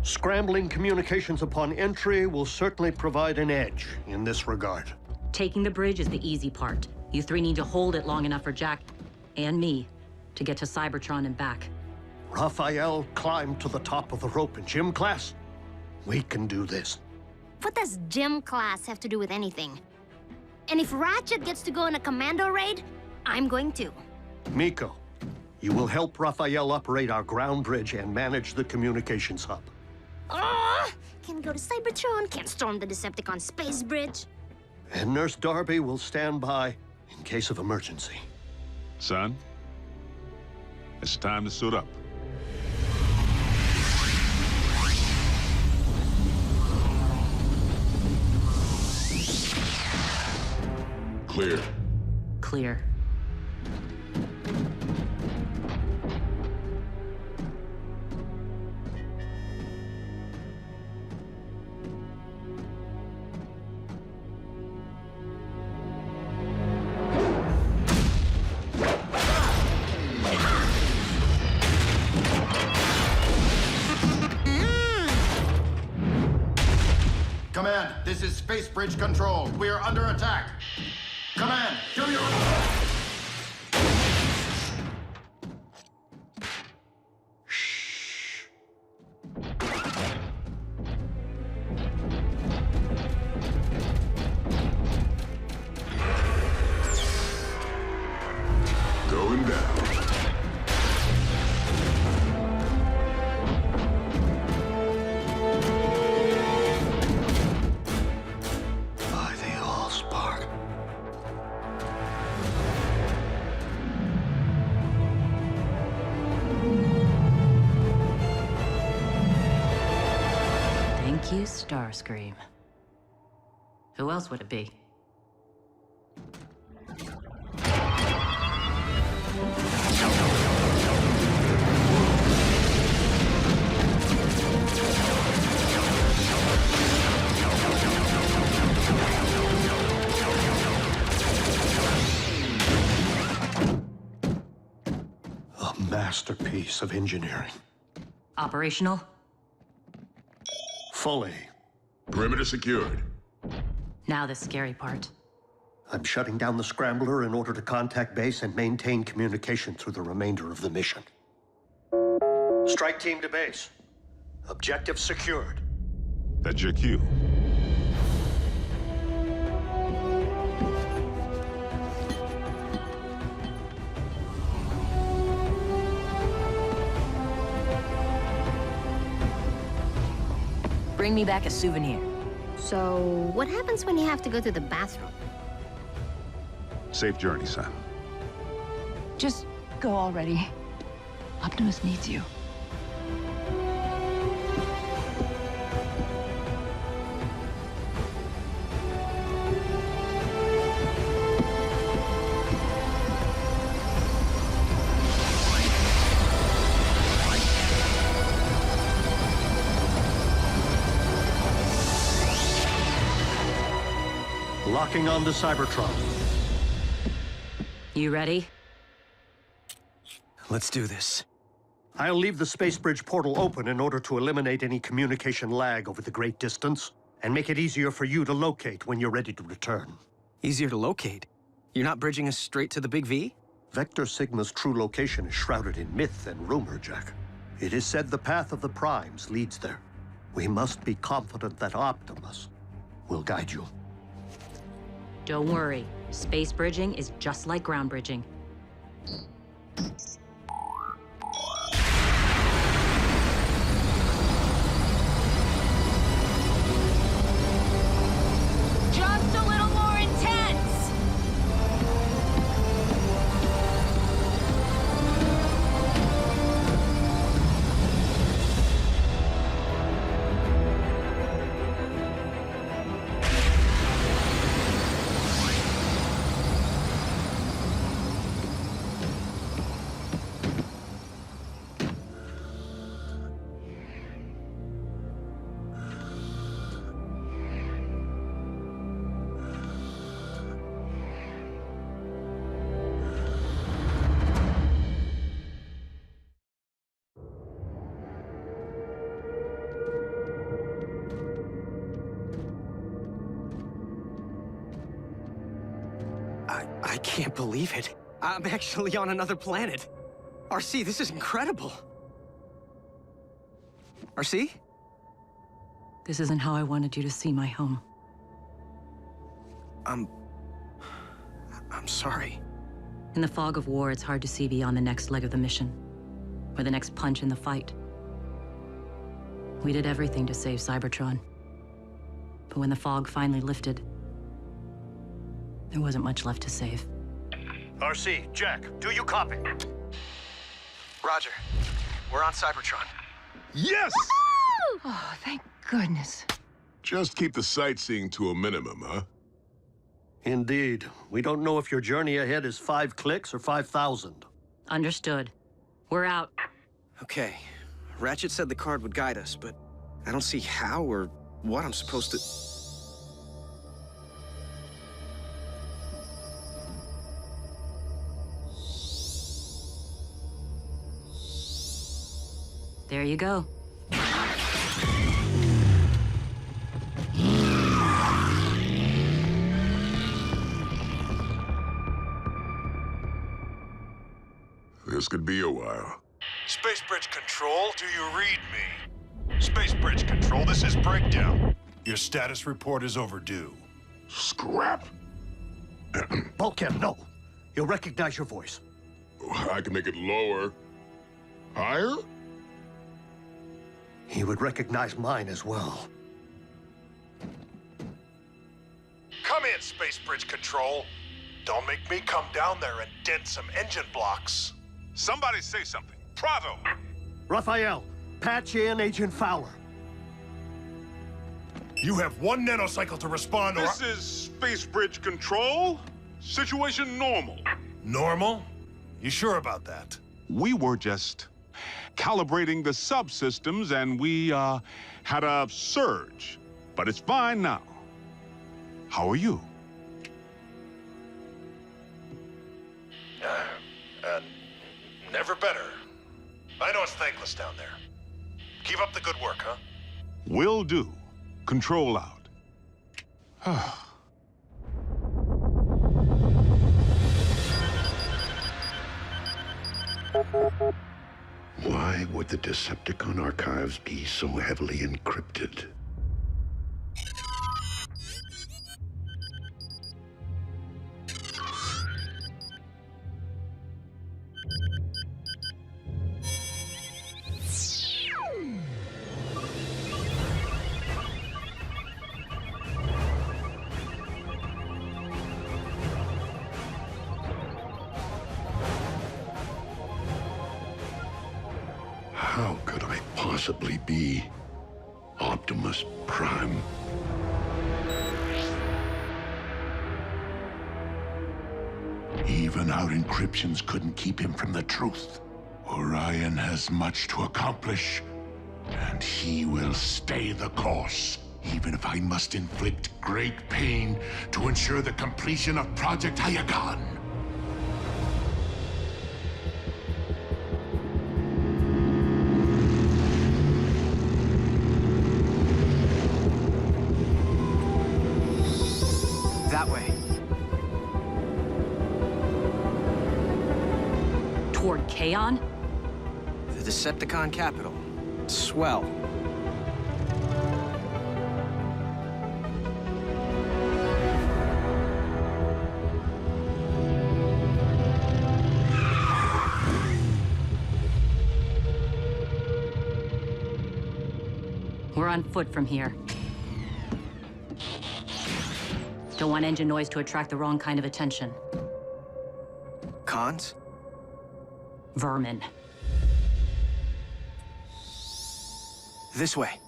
Scrambling communications upon entry will certainly provide an edge in this regard. Taking the bridge is the easy part. You three need to hold it long enough for Jack and me to get to Cybertron and back. Raphael climbed to the top of the rope in gym class. We can do this. What does gym class have to do with anything? And if Ratchet gets to go on a commando raid, I'm going to. Miko, you will help Raphael operate our ground bridge and manage the communications hub. Can't go to Cybertron, can't storm the Decepticon space bridge. And Nurse Darby will stand by in case of emergency. Son, it's time to suit up. Clear. Clear. Command, this is Space Bridge Control. We are under attack. Command, do your... Going down. By the Allspark. Thank you, Starscream. Who else would it be? A masterpiece of engineering. Operational? Fully. Perimeter secured. Now the scary part. I'm shutting down the scrambler in order to contact base and maintain communication through the remainder of the mission. Strike team to base. Objective secured. That's your cue. Bring me back a souvenir. So, what happens when you have to go to the bathroom? Safe journey, son. Just go already. Optimus needs you. Locking onto Cybertron. You ready? Let's do this. I'll leave the space bridge portal open in order to eliminate any communication lag over the great distance, and make it easier for you to locate when you're ready to return. Easier to locate? You're not bridging us straight to the Big V? Vector Sigma's true location is shrouded in myth and rumor, Jack. It is said the path of the Primes leads there. We must be confident that Optimus will guide you. Don't worry. Space bridging is just like ground bridging. Just a little more intense! I can't believe it. I'm actually on another planet. RC, this is incredible. RC? This isn't how I wanted you to see my home. I'm sorry. In the fog of war, it's hard to see beyond the next leg of the mission, or the next punch in the fight. We did everything to save Cybertron. But when the fog finally lifted, there wasn't much left to save. RC, Jack, do you copy? Roger. We're on Cybertron. Yes! Oh, thank goodness. Just keep the sightseeing to a minimum, huh? Indeed. We don't know if your journey ahead is 5 clicks or 5,000. Understood. We're out. Okay. Ratchet said the card would guide us, but I don't see how or what I'm supposed to... There you go. This could be a while. Space Bridge Control, do you read me? Space Bridge Control, this is Breakdown. Your status report is overdue. Scrap! Bulkhead, no. He'll recognize your voice. I can make it lower. Higher? He would recognize mine as well. Come in, Space Bridge Control. Don't make me come down there and dent some engine blocks. Somebody say something. Bravo! Raphael, patch in Agent Fowler. You have 1 nanocycle to respond or... This is Space Bridge Control. Situation normal. Normal? You sure about that? We were just calibrating the subsystems and we had a surge. But it's fine now. How are you? Never better. I know it's thankless down there. Keep up the good work, huh? Will do. Control out. Why would the Decepticon archives be so heavily encrypted? How could I possibly be Optimus Prime? Even our encryptions couldn't keep him from the truth. Orion has much to accomplish, and he will stay the course, even if I must inflict great pain to ensure the completion of Project Energon. That way. Toward Kaon? The Decepticon capital. Swell. We're on foot from here. Don't want engine noise to attract the wrong kind of attention. Cons? Vermin. This way.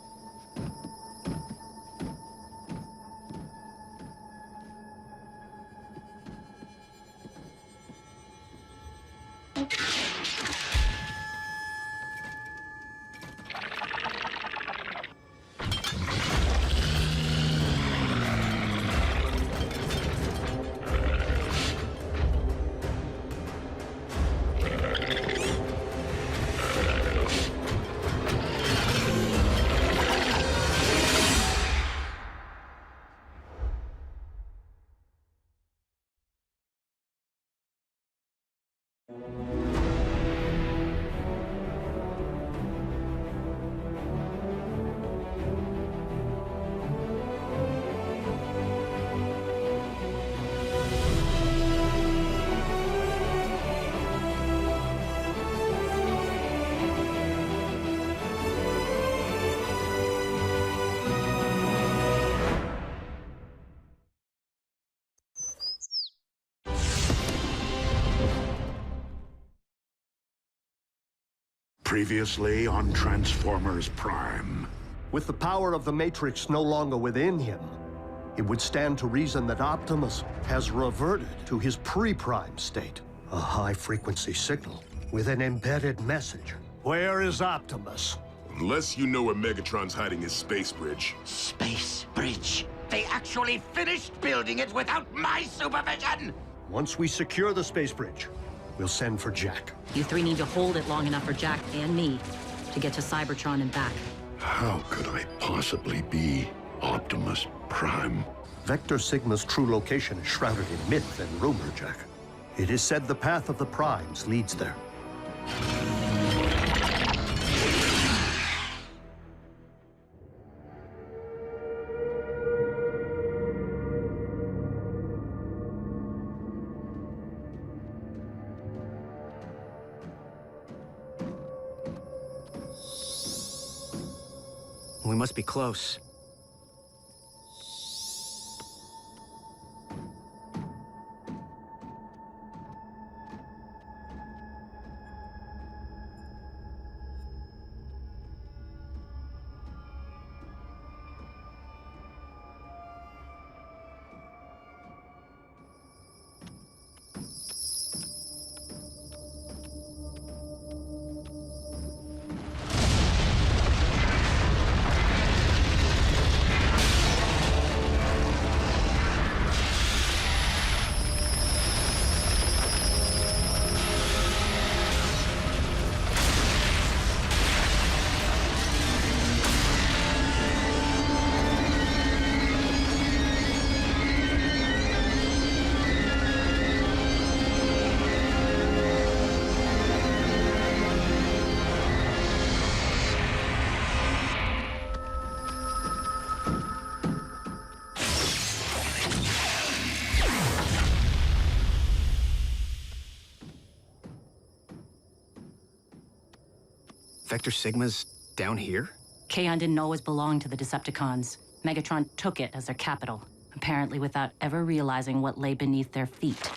Previously on Transformers Prime. With the power of the Matrix no longer within him, it would stand to reason that Optimus has reverted to his pre-Prime state. A high-frequency signal with an embedded message. Where is Optimus? Unless you know where Megatron's hiding his space bridge. Space bridge? They actually finished building it without my supervision! Once we secure the space bridge, we'll send for Jack. You three need to hold it long enough for Jack and me to get to Cybertron and back. How could I possibly be Optimus Prime? Vector Sigma's true location is shrouded in myth and rumor, Jack. It is said the path of the Primes leads there. We must be close. Vector Sigma's down here? Kaon didn't always belong to the Decepticons. Megatron took it as their capital, apparently without ever realizing what lay beneath their feet.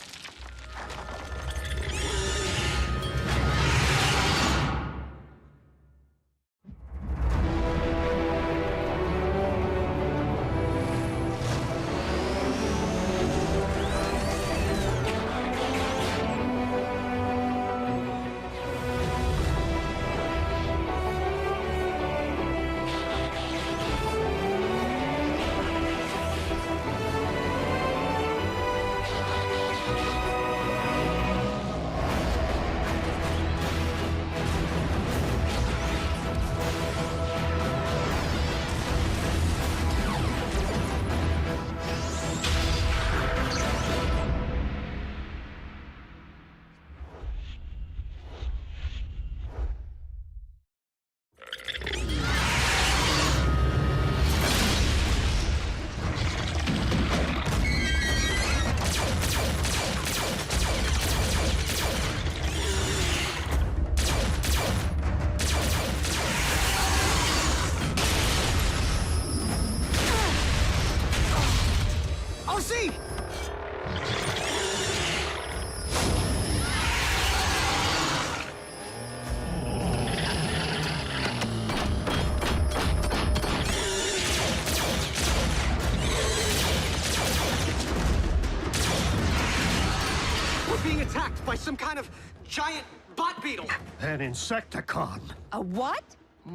By some kind of giant bot beetle. An Insecticon. A what?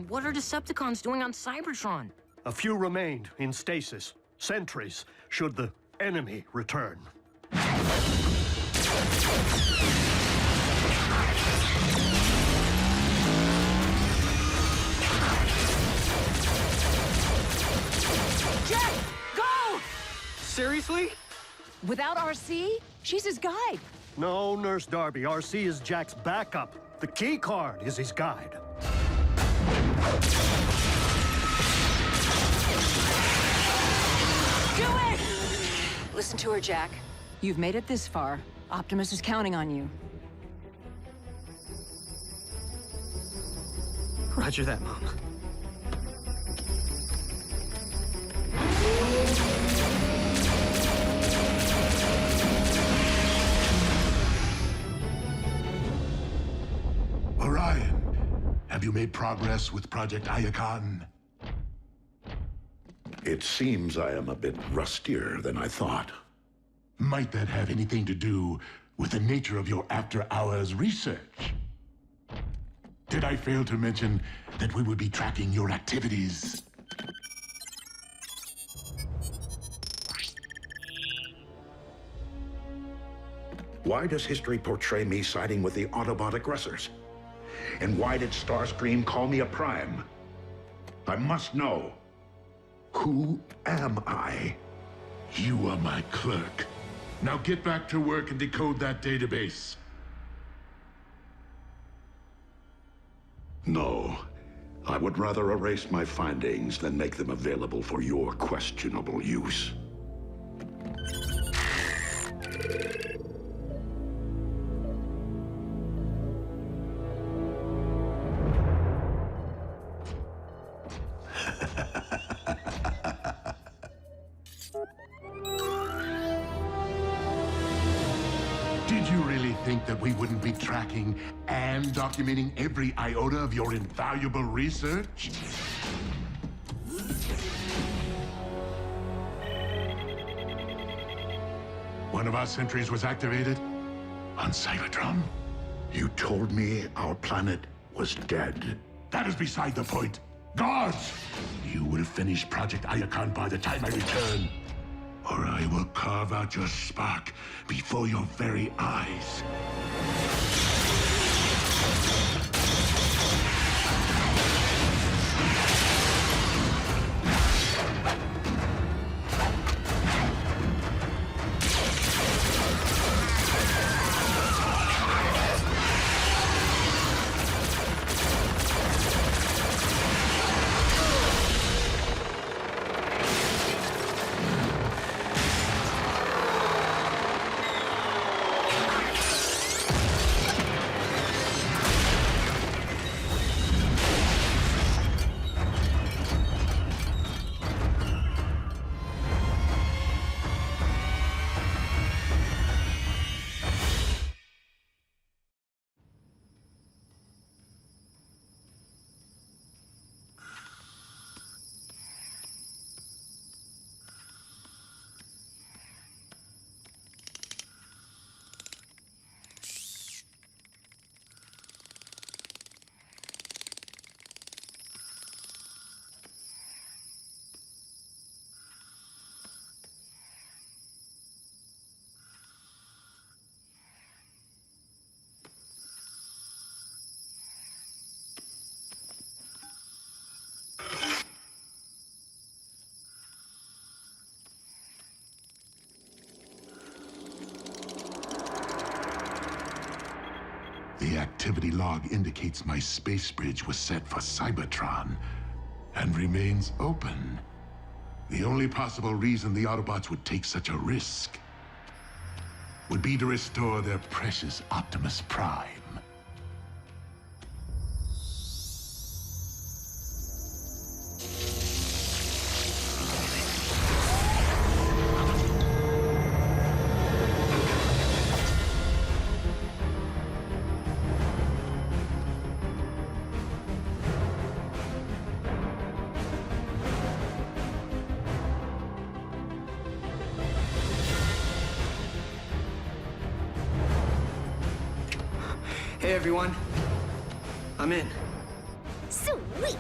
What are Decepticons doing on Cybertron? A few remained in stasis. Sentries, should the enemy return. Jack, go! Seriously? Without RC? She's his guide. No, Nurse Darby. RC is Jack's backup. The key card is his guide. Do it! Listen to her, Jack. You've made it this far. Optimus is counting on you. Roger that, Mom. you made progress with Project Iacon? It seems I am a bit rustier than I thought. Might that have anything to do with the nature of your after-hours research? Did I fail to mention that we would be tracking your activities? Why does history portray me siding with the Autobot aggressors? And why did Starscream call me a Prime? I must know. Who am I? You are my clerk. Now get back to work and decode that database. No. I would rather erase my findings than make them available for your questionable use. Did you really think that we wouldn't be tracking and documenting every iota of your invaluable research? One of our sentries was activated on Cybertron. You told me our planet was dead. That is beside the point. Guards! You will finish Project Iacon by the time I return, or I will carve out your spark before your very eyes. The activity log indicates my space bridge was set for Cybertron and remains open. The only possible reason the Autobots would take such a risk would be to restore their precious Optimus Prime. Hey, everyone. I'm in. Sweet!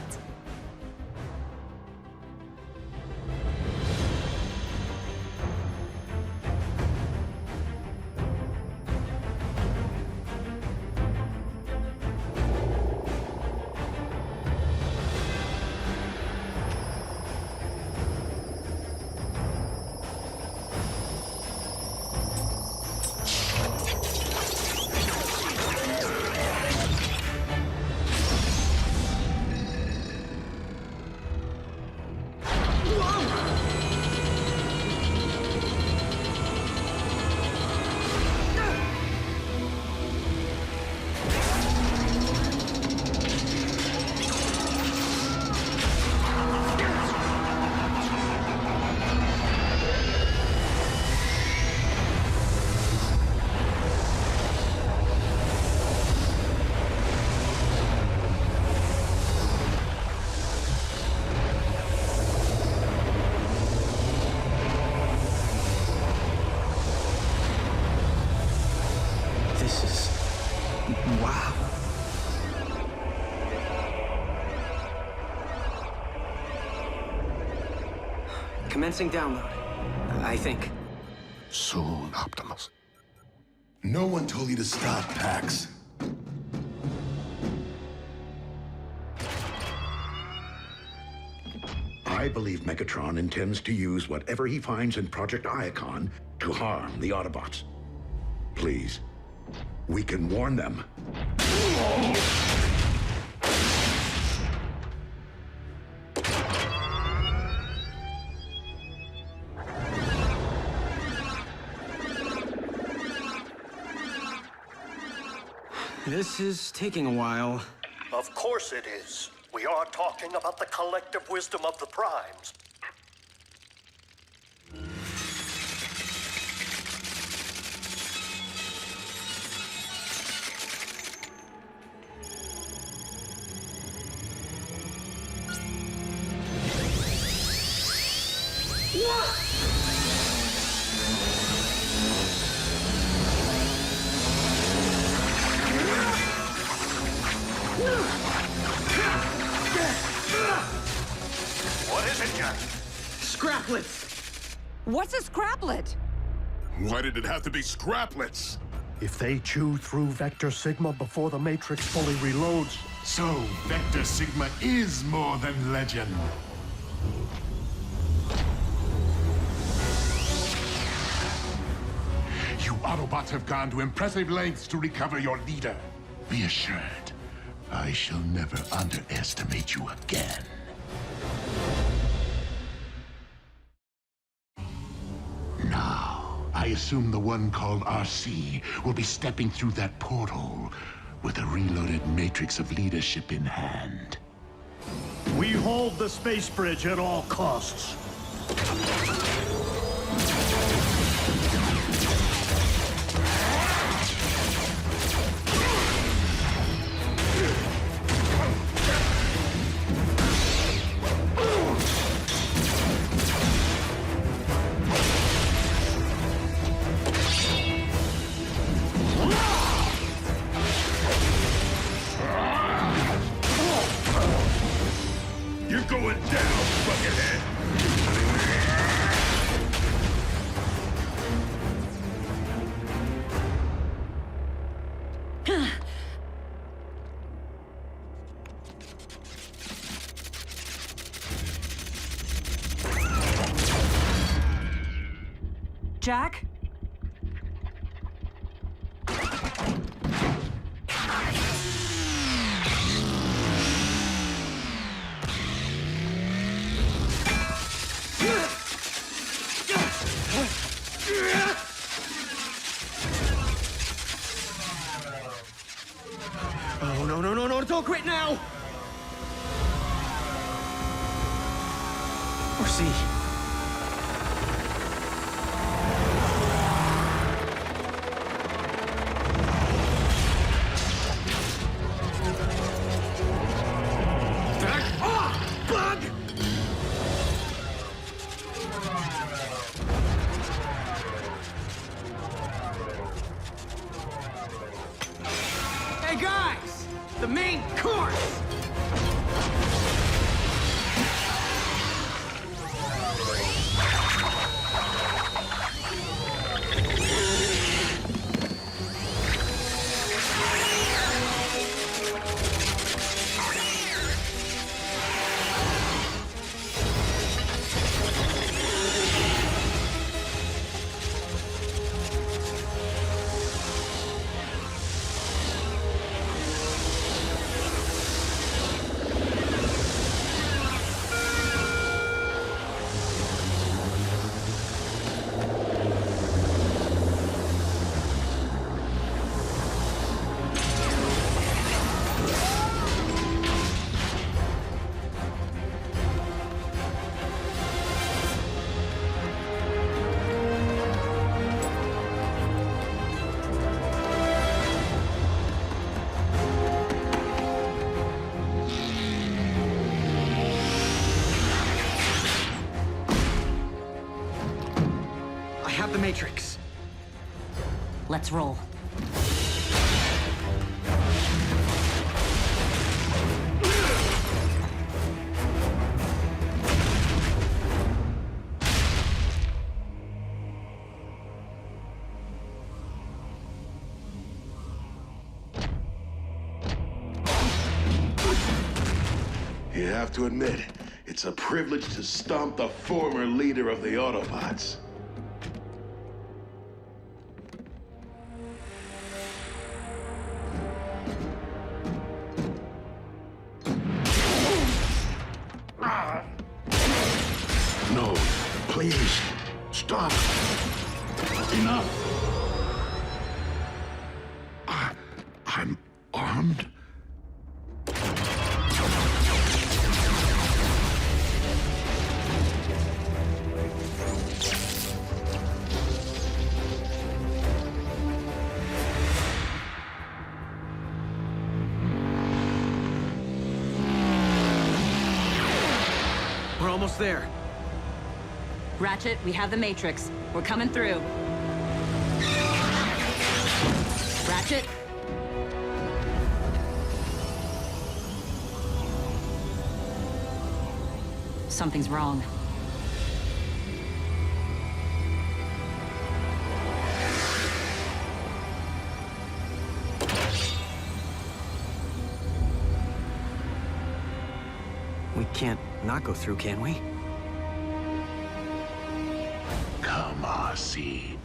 Commencing download, I think. Soon, Optimus. No one told you to stop, Pax. I believe Megatron intends to use whatever he finds in Project Iacon to harm the Autobots. Please, we can warn them. This is taking a while. Of course it is. We are talking about the collective wisdom of the Primes. What is it, Jack? Scraplets! What's a scraplet? Why did it have to be scraplets? If they chew through Vector Sigma before the Matrix fully reloads... So, Vector Sigma is more than legend. You Autobots have gone to impressive lengths to recover your leader. Be assured, I shall never underestimate you again. Now, I assume the one called RC will be stepping through that portal with a reloaded matrix of leadership in hand. We hold the space bridge at all costs. You're going down, buckethead! Jack? Oh, no, don't quit now! Or see. Bug! Hey guys! The main course! The Matrix. Let's roll. have to admit, it's a privilege to stomp the former leader of the Autobots. No, please, stop. Enough. I'm armed? We're almost there. Ratchet, we have the Matrix. We're coming through. Ratchet? Something's wrong. We can't not go through, can we? Come, RC,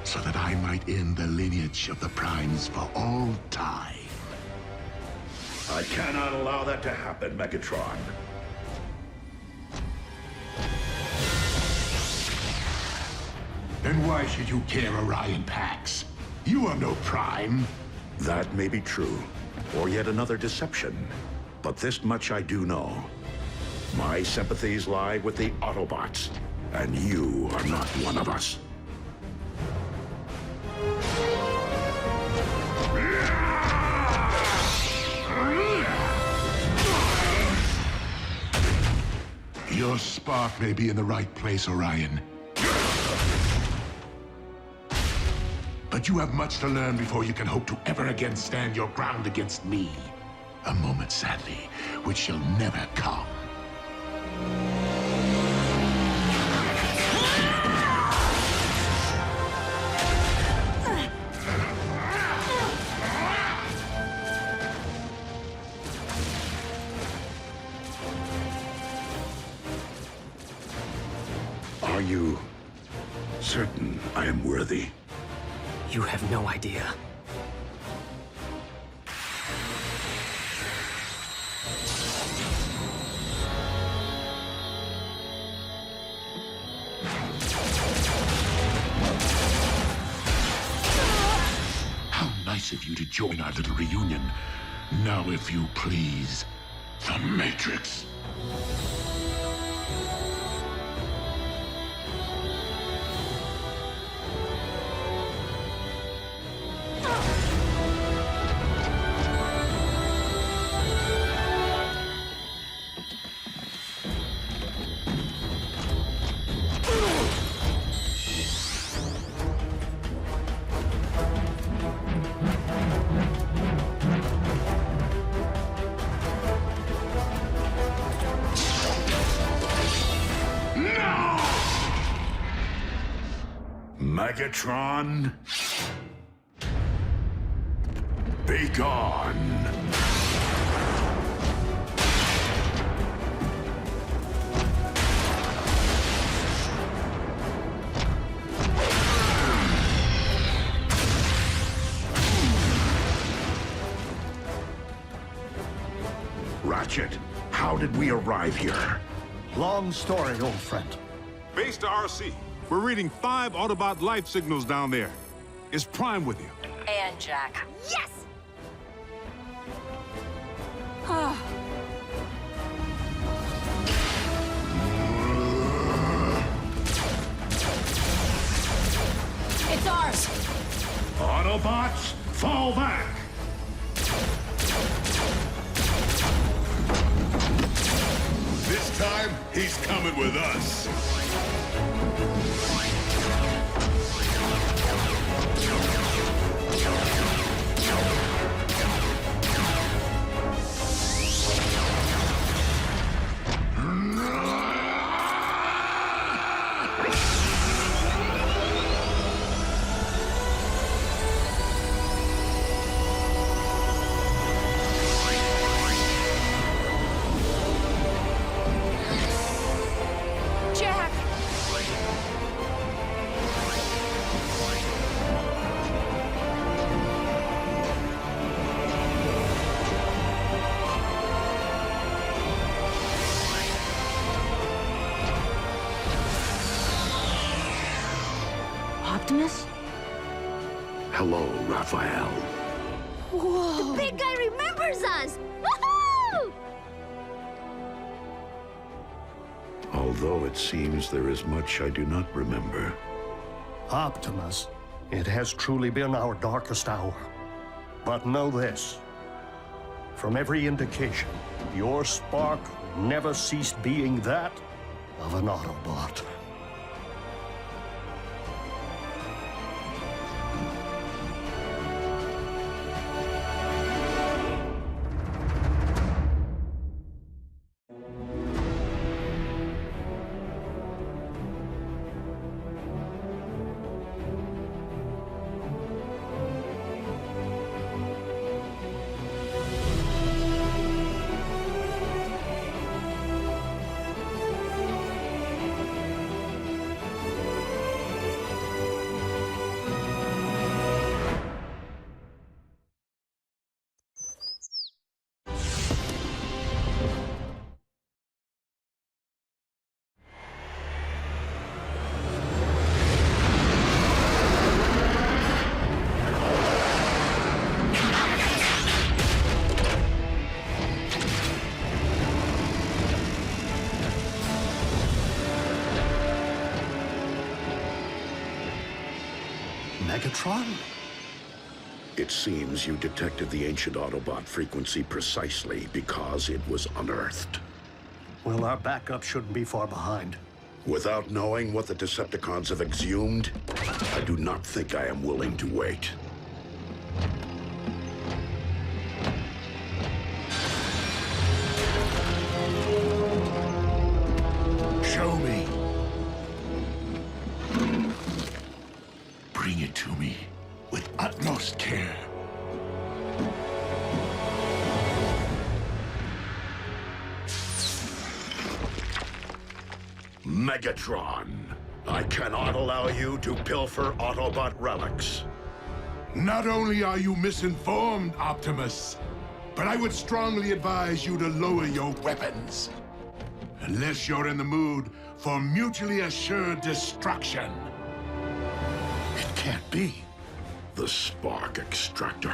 so that I might end the lineage of the Primes for all time. I cannot allow that to happen, Megatron. Then why should you care, Orion Pax? You are no Prime. That may be true, or yet another deception. But this much I do know. My sympathies lie with the Autobots, and you are not one of us. Your spark may be in the right place, Orion. But you have much to learn before you can hope to ever again stand your ground against me. A moment, sadly, which shall never come. Are you certain I am worthy? You have no idea. How nice of you to join our little reunion. Now, if you please, the Matrix. Megatron, be gone. Ratchet, how did we arrive here? Long story, old friend. Base to RC. We're reading 5 Autobot life signals down there. Is Prime with you? And Jack. Yes! It's ours! Autobots, fall back! This time, he's coming with us. Optimus? Hello, Raphael. Whoa! The big guy remembers us! Woohoo! Although it seems there is much I do not remember. Optimus, it has truly been our darkest hour. But know this. From every indication, your spark never ceased being that of an Autobot. Megatron? It seems you detected the ancient Autobot frequency precisely because it was unearthed. Well, our backup shouldn't be far behind. Without knowing what the Decepticons have exhumed, I do not think I am willing to wait. Show me. Bring it to me with utmost care. Megatron, I cannot allow you to pilfer Autobot relics. Not only are you misinformed, Optimus, but I would strongly advise you to lower your weapons. Unless you're in the mood for mutually assured destruction. It can't be. The spark extractor.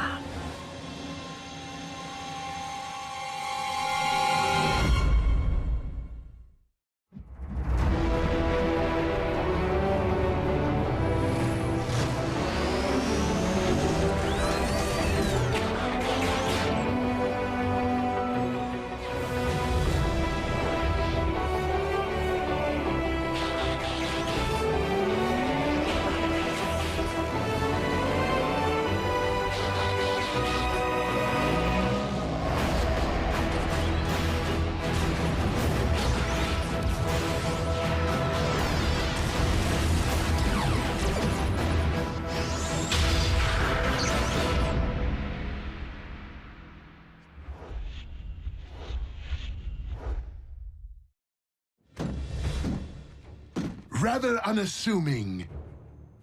Rather unassuming,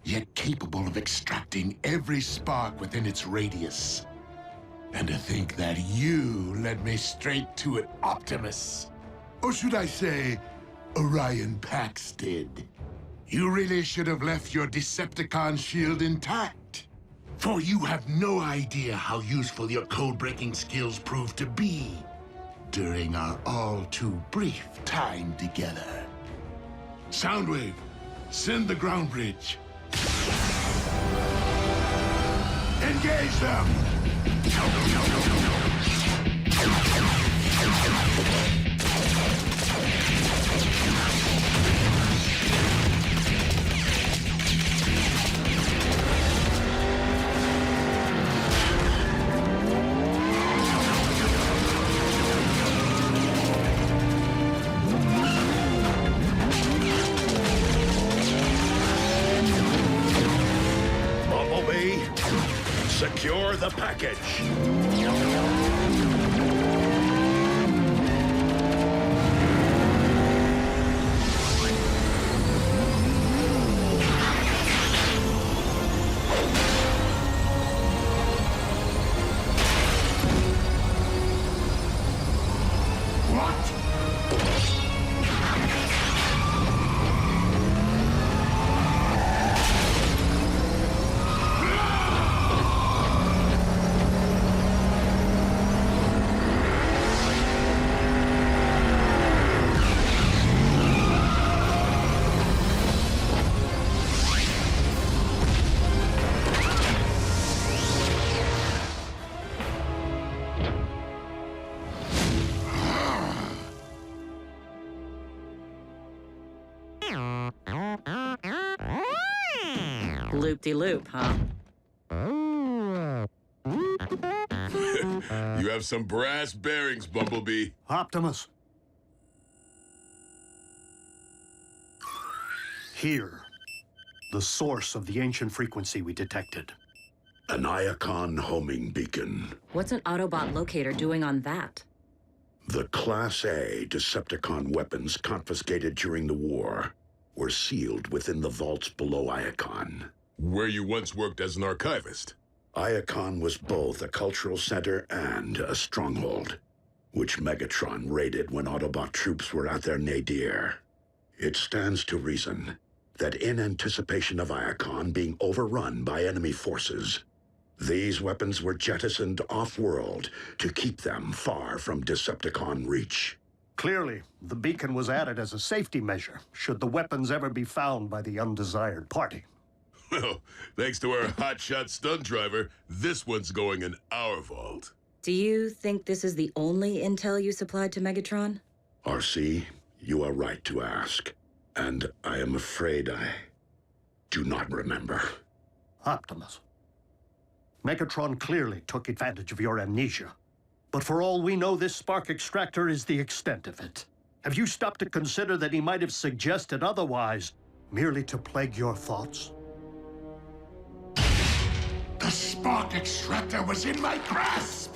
yet capable of extracting every spark within its radius. And to think that you led me straight to it, Optimus. Or should I say, Orion Pax did. You really should have left your Decepticon shield intact. For you have no idea how useful your code-breaking skills proved to be during our all-too-brief time together. Soundwave, send the ground bridge. Engage them! Secure the package. Loop-de-loop, huh? You have some brass bearings, Bumblebee. Optimus. Here, the source of the ancient frequency we detected. An Iacon homing beacon. What's an Autobot locator doing on that? The Class A Decepticon weapons confiscated during the war were sealed within the vaults below Iacon. Where you once worked as an archivist. Iacon was both a cultural center and a stronghold, which Megatron raided when Autobot troops were at their nadir. It stands to reason that in anticipation of Iacon being overrun by enemy forces, these weapons were jettisoned off-world to keep them far from Decepticon reach. Clearly, the beacon was added as a safety measure, should the weapons ever be found by the undesired party. Well, thanks to our hotshot stunt driver, this one's going in our vault. Do you think this is the only intel you supplied to Megatron? RC, you are right to ask. And I am afraid I do not remember. Optimus. Megatron clearly took advantage of your amnesia. But for all we know, this spark extractor is the extent of it. Have you stopped to consider that he might have suggested otherwise, merely to plague your thoughts? The spark extractor was in my grasp!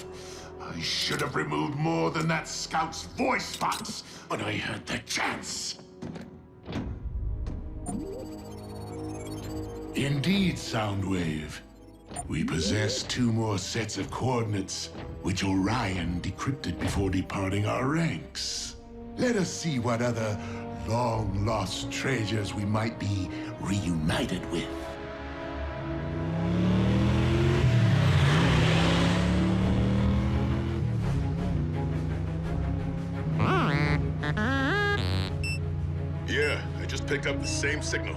I should have removed more than that scout's voice box when I had the chance. Indeed, Soundwave. We possess 2 more sets of coordinates, which Orion decrypted before departing our ranks. Let us see what other long-lost treasures we might be reunited with. Yeah, I just picked up the same signal.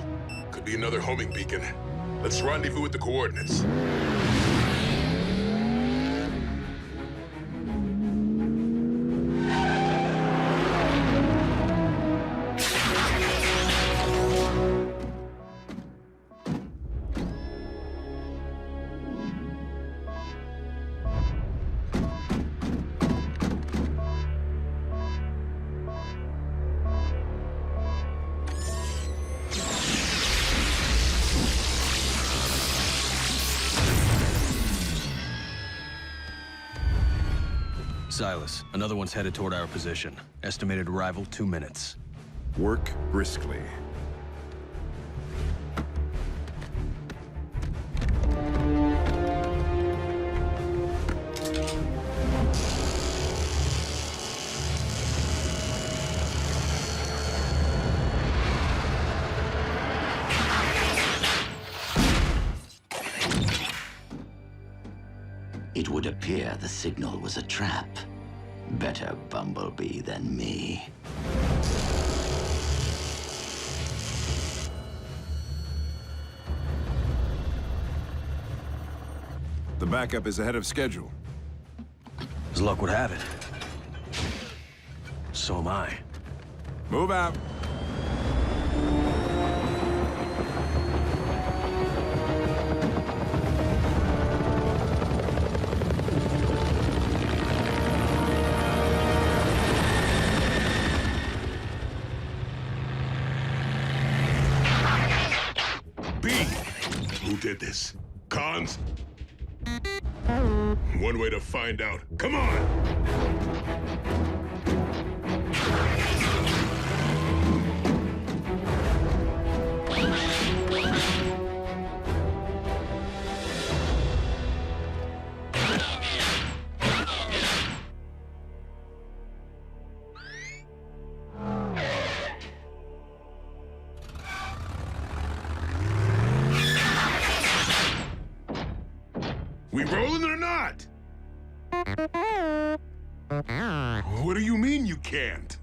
Could be another homing beacon. Let's rendezvous with the coordinates. Silas, another one's headed toward our position. Estimated arrival 2 minutes. Work briskly. It would appear the signal was a trap. Better Bumblebee than me. The backup is ahead of schedule. As luck would have it. So am I. Move out. Who did this? Cons? One way to find out. Come on! We rolling or not? What do you mean you can't?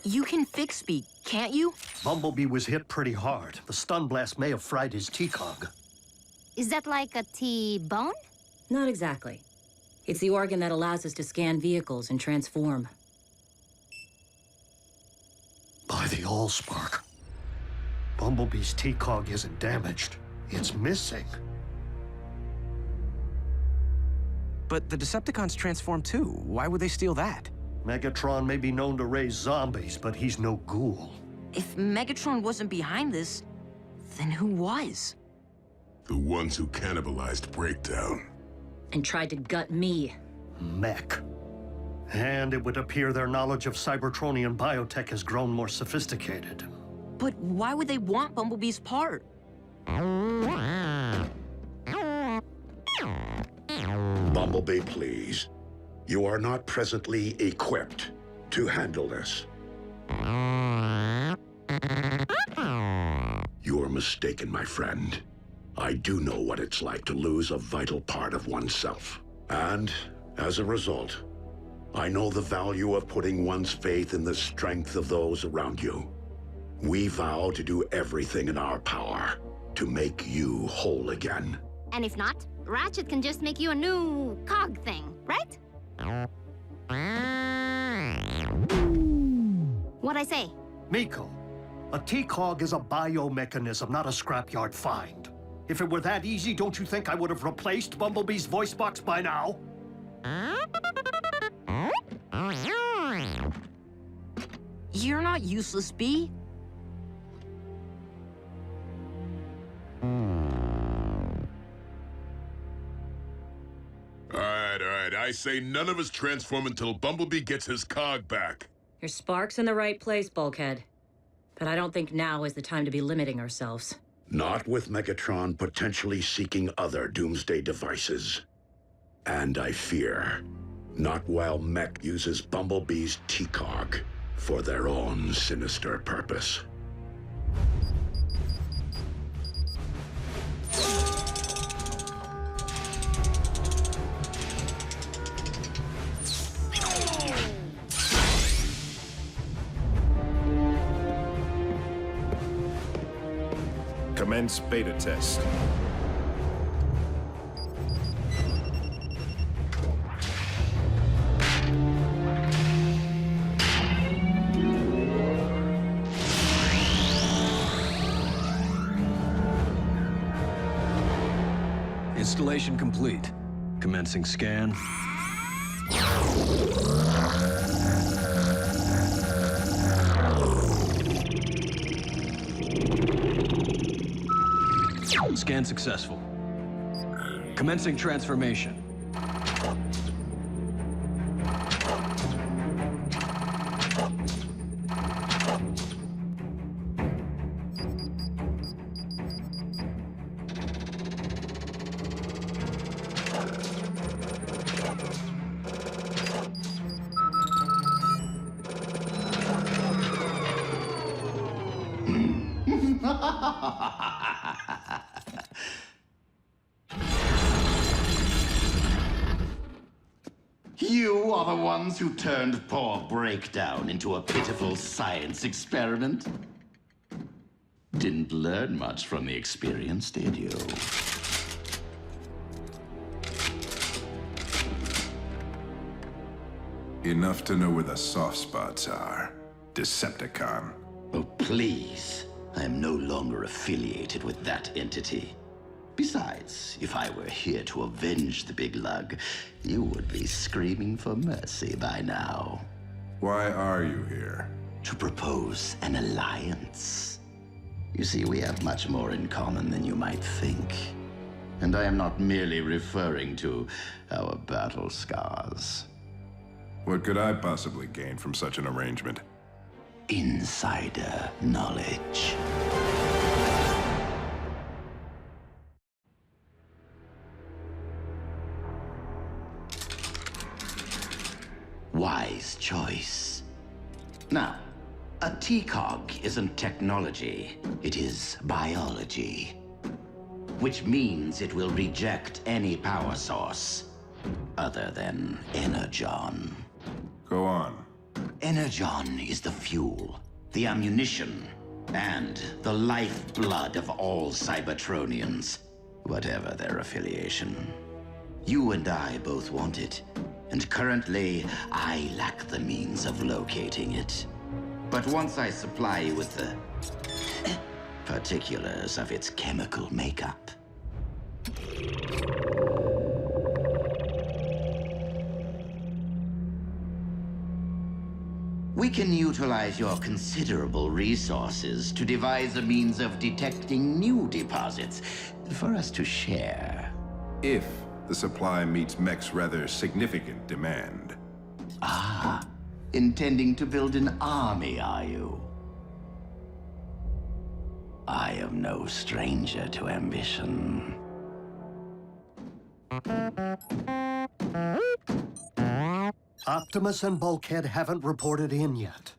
You can fix me, can't you? Bumblebee was hit pretty hard. The stun blast may have fried his T-cog. Is that like a T-bone? Not exactly. It's the organ that allows us to scan vehicles and transform. By the Allspark. Bumblebee's T-cog isn't damaged. It's missing. But the Decepticons transform too. Why would they steal that? Megatron may be known to raise zombies, but he's no ghoul. If Megatron wasn't behind this, then who was? The ones who cannibalized Breakdown. And tried to gut me. Mech. And it would appear their knowledge of Cybertronian biotech has grown more sophisticated. But why would they want Bumblebee's part? Bumblebee, please. You are not presently equipped to handle this. You are mistaken, my friend. I do know what it's like to lose a vital part of oneself. And, as a result, I know the value of putting one's faith in the strength of those around you. We vow to do everything in our power to make you whole again. And if not, Ratchet can just make you a new cog thing, right? What'd I say? Miko, a T-cog is a biomechanism, not a scrapyard find. If it were that easy, don't you think I would have replaced Bumblebee's voice box by now? You're not useless, Bee. All right. I say none of us transform until Bumblebee gets his cog back. Your spark's in the right place, Bulkhead. But I don't think now is the time to be limiting ourselves. Not with Megatron potentially seeking other doomsday devices. And I fear, not while Mech uses Bumblebee's T-cog for their own sinister purpose. Commence beta test. Installation complete. Commencing scan. Scan successful. Commencing transformation. You are the ones who turned poor Breakdown into a pitiful science experiment? Didn't learn much from the experience, did you? Enough to know where the soft spots are. Decepticon. Oh, please. I am no longer affiliated with that entity. Besides, if I were here to avenge the big lug, you would be screaming for mercy by now. Why are you here? To propose an alliance. You see, we have much more in common than you might think. And I am not merely referring to our battle scars. What could I possibly gain from such an arrangement? Insider knowledge. Wise choice. Now, a T-cog isn't technology, it is biology. Which means it will reject any power source other than Energon. Go on. Energon is the fuel, the ammunition, and the lifeblood of all Cybertronians, whatever their affiliation. You and I both want it, and currently, I lack the means of locating it. But once I supply you with the particulars of its chemical makeup, we can utilize your considerable resources to devise a means of detecting new deposits for us to share. If the supply meets Mech's rather significant demand. Ah, intending to build an army, are you? I am no stranger to ambition. Optimus and Bulkhead haven't reported in yet.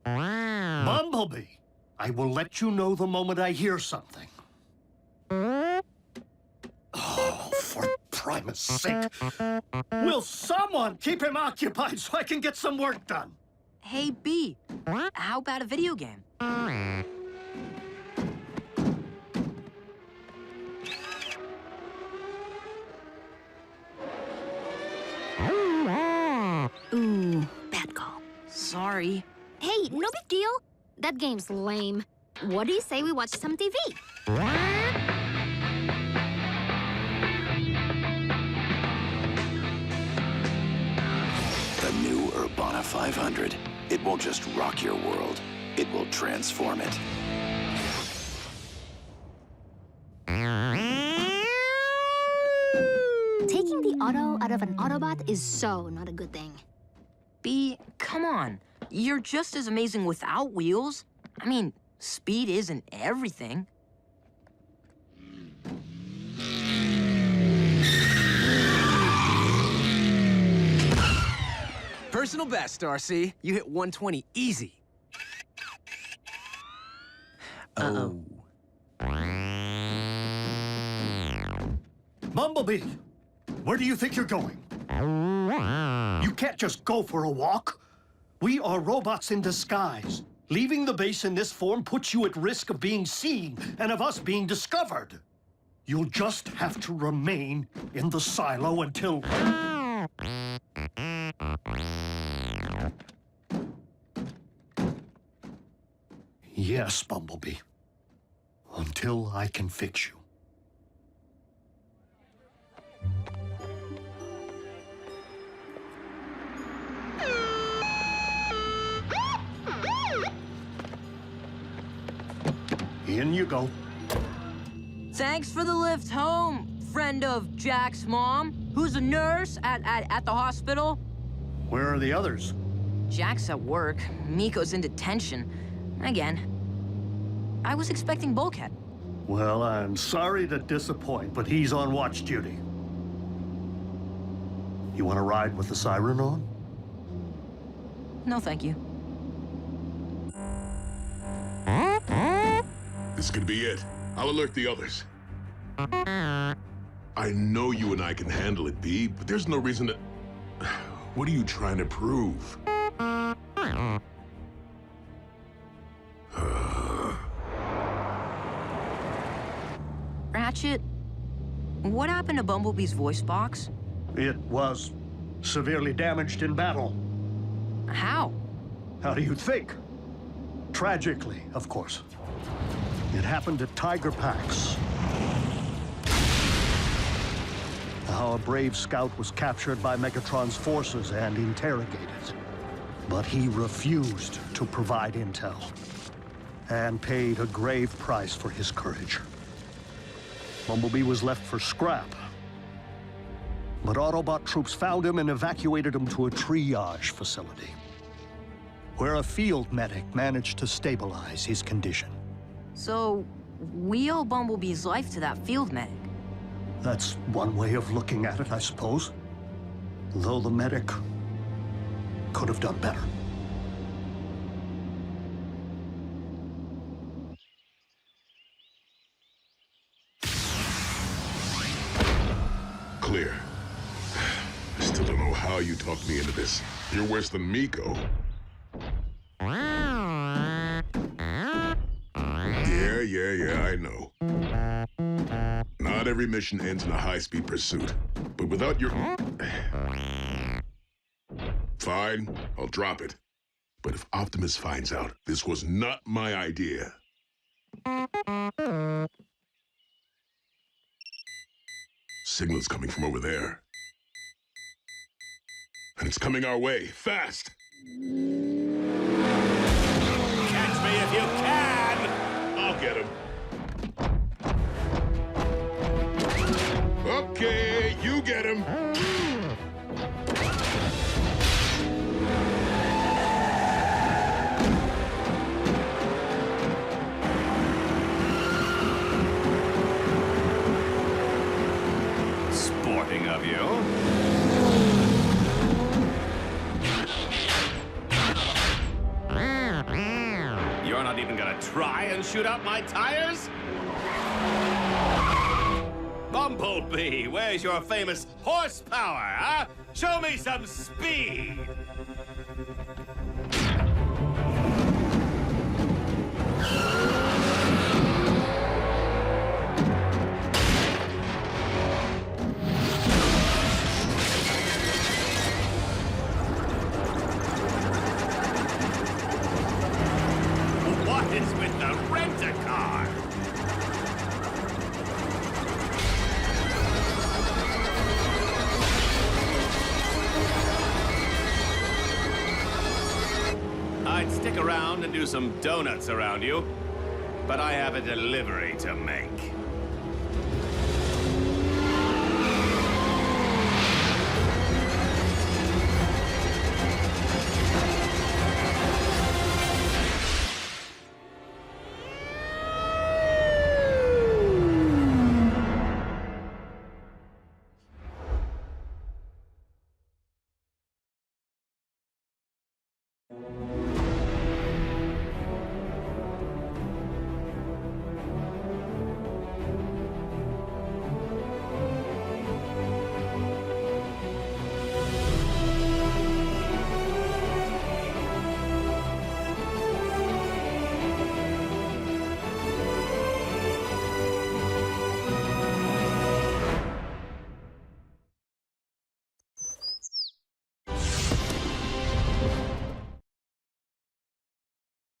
Bumblebee! I will let you know the moment I hear something. Oh, for Primus' sake. Will someone keep him occupied so I can get some work done? Hey, B, how about a video game? Ooh, bad call. Sorry. Hey, no big deal. That game's lame. What do you say we watch some TV? The new Urbana 500. It won't just rock your world, it will transform it. Taking the auto out of an Autobot is so not a good thing. B, come on. You're just as amazing without wheels. I mean, speed isn't everything. Personal best, RC. You hit 120 easy. Uh-oh. Bumblebee! Where do you think you're going? You can't just go for a walk. We are robots in disguise. Leaving the base in this form puts you at risk of being seen and of us being discovered. You'll just have to remain in the silo until... Yes, Bumblebee. Until I can fix you. In you go. Thanks for the lift home, friend of Jack's mom, who's a nurse at the hospital. Where are the others? Jack's at work. Miko's in detention. Again. I was expecting Bulkhead. Well, I'm sorry to disappoint, but he's on watch duty. You want to ride with the siren on? No, thank you. This could be it. I'll alert the others. I know you and I can handle it, B, but there's no reason to... What are you trying to prove? Ratchet, what happened to Bumblebee's voice box? It was severely damaged in battle. How? How do you think? Tragically, of course. It happened at Tiger Pax. Our brave scout was captured by Megatron's forces and interrogated. But he refused to provide intel, and paid a grave price for his courage. Bumblebee was left for scrap. But Autobot troops found him and evacuated him to a triage facility, where a field medic managed to stabilize his condition. So, we owe Bumblebee's life to that field medic. That's one way of looking at it, I suppose. Though the medic could have done better. Clear. I still don't know how you talked me into this. You're worse than Miko. Yeah, I know. Not every mission ends in a high-speed pursuit. But without your... Fine, I'll drop it. But if Optimus finds out this was not my idea... Signal's coming from over there. And it's coming our way, fast! Catch me if you can! I'll get him. Okay, you get him. Sporting of you. You're not even gonna try and shoot out my tires? Bumblebee, where's your famous horsepower, huh? Show me some speed! What is with the rent-a-car? I'd stick around and do some donuts around you, but I have a delivery to make.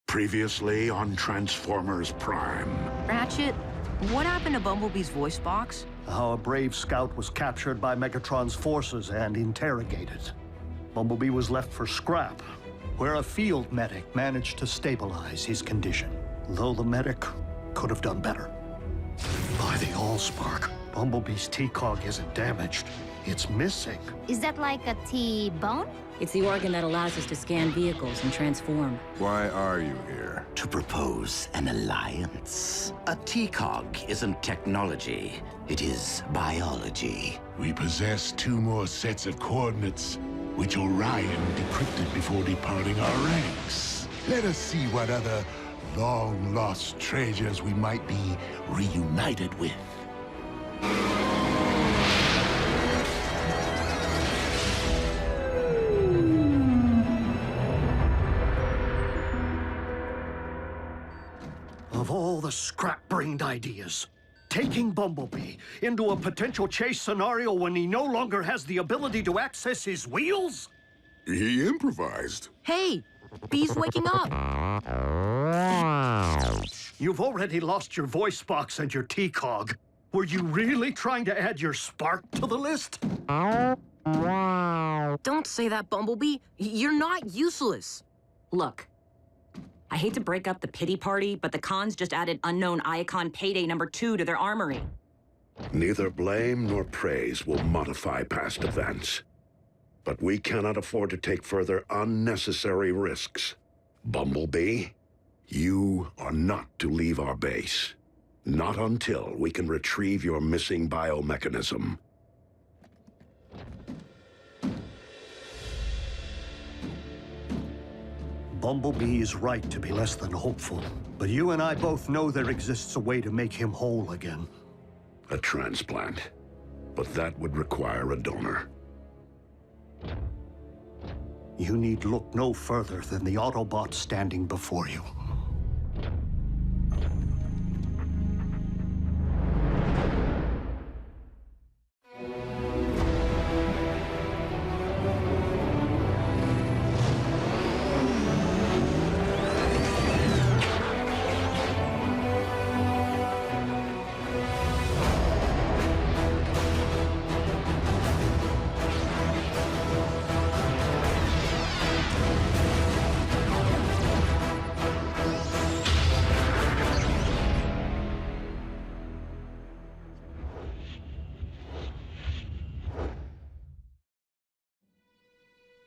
Previously on Transformers Prime. Ratchet, what happened to Bumblebee's voice box? How a brave scout was captured by Megatron's forces and interrogated. Bumblebee was left for scrap, where a field medic managed to stabilize his condition. Though the medic could have done better. By the Allspark, Bumblebee's T-cog isn't damaged. It's missing. Is that like a T-bone? It's the organ that allows us to scan vehicles and transform. Why are you here? To propose an alliance. A T-cog isn't technology. It is biology. We possess 2 more sets of coordinates, which Orion decrypted before departing our ranks. Let us see what other long-lost treasures we might be reunited with. Of all the scrap-brained ideas, taking Bumblebee into a potential chase scenario when he no longer has the ability to access his wheels? He improvised. Hey, Bee's waking up. You've already lost your voice box and your T-cog. Were you really trying to add your spark to the list? Don't say that, Bumblebee. You're not useless. Look, I hate to break up the pity party, but the cons just added unknown Icon Payday #2 to their armory. Neither blame nor praise will modify past events. But we cannot afford to take further unnecessary risks. Bumblebee, you are not to leave our base. Not until we can retrieve your missing biomechanism. Bumblebee is right to be less than hopeful, but you and I both know there exists a way to make him whole again. A transplant. But that would require a donor. You need look no further than the Autobots standing before you.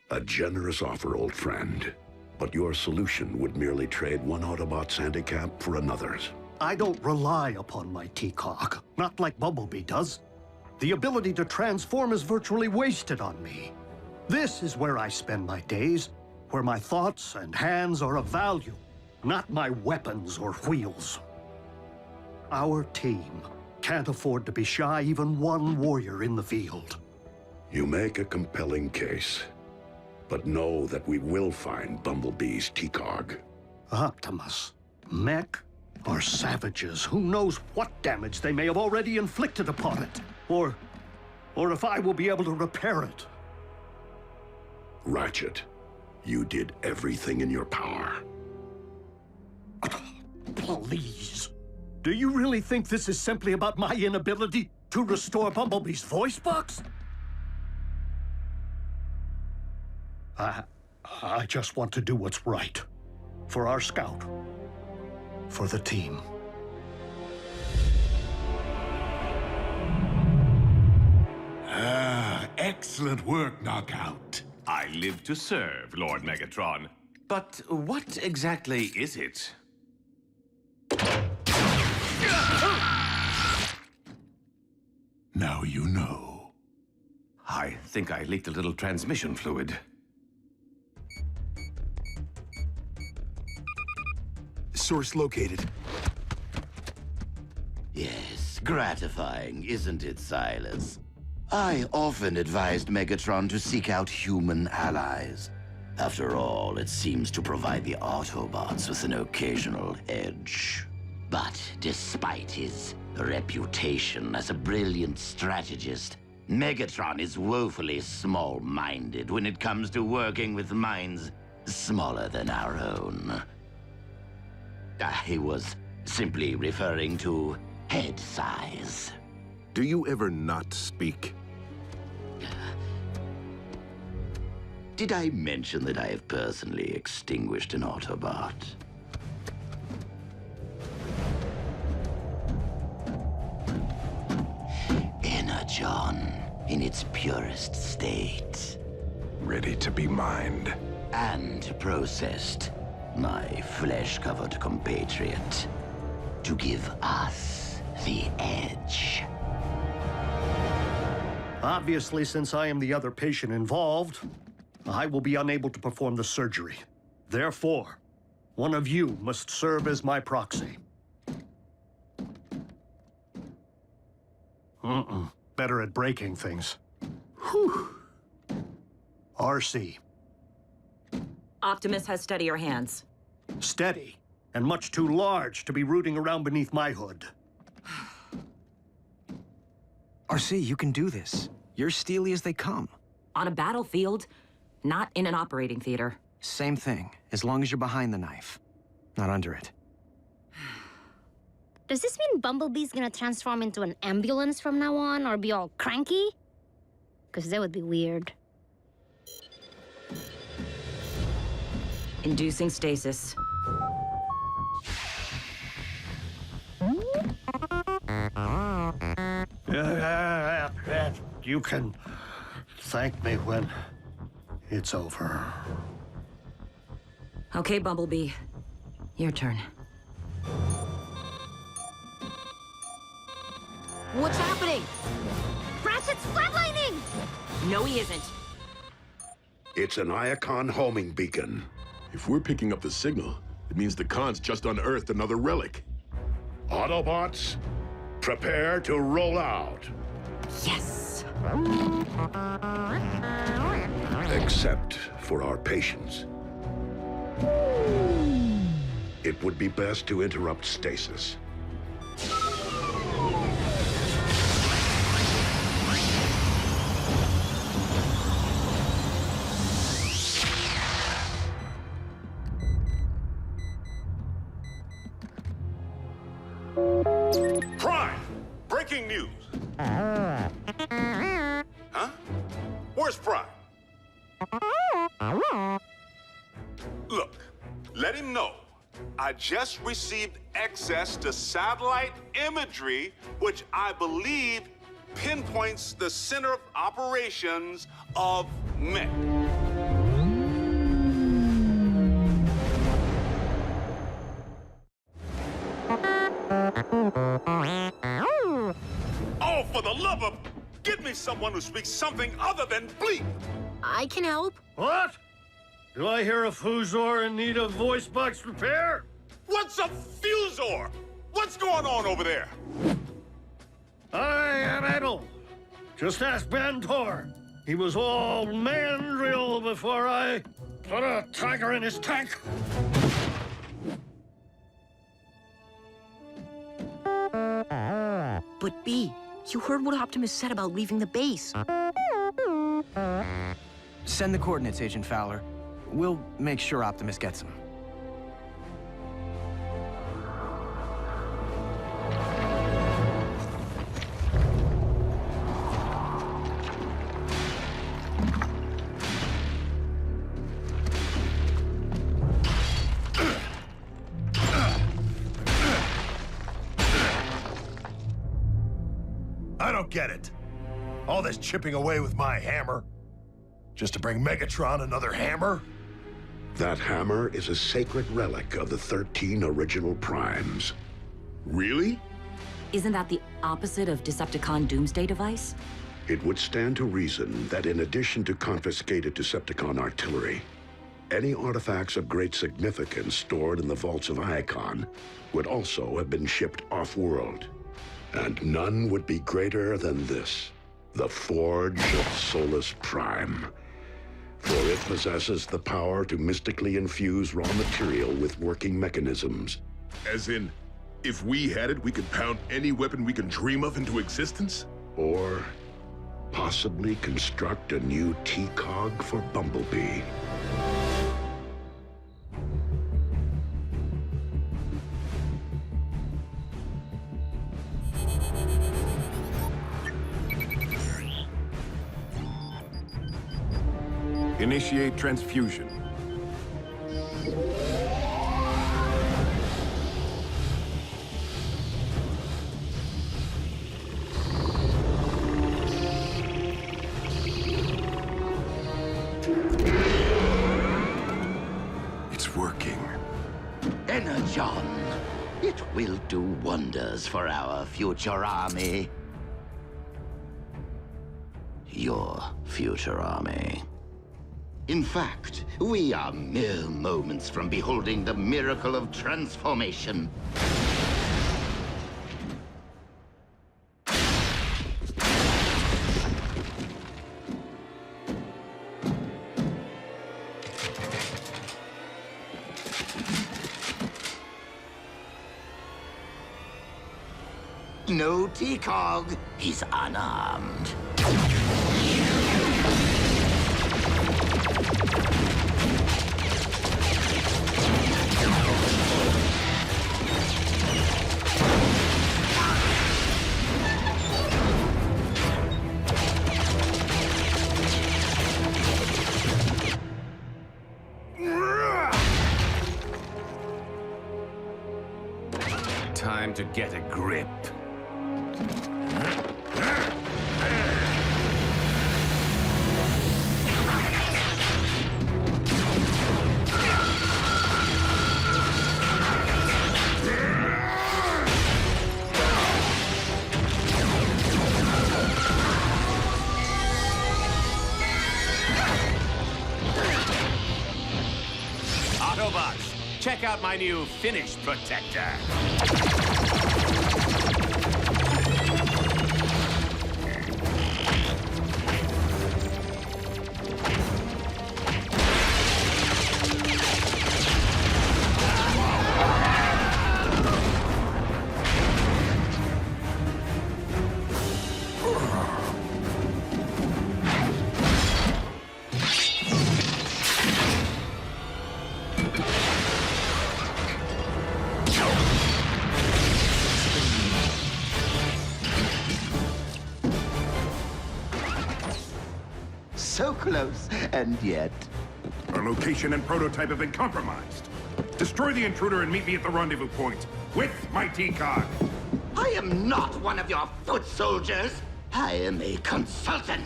A generous offer, old friend. But your solution would merely trade one Autobot's handicap for another's. I don't rely upon my T-Cog, not like Bumblebee does. The ability to transform is virtually wasted on me. This is where I spend my days, where my thoughts and hands are of value, not my weapons or wheels. Our team can't afford to be shy even one warrior in the field. You make a compelling case. But know that we will find Bumblebee's T-Cog. Optimus, Mech, or savages. Who knows what damage they may have already inflicted upon it. Or if I will be able to repair it. Ratchet, you did everything in your power. Please. Do you really think this is simply about my inability to restore Bumblebee's voice box? I just want to do what's right. For our scout. For the team. Excellent work, Knockout. I live to serve, Lord Megatron. But what exactly is it? Now you know. I think I leaked a little transmission fluid. Source located. Yes, gratifying, isn't it, Silas? I often advised Megatron to seek out human allies. After all, it seems to provide the Autobots with an occasional edge. But despite his reputation as a brilliant strategist, Megatron is woefully small-minded when it comes to working with minds smaller than our own. I was simply referring to head size. Do you ever not speak? Did I mention that I have personally extinguished an Autobot? Energon, in its purest state. Ready to be mined. And processed, my flesh-covered compatriot, to give us the edge. Obviously, since I am the other patient involved, I will be unable to perform the surgery. Therefore, one of you must serve as my proxy. Better at breaking things. Whew. RC. Optimus has steadier hands. Steady, and much too large to be rooting around beneath my hood. RC, you can do this. You're steely as they come. On a battlefield, not in an operating theater. Same thing, as long as you're behind the knife, not under it. Does this mean Bumblebee's gonna transform into an ambulance from now on, or be all cranky? Because that would be weird. Inducing stasis. You can thank me when it's over. Okay, Bumblebee. Your turn. What's happening? Ratchet's flatlining! No, he isn't. It's an Iacon homing beacon. If we're picking up the signal, it means the Khans just unearthed another relic. Autobots, prepare to roll out. Yes! Except for our patience. It would be best to interrupt stasis. Prime! Breaking news! Huh? Where's Prime? Look, let him know. I just received access to satellite imagery, which I believe pinpoints the center of operations of Met. Oh, for the love of... Give me someone who speaks something other than bleep! I can help. What? Do I hear a Fuzor in need of voice box repair? What's a Fuzor? What's going on over there? I am able. Just ask Bantor. He was all mandrill before I put a tiger in his tank. But B, you heard what Optimus said about leaving the base. Send the coordinates, Agent Fowler. We'll make sure Optimus gets them. I don't get it. All this chipping away with my hammer. Just to bring Megatron another hammer? That hammer is a sacred relic of the 13 original Primes. Really? Isn't that the opposite of Decepticon Doomsday device? It would stand to reason that in addition to confiscated Decepticon artillery, any artifacts of great significance stored in the vaults of Icon would also have been shipped off-world. And none would be greater than this, the Forge of Solus Prime. For it possesses the power to mystically infuse raw material with working mechanisms. As in, if we had it, we could pound any weapon we can dream of into existence? Or possibly construct a new T-Cog for Bumblebee. Initiate transfusion. It's working. Energon. It will do wonders for our future army. Your future army. In fact, we are mere moments from beholding the miracle of transformation. No T-Cog. He's unarmed. Time to get a grip. Autobots, check out my new Finish Protector. close, and yet... Our location and prototype have been compromised. Destroy the intruder and meet me at the rendezvous point with my T-Cog. I am not one of your foot soldiers. I am a consultant.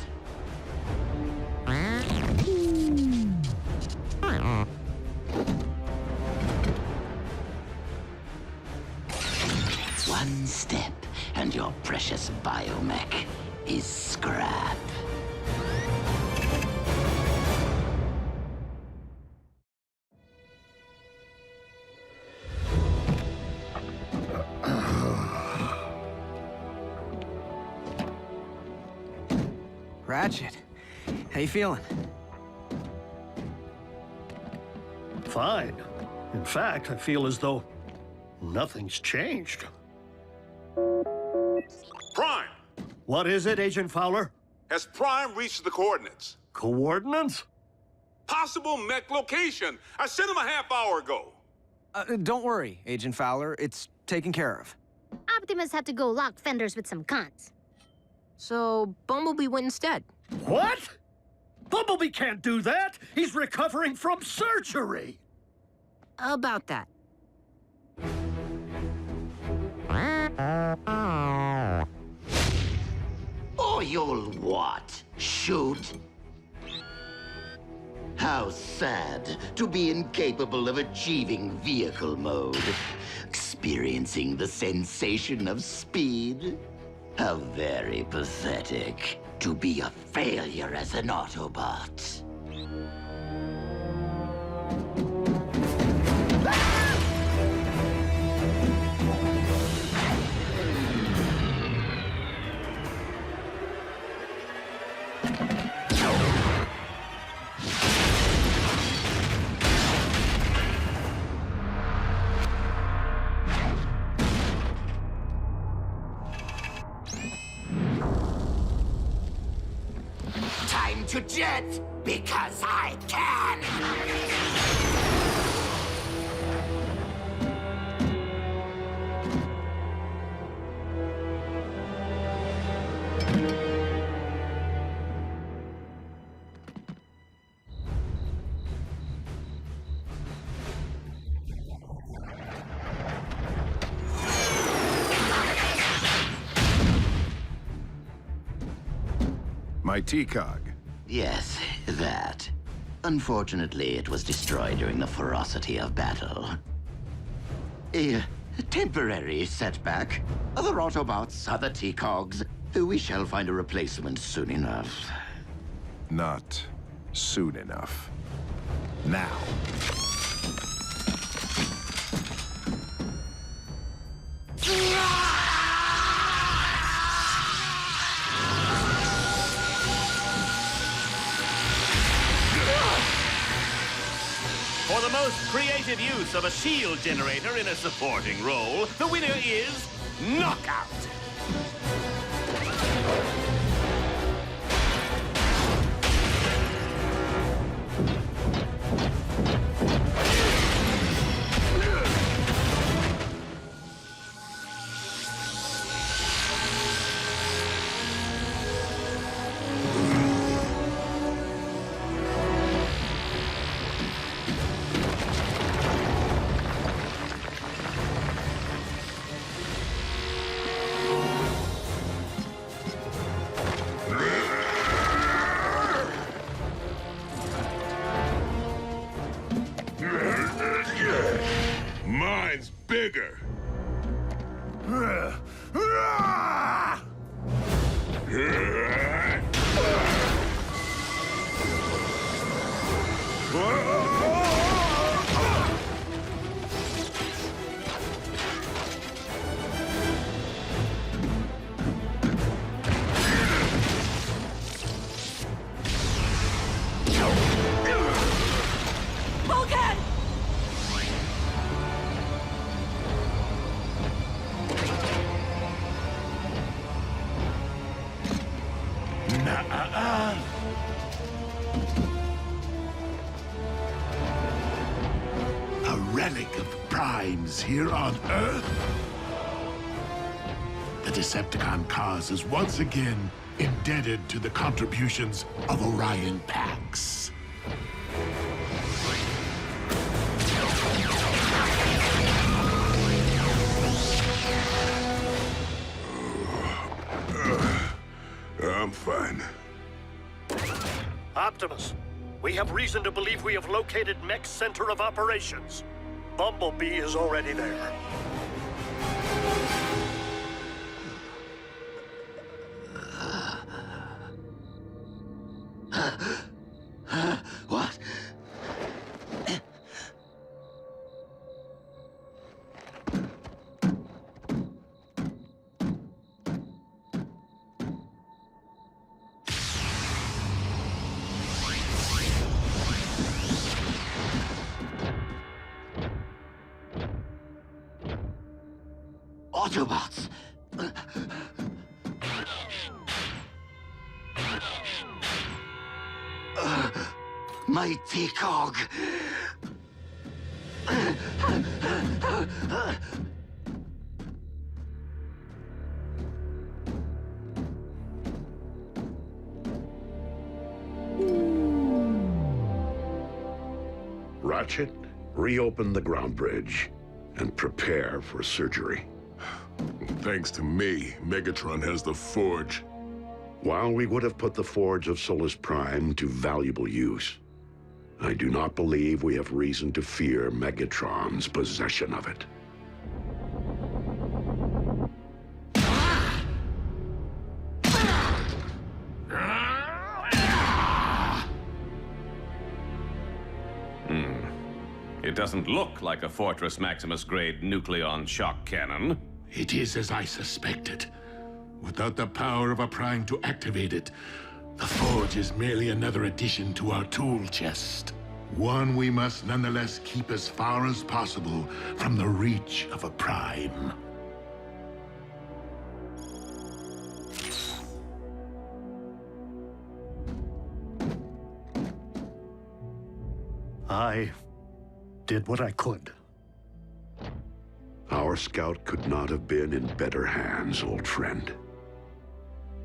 One step, and your precious biomech is scrap. Ratchet, how you feeling? Fine. In fact, I feel as though nothing's changed. Prime! What is it, Agent Fowler? Has Prime reached the coordinates? Coordinates? Possible mech location. I sent him a half hour ago. Don't worry, Agent Fowler. It's taken care of. Optimus had to go lock fenders with some cons. So, Bumblebee went instead. What? Bumblebee can't do that! He's recovering from surgery! About that. Or you'll what? Shoot? How sad to be incapable of achieving vehicle mode. Experiencing the sensation of speed. How very pathetic to be a failure as an Autobot. Time to jet, because I can! My T-Cog. Yes, that. Unfortunately, it was destroyed during the ferocity of battle. A temporary setback. Other Autobots, other T-Cogs. We shall find a replacement soon enough. Not soon enough. Now. For the most creative use of a shield generator in a supporting role, the winner is Knockout. Mine's bigger. Vulcan! A relic of Prime's here on Earth? The Decepticon cause is once again indebted to the contributions of Orion Pax. I'm fine. Optimus, we have reason to believe we have located Mech's center of operations. Bumblebee is already there. What? Autobots! Mighty Cog! Ratchet, reopen the ground bridge and prepare for surgery. Thanks to me, Megatron has the Forge. While we would have put the Forge of Solus Prime to valuable use, I do not believe we have reason to fear Megatron's possession of it. It doesn't look like a Fortress Maximus-grade nucleon shock cannon. It is as I suspected. Without the power of a Prime to activate it, the Forge is merely another addition to our tool chest. One we must nonetheless keep as far as possible from the reach of a Prime. I did what I could. Our scout could not have been in better hands, old friend.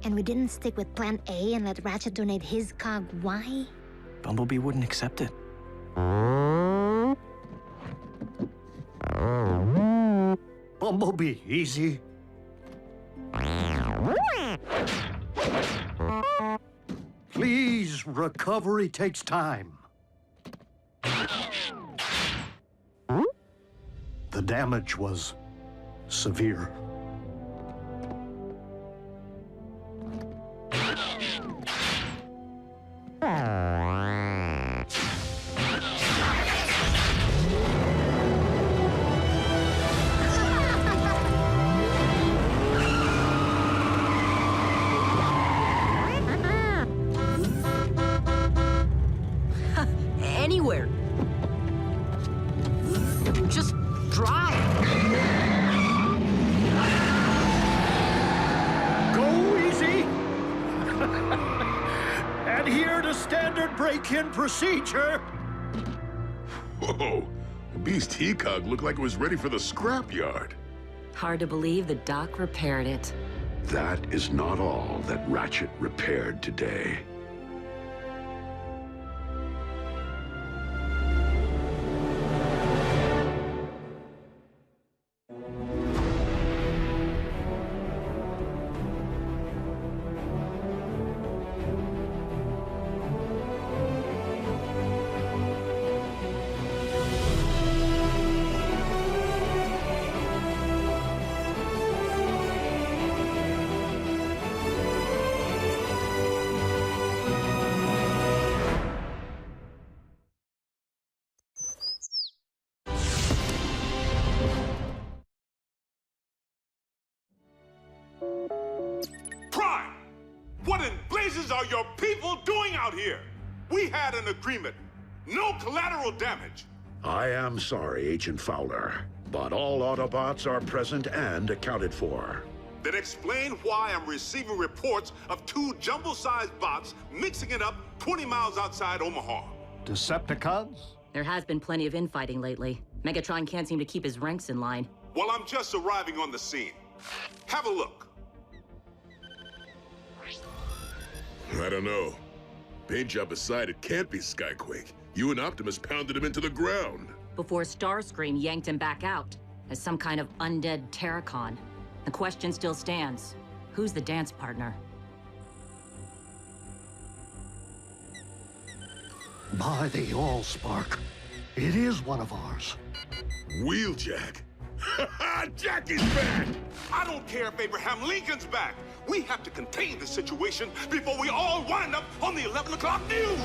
And we didn't stick with Plan A and let Ratchet donate his cog. Why? Bumblebee wouldn't accept it. Bumblebee, easy. Please, recovery takes time. The damage was severe. Anywhere. Just drive. Go easy. Adhere to standard break-in procedure. Whoa, the Beast He-Cog looked like it was ready for the scrapyard. Hard to believe the doc repaired it. That is not all that Ratchet repaired today. Prime! What in blazes are your people doing out here? We had an agreement. No collateral damage. I am sorry, Agent Fowler, but all Autobots are present and accounted for. Then explain why I'm receiving reports of two jumbo-sized bots mixing it up 20 miles outside Omaha. Decepticons? There has been plenty of infighting lately. Megatron can't seem to keep his ranks in line. Well, I'm just arriving on the scene. Have a look. I don't know. Paint job aside, it can't be Skyquake. You and Optimus pounded him into the ground. Before Starscream yanked him back out as some kind of undead Terracon. The question still stands. Who's the dance partner? By the Allspark, it is one of ours. Wheeljack? Jack is back! I don't care if Abraham Lincoln's back. We have to contain the situation before we all wind up on the 11 o'clock news.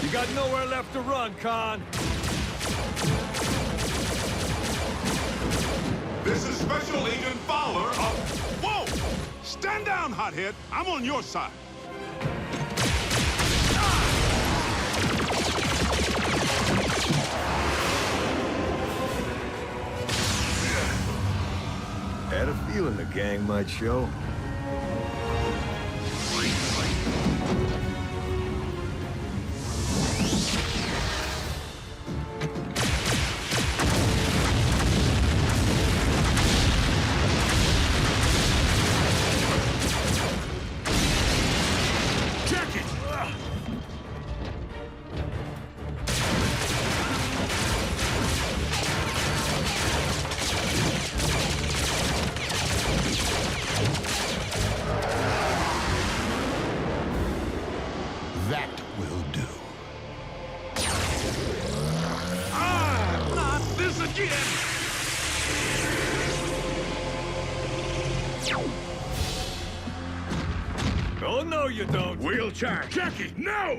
You got nowhere left to run, Khan. This is Special Agent Fowler of... Whoa! Stand down, hothead. I'm on your side. Had a feeling the gang might show. Oh, no, you don't. Wheelchair! Jackie, no!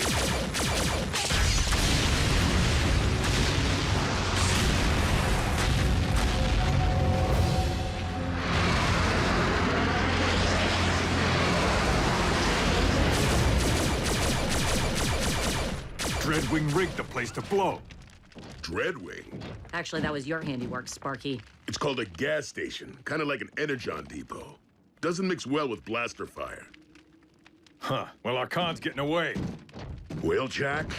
Dreadwing rigged the place to blow. Dreadwing? Actually, that was your handiwork, Sparky. It's called a gas station, kind of like an Energon depot. Doesn't mix well with blaster fire. Huh. Well, our Khan's getting away. Wheeljack,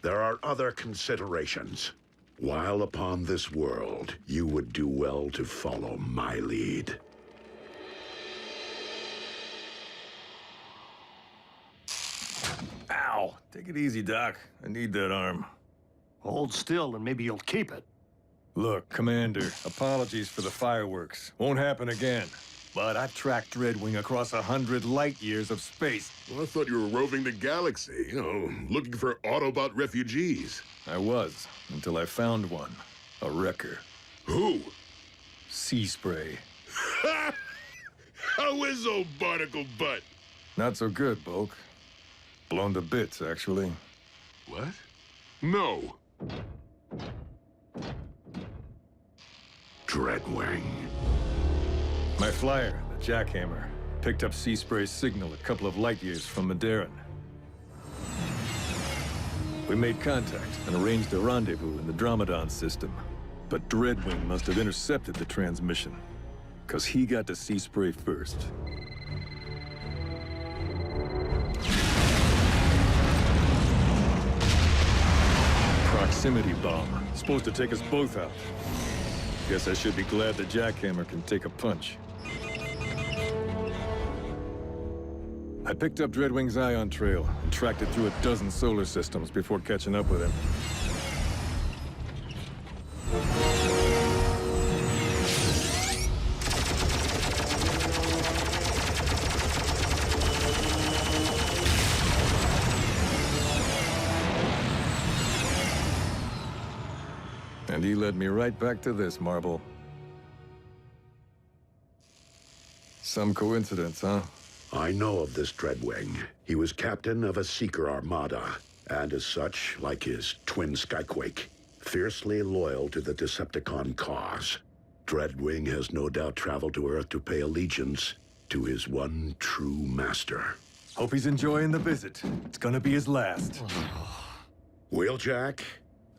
there are other considerations. While upon this world, you would do well to follow my lead. Ow! Take it easy, Doc. I need that arm. Hold still and maybe you'll keep it. Look, Commander, apologies for the fireworks. Won't happen again. But I've tracked Dreadwing across 100 light years of space. Well, I thought you were roving the galaxy, you know, looking for Autobot refugees. I was, until I found one. A wrecker. Who? Sea Spray. How is old Barnacle Butt? Not so good, Bulk. Blown to bits, actually. What? No. Dreadwing. My flyer, the Jackhammer, picked up Sea Spray's signal a couple of light years from Maderan. We made contact and arranged a rendezvous in the Dromedon system. But Dreadwing must have intercepted the transmission, because he got to Sea Spray first. Proximity bomb. Supposed to take us both out. Guess I should be glad the Jackhammer can take a punch. I picked up Dreadwing's ion trail and tracked it through a dozen solar systems before catching up with him. And he led me right back to this, Marble. Some coincidence, huh? I know of this Dreadwing. He was captain of a Seeker Armada, and as such, like his twin Skyquake, fiercely loyal to the Decepticon cause. Dreadwing has no doubt traveled to Earth to pay allegiance to his one true master. Hope he's enjoying the visit. It's gonna be his last. Wheeljack,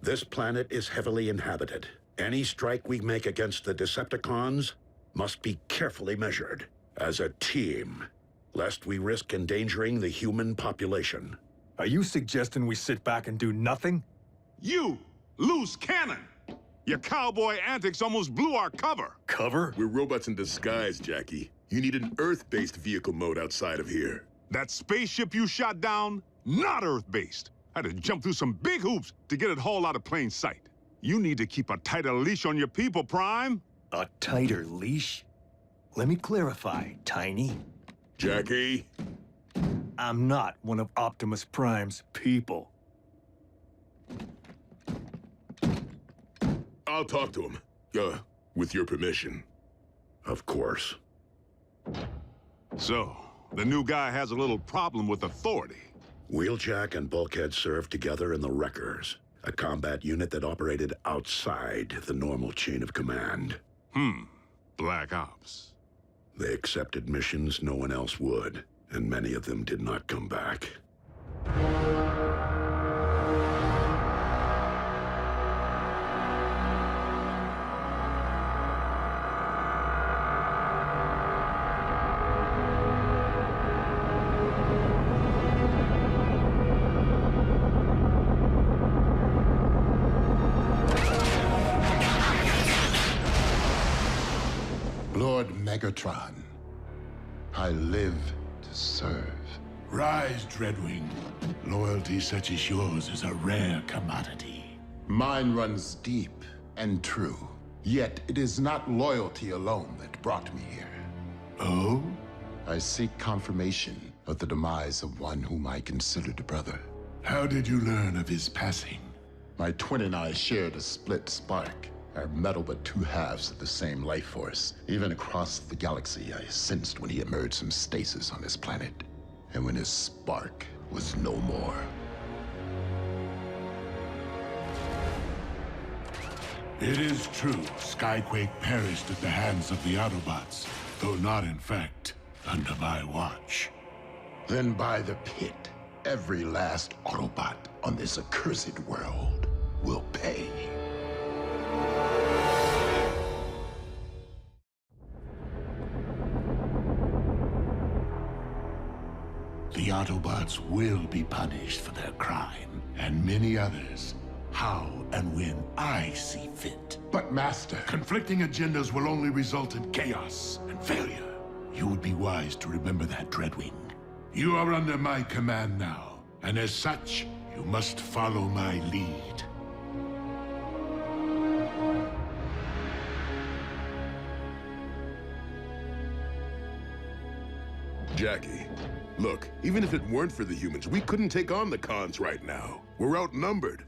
this planet is heavily inhabited. Any strike we make against the Decepticons must be carefully measured as a team, lest we risk endangering the human population. Are you suggesting we sit back and do nothing? You, loose cannon! Your cowboy antics almost blew our cover. Cover? We're robots in disguise, Jackie. You need an Earth-based vehicle mode outside of here. That spaceship you shot down, not Earth-based. I had to jump through some big hoops to get it hauled out of plain sight. You need to keep a tighter leash on your people, Prime. A tighter leash? Let me clarify, Tiny. Jackie? I'm not one of Optimus Prime's people. I'll talk to him. With your permission. Of course. So, the new guy has a little problem with authority. Wheeljack and Bulkhead served together in the Wreckers, a combat unit that operated outside the normal chain of command. Black Ops. They accepted missions no one else would, and many of them did not come back. Lord Megatron, I live to serve. Rise, Dreadwing. Loyalty such as yours is a rare commodity. Mine runs deep and true. Yet it is not loyalty alone that brought me here. Oh? I seek confirmation of the demise of one whom I considered a brother. How did you learn of his passing? My twin and I shared a split spark. Our metal but two halves of the same life force. Even across the galaxy, I sensed when he emerged from stasis on his planet. And when his spark was no more. It is true, Skyquake perished at the hands of the Autobots, though not in fact under my watch. Then by the pit, every last Autobot on this accursed world will pay. The Autobots will be punished for their crime, and many others. How and when I see fit. But Master... Conflicting agendas will only result in chaos and failure. You would be wise to remember that, Dreadwing. You are under my command now, and as such, you must follow my lead. Jackie, look, even if it weren't for the humans, we couldn't take on the cons right now. We're outnumbered.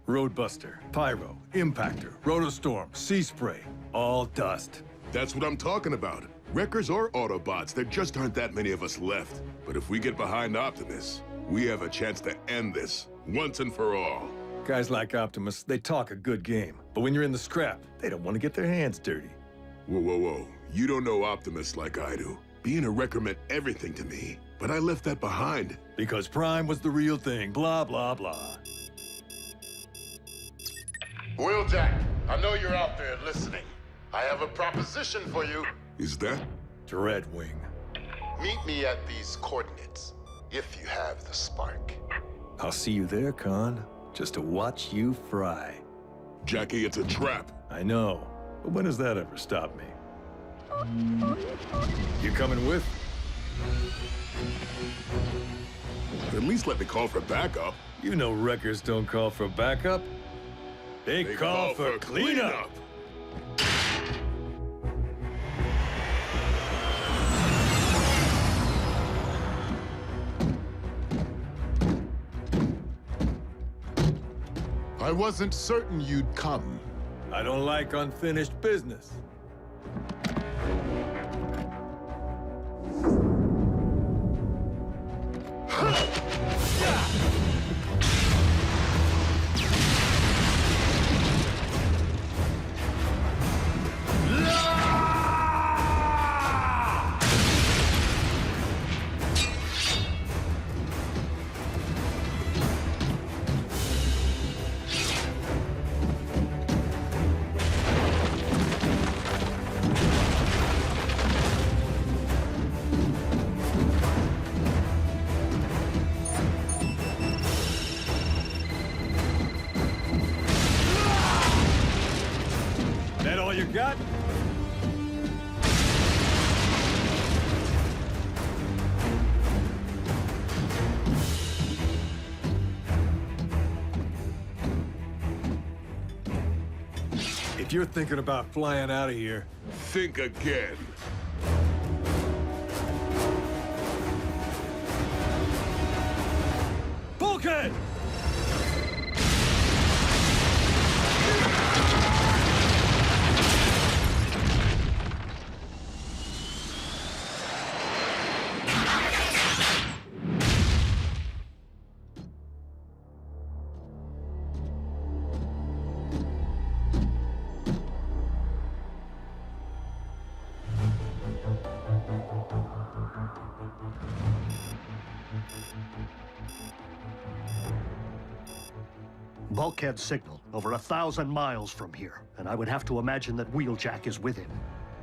Roadbuster, Pyro, Impactor, Rotostorm, Sea Spray, all dust. That's what I'm talking about. Wreckers or Autobots, there just aren't that many of us left. But if we get behind Optimus, we have a chance to end this, once and for all. Guys like Optimus, they talk a good game. But when you're in the scrap, they don't want to get their hands dirty. Whoa, whoa, whoa. You don't know Optimus like I do. Being a Wrecker meant everything to me, but I left that behind. Because Prime was the real thing, blah, blah, blah. Wheeljack, I know you're out there listening. I have a proposition for you. Is that? Dreadwing. Meet me at these coordinates, if you have the spark. I'll see you there, Con. Just to watch you fry. Jackie, it's a trap. I know, but when has that ever stopped me? You coming with? At least let me call for backup. You know Wreckers don't call for backup. They call for cleanup. I wasn't certain you'd come. I don't like unfinished business. You got? If you're thinking about flying out of here, think again. Bulkhead! Bulkhead signal over 1,000 miles from here, and I would have to imagine that Wheeljack is with him.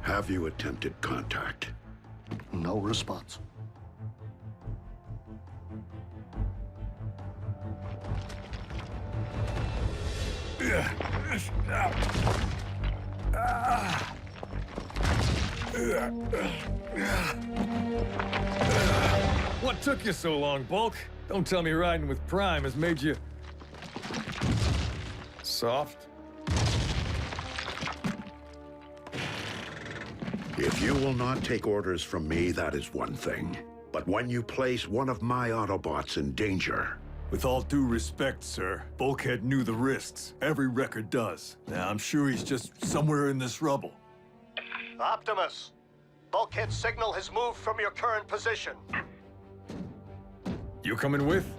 Have you attempted contact? No response. What took you so long, Bulk? Don't tell me riding with Prime has made you... soft? If you will not take orders from me, that is one thing. But when you place one of my Autobots in danger... With all due respect, sir, Bulkhead knew the risks. Every record does. Now, I'm sure he's just somewhere in this rubble. Optimus! Bulkhead signal has moved from your current position. You coming with?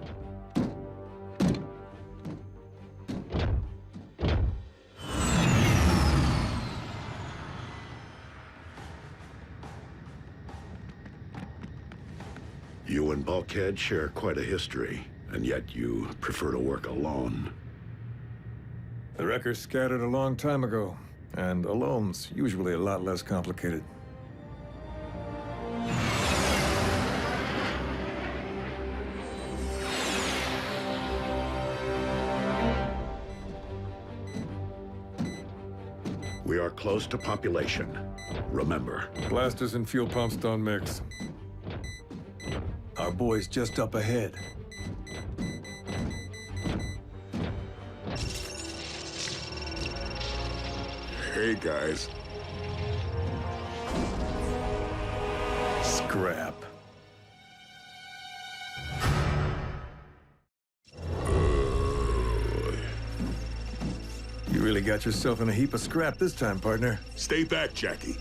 You and Bulkhead share quite a history, and yet you prefer to work alone. The wreckers scattered a long time ago, and alone's usually a lot less complicated. We are close to population. Remember. Blasters and fuel pumps don't mix. Our boy's just up ahead. Hey, guys. Scrap. You really got yourself in a heap of scrap this time, partner. Stay back, Jackie.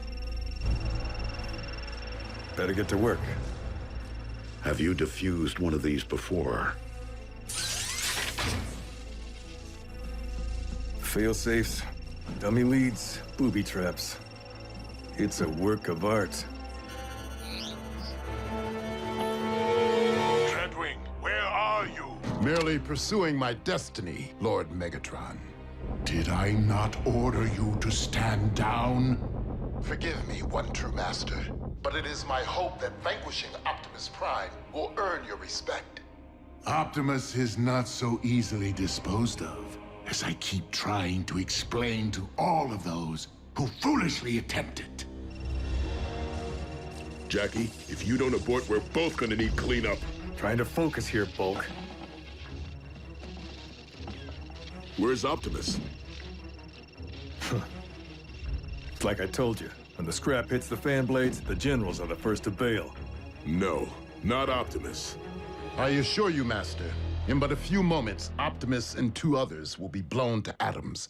Better get to work. Have you defused one of these before? Fail-safes, dummy leads, booby traps. It's a work of art. Dreadwing, where are you? Merely pursuing my destiny, Lord Megatron. Did I not order you to stand down? Forgive me, one true master, but it is my hope that vanquishing Optimus Prime will earn your respect. Optimus is not so easily disposed of, as I keep trying to explain to all of those who foolishly attempt it. Jackie, if you don't abort, we're both gonna need cleanup. Trying to focus here, Bulk. Where's Optimus? It's like I told you. When the scrap hits the fan blades, the generals are the first to bail. No, not Optimus. I assure you, Master, in but a few moments, Optimus and 2 others will be blown to atoms.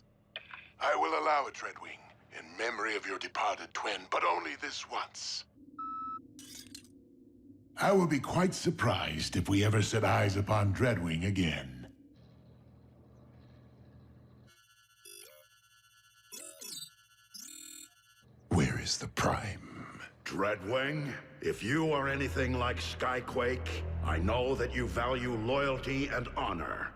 I will allow it, Dreadwing, in memory of your departed twin, but only this once. I will be quite surprised if we ever set eyes upon Dreadwing again. Where is the Prime? Dreadwing, if you are anything like Skyquake, I know that you value loyalty and honor.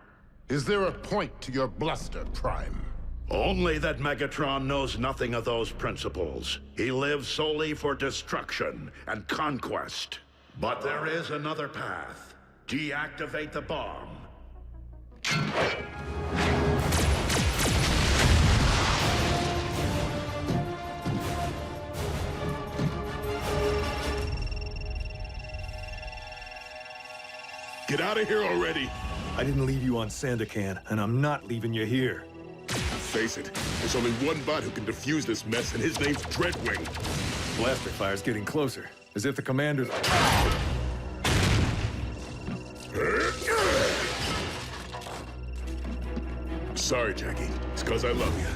Is there a point to your bluster, Prime? Only that Megatron knows nothing of those principles. He lives solely for destruction and conquest. But there is another path. Deactivate the bomb. Get out of here already! I didn't leave you on Sandakan, and I'm not leaving you here. Face it, there's only one bot who can defuse this mess, and his name's Dreadwing. Blaster fire's getting closer, as if the commander's... Sorry, Jackie. It's because I love you.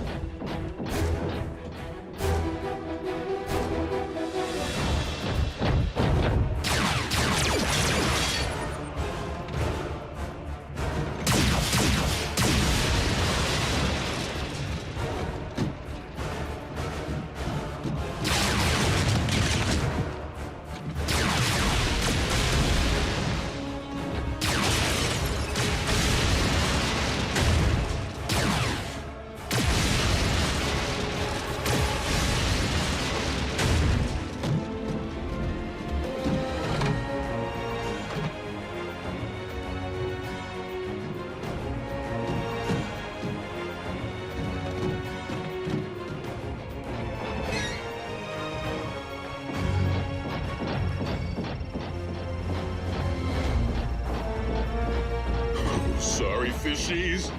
Sorry, fishies.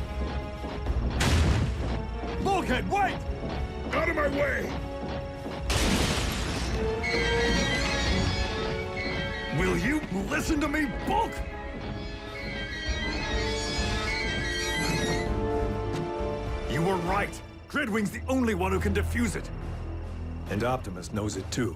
Bulkhead, wait! Out of my way! Will you listen to me, Bulk? You were right. Dreadwing's the only one who can defuse it. And Optimus knows it too.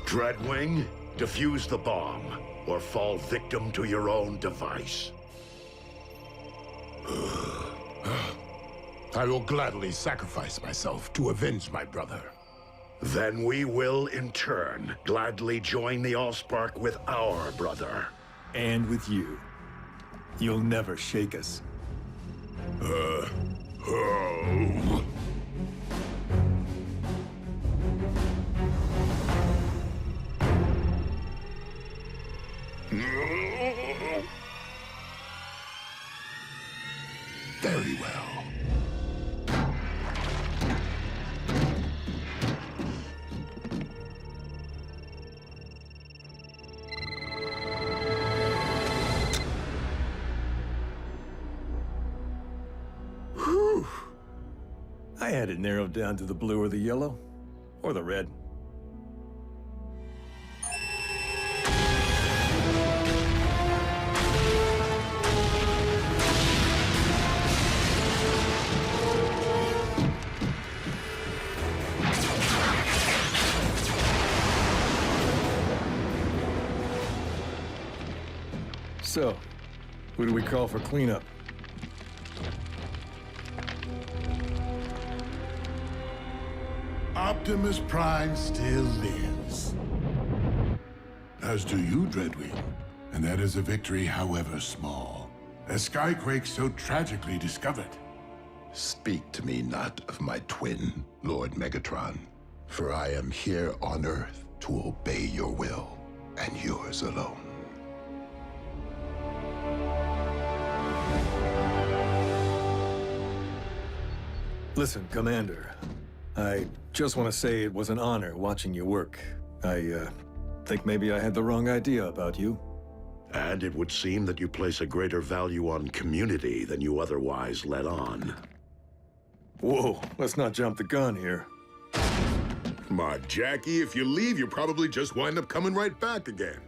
Dreadwing, defuse the bomb, or fall victim to your own device. I will gladly sacrifice myself to avenge my brother. Then we will, in turn, gladly join the Allspark with our brother. And with you. You'll never shake us. Oh. Very well. Whew. I had it narrowed down to the blue or the yellow, or the red. So, who do we call for cleanup? Optimus Prime still lives. As do you, Dreadwing. And that is a victory, however small. As Skyquake so tragically discovered. Speak to me not of my twin, Lord Megatron, for I am here on Earth to obey your will, and yours alone. Listen, Commander. I just want to say it was an honor watching you work. I think maybe I had the wrong idea about you. And it would seem that you place a greater value on community than you otherwise let on. Whoa, let's not jump the gun here. Come on, Jackie, if you leave, you'll probably just wind up coming right back again.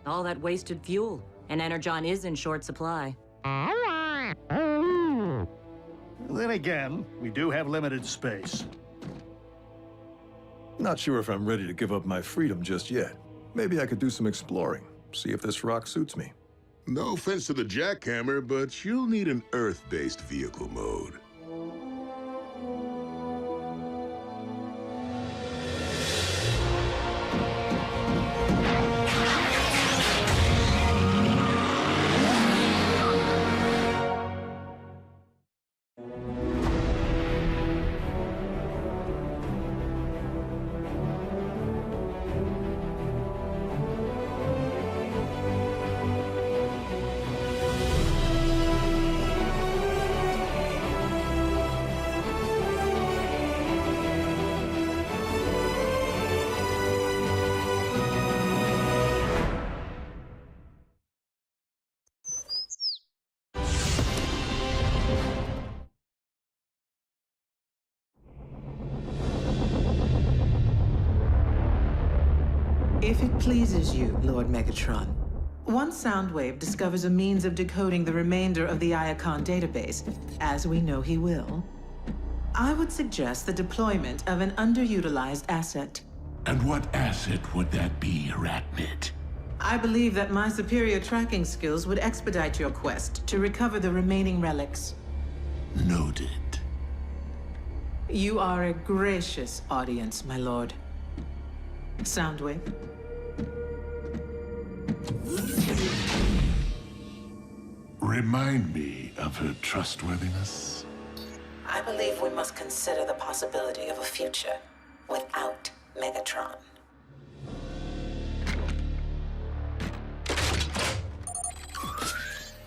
All that wasted fuel, and Energon is in short supply. Then again, we do have limited space. Not sure if I'm ready to give up my freedom just yet. Maybe I could do some exploring, see if this rock suits me. No offense to the jackhammer, but you'll need an Earth-based vehicle mode. If it pleases you, Lord Megatron, once Soundwave discovers a means of decoding the remainder of the Iacon database, as we know he will, I would suggest the deployment of an underutilized asset. And what asset would that be, Arachnid? I believe that my superior tracking skills would expedite your quest to recover the remaining relics. Noted. You are a gracious audience, my lord. Soundwave. Remind me of her trustworthiness. I believe we must consider the possibility of a future without Megatron.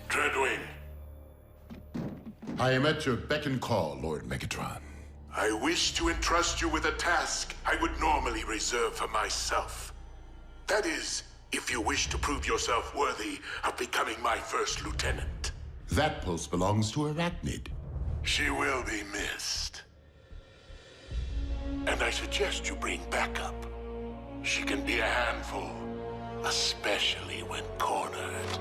Dreadwing. I am at your beck and call, Lord Megatron. I wish to entrust you with a task I would normally reserve for myself. That is, if you wish to prove yourself worthy of becoming my first lieutenant. That post belongs to Arachnid. She will be missed. And I suggest you bring backup. She can be a handful, especially when cornered.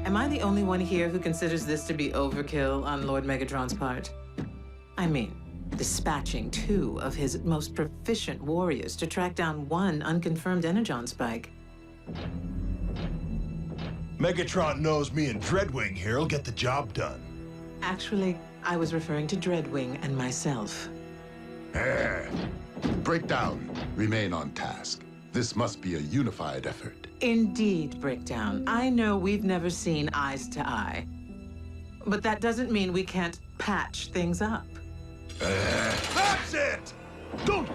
Am I the only one here who considers this to be overkill on Lord Megatron's part? I mean, dispatching 2 of his most proficient warriors to track down 1 unconfirmed Energon spike. Megatron knows me and Dreadwing here will get the job done. Actually, I was referring to Dreadwing and myself. Breakdown. Remain on task. This must be a unified effort. Indeed, Breakdown. I know we've never seen eyes to eye. But that doesn't mean we can't patch things up. That's it! Don't!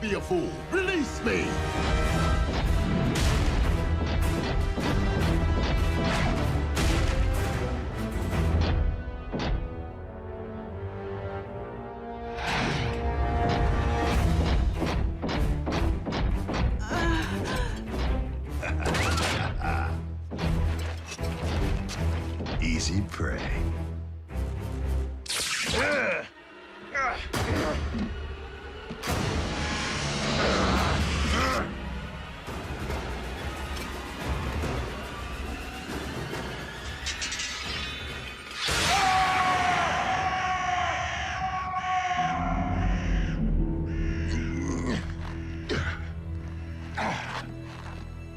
be a fool. Release me! Easy prey.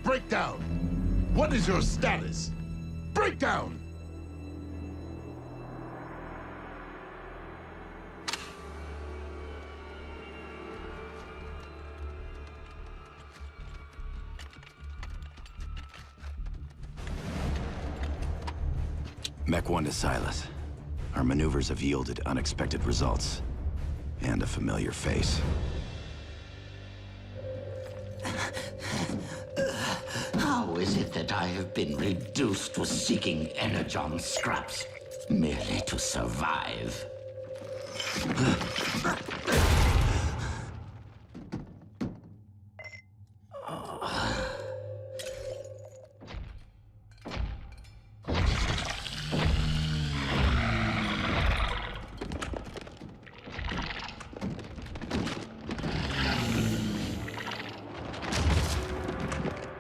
Breakdown! What is your status? Breakdown! Mech 1 to Silas. Our maneuvers have yielded unexpected results. And a familiar face. How is it that I have been reduced to seeking Energon scraps merely to survive?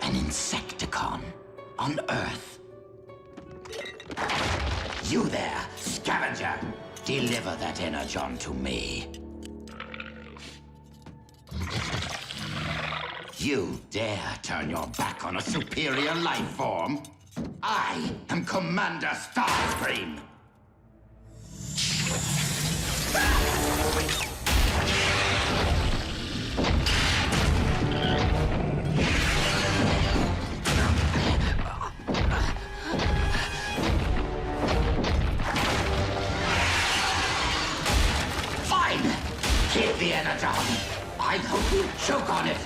An Insecticon on Earth. You there, scavenger! Deliver that Energon to me. You dare turn your back on a superior life form? I am Commander Starscream! Fine! Keep the Energon! I hope you choke on it!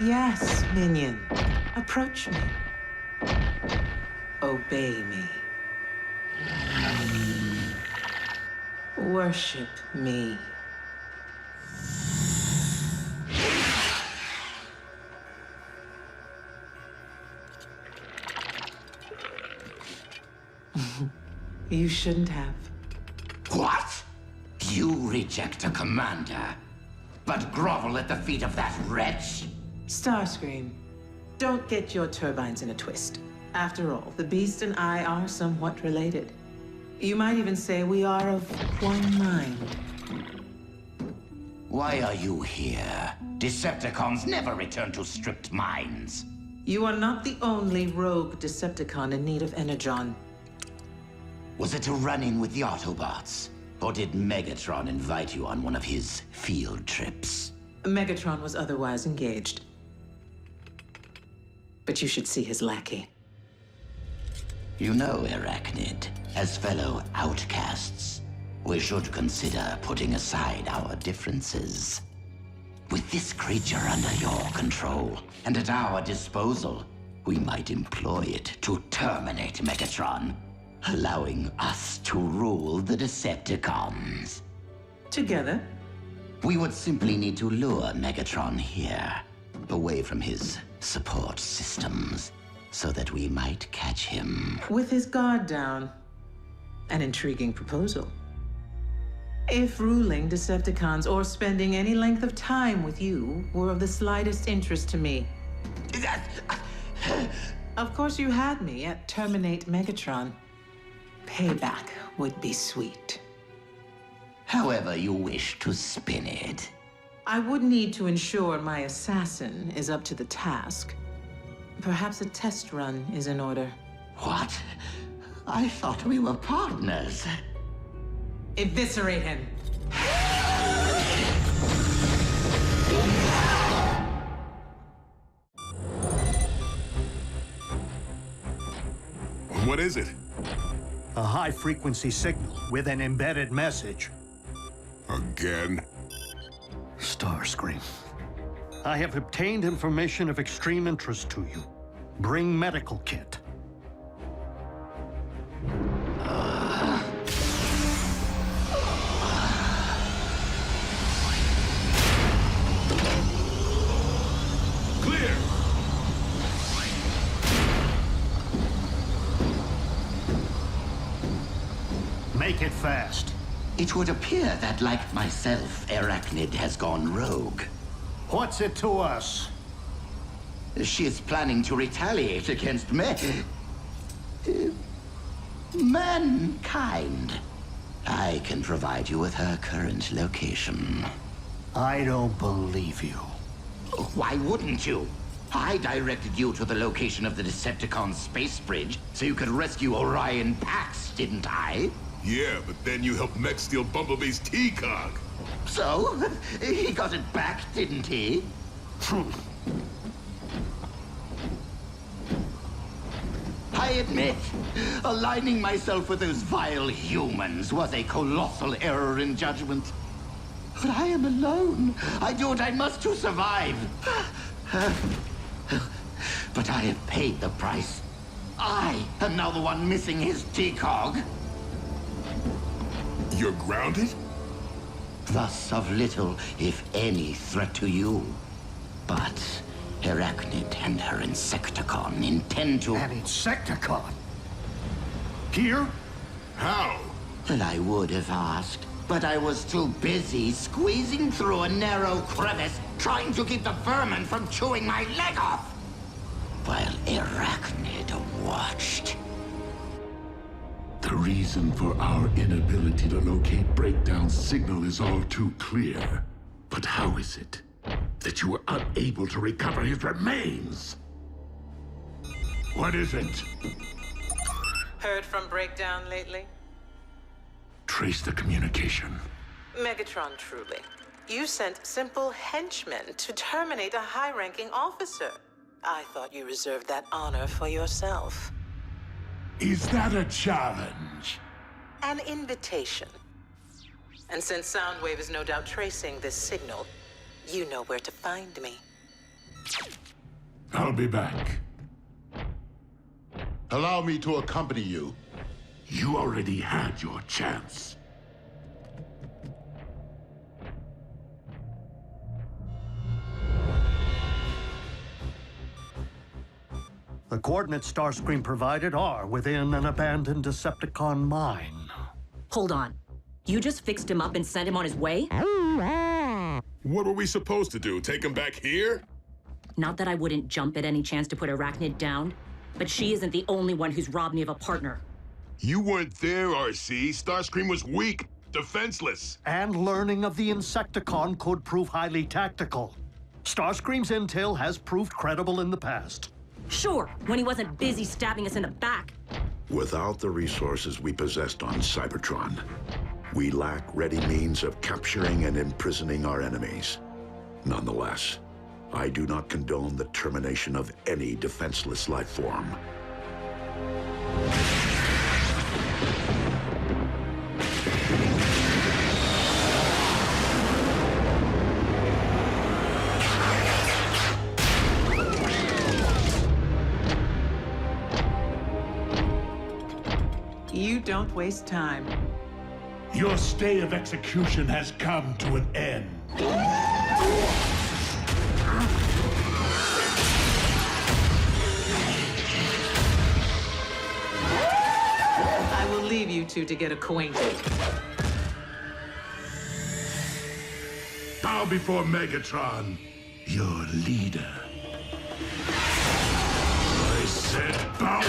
Yes, minion. Approach me. Obey me. Worship me. You shouldn't have. What? You reject a commander, but grovel at the feet of that wretch? Starscream, don't get your turbines in a twist. After all, the Beast and I are somewhat related. You might even say we are of one mind. Why are you here? Decepticons never return to stripped minds. You are not the only rogue Decepticon in need of Energon. Was it a run-in with the Autobots? Or did Megatron invite you on one of his field trips? Megatron was otherwise engaged. But you should see his lackey. You know, Arachnid, as fellow outcasts, we should consider putting aside our differences. With this creature under your control and at our disposal, we might employ it to terminate Megatron, allowing us to rule the Decepticons. Together? We would simply need to lure Megatron here, away from his support systems, so that we might catch him. With his guard down. An intriguing proposal. If ruling Decepticons or spending any length of time with you were of the slightest interest to me. Of course you had me at terminate Megatron. Payback would be sweet. However you wish to spin it. I would need to ensure my assassin is up to the task. Perhaps a test run is in order. What? I thought we were partners. Eviscerate him. What is it? A high-frequency signal with an embedded message. Again? Starscream. I have obtained information of extreme interest to you. Bring medical kit. Clear! Make it fast. It would appear that, like myself, Arachnid has gone rogue. What's it to us? She is planning to retaliate against mankind. I can provide you with her current location. I don't believe you. Why wouldn't you? I directed you to the location of the Decepticon space bridge so you could rescue Orion Pax, didn't I? Yeah, but then you helped Mech steal Bumblebee's T-Cog. So? He got it back, didn't he? I admit, aligning myself with those vile humans was a colossal error in judgment. But I am alone. I do what I must to survive. But I have paid the price. I am now the one missing his T-Cog. You're grounded? Thus of little, if any, threat to you. But Arachnid and her Insecticon intend to... An Insecticon? Here? How? Well, I would have asked, but I was too busy squeezing through a narrow crevice trying to keep the vermin from chewing my leg off, while Arachnid watched. The reason for our inability to locate Breakdown's signal is all too clear. But how is it that you were unable to recover his remains? What is it? Heard from Breakdown lately? Trace the communication. Megatron, truly. You sent simple henchmen to terminate a high-ranking officer. I thought you reserved that honor for yourself. Is that a challenge? An invitation. And since Soundwave is no doubt tracing this signal, you know where to find me. I'll be back. Allow me to accompany you. You already had your chance. The coordinates Starscream provided are within an abandoned Decepticon mine. Hold on. You just fixed him up and sent him on his way? What were we supposed to do? Take him back here? Not that I wouldn't jump at any chance to put Arachnid down, but she isn't the only one who's robbed me of a partner. You weren't there, RC. Starscream was weak, defenseless. And learning of the Insecticon could prove highly tactical. Starscream's intel has proved credible in the past. Sure, when he wasn't busy stabbing us in the back. Without the resources we possessed on Cybertron, we lack ready means of capturing and imprisoning our enemies. Nonetheless, I do not condone the termination of any defenseless life form. You don't waste time. Your stay of execution has come to an end. I will leave you two to get acquainted. Bow before Megatron, your leader. I said bow!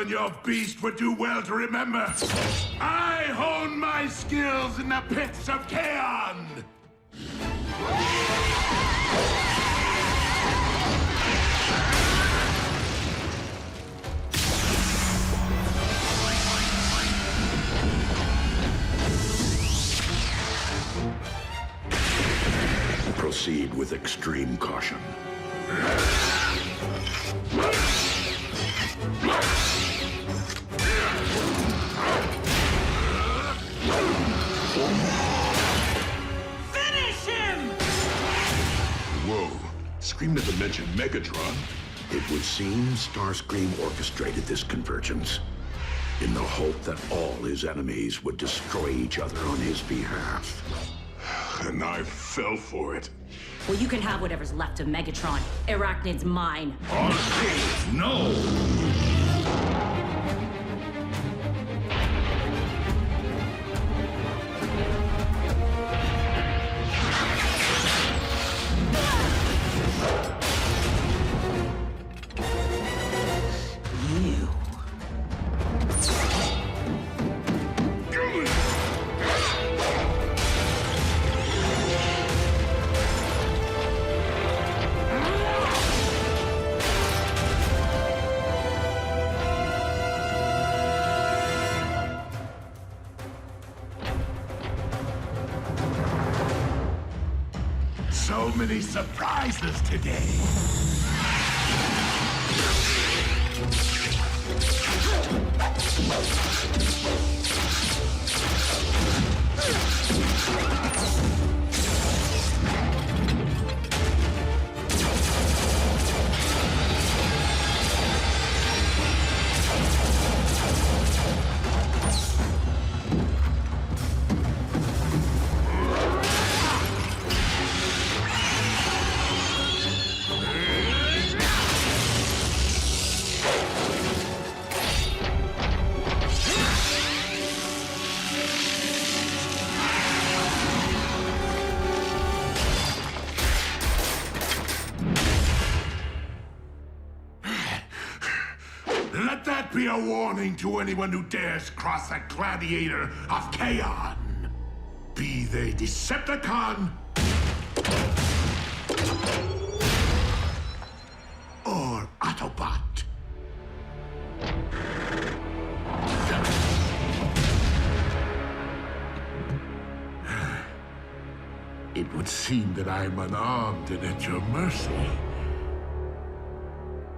and your beast would do well to remember. I hone my skills in the pits of Kaon! Proceed with extreme caution. Finish him! Whoa. Scream never mentioned Megatron. It would seem Starscream orchestrated this convergence in the hope that all his enemies would destroy each other on his behalf. And I fell for it. Well, you can have whatever's left of Megatron. Arachnid's mine. No! So many surprises today. Let that be a warning to anyone who dares cross a gladiator of Kaon. Be they Decepticon or Autobot. It would seem that I'm unarmed and at your mercy.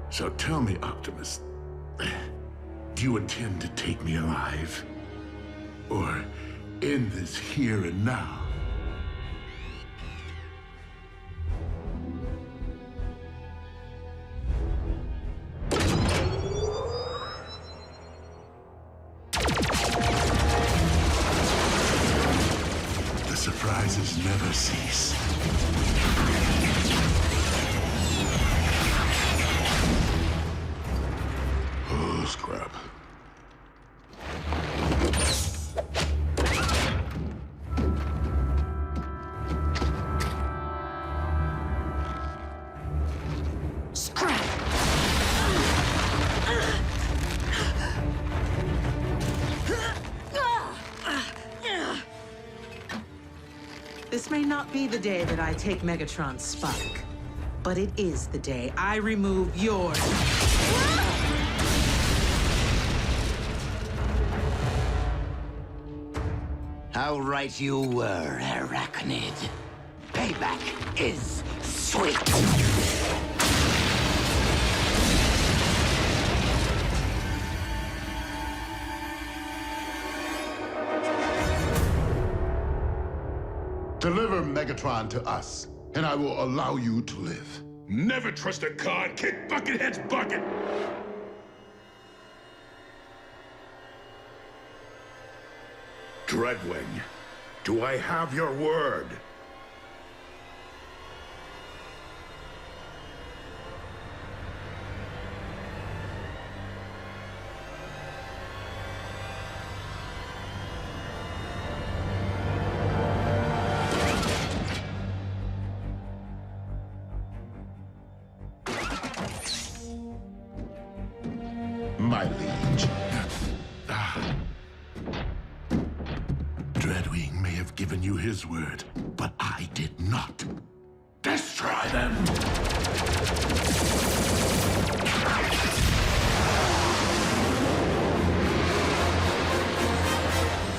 So tell me, Optimus, do you intend to take me alive? Or end this here and now? The surprises never cease. Oh, scrap. This may not be the day that I take Megatron's spike, but it is the day I remove yours. How right you were, Arachnid. Payback is sweet. Deliver Megatron to us, and I will allow you to live. Never trust a card, kick Buckethead's bucket! Dreadwing, do I have your word? My liege, given you his word, but I did not. Destroy them!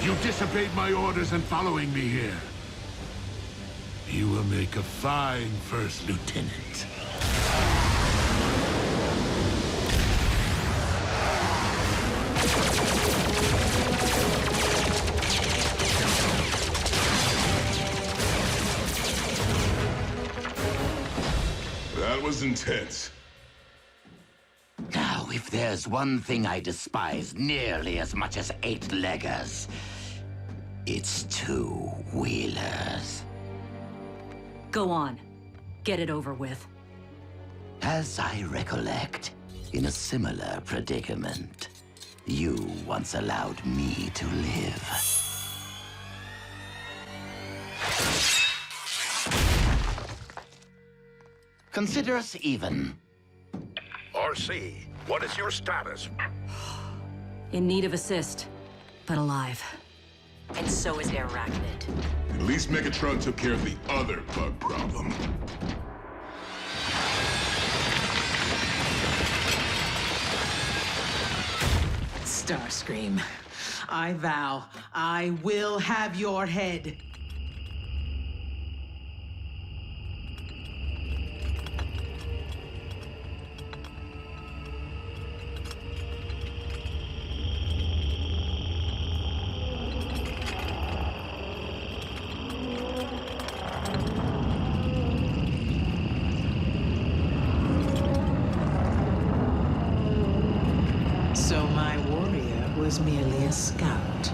You disobeyed my orders in following me here. You will make a fine first lieutenant. That was intense. Now, if there's one thing I despise nearly as much as eight-leggers, it's two-wheelers. Go on. Get it over with. As I recollect, in a similar predicament, you once allowed me to live. Consider us even. RC, what is your status? In need of assist, but alive. And so is Arachnid. At least Megatron took care of the other bug problem. Starscream, I vow I will have your head. So my warrior was merely a scout.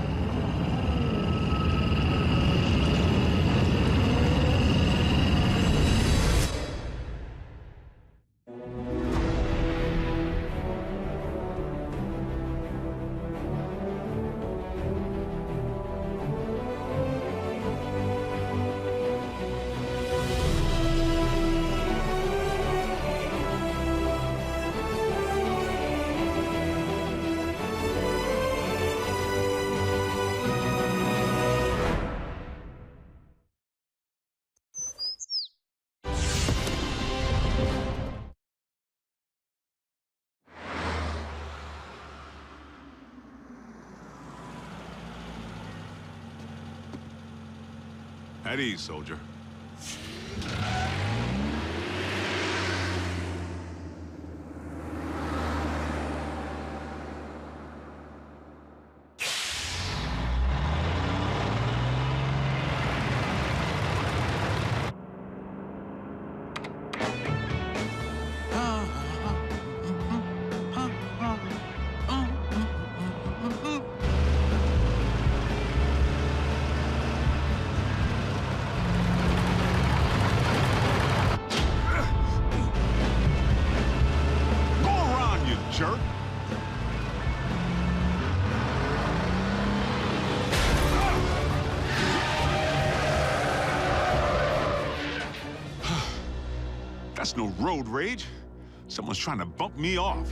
At ease, soldier. Jerk. That's no road rage. Someone's trying to bump me off.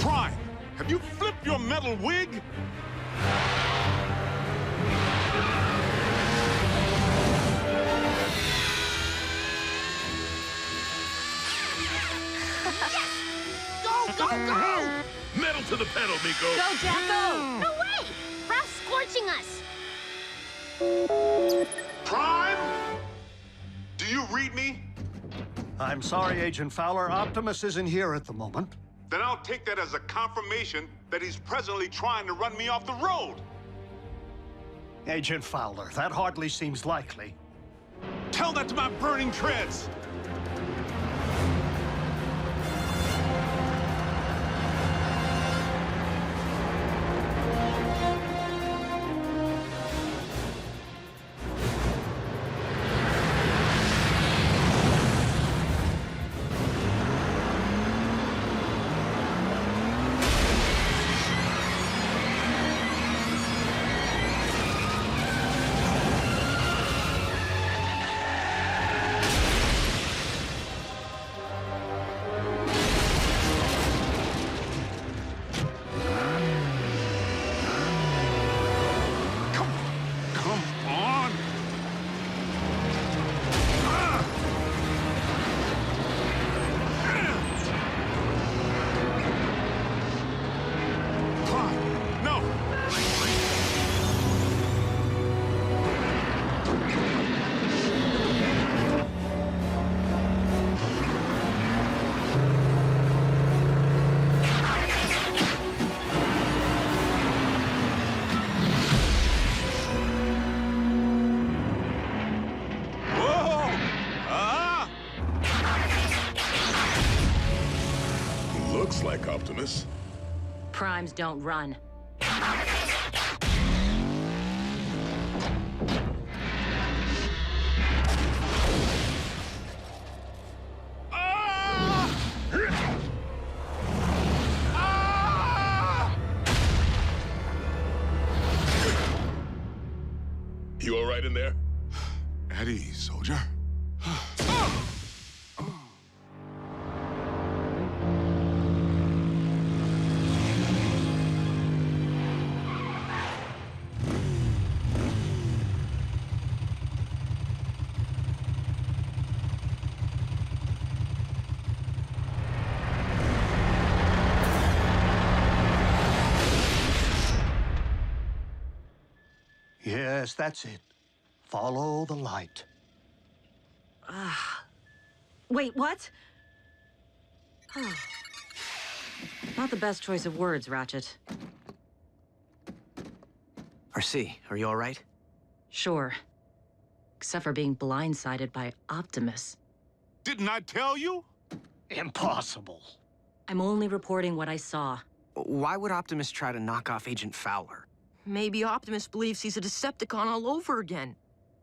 Prime? You flip your metal wig? Go, Go, go! Metal to the pedal, Miko. Go, Jacko! No way! Ralph's scorching us! Prime? Do you read me? I'm sorry, Agent Fowler. Optimus isn't here at the moment. Then I'll take that as a confirmation that he's presently trying to run me off the road. Agent Fowler, that hardly seems likely. Tell that to my burning treads! Looks like Optimus. Primes don't run. You all right in there? At ease, soldier. Yes, that's it. Follow the light. Wait, what? Not the best choice of words, Ratchet. RC, are you all right? Sure. Except for being blindsided by Optimus. Didn't I tell you? Impossible. I'm only reporting what I saw. Why would Optimus try to knock off Agent Fowler? Maybe Optimus believes he's a Decepticon all over again.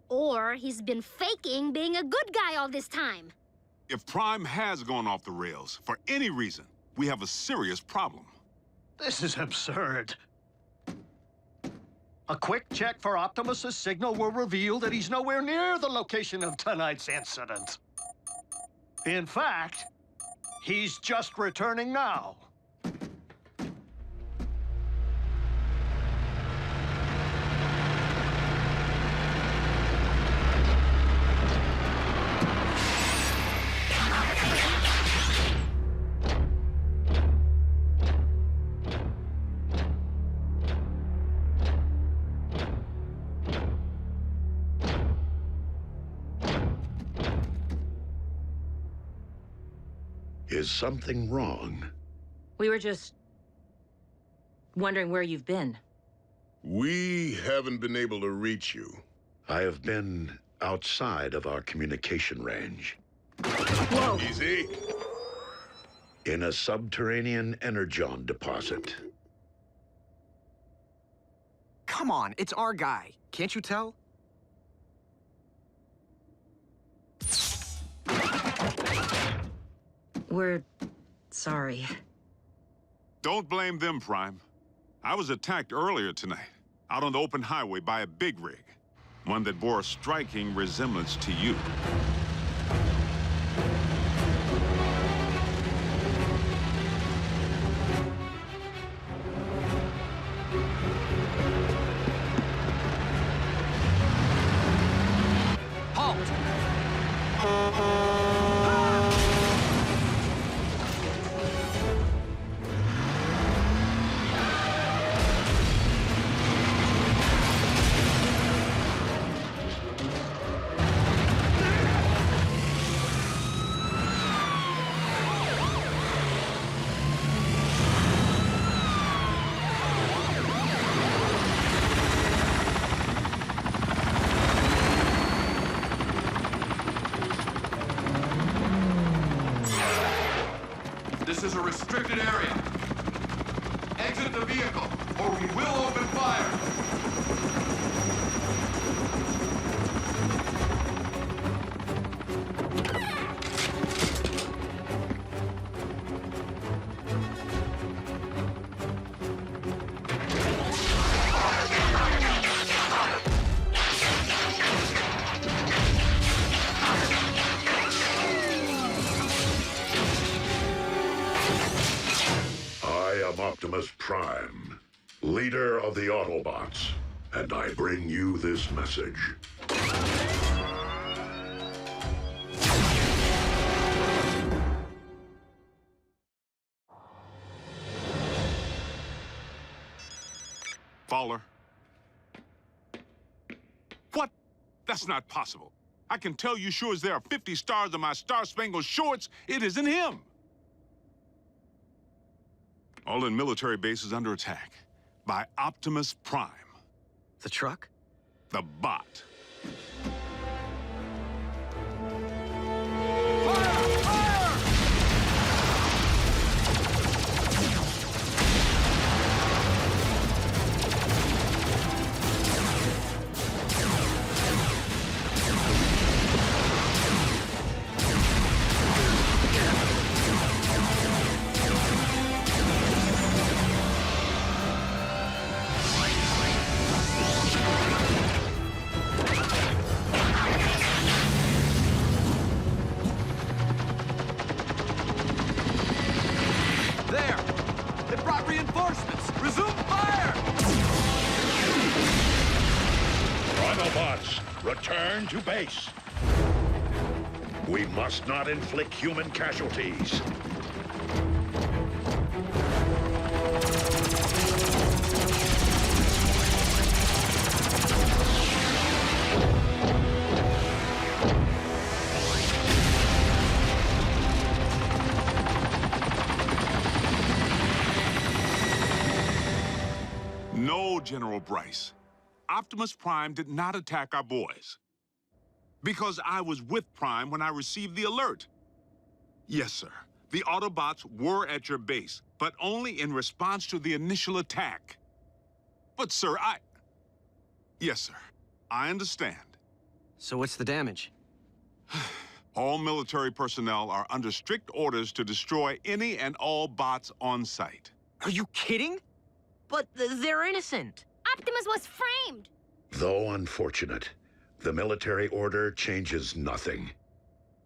Or he's been faking being a good guy all this time. If Prime has gone off the rails, for any reason, we have a serious problem. This is absurd. A quick check for Optimus's signal will reveal that he's nowhere near the location of tonight's incident. In fact, he's just returning now. Is something wrong? We were just wondering where you've been. We haven't been able to reach you. I have been outside of our communication range. Whoa! Easy. In a subterranean Energon deposit. Come on, it's our guy. Can't you tell? We're sorry. Don't blame them, Prime. I was attacked earlier tonight, out on the open highway by a big rig. One that bore a striking resemblance to you. This is a restricted area. Exit the vehicle, or we will open fire. Optimus Prime, leader of the Autobots, and I bring you this message. Fowler. What? That's not possible. I can tell you sure as there are 50 stars on my Star-Spangled Shorts, it isn't him. All-in military base is under attack by Optimus Prime. The truck? The bot. Return to base. We must not inflict human casualties. No, General Bryce. Optimus Prime did not attack our boys. Because I was with Prime when I received the alert. Yes, sir. The Autobots were at your base, but only in response to the initial attack. But, sir, Yes, sir. I understand. So what's the damage? All military personnel are under strict orders to destroy any and all bots on site. Are you kidding? But they're innocent. Optimus was framed! Though unfortunate, the military order changes nothing.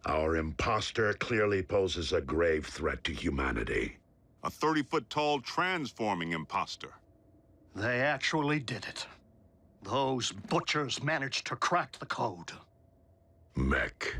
Our imposter clearly poses a grave threat to humanity. A 30-foot-tall transforming imposter. They actually did it. Those butchers managed to crack the code. Mech.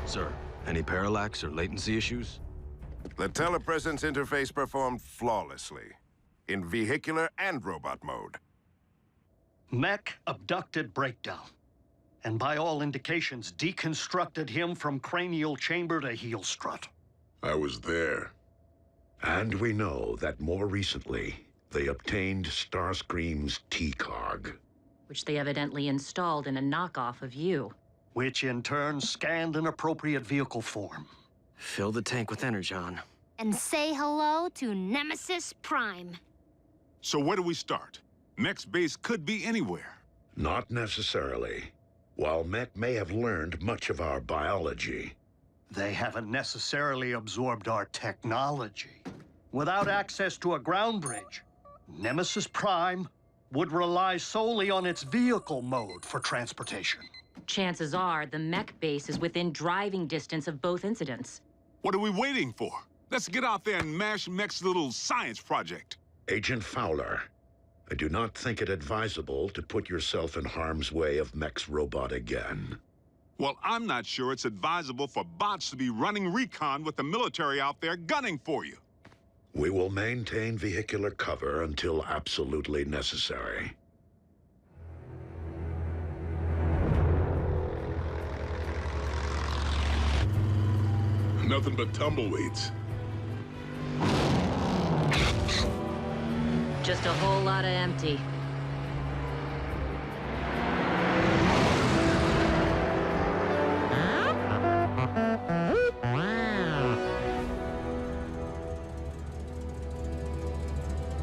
Sir, any parallax or latency issues? The telepresence interface performed flawlessly, in vehicular and robot mode. Mech abducted Breakdown, and by all indications, deconstructed him from cranial chamber to heel strut. I was there. And we know that more recently, they obtained Starscream's T-Cog. Which they evidently installed in a knockoff of you. Which in turn scanned an appropriate vehicle form. Fill the tank with Energon. And say hello to Nemesis Prime. So where do we start? Mech's base could be anywhere. Not necessarily. While Mech may have learned much of our biology, they haven't necessarily absorbed our technology. Without access to a ground bridge, Nemesis Prime would rely solely on its vehicle mode for transportation. Chances are the mech base is within driving distance of both incidents. What are we waiting for? Let's get out there and mash Mech's little science project. Agent Fowler, I do not think it advisable to put yourself in harm's way of Mech's robot again. Well, I'm not sure it's advisable for bots to be running recon with the military out there gunning for you. We will maintain vehicular cover until absolutely necessary. Nothing but tumbleweeds. Just a whole lot of empty.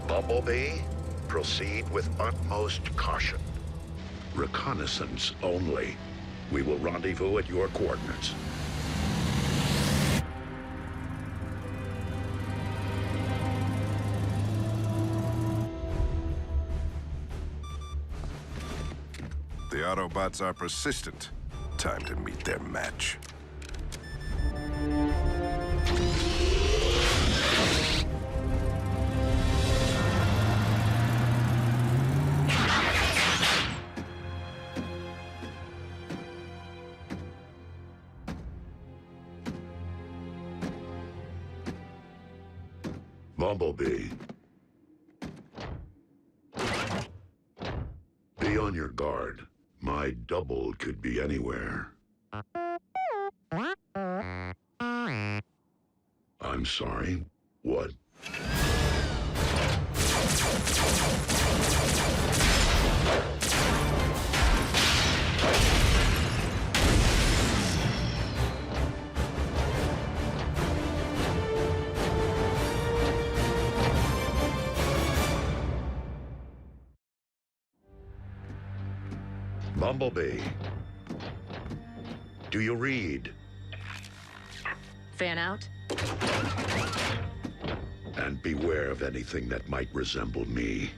Bumblebee, proceed with utmost caution. Reconnaissance only. We will rendezvous at your coordinates. The Autobots are persistent. Time to meet their match. Bumblebee. Be on your guard. My double could be anywhere. I'm sorry. What? Bumblebee. Do you read? Fan out? And beware of anything that might resemble me.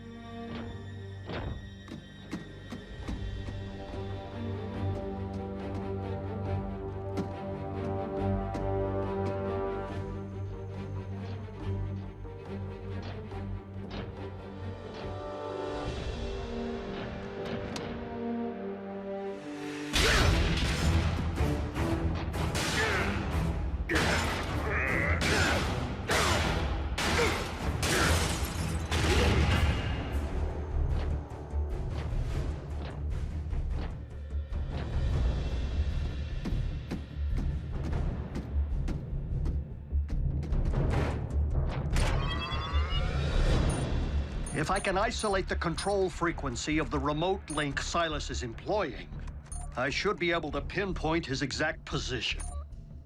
If I can isolate the control frequency of the remote link Silas is employing, I should be able to pinpoint his exact position.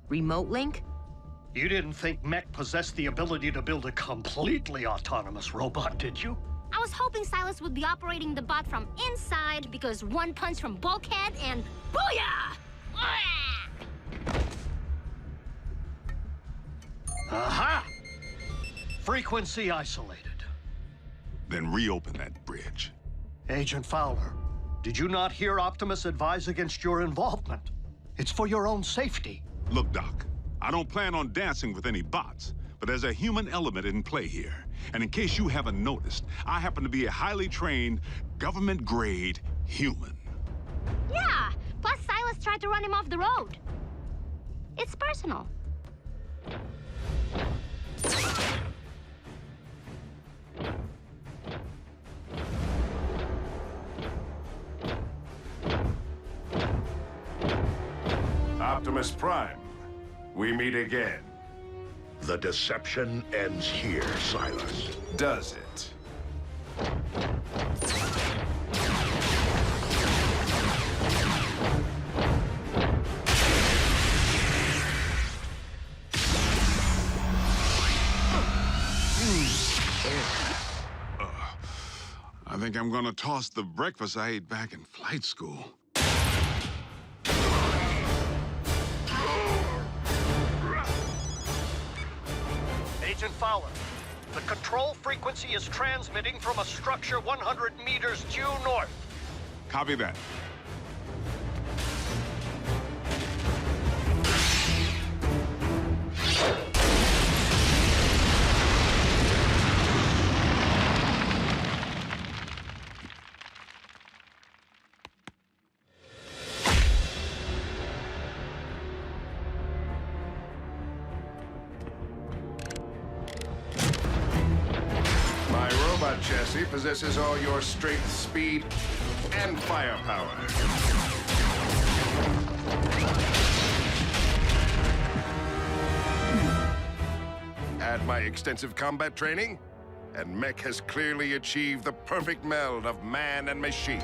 Remote link? You didn't think Mech possessed the ability to build a completely autonomous robot, did you? I was hoping Silas would be operating the bot from inside because one punch from Bulkhead and booyah! Aha! Frequency isolated. Then reopen that bridge. Agent Fowler, did you not hear Optimus advise against your involvement? It's for your own safety. Look, Doc, I don't plan on dancing with any bots, but there's a human element in play here. And in case you haven't noticed, I happen to be a highly trained, government-grade human. Yeah, plus Silas tried to run him off the road. It's personal. Optimus Prime, we meet again. The deception ends here, Silas. Does it? I think I'm gonna toss the breakfast I ate back in flight school. Agent Fowler, the control frequency is transmitting from a structure 100 meters due north. Copy that. possesses all your strength, speed, and firepower. Add my extensive combat training, and Mech has clearly achieved the perfect meld of man and machine.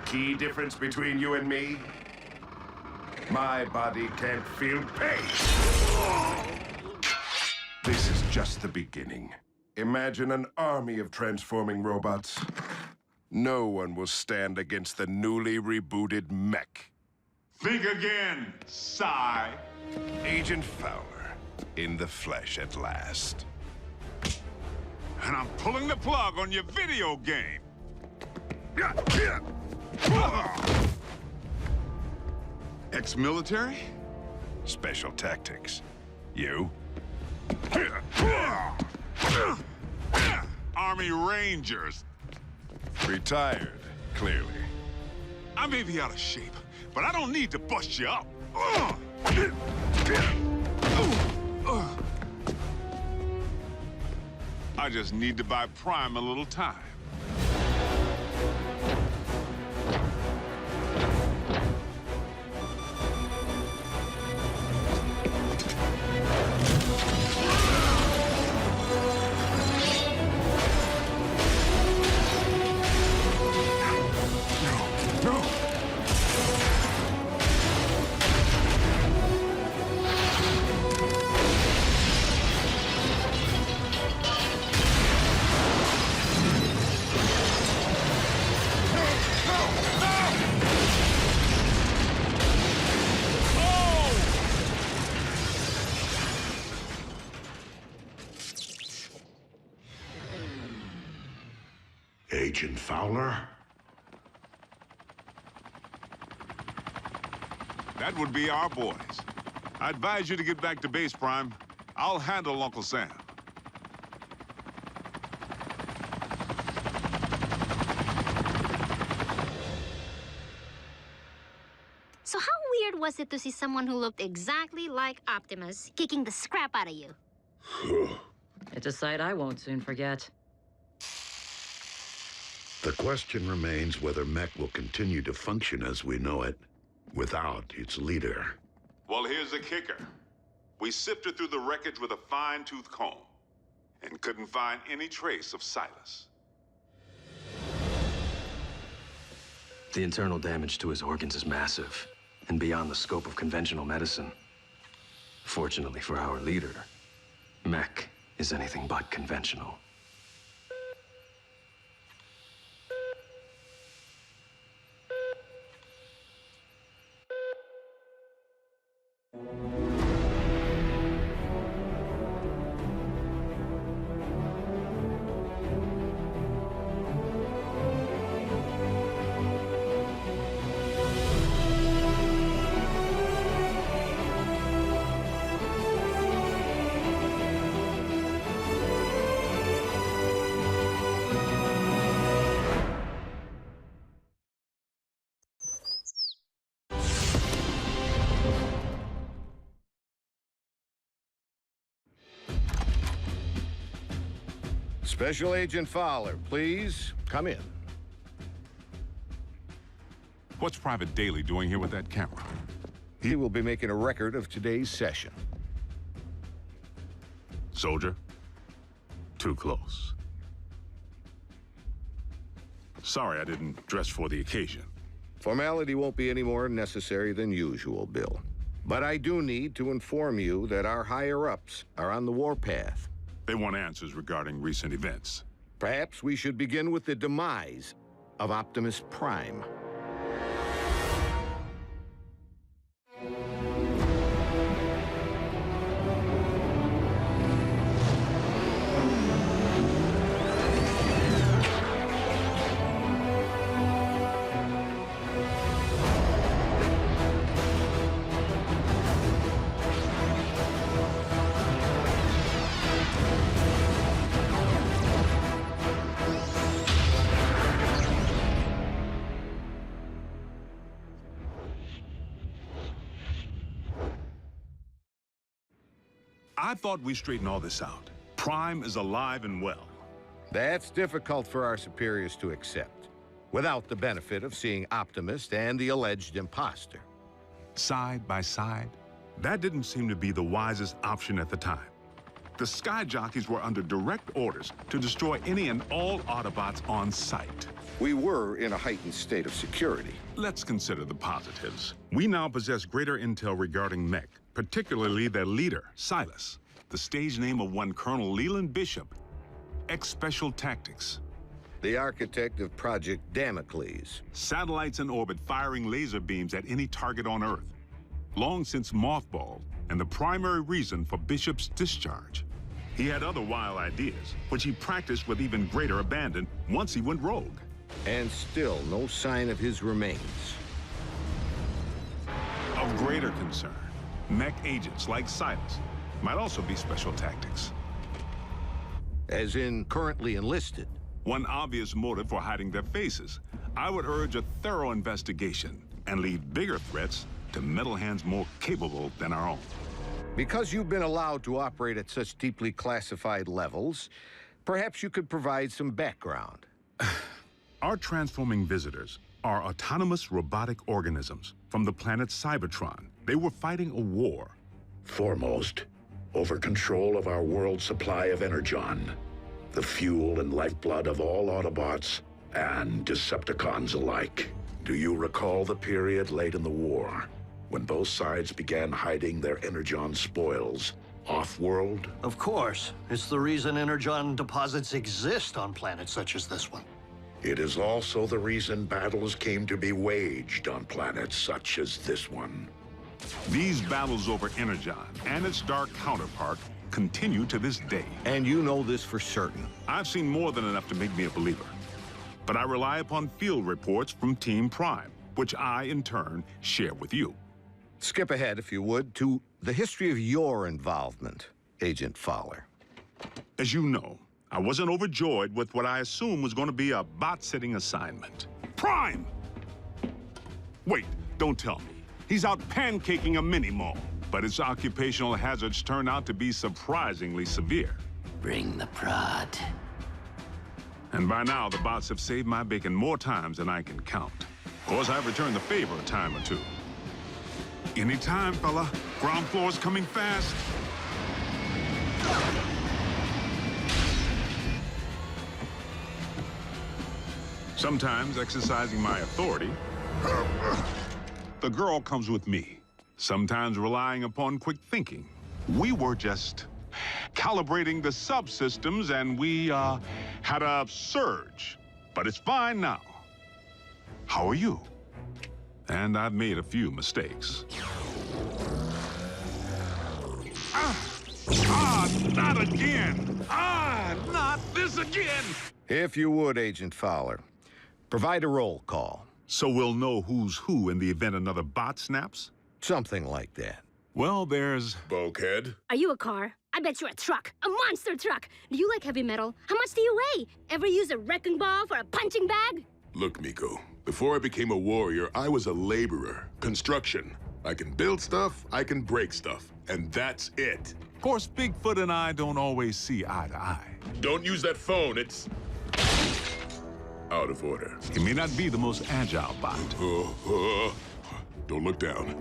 Key difference between you and me? My body can't feel pain. This is just the beginning. Imagine an army of transforming robots. No one will stand against the newly rebooted Mech. Think again, sigh. Agent Fowler, in the flesh at last. And I'm pulling the plug on your video game. Ex-military? Special tactics. You? Army Rangers. Retired, clearly. I may be out of shape, but I don't need to bust you up. I just need to buy Prime a little time. Agent Fowler? That would be our boys. I advise you to get back to base, Prime. I'll handle Uncle Sam. So how weird was it to see someone who looked exactly like Optimus kicking the scrap out of you? It's a sight I won't soon forget. The question remains whether Mech will continue to function as we know it, without its leader. Well, here's the kicker. We sifted through the wreckage with a fine-tooth comb and couldn't find any trace of Silas. The internal damage to his organs is massive and beyond the scope of conventional medicine. Fortunately for our leader, Mech is anything but conventional. Special Agent Fowler, please come in. What's Private Daly doing here with that camera? He will be making a record of today's session. Soldier, too close. Sorry I didn't dress for the occasion. Formality won't be any more necessary than usual, Bill. But I do need to inform you that our higher-ups are on the warpath. They want answers regarding recent events. Perhaps we should begin with the demise of Optimus Prime. I thought we straightened all this out. Prime is alive and well. That's difficult for our superiors to accept, without the benefit of seeing Optimus and the alleged imposter. Side by side, that didn't seem to be the wisest option at the time. The Sky Jockeys were under direct orders to destroy any and all Autobots on sight. We were in a heightened state of security. Let's consider the positives. We now possess greater intel regarding Mech, particularly their leader, Silas, the stage name of one Colonel Leland Bishop, ex-Special Tactics. The architect of Project Damocles. Satellites in orbit firing laser beams at any target on Earth. Long since mothballed, and the primary reason for Bishop's discharge. He had other wild ideas, which he practiced with even greater abandon once he went rogue. And still no sign of his remains. Of greater concern, Mech agents like Silas might also be Special Tactics. As in currently enlisted. One obvious motive for hiding their faces. I would urge a thorough investigation and leave bigger threats to metal hands more capable than our own. Because you've been allowed to operate at such deeply classified levels, perhaps you could provide some background. Our transforming visitors are autonomous robotic organisms from the planet Cybertron. They were fighting a war. Foremost, over control of our world's supply of Energon, the fuel and lifeblood of all Autobots and Decepticons alike. Do you recall the period late in the war, when both sides began hiding their Energon spoils off-world? Of course. It's the reason Energon deposits exist on planets such as this one. It is also the reason battles came to be waged on planets such as this one. These battles over Energon and its dark counterpart continue to this day. And you know this for certain. I've seen more than enough to make me a believer. But I rely upon field reports from Team Prime, which I, in turn, share with you. Skip ahead, if you would, to the history of your involvement, Agent Fowler. As you know, I wasn't overjoyed with what I assumed was going to be a bot-sitting assignment. Prime! Wait, don't tell me. He's out pancaking a mini-mall, but its occupational hazards turn out to be surprisingly severe. Bring the prod. And by now, the bots have saved my bacon more times than I can count. Of course, I've returned the favor a time or two. Anytime, fella. Ground floor's coming fast. Sometimes exercising my authority, the girl comes with me. Sometimes relying upon quick thinking. We were just calibrating the subsystems and we had a surge. But it's fine now. How are you? And I've made a few mistakes. Not again! Not this again! If you would, Agent Fowler, provide a roll call. So we'll know who's who in the event another bot snaps? Something like that. Well, there's... Bulkhead? Are you a car? I bet you're a truck. A monster truck. Do you like heavy metal? How much do you weigh? Ever use a wrecking ball for a punching bag? Look, Miko, before I became a warrior, I was a laborer. Construction. I can build stuff, I can break stuff, and that's it. Of course, Bigfoot and I don't always see eye to eye. Don't use that phone, it's... out of order. He may not be the most agile bot. Don't look down.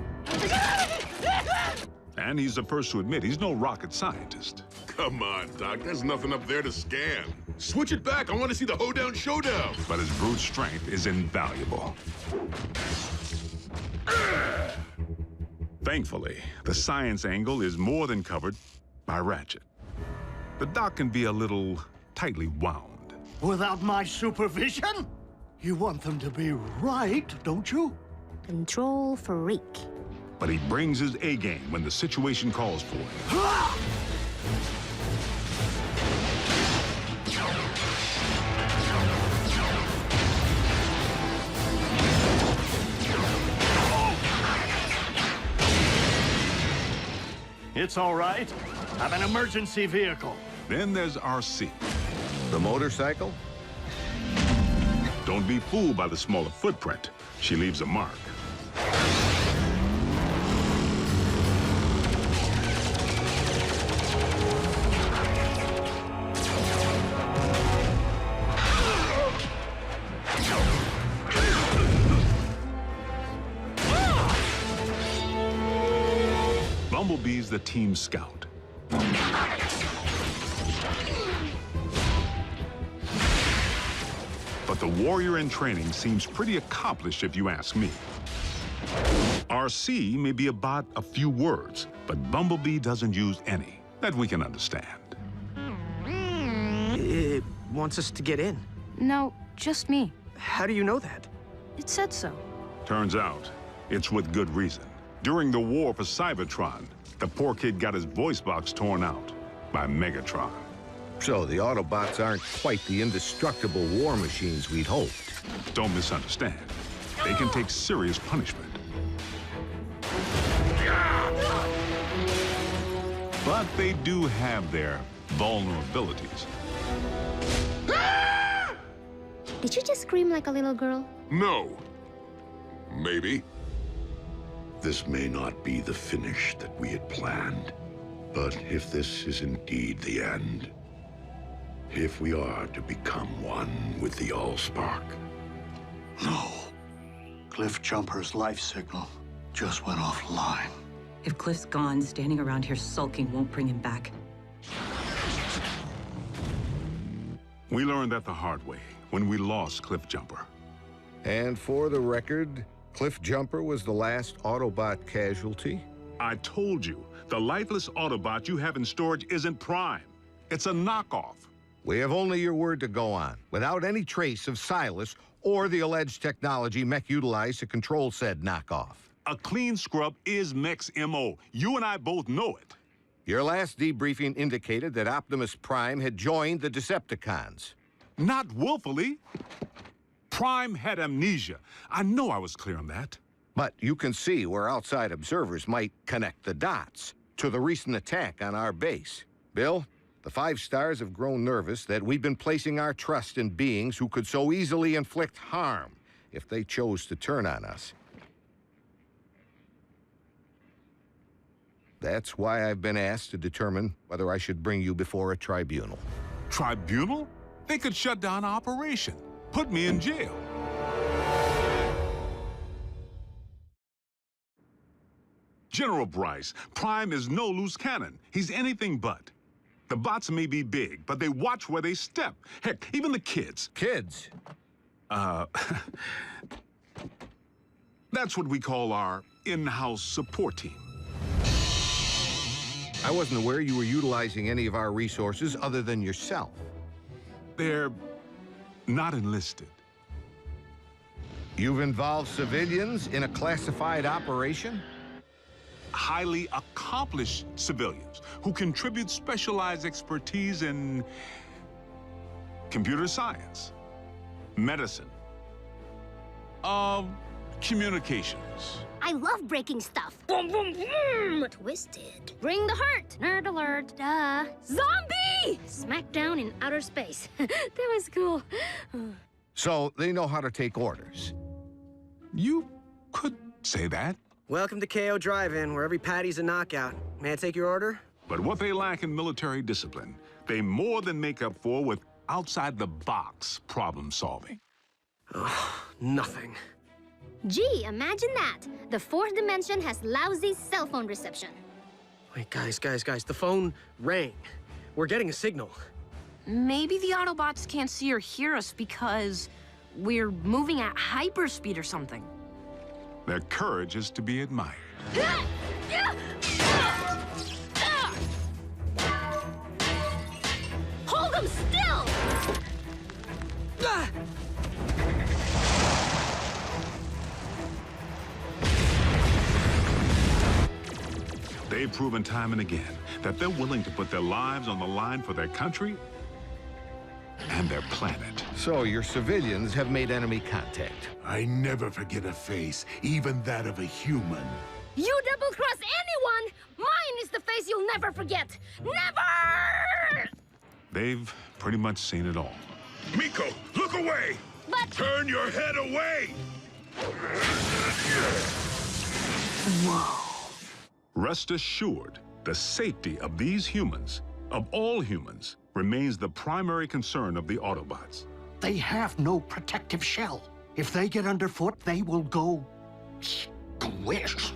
And he's the first to admit he's no rocket scientist. Come on, Doc, there's nothing up there to scan. Switch it back, I want to see the hoedown showdown. But his brute strength is invaluable. Thankfully, the science angle is more than covered by Ratchet. The doc can be a little tightly wound. Without my supervision? You want them to be right, don't you? Control freak. But he brings his A-game when the situation calls for it. It's all right. I'm an emergency vehicle. Then there's RC. The motorcycle? Don't be fooled by the smaller footprint. She leaves a mark. Bumblebee's the team scout. But the warrior in training seems pretty accomplished if you ask me. RC may be about a few words, but Bumblebee doesn't use any that we can understand. It wants us to get in. No, just me. How do you know that? It said so. Turns out, it's with good reason. During the war for Cybertron, the poor kid got his voice box torn out by Megatron. So the Autobots aren't quite the indestructible war machines we'd hoped. Don't misunderstand. They can take serious punishment. But they do have their vulnerabilities. Did you just scream like a little girl? No. Maybe. This may not be the finish that we had planned, but if this is indeed the end, if we are to become one with the Allspark. No. Cliff Jumper's life signal just went offline. If Cliff's gone, standing around here sulking won't bring him back. We learned that the hard way when we lost Cliff Jumper. And for the record, Cliff Jumper was the last Autobot casualty? I told you, the lifeless Autobot you have in storage isn't Prime. It's a knockoff. We have only your word to go on, without any trace of Silas or the alleged technology Mech utilized to control said knockoff. A clean scrub is Mech's MO. You and I both know it. Your last debriefing indicated that Optimus Prime had joined the Decepticons. Not willfully. Prime had amnesia. I know I was clear on that. But you can see where outside observers might connect the dots to the recent attack on our base. Bill, the 5 stars have grown nervous that we've been placing our trust in beings who could so easily inflict harm if they chose to turn on us. That's why I've been asked to determine whether I should bring you before a tribunal. Tribunal? They could shut down operation. Put me in jail. General Bryce, Prime is no loose cannon. He's anything but. The bots may be big, but they watch where they step. Heck, even the kids. Kids? That's what we call our in-house support team. I wasn't aware you were utilizing any of our resources other than yourself. They're not enlisted. You've involved civilians in a classified operation? Highly accomplished civilians who contribute specialized expertise in computer science, medicine, communications. I love breaking stuff. Boom, boom, boom! Twisted. Bring the hurt. Nerd alert. Duh. Zombie! Smackdown in outer space. That was cool. So they know how to take orders. You could say that. Welcome to KO Drive-In, where every patty's a knockout. May I take your order? But what they lack in military discipline, they more than make up for with outside-the-box problem solving. Oh, nothing. Gee, imagine that. The 4th dimension has lousy cell phone reception. Wait, guys, the phone rang. We're getting a signal. Maybe the Autobots can't see or hear us because we're moving at hyperspeed or something. Their courage is to be admired. Hold them still! They've proven time and again that they're willing to put their lives on the line for their country and their planet. So your civilians have made enemy contact. I never forget a face, even that of a human. You double-cross anyone! Mine is the face you'll never forget! Never! They've pretty much seen it all. Miko, look away! But... Turn your head away! Whoa. Rest assured, the safety of these humans, of all humans, remains the primary concern of the Autobots. They have no protective shell. If they get underfoot, they will go squish.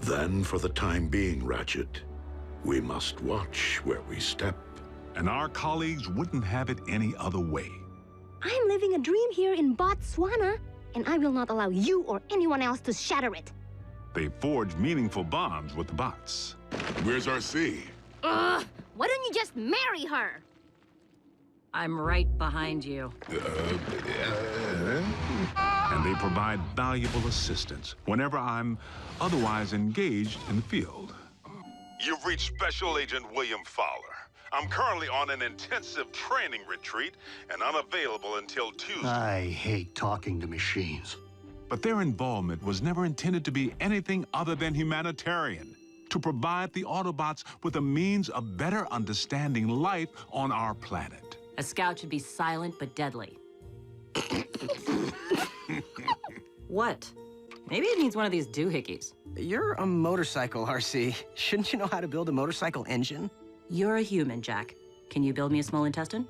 Then, for the time being, Ratchet, we must watch where we step. And our colleagues wouldn't have it any other way. I am living a dream here in Botswana, and I will not allow you or anyone else to shatter it. They forged meaningful bonds with the bots. Where's RC? Ugh! Why don't you just marry her? I'm right behind you. And they provide valuable assistance whenever I'm otherwise engaged in the field. You've reached Special Agent William Fowler. I'm currently on an intensive training retreat and unavailable until Tuesday. I hate talking to machines. But their involvement was never intended to be anything other than humanitarian, to provide the Autobots with a means of better understanding life on our planet. A scout should be silent but deadly. What? Maybe it needs one of these doohickeys. You're a motorcycle, RC. Shouldn't you know how to build a motorcycle engine? You're a human, Jack. Can you build me a small intestine?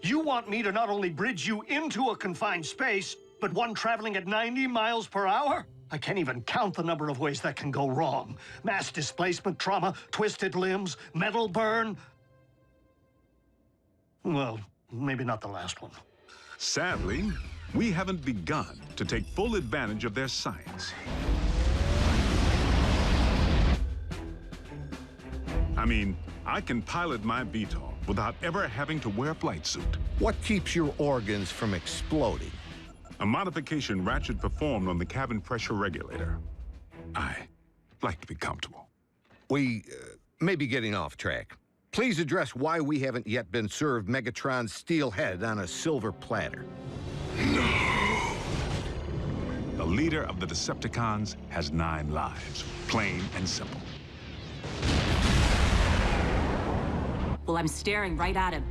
You want me to not only bridge you into a confined space, but one traveling at 90 miles per hour? I can't even count the number of ways that can go wrong. Mass displacement trauma, twisted limbs, metal burn. Well, maybe not the last one. Sadly, we haven't begun to take full advantage of their science. I mean, I can pilot my VTOL without ever having to wear a flight suit. What keeps your organs from exploding? A modification Ratchet performed on the cabin pressure regulator. I like to be comfortable. We may be getting off track. Please address why we haven't yet been served Megatron's steel head on a silver platter. No! The leader of the Decepticons has 9 lives, plain and simple. Well, I'm staring right at him.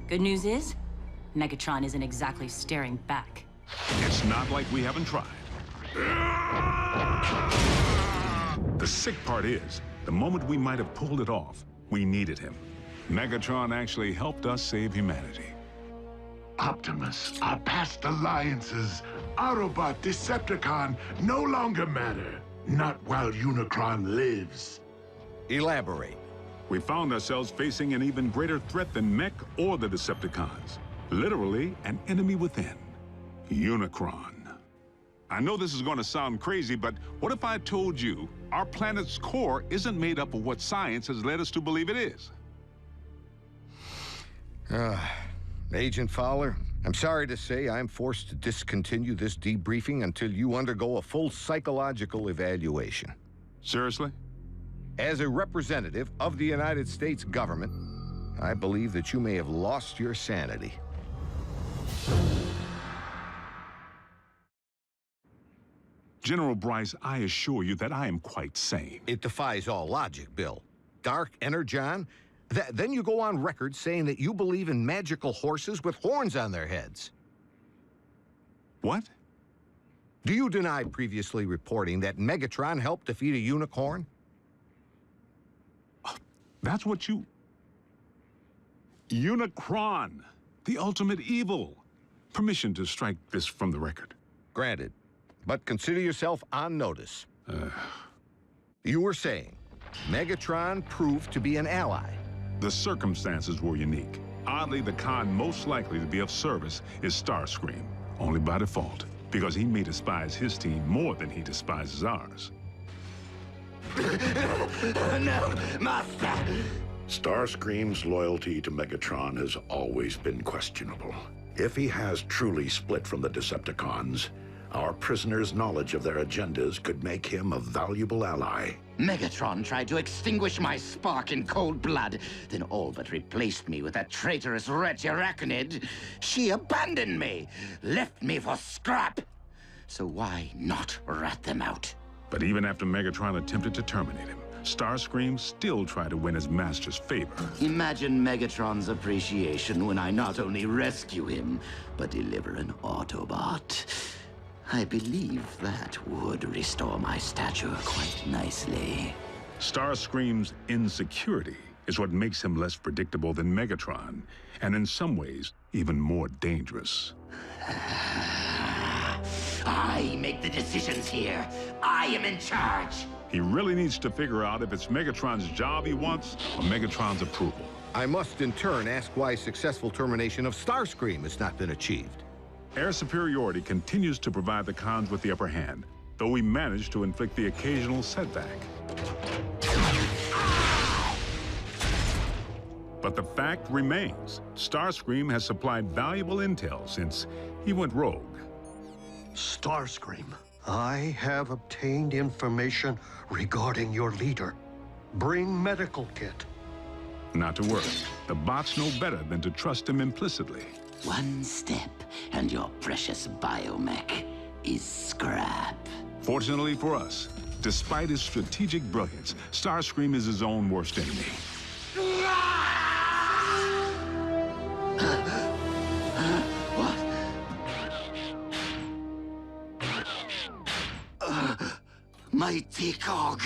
Good news is, Megatron isn't exactly staring back. It's not like we haven't tried. The sick part is, the moment we might have pulled it off, we needed him. Megatron actually helped us save humanity. Optimus, our past alliances, Autobot, Decepticon, no longer matter. Not while Unicron lives. Elaborate. We found ourselves facing an even greater threat than Mech or the Decepticons. Literally, an enemy within. Unicron. I know this is going to sound crazy, but what if I told you our planet's core isn't made up of what science has led us to believe it is? Agent Fowler, I'm sorry to say I'm forced to discontinue this debriefing until you undergo a full psychological evaluation. Seriously? As a representative of the United States government, I believe that you may have lost your sanity. General Bryce, I assure you that I am quite sane. It defies all logic, Bill. Dark Energon? Then you go on record saying that you believe in magical horses with horns on their heads. What? Do you deny previously reporting that Megatron helped defeat a unicorn? That's what you... Unicron, the ultimate evil. Permission to strike this from the record. Granted, but consider yourself on notice. You were saying Megatron proved to be an ally. The circumstances were unique. Oddly, the con most likely to be of service is Starscream, only by default, because he may despise his team more than he despises ours. No, Master! Starscream's loyalty to Megatron has always been questionable. If he has truly split from the Decepticons, our prisoner's knowledge of their agendas could make him a valuable ally. Megatron tried to extinguish my spark in cold blood, then all but replaced me with that traitorous wretch Arachnid. She abandoned me, left me for scrap. So why not rat them out? But even after Megatron attempted to terminate him, Starscream still tried to win his master's favor. Imagine Megatron's appreciation when I not only rescue him, but deliver an Autobot. I believe that would restore my stature quite nicely. Starscream's insecurity is what makes him less predictable than Megatron, and in some ways, even more dangerous. I make the decisions here. I am in charge. He really needs to figure out if it's Megatron's job he wants or Megatron's approval. I must in turn ask why successful termination of Starscream has not been achieved. Air superiority continues to provide the cons with the upper hand, though we manage to inflict the occasional setback. But the fact remains, Starscream has supplied valuable intel since he went rogue. Starscream, I have obtained information regarding your leader. Bring medical kit. Not to worry, the bots know better than to trust him implicitly. One step, and your precious biomech is scrap. Fortunately for us, despite his strategic brilliance, Starscream is his own worst enemy. Mighty Cog.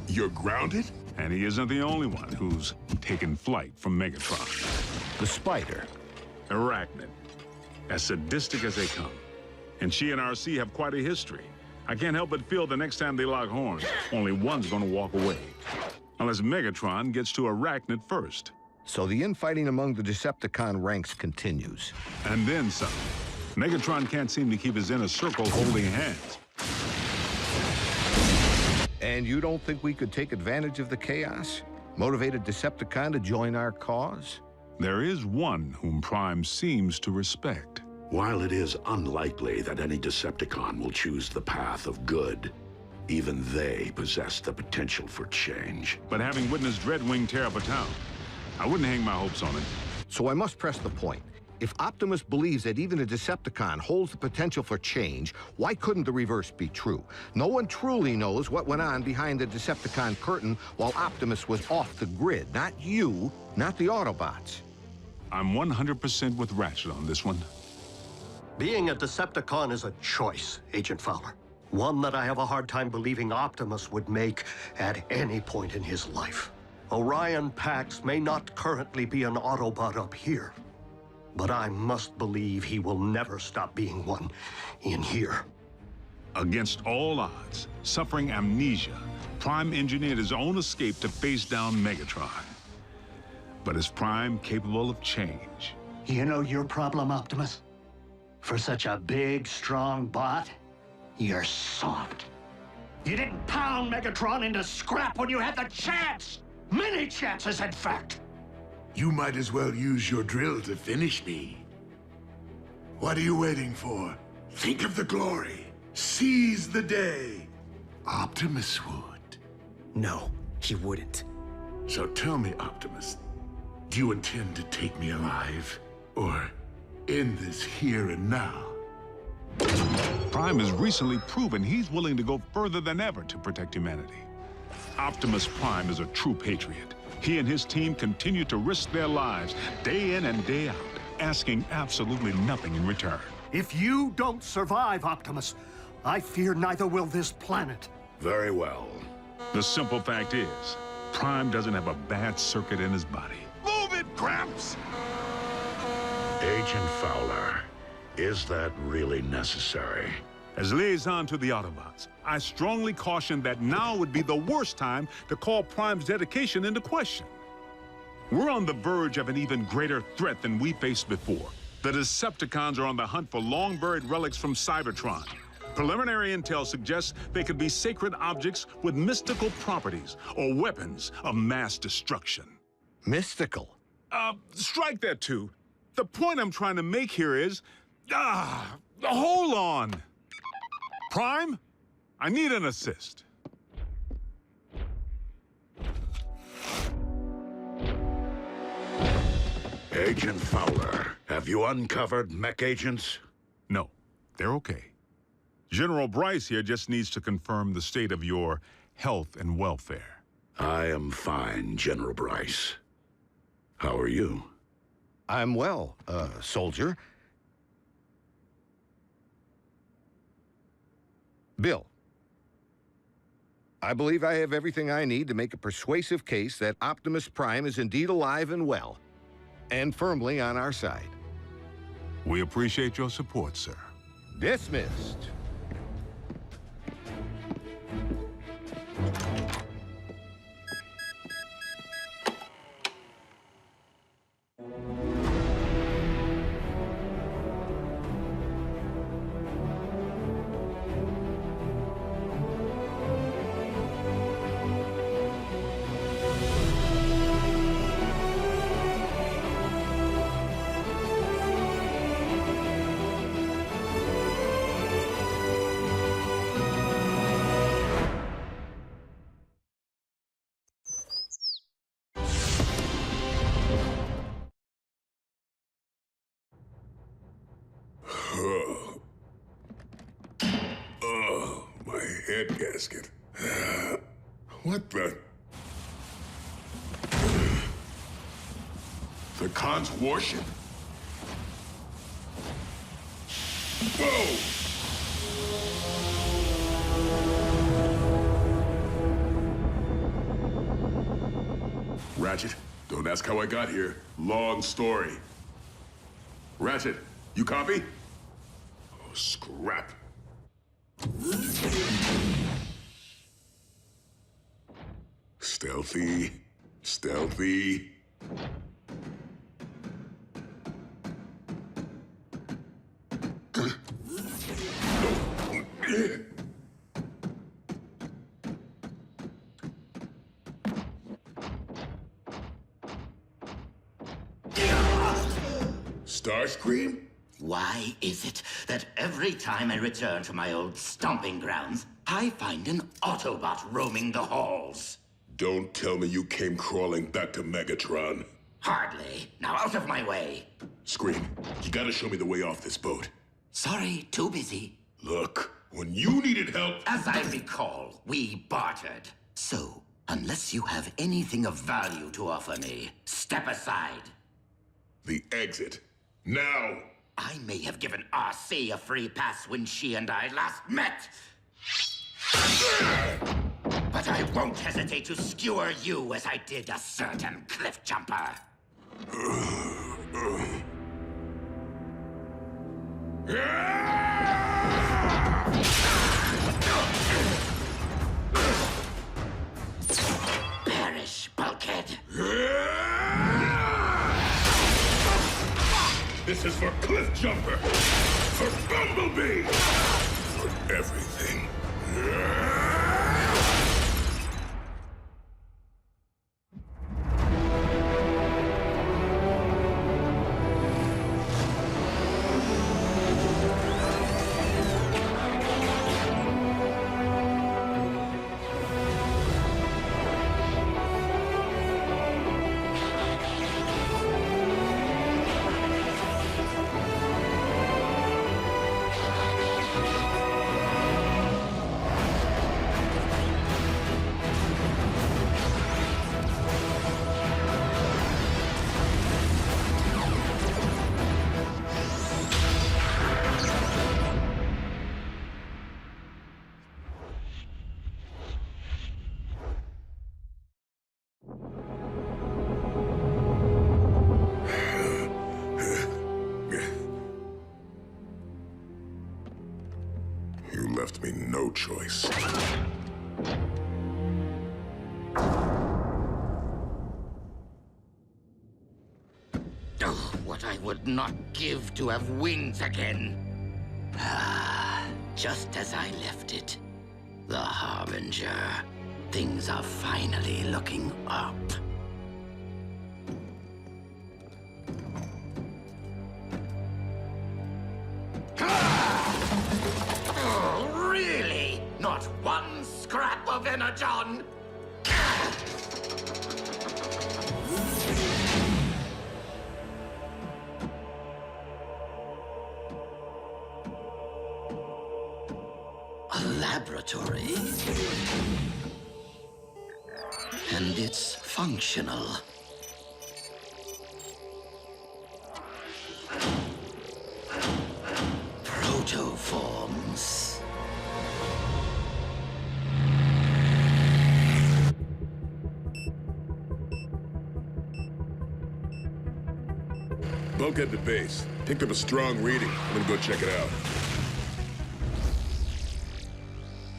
You're grounded? And he isn't the only one who's taken flight from Megatron. The Spider. Arachnid. As sadistic as they come. And she and RC have quite a history. I can't help but feel the next time they lock horns, only one's gonna walk away. Unless Megatron gets to Arachnid first. So the infighting among the Decepticon ranks continues. And then some. Megatron can't seem to keep his inner circle holding hands. And you don't think we could take advantage of the chaos? Motivate a Decepticon to join our cause? There is one whom Prime seems to respect. While it is unlikely that any Decepticon will choose the path of good, even they possess the potential for change. But having witnessed Dreadwing tear up a town, I wouldn't hang my hopes on it. So I must press the point. If Optimus believes that even a Decepticon holds the potential for change, why couldn't the reverse be true? No one truly knows what went on behind the Decepticon curtain while Optimus was off the grid. Not you, not the Autobots. I'm 100% with Ratchet on this one. Being a Decepticon is a choice, Agent Fowler. One that I have a hard time believing Optimus would make at any point in his life. Orion Pax may not currently be an Autobot up here, but I must believe he will never stop being one in here. Against all odds, suffering amnesia, Prime engineered his own escape to face down Megatron. But is Prime capable of change? You know your problem, Optimus? For such a big, strong bot, you're soft. You didn't pound Megatron into scrap when you had the chance! Many chances, in fact! You might as well use your drill to finish me. What are you waiting for? Think of the glory. Seize the day. Optimus would. No, he wouldn't. So tell me, Optimus, do you intend to take me alive? Or end this here and now? Prime has recently proven he's willing to go further than ever to protect humanity. Optimus Prime is a true patriot. He and his team continue to risk their lives day in and day out, asking absolutely nothing in return. If you don't survive, Optimus, I fear neither will this planet. Very well. The simple fact is, Prime doesn't have a bad circuit in his body. Move it, Gramps! Agent Fowler, is that really necessary? As liaison to the Autobots, I strongly caution that now would be the worst time to call Prime's dedication into question. We're on the verge of an even greater threat than we faced before. The Decepticons are on the hunt for long-buried relics from Cybertron. Preliminary intel suggests they could be sacred objects with mystical properties or weapons of mass destruction. Mystical? Strike that too. The point I'm trying to make here is, hold on. Prime, I need an assist. Agent Fowler, have you uncovered mech agents? No, they're okay. General Bryce here just needs to confirm the state of your health and welfare. I am fine, General Bryce. How are you? I'm well, soldier. Bill, I believe I have everything I need to make a persuasive case that Optimus Prime is indeed alive and well, and firmly on our side. We appreciate your support, sir. Dismissed. head gasket. What the? The Khan's warship? Whoa! Ratchet, don't ask how I got here. Long story. Ratchet, you copy? Oh, scrap. Stealthy. Stealthy. Starscream? Why is it that every time I return to my old stomping grounds, I find an Autobot roaming the halls? Don't tell me you came crawling back to Megatron. Hardly. Now out of my way. Scream, you gotta show me the way off this boat. Sorry, too busy. Look, when you needed help... As I recall, we bartered. So, unless you have anything of value to offer me, step aside. The exit. Now! I may have given RC a free pass when she and I last met. But I won't hesitate to skewer you as I did a certain cliff jumper. Perish, bulkhead. This is for Cliff Jumper! For Bumblebee! For everything. Left me no choice. Oh, what I would not give to have wings again. Ah, just as I left it. The Harbinger. Things are finally looking up. Not one scrap of Energon! A laboratory. And it's functional. Protoforms. Bulkhead to base. Picked up a strong reading. I'm gonna go check it out.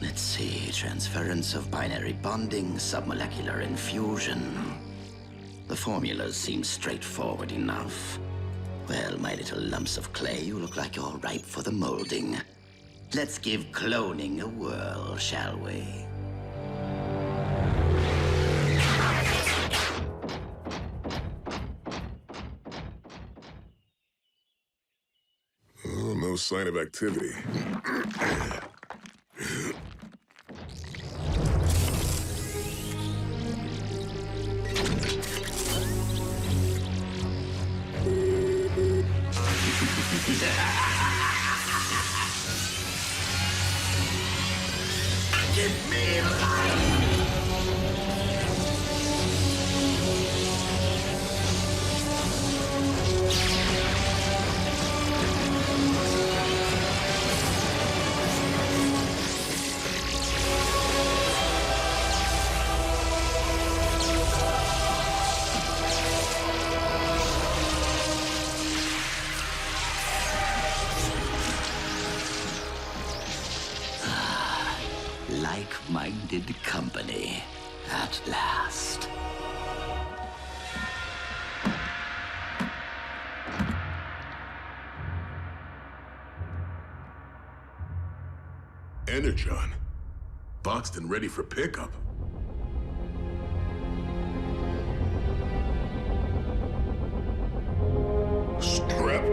Let's see. Transference of binary bonding, submolecular infusion. The formulas seem straightforward enough. Well, my little lumps of clay, you look like you're ripe for the molding. Let's give cloning a whirl, shall we? Oh, no sign of activity. Give me life! Like-minded company, at last. Energon. Boxed and ready for pickup. Strap.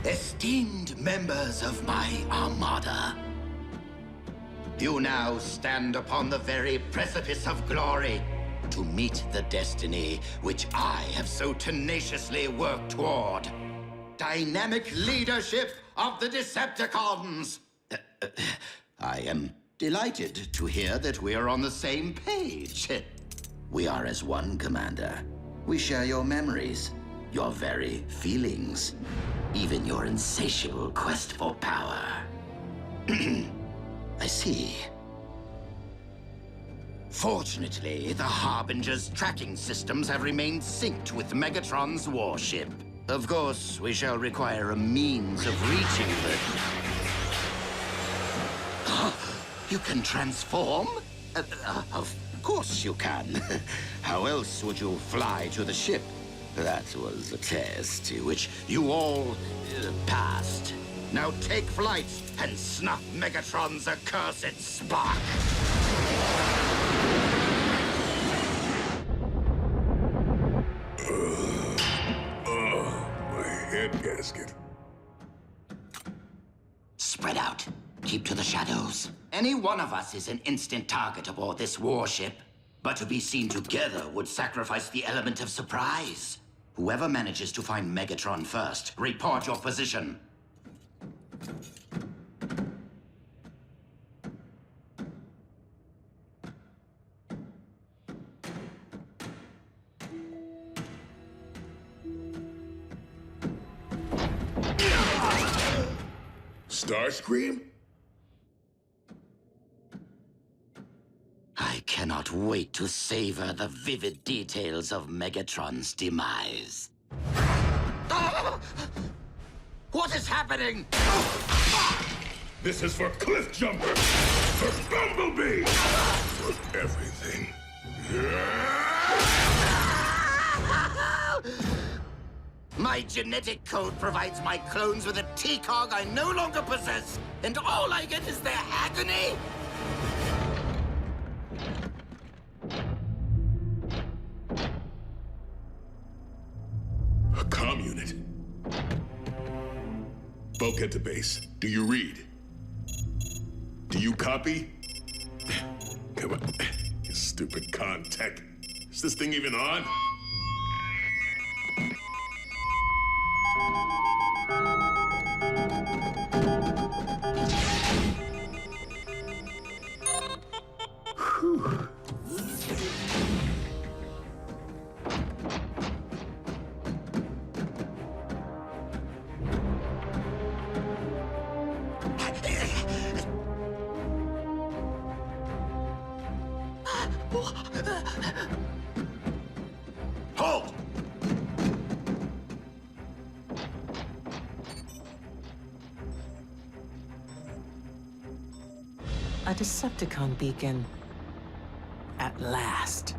Esteemed members of my Armada, you now stand upon the very precipice of glory to meet the destiny which I have so tenaciously worked toward. Dynamic leadership of the Decepticons! I am delighted to hear that we are on the same page. We are as one, Commander. We share your memories, your very feelings, even your insatiable quest for power. I see. Fortunately, the Harbinger's tracking systems have remained synced with Megatron's warship. Of course, we shall require a means of reaching the... You can transform? Of course you can. How else would you fly to the ship? That was a test which you all passed. Now take flight and snuff Megatron's accursed spark. My head gasket. Spread out. Keep to the shadows. Any one of us is an instant target aboard this warship. But to be seen together would sacrifice the element of surprise. Whoever manages to find Megatron first, report your position. Starscream? I cannot wait to savor the vivid details of Megatron's demise. What is happening? This is for Cliff Jumper! For Bumblebee! For everything. My genetic code provides my clones with a T-cog I no longer possess, and all I get is their agony? A comm unit. Bulkhead to base. Do you read? Do you copy? Come on, you stupid con tech. Is this thing even on? Halt! A Decepticon beacon. At last.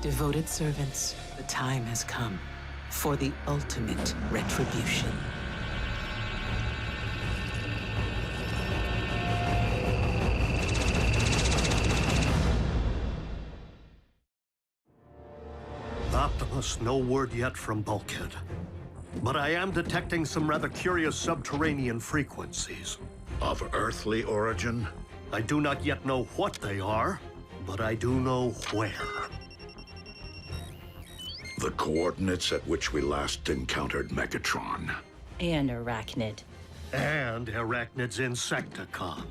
Devoted servants, the time has come for the ultimate retribution. Optimus, no word yet from Bulkhead. But I am detecting some rather curious subterranean frequencies. Of earthly origin? I do not yet know what they are, but I do know where. The coordinates at which we last encountered Megatron. And Arachnid. And Arachnid's Insecticon.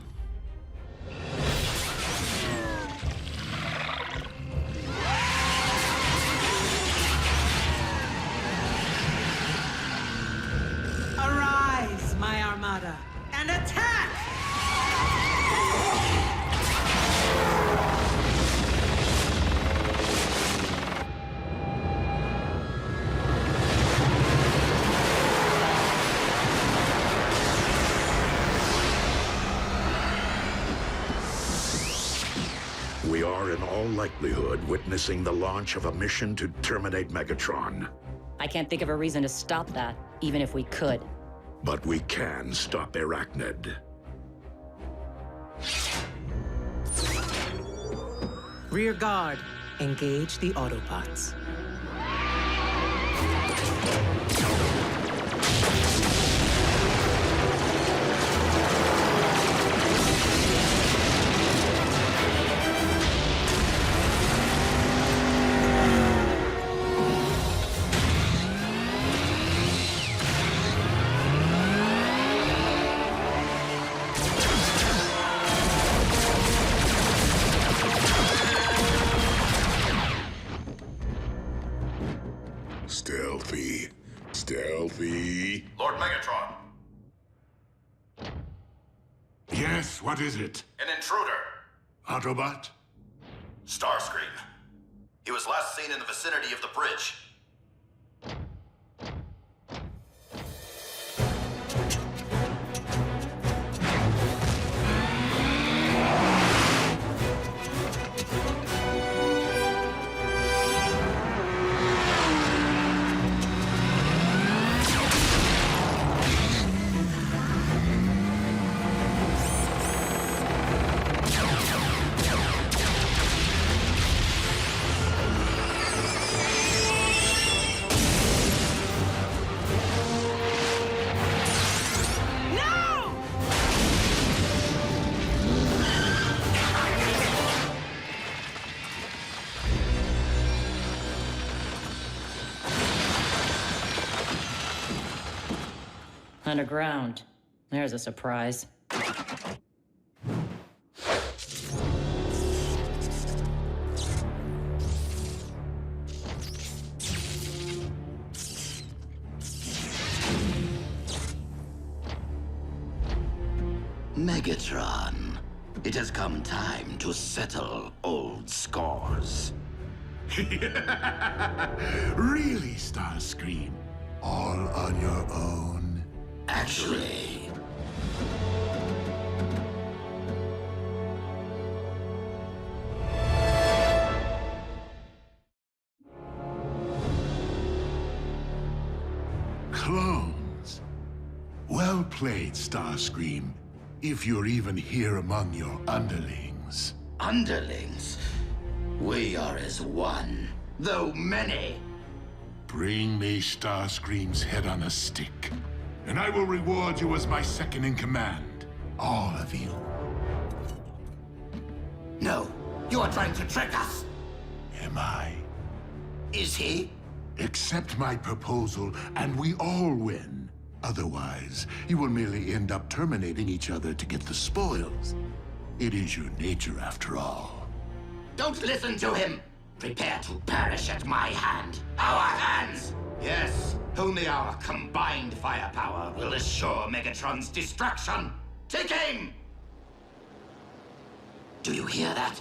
Arise, my Armada, and attack! We are, in all likelihood, witnessing the launch of a mission to terminate Megatron. I can't think of a reason to stop that, even if we could. But we can stop Arachnid. Rear guard, engage the Autobots. Stealthy. Lord Megatron, Yes, what is it? an intruder. Autobot? Starscream. He was last seen in the vicinity of the bridge. Underground. There's a surprise. Megatron, it has come time to settle old scores. Really, Starscream? All on your own? Actually, clones. Well played, Starscream. If you're even here among your underlings. underlings, we are as one, though many. Bring me Starscream's head on a stick, and I will reward you as my second in command. All of you. No, you are trying to trick us. Am I? Is he? Accept my proposal, and we all win. Otherwise, you will merely end up terminating each other to get the spoils. It is your nature, after all. Don't listen to him. Prepare to perish at my hand. Our hands! Yes, only our combined firepower will assure Megatron's destruction. Take aim! Do you hear that?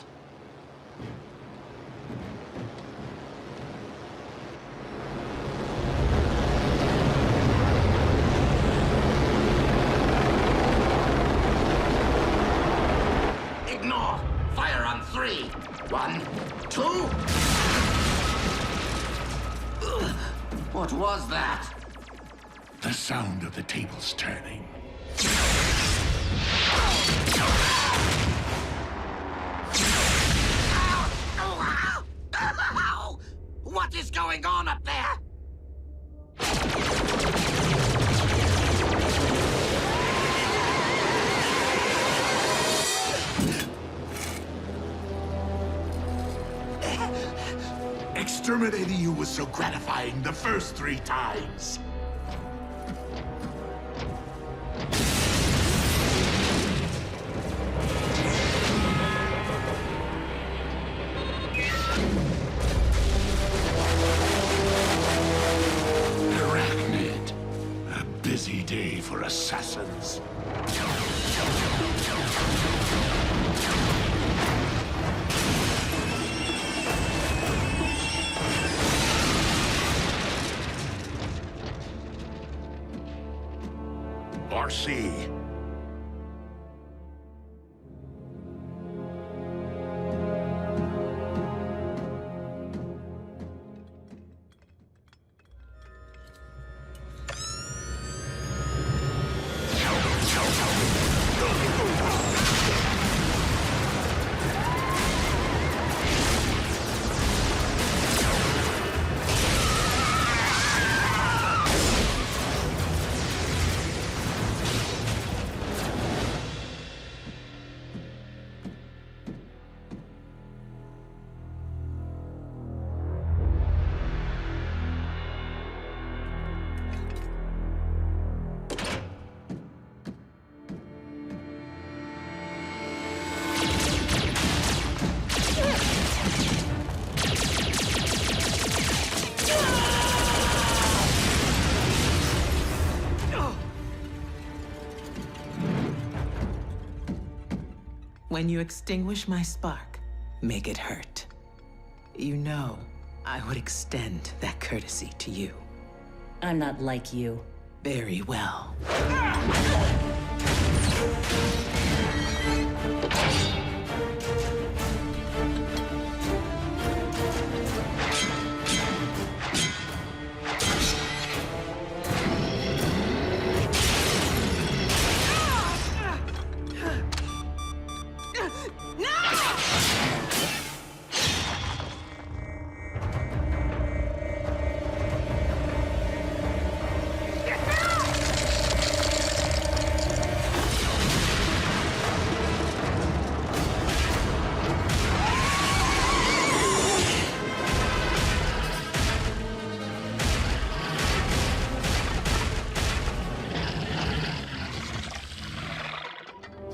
Ignore! Fire on 3! 1, 2... What was that? The sound of the tables turning. What is going on up there? Exterminating you was so gratifying the first 3 times. Arachnid. A busy day for assassins. RC. When you extinguish my spark, make it hurt. You know, I would extend that courtesy to you. I'm not like you. Very well.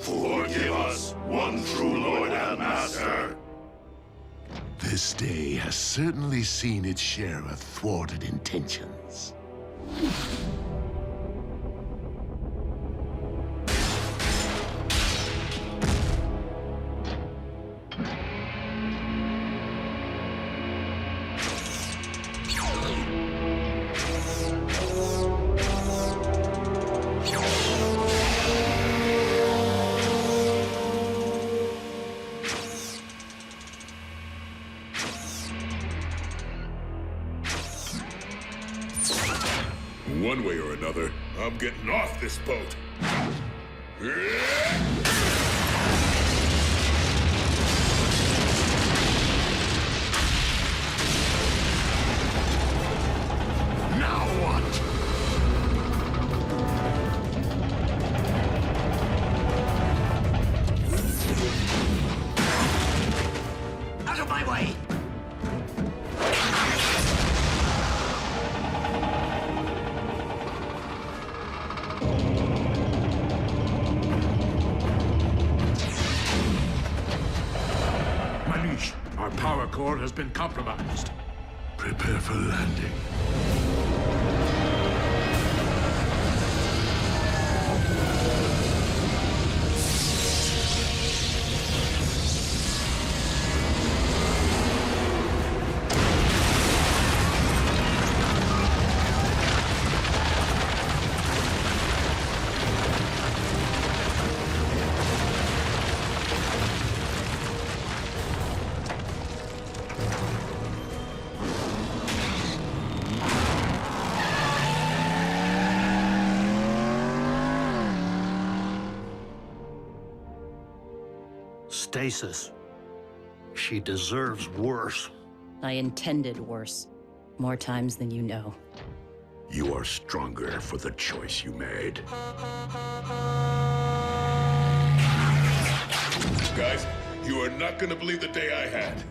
Forgive us, one true Lord and Master. This day has certainly seen its share of thwarted intentions. One way or another, I'm getting off this boat. Now what? Out of my way! Our power core has been compromised. Prepare for landing. Stasis. She deserves worse. I intended worse. More times than you know. You are stronger for the choice you made. Guys, you are not gonna believe the day I had.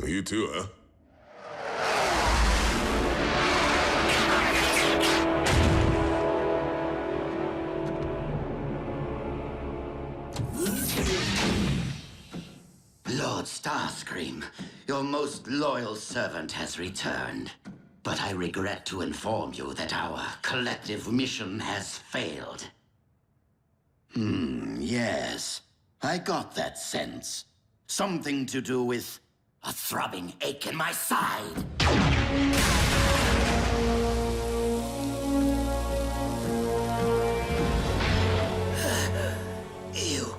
You too, huh? Lord Starscream, your most loyal servant has returned. But I regret to inform you that our collective mission has failed. Yes. I got that sense. Something to do with a throbbing ache in my side. You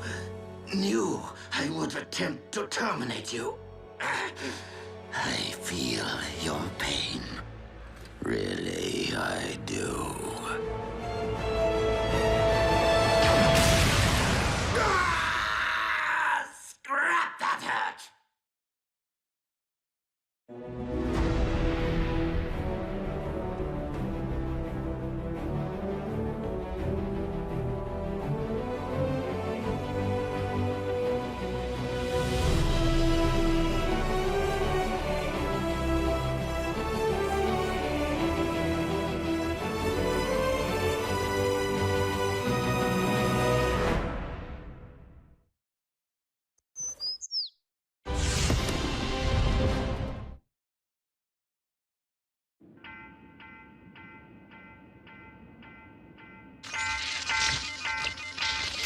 knew I would attempt to terminate you. I feel your pain. Really, I do. Scrap that hurt!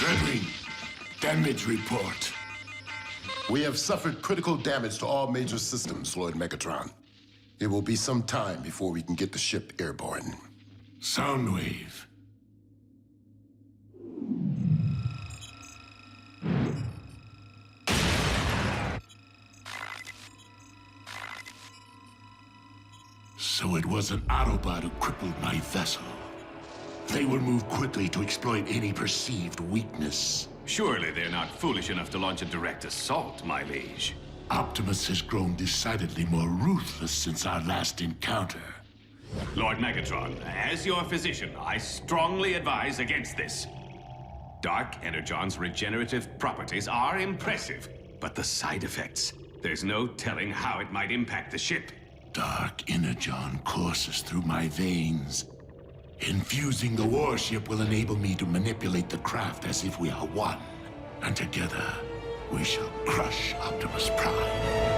Dreadwing, damage report. We have suffered critical damage to all major systems, Lord Megatron. It will be some time before we can get the ship airborne. Soundwave. So it was an Autobot who crippled my vessel. They will move quickly to exploit any perceived weakness. Surely they're not foolish enough to launch a direct assault, my liege. Optimus has grown decidedly more ruthless since our last encounter. Lord Megatron, as your physician, I strongly advise against this. Dark Energon's regenerative properties are impressive, but the side effects, there's no telling how it might impact the ship. Dark Energon courses through my veins. Infusing the warship will enable me to manipulate the craft as if we are one. And together, we shall crush Optimus Prime.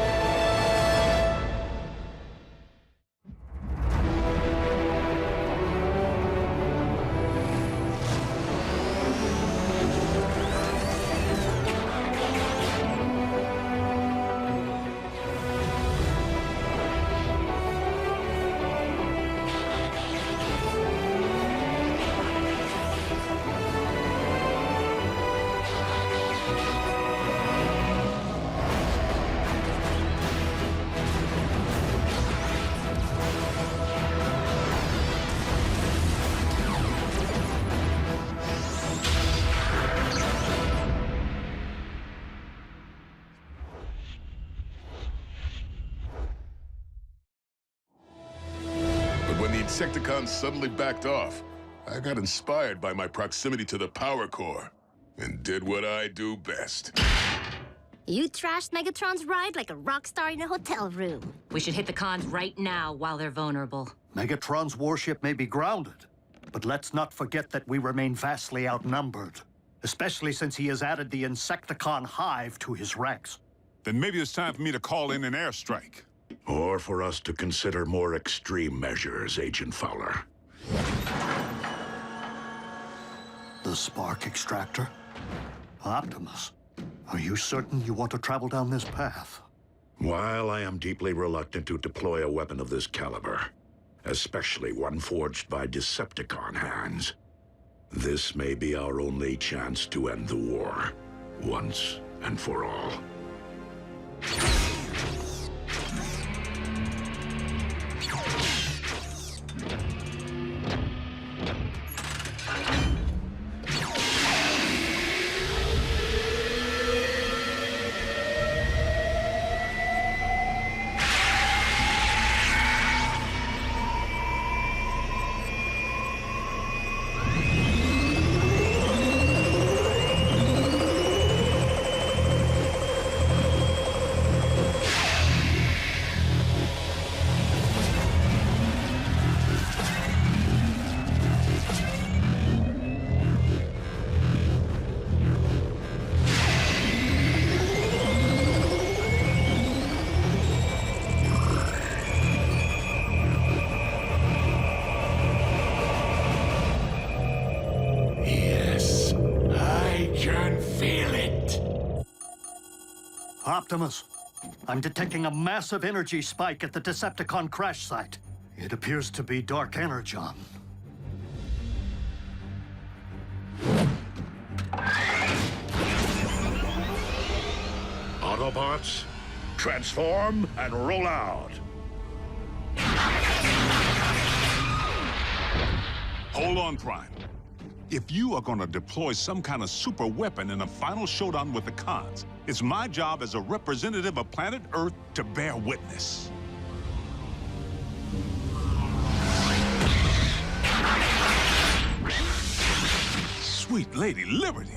Decepticons suddenly backed off. I got inspired by my proximity to the power core and did what I do best. You trashed Megatron's ride like a rock star in a hotel room. We should hit the cons right now while they're vulnerable. Megatron's warship may be grounded, but let's not forget that we remain vastly outnumbered, especially since he has added the Insecticon hive to his ranks. Then maybe it's time for me to call in an airstrike. Or for us to consider more extreme measures, Agent Fowler. The spark extractor? Optimus, are you certain you want to travel down this path? While I am deeply reluctant to deploy a weapon of this caliber, especially one forged by Decepticon hands, this may be our only chance to end the war, once and for all. Optimus, I'm detecting a massive energy spike at the Decepticon crash site. It appears to be Dark Energon. Autobots, transform and roll out. Hold on, Prime. If you are gonna deploy some kind of super weapon in a final showdown with the cons, it's my job as a representative of planet Earth to bear witness. Sweet Lady Liberty.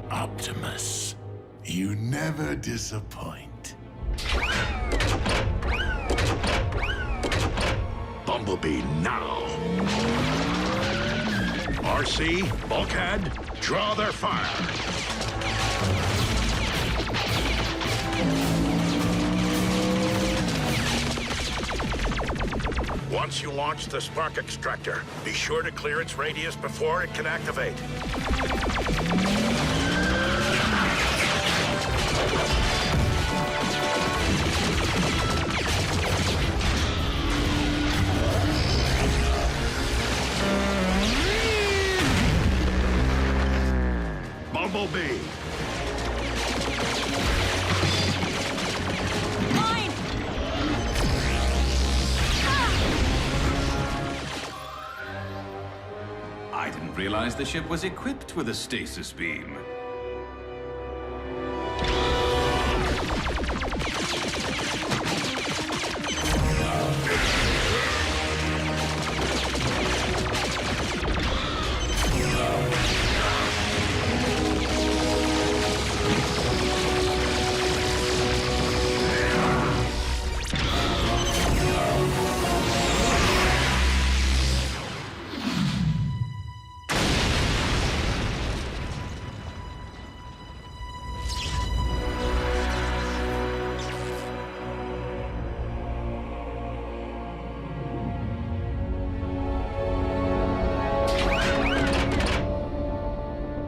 Optimus, you never disappoint. Bumblebee now. RC, Bulkhead, draw their fire. Once you launch the spark extractor, be sure to clear its radius before it can activate. Bumblebee. Mine! I didn't realize the ship was equipped with a stasis beam.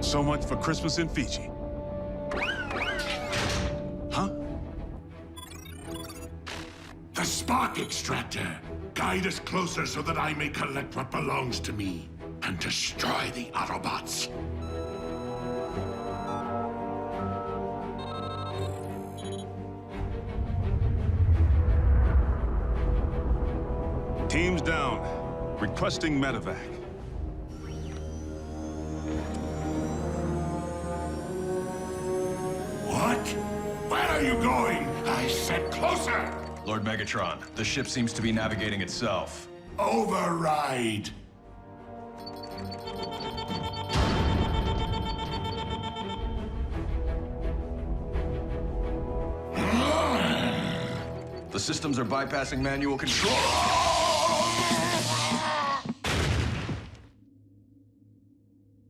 So much for Christmas in Fiji. Huh? The spark extractor. Guide us closer so that I may collect what belongs to me and destroy the Autobots. Teams down. Requesting medevac. What? Where are you going? I said closer! Lord Megatron, the ship seems to be navigating itself. Override! The systems are bypassing manual control.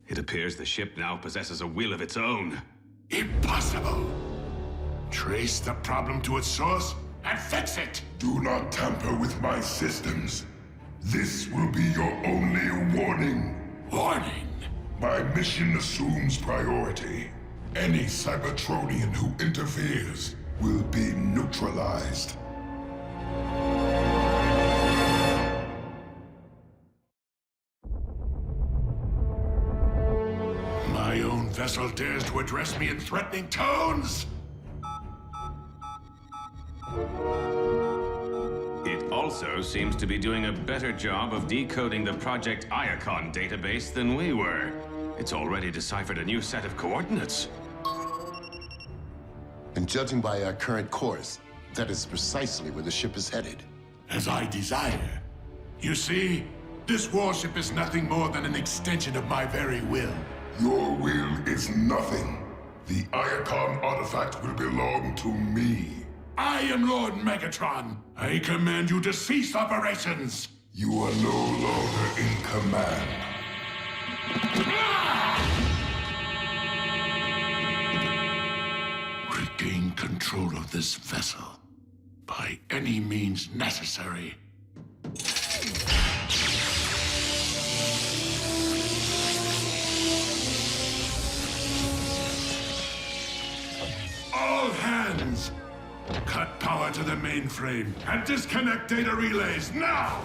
It appears the ship now possesses a will of its own. Impossible! Trace the problem to its source and fix it! Do not tamper with my systems. This will be your only warning. Warning? My mission assumes priority. Any Cybertronian who interferes will be neutralized. My own vessel dares to address me in threatening tones? It also seems to be doing a better job of decoding the Project Iacon database than we were. It's already deciphered a new set of coordinates. And judging by our current course, that is precisely where the ship is headed. As I desire. You see, this warship is nothing more than an extension of my very will. Your will is nothing. The Iacon artifact will belong to me. I am Lord Megatron. I command you to cease operations. You are no longer in command. Regain control of this vessel by any means necessary. All hands! Cut power to the mainframe and disconnect data relays now!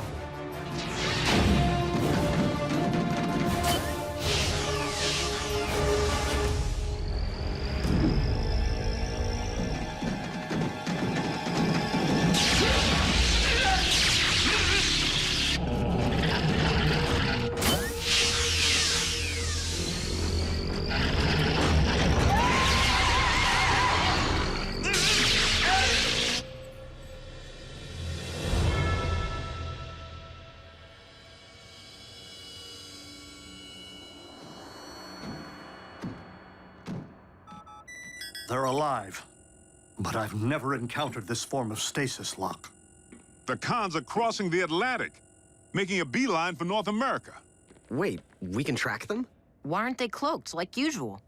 They're alive, but I've never encountered this form of stasis lock. The cons are crossing the Atlantic, making a beeline for North America. Wait, we can track them? Why aren't they cloaked, like usual?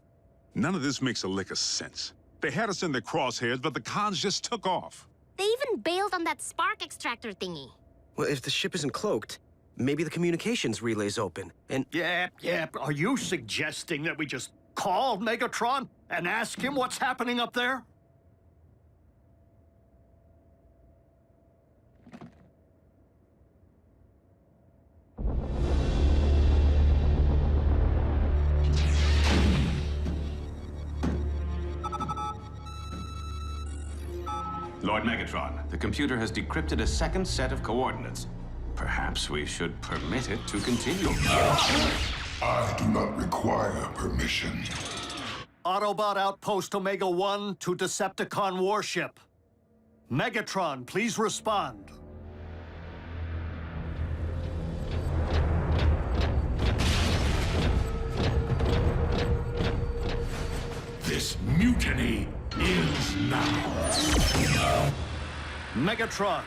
None of this makes a lick of sense. They had us in their crosshairs, but the cons just took off. They even bailed on that spark extractor thingy. Well, if the ship isn't cloaked, maybe the communications relay's open, and... Yeah, are you suggesting that we just call Megatron and ask him what's happening up there? Lord Megatron, the computer has decrypted a second set of coordinates. Perhaps we should permit it to continue. I do not require permission. Autobot Outpost Omega-1 to Decepticon warship. Megatron, please respond. This mutiny ends now. Megatron.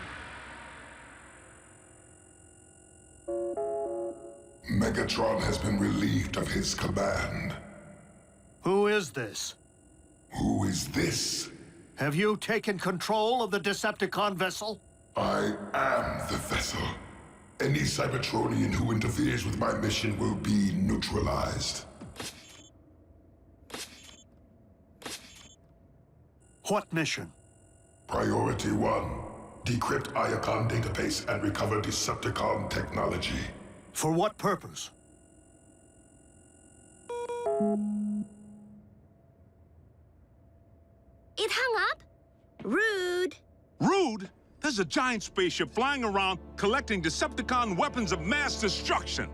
Megatron has been relieved of his command. Who is this? Who is this? Have you taken control of the Decepticon vessel? I am the vessel. Any Cybertronian who interferes with my mission will be neutralized. What mission? Priority 1. Decrypt Iacon database and recover Decepticon technology. For what purpose? It hung up? Rude. Rude? There's a giant spaceship flying around collecting Decepticon weapons of mass destruction.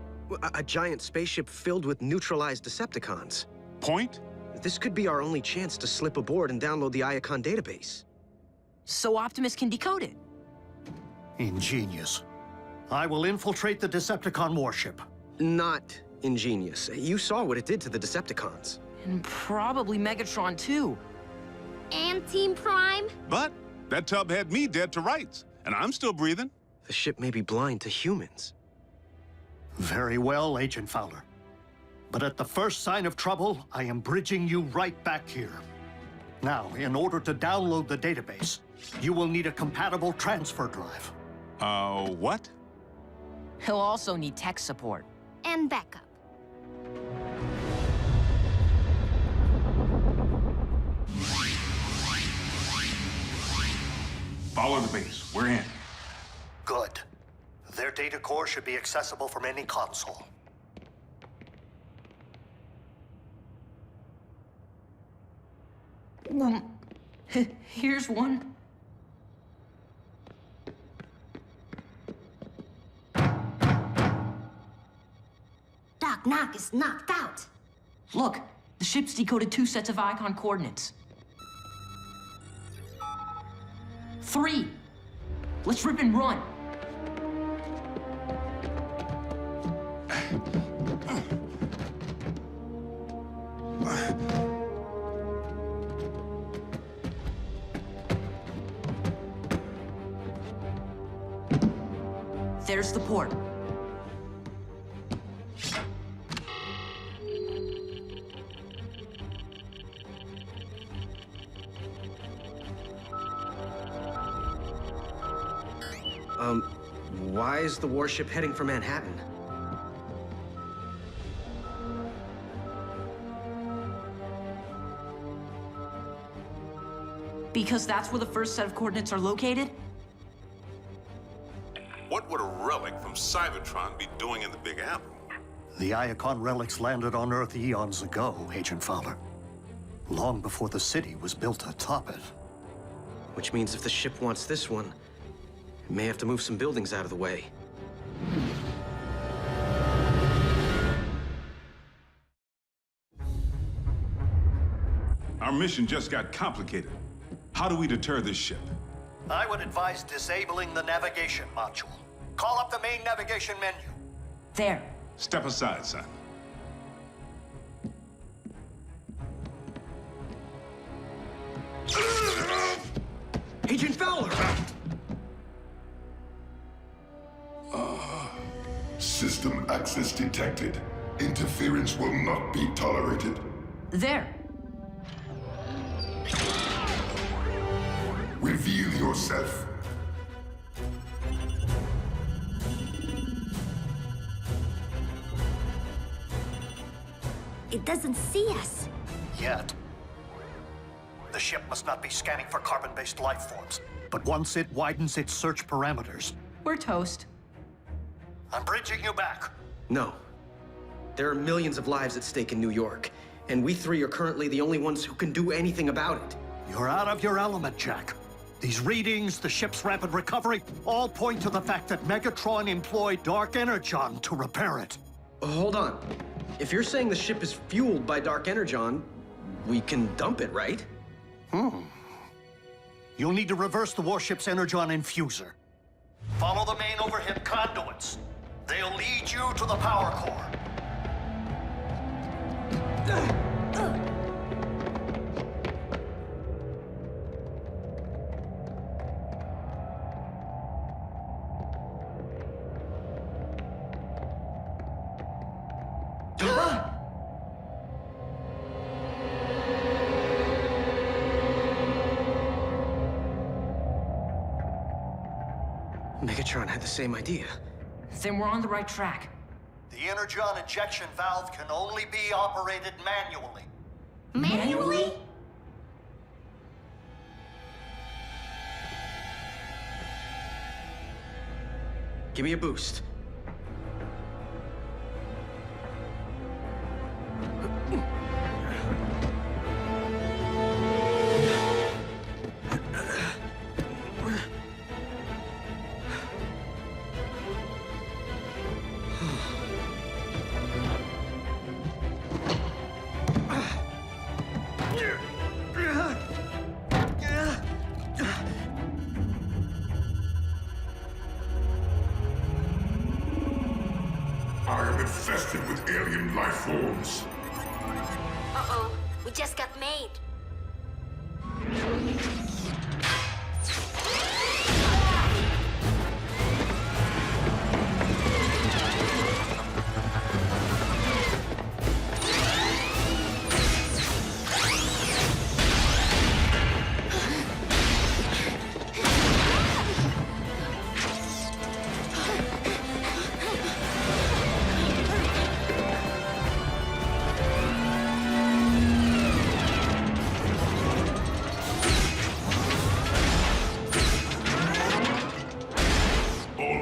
A giant spaceship filled with neutralized Decepticons. Point? This could be our only chance to slip aboard and download the Iacon database. So Optimus can decode it. Ingenious. I will infiltrate the Decepticon warship. Not ingenious. You saw what it did to the Decepticons. And probably Megatron, too. And Team Prime? But that tub had me dead to rights, and I'm still breathing. The ship may be blind to humans. Very well, Agent Fowler. But at the first sign of trouble, I am bridging you right back here. Now, in order to download the database, you will need a compatible transfer drive. What? He'll also need tech support. And backup. Follow the base. We're in. Good. Their data core should be accessible from any console. Here's one. Doc Knock is knocked out. Look, the ship's decoded 2 sets of Iacon coordinates. 3. Let's rip and run. There's the port. Why is the warship heading for Manhattan? Because that's where the first set of coordinates are located? What would a relic from Cybertron be doing in the Big Apple? The Iacon relics landed on Earth eons ago, Agent Fowler. Long before the city was built atop it. Which means if the ship wants this one, it may have to move some buildings out of the way. Our mission just got complicated. How do we deter this ship? I would advise disabling the navigation module. Call up the main navigation menu. There. Step aside, son. Agent Fowler! System access detected. Interference will not be tolerated. There. Reveal yourself. It doesn't see us. Yet. The ship must not be scanning for carbon-based life forms. But once it widens its search parameters... We're toast. I'm bridging you back. No. There are millions of lives at stake in New York, and we three are currently the only ones who can do anything about it. You're out of your element, Jack. These readings, the ship's rapid recovery, all point to the fact that Megatron employed Dark Energon to repair it. Hold on. If you're saying the ship is fueled by Dark Energon, we can dump it, right? You'll need to reverse the warship's Energon infuser. Follow the main overhead conduits. They'll lead you to the power core. Megatron had the same idea. Then we're on the right track. The Energon injection valve can only be operated manually. Manually? Give me a boost. I am infested with alien life forms. Uh-oh. We just got made.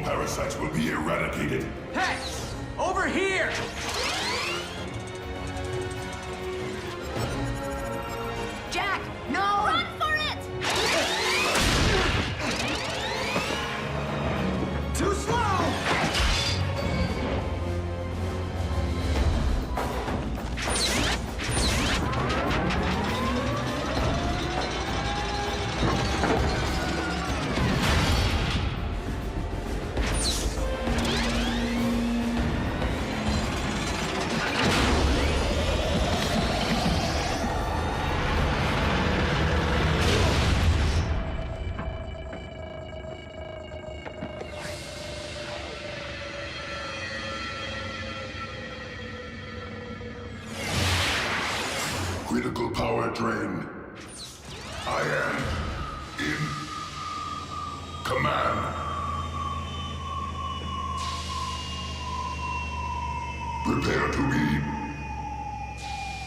Parasites will be eradicated. Hey! Over here! Jack, no! Run for it! Too slow! Critical power drain. I am in command. Prepare to be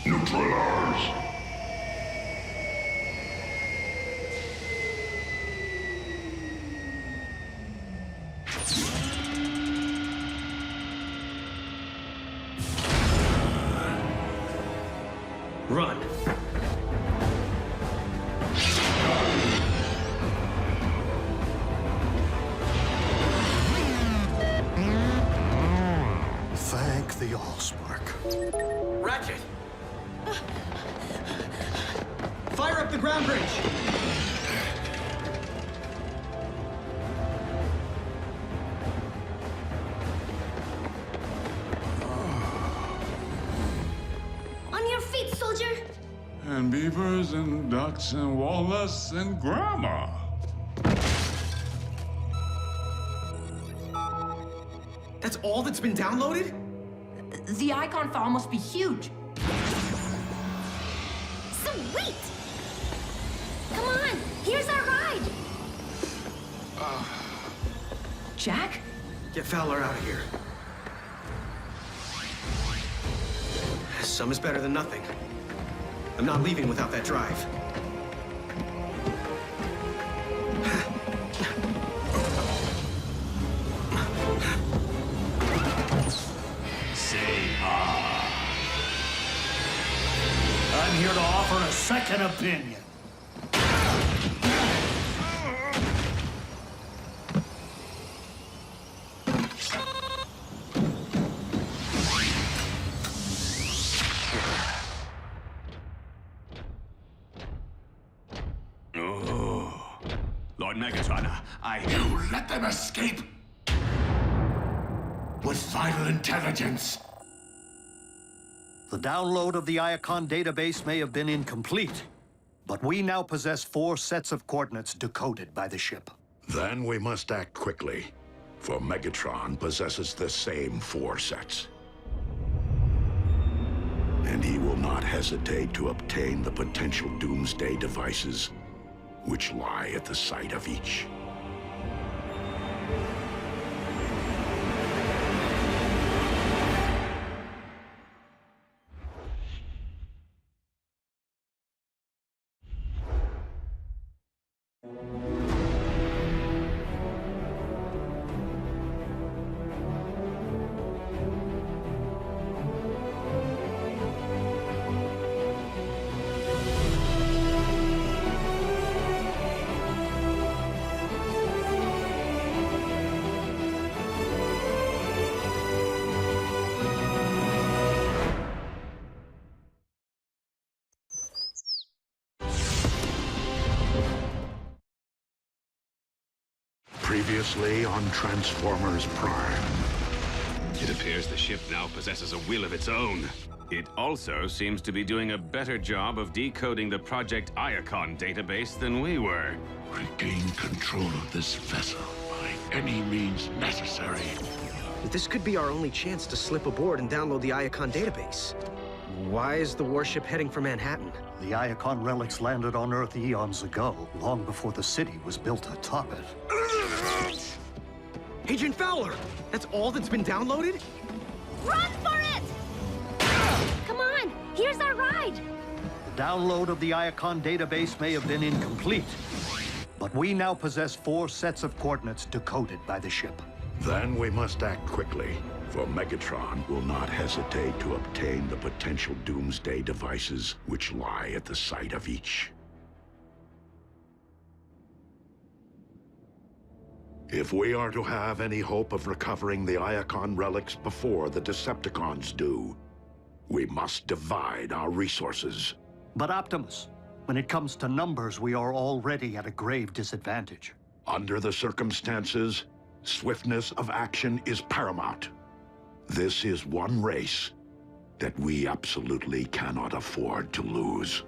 neutralized. spark. Ratchet! Fire up the ground bridge! On your feet, soldier! And beavers and ducks and walnuts and grandma. That's all that's been downloaded? The icon file must be huge. Sweet! Come on, here's our ride! Jack? Get Fowler out of here. Some is better than nothing. I'm not leaving without that drive. Say ah. I'm here to offer a second opinion. Lord Megatron, You let them escape? With vital intelligence? The download of the Iacon database may have been incomplete, but we now possess 4 sets of coordinates decoded by the ship. Then we must act quickly, for Megatron possesses the same 4 sets. And he will not hesitate to obtain the potential doomsday devices which lie at the site of each. Previously on Transformers Prime. It appears the ship now possesses a will of its own. It also seems to be doing a better job of decoding the Project Iacon database than we were. Regain control of this vessel by any means necessary. This could be our only chance to slip aboard and download the Iacon database. Why is the warship heading for Manhattan? The Iacon relics landed on Earth eons ago, long before the city was built atop it. Agent Fowler! That's all that's been downloaded? Run for it! Come on, here's our ride! The download of the Iacon database may have been incomplete, but we now possess 4 sets of coordinates decoded by the ship. Then we must act quickly, for Megatron will not hesitate to obtain the potential doomsday devices which lie at the site of each. If we are to have any hope of recovering the Iacon relics before the Decepticons do, we must divide our resources. But Optimus, when it comes to numbers, we are already at a grave disadvantage. Under the circumstances, swiftness of action is paramount. This is one race that we absolutely cannot afford to lose.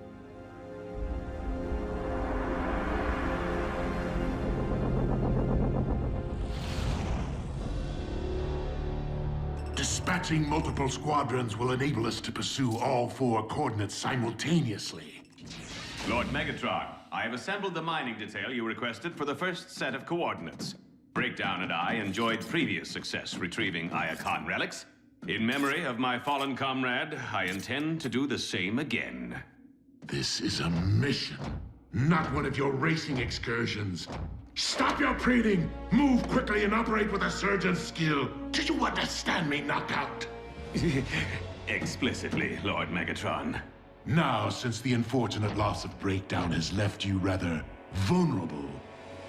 Dispatching multiple squadrons will enable us to pursue all 4 coordinates simultaneously. Lord Megatron, I have assembled the mining detail you requested for the first set of coordinates. Breakdown and I enjoyed previous success retrieving Iacon relics. In memory of my fallen comrade, I intend to do the same again. This is a mission, not one of your racing excursions. Stop your prating! Move quickly and operate with a surgeon's skill. Do you understand me, Knockout? Explicitly, Lord Megatron. Now, since the unfortunate loss of Breakdown has left you rather vulnerable,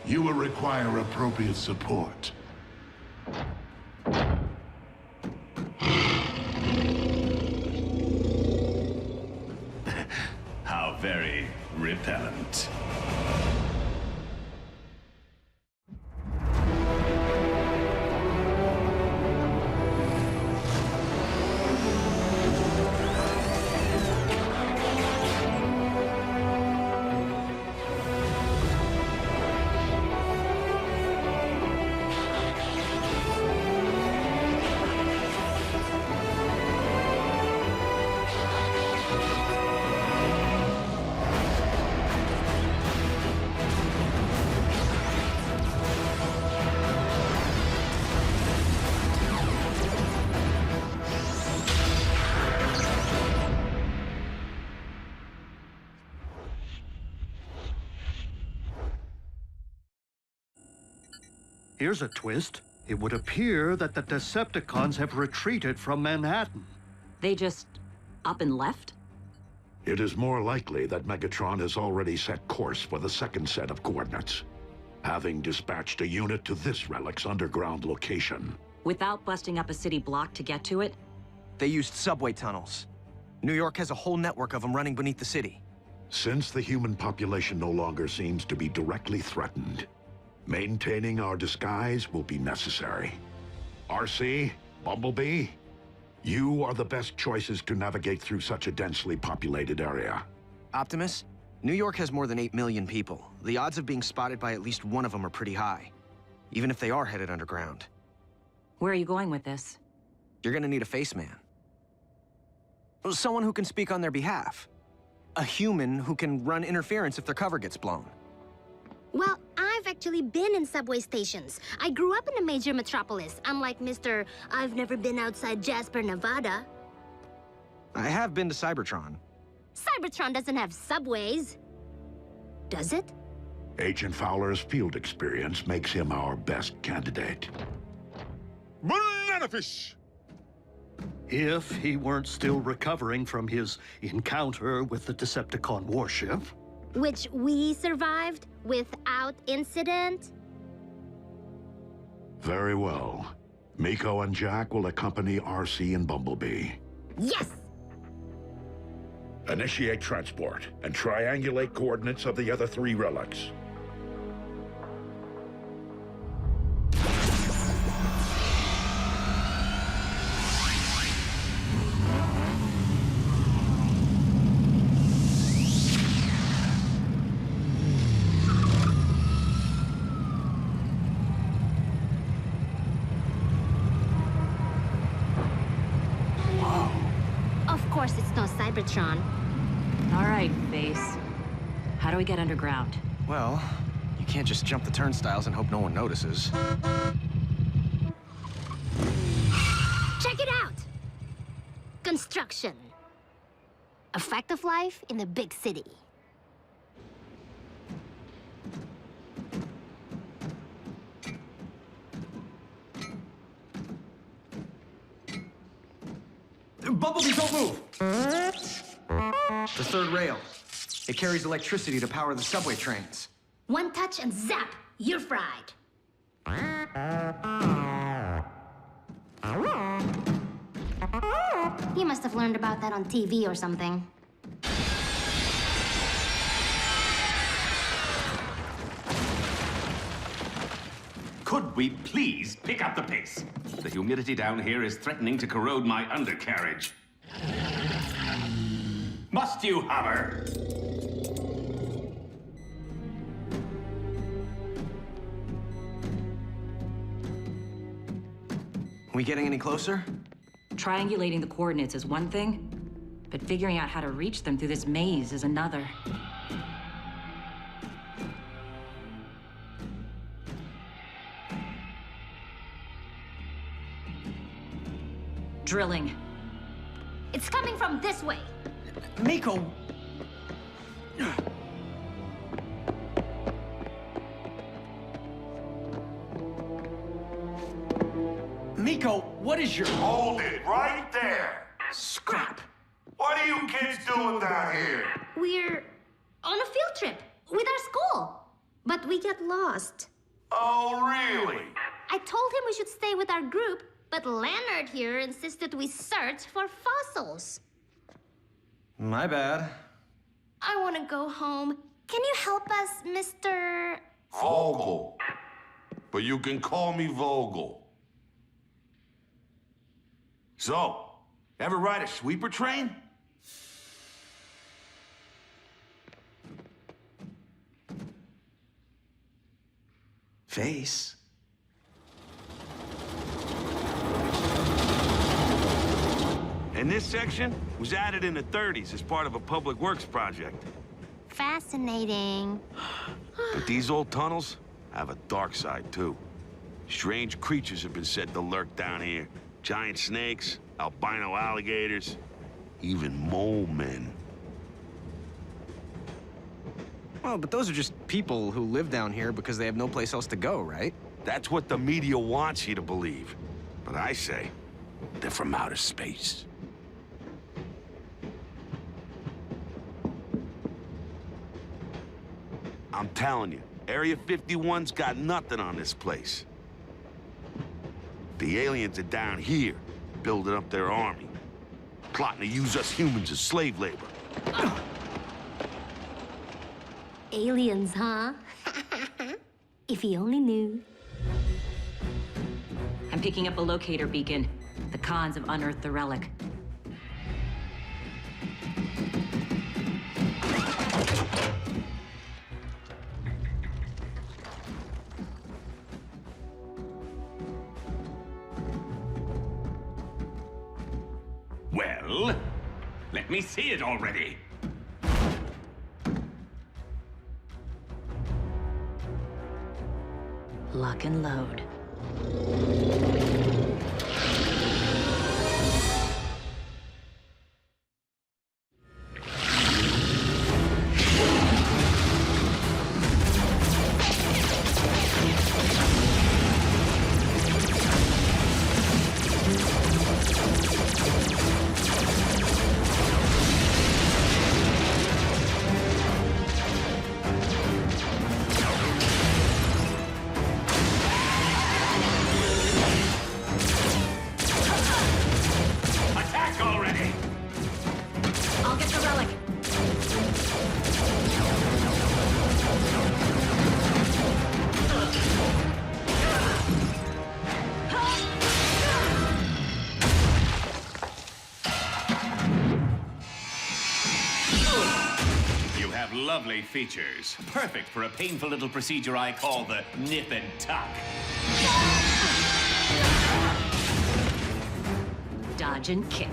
you will require appropriate support. repellent. Here's a twist. It would appear that the Decepticons have retreated from Manhattan. They just up and left? It is more likely that Megatron has already set course for the second set of coordinates, having dispatched a unit to this relic's underground location. Without busting up a city block to get to it? They used subway tunnels. New York has a whole network of them running beneath the city. Since the human population no longer seems to be directly threatened, maintaining our disguise will be necessary. RC, Bumblebee, you are the best choices to navigate through such a densely populated area. Optimus, New York has more than 8 million people. The odds of being spotted by at least one of them are pretty high, even if they are headed underground. Where are you going with this? You're gonna need a face man. Someone who can speak on their behalf. A human who can run interference if their cover gets blown. Well, I've actually been in subway stations. I grew up in a major metropolis, unlike Mr. I've never been outside Jasper, Nevada. I have been to Cybertron. Cybertron doesn't have subways. Does it? Agent Fowler's field experience makes him our best candidate. Bananafish! If he weren't still recovering from his encounter with the Decepticon warship. Which we survived without incident? Very well. Miko and Jack will accompany RC and Bumblebee. Yes! Initiate transport and triangulate coordinates of the other 3 relics. Of course it's no Cybertron. All right, Base. How do we get underground? Well, you can't just jump the turnstiles and hope no one notices. Check it out! Construction. A fact of life in the big city. Bumblebee, don't move! The third rail. It carries electricity to power the subway trains. One touch and zap, you're fried. You must have learned about that on TV or something. Could we please pick up the pace? The humidity down here is threatening to corrode my undercarriage. Must you hover? We getting any closer? Triangulating the coordinates is one thing, but figuring out how to reach them through this maze is another. Drilling. It's coming from this way. Miko! Miko, what is your... Hold it right there! Scrap! What are you kids doing down here? We're on a field trip with our school. But we get lost. Oh, really? I told him we should stay with our group, but Leonard here insisted we search for fossils. My bad. I want to go home Can you help us, Mr. Vogel. But you can call me Vogel. So, ever ride a sweeper train? Face. And this section was added in the 30s as part of a public works project. Fascinating. But these old tunnels have a dark side, too. Strange creatures have been said to lurk down here. Giant snakes, albino alligators, even mole men. Well, but those are just people who live down here because they have no place else to go, right? That's what the media wants you to believe. But I say, they're from outer space. I'm telling you, Area 51's got nothing on this place. The aliens are down here, building up their army, plotting to use us humans as slave labor. Aliens, huh? If he only knew. I'm picking up a locator beacon. The Khans have unearthed the relic. Well, let me see it already. Lock and load. Lovely features. Perfect for a painful little procedure I call the nip and tuck. Dodge and kick.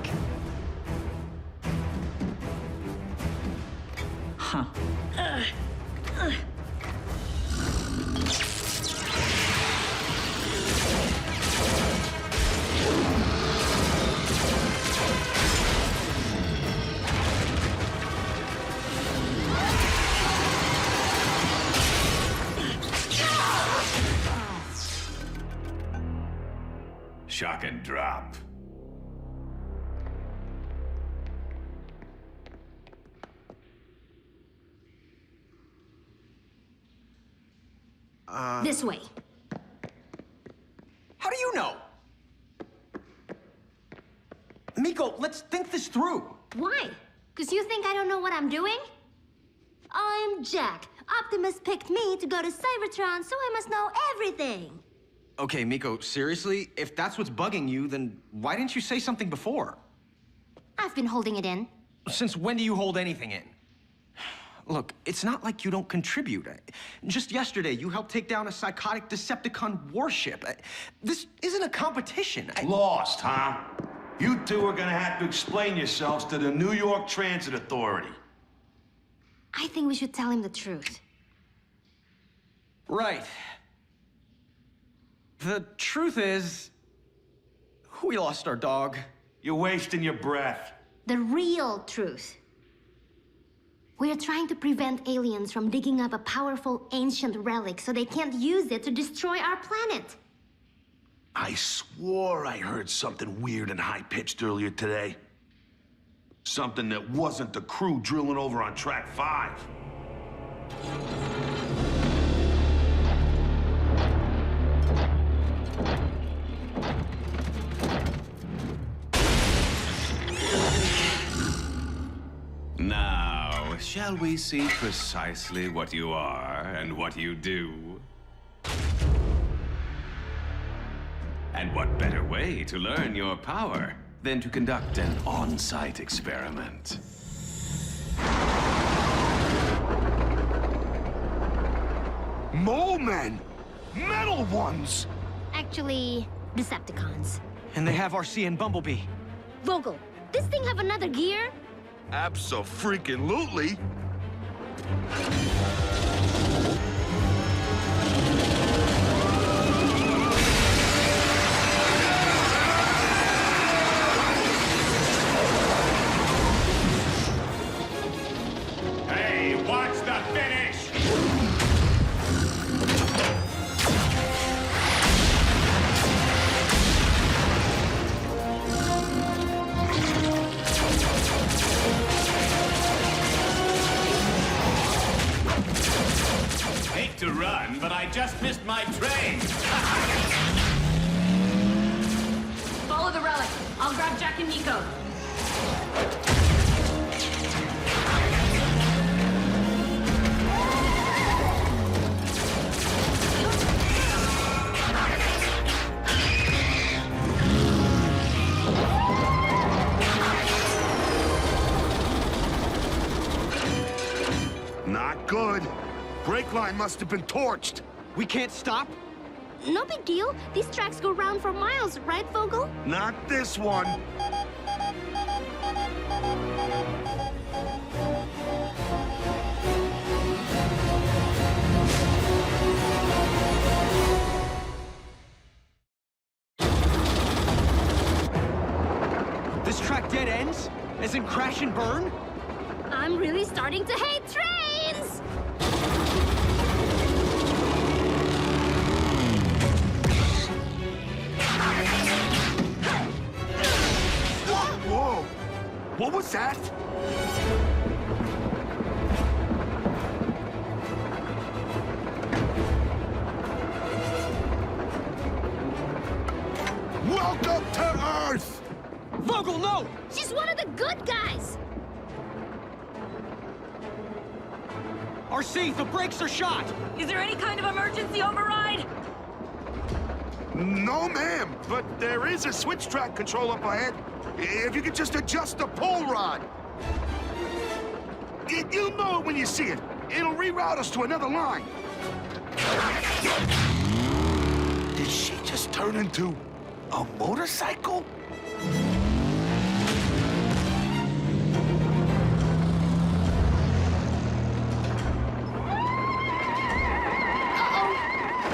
Huh. Shock and drop. This way. How do you know? Miko, let's think this through. Why? Because you think I don't know what I'm doing? I'm Jack. Optimus picked me to go to Cybertron, so I must know everything. Okay, Miko, seriously? If that's what's bugging you, then why didn't you say something before? I've been holding it in. Since when do you hold anything in? Look, it's not like you don't contribute. Just yesterday, you helped take down a psychotic Decepticon warship. This isn't a competition. Lost, huh? You two are gonna have to explain yourselves to the New York Transit Authority. I think we should tell him the truth. Right. The truth is, we lost our dog. You're wasting your breath. The real truth. We are trying to prevent aliens from digging up a powerful ancient relic so they can't use it to destroy our planet. I swore I heard something weird and high-pitched earlier today. Something that wasn't the crew drilling over on Track 5. Now, shall we see precisely what you are and what you do? And what better way to learn your power than to conduct an on-site experiment? Mole men! Metal ones! Actually, Decepticons. And they have RC and Bumblebee. Vogel, this thing have another gear? Abso-freaking-lutely! Hey, watch the finish! Hate to run, but I just missed my train. Follow the relic. I'll grab Jack and Nico. Not good. Brake line must have been torched. We can't stop? No big deal. These tracks go round for miles, right, Vogel? Not this one. This track dead ends? As in crash and burn? I'm really starting to hate trains! Whoa! What was that? Welcome to Earth! Vogel, no! She's one of the good guys! RC, the brakes are shot! Is there any kind of emergency override? No, ma'am, but there is a switch track control up ahead. If you could just adjust the pull rod. You'll know it when you see it. It'll reroute us to another line. Did she just turn into a motorcycle?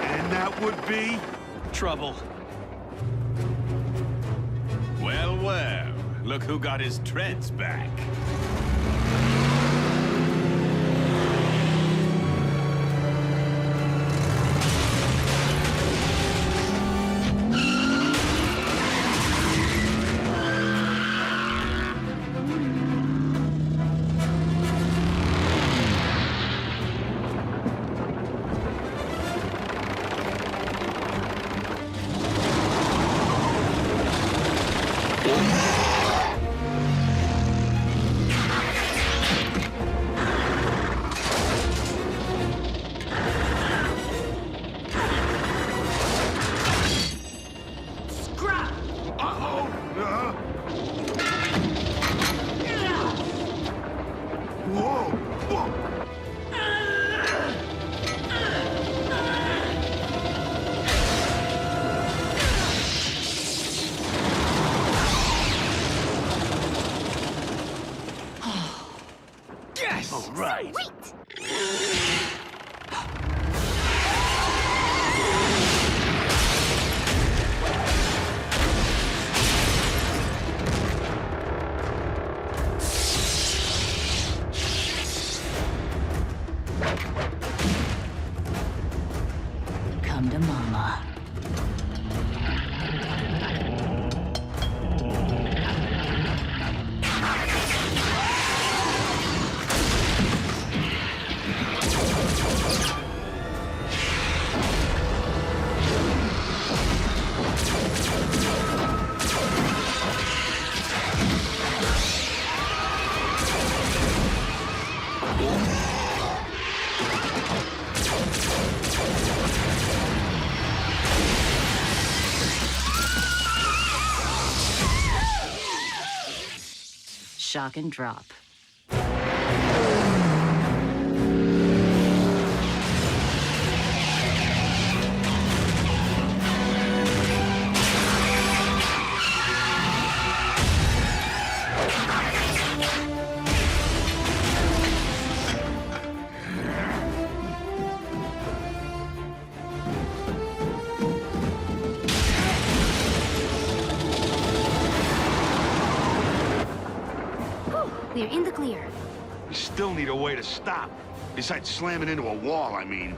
And that would be trouble. Well, well, look who got his treads back. Right. Come to Mama. shock and drop. We're in the clear. We still need a way to stop. Besides slamming into a wall, I mean.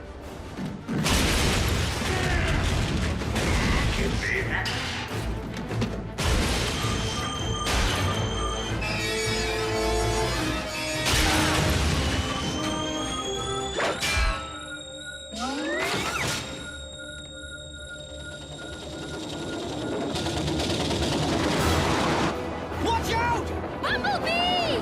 Watch out! Bumblebee!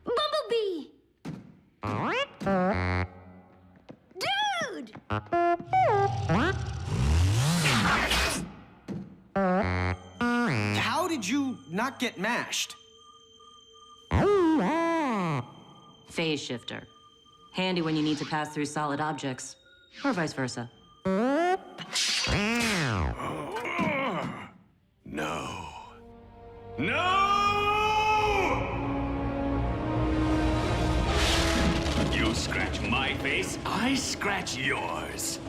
Bumblebee! Dude! How did you not get mashed? Phase shifter. Handy when you need to pass through solid objects, or vice versa. No. No! You scratch my face, I scratch yours.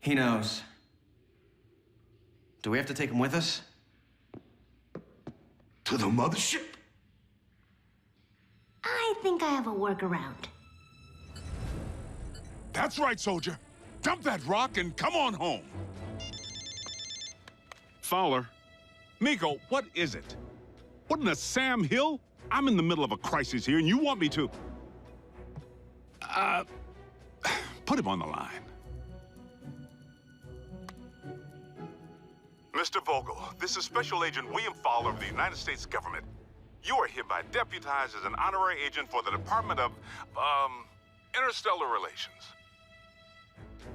He knows. Do we have to take him with us? To the mothership? I think I have a workaround. That's right, soldier. Dump that rock and come on home. Fowler. Miko, what is it? What in the Sam Hill? I'm in the middle of a crisis here, and you want me to... put him on the line. Mr. Vogel, this is Special Agent William Fowler of the United States government. You are hereby deputized as an honorary agent for the Department of, Interstellar Relations.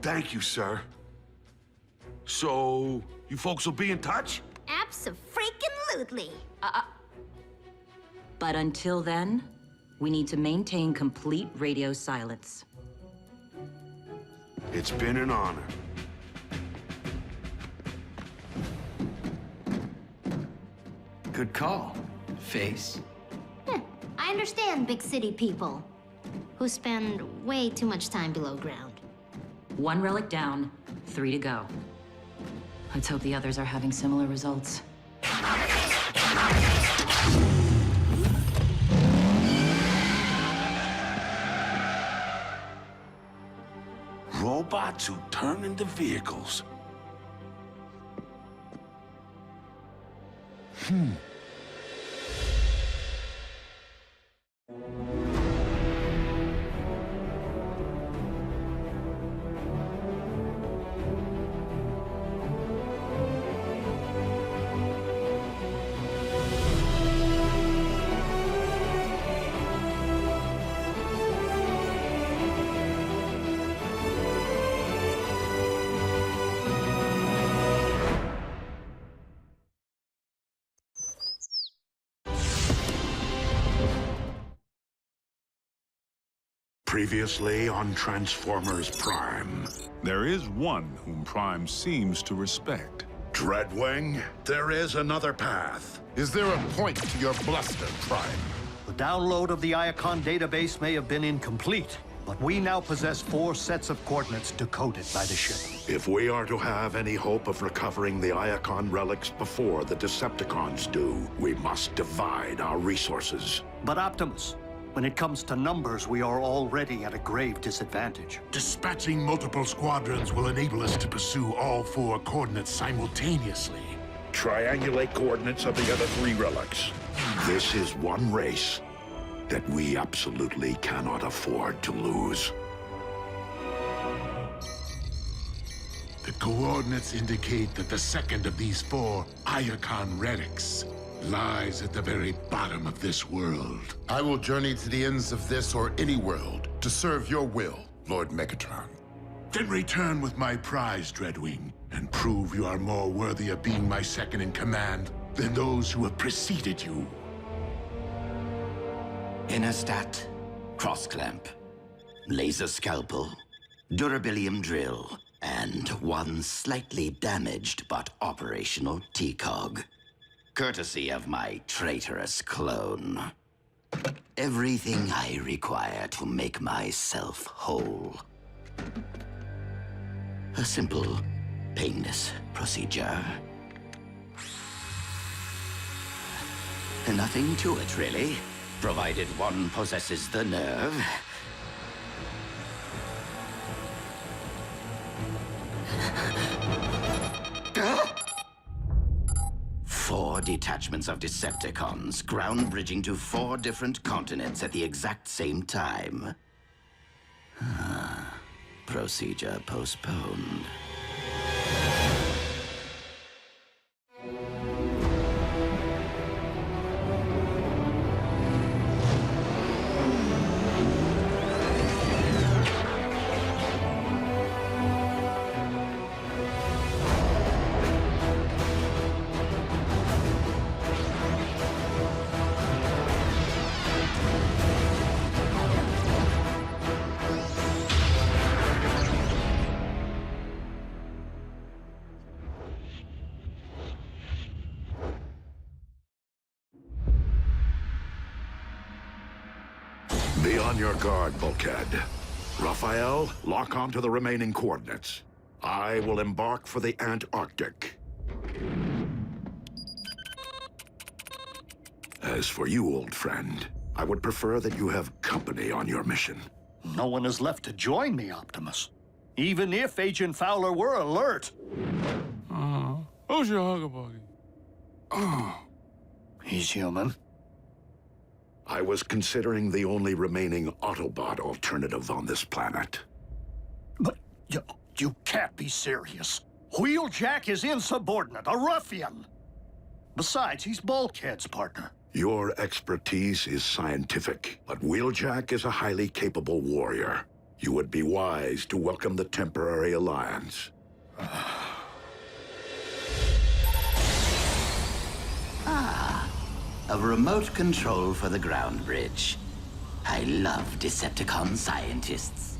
Thank you, sir. So, you folks will be in touch? Abso-freaking-lutely. But until then, we need to maintain complete radio silence. It's been an honor. Good call, Face. I understand big city people who spend way too much time below ground. 1 relic down, 3 to go. Let's hope the others are having similar results. Robots who turn into vehicles. Previously on Transformers Prime. There is one whom Prime seems to respect. Dreadwing, there is another path. Is there a point to your bluster, Prime? The download of the Iacon database may have been incomplete, but we now possess 4 sets of coordinates decoded by the ship. If we are to have any hope of recovering the Iacon relics before the Decepticons do, we must divide our resources. But Optimus, When it comes to numbers, we are already at a grave disadvantage. Dispatching multiple squadrons will enable us to pursue all 4 coordinates simultaneously. Triangulate coordinates of the other 3 relics. This is one race that we absolutely cannot afford to lose. The coordinates indicate that the second of these 4 Iacon relics lies at the very bottom of this world. I will journey to the ends of this or any world to serve your will, Lord Megatron. Then return with my prize, Dreadwing, and prove you are more worthy of being my second in command than those who have preceded you. Interstat, cross-clamp, laser scalpel, durabilium drill, and one slightly damaged but operational T-cog. Courtesy of my traitorous clone. Everything I require to make myself whole. A simple, painless procedure. Nothing to it, really, provided one possesses the nerve. 4 detachments of Decepticons, ground bridging to 4 different continents at the exact same time. Procedure postponed. Be on your guard, Bulkhead. Raphael, lock onto the remaining coordinates. I will embark for the Antarctic. As for you, old friend, I would prefer that you have company on your mission. No one is left to join me, Optimus. Even if Agent Fowler were alert. Who's your hugger buggy? He's human. I was considering the only remaining Autobot alternative on this planet. But you can't be serious. Wheeljack is insubordinate, a ruffian. Besides, he's Bulkhead's partner. Your expertise is scientific, but Wheeljack is a highly capable warrior. You would be wise to welcome the temporary alliance. A remote control for the ground bridge. I love Decepticon scientists.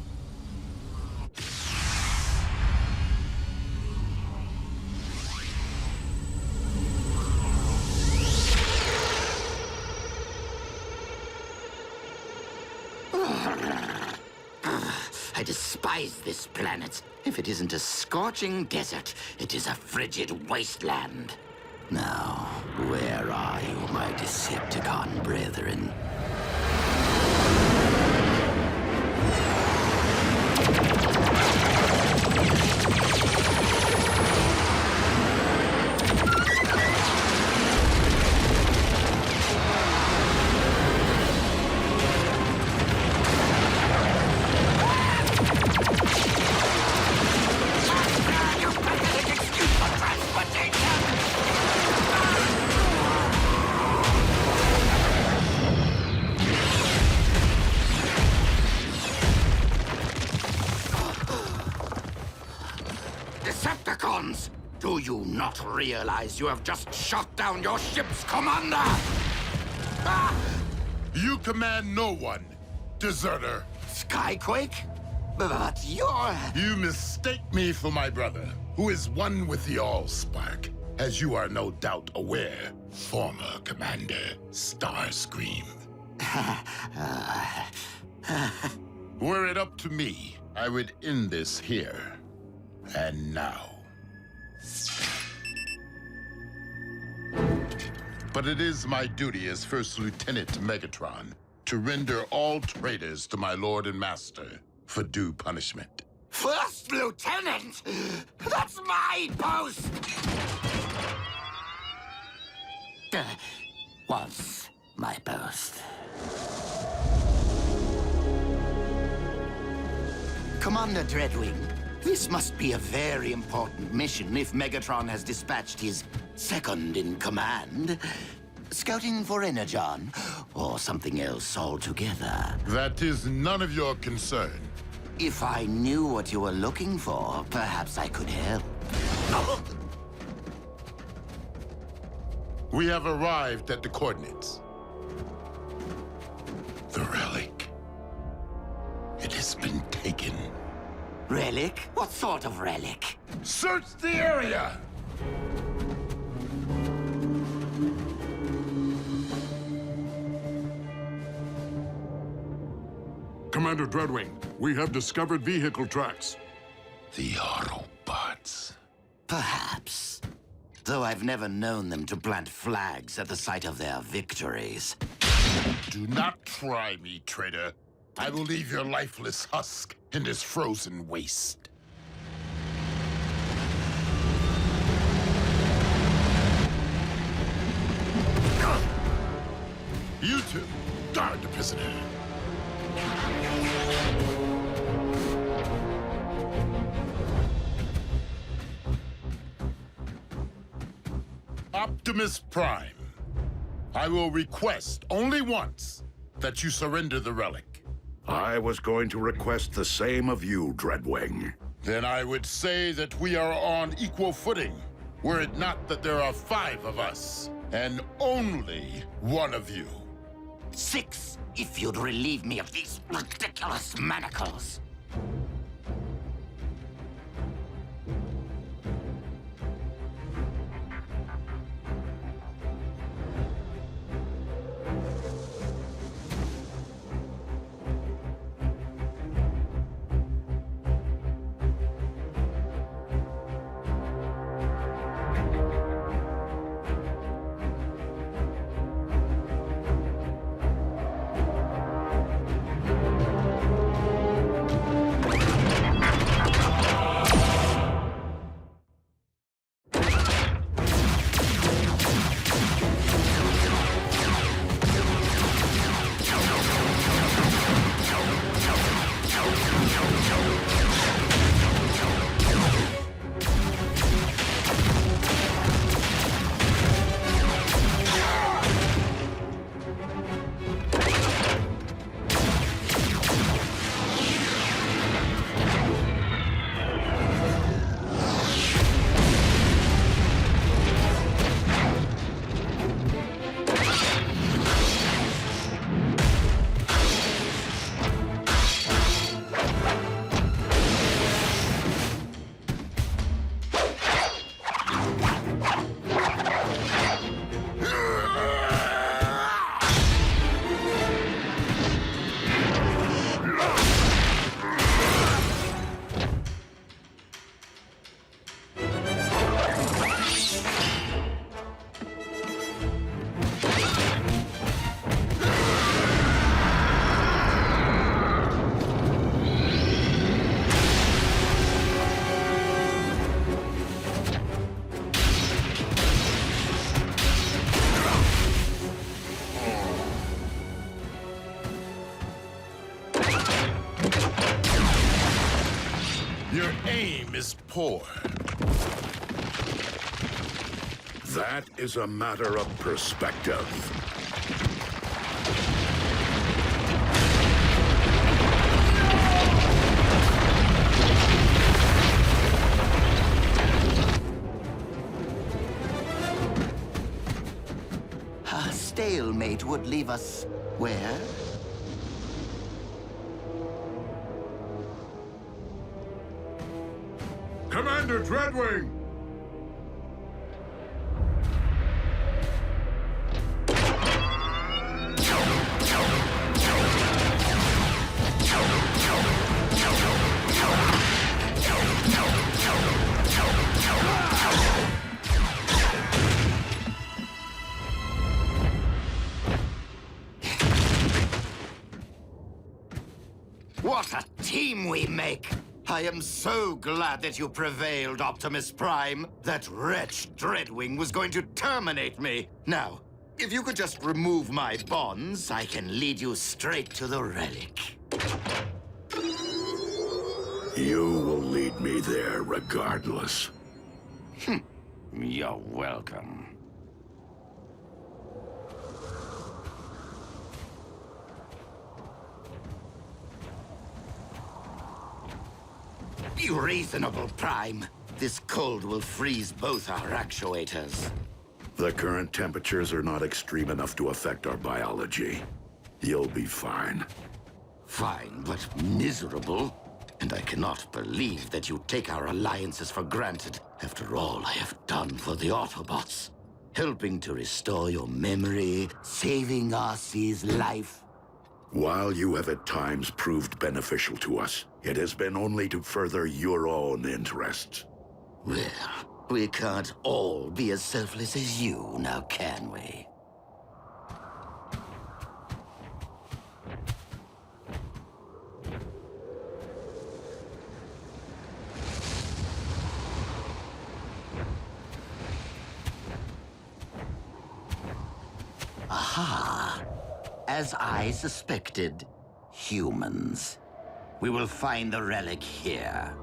I despise this planet. If it isn't a scorching desert, it is a frigid wasteland. Now, where are you, my Decepticon brethren? Decepticons! Do you not realize you have just shot down your ship's commander? You command no one, deserter. Skyquake? But you're... You mistake me for my brother, who is one with the Allspark, as you are no doubt aware, former Commander Starscream. Were it up to me, I would end this here and now. But it is my duty as First Lieutenant Megatron to render all traitors to my lord and master for due punishment. First Lieutenant! That's my post! Was my post. Commander Dreadwing, this must be a very important mission if Megatron has dispatched his second-in-command. Scouting for Energon, or something else altogether. That is none of your concern. If I knew what you were looking for, perhaps I could help. We have arrived at the coordinates. The relic. It has been taken. Relic? What sort of relic? Search the area! Commander Dreadwing, we have discovered vehicle tracks. The Autobots. Perhaps. Though I've never known them to plant flags at the site of their victories. Do not try me, traitor. I will leave your lifeless husk in this frozen waste. You two, guard the prisoner. Optimus Prime, I will request only once that you surrender the relic. I was going to request the same of you, Dreadwing. Then I would say that we are on equal footing, were it not that there are 5 of us, and only one of you. 6, if you'd relieve me of these ridiculous manacles. Your aim is poor. That is a matter of perspective. A stalemate would leave us where? Commander Dreadwing! What a team we make! I am so glad that you prevailed, Optimus Prime. That wretch Dreadwing was going to terminate me. Now, if you could just remove my bonds, I can lead you straight to the relic. You will lead me there regardless. You're welcome. Be reasonable, Prime. This cold will freeze both our actuators. The current temperatures are not extreme enough to affect our biology. You'll be fine. Fine, but miserable. And I cannot believe that you take our alliances for granted. After all I have done for the Autobots. Helping to restore your memory, saving Arcee's life. While you have at times proved beneficial to us, it has been only to further your own interests. Well, we can't all be as selfless as you, now can we? Aha! As I suspected, humans. We will find the relic here.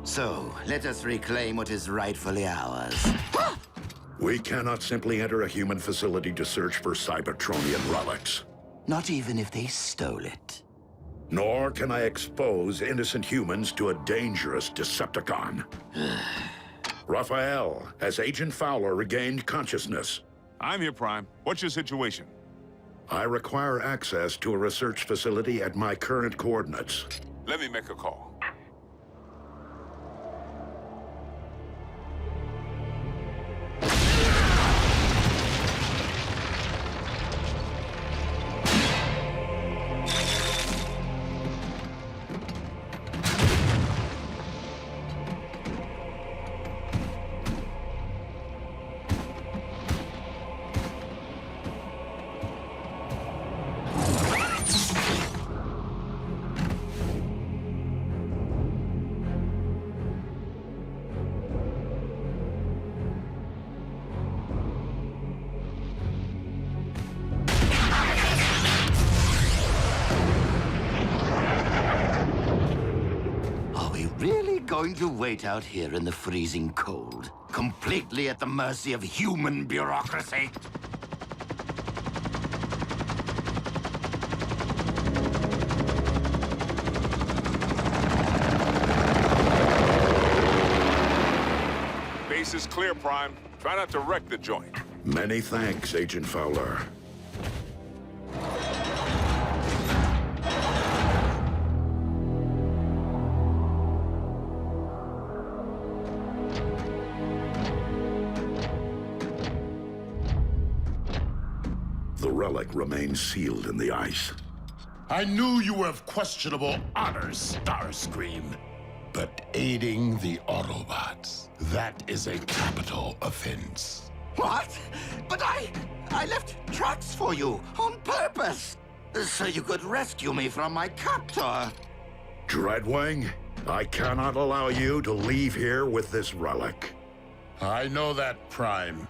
So, let us reclaim what is rightfully ours. We cannot simply enter a human facility to search for Cybertronian relics. Not even if they stole it. Nor can I expose innocent humans to a dangerous Decepticon. Raphael, has Agent Fowler regained consciousness? I'm here, Prime. What's your situation? I require access to a research facility at my current coordinates. Let me make a call. Going to wait out here in the freezing cold, completely at the mercy of human bureaucracy? Base is clear, Prime. Try not to wreck the joint. Many thanks, Agent Fowler. The relic remains sealed in the ice. I knew you were of questionable honors, Starscream. But aiding the Autobots, that is a capital offense. What? But I left tracks for you on purpose, so you could rescue me from my captor. Dreadwing, I cannot allow you to leave here with this relic. I know that, Prime.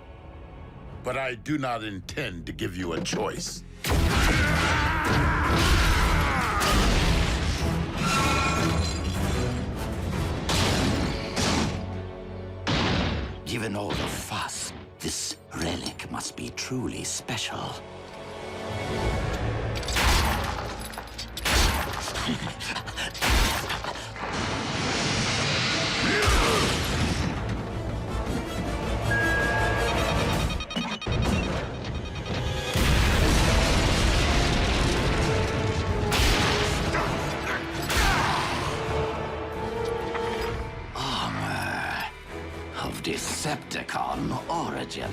But I do not intend to give you a choice. Given all the fuss, this relic must be truly special. Decepticon origin.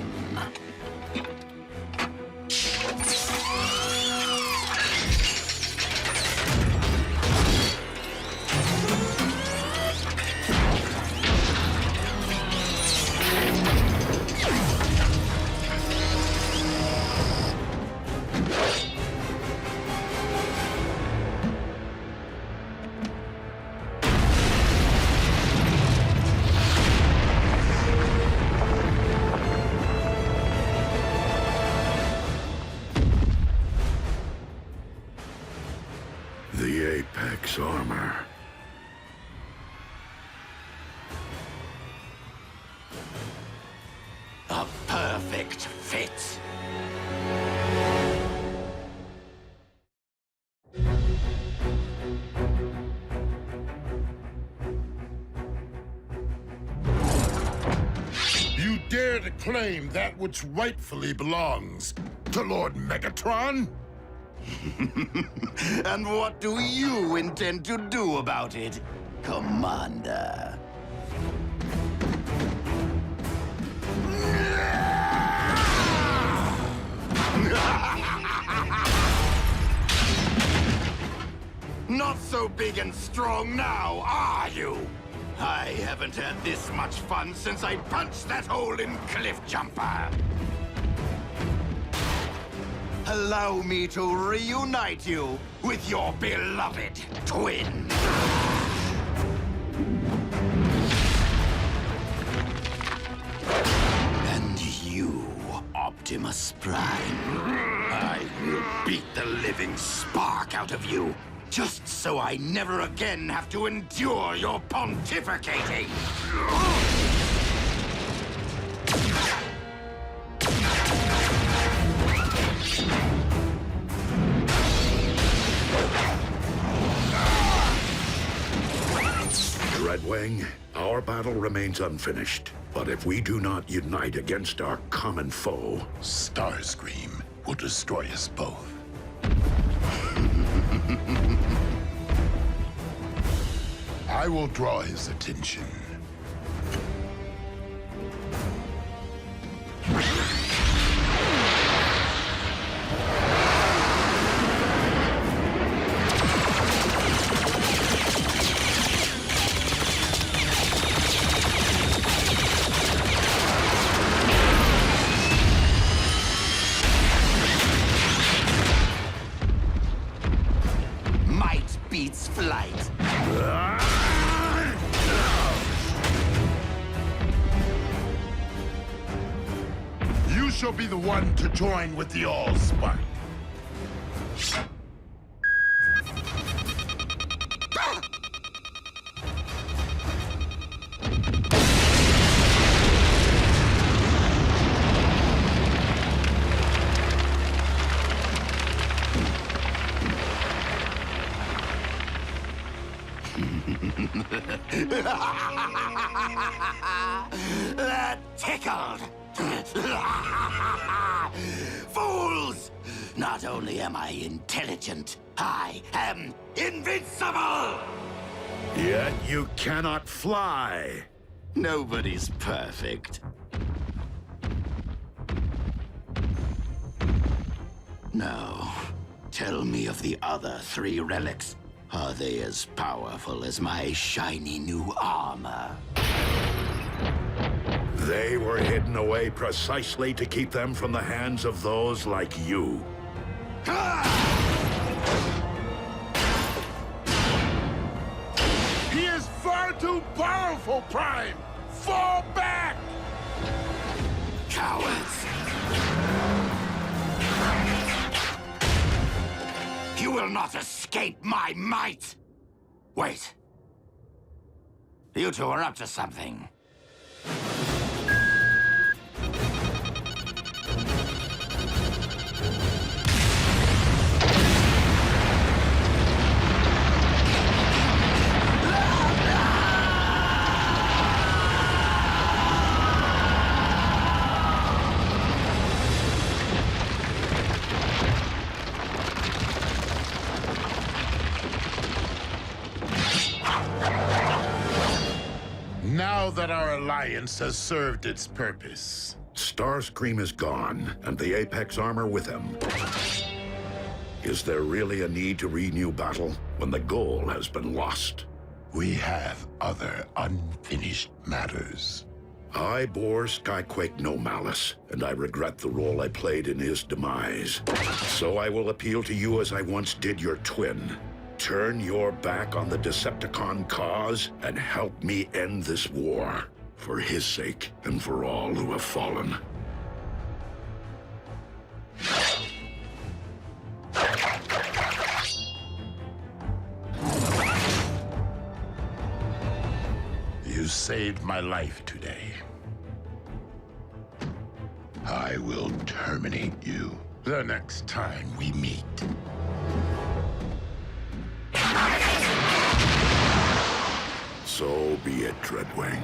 Apex armor. A perfect fit. You dare to claim that which rightfully belongs to Lord Megatron? And what do you intend to do about it, Commander? Not so big and strong now, are you? I haven't had this much fun since I punched that hole in Cliff Jumper. Allow me to reunite you with your beloved twin. And you, Optimus Prime, I will beat the living spark out of you, just so I never again have to endure your pontificating. Dreadwing, our battle remains unfinished. But if we do not unite against our common foe, Starscream will destroy us both. I will draw his attention. Might beats flight. You shall be the one to join with the Allspark. That tickled. Fools! Not only am I intelligent, I am invincible! yet you cannot fly. Nobody's perfect. Now, tell me of the other 3 relics. Are they as powerful as my shiny new armor? They were hidden away precisely to keep them from the hands of those like you. He is far too powerful, Prime! Fall back! Cowards! You will not escape my might! Wait. You two are up to something. Now that our alliance has served its purpose. Starscream is gone, and the Apex armor with him. Is there really a need to renew battle when the goal has been lost? We have other unfinished matters. I bore Skyquake no malice, and I regret the role I played in his demise. So I will appeal to you as I once did your twin. Turn your back on the Decepticon cause and help me end this war. For his sake and for all who have fallen. saved my life today. I will terminate you the next time we meet. So be it, Dreadwing.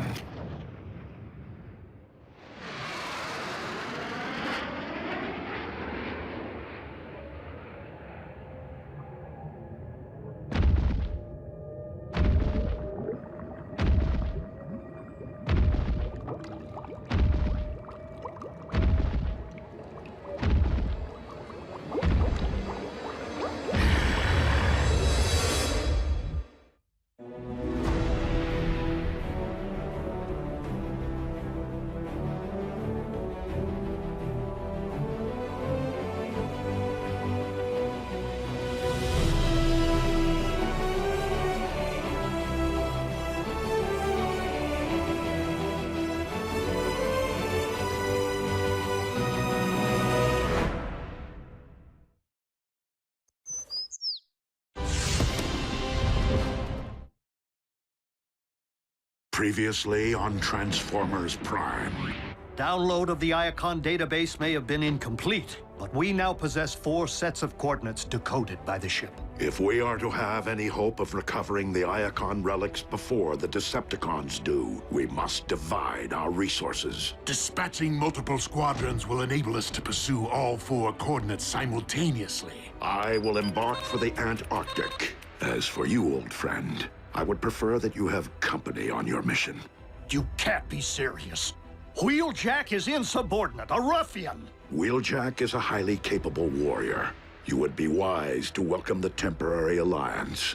Previously on Transformers Prime. Download of the Iacon database may have been incomplete, but we now possess 4 sets of coordinates decoded by the ship. If we are to have any hope of recovering the Iacon relics before the Decepticons do, we must divide our resources. Dispatching multiple squadrons will enable us to pursue all 4 coordinates simultaneously. I will embark for the Antarctic. As for you, old friend, I would prefer that you have company on your mission. You can't be serious. Wheeljack is insubordinate, a ruffian. Wheeljack is a highly capable warrior. You would be wise to welcome the temporary alliance.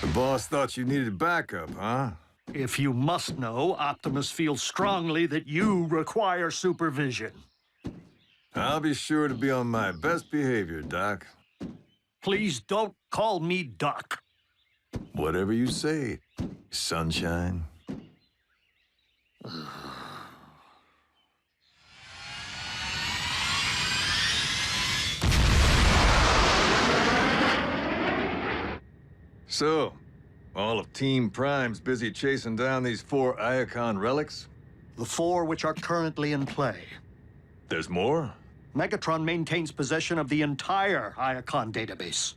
The boss thought you needed backup, huh? If you must know, Optimus feels strongly that you require supervision. I'll be sure to be on my best behavior, Doc. Please don't call me Doc. Whatever you say, sunshine. So, all of Team Prime's busy chasing down these 4 Iacon relics? The 4 which are currently in play. There's more? Megatron maintains possession of the entire Iacon database.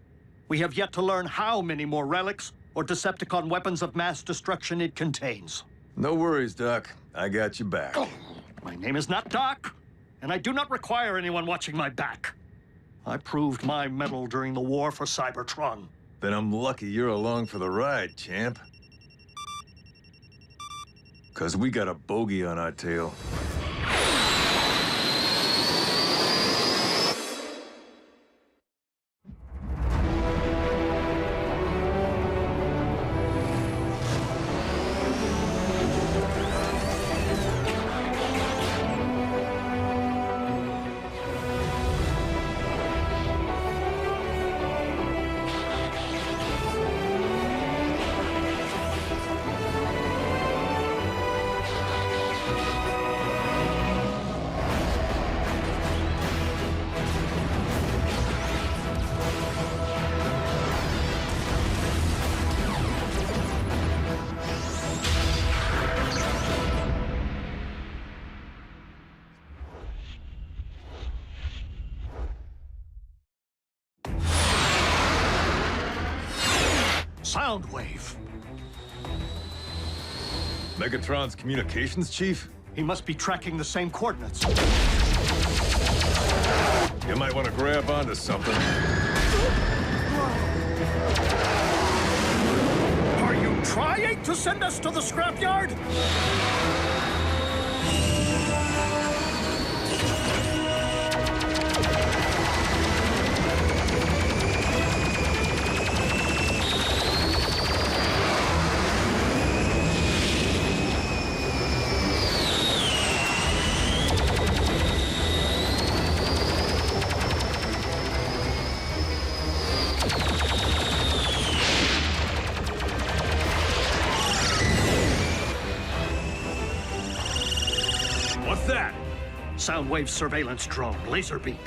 We have yet to learn how many more relics or Decepticon weapons of mass destruction it contains. No worries, Doc. I got you back. My name is not Doc, and I do not require anyone watching my back. I proved my mettle during the war for Cybertron. Then I'm lucky you're along for the ride, champ. 'Cause we got a bogey on our tail. Soundwave. Megatron's communications chief? He must be tracking the same coordinates. You might want to grab onto something. Are you trying to send us to the scrapyard? Soundwave surveillance drone, Laserbeak.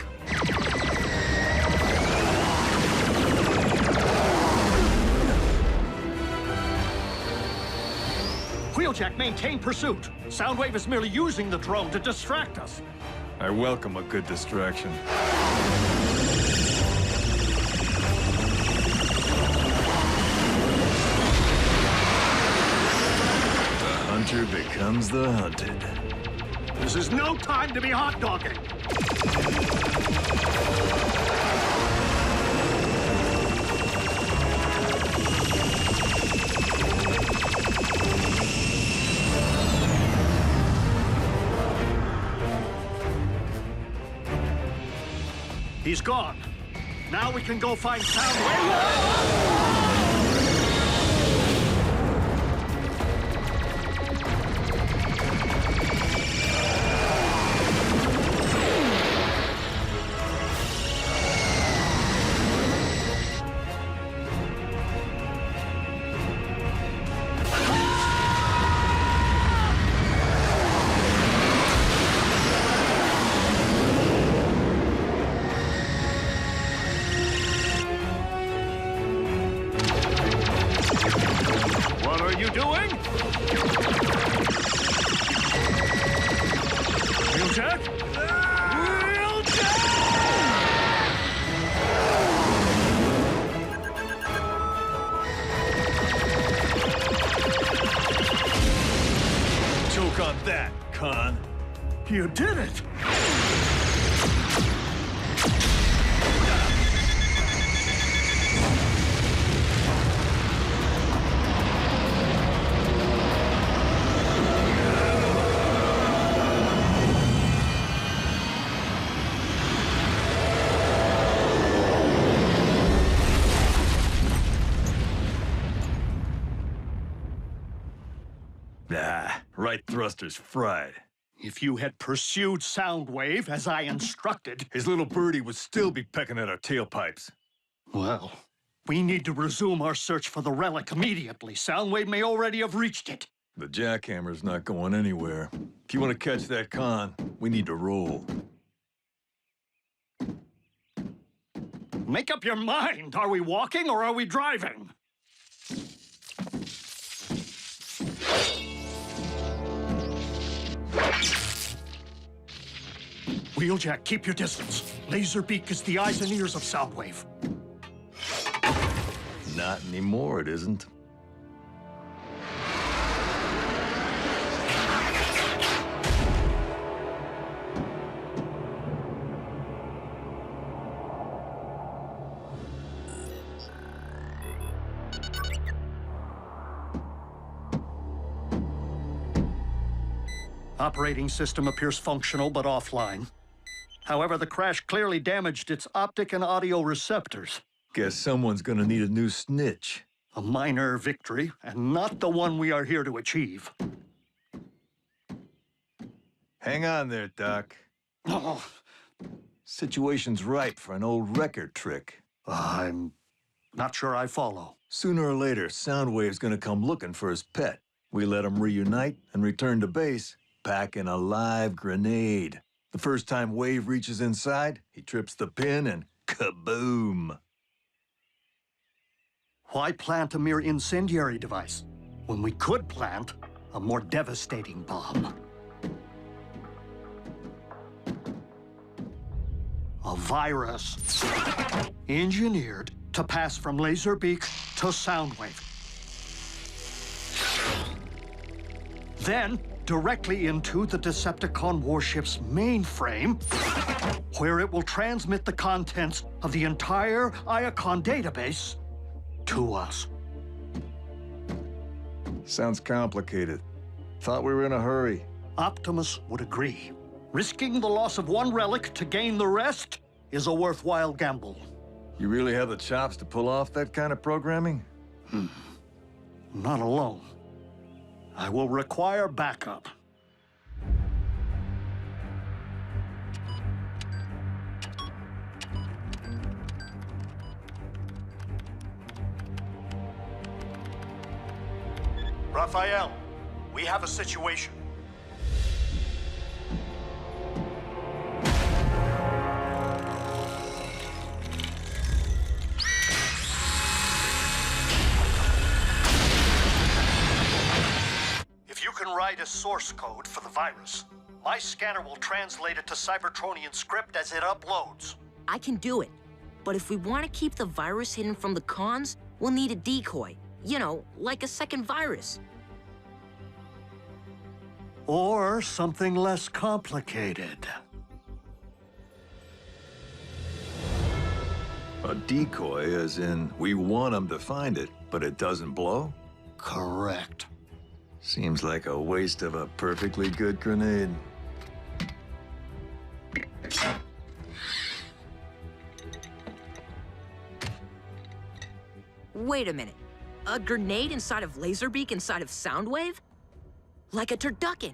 Wheeljack, maintain pursuit. Soundwave is merely using the drone to distract us. I welcome a good distraction. The hunter becomes the hunted. This is no time to be hot-dogging. He's gone. Now we can go find Soundwave. You did it! Right thruster's fried. If you had pursued Soundwave as I instructed... His little birdie would still be pecking at our tailpipes. Well, we need to resume our search for the relic immediately. Soundwave may already have reached it. The jackhammer's not going anywhere. If you want to catch that con, we need to roll. Make up your mind. Are we walking or are we driving? Wheeljack, keep your distance. Laserbeak is the eyes and ears of Soundwave. Not anymore, it isn't. Operating system appears functional but offline. However, the crash clearly damaged its optic and audio receptors. Guess someone's gonna need a new snitch. A minor victory, and not the one we are here to achieve. Hang on there, Doc. Oh. Situation's ripe for an old record trick. I'm not sure I follow. Sooner or later, Soundwave's gonna come looking for his pet. We let him reunite and return to base, packing a live grenade. The first time Wave reaches inside, he trips the pin and kaboom! Why plant a mere incendiary device when we could plant a more devastating bomb? A virus engineered to pass from Laserbeak to Soundwave. Then, directly into the Decepticon warship's mainframe, where it will transmit the contents of the entire Iacon database to us. Sounds complicated. Thought we were in a hurry. Optimus would agree. Risking the loss of one relic to gain the rest is a worthwhile gamble. You really have the chops to pull off that kind of programming? Not alone. I will require backup. Raphael, we have a situation. precise source code for the virus. My scanner will translate it to Cybertronian script as it uploads. I can do it. But if we want to keep the virus hidden from the cons, we'll need a decoy. You know, like a second virus. Or something less complicated. A decoy, as in we want them to find it, but it doesn't blow? Correct. Seems like a waste of a perfectly good grenade. Wait a minute. A grenade inside of Laserbeak inside of Soundwave? Like a turducken.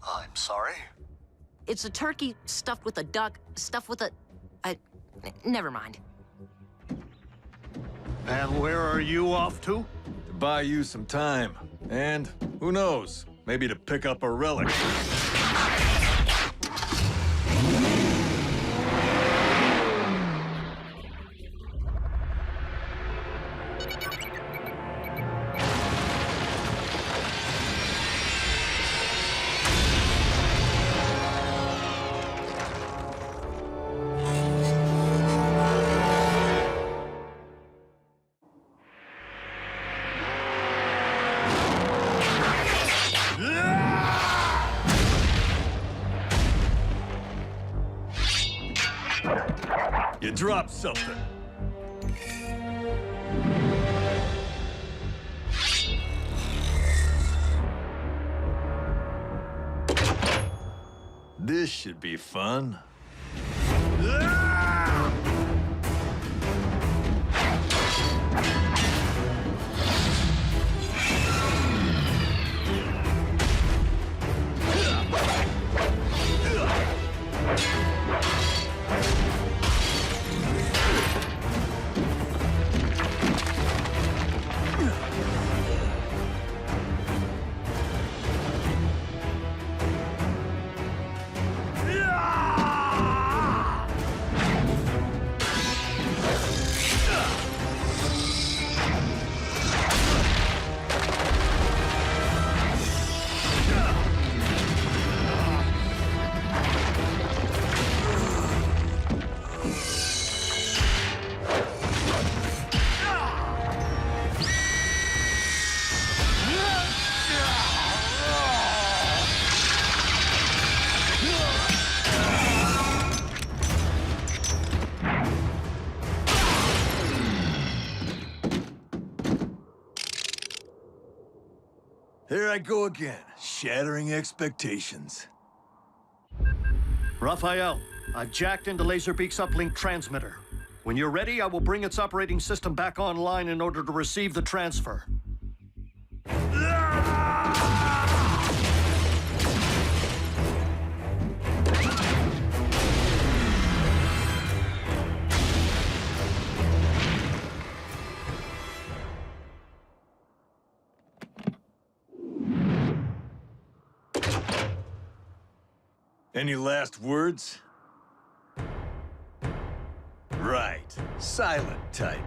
I'm sorry? It's a turkey stuffed with a duck, stuffed with a... never mind. And where are you off to? To buy you some time. And, who knows, maybe to pick up a relic. You dropped something. This should be fun. Here I go again, shattering expectations. Raphael, I've jacked into Laserbeak's uplink transmitter. When you're ready, I will bring its operating system back online in order to receive the transfer. Any last words? Right. Silent type.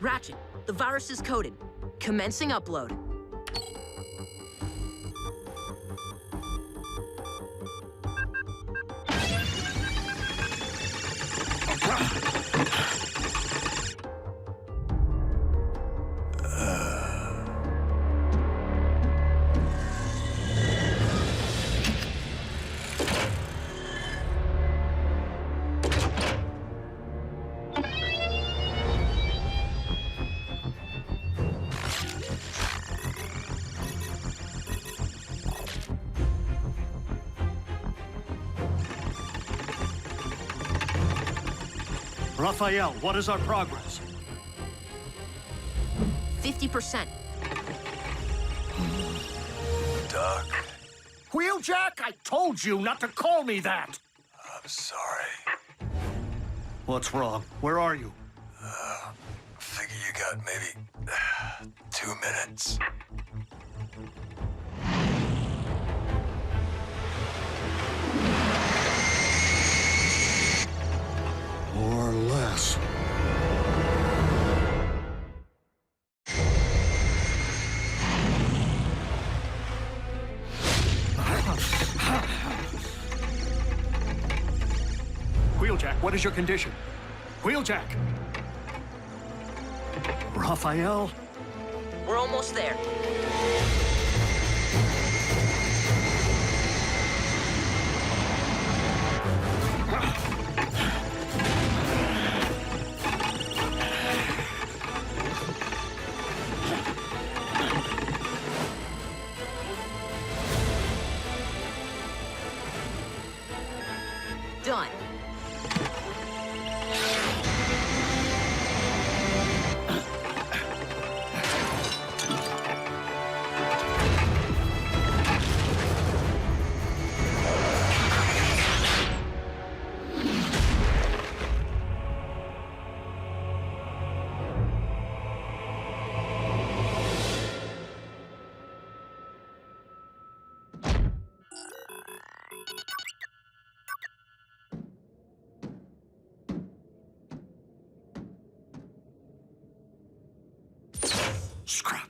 Ratchet, the virus is coded. Commencing upload. Raphael, what is our progress? 50%. Doc. Wheeljack, I told you not to call me that! Sorry. What's wrong? Where are you? Figure you got maybe 2 minutes. Or less. Wheeljack, what is your condition? Wheeljack! Raphael? We're almost there. Done. Scrap.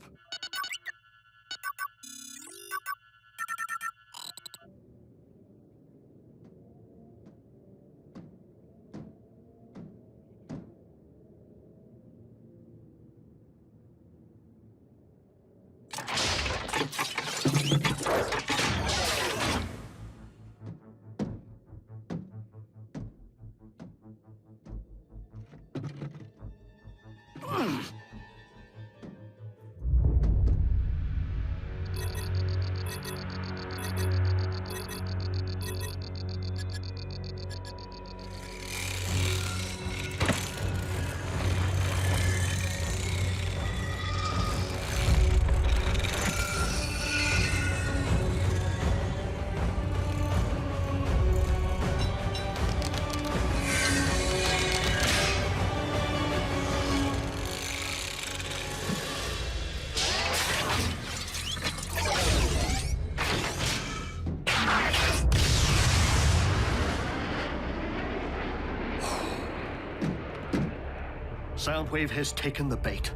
Soundwave has taken the bait.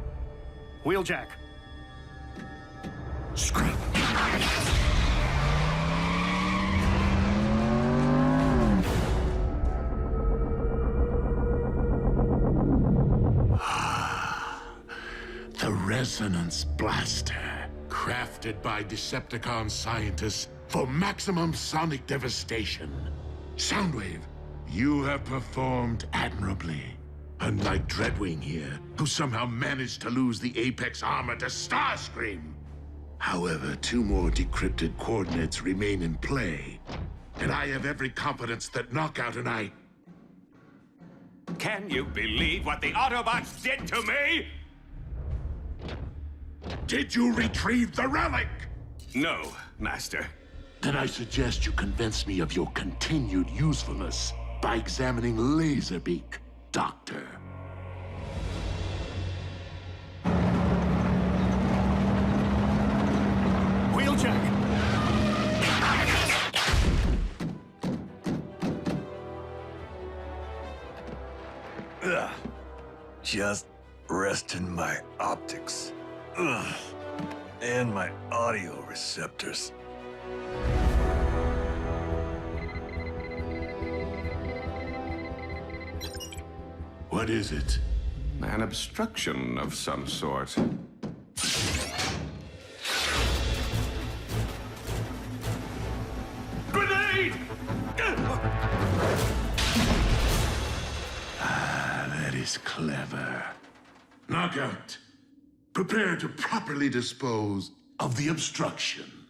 Wheeljack. Scrap. The Resonance Blaster, crafted by Decepticon scientists for maximum sonic devastation. Soundwave, you have performed admirably. Unlike Dreadwing here, who somehow managed to lose the Apex armor to Starscream. However, 2 more decrypted coordinates remain in play, and I have every confidence that Knockout and I... Can you believe what the Autobots did to me? Did you retrieve the relic? No, Master. Then I suggest you convince me of your continued usefulness by examining Laserbeak, Doctor. Wheeljack! Ugh. Just resting my optics. Ugh. And my audio receptors. What is it? An obstruction of some sort. Grenade! That is clever. Knockout, prepare to properly dispose of the obstruction.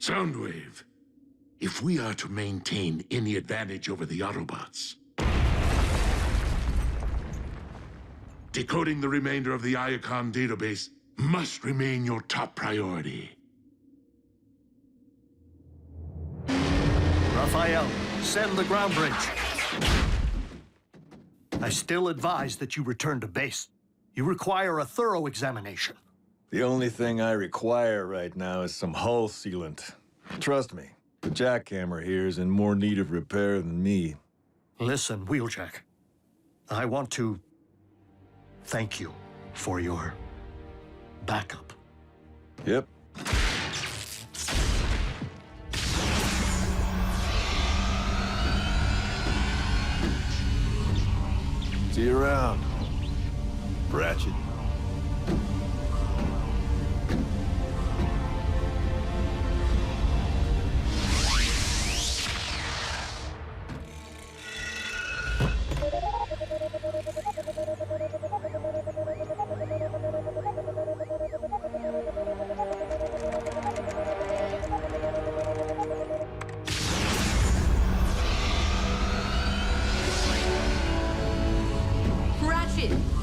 Soundwave, if we are to maintain any advantage over the Autobots, Decoding the remainder of the Iacon database must remain your top priority. Raphael, send the ground bridge. I still advise that you return to base. You require a thorough examination. The only thing I require right now is some hull sealant. Trust me, the jackhammer here is in more need of repair than me. Listen, Wheeljack. I want to thank you for your backup. Yep. See you around, Ratchet.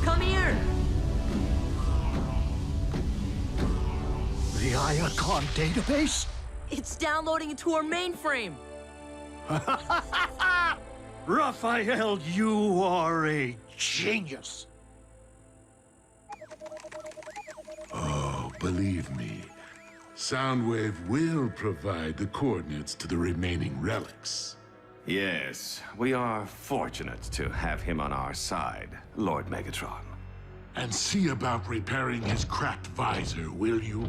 Come here! The Iacon database? It's downloading into our mainframe! Raphael, you are a genius! Oh, believe me, Soundwave will provide the coordinates to the remaining relics. Yes, we are fortunate to have him on our side, Lord Megatron. And see about repairing his cracked visor, will you?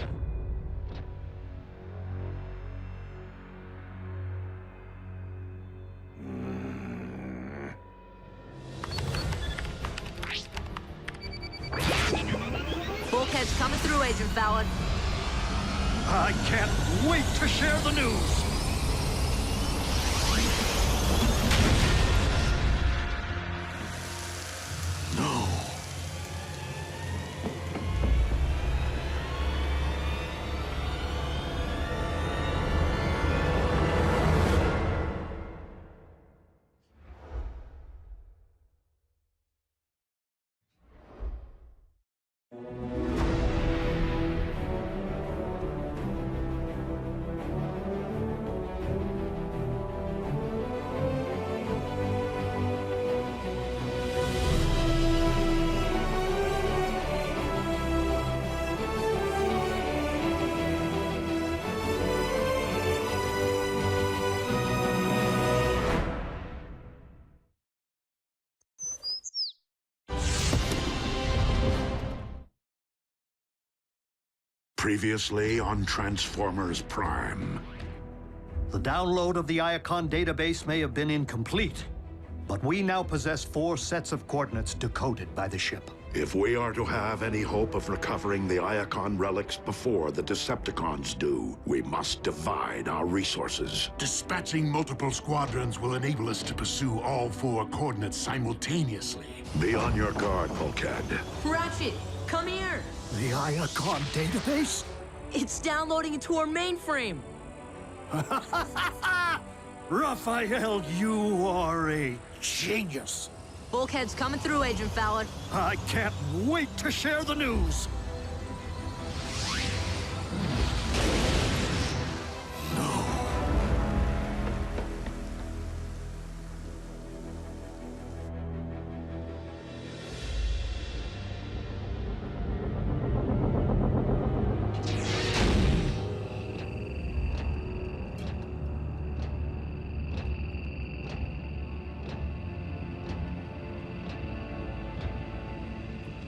Bulkhead's coming through, Agent Fallon. I can't wait to share the news! No. Previously on Transformers Prime. The download of the Iacon database may have been incomplete, but we now possess 4 sets of coordinates decoded by the ship. If we are to have any hope of recovering the Iacon relics before the Decepticons do, we must divide our resources. Dispatching multiple squadrons will enable us to pursue all 4 coordinates simultaneously. Be on your guard, Bulkhead. Ratchet, come here! The Iacon database? It's downloading into our mainframe! Raphael, you are a genius! Bulkhead's coming through, Agent Fallon. I can't wait to share the news!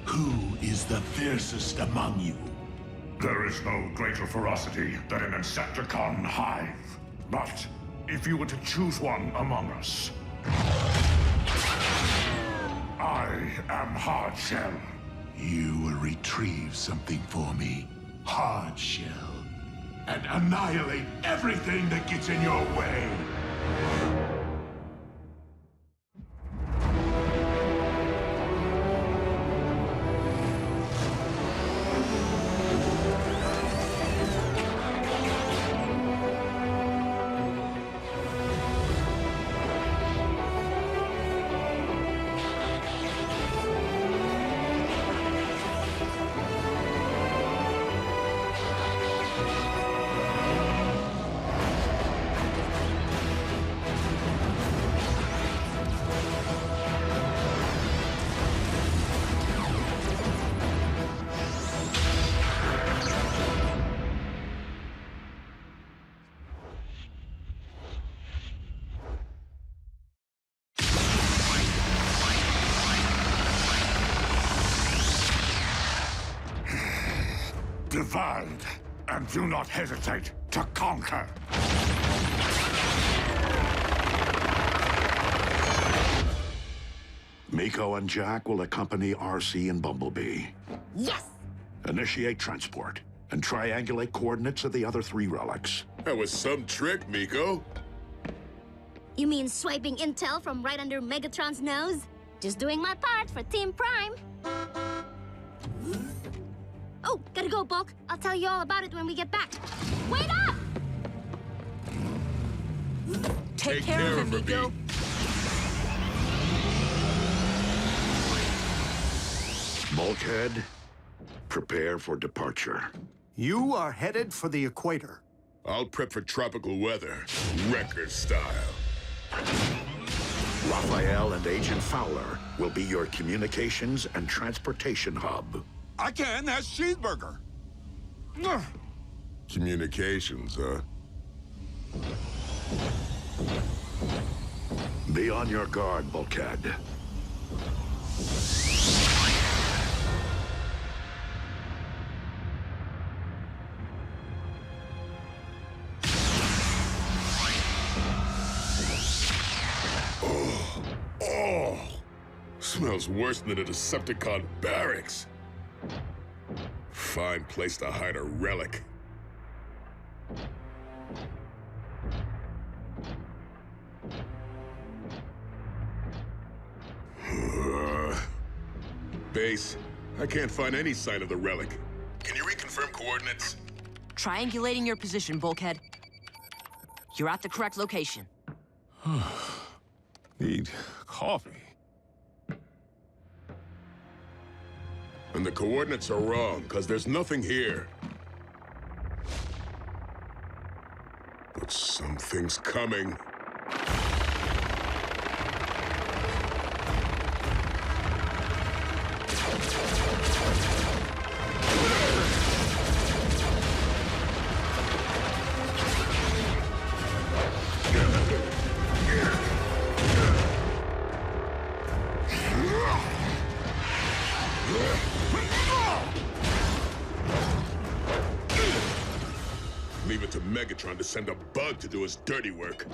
Who is the fiercest among you? There is no greater ferocity than an Insecticon hive. But if you were to choose one among us, I am Hardshell. You will retrieve something for me, Hardshell, and annihilate everything that gets in your way. world, and do not hesitate to conquer. Miko and Jack will accompany RC and Bumblebee. Yes! Initiate transport and triangulate coordinates of the other 3 relics. That was some trick, Miko. You mean swiping intel from right under Megatron's nose? Just doing my part for Team Prime. Oh, gotta go, Bulk. I'll tell you all about it when we get back. Wait up! Take care of him, Miko. Bulkhead, prepare for departure. You are headed for the equator. I'll prep for tropical weather, Wrecker style. Raphael and Agent Fowler will be your communications and transportation hub. I can, that's cheeseburger. Communications, huh? Be on your guard, Bulkhead. Oh, smells worse than a Decepticon barracks. Fine place to hide a relic. Base, I can't find any sign of the relic. Can you reconfirm coordinates? Triangulating your position, Bulkhead. You're at the correct location. Need coffee. And the coordinates are wrong, because there's nothing here. But something's coming. Leave it to Megatron to send a bug to do his dirty work.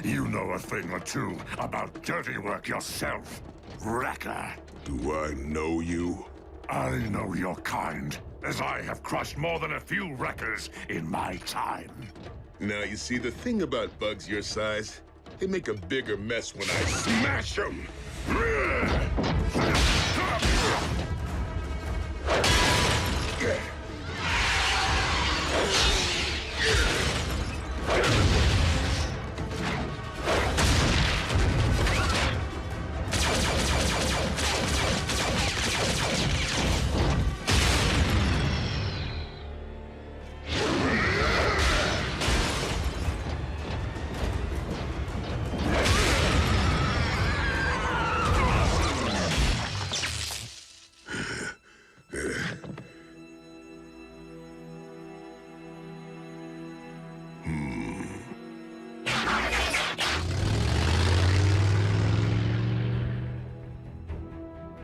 You know a thing or two about dirty work yourself, Wrecker. Do I know you? I know your kind, as I have crushed more than a few Wreckers in my time. Now, you see, the thing about bugs your size, they make a bigger mess when I smash them.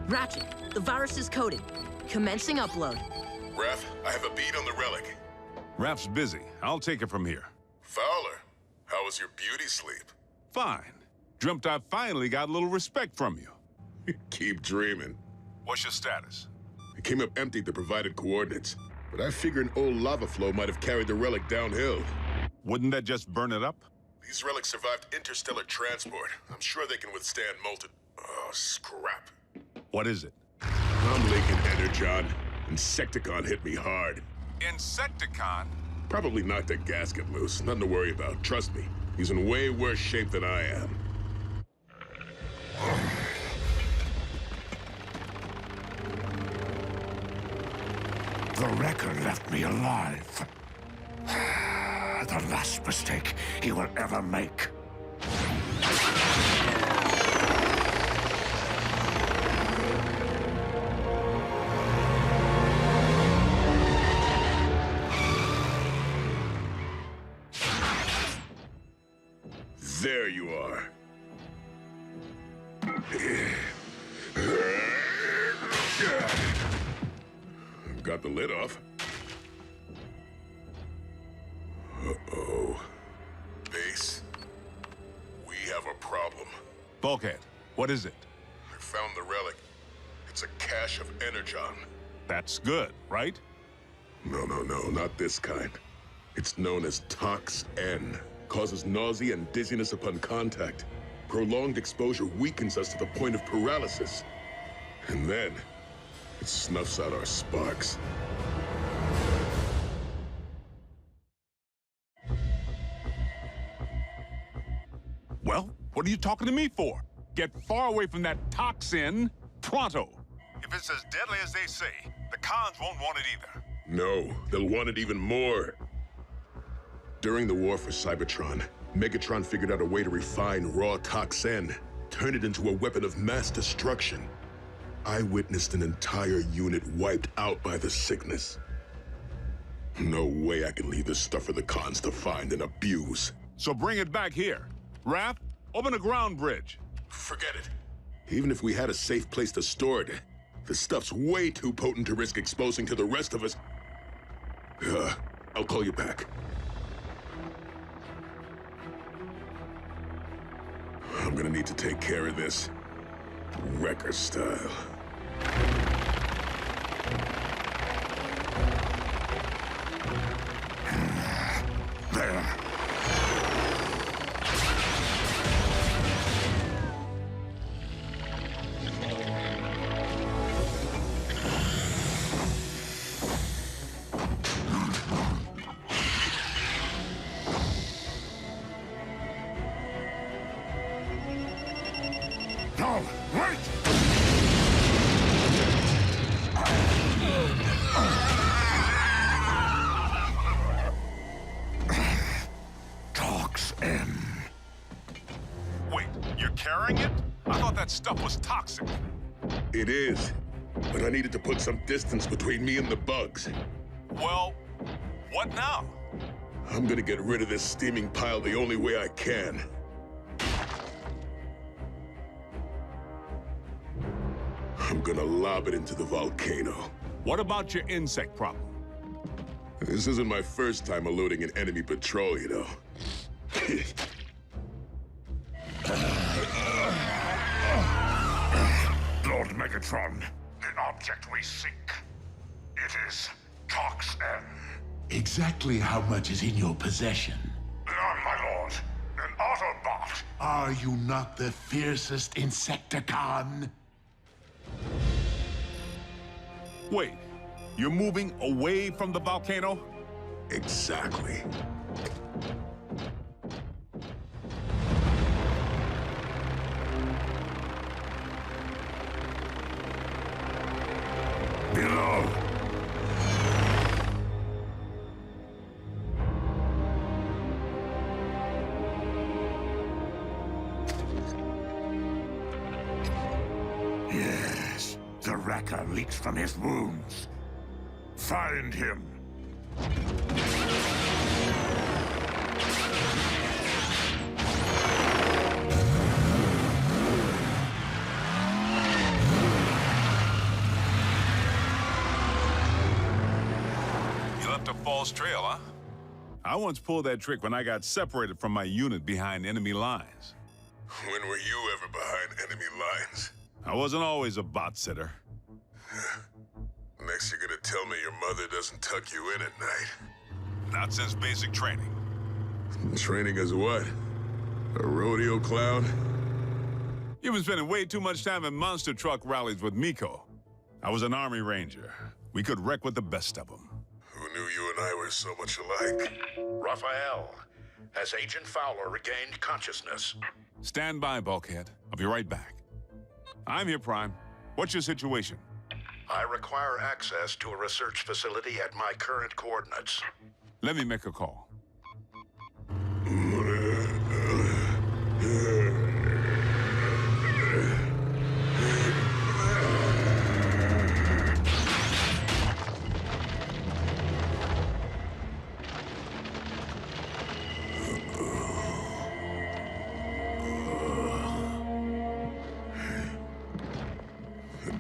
Ratchet, the virus is coded. Commencing upload. Raph, I have a beat on the relic. Raph's busy. I'll take it from here. Fowler, how was your beauty sleep? Fine. Dreamt I finally got a little respect from you. Keep dreaming. What's your status? I came up empty the provided coordinates, but I figure an old lava flow might have carried the relic downhill. Wouldn't that just burn it up? These relics survived interstellar transport. I'm sure they can withstand molten... Oh, scrap. What is it? I'm leaking Energon. Insecticon hit me hard. Insecticon? Probably knocked a gasket loose. Nothing to worry about. Trust me. He's in way worse shape than I am. The Wrecker left me alive. The last mistake he will ever make. There you are. got the lid off. Uh-oh. Base, we have a problem. Bulkhead, what is it? I found the relic. It's a cache of Energon. That's good, right? No, not this kind. It's known as Tox-N. Causes nausea and dizziness upon contact. Prolonged exposure weakens us to the point of paralysis. And then, it snuffs out our sparks. Well, what are you talking to me for? Get far away from that toxin, pronto. If it's as deadly as they say, the cons won't want it either. No, they'll want it even more. During the war for Cybertron, Megatron figured out a way to refine raw Tox-N, turn it into a weapon of mass destruction. I witnessed an entire unit wiped out by the sickness. No way I can leave this stuff for the cons to find and abuse. So bring it back here. Raph, open a ground bridge. Forget it. Even if we had a safe place to store it, the stuff's way too potent to risk exposing to the rest of us. I'll call you back. I'm gonna need to take care of this. Wrecker style. There. No, wait! Tox-N. Wait, you're carrying it? I thought that stuff was toxic. It is, but I needed to put some distance between me and the bugs. Well, what now? I'm gonna get rid of this steaming pile the only way I can. I'm gonna lob it into the volcano. What about your insect problem? This isn't my first time eluding an enemy patrol, you know. Lord Megatron, the object we seek. It is Tox-N. Exactly how much is in your possession? My lord, an Autobot. Are you not the fiercest Insecticon? Wait, you're moving away from the volcano? Exactly. Below. Yes, the Wrecker leaks from his wounds. Find him. You left a false trail, huh? I once pulled that trick when I got separated from my unit behind enemy lines. When were you ever behind enemy lines? I wasn't always a bot sitter. Next you're gonna tell me your mother doesn't tuck you in at night. Not since basic training. Training as what? A rodeo clown? You've been spending way too much time in monster truck rallies with Miko. I was an Army Ranger. We could wreck with the best of them. Who knew you and I were so much alike? Raphael, has Agent Fowler regained consciousness? Stand by, Bulkhead. I'll be right back. I'm here, Prime. What's your situation? I require access to a research facility at my current coordinates. Let me make a call.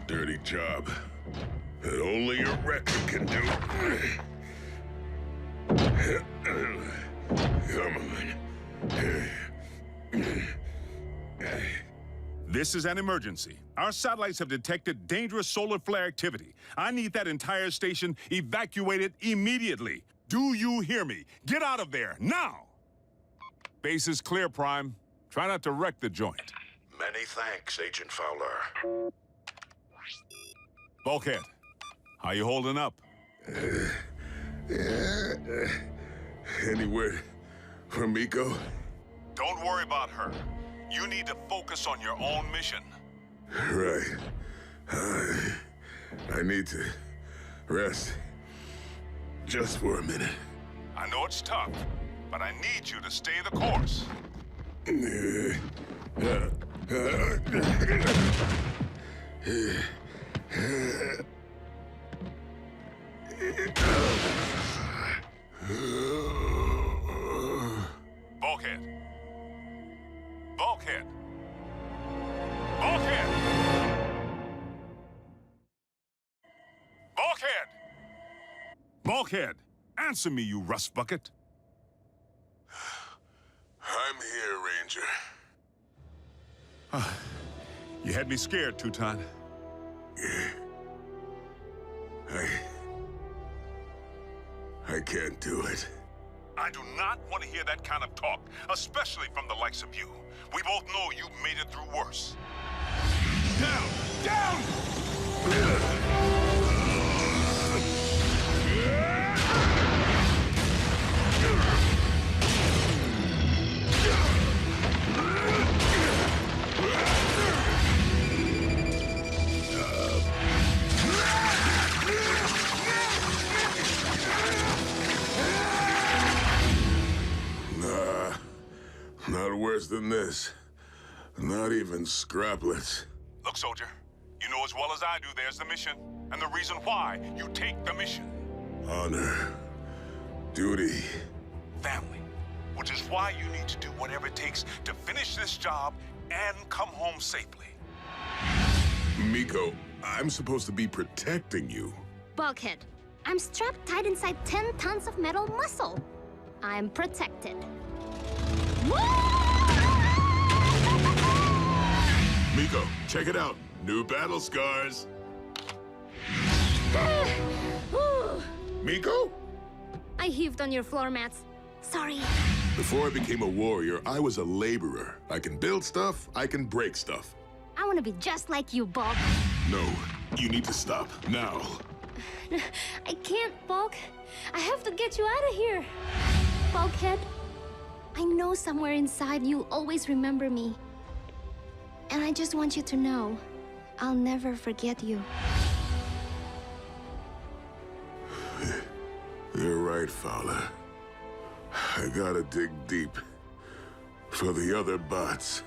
Dirty job. that only a wrecker can do. Come on. This is an emergency. Our satellites have detected dangerous solar flare activity. I need that entire station evacuated immediately. Do you hear me? Get out of there, now! Base is clear, Prime. Try not to wreck the joint. Many thanks, Agent Fowler. Bulkhead, how you holding up? Any word from Miko? Don't worry about her. You need to focus on your own mission. Right. I need to rest. Just for a minute. I know it's tough, but I need you to stay the course. Bulkhead. Bulkhead. Bulkhead! Bulkhead! Bulkhead! Answer me, you rust bucket. I'm here, Ranger. You had me scared, Teuton. I can't do it. I do not want to hear that kind of talk, especially from the likes of you. We both know you made it through worse. Down! Down! Not worse than this. Not even scraplets. Look, soldier, you know as well as I do there's the mission, and the reason why you take the mission. Honor. Duty. Family. Which is why you need to do whatever it takes to finish this job and come home safely. Miko, I'm supposed to be protecting you. Bulkhead, I'm strapped tight inside 10 tons of metal muscle. I'm protected. Miko, check it out. New battle scars. Miko? I heaved on your floor mats. Sorry. Before I became a warrior, I was a laborer. I can build stuff, I can break stuff. I want to be just like you, Bulk. No, you need to stop, now. I can't, Bulk. I have to get you out of here. Bulkhead, I know somewhere inside you'll always remember me. And I just want you to know, I'll never forget you. You're right, Fowler. I gotta dig deep. For the other bots.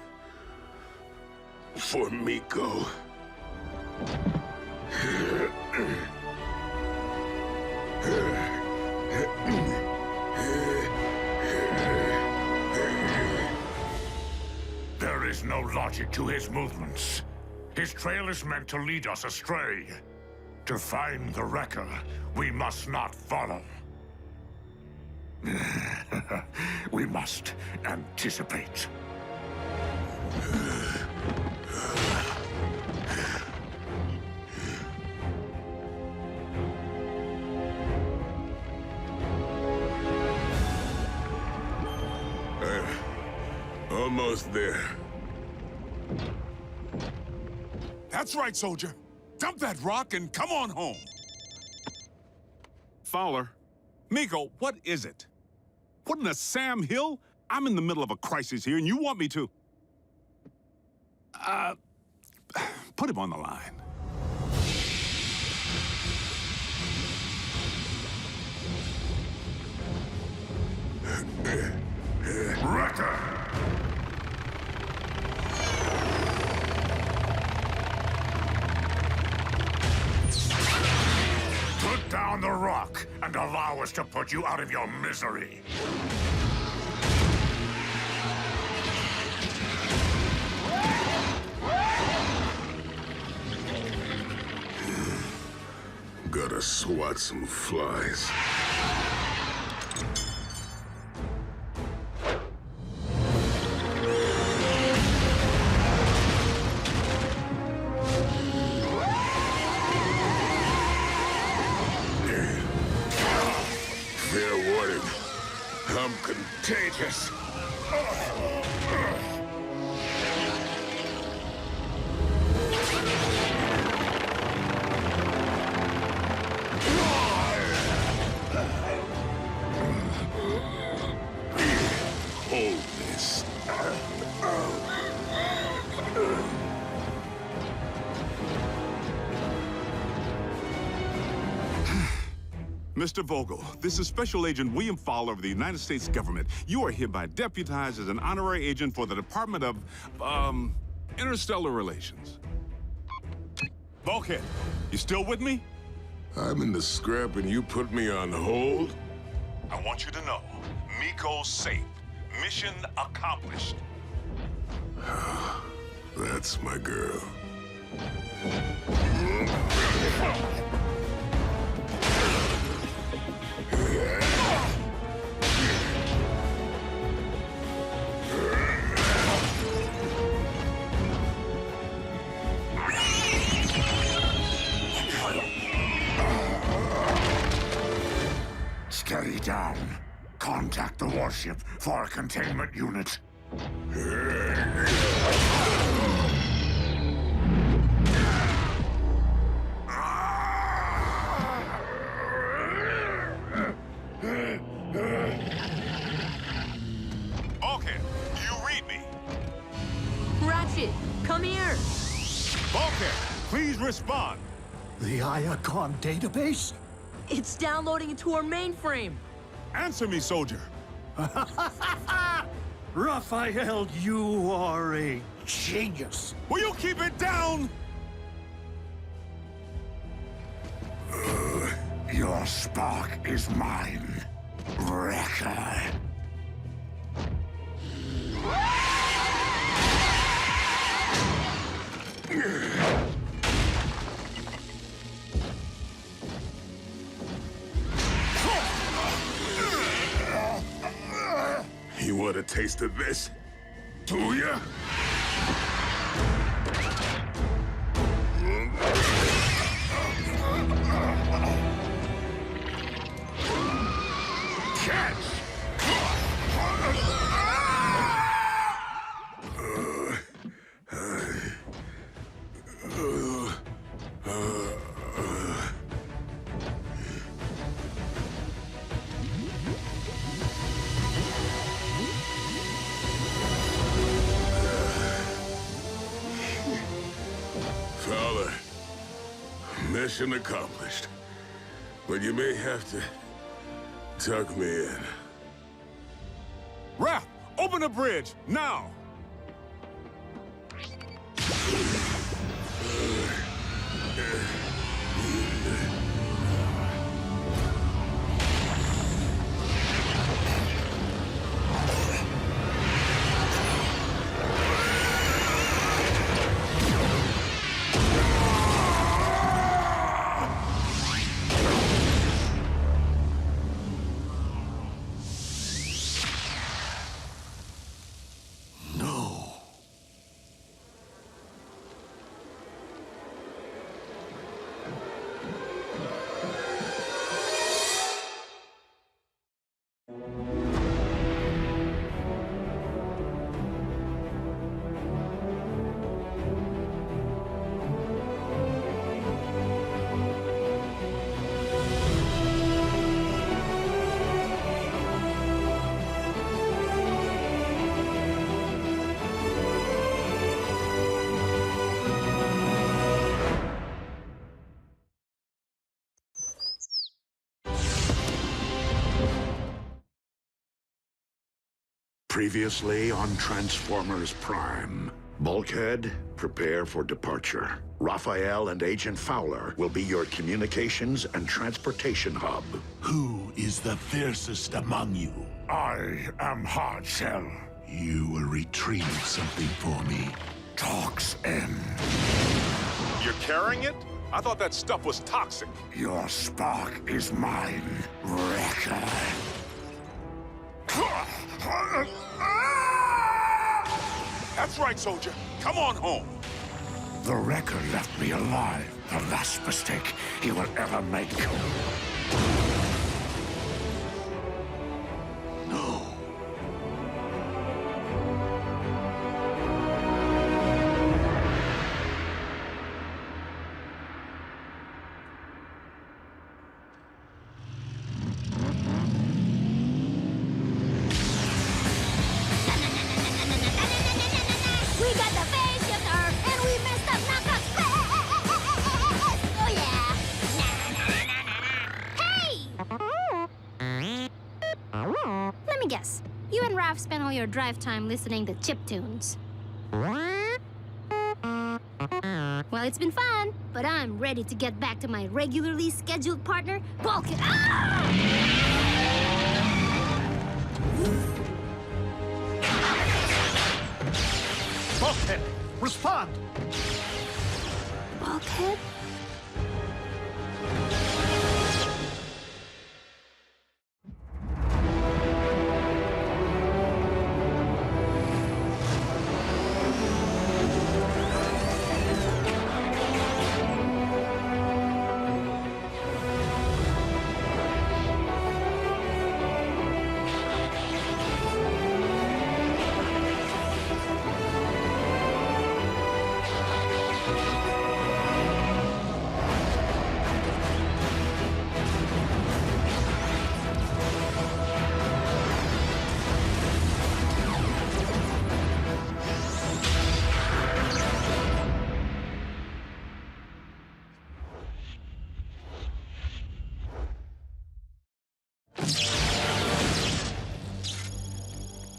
For Miko. There is no logic to his movements. His trail is meant to lead us astray. To find the Wrecker, we must not follow. We must anticipate. Almost there. That's right, soldier. Dump that rock and come on home. Fowler. Miko, what is it? What in the Sam Hill? I'm in the middle of a crisis here, and you want me to... put him on the line. Wrecker! Put down the rock and allow us to put you out of your misery. swat some flies. Fair warning. I'm contagious. Hold this. Mr. Vogel, this is Special Agent William Fowler of the United States government. You are hereby deputized as an honorary agent for the Department of, Interstellar Relations. Bulkhead, you still with me? I'm in the scrap and you put me on hold? I want you to know, Miko's safe. Mission accomplished. That's my girl. Stay down. Contact the warship for a containment unit. Bulkhead, do you read me? Ratchet, come here! Bulkhead, please respond. The Iacon database? It's downloading into our mainframe. Answer me, soldier. Raphael, you are a genius. Will you keep it down? Your spark is mine, Wrecker. You want a taste of this? Do ya? Catch! Fowler, mission accomplished. But you may have to tuck me in. Raph, open the bridge, now! Previously on Transformers Prime. Bulkhead, prepare for departure. Raphael and Agent Fowler will be your communications and transportation hub. Who is the fiercest among you? I am Hardshell. You will retrieve something for me. Talks end. You're carrying it? I thought that stuff was toxic. Your spark is mine, Wrecker. That's right, soldier. Come on home. The Wrecker left me alive. The last mistake he will ever make. No. We got the phase shifter, and we messed up knockout space! Oh yeah! Hey! Let me guess. You and Raph spent all your drive time listening to chiptunes. Well, it's been fun, but I'm ready to get back to my regularly scheduled partner, Bulkhead. Bulkhead, respond! Bulkhead?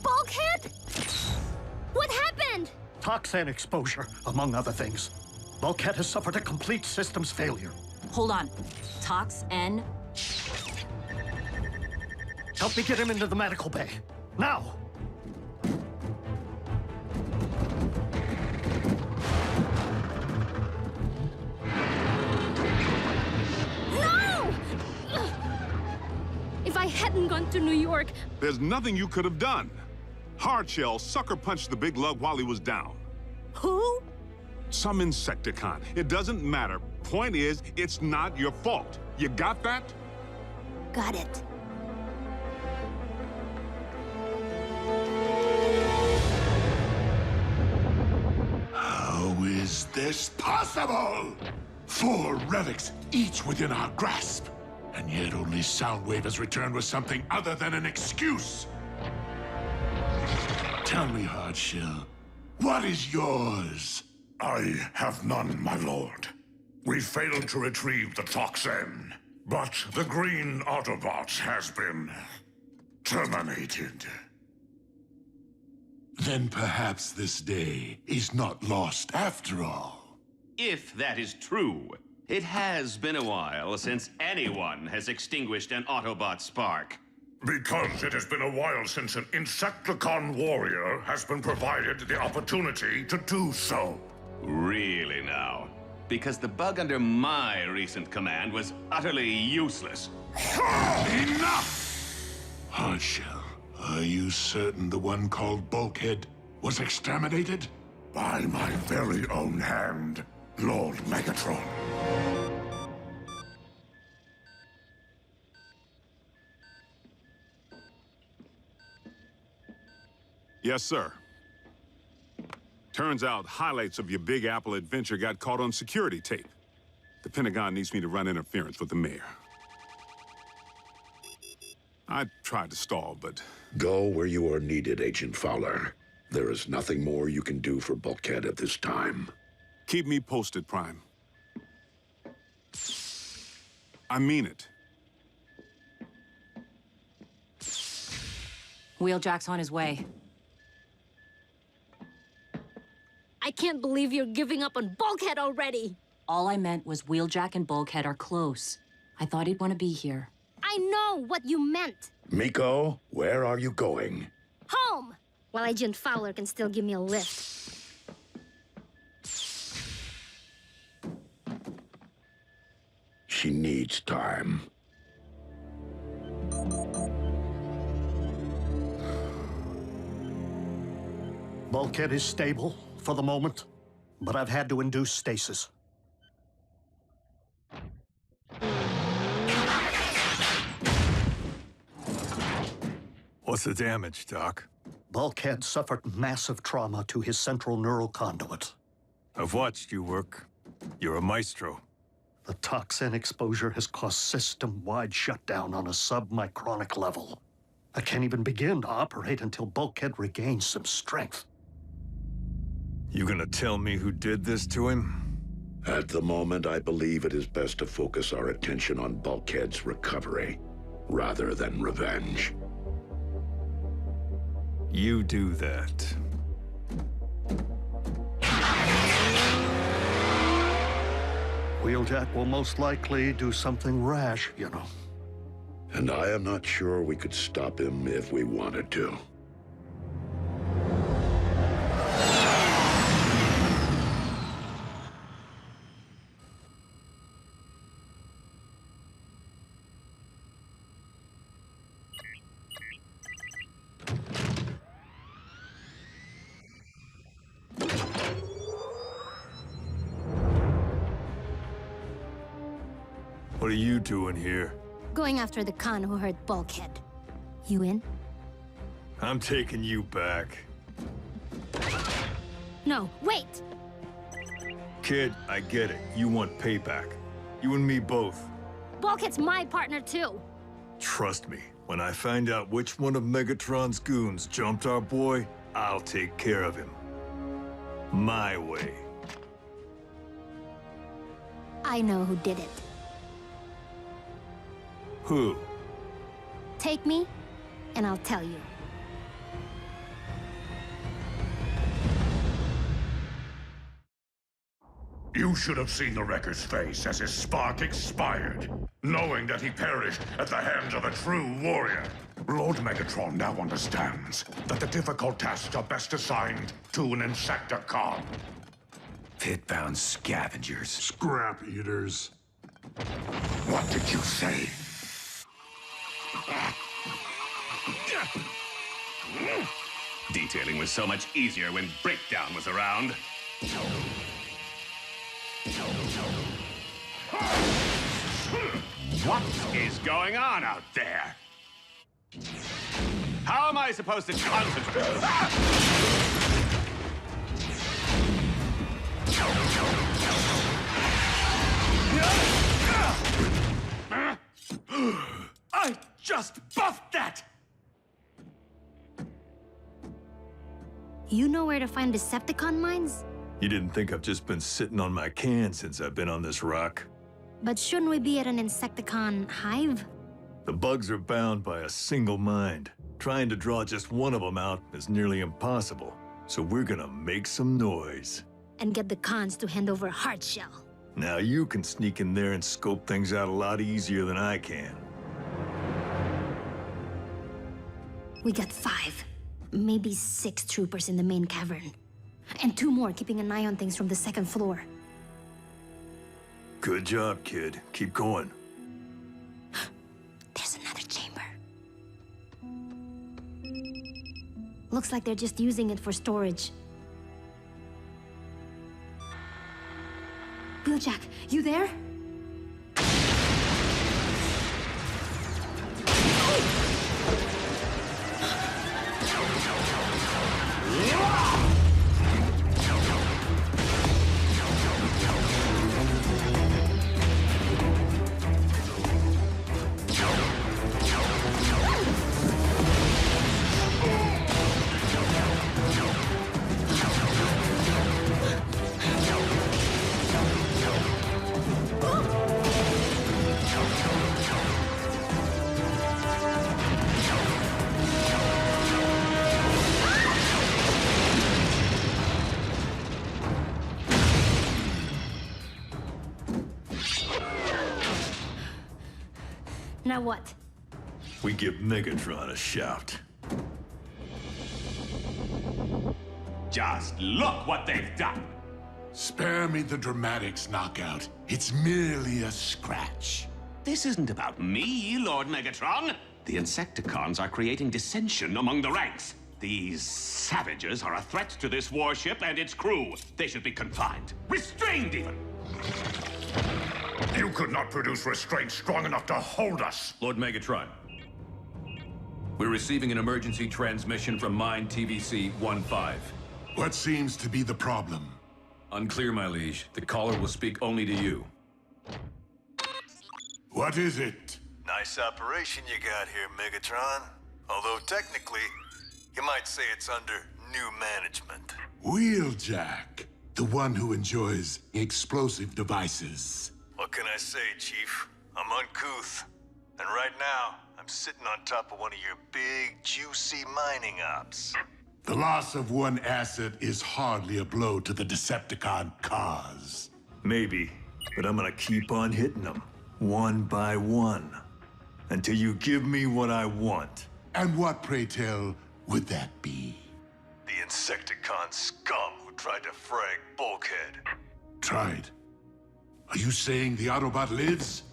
Bulkhead? What happened? Toxin exposure, among other things. Bulkhead has suffered a complete systems failure. Hold on. Tox N. Help me get him into the medical bay. Now! No! If I hadn't gone to New York... There's nothing you could have done. Hardshell sucker punched the big lug while he was down. Who? Some Insecticon. It doesn't matter. Point is, it's not your fault. You got that? Got it. How is this possible? 4 relics, each within our grasp. And yet only Soundwave has returned with something other than an excuse. Tell me, Hardshell, what is yours? I have none, my lord. We failed to retrieve the toxin, but the green Autobot has been terminated. Then perhaps this day is not lost after all. If that is true, it has been a while since anyone has extinguished an Autobot spark. Because it has been a while since an Insecticon warrior has been provided the opportunity to do so. Really now? Because the bug under my recent command was utterly useless. Enough! Hardshell, are you certain the one called Bulkhead was exterminated? By my very own hand, Lord Megatron. Yes, sir. Turns out highlights of your Big Apple adventure got caught on security tape. The Pentagon needs me to run interference with the mayor. I tried to stall, but... Go where you are needed, Agent Fowler. There is nothing more you can do for Bulkhead at this time. Keep me posted, Prime. I mean it. Wheeljack's on his way. I can't believe you're giving up on Bulkhead already! All I meant was Wheeljack and Bulkhead are close. I thought he'd want to be here. I know what you meant. Miko, where are you going? Home! While Agent Fowler can still give me a lift. each time. Bulkhead is stable for the moment, but I've had to induce stasis. What's the damage, Doc? Bulkhead suffered massive trauma to his central neural conduit. I've watched you work. You're a maestro. The toxin exposure has caused system-wide shutdown on a submicronic level. I can't even begin to operate until Bulkhead regains some strength. You gonna tell me who did this to him? At the moment, I believe it is best to focus our attention on Bulkhead's recovery, rather than revenge. You do that. Wheeljack will most likely do something rash, you know. And I am not sure we could stop him if we wanted to. What are you doing here? Going after the con who hurt Bulkhead. You in? I'm taking you back. No, wait! Kid, I get it. You want payback. You and me both. Bulkhead's my partner too! Trust me, when I find out which one of Megatron's goons jumped our boy, I'll take care of him. My way. I know who did it. Who? Take me, and I'll tell you. You should have seen the wrecker's face as his spark expired, knowing that he perished at the hands of a true warrior. Lord Megatron now understands that the difficult tasks are best assigned to an Insecticon. Pit-bound scavengers. Scrap eaters. What did you say? Detailing was so much easier when Breakdown was around. What is going on out there? How am I supposed to concentrate? I just buffed that! You know where to find Decepticon mines? You didn't think I've just been sitting on my can since I've been on this rock? But shouldn't we be at an Insecticon hive? The bugs are bound by a single mind. Trying to draw just one of them out is nearly impossible. So we're gonna make some noise. And get the cons to hand over Hardshell. Now you can sneak in there and scope things out a lot easier than I can. We got 5, maybe 6 troopers in the main cavern. And 2 more keeping an eye on things from the 2nd floor. Good job, kid. Keep going. There's another chamber. Looks like they're just using it for storage. Wheeljack, you there? Now what? We give Megatron a shout. Just look what they've done! Spare me the dramatics, Knockout. It's merely a scratch. this isn't about me, Lord Megatron. The Insecticons are creating dissension among the ranks. These savages are a threat to this warship and its crew. They should be confined, restrained even. You could not produce restraint strong enough to hold us. Lord Megatron, we're receiving an emergency transmission from Mine TVC 15. What seems to be the problem? Unclear, my liege. The caller will speak only to you. What is it? Nice operation you got here, Megatron. Although technically, you might say it's under new management. Wheeljack, the one who enjoys explosive devices. What can I say, Chief? I'm uncouth. And right now, I'm sitting on top of one of your big, juicy mining ops. The loss of one asset is hardly a blow to the Decepticon cause. Maybe, but I'm gonna keep on hitting them, one by one, until you give me what I want. And what, pray tell, would that be? The Insecticon scum who tried to frag Bulkhead. Tried? Are you saying the Autobot lives?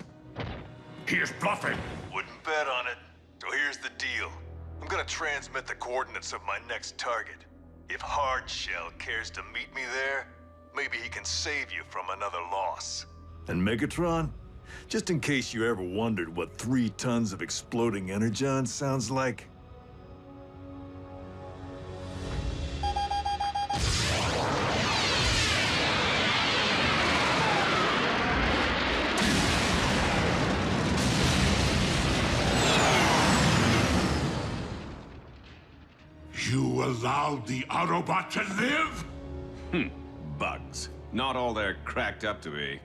He is bluffing. Wouldn't bet on it. So here's the deal. I'm gonna transmit the coordinates of my next target. If Hardshell cares to meet me there, maybe he can save you from another loss. And Megatron? Just in case you ever wondered what 3 tons of exploding Energon sounds like, You allowed the Autobot to live? Bugs. Not all they're cracked up to be.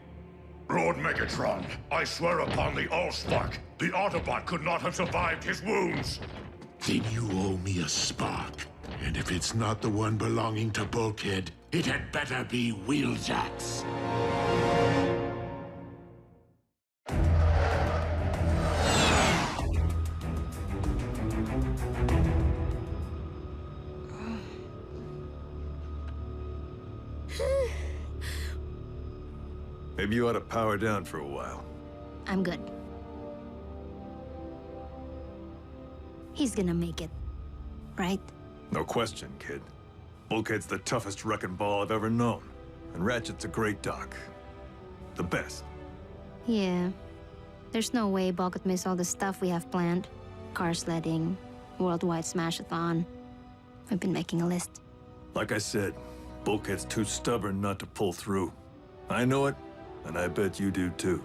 Lord Megatron, I swear upon the Allspark, the Autobot could not have survived his wounds. Then you owe me a spark. And if it's not the one belonging to Bulkhead, it had better be Wheeljack's. maybe you ought to power down for a while. I'm good. He's gonna make it, right? No question, kid. Bulkhead's the toughest wrecking ball I've ever known. And Ratchet's a great doc. The best. Yeah. There's no way Bulk could miss all the stuff we have planned. Car sledding, worldwide smash-a-thon. We've been making a list. Like I said, Bulkhead's too stubborn not to pull through. I know it, and I bet you do too.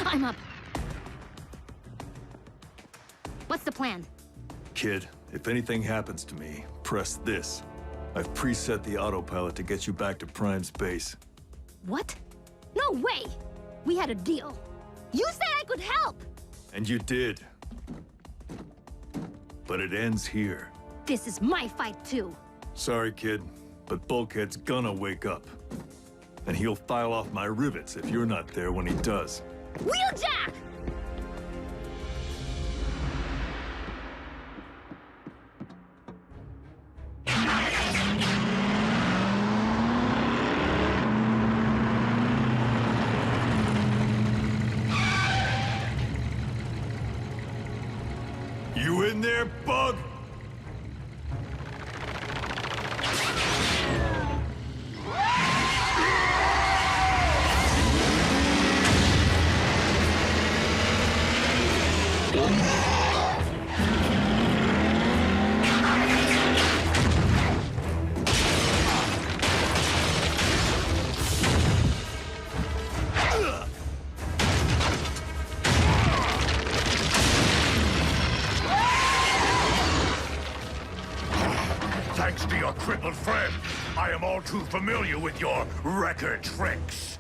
I'm up. What's the plan? Kid, if anything happens to me, press this. I've preset the autopilot to get you back to Prime's base. What? No way! We had a deal. You said I could help! And you did. But it ends here. This is my fight too. Sorry, kid, but Bulkhead's gonna wake up. And he'll file off my rivets if you're not there when he does. Wheeljack! You in there, Bug? Thanks to your crippled friend, I am all too familiar with your wrecker tricks.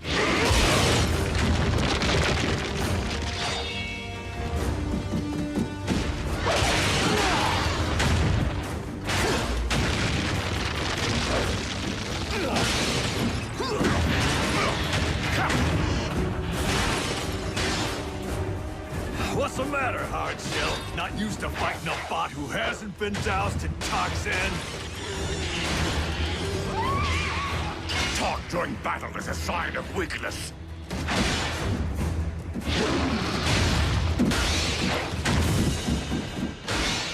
Used to fighting a bot who hasn't been doused in toxin? Talk during battle is a sign of weakness.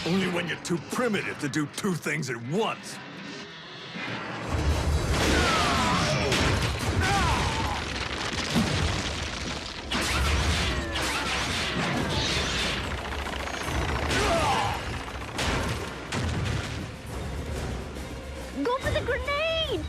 Only when you're too primitive to do two things at once. Go for the grenade!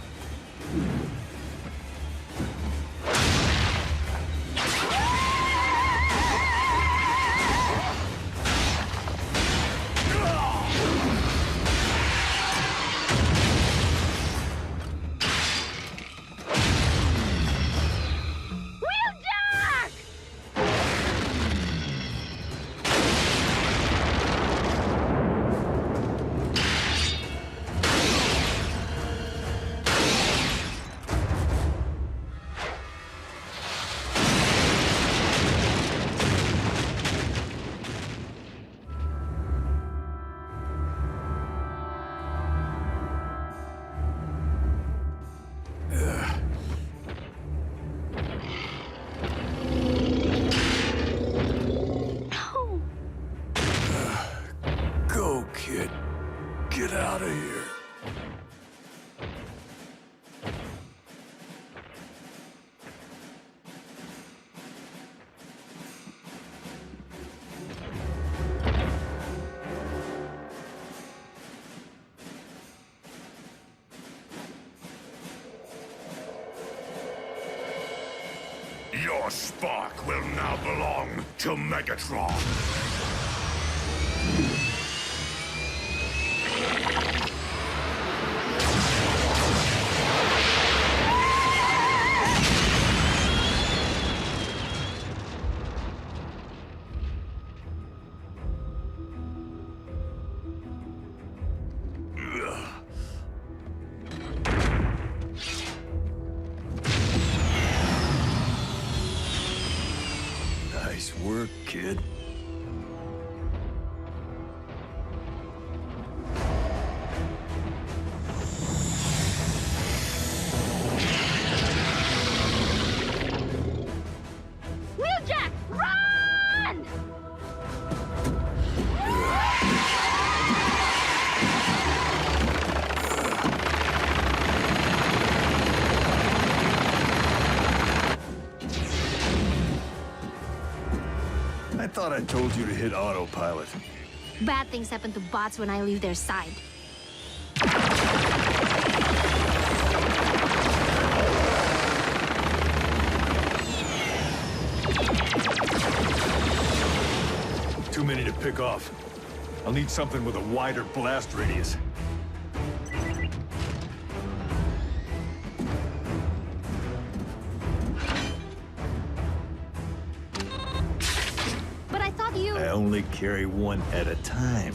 Go, kid. Get out of here. Your spark will now belong to Megatron. Nice work, kid. Wheeljack, run! I thought I told you to hit autopilot. Bad things happen to bots when I leave their side. Too many to pick off. I'll need something with a wider blast radius. But I thought you... I only carry one at a time.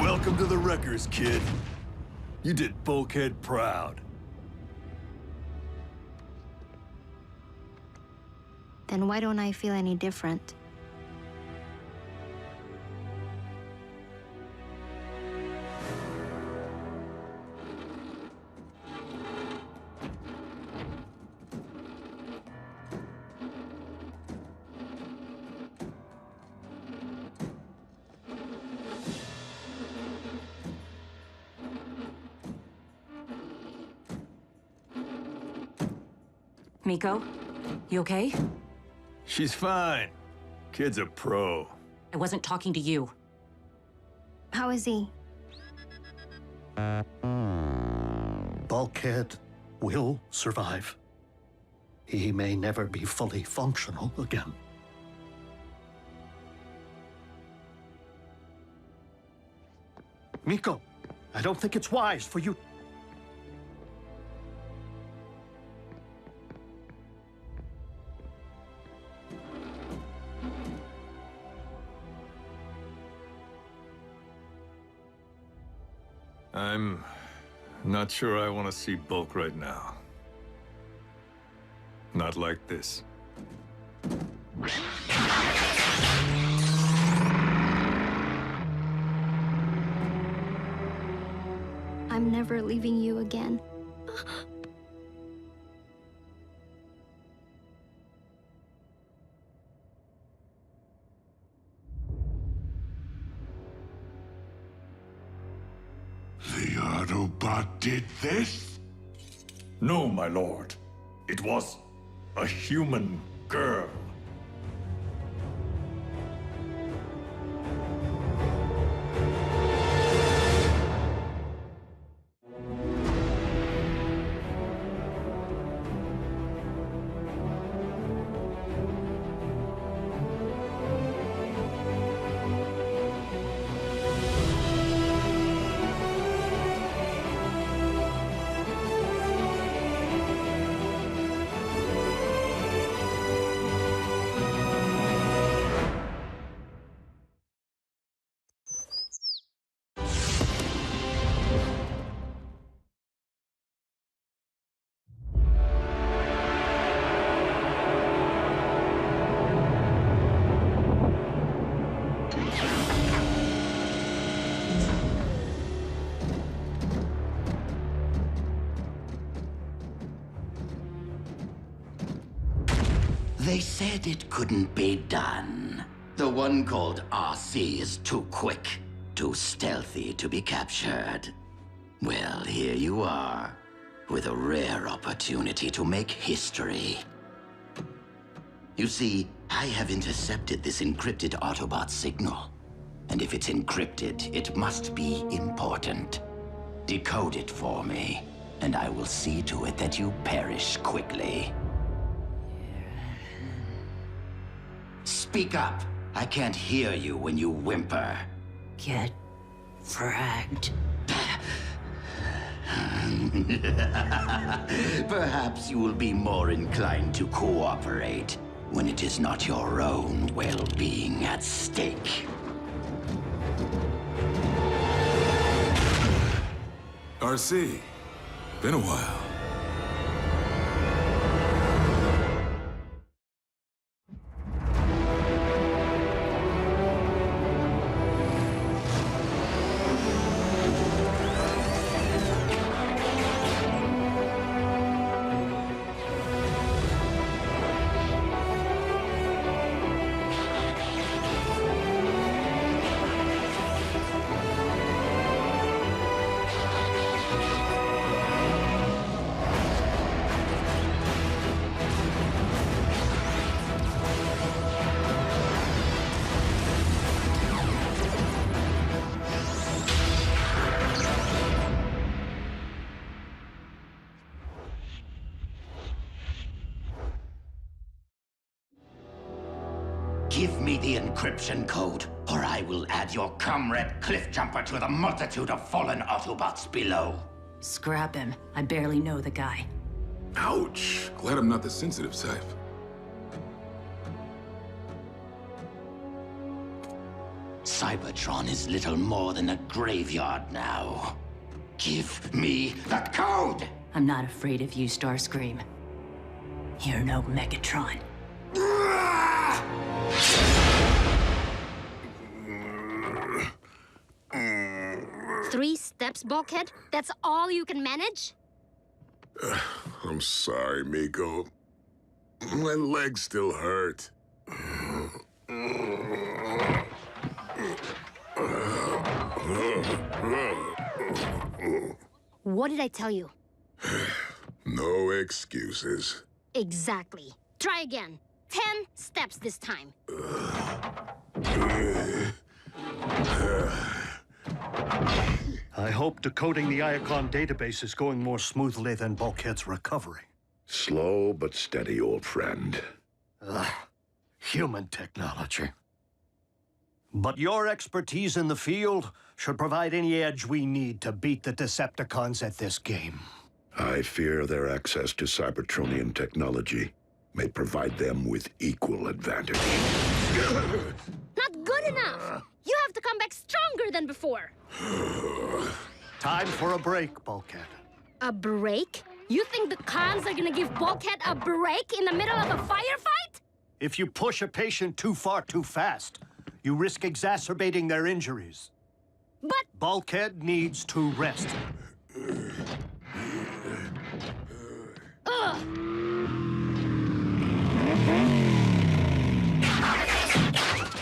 Welcome to the Wreckers, kid. You did Bulkhead proud. Then why don't I feel any different? Miko, you okay? She's fine. Kid's a pro. I wasn't talking to you. How is he? Bulkhead will survive. He may never be fully functional again. Miko, I don't think it's wise for you... I'm not sure I want to see Bulk right now. Not like this. I'm never leaving you again. The Autobot did this? No, my lord. It was a human girl. They said it couldn't be done. The one called RC is too quick, too stealthy to be captured. Well, here you are, with a rare opportunity to make history. You see, I have intercepted this encrypted Autobot signal. And if it's encrypted, it must be important. Decode it for me, and I will see to it that you perish quickly. Speak up. I can't hear you when you whimper. Get fragged. Perhaps you will be more inclined to cooperate when it is not your own well-being at stake. RC, been a while. Give me the encryption code, or I will add your comrade Cliffjumper to the multitude of fallen Autobots below. Scrap him. I barely know the guy. Ouch. Glad I'm not the sensitive type. Cybertron is little more than a graveyard now. Give me the code! I'm not afraid of you, Starscream. You're no Megatron. 3 steps, bulkhead? That's all you can manage? I'm sorry, Miko. My legs still hurt. What did I tell you? No excuses. Exactly. Try again. 10 steps this time. I hope decoding the Iacon database is going more smoothly than Bulkhead's recovery. Slow but steady, old friend. Human technology. But your expertise in the field should provide any edge we need to beat the Decepticons at this game. I fear their access to Cybertronian technology may provide them with equal advantage. Not good enough! You have to come back stronger than before! Time for a break, Bulkhead. A break? You think the cons are gonna give Bulkhead a break in the middle of a firefight? If you push a patient too far too fast, you risk exacerbating their injuries. But Bulkhead needs to rest. Ugh!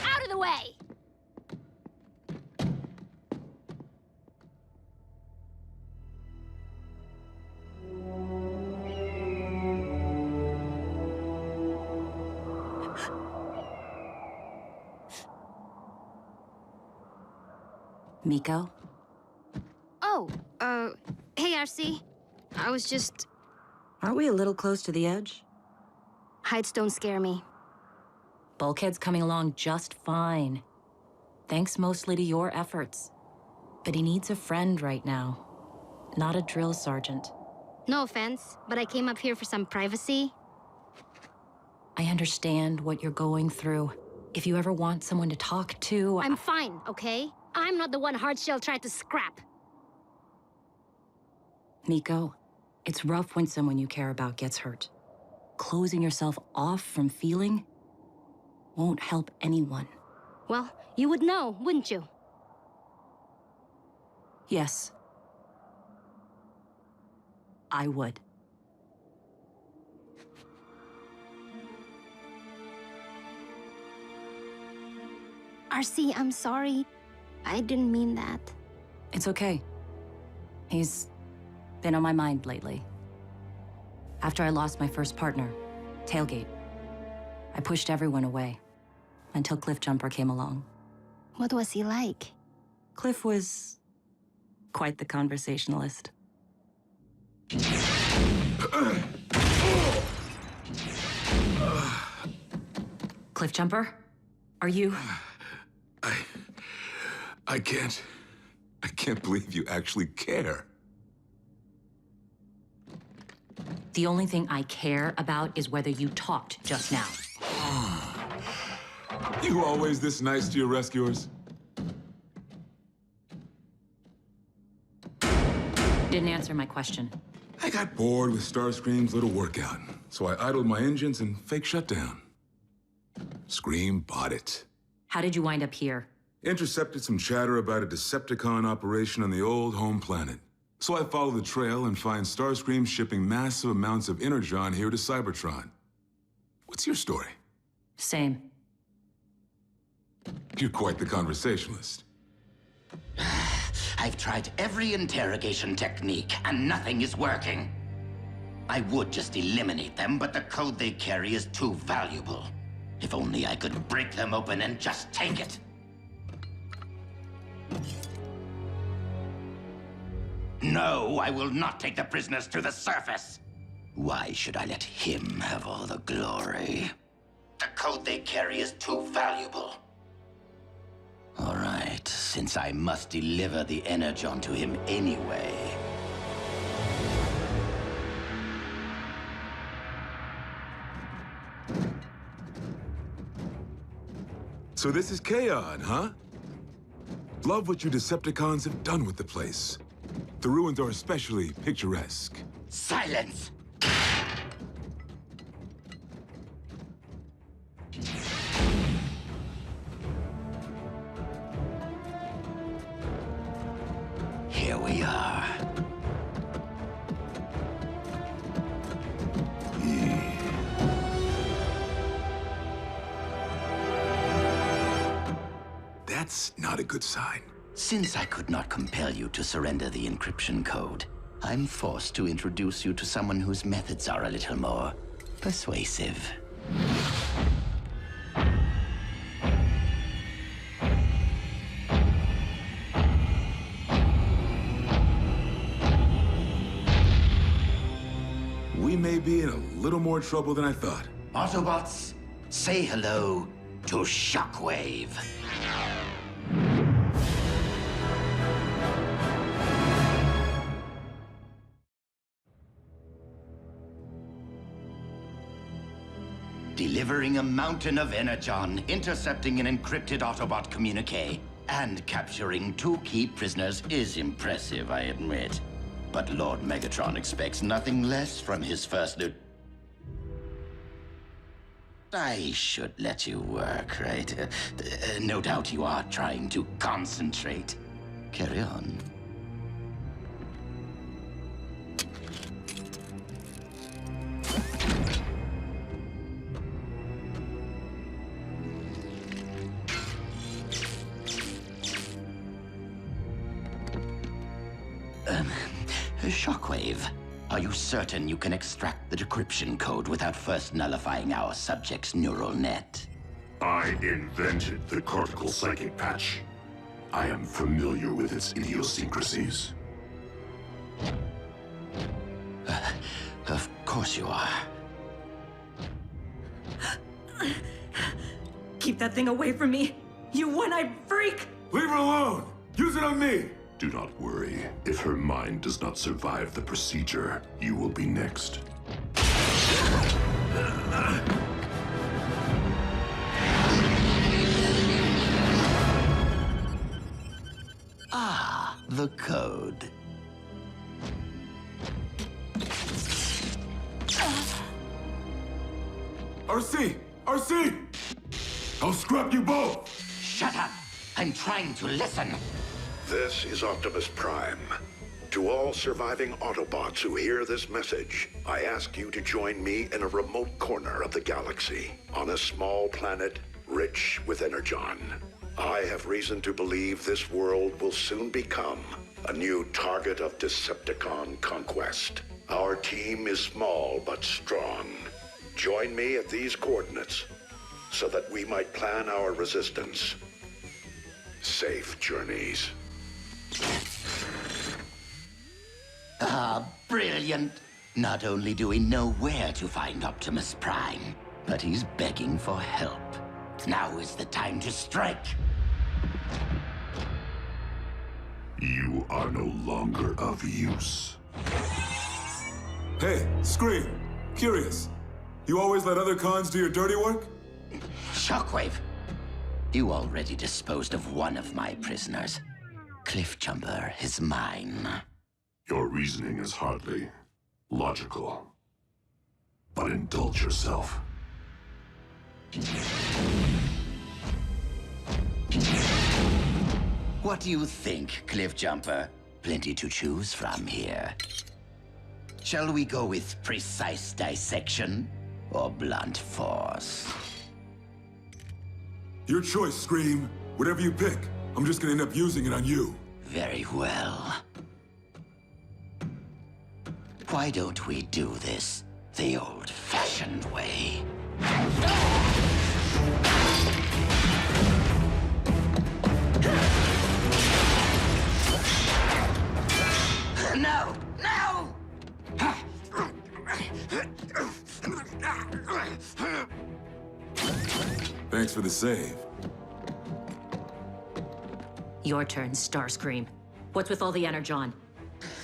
Out of the way! Miko? Oh, hey, RC. I was just... Aren't we a little close to the edge? Heights don't scare me. Bulkhead's coming along just fine. Thanks mostly to your efforts. But he needs a friend right now, not a drill sergeant. No offense, but I came up here for some privacy. I understand what you're going through. If you ever want someone to talk to... I'm fine, okay? I'm not the one Hardshell tried to scrap. Miko, it's rough when someone you care about gets hurt. Closing yourself off from feeling won't help anyone. Well, you would know, wouldn't you? Yes. I would. RC, I'm sorry. I didn't mean that. It's okay. He's been on my mind lately. After I lost my first partner, Tailgate, I pushed everyone away until Cliffjumper came along. What was he like? Cliff was quite the conversationalist. Cliffjumper, are you... I can't believe you actually care. The only thing I care about is whether you talked just now. You always this nice to your rescuers? Didn't answer my question. I got bored with Starscream's little workout, so I idled my engines and fake shutdown. Scream bought it. How did you wind up here? Intercepted some chatter about a Decepticon operation on the old home planet. So I follow the trail and find Starscream shipping massive amounts of Energon here to Cybertron. What's your story? Same. You're quite the conversationalist. I've tried every interrogation technique, and nothing is working. I would just eliminate them, but the code they carry is too valuable. If only I could break them open and just take it. No, I will not take the prisoners to the surface. Why should I let him have all the glory? The code they carry is too valuable. All right, since I must deliver the Energon to him anyway. So this is Kaon, huh? Love what you Decepticons have done with the place. The ruins are especially picturesque. Silence! Here we are. That's not a good sign. Since I could not compel you to surrender the encryption code, I'm forced to introduce you to someone whose methods are a little more persuasive. We may be in a little more trouble than I thought. Autobots, say hello to Shockwave. Delivering a mountain of Energon, intercepting an encrypted Autobot communique, and capturing 2 key prisoners is impressive, I admit. But Lord Megatron expects nothing less from his first lieutenant. I should let you work, right? No doubt you are trying to concentrate. Carry on. Shockwave, are you certain you can extract the decryption code without first nullifying our subject's neural net? I invented the cortical psychic patch. I am familiar with its idiosyncrasies. Of course you are. Keep that thing away from me, you one-eyed freak! Leave her alone! Use it on me! Do not worry. If her mind does not survive the procedure, you will be next. Ah, the code. RC! RC! I'll scrap you both! Shut up! I'm trying to listen. This is Optimus Prime. To all surviving Autobots who hear this message, I ask you to join me in a remote corner of the galaxy, on a small planet rich with Energon. I have reason to believe this world will soon become a new target of Decepticon conquest. Our team is small but strong. Join me at these coordinates so that we might plan our resistance. Safe journeys. Ah, brilliant. Not only do we know where to find Optimus Prime, but he's begging for help. Now is the time to strike. You are no longer of use. Hey, Scream. Curious. You always let other cons do your dirty work? Shockwave. You already disposed of one of my prisoners. Cliffjumper is mine. Your reasoning is hardly logical. But indulge yourself. What do you think, Cliffjumper? Plenty to choose from here. Shall we go with precise dissection or blunt force? Your choice, Scream. Whatever you pick, I'm just gonna end up using it on you. Very well. Why don't we do this the old-fashioned way? No! No! Thanks for the save. Your turn, Starscream. What's with all the Energon?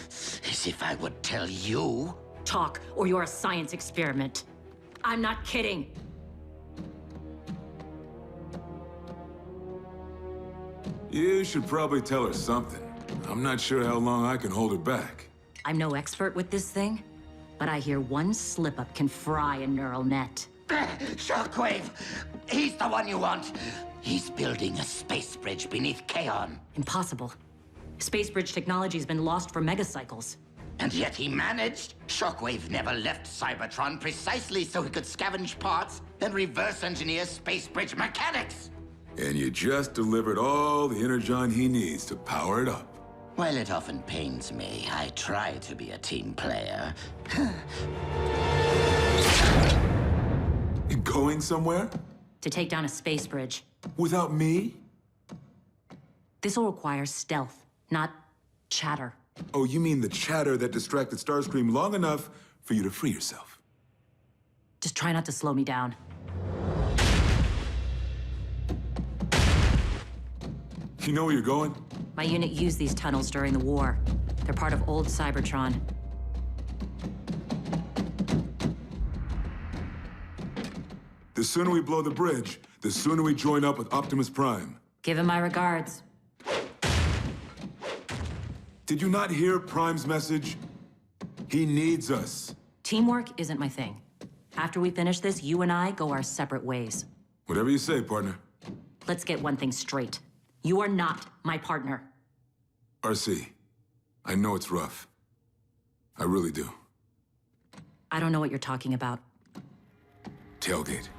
As if I would tell you. Talk, or you're a science experiment. I'm not kidding. You should probably tell her something. I'm not sure how long I can hold her back. I'm no expert with this thing, but I hear one slip-up can fry a neural net. Shockwave! He's the one you want! He's building a space bridge beneath Kaon. Impossible. Space bridge technology's been lost for megacycles. And yet he managed. Shockwave never left Cybertron precisely so he could scavenge parts and reverse engineer space bridge mechanics. And you just delivered all the Energon he needs to power it up. While it often pains me, I try to be a team player. You going somewhere? To take down a space bridge. Without me? This'll require stealth, not chatter. Oh, you mean the chatter that distracted Starscream long enough for you to free yourself? Just try not to slow me down. You know where you're going? My unit used these tunnels during the war. They're part of old Cybertron. The sooner we blow the bridge, the sooner we join up with Optimus Prime. Give him my regards. Did you not hear Prime's message? He needs us. Teamwork isn't my thing. After we finish this, you and I go our separate ways. Whatever you say, partner. Let's get one thing straight. You are not my partner. RC, I know it's rough. I really do. I don't know what you're talking about. Tailgate.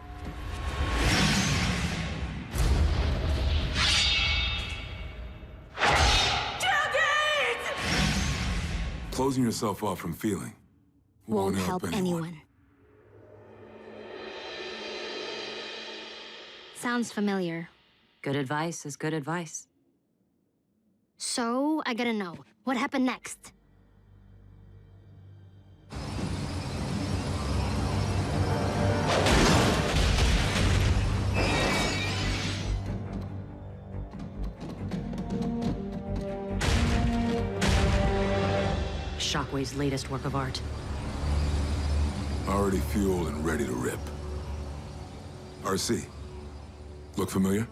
Closing yourself off from feeling Won't help anyone. Sounds familiar. Good advice is good advice. So, I gotta know, what happened next? Shockwave's latest work of art. Already fueled and ready to rip. RC, look familiar?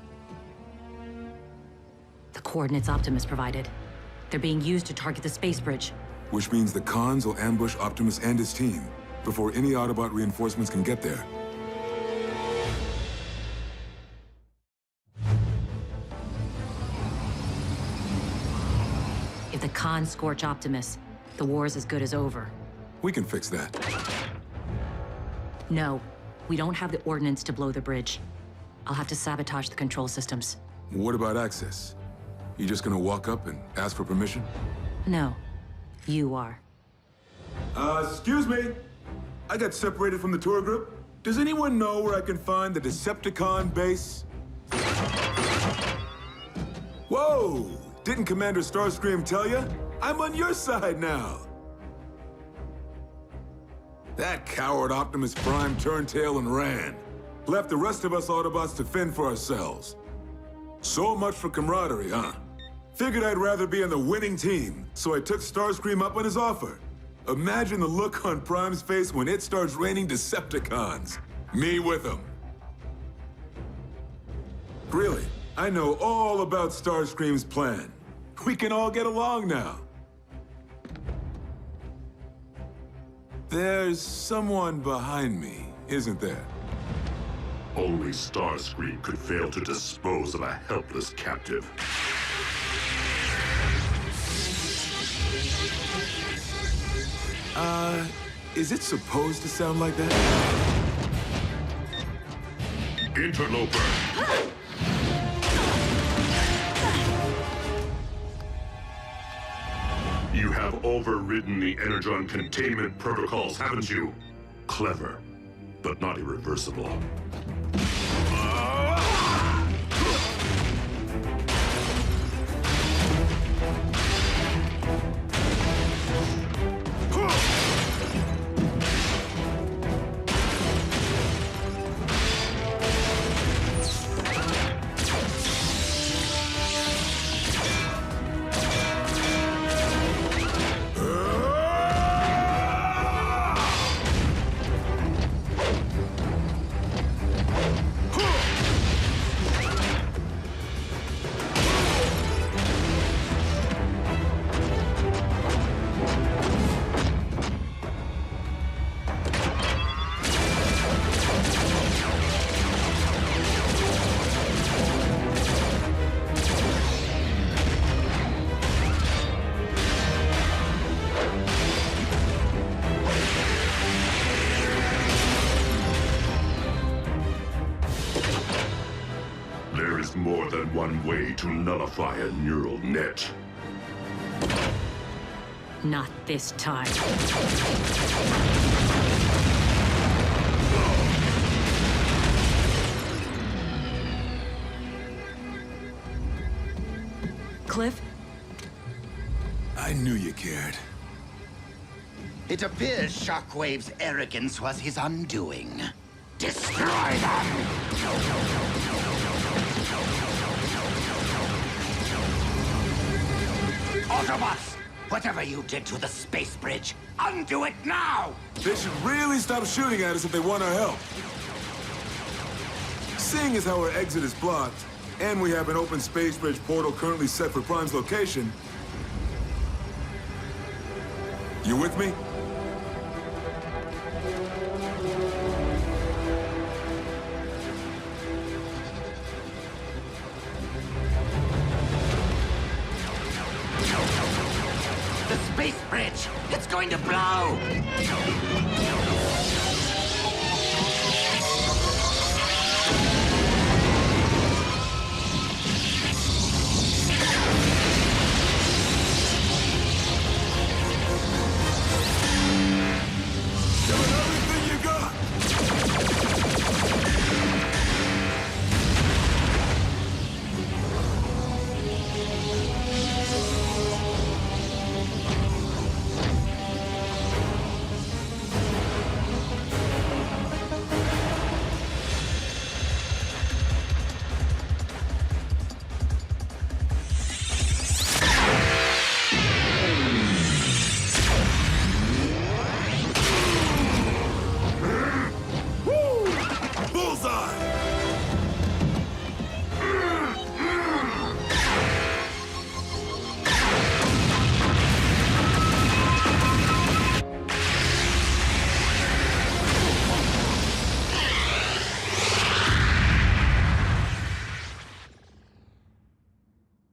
The coordinates Optimus provided. They're being used to target the space bridge. Which means the Cons will ambush Optimus and his team before any Autobot reinforcements can get there. If the Cons scorch Optimus, the war's as good as over. We can fix that. No, we don't have the ordnance to blow the bridge. I'll have to sabotage the control systems. What about access? You just gonna walk up and ask for permission? No, you are. Excuse me. I got separated from the tour group. Does anyone know where I can find the Decepticon base? Whoa! Didn't Commander Starscream tell you? I'm on your side now. That coward Optimus Prime turned tail and ran. Left the rest of us Autobots to fend for ourselves. So much for camaraderie, huh? Figured I'd rather be on the winning team, so I took Starscream up on his offer. Imagine the look on Prime's face when it starts raining Decepticons. Me with him. Really, I know all about Starscream's plan. We can all get along now. There's someone behind me, isn't there? Only Starscream could fail to dispose of a helpless captive. Is it supposed to sound like that? Interloper! You have overridden the Energon containment protocols, haven't you? Clever, but not irreversible. More than one way to nullify a neural net. Not this time. Cliff? I knew you cared. It appears Shockwave's arrogance was his undoing. Destroy them! Autobots! Whatever you did to the space bridge, undo it now! They should really stop shooting at us if they want our help. Seeing as how our exit is blocked, and we have an open space bridge portal currently set for Prime's location... You with me? The space bridge! It's going to blow!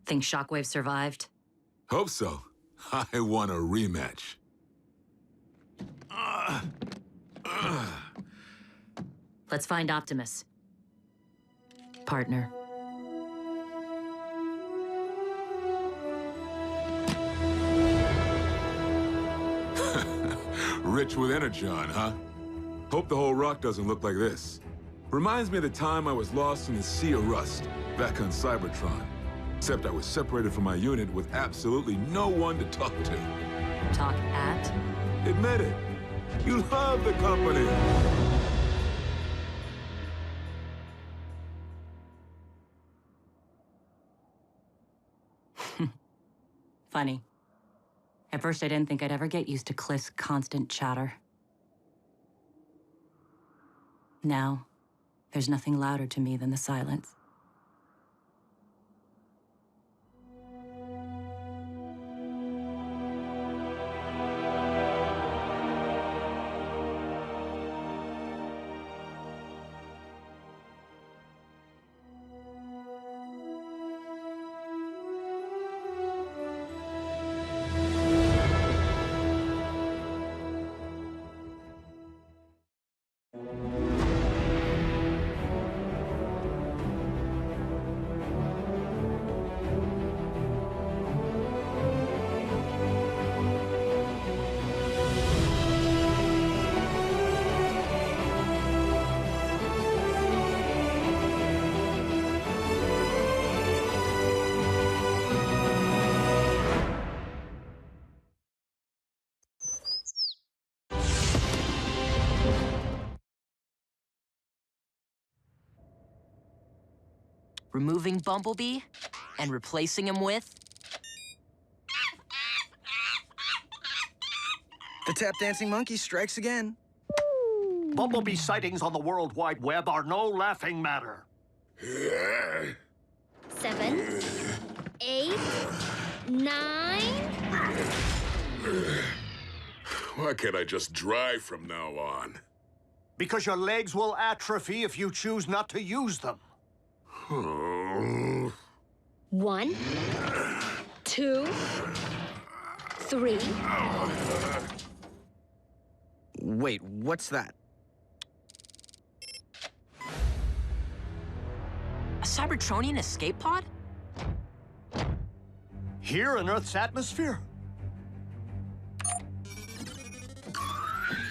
Think Shockwave survived? Hope so. I want a rematch. Let's find Optimus. Partner. Rich with Energon, huh? Hope the whole rock doesn't look like this. Reminds me of the time I was lost in the Sea of Rust, back on Cybertron. Except I was separated from my unit with absolutely no one to talk to. Talk at? Admit it. You love the company. Funny. At first I didn't think I'd ever get used to Cliff's constant chatter. Now, there's nothing louder to me than the silence. Removing Bumblebee and replacing him with... The tap dancing monkey strikes again. Bumblebee sightings on the World Wide Web are no laughing matter. 7, 8, 9... Why can't I just drive from now on? Because your legs will atrophy if you choose not to use them. 1, 2, 3. Wait, what's that? A Cybertronian escape pod? Here in Earth's atmosphere?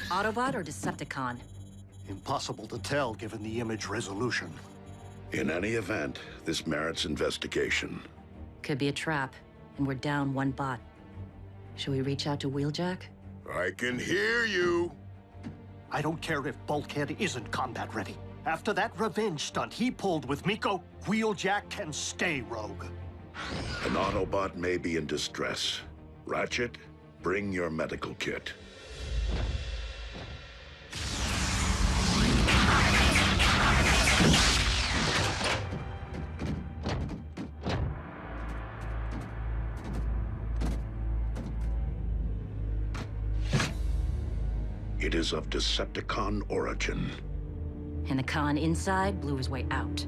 Autobot or Decepticon? Impossible to tell given the image resolution. In any event, this merits investigation. Could be a trap, and we're down one bot. Should we reach out to Wheeljack? I can hear you. I don't care if Bulkhead isn't combat ready. After that revenge stunt he pulled with Miko, Wheeljack can stay rogue. An Autobot may be in distress. Ratchet, bring your medical kit. It is of Decepticon origin. And the con inside blew his way out.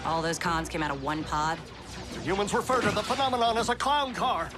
All those cons came out of one pod? The humans refer to the phenomenon as a clown car.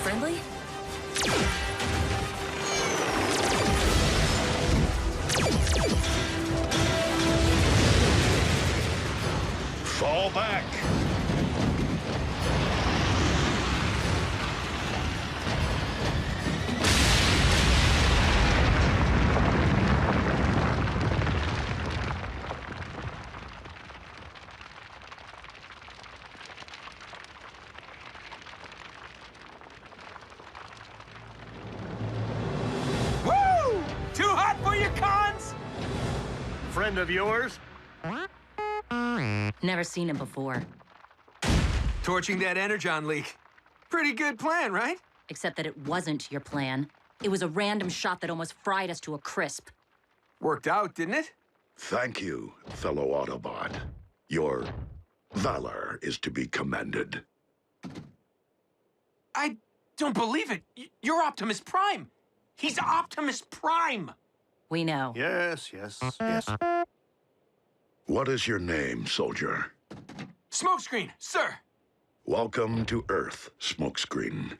Friendly? Fall back! Woo! Too hot for your cons? Friend of yours? Never seen him before. Torching that Energon leak. Pretty good plan, right? Except that it wasn't your plan. It was a random shot that almost fried us to a crisp. Worked out, didn't it? Thank you, fellow Autobot. Your valor is to be commended. I don't believe it. You're Optimus Prime. He's Optimus Prime. We know. Yes, yes, yes. What is your name, soldier? Smokescreen, sir. Welcome to Earth, Smokescreen.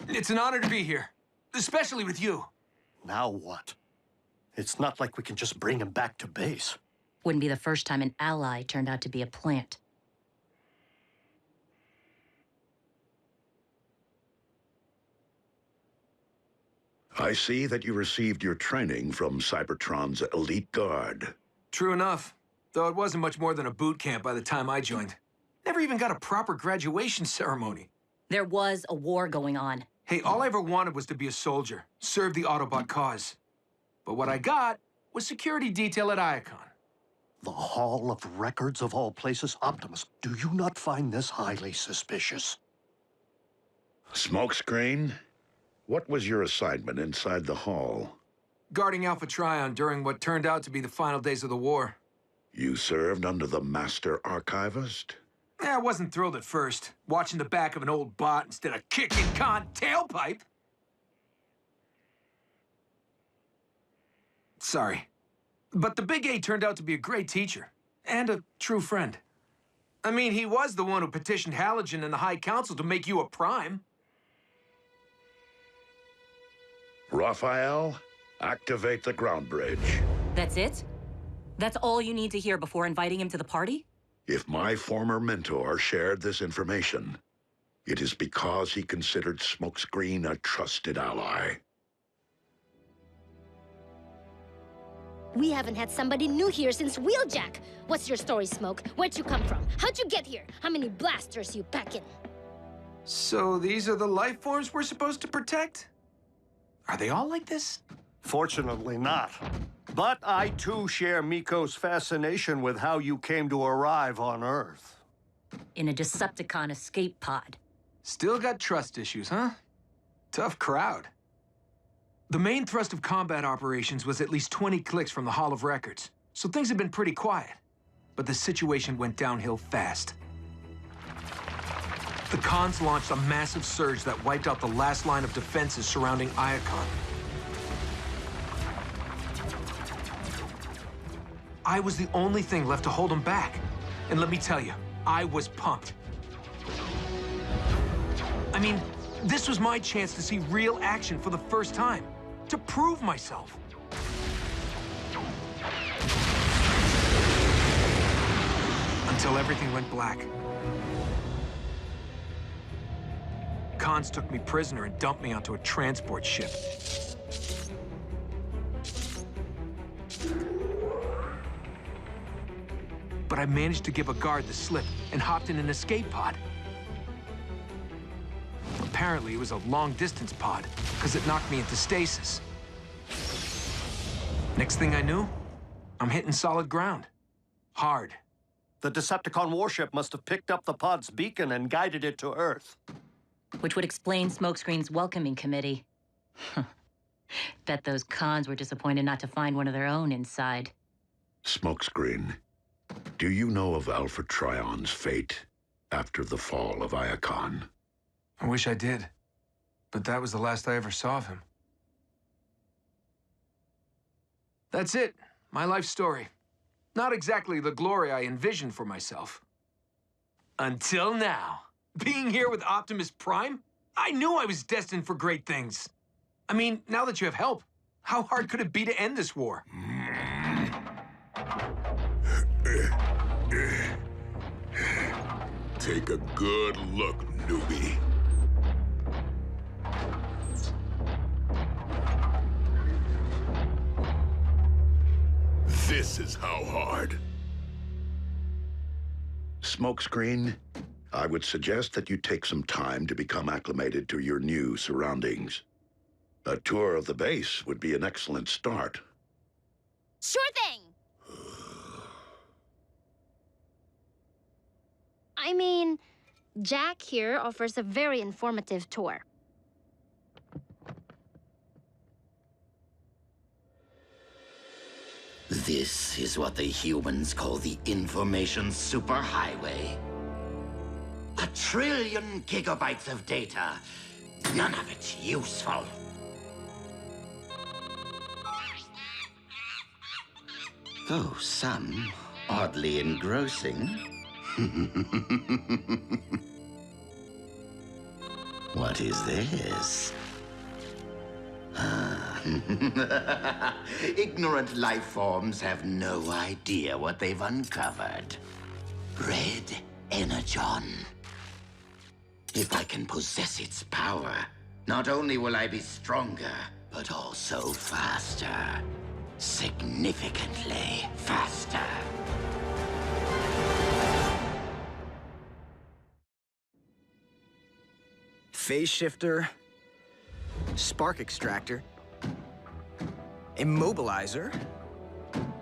It's an honor to be here, especially with you. Now what? It's not like we can just bring him back to base. Wouldn't be the first time an ally turned out to be a plant. I see that you received your training from Cybertron's elite guard. True enough, though it wasn't much more than a boot camp by the time I joined. Never even got a proper graduation ceremony. There was a war going on. Hey, all I ever wanted was to be a soldier, serve the Autobot cause. But what I got was security detail at Iacon. The Hall of Records of all places? Optimus, do you not find this highly suspicious? Smokescreen, what was your assignment inside the hall? Guarding Alpha Trion during what turned out to be the final days of the war. You served under the Master Archivist? I wasn't thrilled at first, watching the back of an old bot instead of kicking con tailpipe. Sorry. But the Big A turned out to be a great teacher, and a true friend. I mean, he was the one who petitioned Halogen and the High Council to make you a Prime. Raphael, activate the ground bridge. That's it? That's all you need to hear before inviting him to the party? If my former mentor shared this information, it is because he considered Smokescreen a trusted ally. We haven't had somebody new here since Wheeljack. What's your story, Smoke? Where'd you come from? How'd you get here? How many blasters you packing? So these are the life forms we're supposed to protect? Are they all like this? Fortunately not. But I too share Miko's fascination with how you came to arrive on Earth. In a Decepticon escape pod. Still got trust issues, huh? Tough crowd. The main thrust of combat operations was at least 20 clicks from the Hall of Records, so things have been pretty quiet. But the situation went downhill fast. The cons launched a massive surge that wiped out the last line of defenses surrounding Iacon. I was the only thing left to hold them back. And let me tell you, I was pumped. I mean, this was my chance to see real action for the first time, to prove myself. Until everything went black. Cons took me prisoner and dumped me onto a transport ship. But I managed to give a guard the slip and hopped in an escape pod. Apparently, it was a long-distance pod, because it knocked me into stasis. Next thing I knew, I'm hitting solid ground. Hard. The Decepticon warship must have picked up the pod's beacon and guided it to Earth. Which would explain Smokescreen's welcoming committee. Bet those cons were disappointed not to find one of their own inside. Smokescreen, do you know of Alpha Trion's fate after the fall of Iacon? I wish I did, but that was the last I ever saw of him. That's it, my life story. Not exactly the glory I envisioned for myself. Until now. Being here with Optimus Prime, I knew I was destined for great things. I mean, now that you have help, how hard could it be to end this war? Take a good look, newbie. This is how hard. Smokescreen, I would suggest that you take some time to become acclimated to your new surroundings. A tour of the base would be an excellent start. Sure thing! I mean, Jack here offers a very informative tour. This is what the humans call the information superhighway. 1 trillion gigabytes of data. None of it useful. Though some oddly engrossing. What is this? Ignorant life forms have no idea what they've uncovered. Red Energon. If I can possess its power, not only will I be stronger, but also faster. Significantly faster. Phase shifter, spark extractor, immobilizer.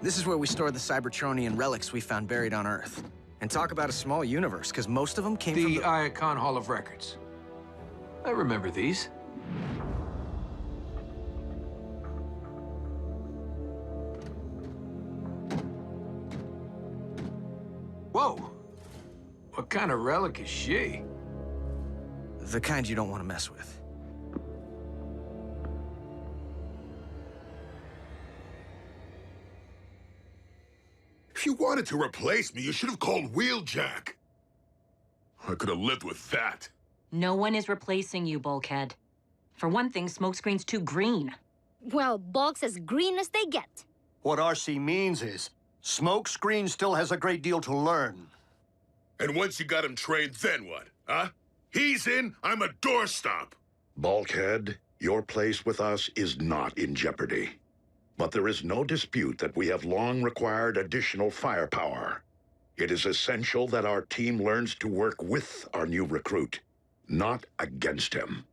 This is where we store the Cybertronian relics we found buried on Earth. And talk about a small universe, because most of them came from the Iacon Hall of Records. I remember these. Whoa! What kind of relic is she? The kind you don't want to mess with. If you wanted to replace me, you should have called Wheeljack. I could have lived with that. No one is replacing you, Bulkhead. For one thing, Smokescreen's too green. Well, Bulk's as green as they get. What RC means is, Smokescreen still has a great deal to learn. And once you got him trained, then what, huh? He's in, I'm a doorstop. Bulkhead, your place with us is not in jeopardy. But there is no dispute that we have long required additional firepower. It is essential that our team learns to work with our new recruit, not against him.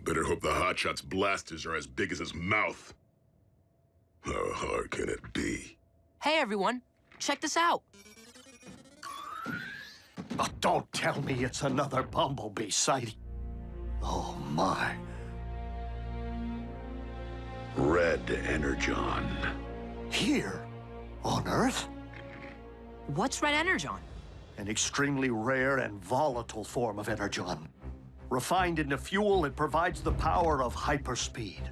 Better hope the Hotshot's blasters are as big as his mouth. How hard can it be? Hey, everyone. Check this out. Oh, don't tell me it's another Bumblebee sighting. Oh, my. Red Energon. Here? On Earth? What's Red Energon? An extremely rare and volatile form of Energon. Refined into fuel, it provides the power of hyperspeed.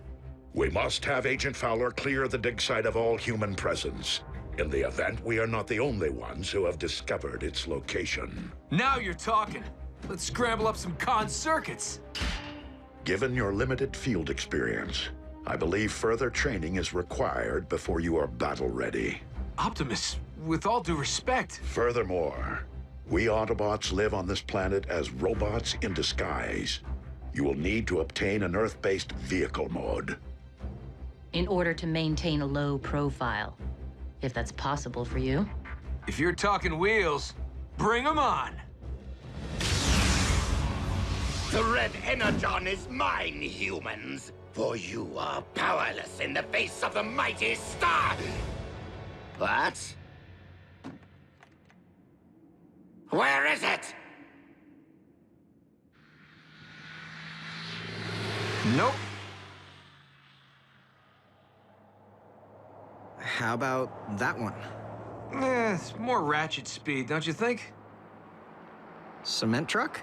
We must have Agent Fowler clear the dig site of all human presence. In the event, we are not the only ones who have discovered its location. Now you're talking. Let's scramble up some con circuits. Given your limited field experience, I believe further training is required before you are battle-ready. Optimus, with all due respect. Furthermore, we Autobots live on this planet as robots in disguise. You will need to obtain an Earth-based vehicle mode. In order to maintain a low profile, if that's possible for you. If you're talking wheels, bring them on. The Red Energon is mine, humans. For you are powerless in the face of the mighty star. What? Where is it? Nope. How about that one? It's more ratchet speed, don't you think? Cement truck?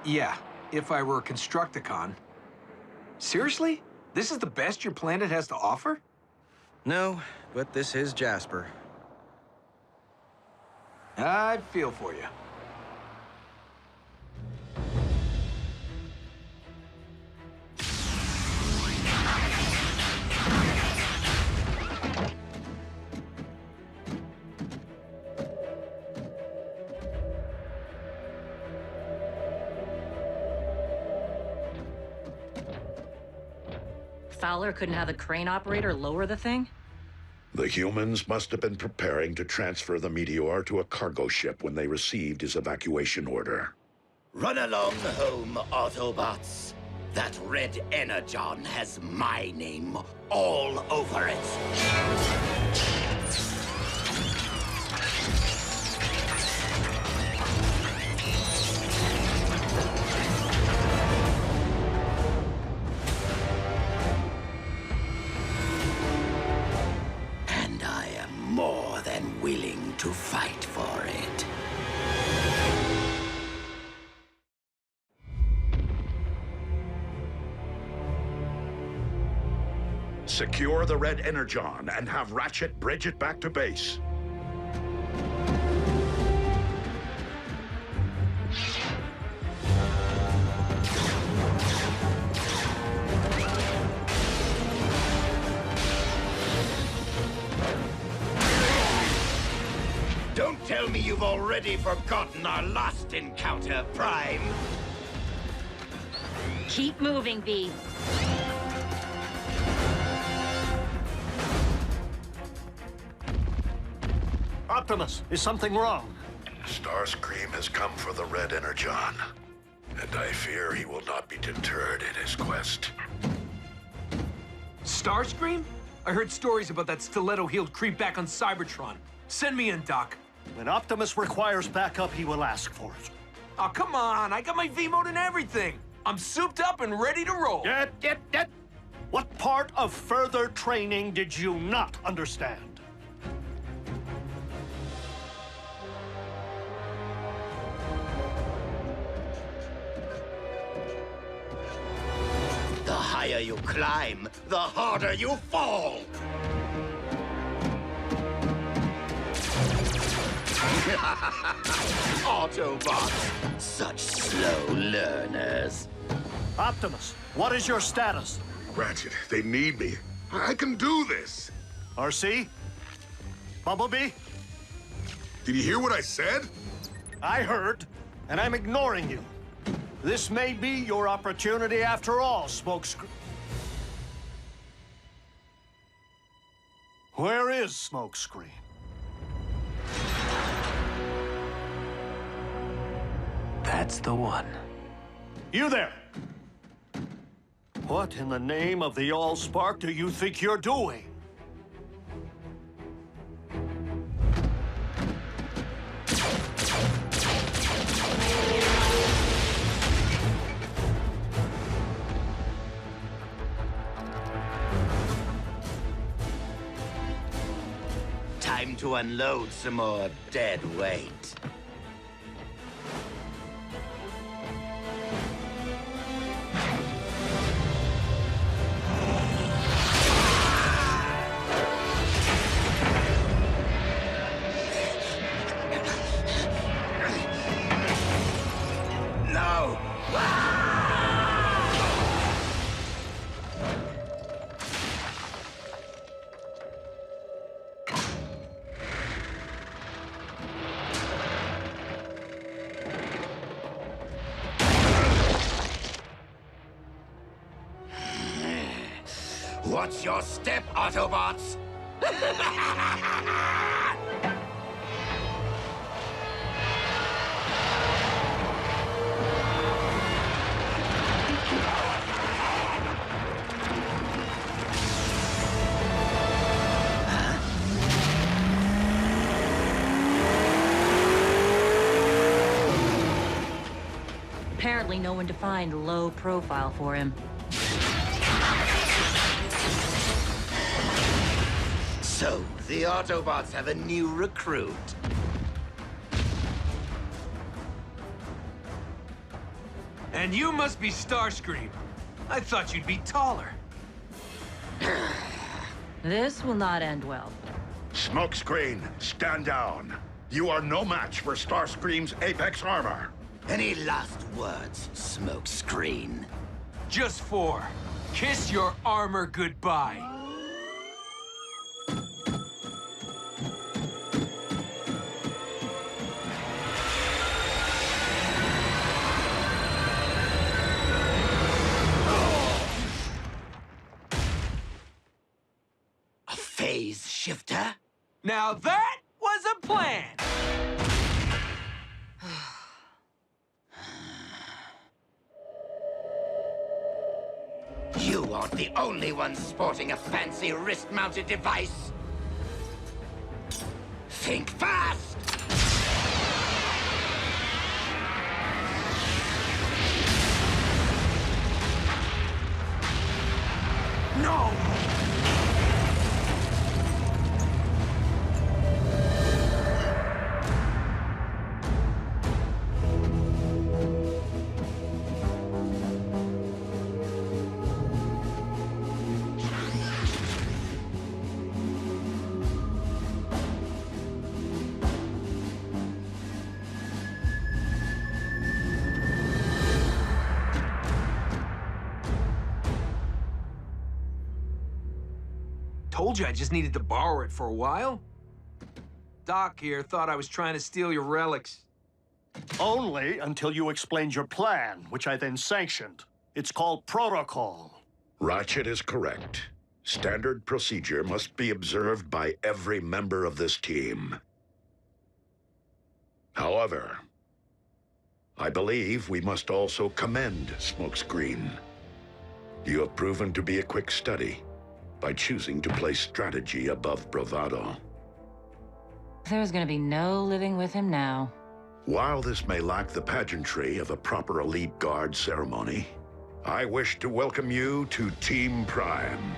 Yeah, if I were a Constructicon. Seriously? This is the best your planet has to offer? No, but this is Jasper. I feel for you. Fowler couldn't have the crane operator lower the thing? The humans must have been preparing to transfer the Meteor to a cargo ship when they received his evacuation order. Run along home, Autobots. That Red Energon has my name all over it. And I am more than willing to fight for it. Secure the Red Energon and have Ratchet bridge it back to base. Don't tell me you've already forgotten our last encounter, Prime. Keep moving, V. Optimus, is something wrong? Starscream has come for the Red Energon, and I fear he will not be deterred in his quest. Starscream? I heard stories about that stiletto-heeled creep back on Cybertron. Send me in, Doc. When Optimus requires backup, he will ask for it. Oh, come on. I got my V-mode and everything. I'm souped up and ready to roll. What part of further training did you not understand? The higher you climb, the harder you fall. Autobots, such slow learners. Optimus, what is your status? Ratchet, they need me. I can do this. RC? Bumblebee? Did you hear what I said? I heard, and I'm ignoring you. This may be your opportunity after all, Smokescreen. Where is Smokescreen? That's the one. You there! What in the name of the Allspark do you think you're doing? Time to unload some more dead weight. No! Watch your step, Autobots! Apparently no one defined low profile for him. So, the Autobots have a new recruit. And you must be Starscream. I thought you'd be taller. This will not end well. Smokescreen, stand down. You are no match for Starscream's Apex armor. Any last words, Smokescreen? Just 4. Kiss your armor goodbye. A phase shifter? Now that was a plan! You aren't the only one sporting a fancy wrist-mounted device. Think fast! No! Told you I just needed to borrow it for a while. Doc here thought I was trying to steal your relics. Only until you explained your plan, which I then sanctioned. It's called protocol. Ratchet is correct. Standard procedure must be observed by every member of this team. However, I believe we must also commend Smokescreen. You have proven to be a quick study by choosing to place strategy above bravado. There's gonna be no living with him now. While this may lack the pageantry of a proper elite guard ceremony, I wish to welcome you to Team Prime.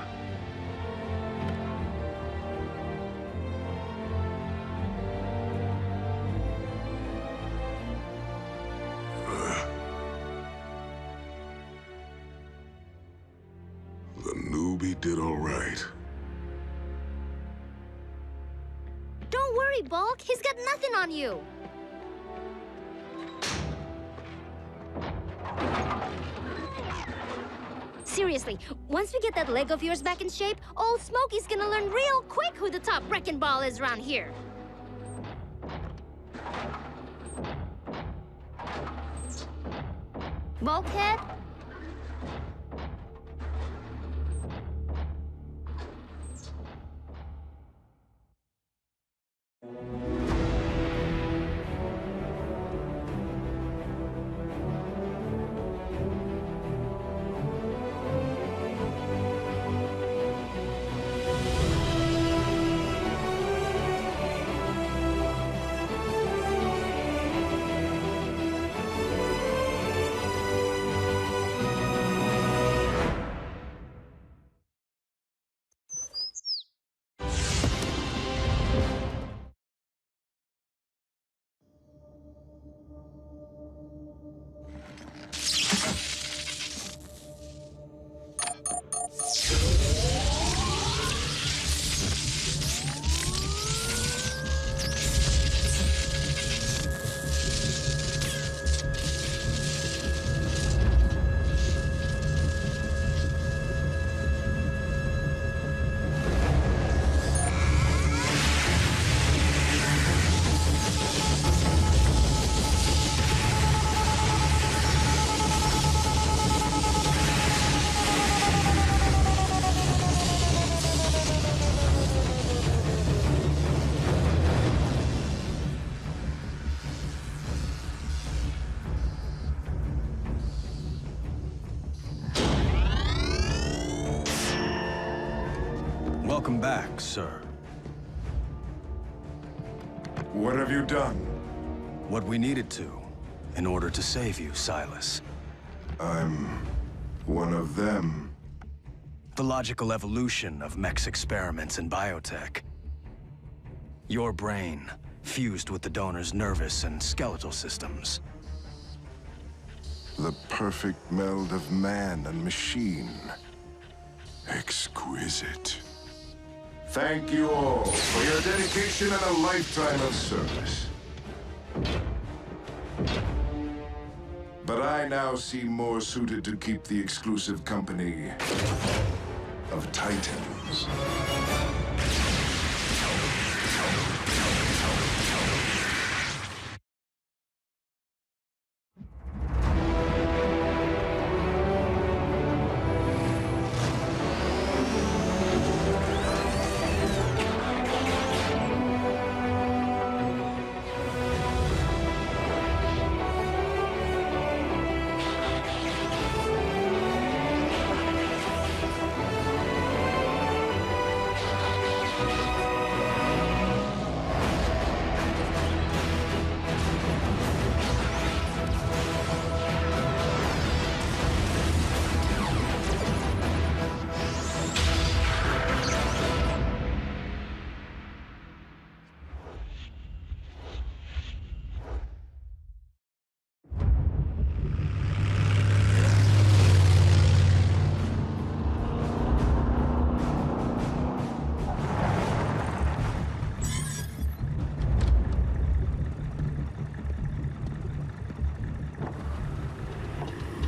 The newbie did all right. Don't worry, Bulk. He's got nothing on you. Seriously, once we get that leg of yours back in shape, old Smokey's gonna learn real quick who the top wrecking ball is around here. Bulkhead? Welcome back, sir. What have you done? What we needed to, in order to save you, Silas. I'm one of them. The logical evolution of mech's experiments in biotech. Your brain fused with the donor's nervous and skeletal systems. The perfect meld of man and machine. Exquisite. Thank you all for your dedication and a lifetime of service. But I now seem more suited to keep the exclusive company of Titans.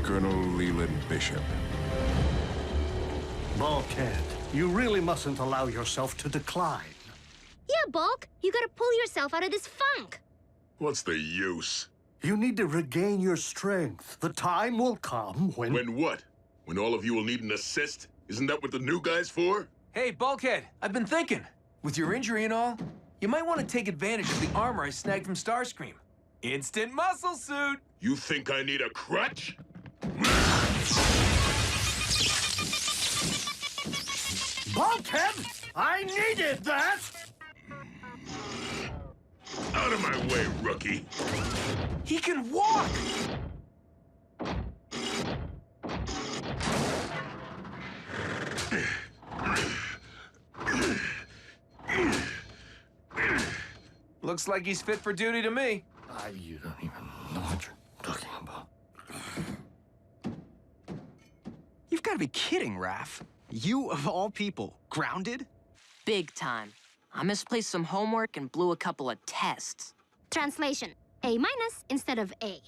Colonel Leland Bishop. Bulkhead, you really mustn't allow yourself to decline. Yeah, Bulk, you gotta pull yourself out of this funk. What's the use? You need to regain your strength. The time will come when... When what? When all of you will need an assist? Isn't that what the new guy's for? Hey, Bulkhead, I've been thinking. With your injury and all, you might want to take advantage of the armor I snagged from Starscream. Instant muscle suit! You think I need a crutch? Bulkhead! I needed that! Out of my way, rookie! He can walk! Looks like he's fit for duty to me. You don't even know what you're talking about. You've got to be kidding, Raph. You, of all people, grounded? Big time. I misplaced some homework and blew a couple of tests. Translation, A- instead of A.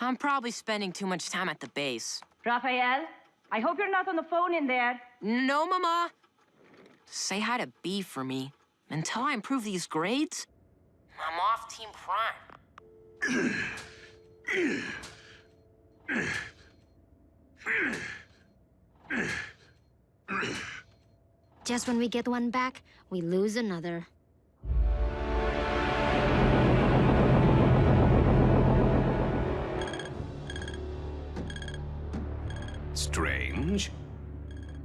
I'm probably spending too much time at the base. Raphael, I hope you're not on the phone in there. No, Mama. Say hi to B for me. Until I improve these grades, I'm off Team Prime. Just when we get one back, we lose another. Strange.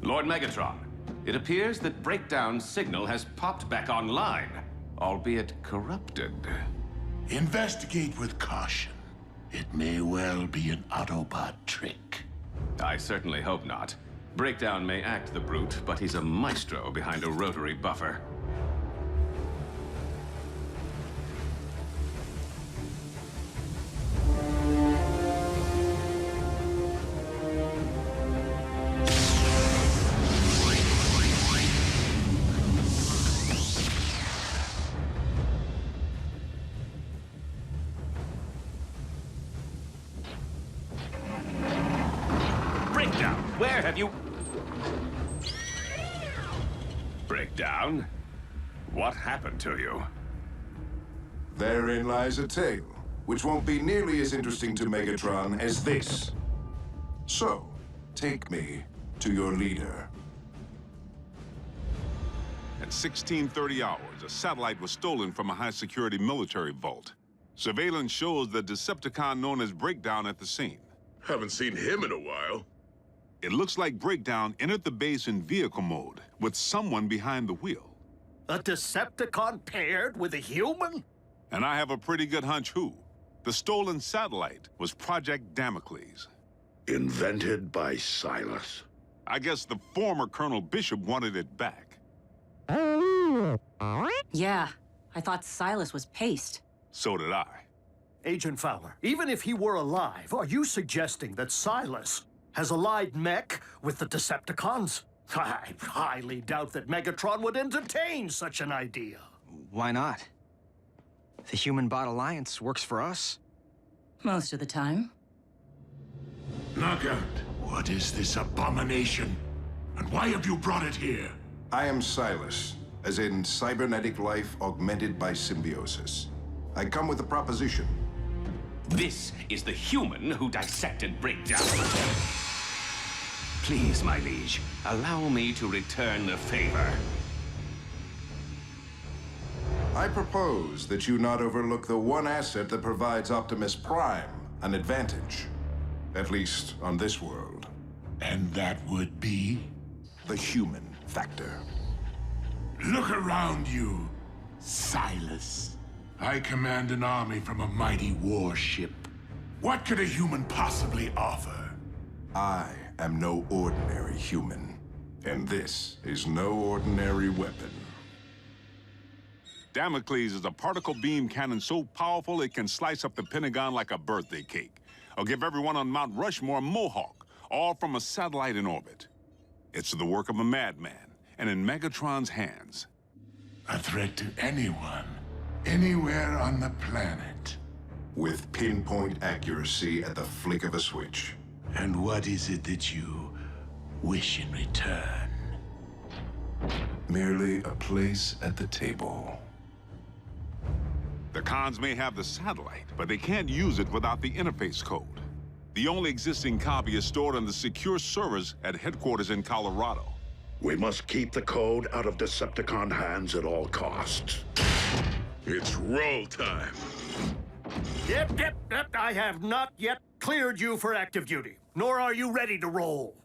Lord Megatron, it appears that Breakdown's signal has popped back online, albeit corrupted. Investigate with caution. It may well be an Autobot trick. I certainly hope not. Breakdown may act the brute, but he's a maestro behind a rotary buffer. Breakdown, where have you... Breakdown? What happened to you? Therein lies a tale, which won't be nearly as interesting to Megatron as this. So, take me to your leader. At 1630 hours, a satellite was stolen from a high-security military vault. Surveillance shows the Decepticon known as Breakdown at the scene. Haven't seen him in a while. It looks like Breakdown entered the base in vehicle mode, with someone behind the wheel. A Decepticon paired with a human? And I have a pretty good hunch who. The stolen satellite was Project Damocles. Invented by Silas. I guess the former Colonel Bishop wanted it back. Yeah, I thought Silas was paste. So did I. Agent Fowler, even if he were alive, are you suggesting that Silas has allied mech with the Decepticons? I highly doubt that Megatron would entertain such an idea. Why not? The human-bot alliance works for us. Most of the time. Knockout, what is this abomination? And why have you brought it here? I am Silas, as in cybernetic life augmented by symbiosis. I come with a proposition. This is the human who dissected Breakdown. Please, my liege, allow me to return the favor. I propose that you not overlook the one asset that provides Optimus Prime an advantage. At least on this world. And that would be? The human factor. Look around you, Silas. I command an army from a mighty warship. What could a human possibly offer? I am no ordinary human. And this is no ordinary weapon. Damocles is a particle beam cannon so powerful it can slice up the Pentagon like a birthday cake. Or give everyone on Mount Rushmore a mohawk, all from a satellite in orbit. It's the work of a madman, and in Megatron's hands. A threat to anyone, anywhere on the planet. With pinpoint accuracy at the flick of a switch. And what is it that you wish in return? Merely a place at the table. The cons may have the satellite, but they can't use it without the interface code. The only existing copy is stored on the secure servers at headquarters in Colorado. We must keep the code out of Decepticon hands at all costs. It's roll time. Yep. I have not yet cleared you for active duty, nor are you ready to roll.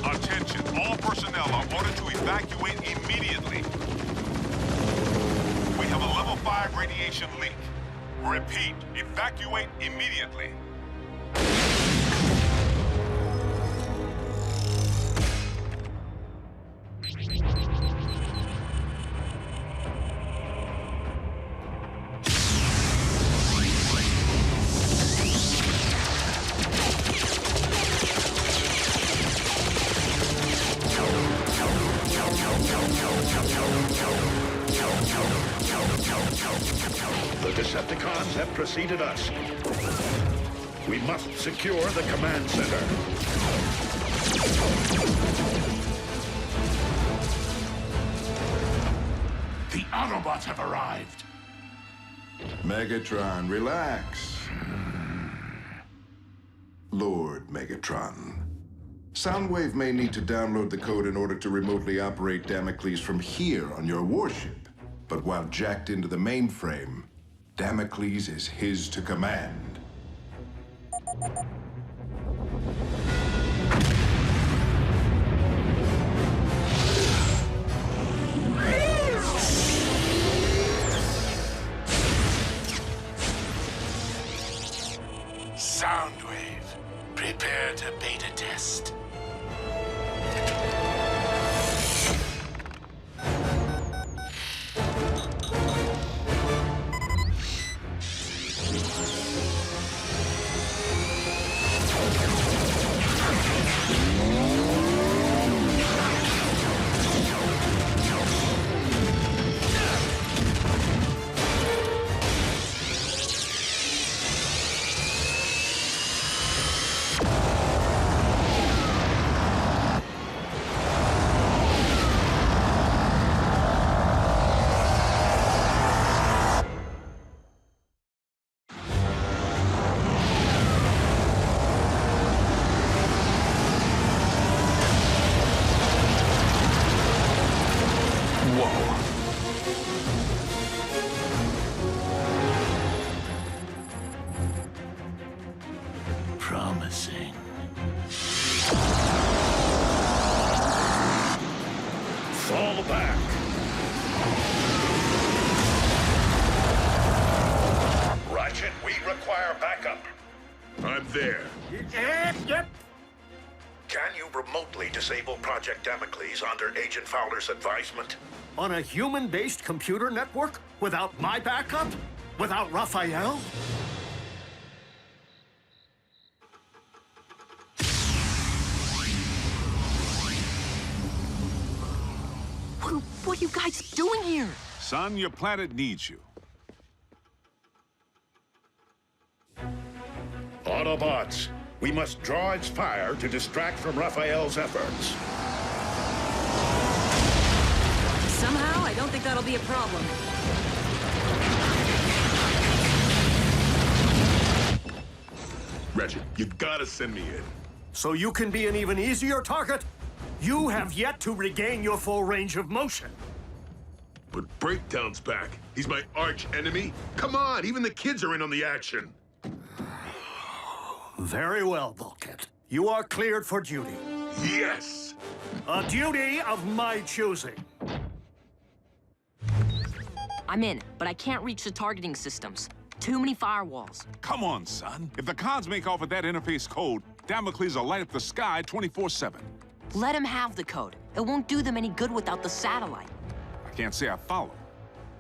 Attention, all personnel are ordered to evacuate immediately. We have a level 5 radiation leak. Repeat, evacuate immediately. The Decepticons have preceded us. We must secure the command center. The Autobots have arrived. Megatron, relax. Lord Megatron. Soundwave may need to download the code in order to remotely operate Damocles from here on your warship. But while jacked into the mainframe, Damocles is his to command. Soundwave, prepare to beta test. Can you remotely disable Project Damocles under Agent Fowler's advisement? On a human-based computer network? Without my backup? Without Raphael? What are you guys doing here? Son, your planet needs you. Autobots, we must draw its fire to distract from Raphael's efforts. Somehow, I don't think that'll be a problem. Ratchet, you gotta send me in. So you can be an even easier target? You have yet to regain your full range of motion. But Breakdown's back. He's my arch enemy. Come on, even the kids are in on the action. Very well, Bulkhead. You are cleared for duty. Yes! A duty of my choosing. I'm in, but I can't reach the targeting systems. Too many firewalls. Come on, son. If the cons make off with that interface code, Damocles will light up the sky 24/7. Let them have the code. It won't do them any good without the satellite. I can't say I follow.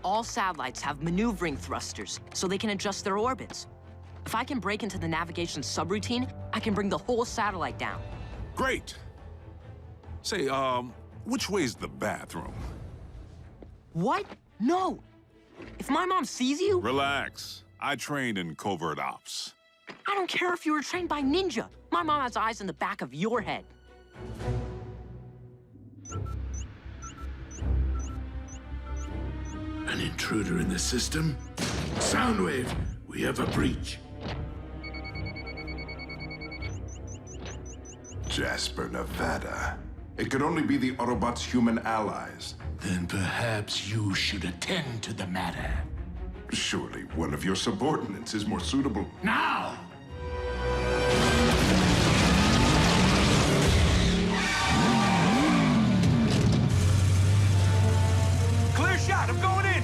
All satellites have maneuvering thrusters, so they can adjust their orbits. If I can break into the navigation subroutine, I can bring the whole satellite down. Great. Say, which way's the bathroom? What? No! If my mom sees you... Relax. I trained in covert ops. I don't care if you were trained by ninja. My mom has eyes in the back of your head. An intruder in the system? Soundwave, we have a breach. Jasper, Nevada. It could only be the Autobots' human allies. Then perhaps you should attend to the matter. Surely one of your subordinates is more suitable. Now! Clear shot, I'm going in!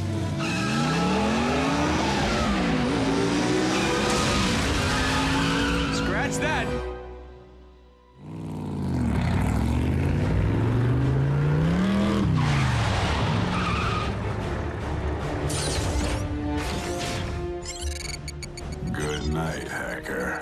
Scratch that! Good night, hacker.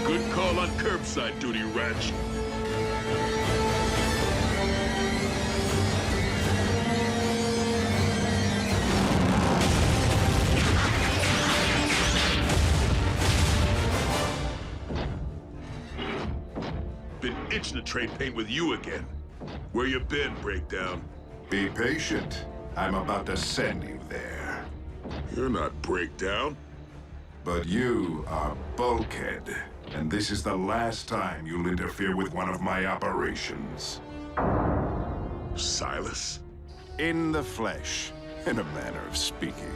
Good call on curbside duty, Ratch. Been itching to trade paint with you again. Where you been, Breakdown? Be patient. I'm about to send you there. You're not Breakdown. But you are Bulkhead, and this is the last time you'll interfere with one of my operations. Silas? In the flesh, in a manner of speaking.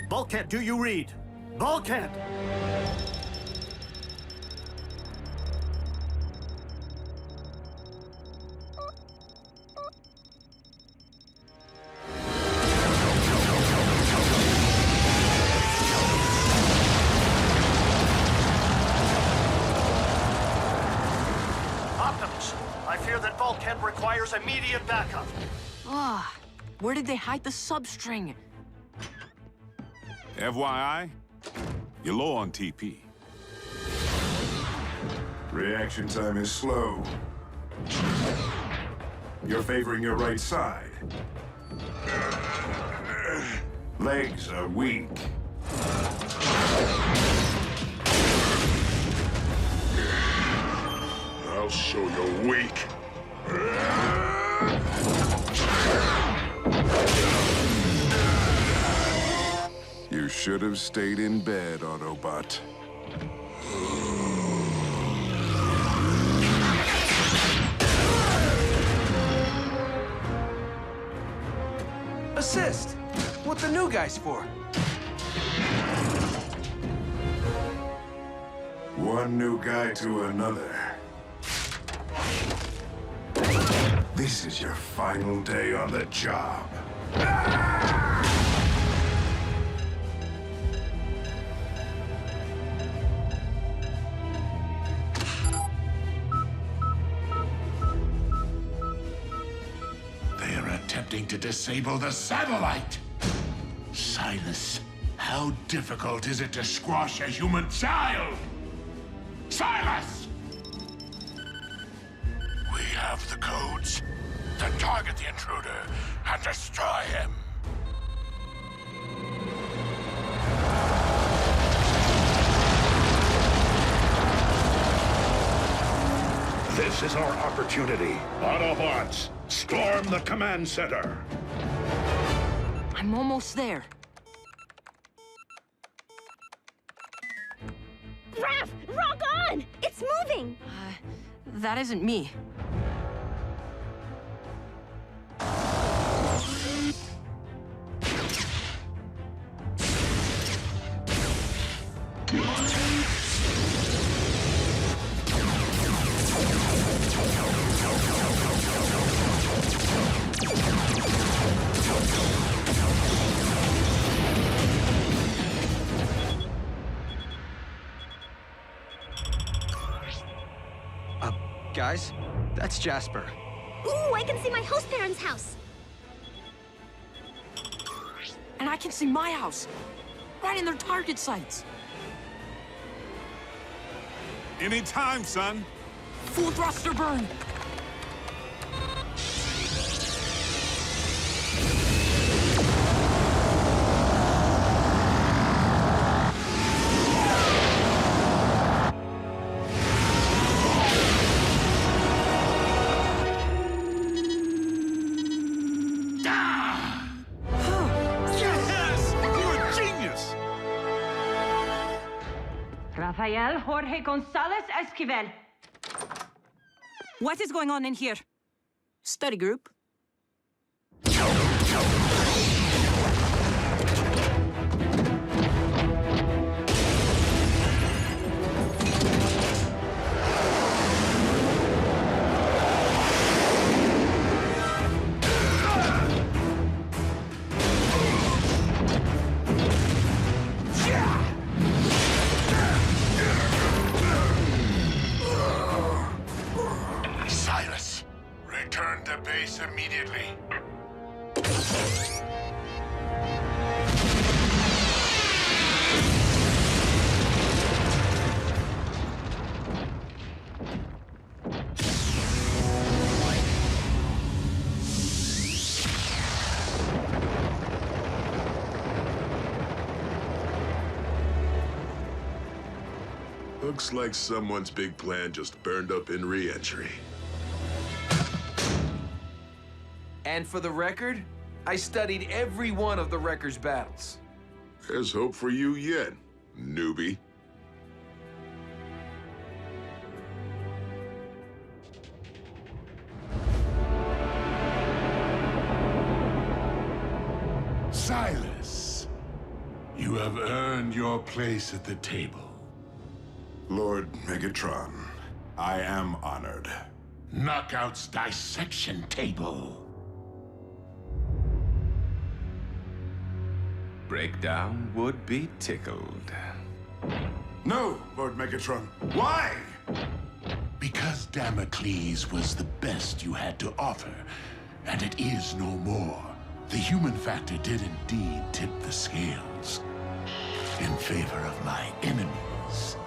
Bulkhead, do you read? Bulkhead! Optimus, I fear that Bulkhead requires immediate backup. Ah, where did they hide the substring? FYI, you're low on TP. Reaction time is slow. You're favoring your right side. Legs are weak. weak. You should have stayed in bed, Autobot. Assist! What the new guy's for? One new guy to another. This is your final day on the job. They are attempting to disable the satellite! Silas, how difficult is it to squash a human child? Silas! We have the codes. To target the intruder and destroy him. This is our opportunity. Autobots, storm the command center. I'm almost there. Raph, rock on! It's moving! That isn't me. Guys, that's Jasper. Ooh, I can see my host parents' house. And I can see my house. Right in their target sights. Anytime, son. Full thruster burn. Rafael Jorge Gonzalez Esquivel. What is going on in here? Study group. Silas, return to base immediately. Looks like someone's big plan just burned up in re-entry. And for the record, I studied every one of the Wrecker's battles. There's hope for you yet, newbie. Silas, you have earned your place at the table. Lord Megatron, I am honored. Knockout's dissection table. Breakdown would be tickled. No, Lord Megatron. Why? Because Damocles was the best you had to offer, and it is no more. The human factor did indeed tip the scales in favor of my enemies.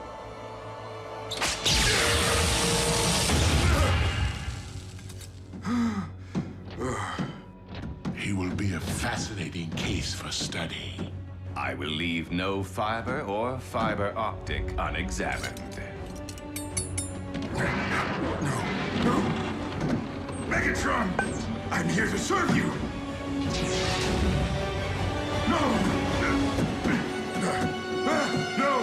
He will be a fascinating case for study. I will leave no fiber or fiber optic unexamined. No. Megatron! I'm here to serve you! No! No!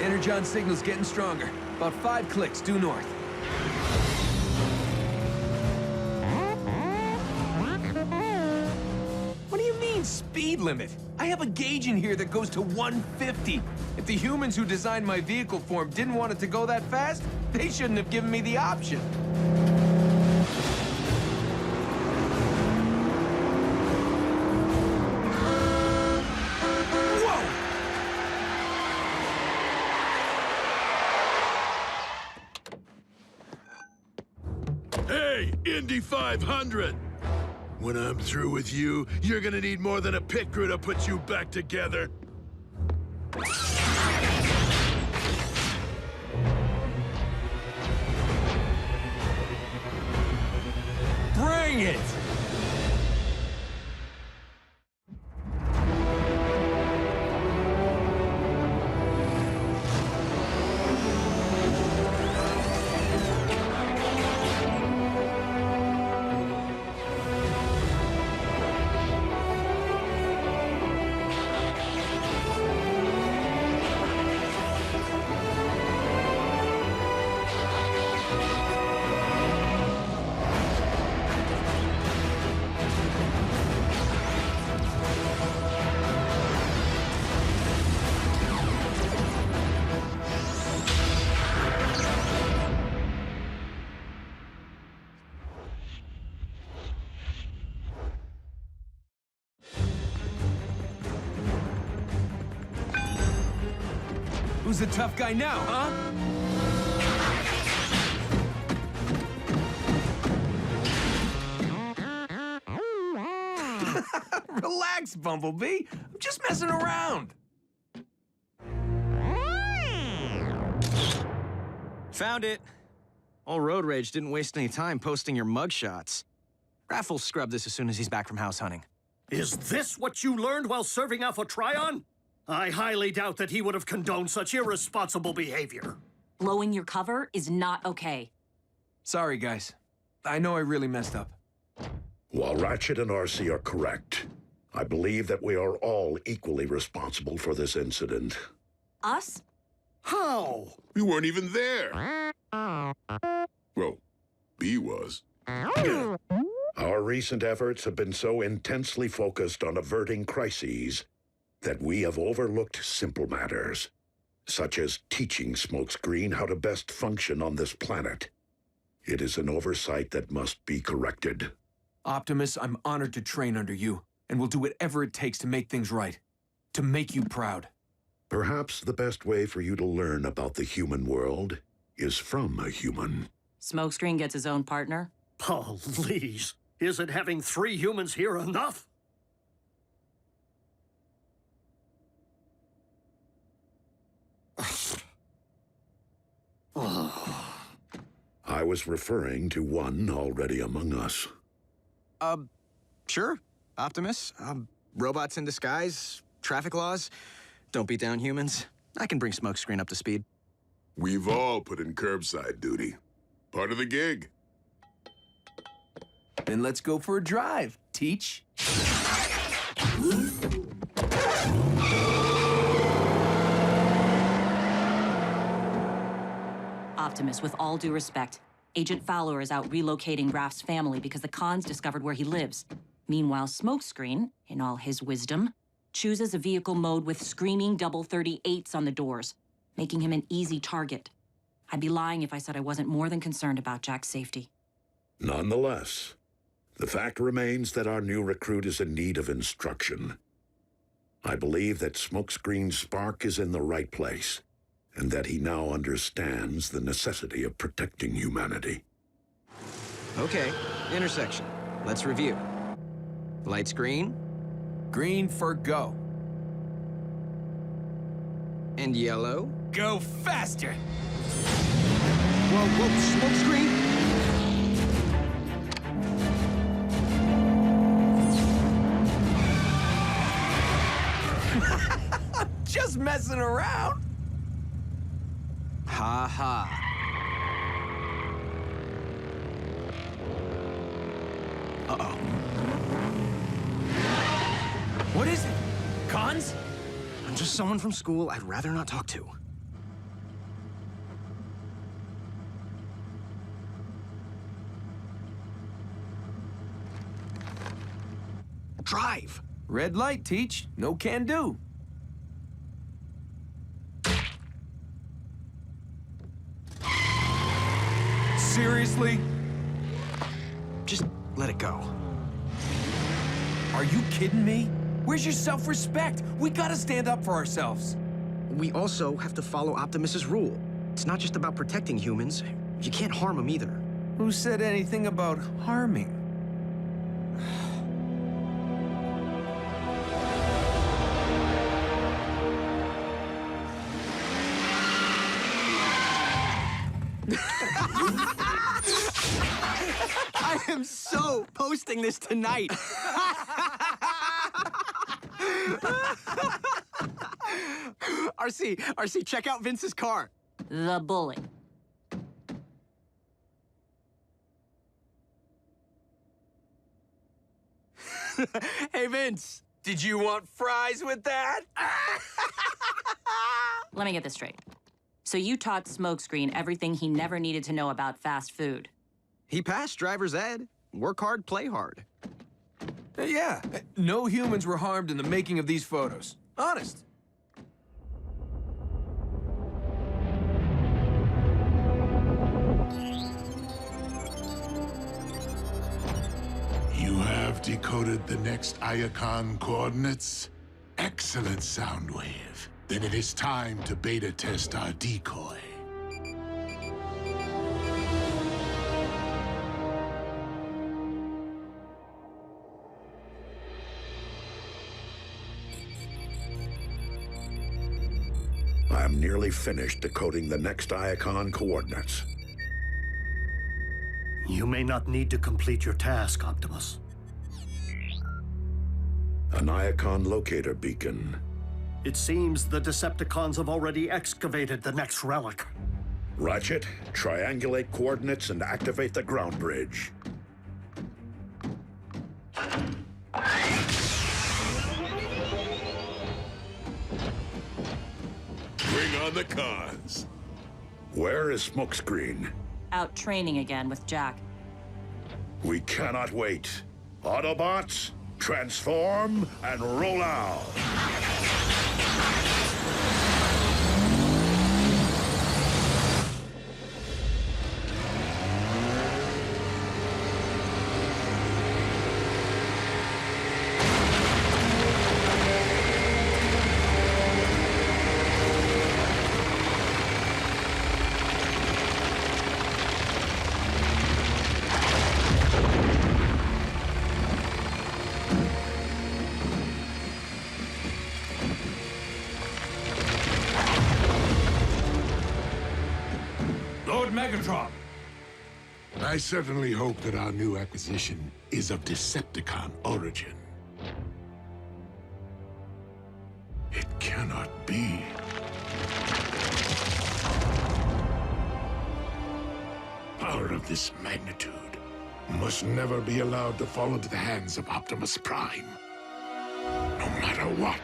Energon signal's getting stronger. About 5 clicks due north. What do you mean, speed limit? I have a gauge in here that goes to 150. If the humans who designed my vehicle form didn't want it to go that fast, they shouldn't have given me the option. Indy 500! When I'm through with you, you're gonna need more than a pit crew to put you back together. Bring it! Who's the tough guy now, huh? Relax, Bumblebee. I'm just messing around. Found it. Old Road Rage didn't waste any time posting your mugshots. Raph will scrub this as soon as he's back from house hunting. Is this what you learned while serving Alpha Trion? I highly doubt that he would have condoned such irresponsible behavior. Blowing your cover is not okay. Sorry, guys. I know I really messed up. While Ratchet and RC are correct, I believe that we are all equally responsible for this incident. Us? How? We weren't even there. Well, B was. Our recent efforts have been so intensely focused on averting crises that we have overlooked simple matters, such as teaching Smokescreen how to best function on this planet. It is an oversight that must be corrected. Optimus, I'm honored to train under you, and will do whatever it takes to make things right. To make you proud. Perhaps the best way for you to learn about the human world is from a human. Smokescreen gets his own partner? Please. Isn't having 3 humans here enough? I was referring to one already among us. Sure, Optimus. Robots in disguise, traffic laws. Don't beat down humans. I can bring Smokescreen up to speed. We've all put in curbside duty. Part of the gig. Then let's go for a drive, Teach. Optimus, with all due respect, Agent Fowler is out relocating Raph's family because the cons discovered where he lives. Meanwhile, Smokescreen, in all his wisdom, chooses a vehicle mode with screaming double 38s on the doors, making him an easy target. I'd be lying if I said I wasn't more than concerned about Jack's safety. Nonetheless, The fact remains that our new recruit is in need of instruction. I believe that Smokescreen's spark is in the right place, and that he now understands the necessity of protecting humanity. Okay, intersection. Let's review. Lights green. Green for go. And yellow. Go faster! Whoa, Smokescreen! Just messing around. Ha ha. Uh-oh. What is it? Cons? I'm just someone from school I'd rather not talk to. Drive! Red light, Teach. No can do. Seriously? Just let it go. Are you kidding me? Where's your self-respect? We gotta stand up for ourselves. We also have to follow Optimus's rule. It's not just about protecting humans. You can't harm them either. Who said anything about harming? I am so posting this tonight. RC, check out Vince's car. The bully. Hey, Vince, did you want fries with that? Let me get this straight. So you taught Smokescreen everything he never needed to know about fast food. He passed driver's ed. Work hard, play hard. Yeah, no humans were harmed in the making of these photos. Honest. You have decoded the next Iacon coordinates? Excellent, Soundwave. Then it is time to beta test our decoy. I'm nearly finished decoding the next Iacon coordinates. You may not need to complete your task, Optimus. An Iacon locator beacon. It seems the Decepticons have already excavated the next relic. Ratchet, triangulate coordinates and activate the ground bridge. Bring on the cons. Where is Smokescreen? Out training again with Jack. We cannot wait. Autobots, transform and roll out. Megatron! I certainly hope that our new acquisition is of Decepticon origin. It cannot be. Power of this magnitude must never be allowed to fall into the hands of Optimus Prime. No matter what.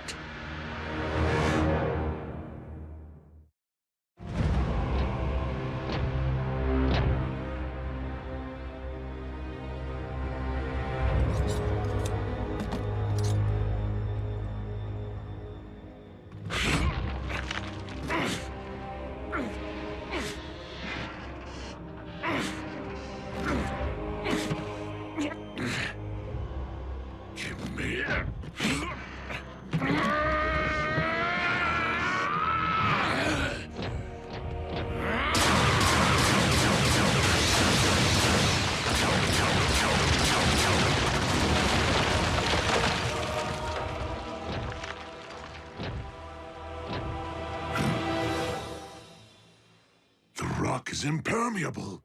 unbreakable.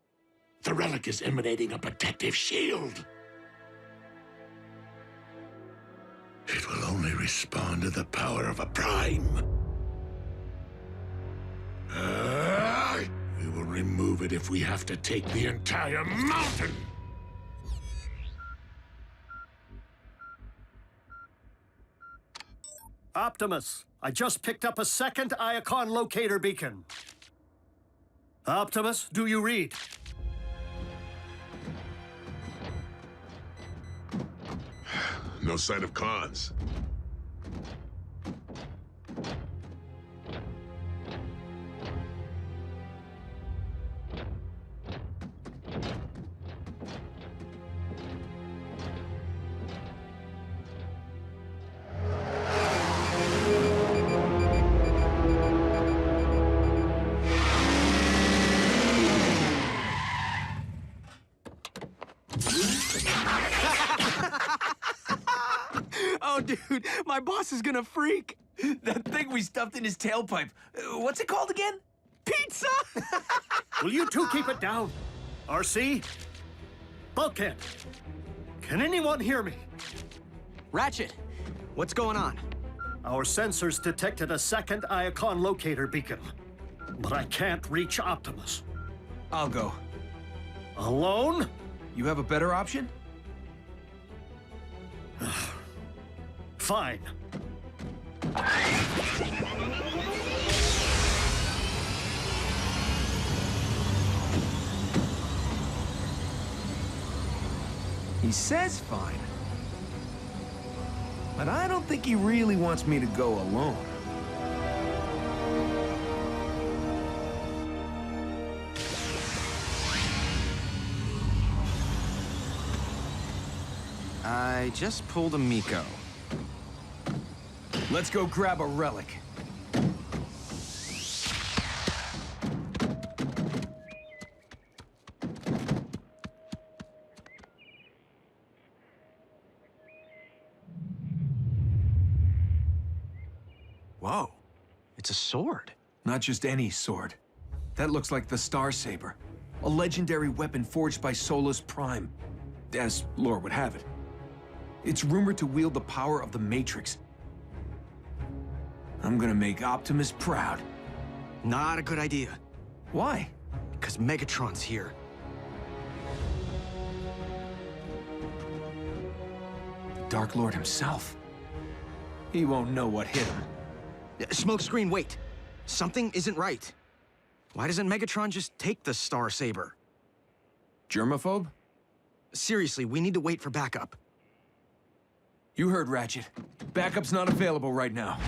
The relic is emanating a protective shield. It will only respond to the power of a Prime. We will remove it if we have to take the entire mountain. Optimus, I just picked up a second Iacon locator beacon. Optimus, do you read? No sign of cons. Oh, dude, my boss is gonna freak. That thing we stuffed in his tailpipe. What's it called again? Pizza! Will you two keep it down? RC? Bulkhead, can anyone hear me? Ratchet, what's going on? Our sensors detected a second Iacon locator beacon, but I can't reach Optimus. I'll go. Alone? You have a better option? Fine. He says fine. But I don't think he really wants me to go alone. I just pulled a Miko. Let's go grab a relic. Whoa, it's a sword. Not just any sword. That looks like the Star Saber, a legendary weapon forged by Optimus Prime, as lore would have it. It's rumored to wield the power of the Matrix. I'm gonna make Optimus proud. Not a good idea. Why? Because Megatron's here. The Dark Lord himself. He won't know what hit him. Smokescreen, wait. Something isn't right. Why doesn't Megatron just take the Star Saber? Germaphobe? Seriously, we need to wait for backup. You heard, Ratchet. Backup's not available right now.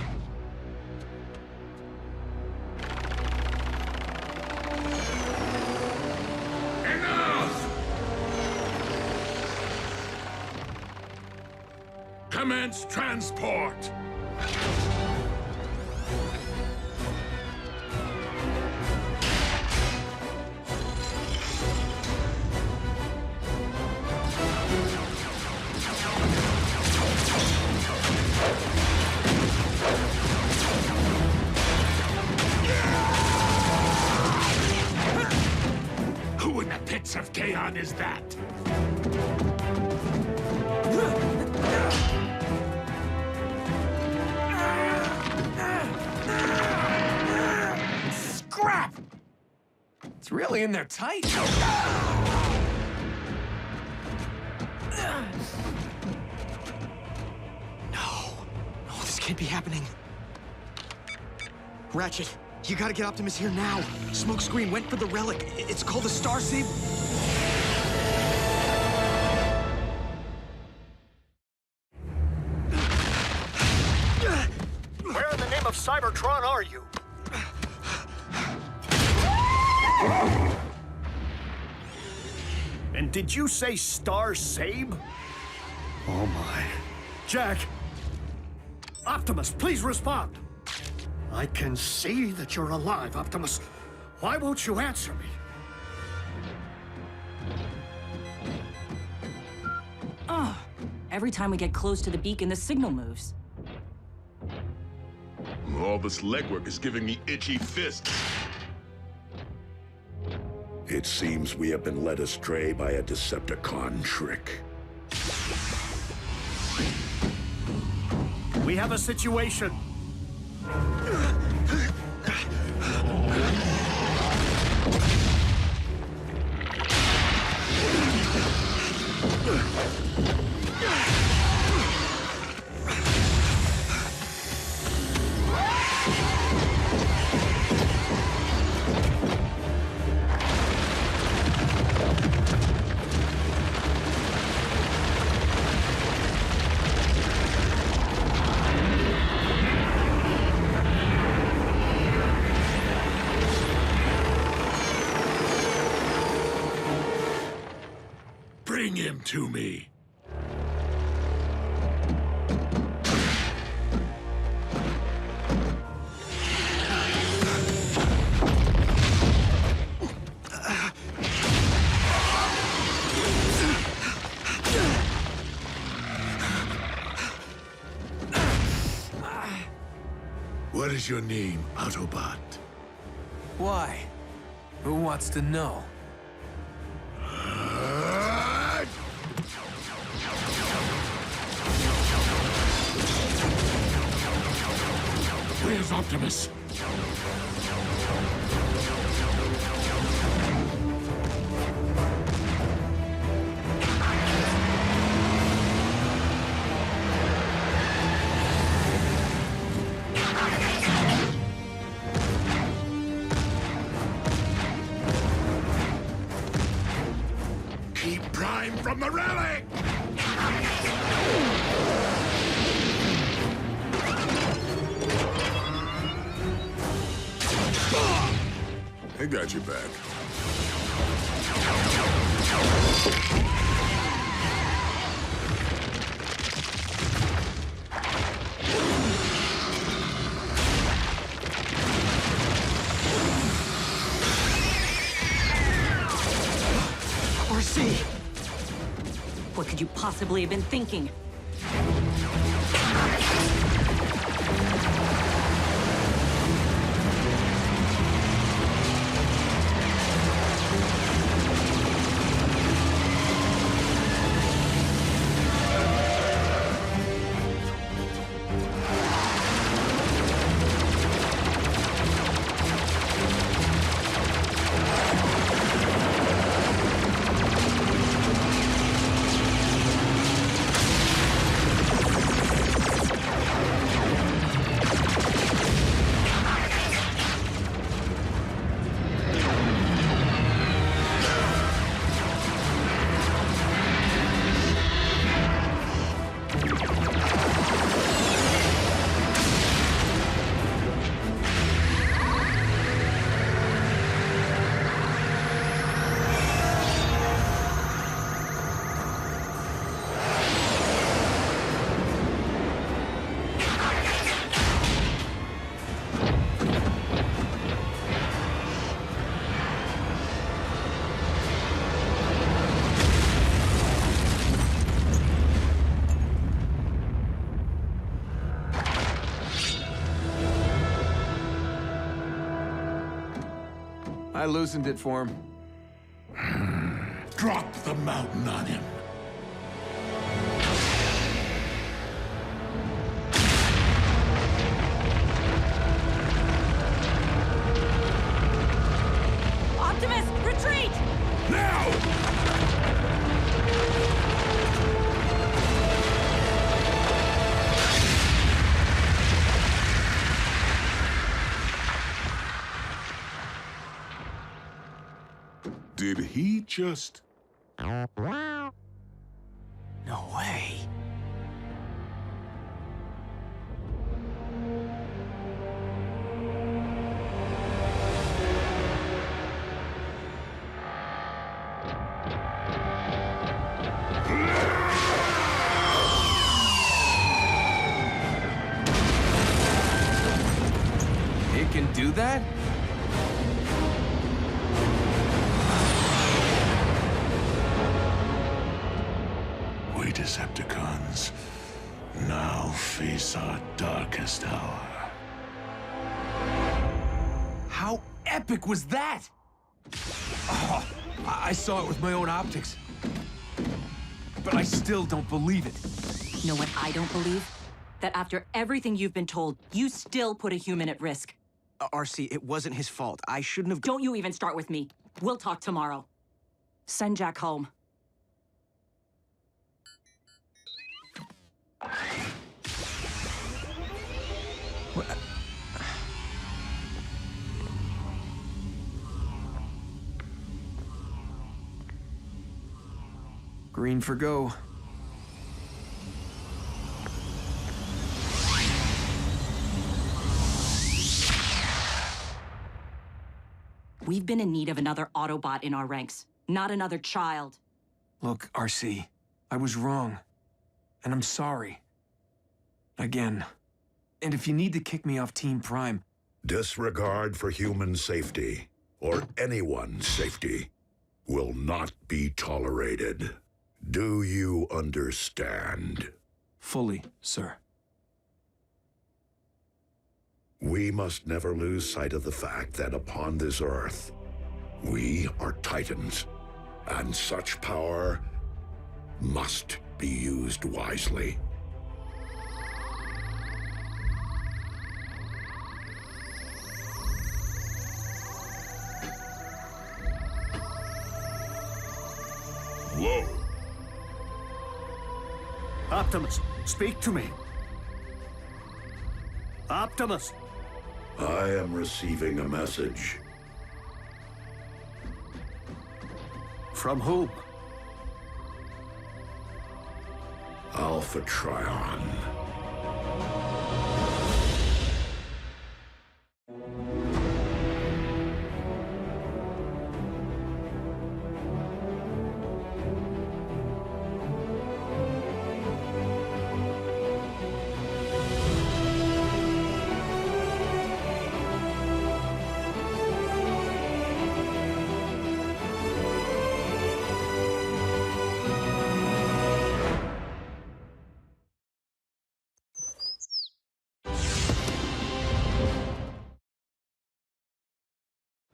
Enough! Commence transport! Who in the pits of Kaon is that? Scrap! It's really in there tight. Oh, this can't be happening. Ratchet, you gotta get Optimus here now. Smokescreen went for the relic. It's called the Star Saber. Where in the name of Cybertron are you? And did you say Star Sabe? Oh my. Jack! Optimus, please respond! I can see that you're alive, Optimus. Why won't you answer me? Oh, every time we get close to the beacon, the signal moves. All this legwork is giving me itchy fists. It It seems we have been led astray by a Decepticon trick. We have a situation. Bring him to me. What is your name, Autobot? Why? Who wants to know? Where's Optimus? Keep Prime from the relic! I got your back. RC! What could you possibly have been thinking? I loosened it for him. Drop the mountain on him. Optimus, retreat! Now! Did he just... No way. It can do that? We Decepticons now face our darkest hour. How epic was that? Oh. I saw it with my own optics. But I still don't believe it. Know what I don't believe? That after everything you've been told, you still put a human at risk. RC, it wasn't his fault. I shouldn't have... Don't you even start with me. We'll talk tomorrow. Send Jack home. Green for go. We've been in need of another Autobot in our ranks, not another child. Look, RC, I was wrong. And I'm sorry. Again. And if you need to kick me off Team Prime... Disregard for human safety, or anyone's safety, will not be tolerated. Do you understand? Fully, sir. We must never lose sight of the fact that upon this Earth, we are Titans, and such power must be used wisely. Whoa. Optimus, speak to me. Optimus! I am receiving a message. From whom? Alpha Trion.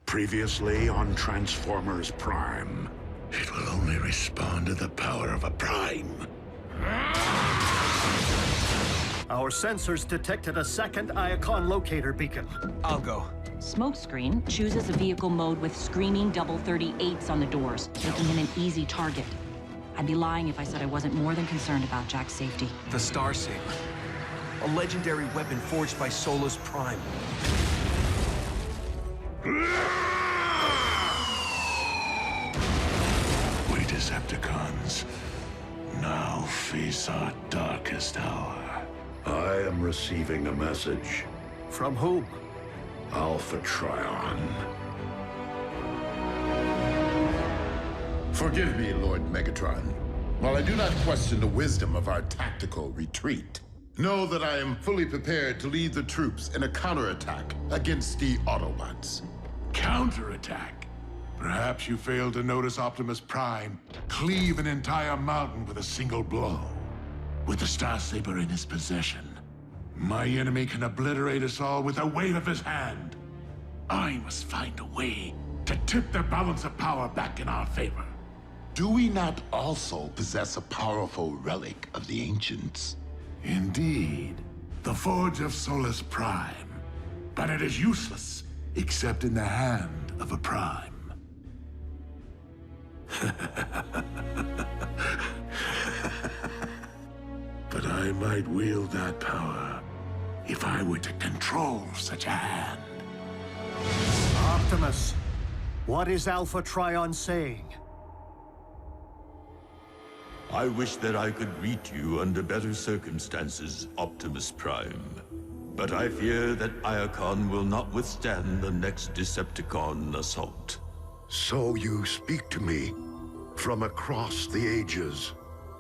Previously on Transformers Prime. It will only respond to the power of a Prime. Our sensors detected a second Iacon locator beacon. I'll go. Smokescreen chooses a vehicle mode with screaming double 38s on the doors, making him an easy target. I'd be lying if I said I wasn't more than concerned about Jack's safety. The Star Saber. A legendary weapon forged by Solus Prime. We Decepticons now face our darkest hour. I am receiving a message. From whom? Alpha Trion. Forgive me, Lord Megatron. While I do not question the wisdom of our tactical retreat, know that I am fully prepared to lead the troops in a counterattack against the Autobots. Counterattack? Perhaps you failed to notice Optimus Prime cleave an entire mountain with a single blow. With the Star Saber in his possession, my enemy can obliterate us all with a wave of his hand. I must find a way to tip the balance of power back in our favor. Do we not also possess a powerful relic of the ancients? Indeed, the Forge of Solus Prime. But it is useless, except in the hand of a Prime. But I might wield that power if I were to control such a hand. Optimus, what is Alpha Trion saying? I wish that I could greet you under better circumstances, Optimus Prime. But I fear that Iacon will not withstand the next Decepticon assault. So you speak to me from across the ages.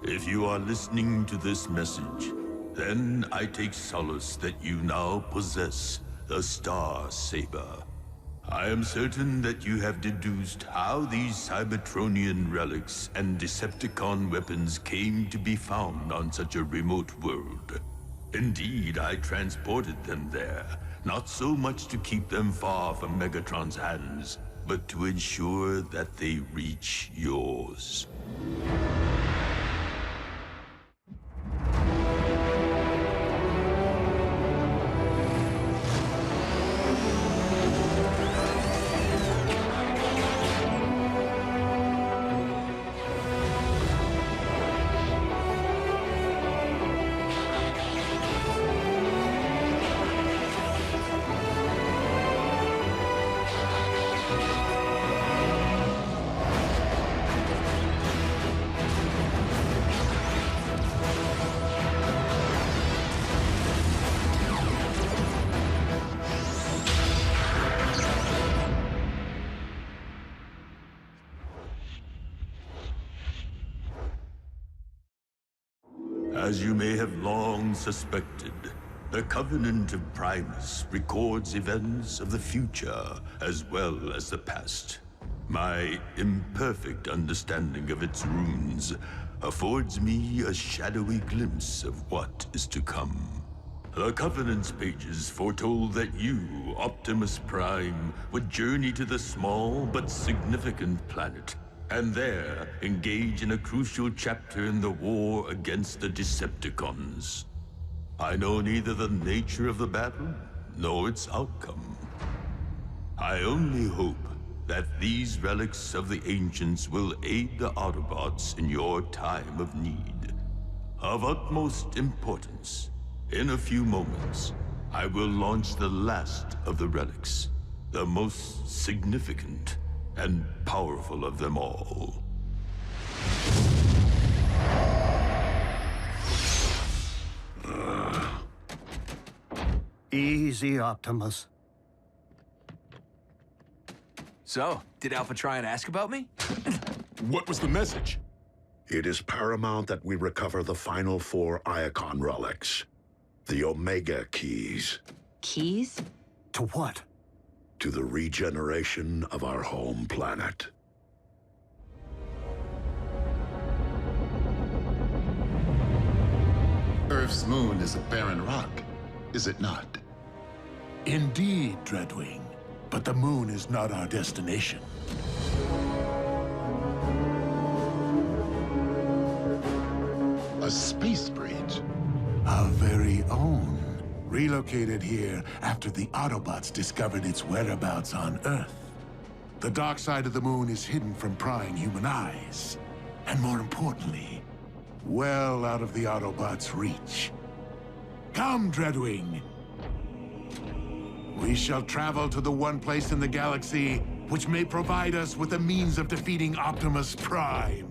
If you are listening to this message, then I take solace that you now possess the Star Saber. I am certain that you have deduced how these Cybertronian relics and Decepticon weapons came to be found on such a remote world. Indeed, I transported them there, not so much to keep them far from Megatron's hands, but to ensure that they reach yours. As you may have long suspected, the Covenant of Primus records events of the future as well as the past. My imperfect understanding of its runes affords me a shadowy glimpse of what is to come. The Covenant's pages foretold that you, Optimus Prime, would journey to the small but significant planet, and there engage in a crucial chapter in the war against the Decepticons. I know neither the nature of the battle nor its outcome. I only hope that these relics of the ancients will aid the Autobots in your time of need. Of utmost importance, in a few moments, I will launch the last of the relics, the most significant and powerful of them all. Easy, Optimus. So, did Alpha try and ask about me? What was the message? It is paramount that we recover the final 4 Iacon relics. The Omega Keys. Keys? To what? To the regeneration of our home planet. Earth's moon is a barren rock, is it not? Indeed, Dreadwing. But the moon is not our destination. A space bridge. Our very own. Relocated here after the Autobots discovered its whereabouts on Earth. The dark side of the moon is hidden from prying human eyes. And more importantly, well out of the Autobots' reach. Come, Dreadwing. We shall travel to the one place in the galaxy which may provide us with a means of defeating Optimus Prime.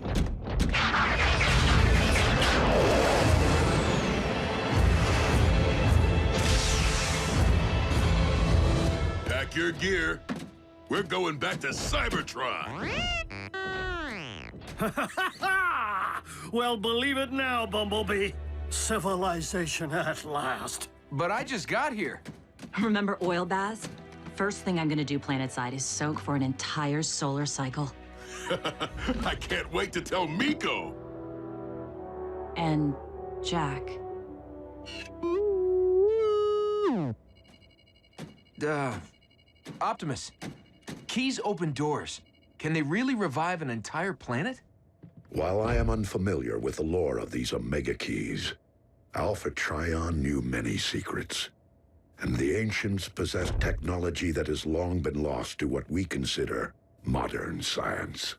Pack your gear. We're going back to Cybertron. Well, believe it now, Bumblebee. Civilization at last. But I just got here. Remember oil baths? First thing I'm gonna do planetside is soak for an entire solar cycle. I can't wait to tell Miko. And Jack. Optimus, keys open doors. Can they really revive an entire planet? While I am unfamiliar with the lore of these Omega Keys, Alpha Trion knew many secrets. And the ancients possessed technology that has long been lost to what we consider modern science.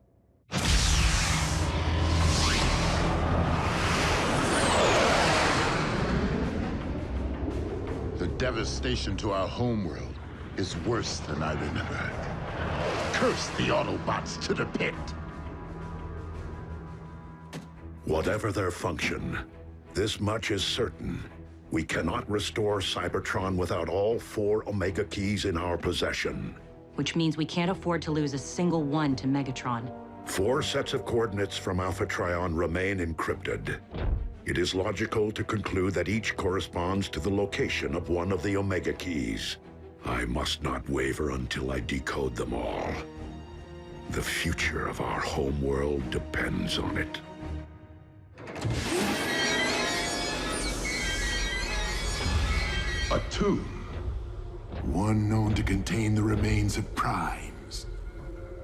The devastation to our homeworld is worse than I remember. Curse the Autobots to the pit! Whatever their function, this much is certain. We cannot restore Cybertron without all 4 Omega Keys in our possession. Which means we can't afford to lose a single one to Megatron. 4 sets of coordinates from Alpha Trion remain encrypted. It is logical to conclude that each corresponds to the location of one of the Omega Keys. I must not waver until I decode them all. The future of our homeworld depends on it. A tomb. One known to contain the remains of primes.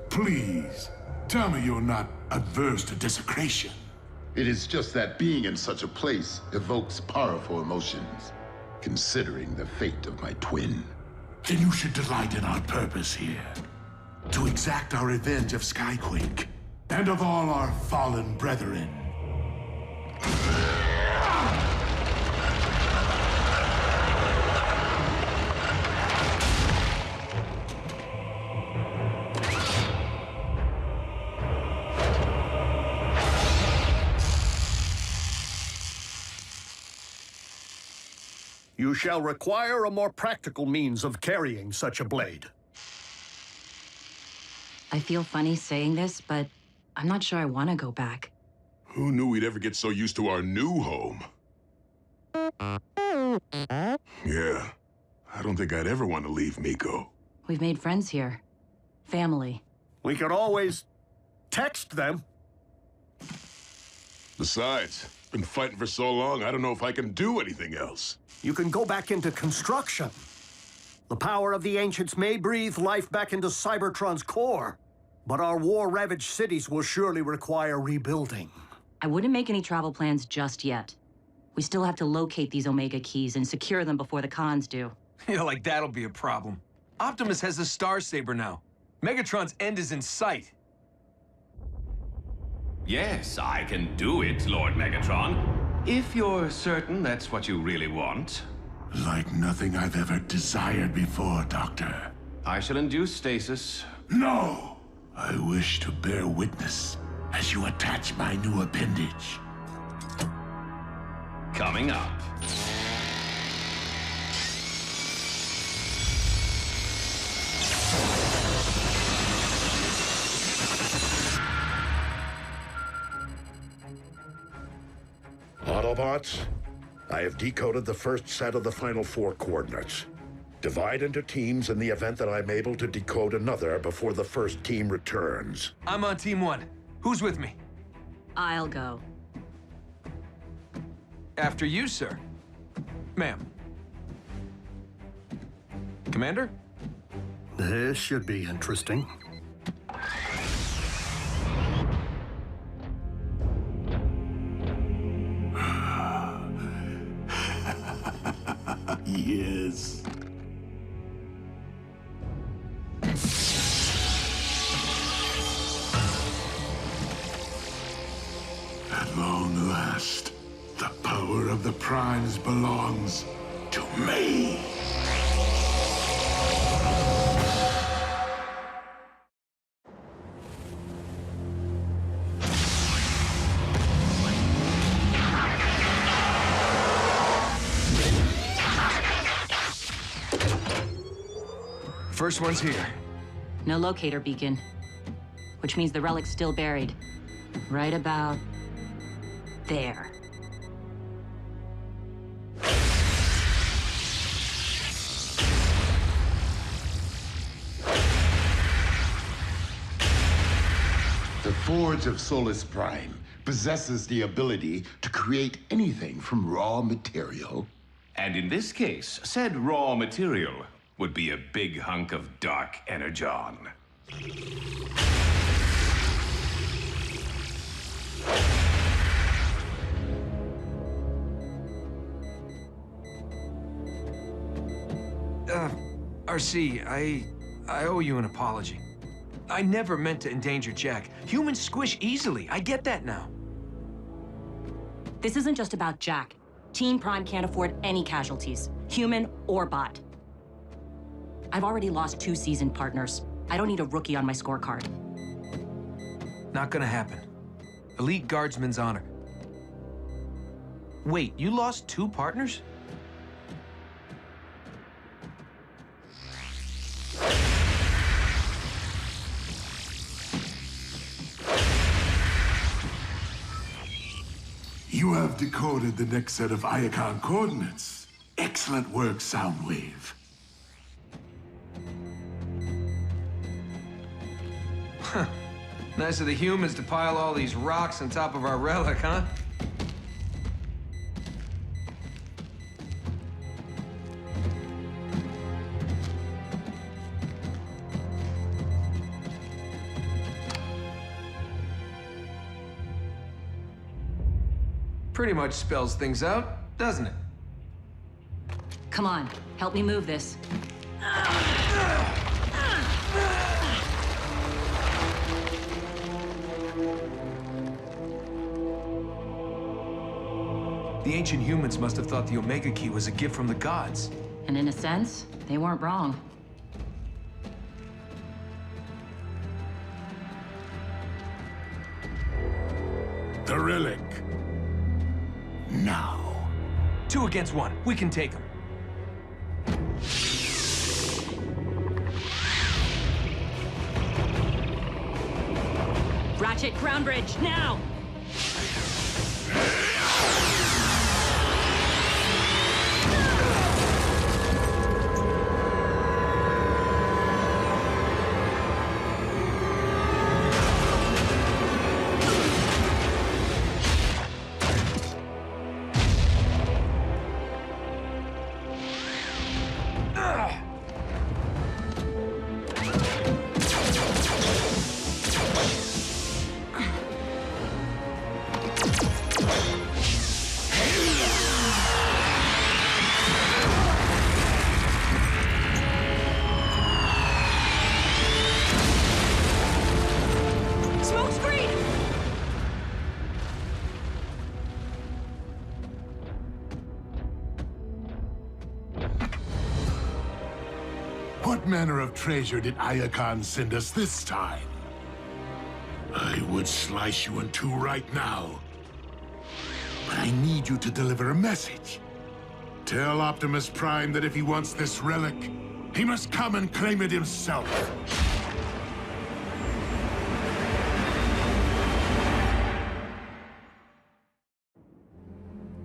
Please, tell me you're not adverse to desecration. It is just that being in such a place evokes powerful emotions, considering the fate of my twin. Then you should delight in our purpose here. To exact our revenge of Skyquake, and of all our fallen brethren. You shall require a more practical means of carrying such a blade. I feel funny saying this, but I'm not sure I want to go back. Who knew we'd ever get so used to our new home? Yeah, I don't think I'd ever want to leave Miko. We've made friends here. Family. We could always text them. Besides, been fighting for so long, I don't know if I can do anything else. You can go back into construction. The power of the ancients may breathe life back into Cybertron's core, but our war-ravaged cities will surely require rebuilding. I wouldn't make any travel plans just yet. We still have to locate these Omega keys and secure them before the cons do. Yeah, like that'll be a problem. Optimus has the Star Saber now. Megatron's end is in sight. Yes, I can do it, Lord Megatron. If you're certain that's what you really want. Like nothing I've ever desired before, Doctor. I shall induce stasis. No! I wish to bear witness as you attach my new appendage. Coming up. Autobots, I have decoded the first set of the final 4 coordinates. Divide into teams in the event that I'm able to decode another before the first team returns. I'm on Team 1. Who's with me? I'll go. After you, sir. Ma'am. Commander? This should be interesting. Yes. At long last, the power of the Primes belongs to me. First one's here. No locator beacon, which means the relic's still buried. Right about there. The Forge of Solus Prime possesses the ability to create anything from raw material. And in this case, said raw material would be a big hunk of dark Energon. RC, I owe you an apology. I never meant to endanger Jack. Humans squish easily. I get that now. This isn't just about Jack. Team Prime can't afford any casualties, human or bot. I've already lost 2 seasoned partners. I don't need a rookie on my scorecard. Not gonna happen. Elite Guardsman's honor. Wait, you lost 2 partners? You have decoded the next set of Iacon coordinates. Excellent work, Soundwave. Huh. Nice of the humans to pile all these rocks on top of our relic, huh? Pretty much spells things out, doesn't it? Come on, help me move this. The ancient humans must have thought the Omega Key was a gift from the gods. And in a sense, they weren't wrong. The relic. Now. 2 against 1. We can take them. Ratchet, ground bridge, now! What manner of treasure did Iacon send us this time? I would slice you in 2 right now. But I need you to deliver a message. Tell Optimus Prime that if he wants this relic, he must come and claim it himself.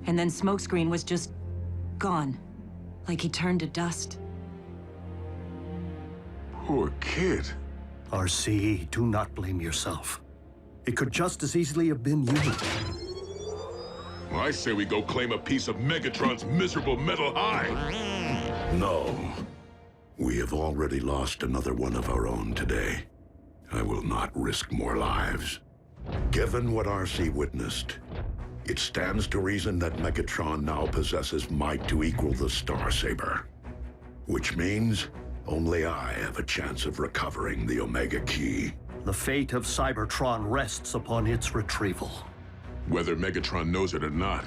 And then Smokescreen was just gone. Like he turned to dust. Poor kid. RCE, do not blame yourself. It could just as easily have been you. Well, I say we go claim a piece of Megatron's miserable metal hide. No. We have already lost another one of our own today. I will not risk more lives. Given what RC witnessed, it stands to reason that Megatron now possesses might to equal the Star Saber. Which means only I have a chance of recovering the Omega Key. The fate of Cybertron rests upon its retrieval. Whether Megatron knows it or not.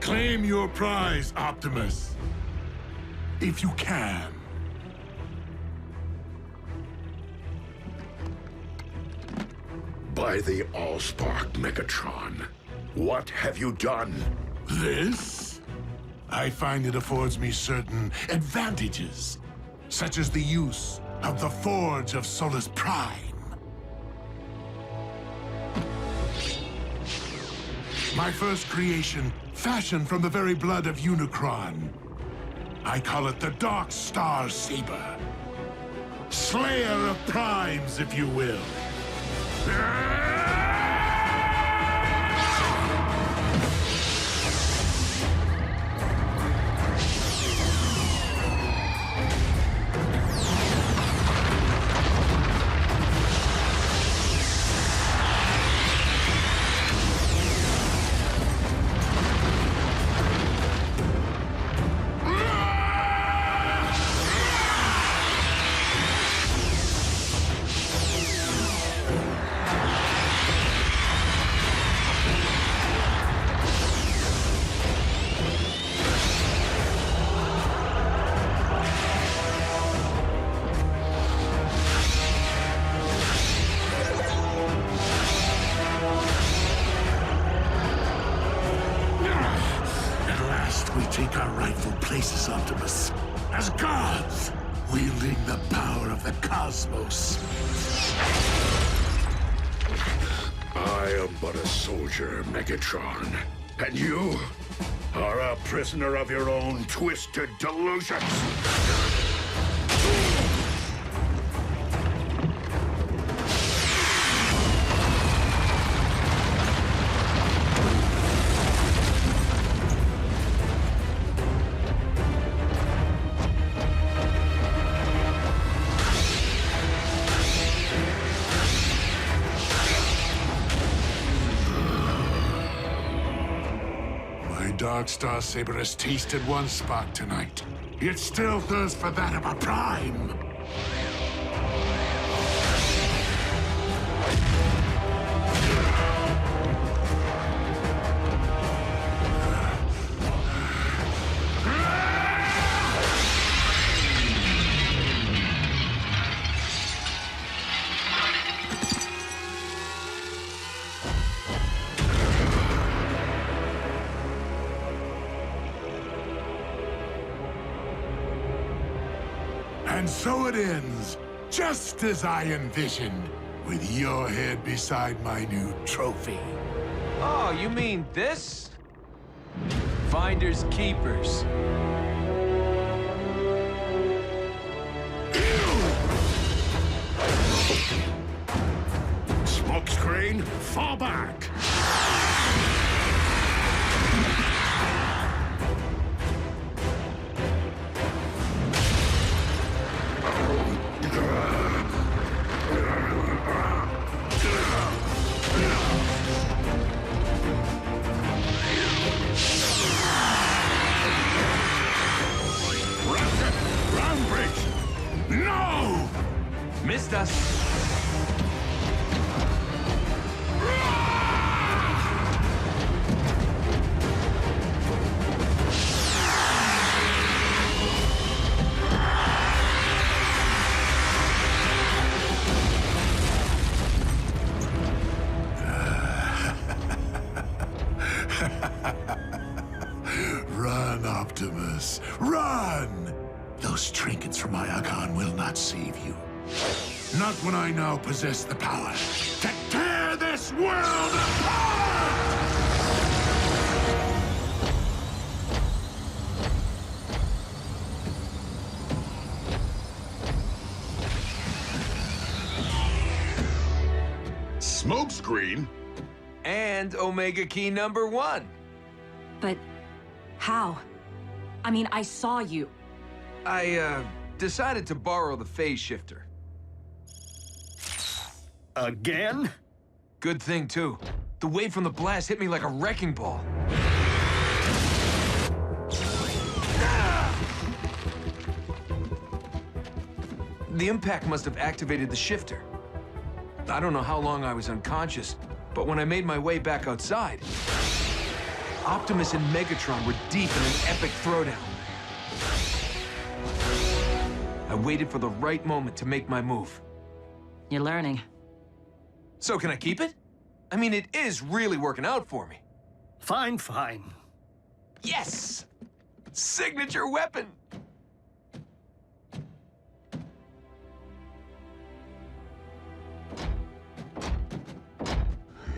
Claim your prize, Optimus. If you can. By the Allspark, Megatron, what have you done? This? I find it affords me certain advantages, such as the use of the Forge of Solus Prime. My first creation, fashioned from the very blood of Unicron. I call it the Dark Star Saber. Slayer of Primes, if you will. Take our rightful places, Optimus, as gods, wielding the power of the cosmos. I am but a soldier, Megatron. And you are a prisoner of your own twisted delusions. Dark Star Saber has tasted one spark tonight. It still thirsts for that of a Prime. And so it ends, just as I envisioned, with your head beside my new trophy. Oh, you mean this? Finders keepers. Smokescreen, fall back! No! Missed us. Run, Optimus, run! Those trinkets from Energon will not save you. Not when I now possess the power to tear this world apart! Smokescreen? And Omega Key #1. But how? I mean, I saw you. I, decided to borrow the phase shifter. Again? Good thing, too. The wave from the blast hit me like a wrecking ball. The impact must have activated the shifter. I don't know how long I was unconscious, but when I made my way back outside, Optimus and Megatron were deep in an epic throwdown. I waited for the right moment to make my move. You're learning. So can I keep it? I mean, it is really working out for me. Fine, fine. Yes! Signature weapon!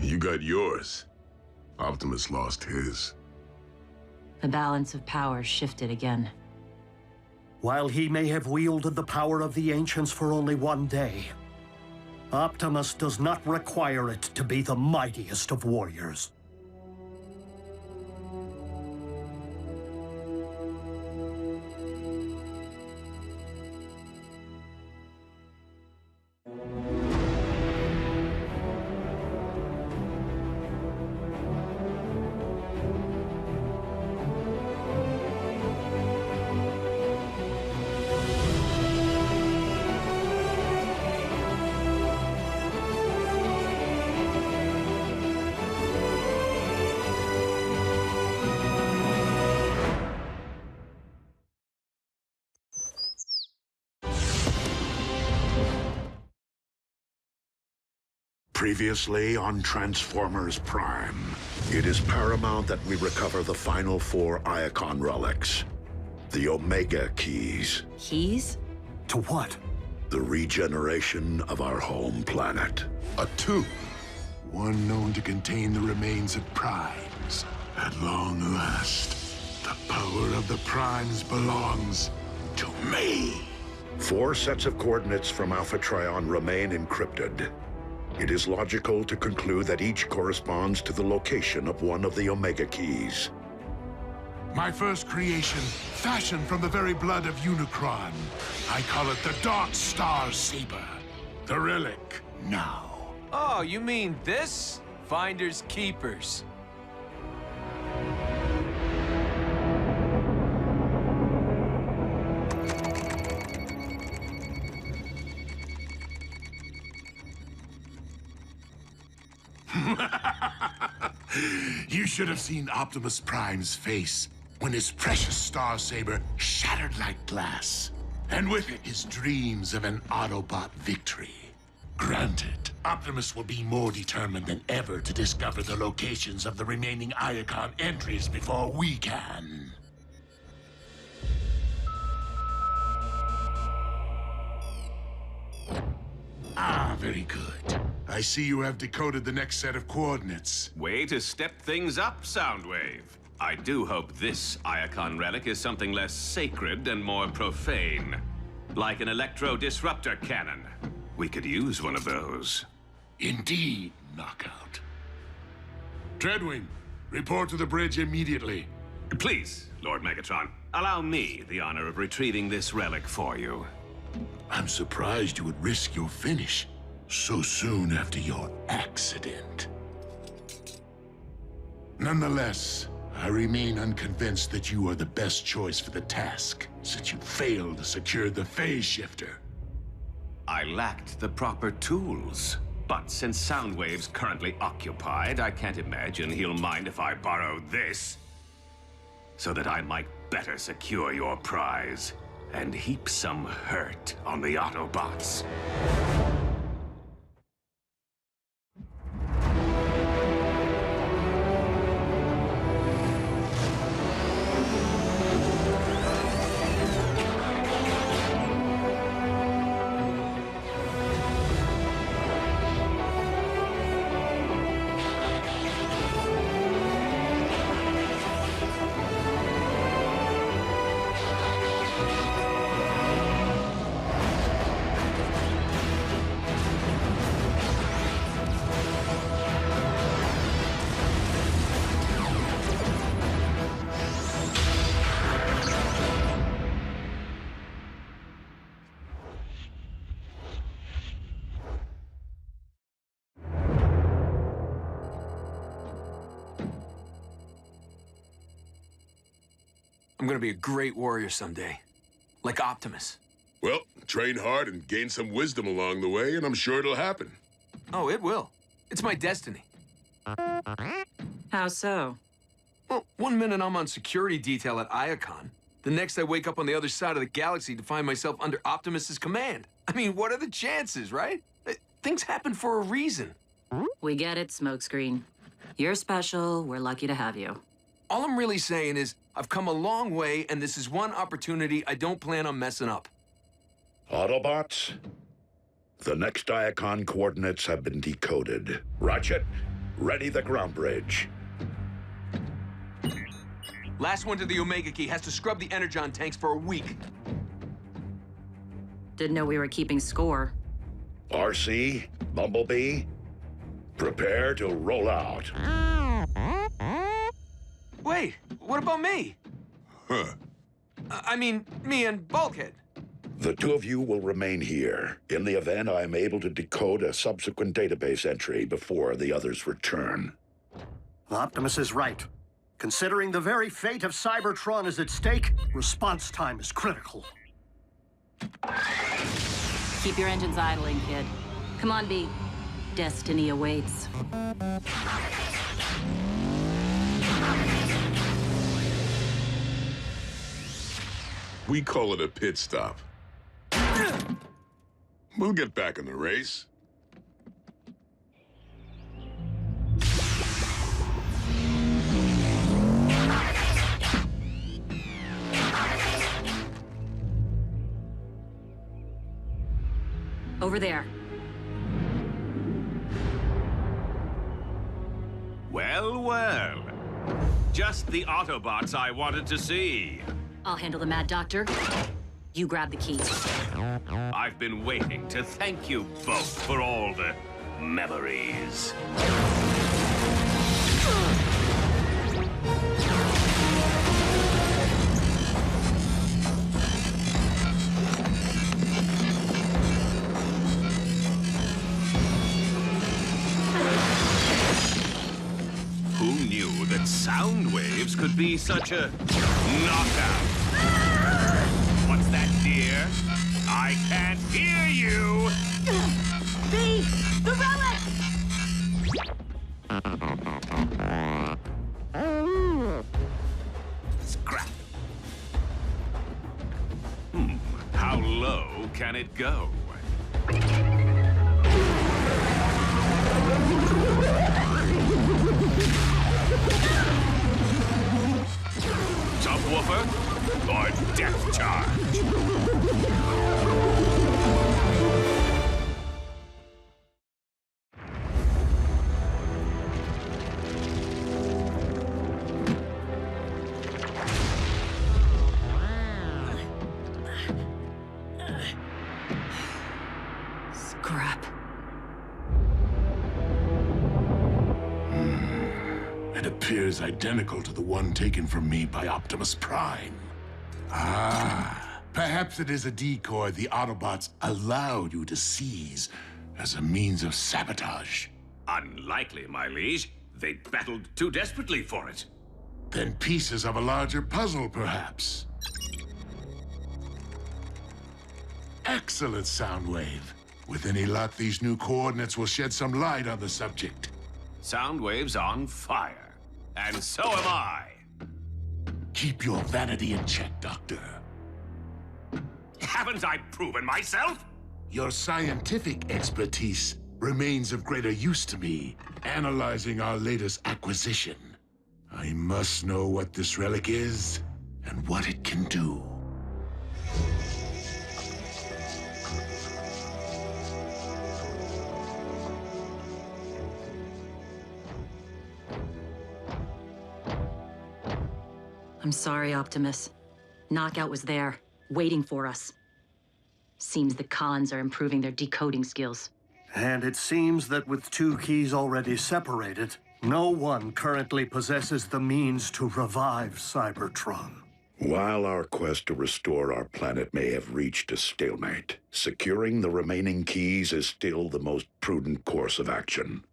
You got yours. Optimus lost his. The balance of power shifted again. While he may have wielded the power of the Ancients for only one day, Optimus does not require it to be the mightiest of warriors. Previously on Transformers Prime. It is paramount that we recover the final 4 Iacon relics. The Omega Keys. Keys? To what? The regeneration of our home planet. A tomb. One known to contain the remains of Primes. At long last, the power of the Primes belongs to me. 4 sets of coordinates from Alpha Trion remain encrypted. It is logical to conclude that each corresponds to the location of one of the Omega Keys. My first creation, fashioned from the very blood of Unicron. I call it the Dark Star Saber. The relic, now. Oh, you mean this? Finders keepers. You should have seen Optimus Prime's face when his precious Star Saber shattered like glass. And with it, his dreams of an Autobot victory. Granted, Optimus will be more determined than ever to discover the locations of the remaining Iacon entries before we can. Ah, very good. I see you have decoded the next set of coordinates. Way to step things up, Soundwave. I do hope this Iacon relic is something less sacred and more profane. Like an electro-disruptor cannon. We could use one of those. Indeed, Knockout. Dreadwing, report to the bridge immediately. Please, Lord Megatron, allow me the honor of retrieving this relic for you. I'm surprised you would risk your finish so soon after your accident. Nonetheless, I remain unconvinced that you are the best choice for the task, since you failed to secure the phase shifter. I lacked the proper tools. But since Soundwave's currently occupied, I can't imagine he'll mind if I borrow this. So that I might better secure your prize and heap some hurt on the Autobots. I'm gonna be a great warrior someday. Like Optimus. Well, train hard and gain some wisdom along the way, and I'm sure it'll happen. Oh, it will. It's my destiny. How so? Well, one minute I'm on security detail at Iacon. The next I wake up on the other side of the galaxy to find myself under Optimus's command. I mean, what are the chances, right? Things happen for a reason. We get it, Smokescreen. You're special. We're lucky to have you. All I'm really saying is, I've come a long way, and this is one opportunity I don't plan on messing up. Autobots, the next Iacon coordinates have been decoded. Ratchet, ready the ground bridge. Last one to the Omega Key has to scrub the Energon tanks for a week. Didn't know we were keeping score. RC, Bumblebee, prepare to roll out. Wait, what about me? Huh. I mean, me and Bulkhead. The two of you will remain here. In the event I am able to decode a subsequent database entry before the others return. Optimus is right. Considering the very fate of Cybertron is at stake, response time is critical. Keep your engines idling, kid. Come on, B. Destiny awaits. We call it a pit stop. We'll get back in the race. Over there. Well, well. Just the Autobots I wanted to see. I'll handle the Mad Doctor. You grab the keys. I've been waiting to thank you both for all the memories. Who knew that sound waves could be such a knockout? What's that, dear? I can't hear you! B! The relic! Scrap. How low can it go? Subwoofer or depth charge? Scrap. It appears identical to the one taken from me by Optimus Prime. Ah, perhaps it is a decoy the Autobots allowed you to seize as a means of sabotage. Unlikely, my liege. They battled too desperately for it. Then pieces of a larger puzzle, perhaps. Excellent, Soundwave. With any luck, these new coordinates will shed some light on the subject. Soundwave's on fire. And so am I. Keep your vanity in check, Doctor. Haven't I proven myself? Your scientific expertise remains of greater use to me, analyzing our latest acquisition. I must know what this relic is and what it can do. I'm sorry, Optimus. Knockout was there, waiting for us. Seems the cons are improving their decoding skills. And it seems that with two keys already separated, no one currently possesses the means to revive Cybertron. While our quest to restore our planet may have reached a stalemate, securing the remaining keys is still the most prudent course of action.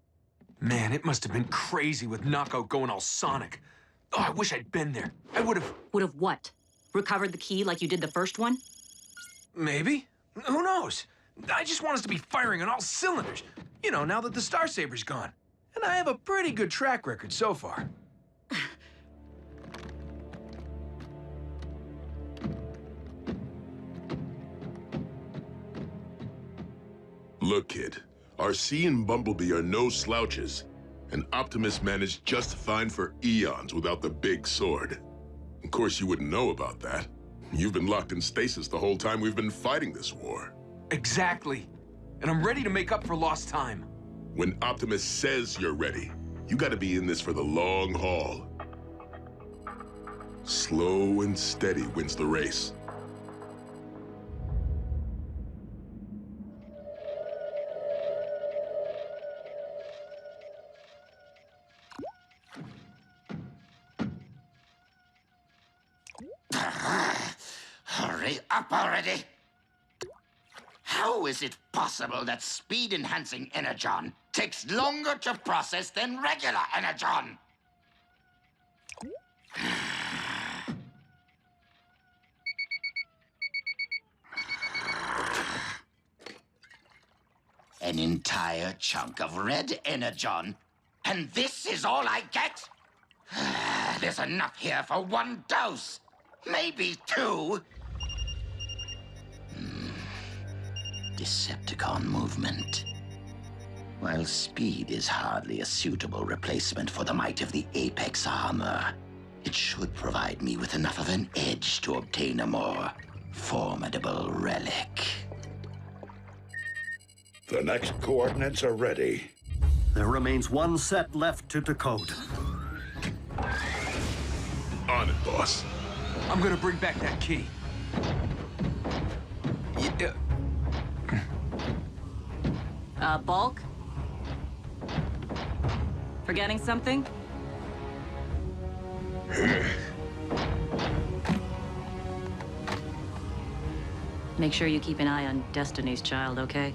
Man, it must have been crazy with Knockout going all Sonic. Oh, I wish I'd been there. I would have... Would have what? Recovered the key like you did the first one? Maybe. Who knows? I just want us to be firing on all cylinders. You know, now that the Star Saber's gone. And I have a pretty good track record so far. Look, kid. RC and Bumblebee are no slouches. And Optimus managed just fine for eons without the big sword. Of course, you wouldn't know about that. You've been locked in stasis the whole time we've been fighting this war. Exactly. And I'm ready to make up for lost time. When Optimus says you're ready, you gotta be in this for the long haul. Slow and steady wins the race. Hurry up already! How is it possible that speed-enhancing Energon takes longer to process than regular Energon? An entire chunk of red Energon, and this is all I get? There's enough here for one dose, maybe two. Decepticon movement. While speed is hardly a suitable replacement for the might of the Apex armor, it should provide me with enough of an edge to obtain a more formidable relic. The next coordinates are ready. There remains one set left to decode. On it, boss. I'm gonna bring back that key. Yeah. Bulk? Forgetting something? Make sure you keep an eye on Destiny's Child, okay?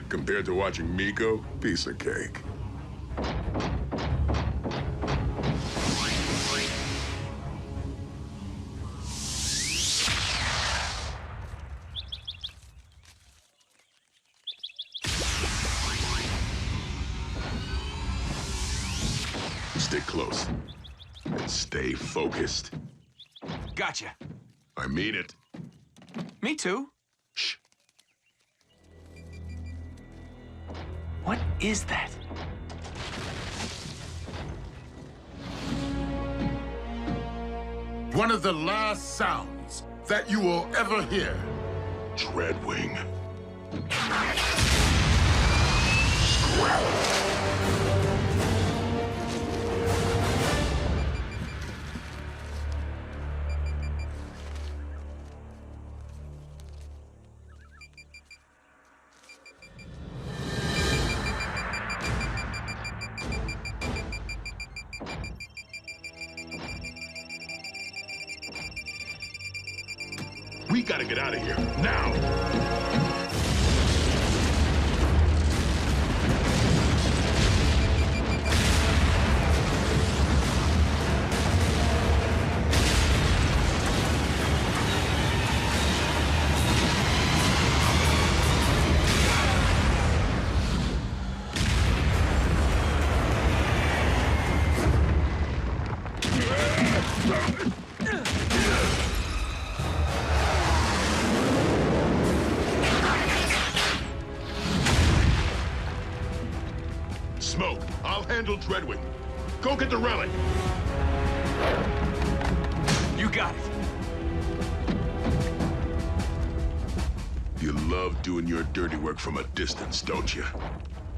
Compared to watching Miko, piece of cake. Stick close. And stay focused. Gotcha. I mean it. Me too. Shh. What is that? One of the last sounds that you will ever hear. Dreadwing. We gotta get out of here, now! Smoke, I'll handle Dreadwing. Go get the relic. You got it. You love doing your dirty work from a distance, don't you?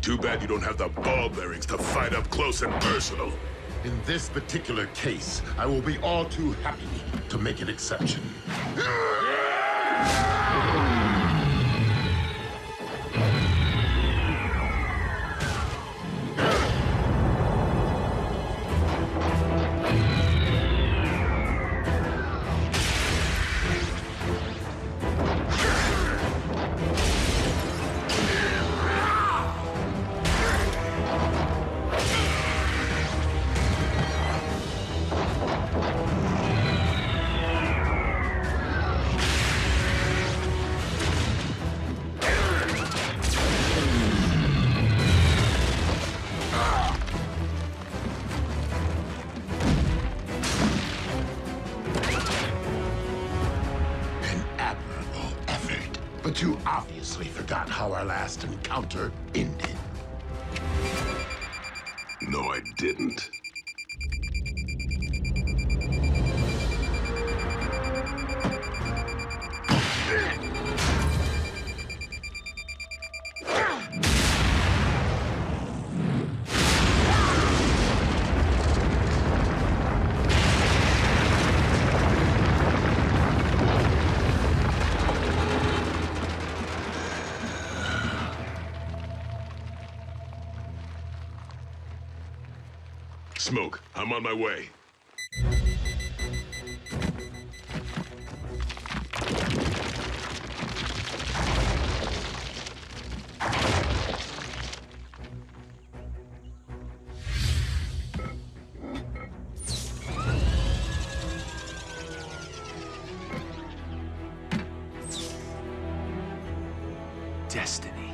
Too bad you don't have the ball bearings to fight up close and personal. In this particular case, I will be all too happy to make an exception. But you obviously forgot how our last encounter ended. No, I didn't. Smoke, I'm on my way. Destiny.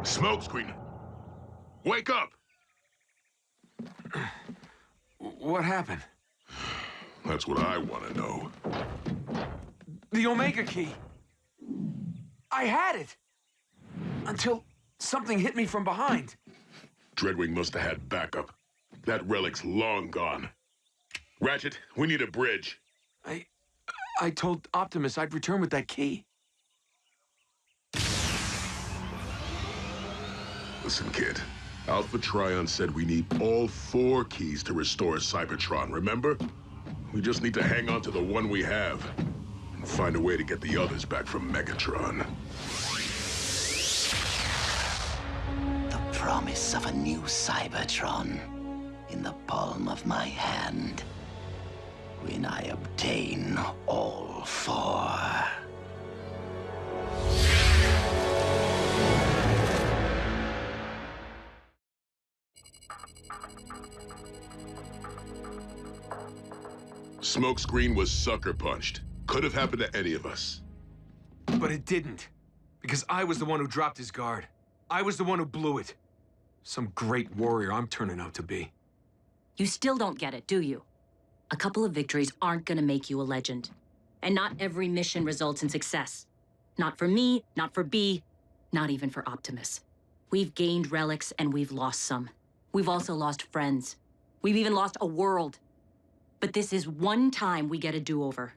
Smokescreen! Wake up! What happened? That's what I want to know. The Omega Key. I had it! Until something hit me from behind. Dreadwing must have had backup. That relic's long gone. Ratchet, we need a bridge. I told Optimus I'd return with that key. Listen, kid. Alpha Trion said we need all 4 keys to restore Cybertron, remember? We just need to hang on to the one we have and find a way to get the others back from Megatron. The promise of a new Cybertron in the palm of my hand. When I obtain all 4. Smokescreen was sucker punched. Could have happened to any of us. But it didn't. Because I was the one who dropped his guard. I was the one who blew it. Some great warrior I'm turning out to be. You still don't get it, do you? A couple of victories aren't gonna make you a legend. And not every mission results in success. Not for me, not for B, not even for Optimus. We've gained relics and we've lost some. We've also lost friends. We've even lost a world. But this is one time we get a do-over.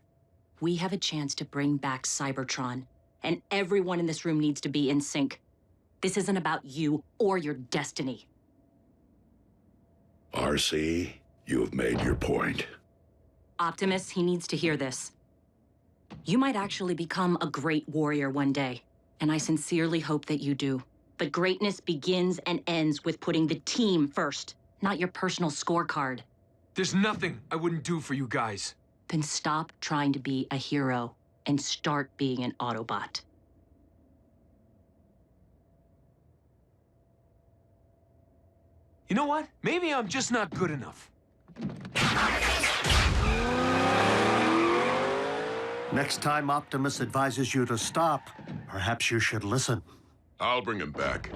We have a chance to bring back Cybertron, and everyone in this room needs to be in sync. This isn't about you or your destiny. RC, you have made your point. Optimus, he needs to hear this. You might actually become a great warrior one day, and I sincerely hope that you do. But greatness begins and ends with putting the team first, not your personal scorecard. There's nothing I wouldn't do for you guys. Then stop trying to be a hero and start being an Autobot. You know what? Maybe I'm just not good enough. Next time Optimus advises you to stop, perhaps you should listen. I'll bring him back.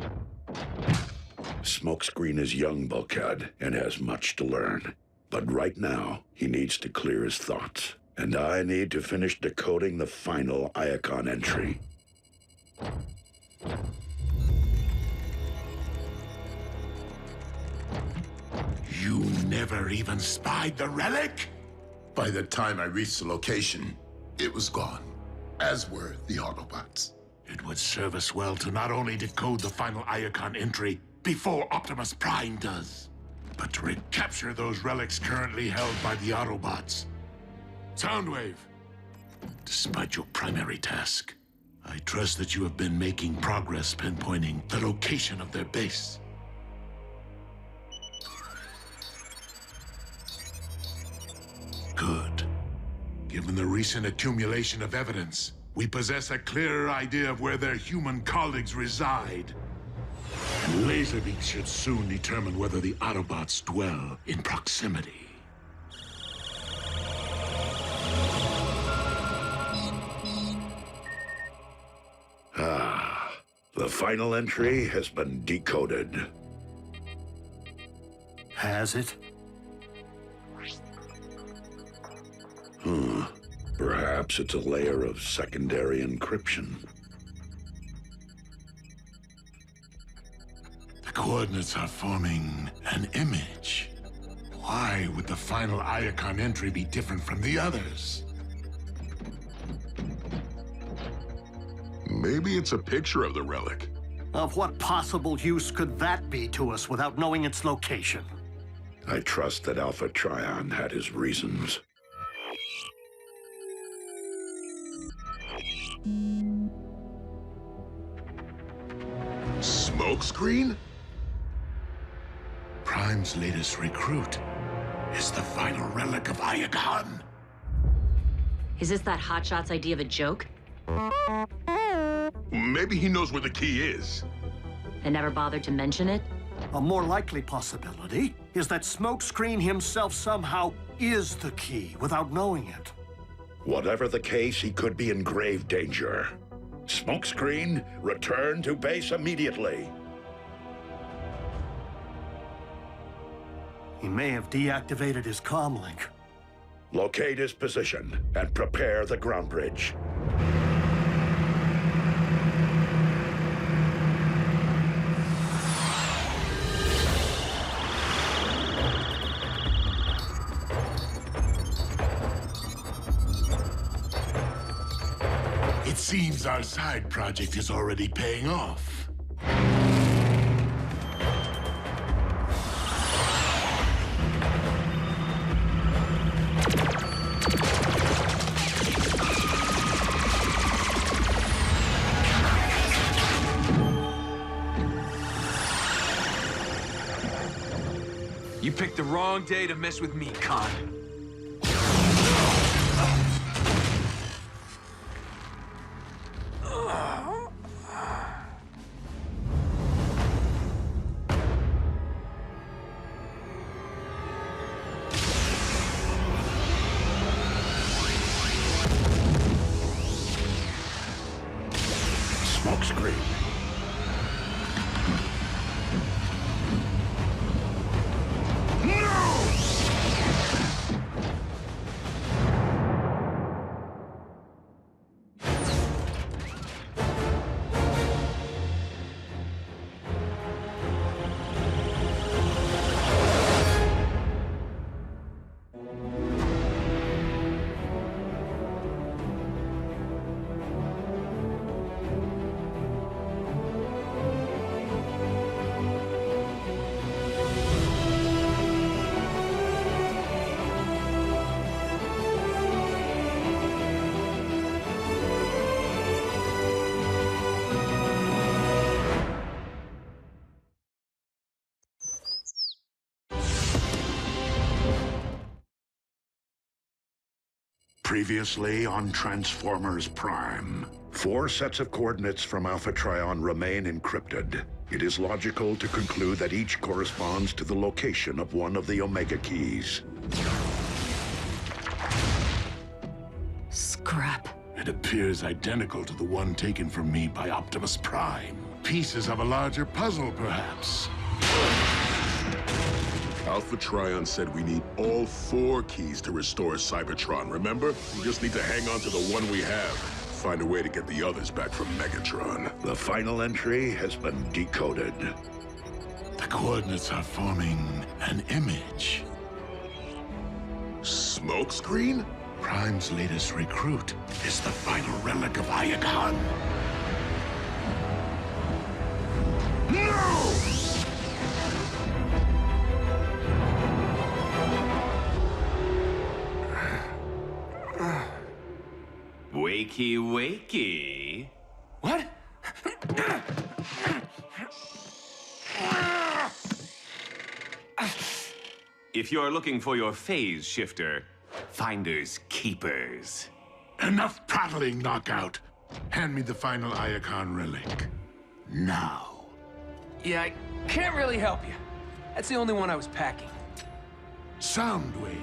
Smokescreen is young, Bulkhead, and has much to learn. But right now, he needs to clear his thoughts. And I need to finish decoding the final Iacon entry. You never even spied the relic? By the time I reached the location, it was gone, as were the Autobots. It would serve us well to not only decode the final Iacon entry before Optimus Prime does, but to recapture those relics currently held by the Autobots. Soundwave, despite your primary task, I trust that you have been making progress pinpointing the location of their base. Good. Given the recent accumulation of evidence, we possess a clearer idea of where their human colleagues reside. And Laserbeak should soon determine whether the Autobots dwell in proximity. The final entry has been decoded. Has it? Perhaps it's a layer of secondary encryption. The coordinates are forming an image. Why would the final Iacon entry be different from the others? Maybe it's a picture of the relic. Of what possible use could that be to us without knowing its location? I trust that Alpha Trion had his reasons. Smokescreen? Prime's latest recruit is the final relic of Iacon. Is this that Hotshot's idea of a joke? Maybe he knows where the key is. They never bothered to mention it? A more likely possibility is that Smokescreen himself somehow is the key without knowing it. Whatever the case, he could be in grave danger. Smokescreen, return to base immediately. He may have deactivated his comlink. Locate his position and prepare the ground bridge. It seems our side project is already paying off. You picked the wrong day to mess with me, Khan. Previously on Transformers Prime. 4 sets of coordinates from Alpha Trion remain encrypted. It is logical to conclude that each corresponds to the location of one of the Omega keys. Scrap. It appears identical to the one taken from me by Optimus Prime. Pieces of a larger puzzle, perhaps. Alpha Trion said we need all 4 keys to restore Cybertron, remember? We just need to hang on to the one we have. Find a way to get the others back from Megatron. The final entry has been decoded. The coordinates are forming an image. Smokescreen? Prime's latest recruit is the final relic of Energon. No! Wakey, wakey. What? If you're looking for your phase shifter, finders keepers. Enough prattling, Knockout. Hand me the final Energon relic. Now. Yeah, I can't really help you. That's the only one I was packing. Soundwave.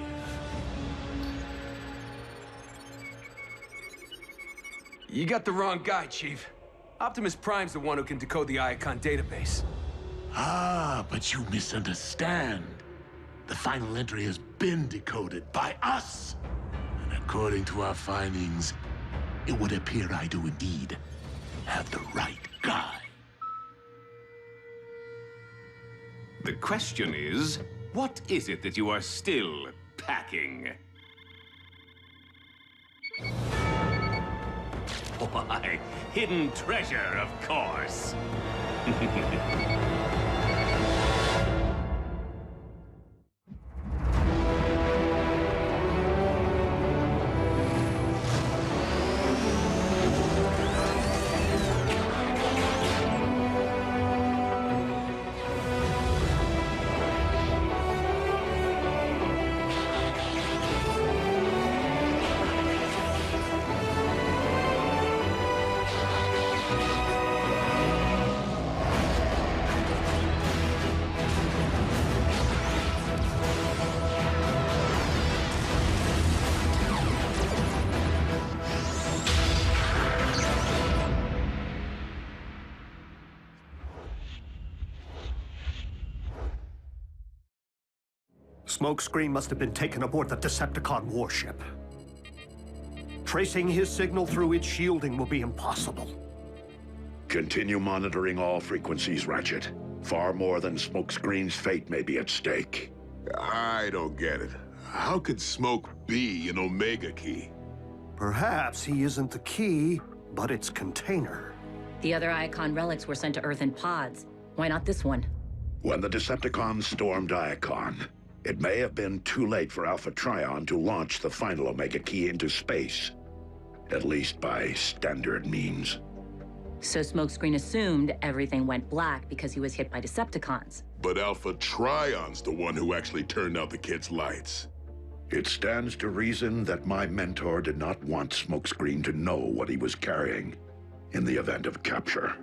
You got the wrong guy, Chief. Optimus Prime's the one who can decode the Energon database. Ah, but you misunderstand. The final entry has been decoded by us. And according to our findings, it would appear I do indeed have the right guy. The question is, what is it that you are still packing? Why, hidden treasure, of course. Smokescreen must have been taken aboard the Decepticon warship. Tracing his signal through its shielding will be impossible. Continue monitoring all frequencies, Ratchet. Far more than Smokescreen's fate may be at stake. I don't get it. How could Smoke be an Omega key? Perhaps he isn't the key, but its container. The other Icon relics were sent to Earth in pods. Why not this one? When the Decepticons stormed Icon, it may have been too late for Alpha Trion to launch the final Omega key into space. At least by standard means. So Smokescreen assumed everything went black because he was hit by Decepticons. But Alpha Trion's the one who actually turned out the kid's lights. It stands to reason that my mentor did not want Smokescreen to know what he was carrying in the event of capture.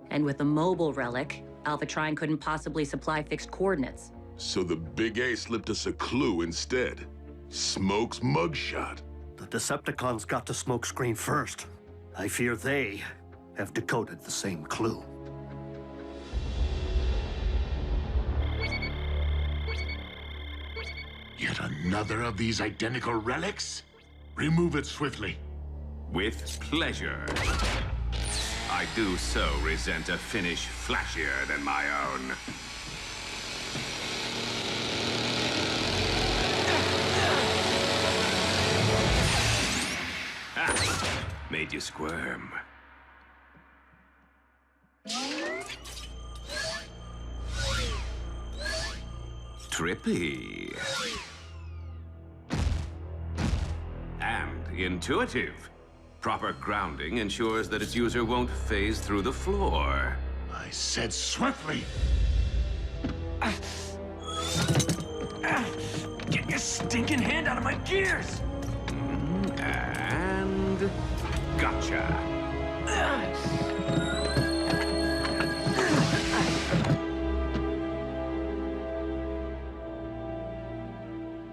And with the mobile relic, Alpha Trion couldn't possibly supply fixed coordinates. So the Big A slipped us a clue instead. Smoke's mugshot. The Decepticons got to Smokescreen first. I fear they have decoded the same clue. Yet another of these identical relics? Remove it swiftly. With pleasure. I do so resent a finish flashier than my own. Ah, made you squirm. Trippy. And intuitive. Proper grounding ensures that its user won't phase through the floor. I said swiftly! Get your stinking hand out of my gears! Gotcha.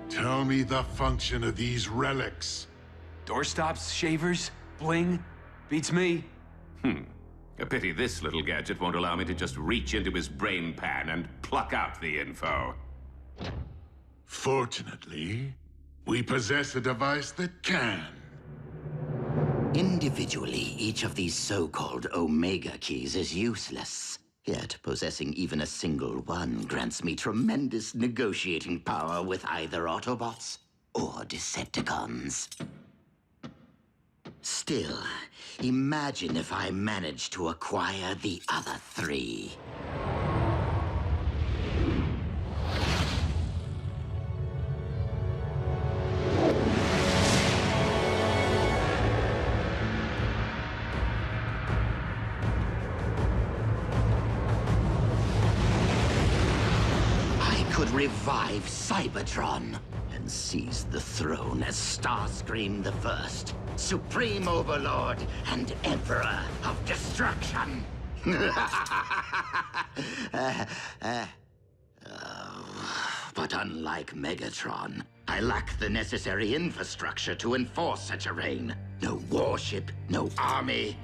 Tell me the function of these relics. Doorstops, shavers, bling. Beats me. A pity this little gadget won't allow me to just reach into his brain pan and pluck out the info. Fortunately, we possess a device that can. Individually, each of these so-called Omega keys is useless. Yet, possessing even a single one grants me tremendous negotiating power with either Autobots or Decepticons. Still, imagine if I managed to acquire the other three. Revive Cybertron and seize the throne as Starscream the First, Supreme Overlord and Emperor of Destruction. But unlike Megatron, I lack the necessary infrastructure to enforce such a reign. No warship, no army.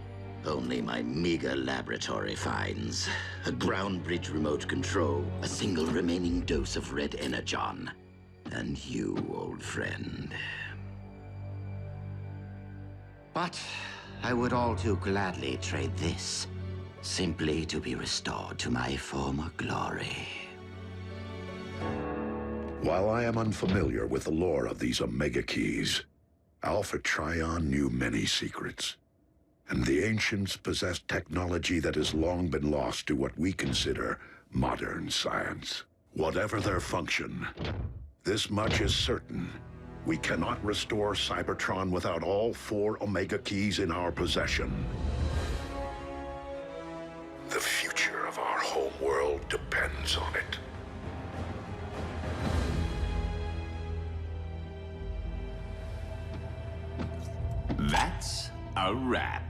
Only my meager laboratory finds. A ground bridge remote control, a single remaining dose of red Energon. And you, old friend. But I would all too gladly trade this, simply to be restored to my former glory. While I am unfamiliar with the lore of these Omega keys, Alpha Trion knew many secrets. And the ancients possessed technology that has long been lost to what we consider modern science. Whatever their function, this much is certain. We cannot restore Cybertron without all 4 Omega keys in our possession. The future of our home world depends on it. That's a wrap.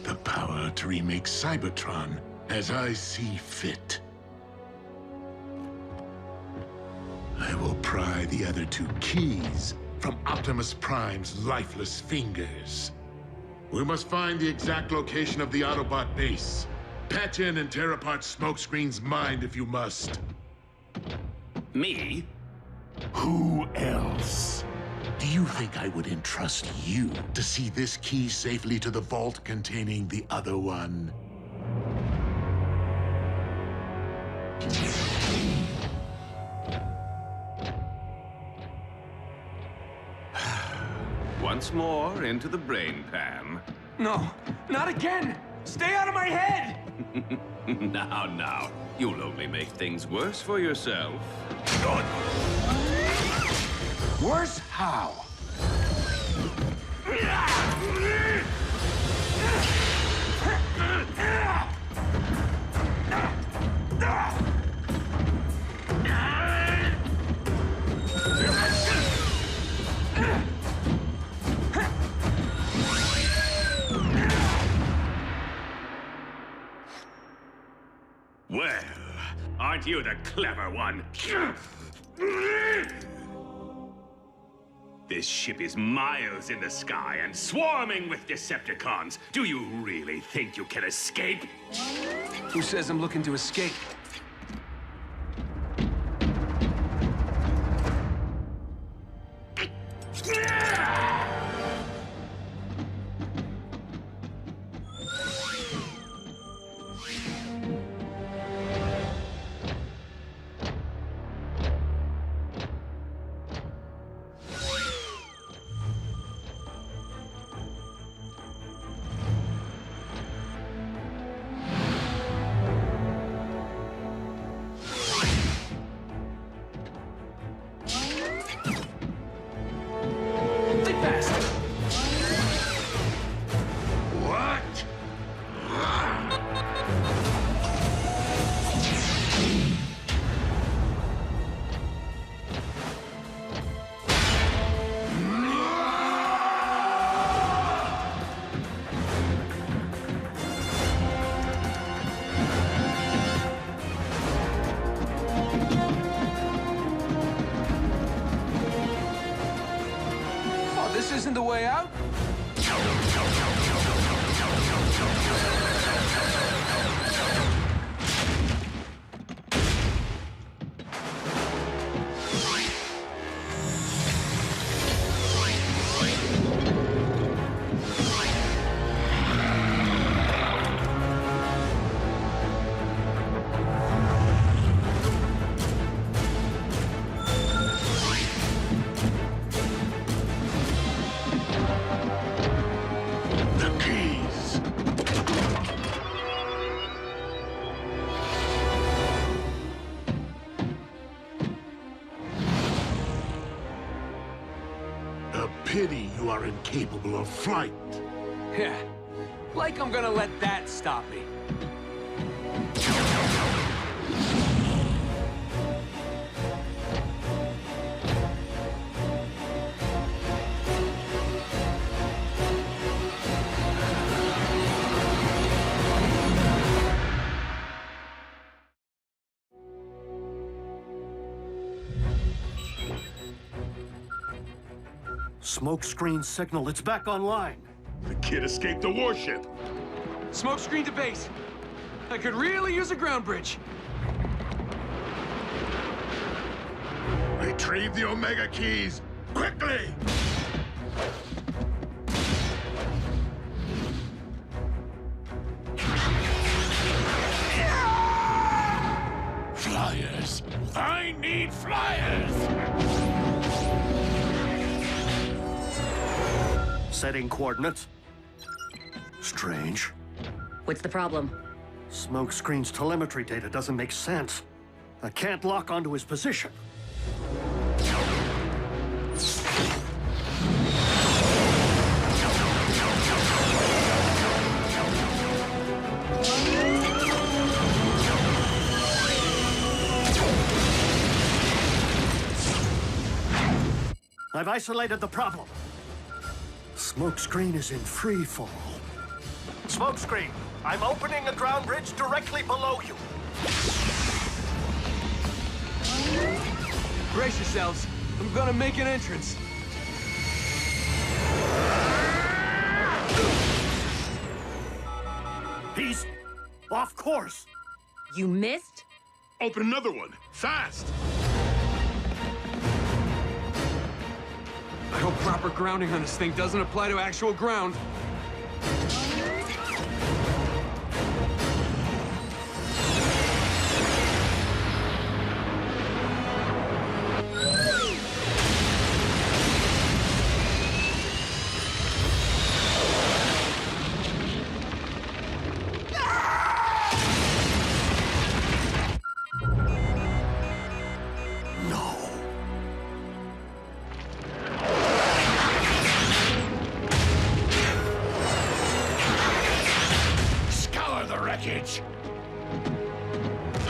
The power to remake Cybertron as I see fit. I will pry the other 2 keys from Optimus Prime's lifeless fingers. We must find the exact location of the Autobot base. Patch in and tear apart Smokescreen's mind if you must. Me? Who else? Do you think I would entrust you to see this key safely to the vault containing the other one? Once more into the brain pan. No, not again! Stay out of my head! Now. You'll only make things worse for yourself. Worse how? Well, aren't you the clever one? This ship is miles in the sky and swarming with Decepticons. Do you really think you can escape? Who says I'm looking to escape? the way out? Pity you are incapable of flight. Yeah, like I'm gonna let that stop me. Smokescreen signal, it's back online. The kid escaped the warship. Smokescreen to base. I could really use a ground bridge. Retrieve the Omega keys, quickly! Flyers! I need flyers! Setting coordinates. Strange. What's the problem? Smokescreen's telemetry data doesn't make sense. I can't lock onto his position. I've isolated the problem. Smokescreen is in free fall. Smokescreen, I'm opening a ground bridge directly below you. Brace yourselves. I'm gonna make an entrance. He's off course. You missed? Open another one, fast! I hope proper grounding on this thing doesn't apply to actual ground.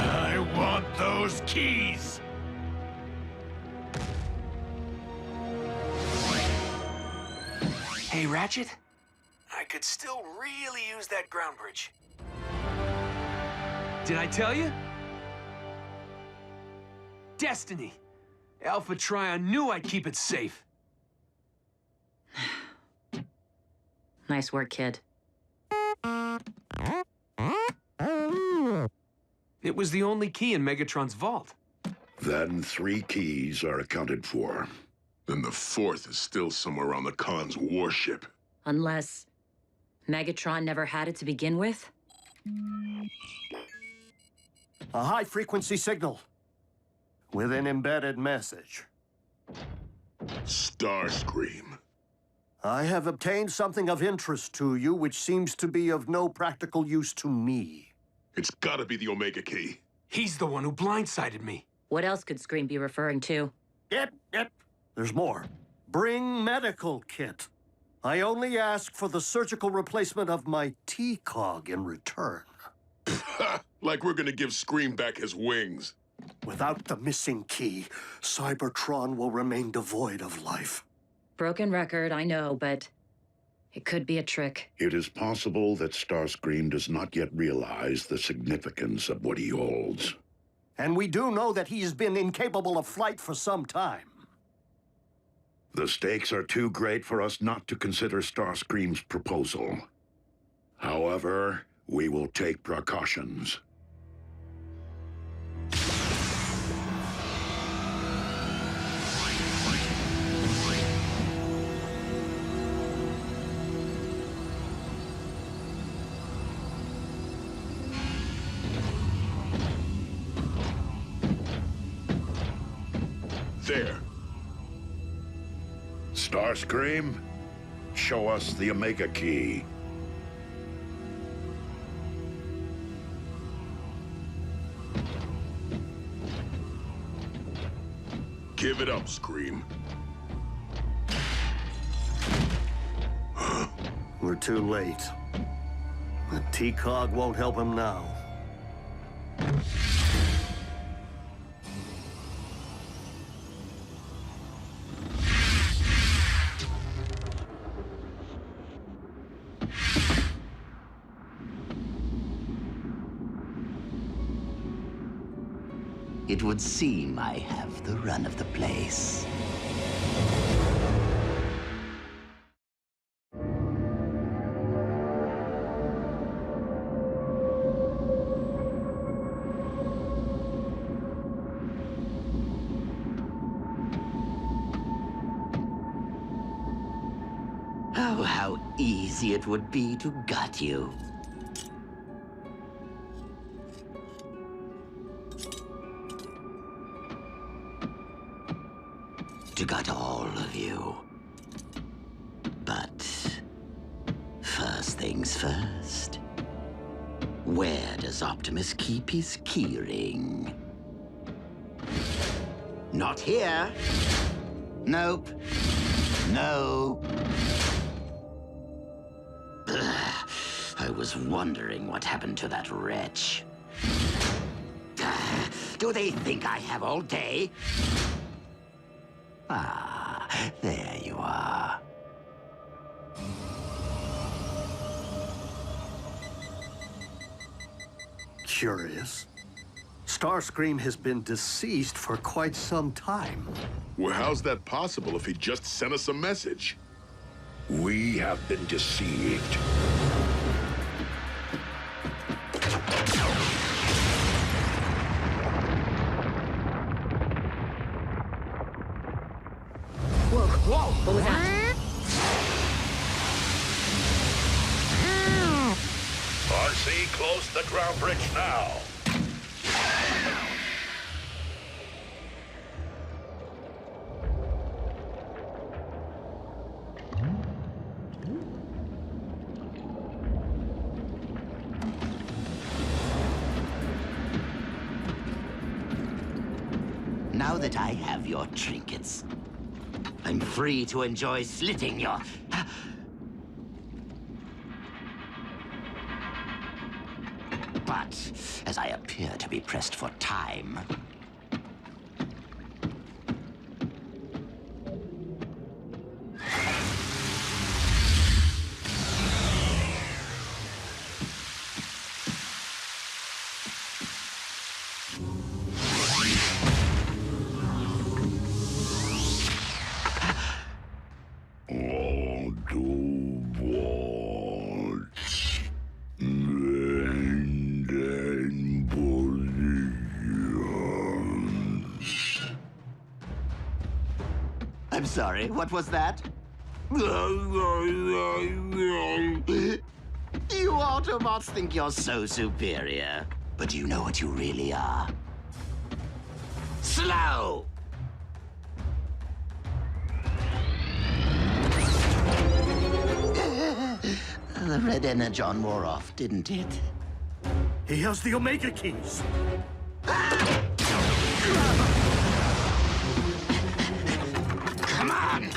I want those keys! Hey, Ratchet. I could still really use that ground bridge. Did I tell you? Destiny. Alpha Trion knew I'd keep it safe. Nice work, kid. It was the only key in Megatron's vault. Then 3 keys are accounted for. Then the 4th is still somewhere on the Khan's warship. Unless Megatron never had it to begin with? A high-frequency signal with an embedded message. Starscream. I have obtained something of interest to you, which seems to be of no practical use to me. It's gotta be the Omega key. He's the one who blindsided me. What else could Scream be referring to? There's more. Bring medical kit. I only ask for the surgical replacement of my T-cog in return. Like we're gonna give Scream back his wings. Without the missing key, Cybertron will remain devoid of life. Broken record, I know, but it could be a trick. It is possible that Starscream does not yet realize the significance of what he holds. And we do know that he has been incapable of flight for some time. The stakes are too great for us not to consider Starscream's proposal. However, we will take precautions. There. Starscream, show us the Omega Key. Give it up, Scream. We're too late. The T-Cog won't help him now. It would seem I have the run of the place. Oh, how easy it would be to gut you. To gut all of you. But first things first. Where does Optimus keep his keyring? Not here. Nope. No. Ugh. I was wondering what happened to that wretch. Do they think I have all day? Ah, there you are. Curious. Starscream has been deceased for quite some time. Well, how's that possible if he just sent us a message? We have been deceived. Whoa, what was that? RC, close the ground bridge now. Now that I have your trinkets, I'm free to enjoy slitting your... But, as I appear to be pressed for time... I'm sorry, what was that? You Autobots think you're so superior. But do you know what you really are? Slow! The red Energon wore off, didn't it? He has the Omega Keys. Come on!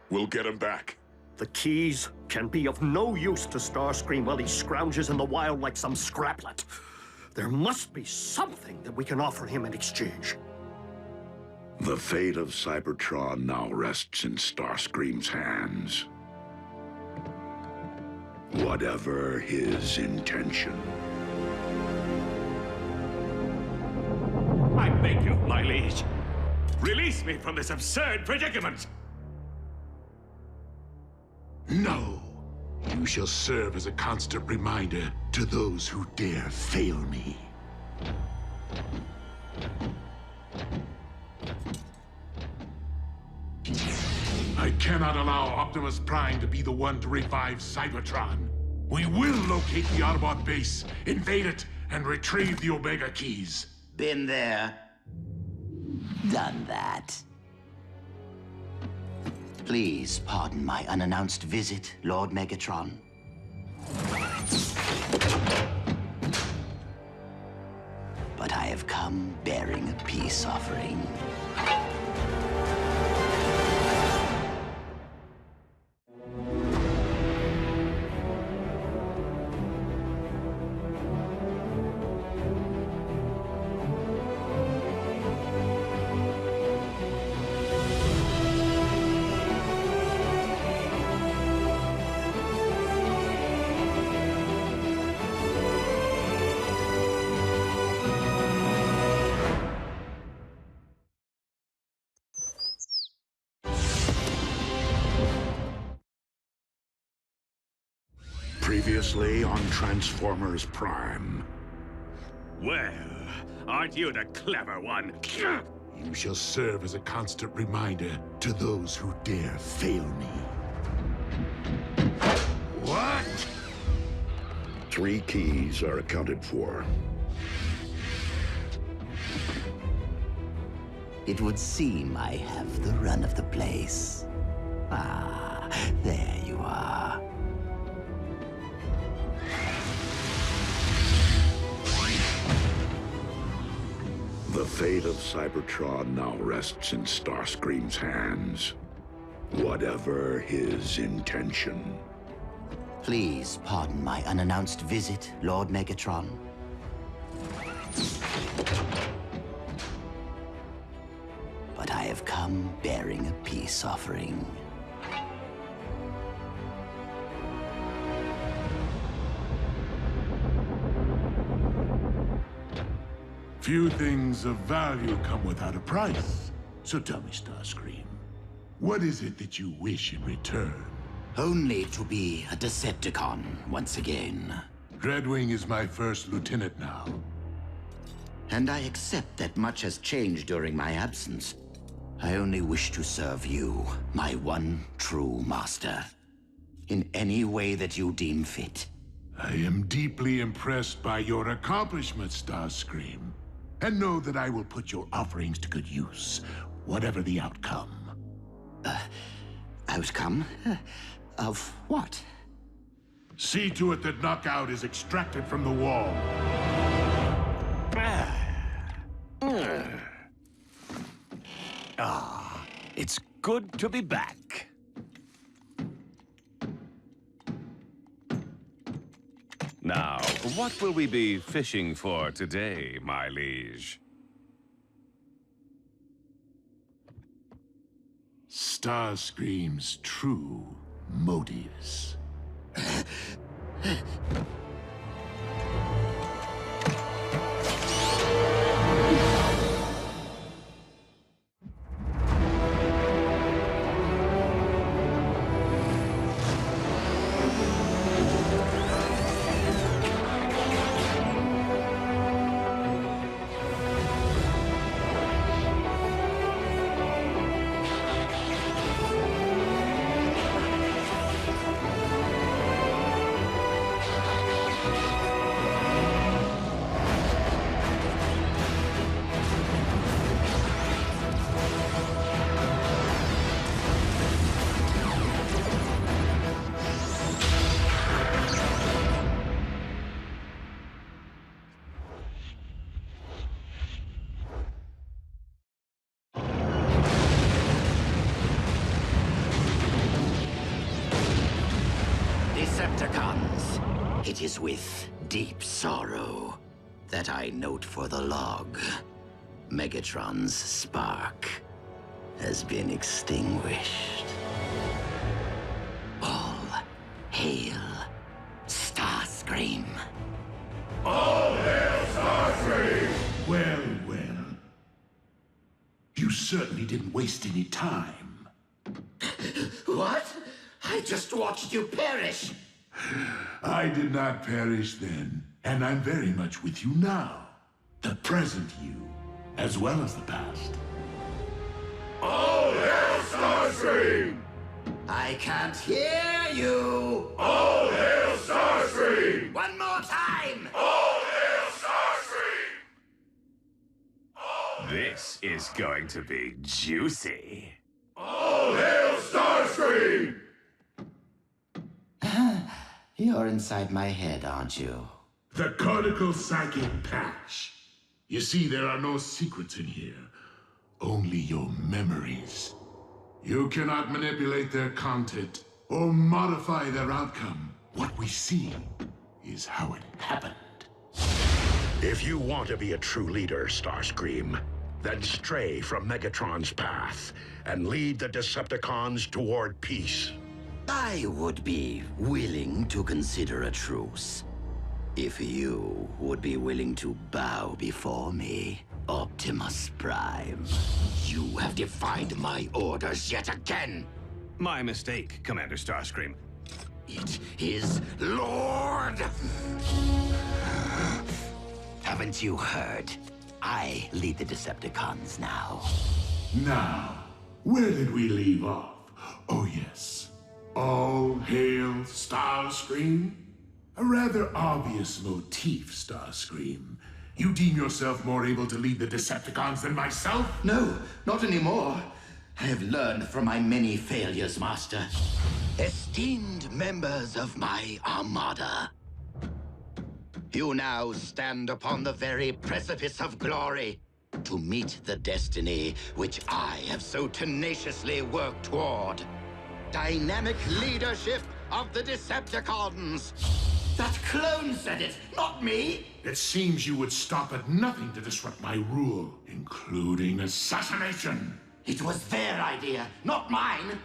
We'll get him back. The keys can be of no use to Starscream while he scrounges in the wild like some scraplet. There must be something that we can offer him in exchange. The fate of Cybertron now rests in Starscream's hands. Whatever his intention. I beg you, my liege. Release me from this absurd predicament! No. You shall serve as a constant reminder to those who dare fail me. I cannot allow Optimus Prime to be the one to revive Cybertron. We will locate the Autobot base, invade it, and retrieve the Omega Keys. Been there. Done that. Please pardon my unannounced visit, Lord Megatron. But I have come bearing a peace offering. Previously on Transformers Prime. Well, aren't you the clever one? You shall serve as a constant reminder to those who dare fail me. What? 3 keys are accounted for. It would seem I have the run of the place. Ah, there you are. The fate of Cybertron now rests in Starscream's hands. Whatever his intention. Please pardon my unannounced visit, Lord Megatron. But I have come bearing a peace offering. Few things of value come without a price. So tell me, Starscream, what is it that you wish in return? Only to be a Decepticon once again. Dreadwing is my first lieutenant now. And I accept that much has changed during my absence. I only wish to serve you, my one true master. In any way that you deem fit. I am deeply impressed by your accomplishments, Starscream. And know that I will put your offerings to good use, whatever the outcome. Outcome? Of what? See to it that Knockout is extracted from the wall. It's good to be back. Now, what will we be fishing for today, my liege? Starscream's true motives. Decepticons, it is with deep sorrow that I note for the log. Megatron's spark has been extinguished. All hail Starscream. All hail Starscream! Well, well. You certainly didn't waste any time. What? I just watched you perish. I did not perish then, and I'm very much with you now. The present you, as well as the past. All hail Starscream! I can't hear you! All hail Starscream! One more time! All hail Starscream! This is going to be juicy. All hail Starscream! You're inside my head, aren't you? The cortical psychic patch. You see, there are no secrets in here. Only your memories. You cannot manipulate their content or modify their outcome. What we see is how it happened. If you want to be a true leader, Starscream, then stray from Megatron's path and lead the Decepticons toward peace. I would be willing to consider a truce. If you would be willing to bow before me, Optimus Prime. You have defied my orders yet again. My mistake, Commander Starscream. It is Lord! Haven't you heard? I lead the Decepticons now. Now, where did we leave off? Oh yes. All hail Starscream? A rather obvious motif, Starscream. You deem yourself more able to lead the Decepticons than myself? No, not anymore. I have learned from my many failures, Master. Esteemed members of my Armada, you now stand upon the very precipice of glory to meet the destiny which I have so tenaciously worked toward. Dynamic leadership of the Decepticons. That clone said it, not me. It seems you would stop at nothing to disrupt my rule, including assassination. It was their idea, not mine.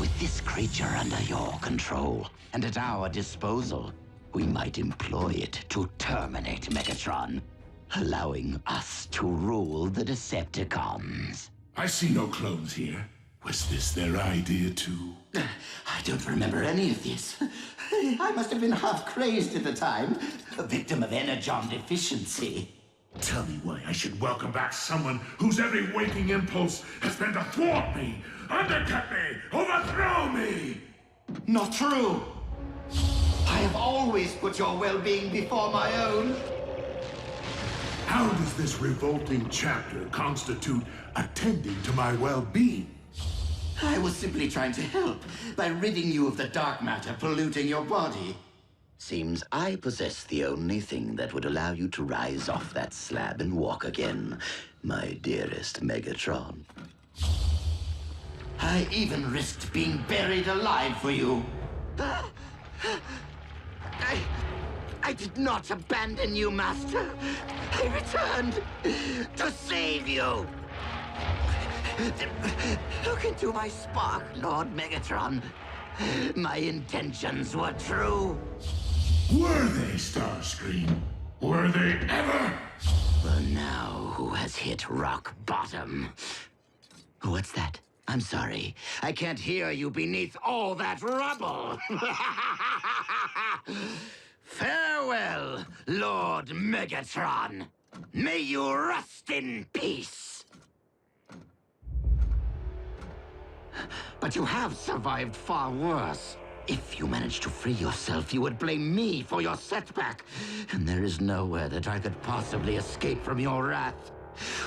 With this creature under your control and at our disposal, we might employ it to terminate Megatron, allowing us to rule the Decepticons. I see no clones here. Was this their idea too? I don't remember any of this. I must have been half crazed at the time, a victim of Energon deficiency. Tell me why I should welcome back someone whose every waking impulse has been to thwart me, undercut me, overthrow me! Not true. I have always put your well-being before my own. How does this revolting chapter constitute attending to my well-being? I was simply trying to help by ridding you of the dark matter polluting your body. Seems I possess the only thing that would allow you to rise off that slab and walk again, my dearest Megatron. I even risked being buried alive for you. I did not abandon you, Master. I returned to save you. Look into my spark, Lord Megatron. My intentions were true. Were they, Starscream? Were they ever? Well, now who has hit rock bottom? What's that? I'm sorry. I can't hear you beneath all that rubble. Farewell, Lord Megatron. May you rest in peace. But you have survived far worse. If you managed to free yourself, you would blame me for your setback. And there is nowhere that I could possibly escape from your wrath.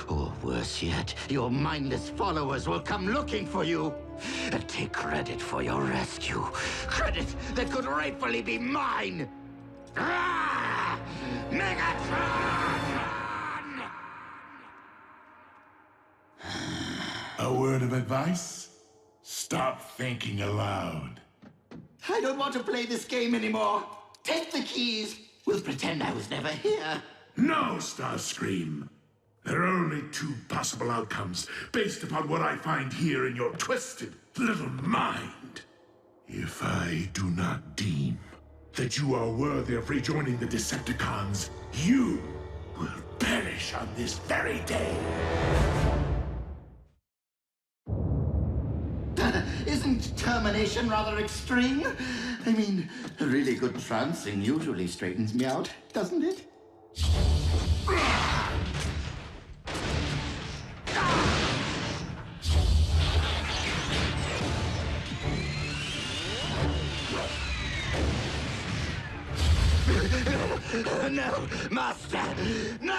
Or worse yet, your mindless followers will come looking for you and take credit for your rescue. Credit that could rightfully be mine. Ah! Megatron! A word of advice? Stop thinking aloud. I don't want to play this game anymore. Take the keys. We'll pretend I was never here. No, Starscream. There are only two possible outcomes based upon what I find here in your twisted little mind. If I do not deem that you are worthy of rejoining the Decepticons, you will perish on this very day. Isn't termination rather extreme? I mean, a really good trouncing usually straightens me out, doesn't it? No, Master! No!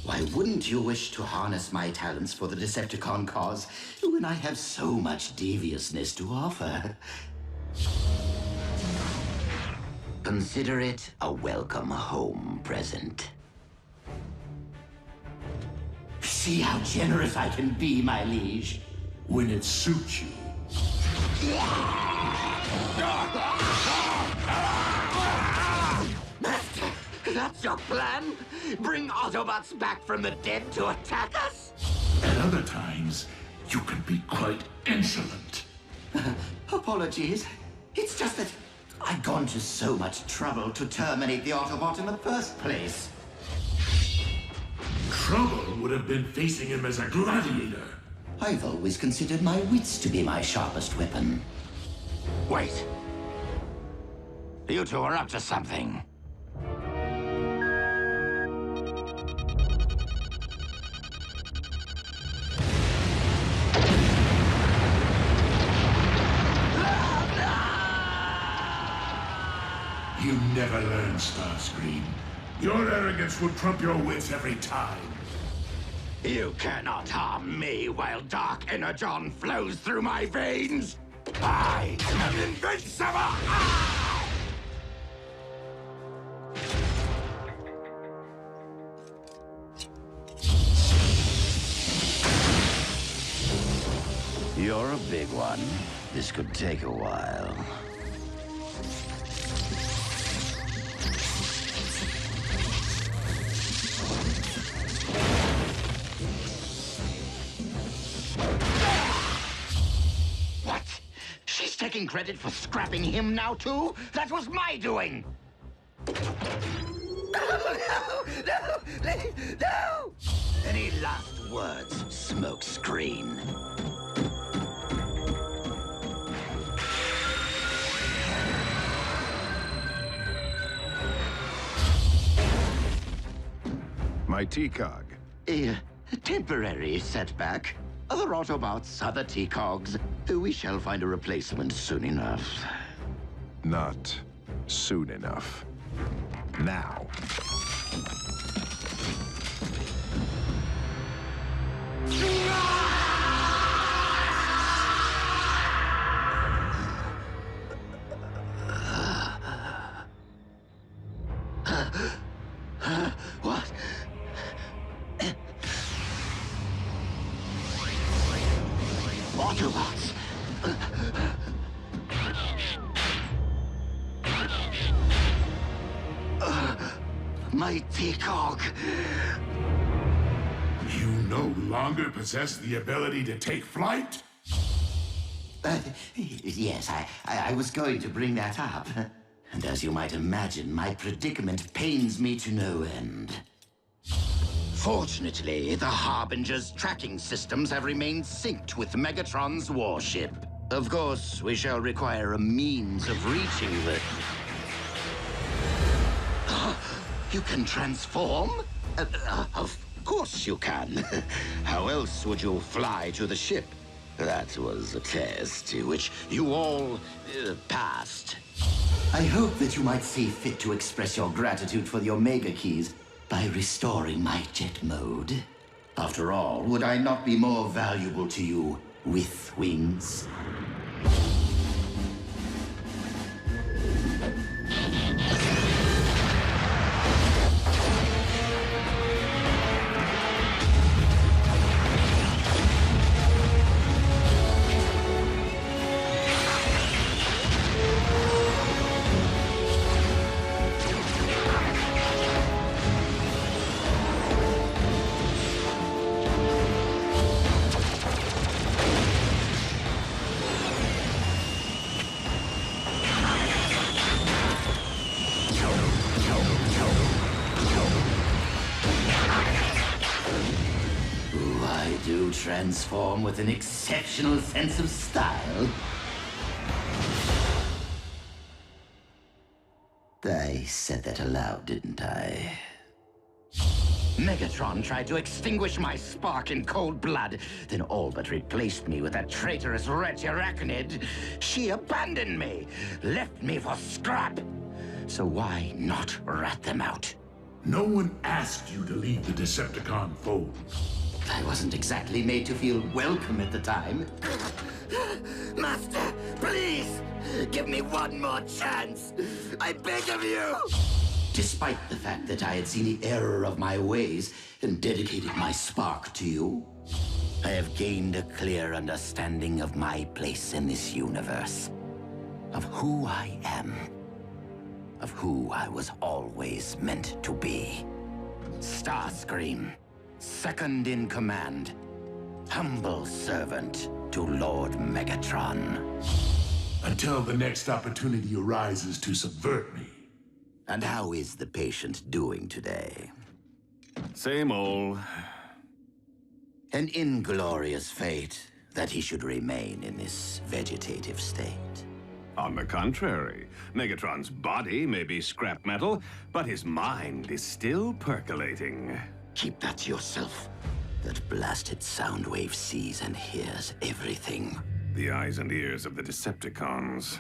Why wouldn't you wish to harness my talents for the Decepticon cause when I have so much deviousness to offer? Consider it a welcome home present. See how generous I can be, my liege. When it suits you. Master, that's your plan? Bring Autobots back from the dead to attack us? At other times, you can be quite insolent. Apologies. It's just that I'd gone to so much trouble to terminate the Autobot in the first place. Trouble would have been facing him as a gladiator. I've always considered my wits to be my sharpest weapon. Wait. You two are up to something. You never learn, Starscream. Your arrogance will trump your wits every time. You cannot harm me while dark Energon flows through my veins. I am invincible! Ah! You're a big one. This could take a while. What? She's taking credit for scrapping him now, too? That was my doing! No! Any last words, smokescreen? My T-Cog. A temporary setback. Other Autobots, other T-Cogs. We shall find a replacement soon enough. Not soon enough. Now. What? Autobots! My T-Cog! You no longer possess the ability to take flight? Yes, I was going to bring that up. And as you might imagine, my predicament pains me to no end. Fortunately, the Harbinger's tracking systems have remained synced with Megatron's warship. Of course, we shall require a means of reaching the... You can transform? Of course you can. How else would you fly to the ship? That was a test which you all passed. I hope that you might see fit to express your gratitude for the Omega Keys by restoring my jet mode. After all, would I not be more valuable to you with wings? I do transform with an exceptional sense of style. I said that aloud, didn't I? Megatron tried to extinguish my spark in cold blood, then all but replaced me with that traitorous wretch Arachnid. She abandoned me, left me for scrap. So why not rat them out? No one asked you to leave the Decepticon fold. I wasn't exactly made to feel welcome at the time. Master, please! Give me one more chance! I beg of you! Despite the fact that I had seen the error of my ways and dedicated my spark to you, I have gained a clear understanding of my place in this universe. Of who I am. Of who I was always meant to be. Starscream, second in command. Humble servant to Lord Megatron. Until the next opportunity arises to subvert me. And how is the patient doing today? Same old. An inglorious fate that he should remain in this vegetative state. On the contrary, Megatron's body may be scrap metal, but his mind is still percolating. Keep that to yourself. That blasted Soundwave sees and hears everything. The eyes and ears of the Decepticons.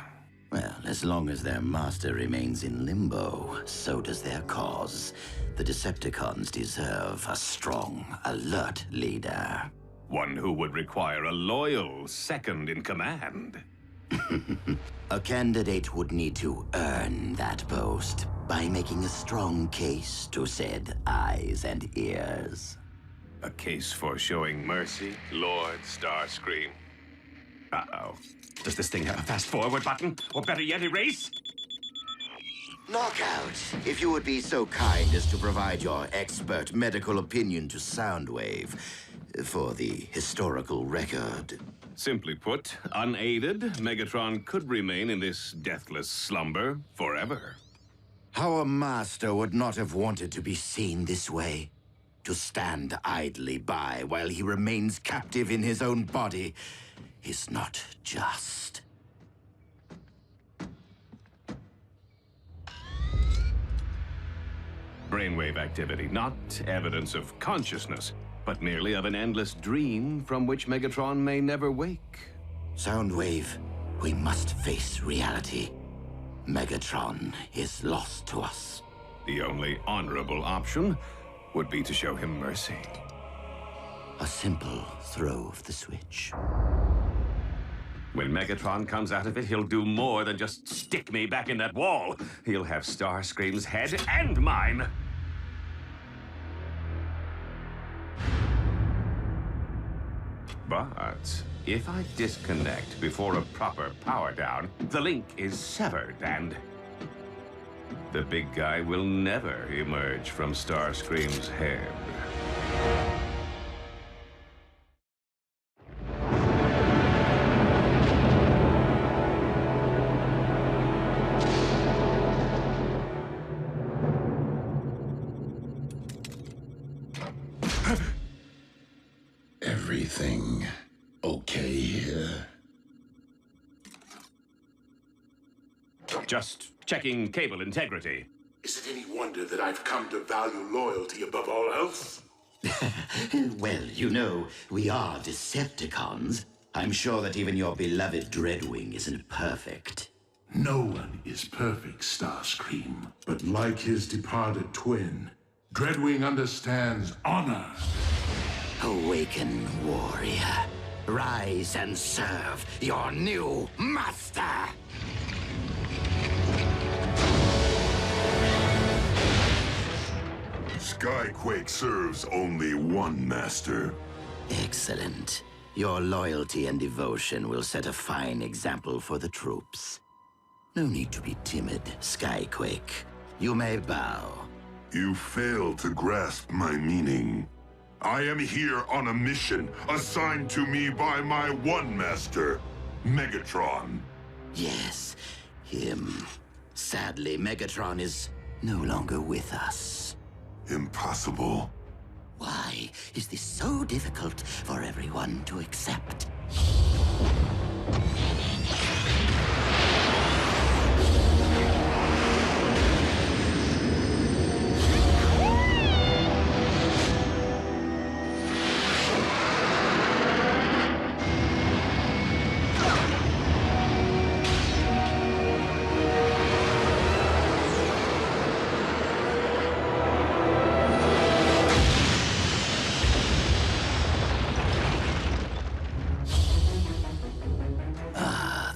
Well, as long as their master remains in limbo, so does their cause. The Decepticons deserve a strong, alert leader. One who would require a loyal second in command. A candidate would need to earn that post by making a strong case to said eyes and ears. A case for showing mercy, Lord Starscream. Uh-oh. Does this thing have a fast-forward button? Or better yet, erase? Knockout, if you would be so kind as to provide your expert medical opinion to Soundwave for the historical record. Simply put, unaided, Megatron could remain in this deathless slumber forever. Our master would not have wanted to be seen this way. To stand idly by while he remains captive in his own body is not just. Brainwave activity, not evidence of consciousness, but merely of an endless dream from which Megatron may never wake. Soundwave, we must face reality. Megatron is lost to us. The only honorable option would be to show him mercy. A simple throw of the switch. When Megatron comes out of it, he'll do more than just stick me back in that wall. He'll have Starscream's head and mine. But if I disconnect before a proper power down, the link is severed and the big guy will never emerge from Starscream's head. Everything okay here? Just checking cable integrity. Is it any wonder that I've come to value loyalty above all else? Well, you know, we are Decepticons. I'm sure that even your beloved Dreadwing isn't perfect. No one is perfect, Starscream. But like his departed twin, Dreadwing understands honor. Awaken, warrior. Rise and serve your new master! Skyquake serves only one master. Excellent. Your loyalty and devotion will set a fine example for the troops. No need to be timid, Skyquake. You may bow. You fail to grasp my meaning. I am here on a mission assigned to me by my one master, Megatron. Yes, him. Sadly, Megatron is no longer with us. Impossible. Why is this so difficult for everyone to accept?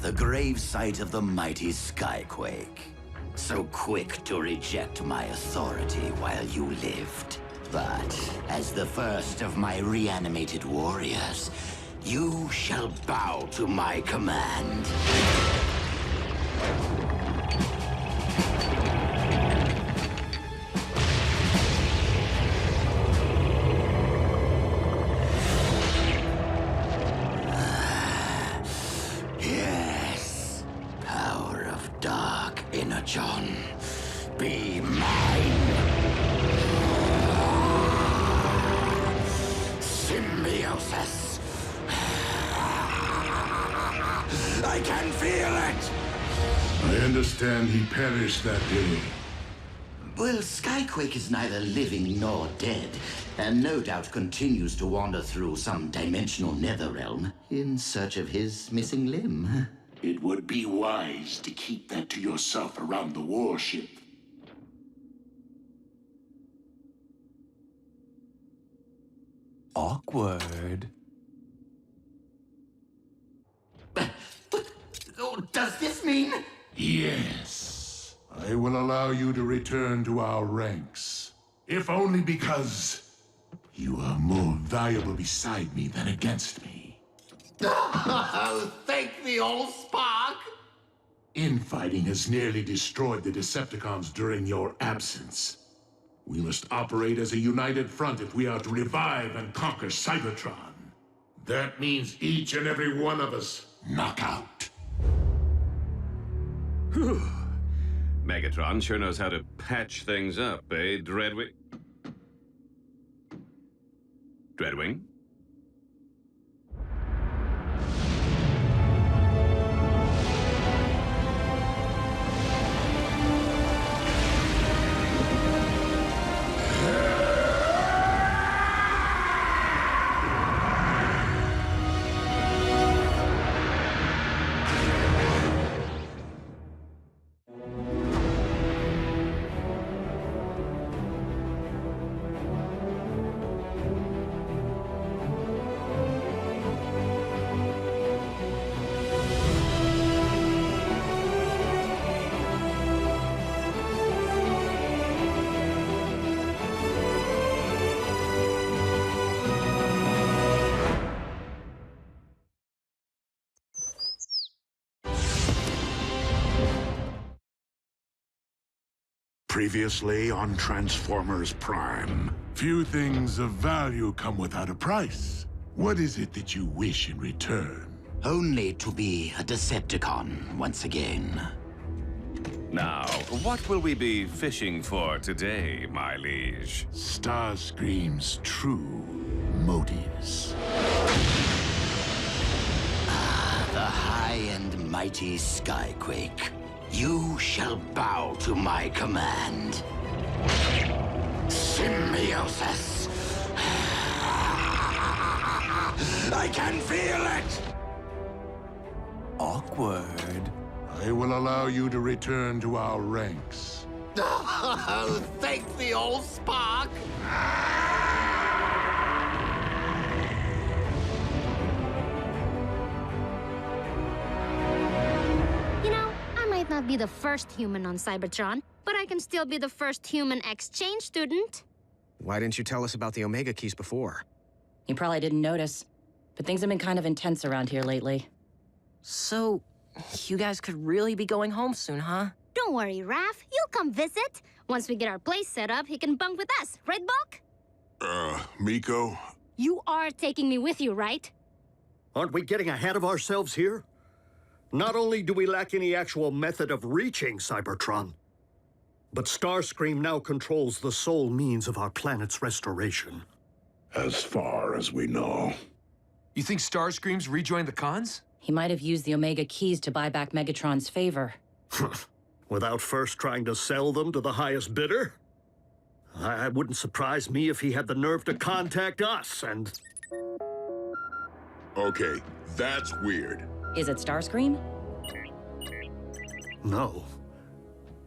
The grave site of the mighty Skyquake. So quick to reject my authority while you lived. But as the first of my reanimated warriors, you shall bow to my command. Energon, be mine. Symbiosis. I can feel it. I understand he perished that day. Well, Skyquake is neither living nor dead, and no doubt continues to wander through some dimensional netherrealm in search of his missing limb. It would be wise to keep that to yourself around the warship. Awkward. Does this mean? Yes. I will allow you to return to our ranks. If only because you are more valuable beside me than against me. Thank the old Spark! Infighting has nearly destroyed the Decepticons during your absence. We must operate as a united front if we are to revive and conquer Cybertron. That means each and every one of us knock out. Whew. Megatron sure knows how to patch things up, eh, Dreadwing? Dreadwing? Previously on Transformers Prime. Few things of value come without a price. What is it that you wish in return? Only to be a Decepticon once again. Now, what will we be fishing for today, my liege? Starscream's true motives. The high and mighty Skyquake. You shall bow to my command. Symbiosis. I can feel it! Awkward. I will allow you to return to our ranks. Thank the old Spark! Not be the first human on Cybertron, but I can still be the first human exchange student. Why didn't you tell us about the Omega keys before? You probably didn't notice, but things have been kind of intense around here lately. So, you guys could really be going home soon, huh? Don't worry, Raph. You'll come visit. Once we get our place set up, he can bunk with us, right, Bulk? Miko? You are taking me with you, right? Aren't we getting ahead of ourselves here? Not only do we lack any actual method of reaching Cybertron, but Starscream now controls the sole means of our planet's restoration. As far as we know. You think Starscream's rejoined the cons? He might have used the Omega keys to buy back Megatron's favor. Without first trying to sell them to the highest bidder? It wouldn't surprise me if he had the nerve to contact us and... Okay, that's weird. Is it Starscream? No.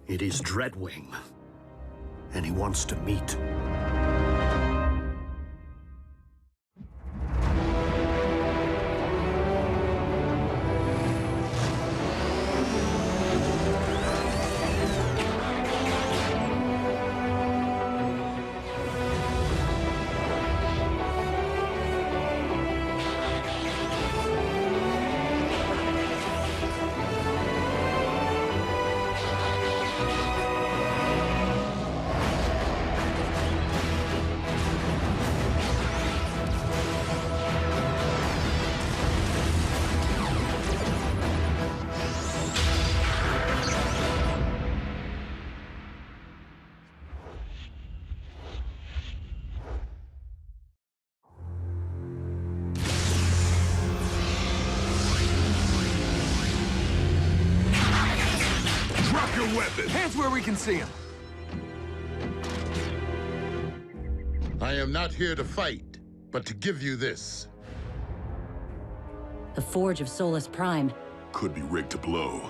It is Dreadwing. And he wants to meet. Weapon. Hands where we can see him. I am not here to fight, but to give you this. The Forge of Solus Prime. Could be rigged to blow.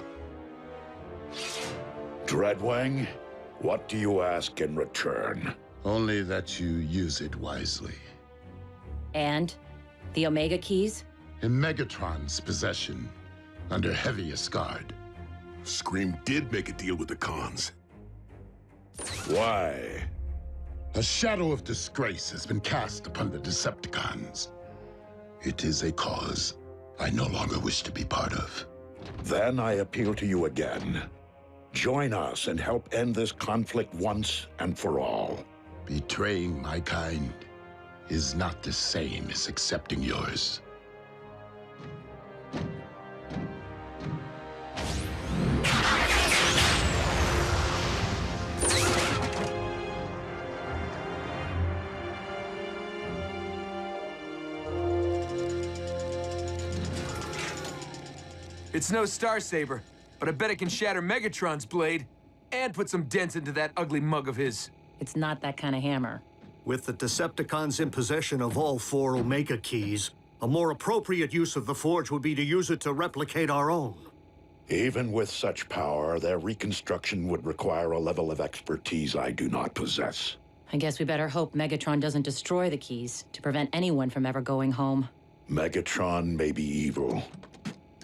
Dreadwing, what do you ask in return? Only that you use it wisely. And? The Omega keys? In Megatron's possession, under heaviest guard. Scream did make a deal with the cons. Why? A shadow of disgrace has been cast upon the Decepticons. It is a cause I no longer wish to be part of. Then I appeal to you again. Join us and help end this conflict once and for all. Betraying my kind is not the same as accepting yours. It's no Starsaber, but I bet it can shatter Megatron's blade and put some dents into that ugly mug of his. It's not that kind of hammer. With the Decepticons in possession of all 4 Omega keys, a more appropriate use of the Forge would be to use it to replicate our own. Even with such power, their reconstruction would require a level of expertise I do not possess. I guess we better hope Megatron doesn't destroy the keys to prevent anyone from ever going home. Megatron may be evil,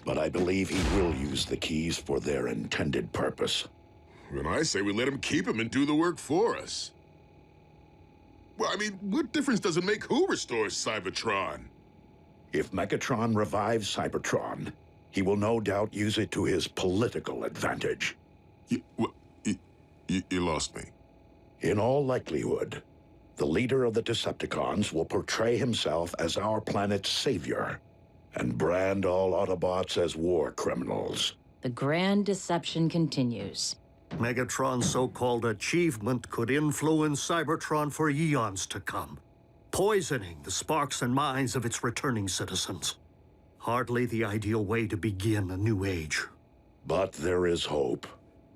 but I believe he will use the keys for their intended purpose. Then I say we let him keep them and do the work for us. Well, I mean, what difference does it make who restores Cybertron? If Megatron revives Cybertron, he will no doubt use it to his political advantage. You lost me. In all likelihood, the leader of the Decepticons will portray himself as our planet's savior and brand all Autobots as war criminals. The grand deception continues. Megatron's so-called achievement could influence Cybertron for eons to come, poisoning the sparks and minds of its returning citizens. Hardly the ideal way to begin a new age. But there is hope.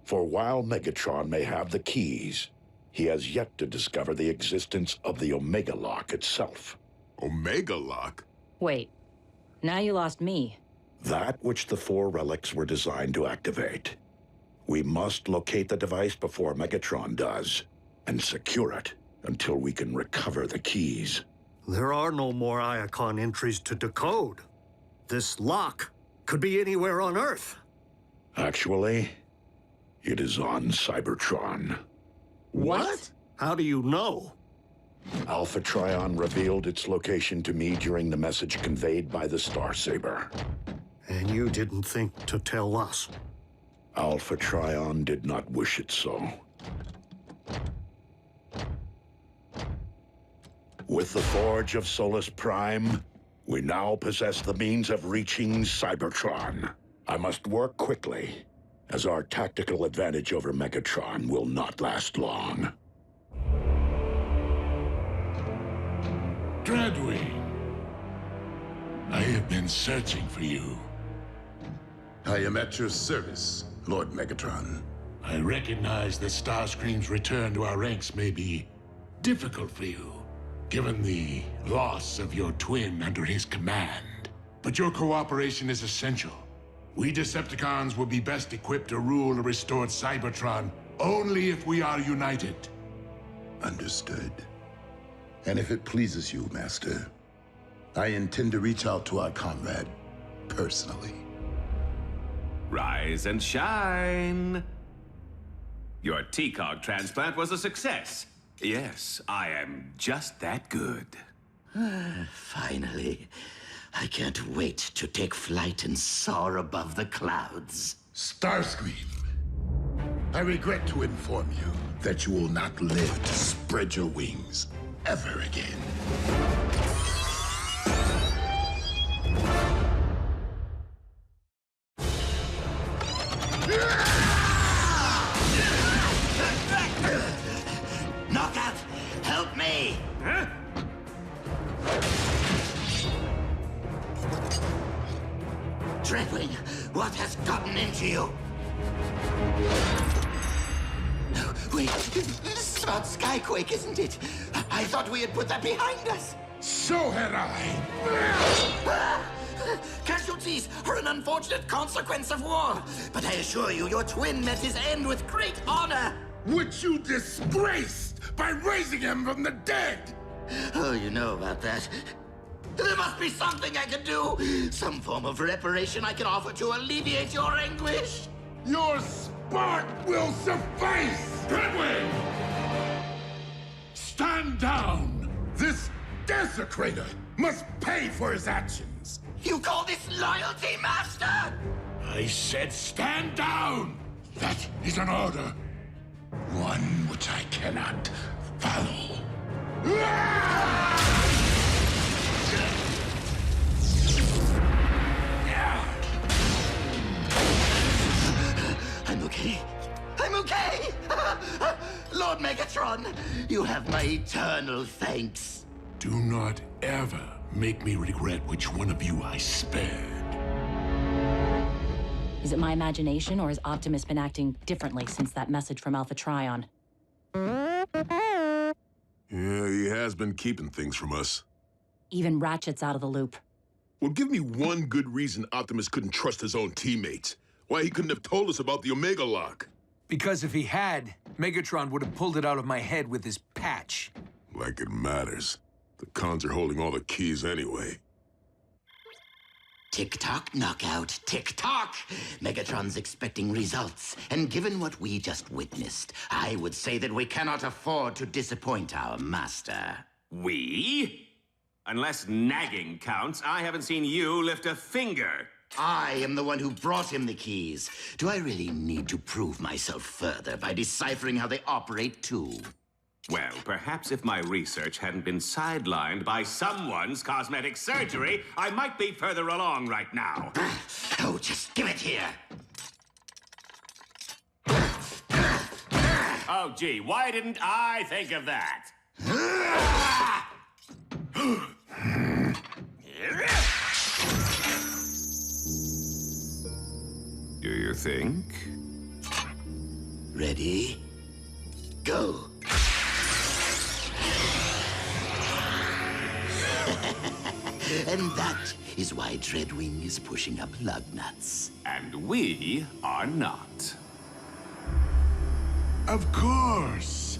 For while Megatron may have the keys, he has yet to discover the existence of the Omega Lock itself. Omega Lock? Wait, now you lost me. That which the 4 relics were designed to activate. We must locate the device before Megatron does, and secure it until we can recover the keys. There are no more Iacon entries to decode. This lock could be anywhere on Earth. Actually, it is on Cybertron. What? How do you know? Alpha Trion revealed its location to me during the message conveyed by the Starsaber. And you didn't think to tell us? Alpha Trion did not wish it so. With the Forge of Solus Prime, we now possess the means of reaching Cybertron. I must work quickly, as our tactical advantage over Megatron will not last long. Dreadwing! I have been searching for you. I am at your service, Lord Megatron. I recognize that Starscream's return to our ranks may be difficult for you, given the loss of your twin under his command. But your cooperation is essential. We Decepticons will be best equipped to rule a restored Cybertron only if we are united. Understood. And if it pleases you, Master, I intend to reach out to our comrade personally. Rise and shine. Your T-Cog transplant was a success. Yes, I am just that good. Finally. I can't wait to take flight and soar above the clouds. Starscream, I regret to inform you that you will not live to spread your wings ever again. Knockout, help me! Huh? Dreadwing, what has gotten into you? No, wait, it's about Skyquake, isn't it? I thought we had put that behind us. So had I! Casualties are an unfortunate consequence of war, but I assure you, your twin met his end with great honor. Which you disgraced by raising him from the dead! Oh, you know about that. There must be something I can do! Some form of reparation I can offer to alleviate your anguish! Your spark will suffice! Dreadwing! Stand down! This desecrator must pay for his actions! You call this loyalty, Master? I said stand down! That is an order. One which I cannot follow. I'm okay. I'm okay! Lord Megatron, you have my eternal thanks. Do not ever make me regret which one of you I spared. Is it my imagination, or has Optimus been acting differently since that message from Alpha Trion? Yeah, he has been keeping things from us. Even Ratchet's out of the loop. Well, give me one good reason Optimus couldn't trust his own teammates. Why he couldn't have told us about the Omega Lock. Because if he had, Megatron would have pulled it out of my head with his patch. Like it matters. The cons are holding all the keys anyway. Tick-tock, knockout, tick-tock! Megatron's expecting results, and given what we just witnessed, I would say that we cannot afford to disappoint our master. We? Unless nagging counts, I haven't seen you lift a finger. I am the one who brought him the keys. Do I really need to prove myself further by deciphering how they operate, too? Well, perhaps if my research hadn't been sidelined by someone's cosmetic surgery, I might be further along right now. Oh, just give it here. Oh, gee, why didn't I think of that? Do you think? Ready? Go. And that is why Dreadwing is pushing up lug nuts. And we are not. Of course.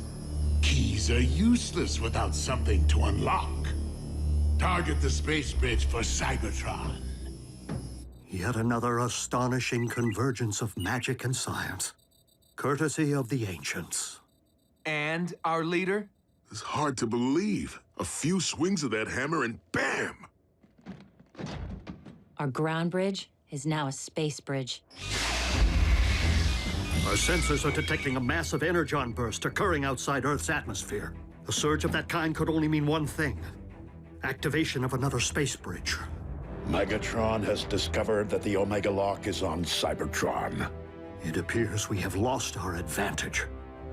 Keys are useless without something to unlock. Target the space bridge for Cybertron. Yet another astonishing convergence of magic and science, courtesy of the ancients. And our leader? It's hard to believe. A few swings of that hammer and bam! Our ground bridge is now a space bridge. Our sensors are detecting a massive Energon burst occurring outside Earth's atmosphere. A surge of that kind could only mean one thing: activation of another space bridge. Megatron has discovered that the Omega Lock is on Cybertron. It appears we have lost our advantage.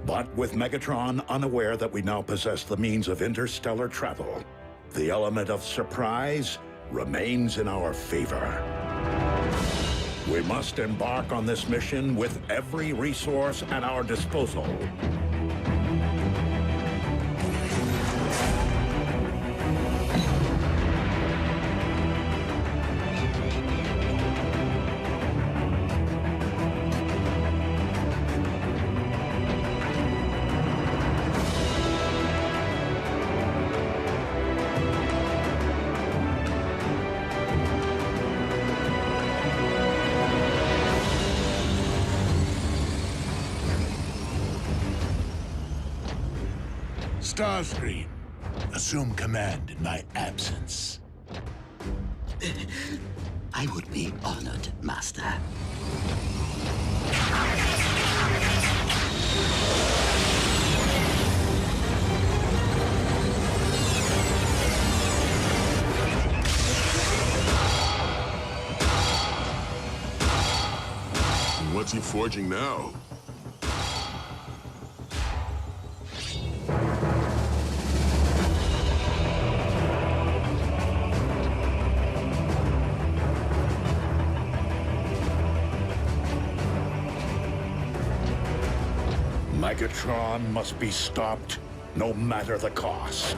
But with Megatron unaware that we now possess the means of interstellar travel, The element of surprise remains in our favor. We must embark on this mission with every resource at our disposal. Starscream, assume command in my absence. I would be honored, Master. What's he forging now? Megatron must be stopped, no matter the cost.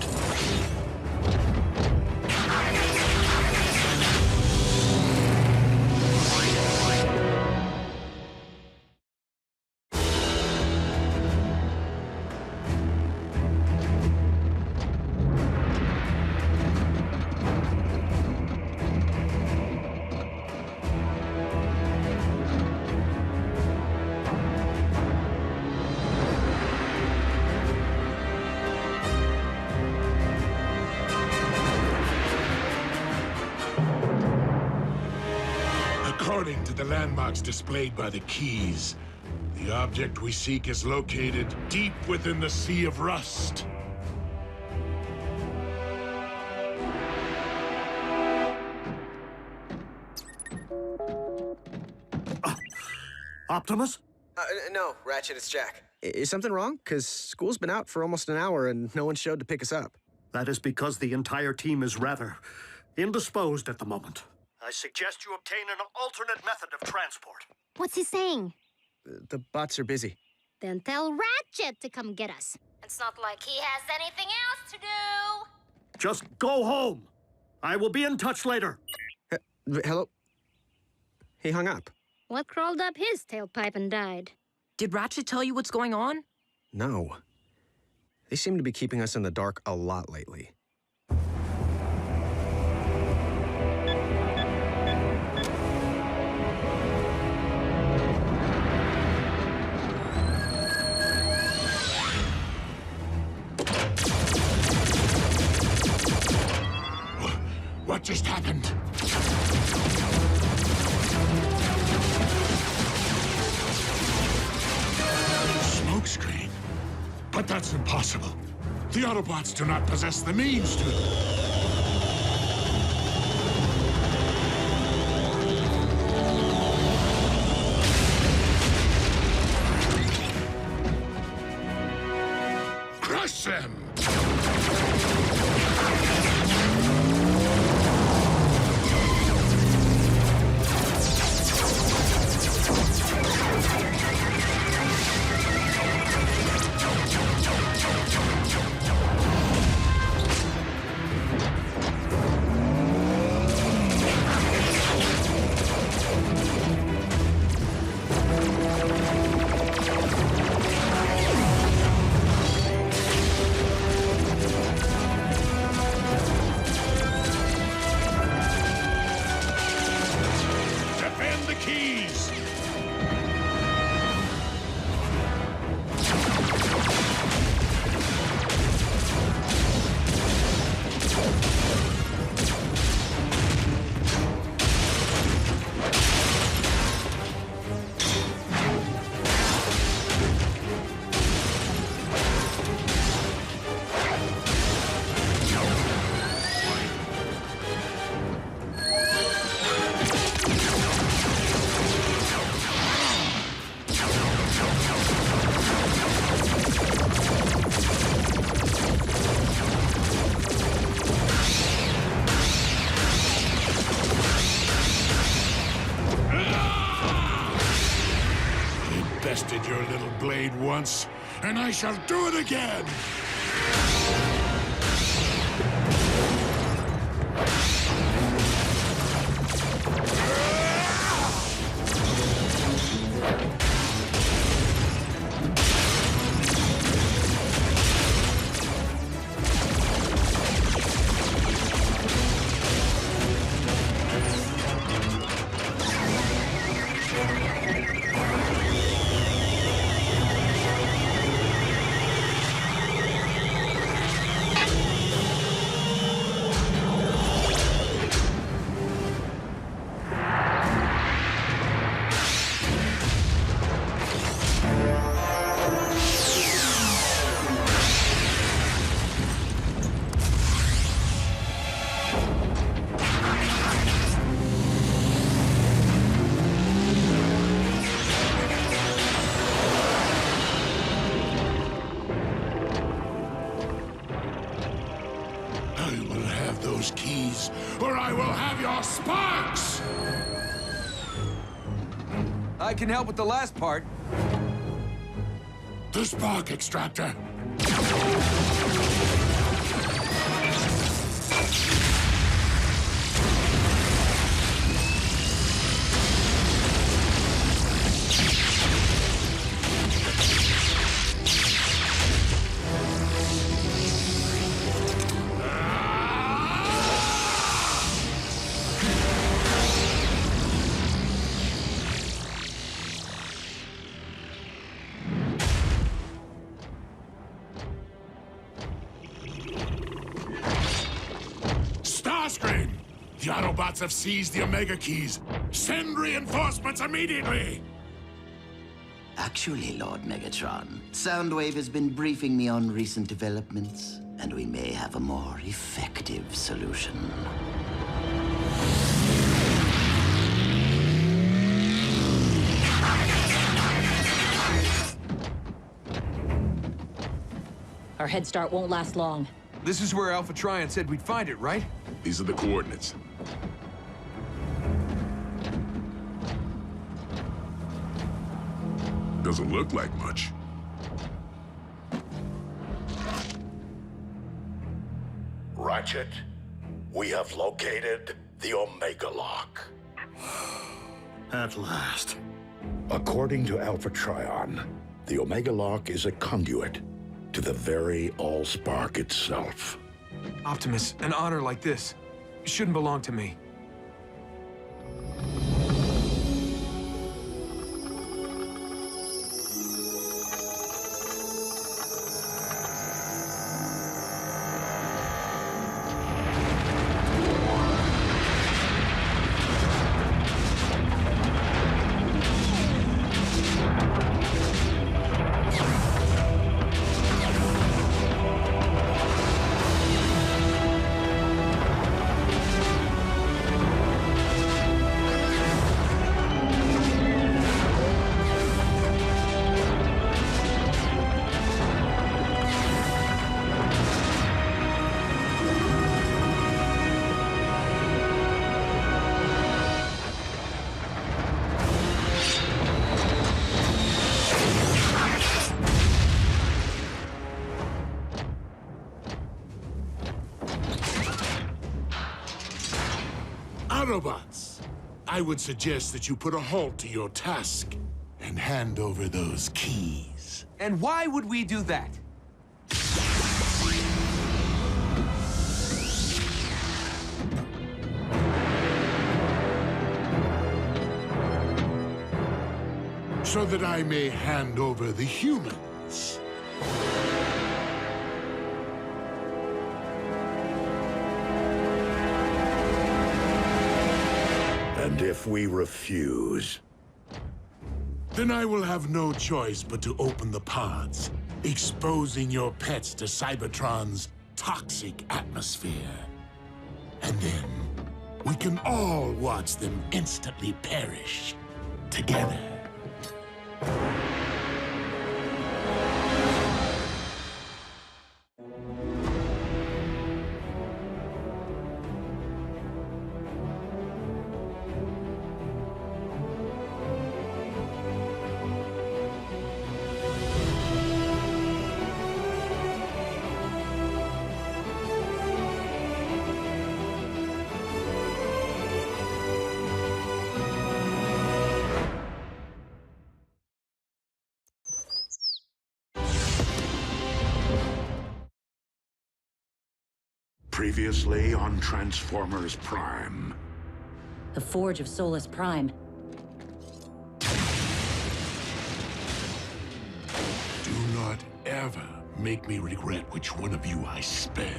According to the landmarks displayed by the keys, the object we seek is located deep within the Sea of Rust. Optimus? No, Ratchet, it's Jack. Is something wrong? Because school's been out for almost an hour and no one showed to pick us up. That is because the entire team is rather indisposed at the moment. I suggest you obtain an alternate method of transport. What's he saying? The bots are busy. Then tell Ratchet to come get us. It's not like he has anything else to do. Just go home. I will be in touch later. Hello? He hung up. What crawled up his tailpipe and died? Did Ratchet tell you what's going on? No. They seem to be keeping us in the dark a lot lately. What just happened? Smokescreen? But that's impossible. The Autobots do not possess the means to... Crush them! tested your little blade once, and I shall do it again! Keys, or I will have your sparks! I can help with the last part. The spark extractor. The Autobots have seized the Omega Keys. Send reinforcements immediately! Actually, Lord Megatron, Soundwave has been briefing me on recent developments, and we may have a more effective solution. Our head start won't last long. This is where Alpha Trion said we'd find it, right? These are the coordinates. Doesn't look like much. Ratchet, we have located the Omega Lock. At last. According to Alpha Trion, the Omega Lock is a conduit to the very Allspark itself. Optimus, an honor like this shouldn't belong to me. Autobots, I would suggest that you put a halt to your task and hand over those keys. And why would we do that? So that I may hand over the humans. And if we refuse? Then I will have no choice but to open the pods, exposing your pets to Cybertron's toxic atmosphere. And then we can all watch them instantly perish together. Previously on Transformers Prime. The Forge of Solus Prime. Do not ever make me regret which one of you I spared.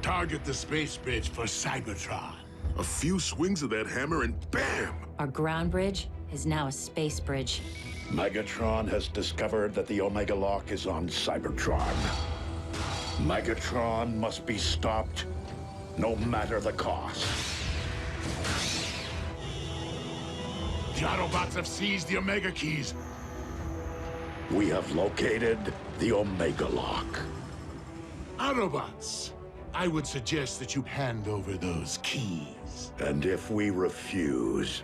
Target the space bridge for Cybertron. A few swings of that hammer and bam! Our ground bridge is now a space bridge. Megatron has discovered that the Omega Lock is on Cybertron. Megatron must be stopped, no matter the cost. The Autobots have seized the Omega Keys. We have located the Omega Lock. Autobots, I would suggest that you hand over those keys. And if we refuse,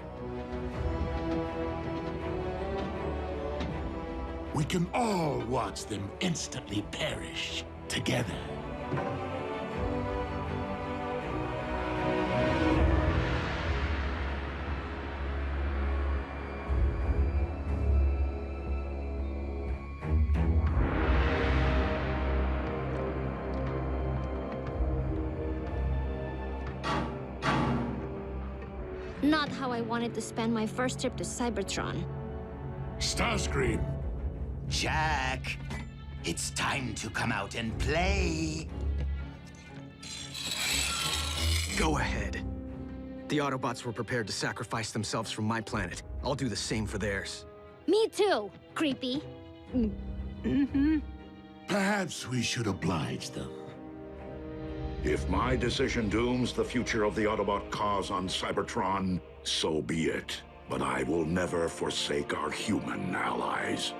we can all watch them instantly perish together. Not how I wanted to spend my first trip to Cybertron. Starscream! Jack, it's time to come out and play. Go ahead. The Autobots were prepared to sacrifice themselves for my planet. I'll do the same for theirs. Me too, creepy. Perhaps we should oblige them. if my decision dooms the future of the Autobot cause on Cybertron, so be it. But I will never forsake our human allies.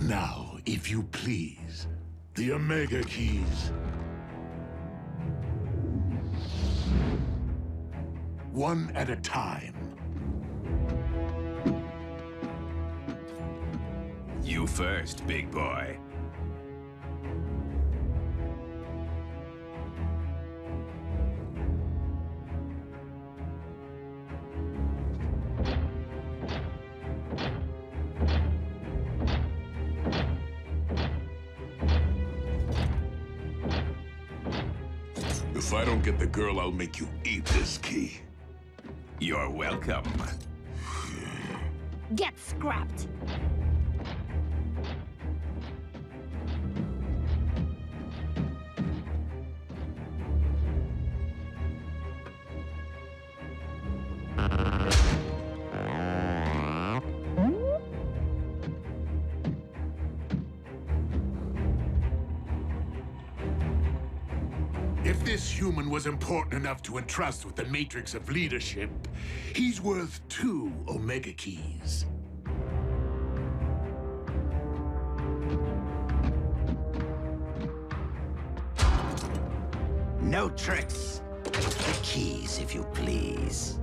Now, if you please, the Omega Keys. One at a time. You first, big boy. If I don't get the girl, I'll make you eat this key. You're welcome. Get scrapped. If this human was important enough to entrust with the matrix of leadership, he's worth 2 Omega Keys. No tricks. The keys, if you please.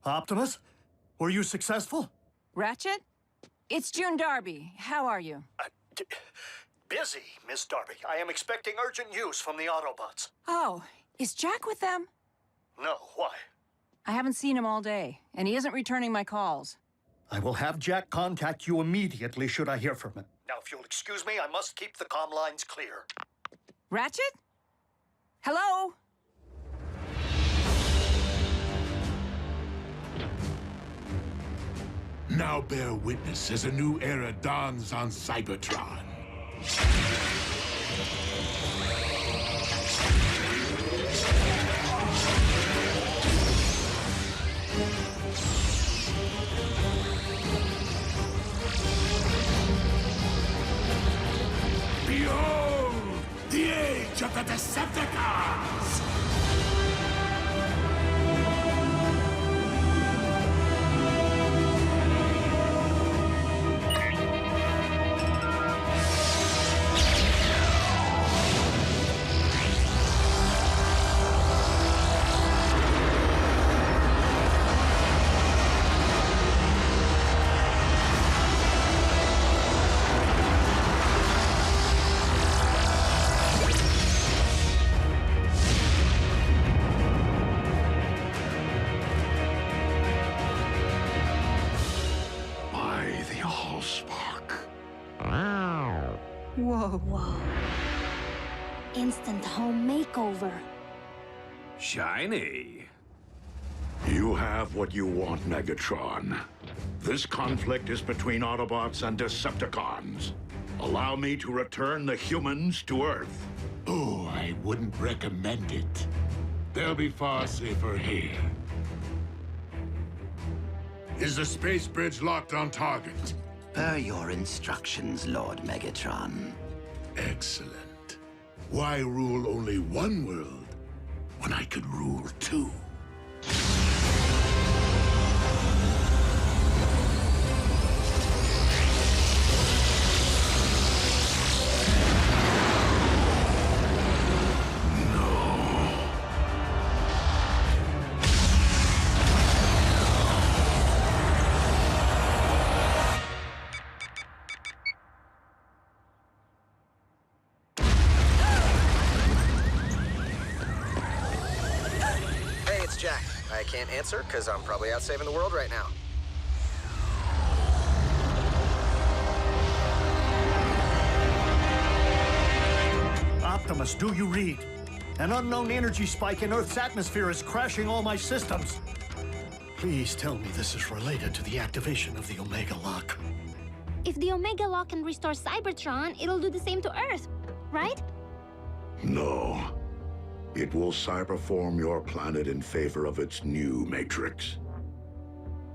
Optimus? Were you successful? Ratchet? It's June Darby. How are you? Busy, Miss Darby. I am expecting urgent news from the Autobots. Oh, is Jack with them? No, why? I haven't seen him all day, and he isn't returning my calls. I will have Jack contact you immediately should I hear from him. Now, if you'll excuse me, I must keep the comm lines clear. Ratchet? Hello? Now bear witness as a new era dawns on Cybertron. Behold, the age of the Decepticons! Whoa. Instant home makeover. Shiny. You have what you want, Megatron. This conflict is between Autobots and Decepticons. Allow me to return the humans to Earth. Oh, I wouldn't recommend it. They'll be far safer here. Is the space bridge locked on target? Per your instructions, Lord Megatron. Excellent. Why rule only one world when I could rule two? Jack. I can't answer because I'm probably out saving the world right now. Optimus, do you read? An unknown energy spike in Earth's atmosphere is crashing all my systems. Please tell me this is related to the activation of the Omega Lock. If the Omega Lock can restore Cybertron, it'll do the same to Earth, right? No. It will cyberform your planet in favor of its new matrix,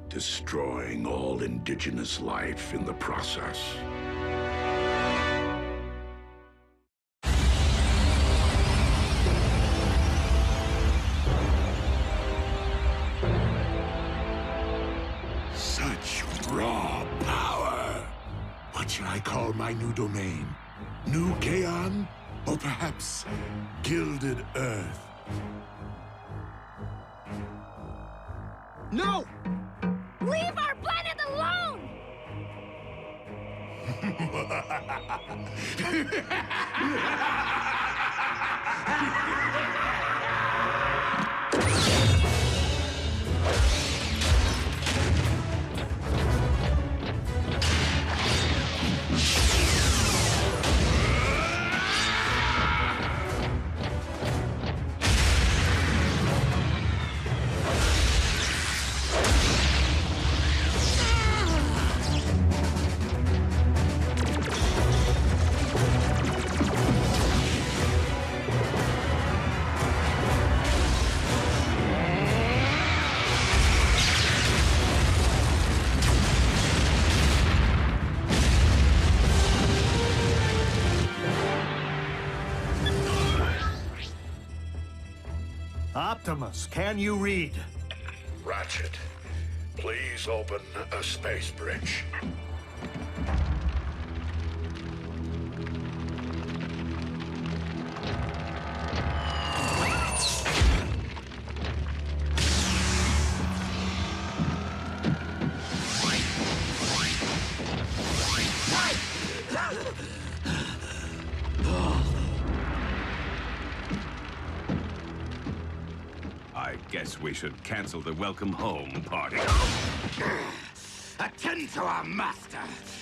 destroying all indigenous life in the process. Such raw power! What shall I call my new domain? New Kaon? Or perhaps Gilded Earth? No! Leave our planet alone! Optimus, can you read? Ratchet, please open a space bridge. I guess we should cancel the welcome home party. Attend to our master.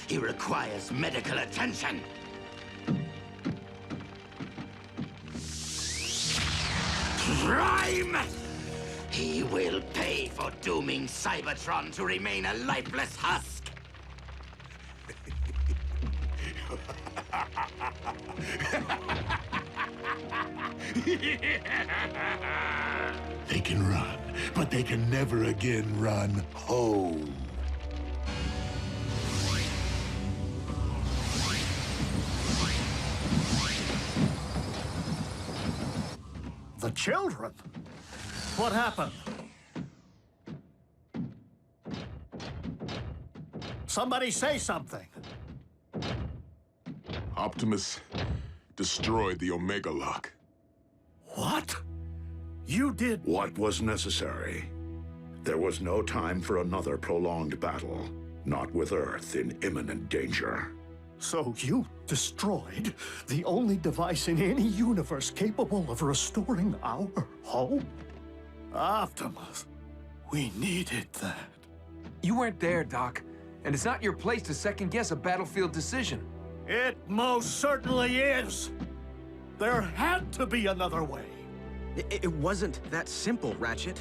He requires medical attention. Prime! He will pay for dooming Cybertron to remain a lifeless husk. They can run, but they can never again run home. The children? What happened? Somebody say something. Optimus destroyed the Omega Lock. What? You did... What was necessary? There was no time for another prolonged battle, not with Earth in imminent danger. So you destroyed the only device in any universe capable of restoring our home? Optimus, we needed that. You weren't there, Doc. And it's not your place to second-guess a battlefield decision. It most certainly is. There had to be another way. It wasn't that simple, Ratchet.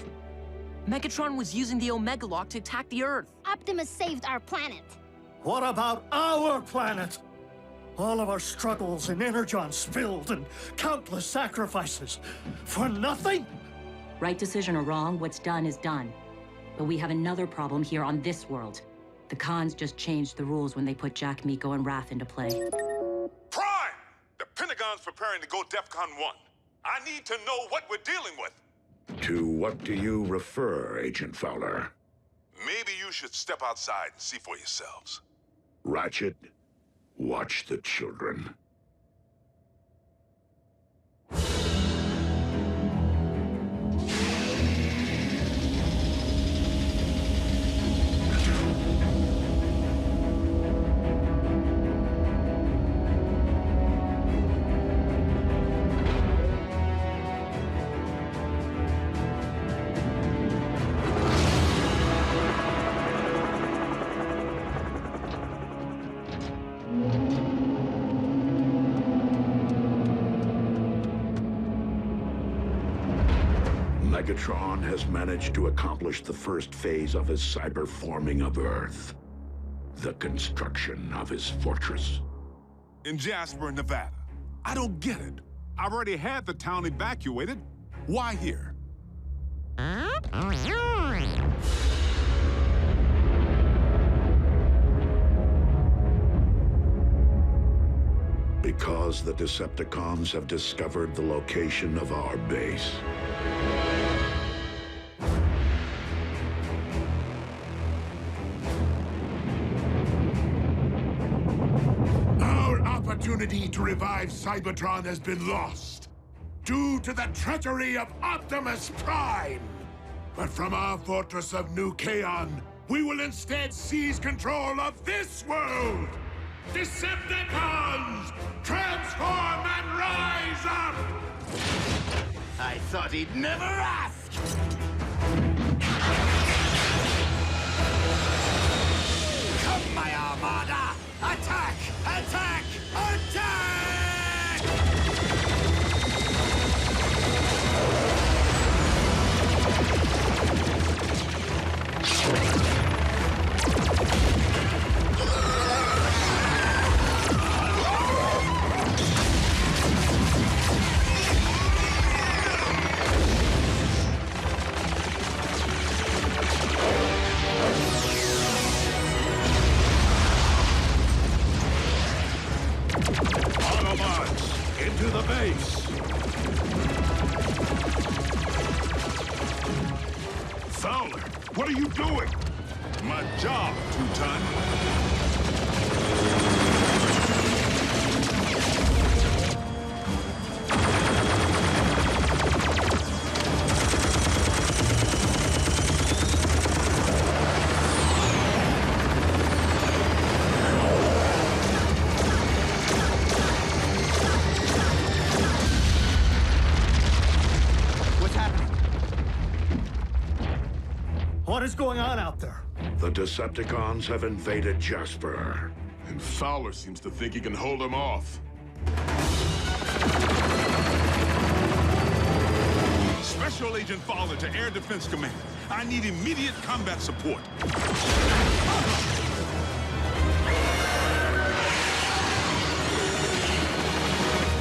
Megatron was using the Omega Lock to attack the Earth. Optimus saved our planet. What about our planet? All of our struggles and Energon spilled and countless sacrifices. For nothing? Right decision or wrong, what's done is done. But we have another problem here on this world. The Khans just changed the rules when they put Jack, Miko, and Wrath into play. Prime! The Pentagon's preparing to go DEFCON 1. I need to know what we're dealing with. To what do you refer, Agent Fowler? Maybe you should step outside and see for yourselves. Ratchet, watch the children. Megatron has managed to accomplish the first phase of his cyberforming of Earth. The construction of his fortress. In Jasper, Nevada. I don't get it. I've already had the town evacuated. Why here? Because the Decepticons have discovered the location of our base. Our opportunity to revive Cybertron has been lost due to the treachery of Optimus Prime. But from our fortress of New Kaon, we will instead seize control of this world! Decepticons! Transform and rise up! I thought he'd never ask! Come, my Armada! Attack! Attack! Attack! Autobots, into the base! Fowler, what are you doing? My job, Two-Ton. is going on out there? The Decepticons have invaded Jasper. And Fowler seems to think he can hold them off. Special Agent Fowler to Air Defense Command. I need immediate combat support.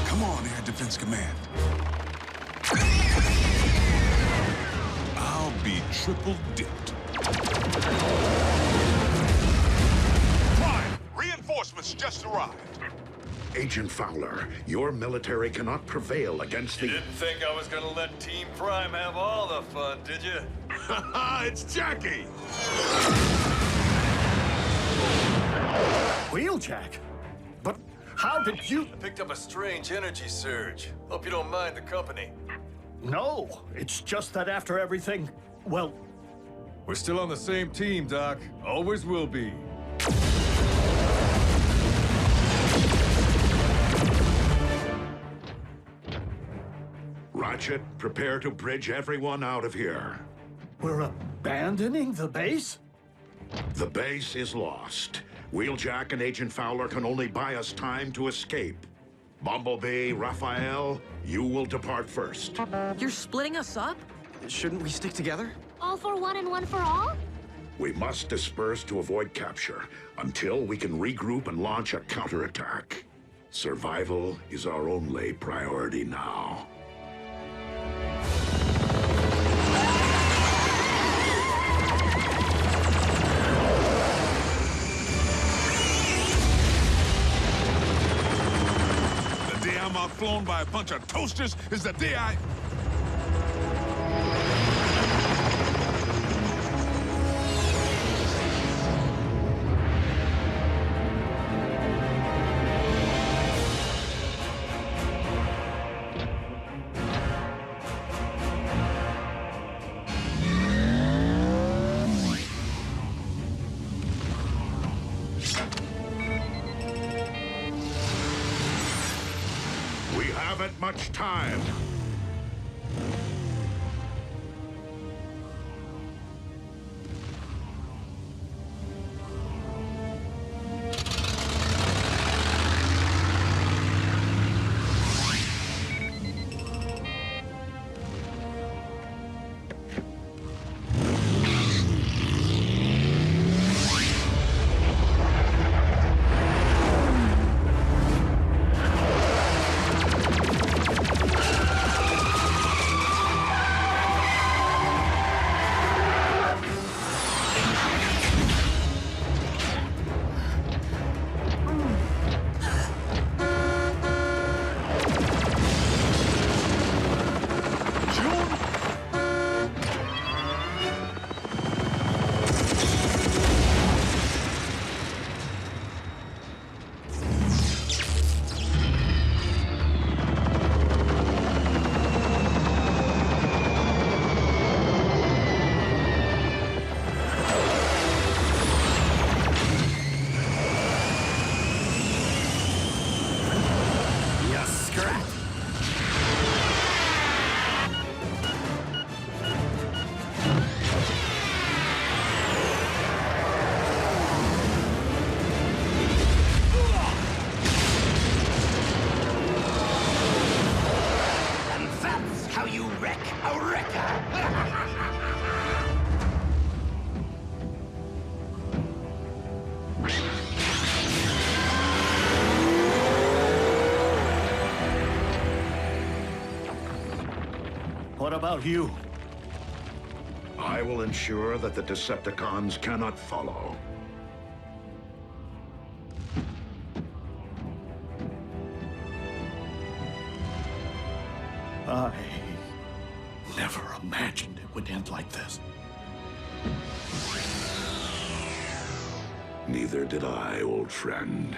Come on, Air Defense Command. I'll be triple dipped. Prime, reinforcements just arrived. Agent Fowler, your military cannot prevail against the... You didn't think I was gonna let Team Prime have all the fun, did you? It's Jackie! Wheeljack? But how did you... I picked up a strange energy surge. Hope you don't mind the company. No, it's just that after everything, well... We're still on the same team, Doc. Always will be. Ratchet, prepare to bridge everyone out of here. We're abandoning the base? The base is lost. Wheeljack and Agent Fowler can only buy us time to escape. Bumblebee, Raphael, you will depart first. You're splitting us up? Shouldn't we stick together? All for one and one for all? We must disperse to avoid capture until we can regroup and launch a counterattack. Survival is our only priority now. The day I'm outflown by a bunch of toasters is the day I... We haven't much time. What about you? I will ensure that the Decepticons cannot follow. I never imagined it would end like this. Neither did I, old friend.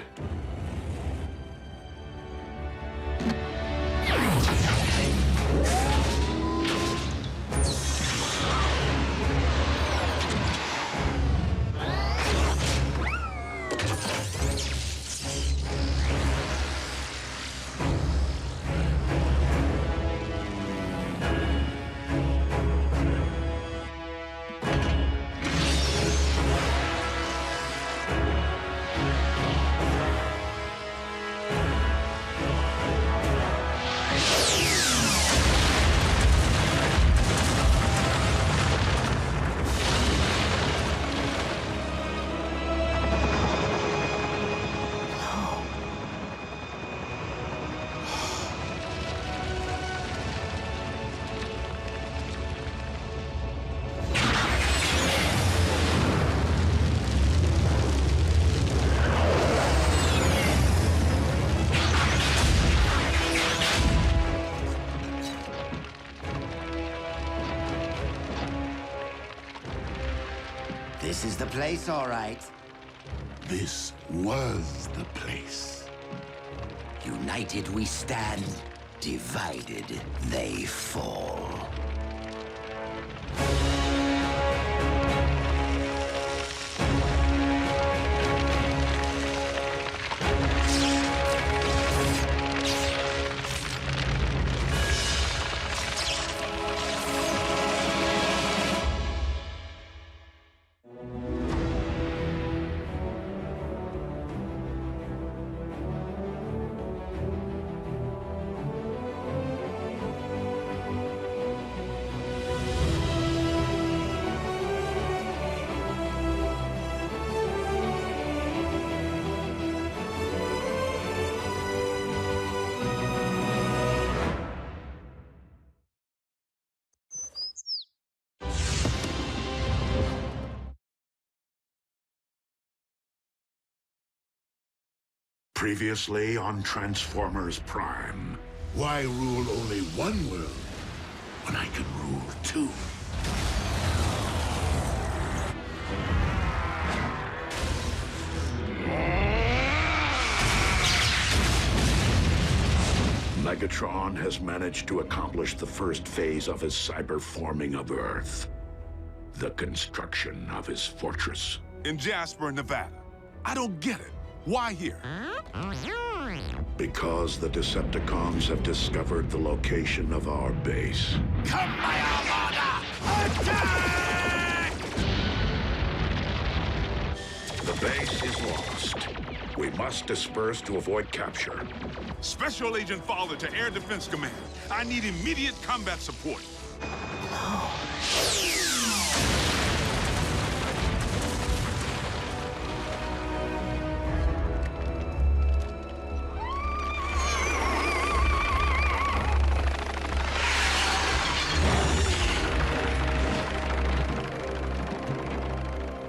This is the place, all right. This was the place. United we stand, divided they fall. Previously on Transformers Prime. Why rule only one world when I can rule two? Megatron has managed to accomplish the first phase of his cyberforming of Earth. The construction of his fortress. In Jasper, Nevada. I don't get it. Why here? Because the Decepticons have discovered the location of our base. Come, my Armada! Attack! The base is lost. We must disperse to avoid capture. Special Agent Fowler to Air Defense Command. I need immediate combat support.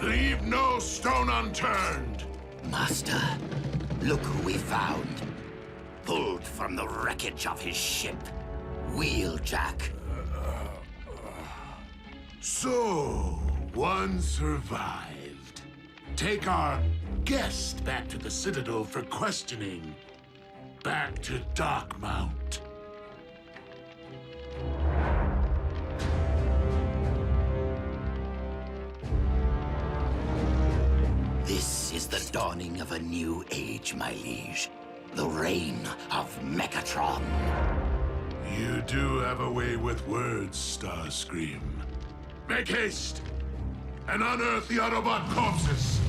Leave no stone unturned. Master, look who we found. Pulled from the wreckage of his ship. Wheeljack. So, one survived. Take our guest back to the Citadel for questioning. Back to Darkmount. This is the dawning of a new age, my liege. The reign of Megatron. You do have a way with words, Starscream. Make haste and unearth the Autobot corpses.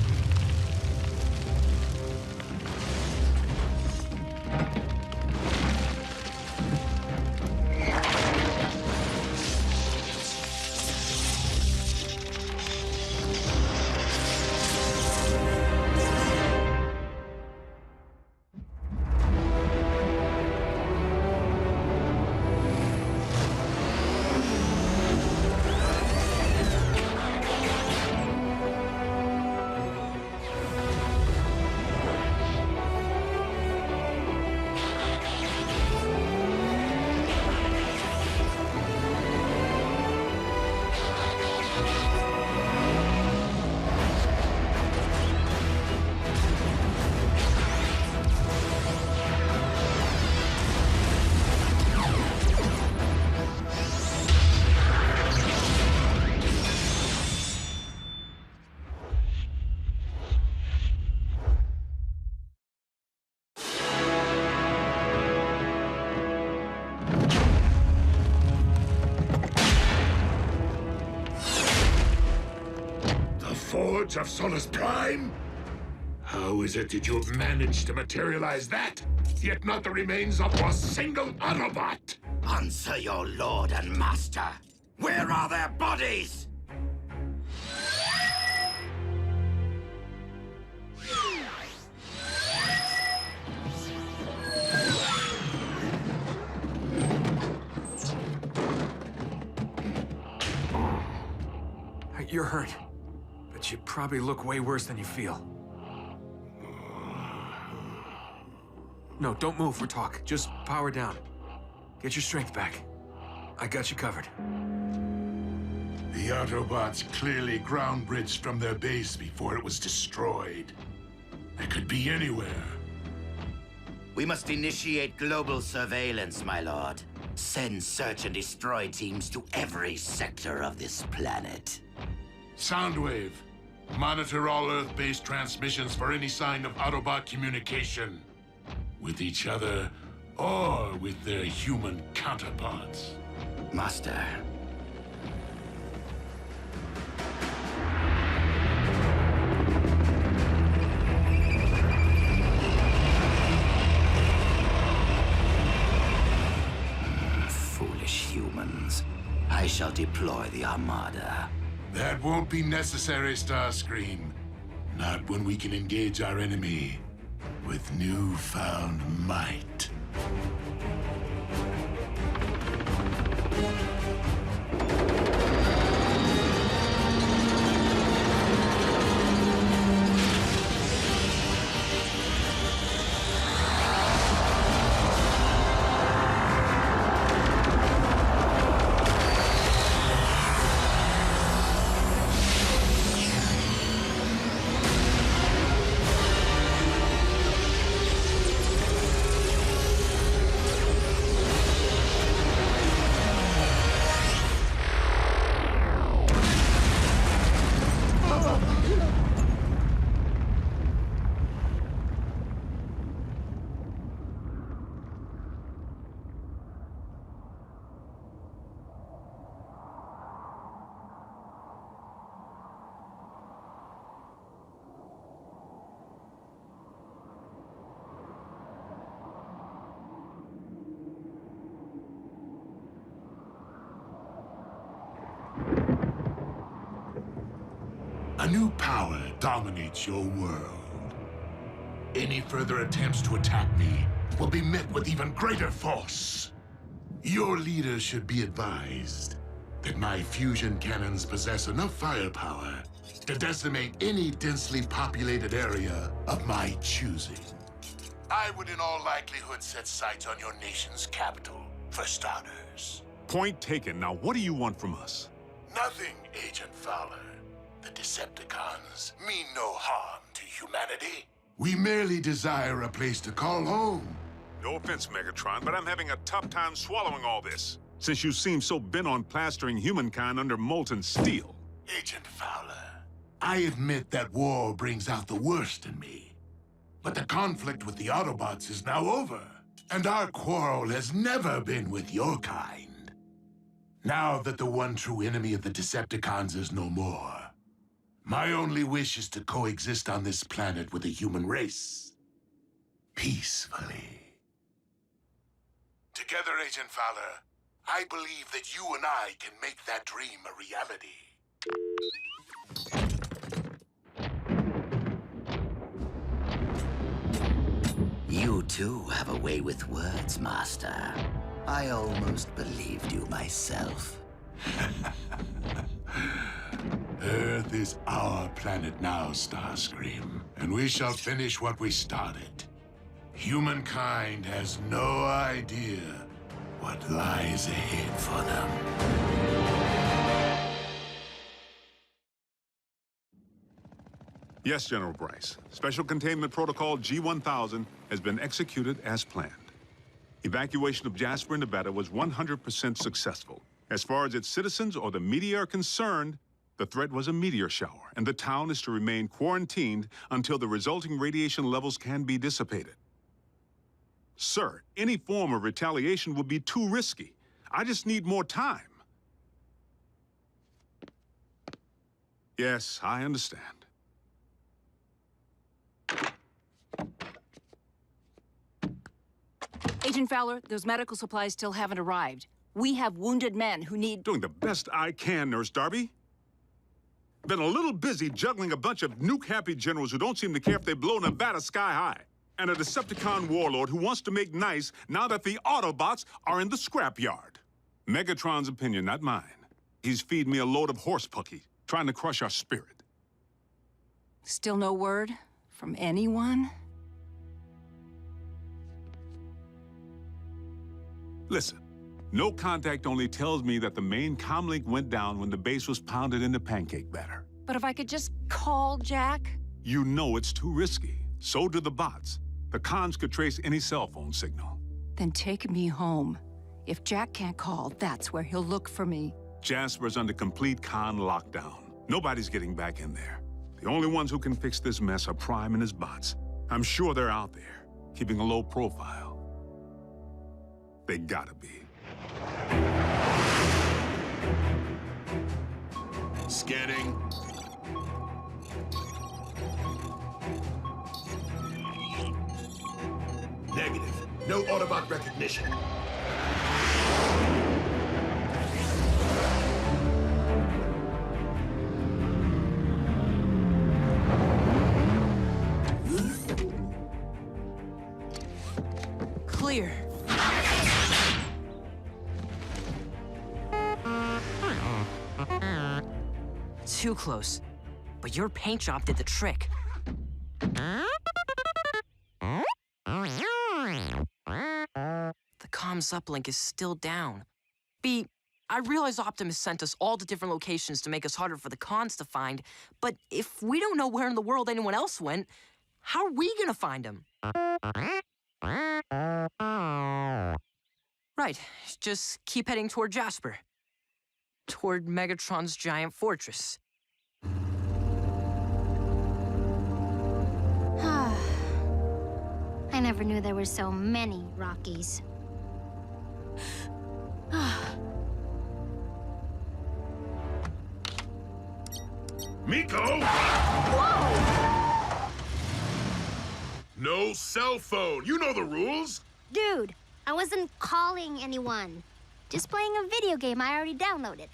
Forge of Solus Prime? How is it that you have managed to materialize that, yet not the remains of a single Autobot? Answer your lord and master. Where are their bodies? You're hurt. But you probably look way worse than you feel. No, don't move for talk. Just power down. Get your strength back. I got you covered. The Autobots clearly ground-bridged from their base before it was destroyed. They could be anywhere. We must initiate global surveillance, my lord. Send search and destroy teams to every sector of this planet. Soundwave, monitor all Earth-based transmissions for any sign of Autobot communication. With each other, or with their human counterparts. Master. Foolish humans. I shall deploy the Armada. That won't be necessary, Starscream. Not when we can engage our enemy with newfound might. A new power dominates your world. Any further attempts to attack me will be met with even greater force. Your leader should be advised that my fusion cannons possess enough firepower to decimate any densely populated area of my choosing. I would in all likelihood set sights on your nation's capital, for starters. Point taken. Now, what do you want from us? Nothing, Agent Fowler. The Decepticons mean no harm to humanity. We merely desire a place to call home. No offense, Megatron, but I'm having a tough time swallowing all this, since you seem so bent on plastering humankind under molten steel. Agent Fowler, I admit that war brings out the worst in me. But the conflict with the Autobots is now over, and our quarrel has never been with your kind. Now that the one true enemy of the Decepticons is no more, my only wish is to coexist on this planet with the human race. Peacefully. Together, Agent Fowler, I believe that you and I can make that dream a reality. You too have a way with words, Master. I almost believed you myself. Earth is our planet now, Starscream, and we shall finish what we started. Humankind has no idea what lies ahead for them. Yes, General Bryce. Special Containment Protocol G-1000 has been executed as planned. Evacuation of Jasper, Nevada was 100% successful. As far as its citizens or the media are concerned, the threat was a meteor shower, and the town is to remain quarantined until the resulting radiation levels can be dissipated. Sir, any form of retaliation would be too risky. I just need more time. Yes, I understand. Agent Fowler, those medical supplies still haven't arrived. We have wounded men who need... Doing the best I can, Nurse Darby. Been a little busy juggling a bunch of nuke-happy generals who don't seem to care if they blow Nevada sky high. And a Decepticon warlord who wants to make nice now that the Autobots are in the scrapyard. Megatron's opinion, not mine. He's feeding me a load of horse pucky, trying to crush our spirit. Still no word from anyone? Listen, No contact only tells me that the main comlink went down when the base was pounded into pancake batter. But if I could just call Jack? You know it's too risky. So do the bots. The cons could trace any cell phone signal. Then take me home. If Jack can't call, that's where he'll look for me. Jasper's under complete con lockdown. Nobody's getting back in there. The only ones who can fix this mess are Prime and his bots. I'm sure they're out there, keeping a low profile. They gotta be. Scanning. Negative. No Autobot recognition. Clear. Too close. But your paint job did the trick. The comms uplink is still down. B, I realize Optimus sent us all to different locations to make us harder for the cons to find, but if we don't know where in the world anyone else went, how are we gonna find him? Right, just keep heading toward Jasper. Toward Megatron's giant fortress. I never knew there were so many Rockies. Miko! Whoa! No cell phone. You know the rules. Dude, I wasn't calling anyone. Just playing a video game I already downloaded.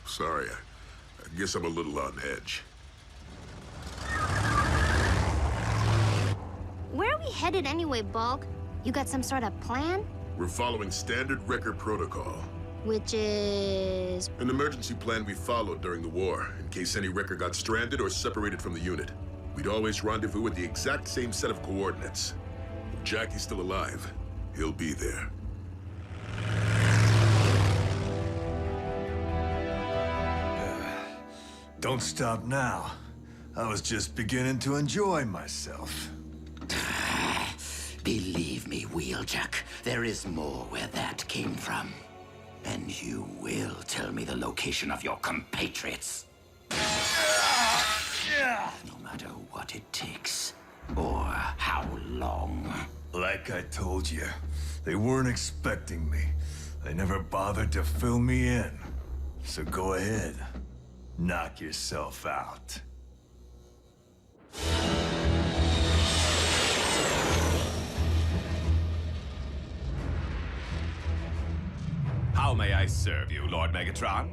Sorry, I guess I'm a little on edge. Where are we headed anyway, Bulk? You got some sort of plan? We're following standard record protocol. Which is... An emergency plan we followed during the war, in case any wrecker got stranded or separated from the unit. We'd always rendezvous with the exact same set of coordinates. If Jackie's still alive, he'll be there. Don't stop now. I was just beginning to enjoy myself. Believe me, Wheeljack, there is more where that came from. And you will tell me the location of your compatriots. No matter what it takes, or how long. Like I told you, they weren't expecting me. They never bothered to fill me in. So go ahead, knock yourself out. How may I serve you, Lord Megatron?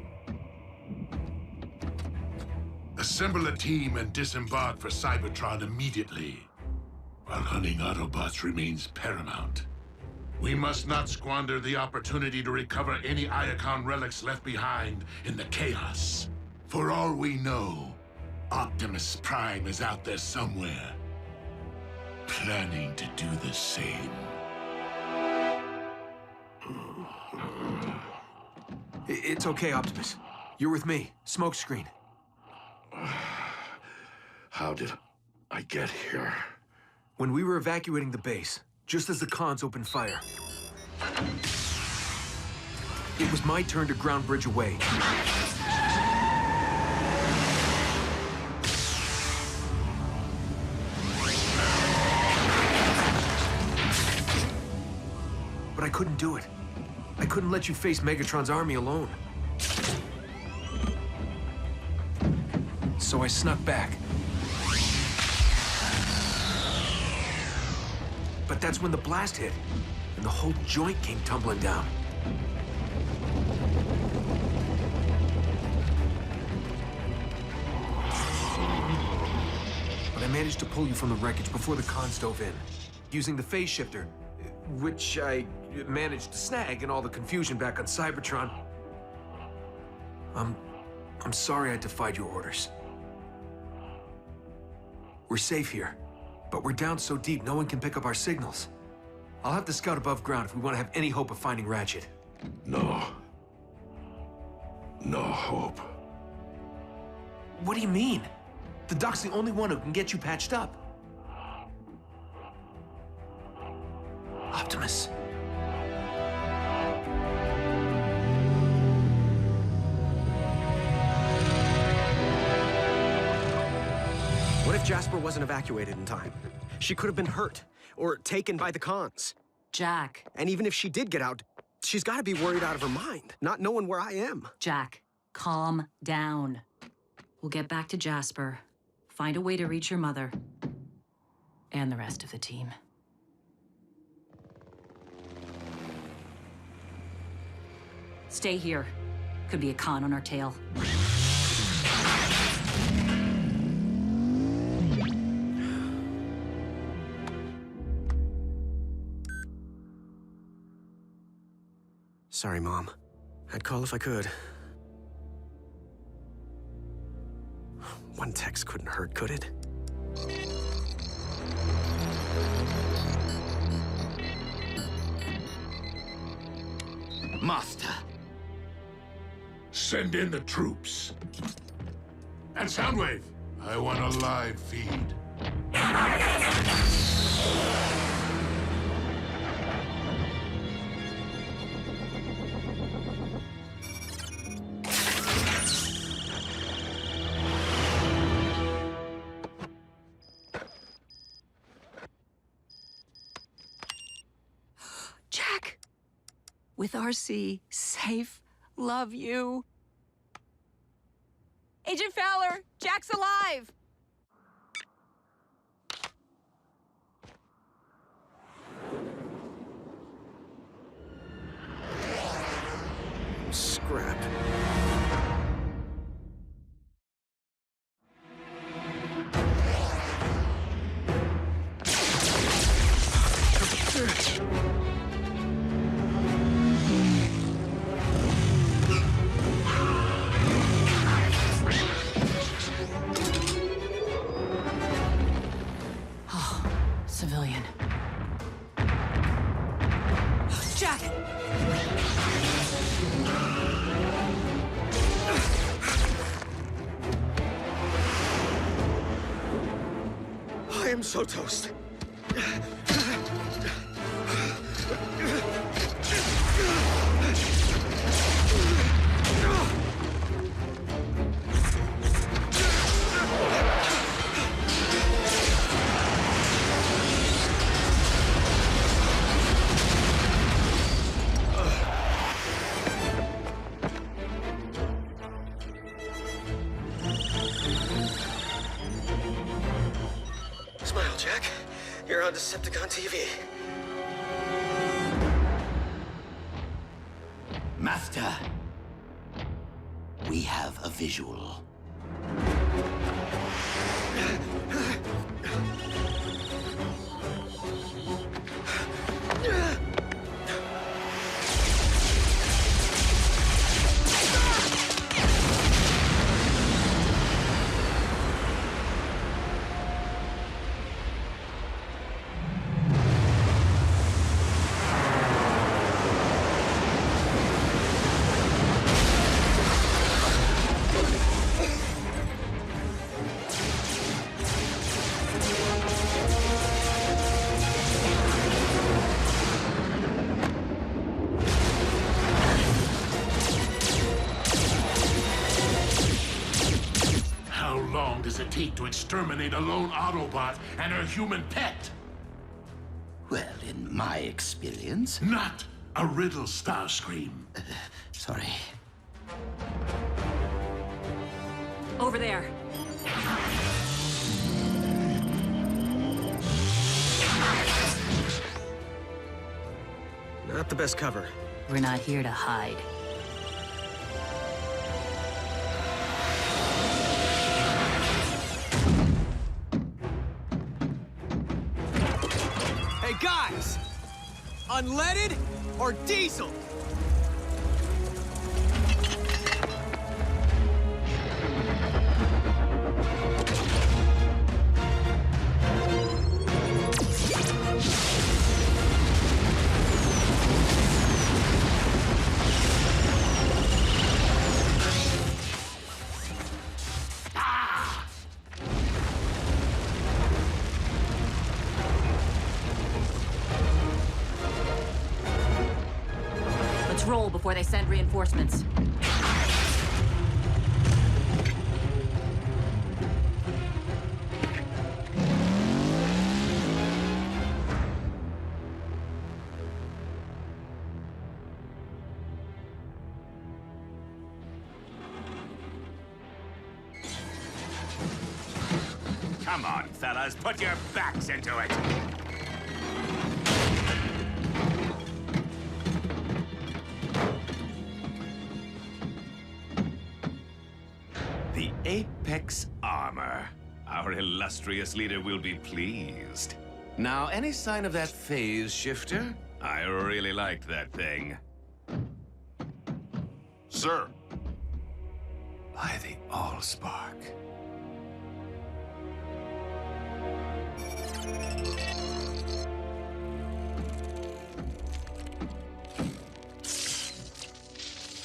Assemble a team and disembark for Cybertron immediately. While hunting Autobots remains paramount. We must not squander the opportunity to recover any Iacon relics left behind in the chaos. For all we know, Optimus Prime is out there somewhere, planning to do the same. It's okay, Optimus. You're with me. Smokescreen. How did I get here? When we were evacuating the base, just as the cons opened fire, it was my turn to ground bridge away. But I couldn't do it. I couldn't let you face Megatron's army alone. So I snuck back. But that's when the blast hit, and the whole joint came tumbling down. But I managed to pull you from the wreckage before the cons dove in, using the phase shifter, which I managed to snag in all the confusion back on Cybertron. I'm sorry I defied your orders. We're safe here, but we're down so deep no one can pick up our signals. I'll have to scout above ground if we want to have any hope of finding Ratchet. No. No hope. What do you mean? The doc's the only one who can get you patched up. Optimus. What if Jasper wasn't evacuated in time? She could have been hurt, or taken by the cons. Jack. And even if she did get out, she's got to be worried out of her mind, not knowing where I am. Jack, calm down. We'll get back to Jasper, find a way to reach your mother, and the rest of the team. Stay here. Could be a con on our tail. Sorry, Mom. I'd call if I could. One text couldn't hurt, could it? Master. Send in the troops. And Soundwave, I want a live feed. Jack! With RC, safe, love you. Agent Fowler, Jack's alive! Scrap. Civilian. Jack! I am so toast. Smile, Jack. You're on Decepticon TV. Master, we have a visual. How long does it take to exterminate a lone Autobot and her human pet? Well, in my experience... Not a riddle, Starscream. Sorry. Over there. Not the best cover. We're not here to hide. Hey, guys! Unleaded or diesel? roll before they send reinforcements. Come on, fellas, put your backs into it. The Apex Armor. Our illustrious leader will be pleased. Now, any sign of that phase shifter? I really liked that thing. Sir. By the Allspark.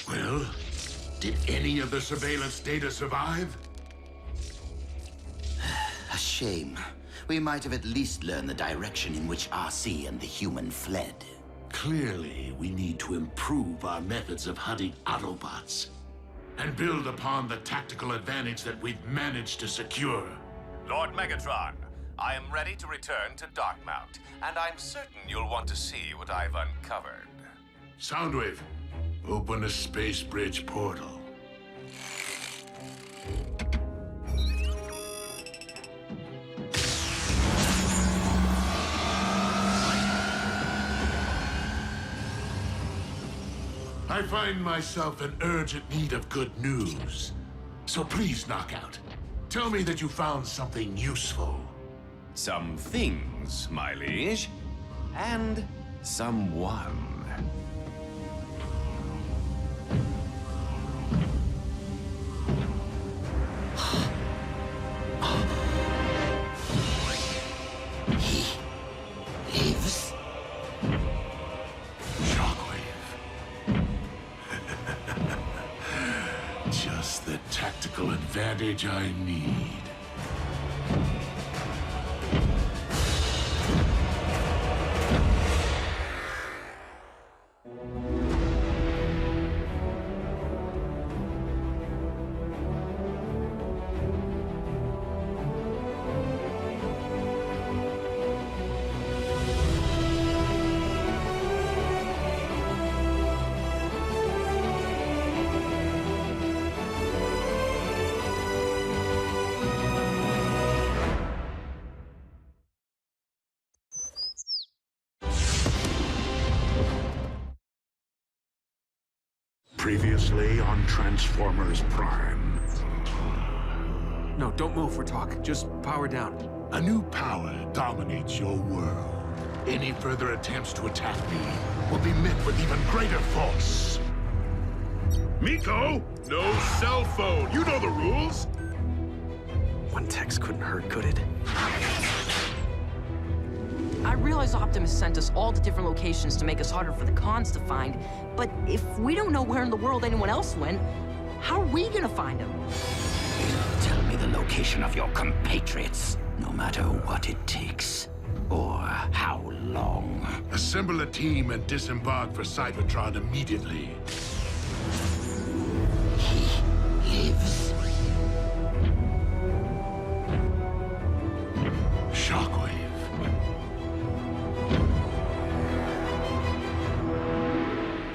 Well, did any of the surveillance data survive? A shame. We might have at least learned the direction in which RC and the human fled. Clearly, we need to improve our methods of hunting Autobots and build upon the tactical advantage that we've managed to secure. Lord Megatron, I am ready to return to Darkmount, and I'm certain you'll want to see what I've uncovered. Soundwave, open the space bridge portal. I find myself in urgent need of good news. So please, Knockout, tell me that you found something useful. Some things, my liege, and someone. He lives? Just the tactical advantage I need. Previously on Transformers Prime. No, don't move for talk. Just power down. A new power dominates your world. Any further attempts to attack me will be met with even greater force. Miko, no cell phone. You know the rules. One text couldn't hurt, could it? I realize Optimus sent us all to different locations to make us harder for the cons to find, but if we don't know where in the world anyone else went, how are we gonna find them? Tell me the location of your compatriots, no matter what it takes, or how long. Assemble a team and disembark for Cybertron immediately. He lives? Shockwave.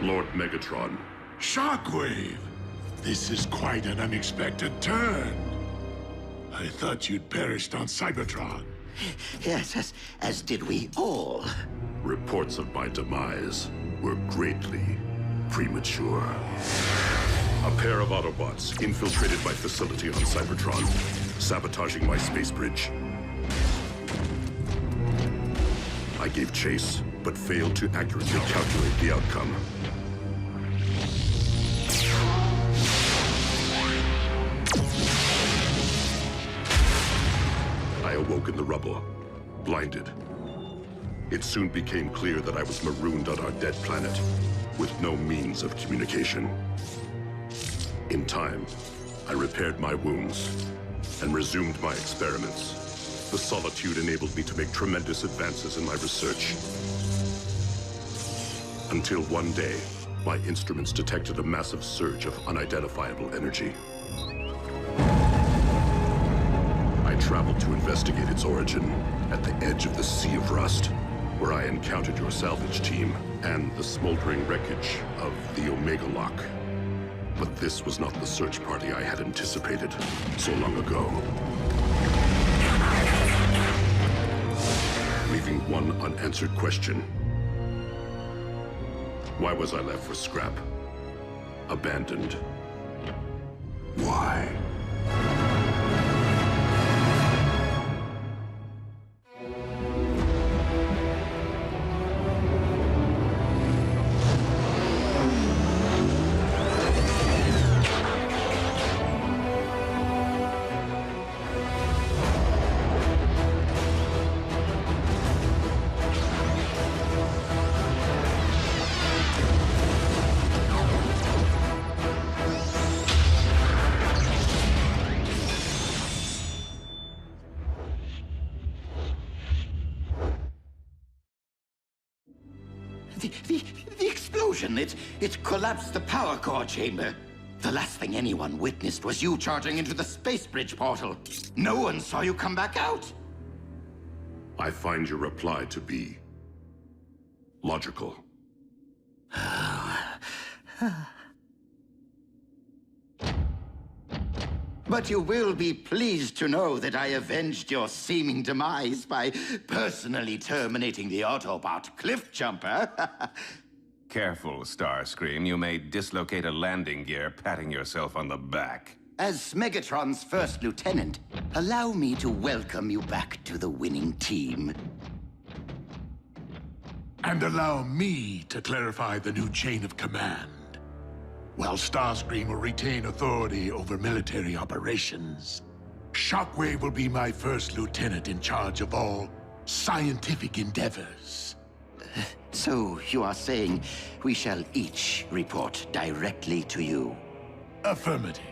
Lord Megatron. Shockwave! This is quite an unexpected turn. I thought you'd perished on Cybertron. Yes, as did we all. Reports of my demise were greatly premature. A pair of Autobots infiltrated my facility on Cybertron, sabotaging my space bridge. I gave chase, but failed to accurately calculate the outcome. I awoke in the rubble, blinded. It soon became clear that I was marooned on our dead planet, with no means of communication. In time, I repaired my wounds and resumed my experiments. The solitude enabled me to make tremendous advances in my research. Until one day, my instruments detected a massive surge of unidentifiable energy. I traveled to investigate its origin at the edge of the Sea of Rust, where I encountered your salvage team and the smoldering wreckage of the Omega Lock. But this was not the search party I had anticipated so long ago. Leaving one unanswered question. Why was I left for scrap? Abandoned. Why? The explosion, it collapsed the power core chamber. The last thing anyone witnessed was you charging into the space bridge portal. No one saw you come back out. I find your reply to be logical. But you will be pleased to know that I avenged your seeming demise by personally terminating the Autobot cliff jumper. Careful, Starscream. You may dislocate a landing gear patting yourself on the back. As Megatron's first lieutenant, allow me to welcome you back to the winning team. And allow me to clarify the new chain of command. While Starscream will retain authority over military operations, Shockwave will be my first lieutenant in charge of all scientific endeavors. So you are saying we shall each report directly to you? Affirmative.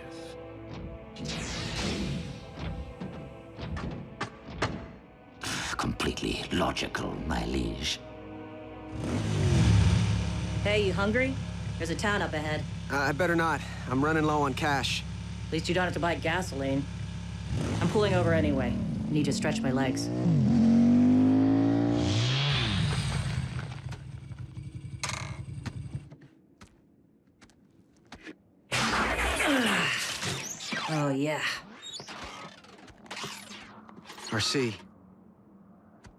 Completely logical, my liege. Hey, you hungry? There's a town up ahead. I better not. I'm running low on cash. At least you don't have to buy gasoline. I'm pulling over anyway. Need to stretch my legs. Oh, yeah. RC.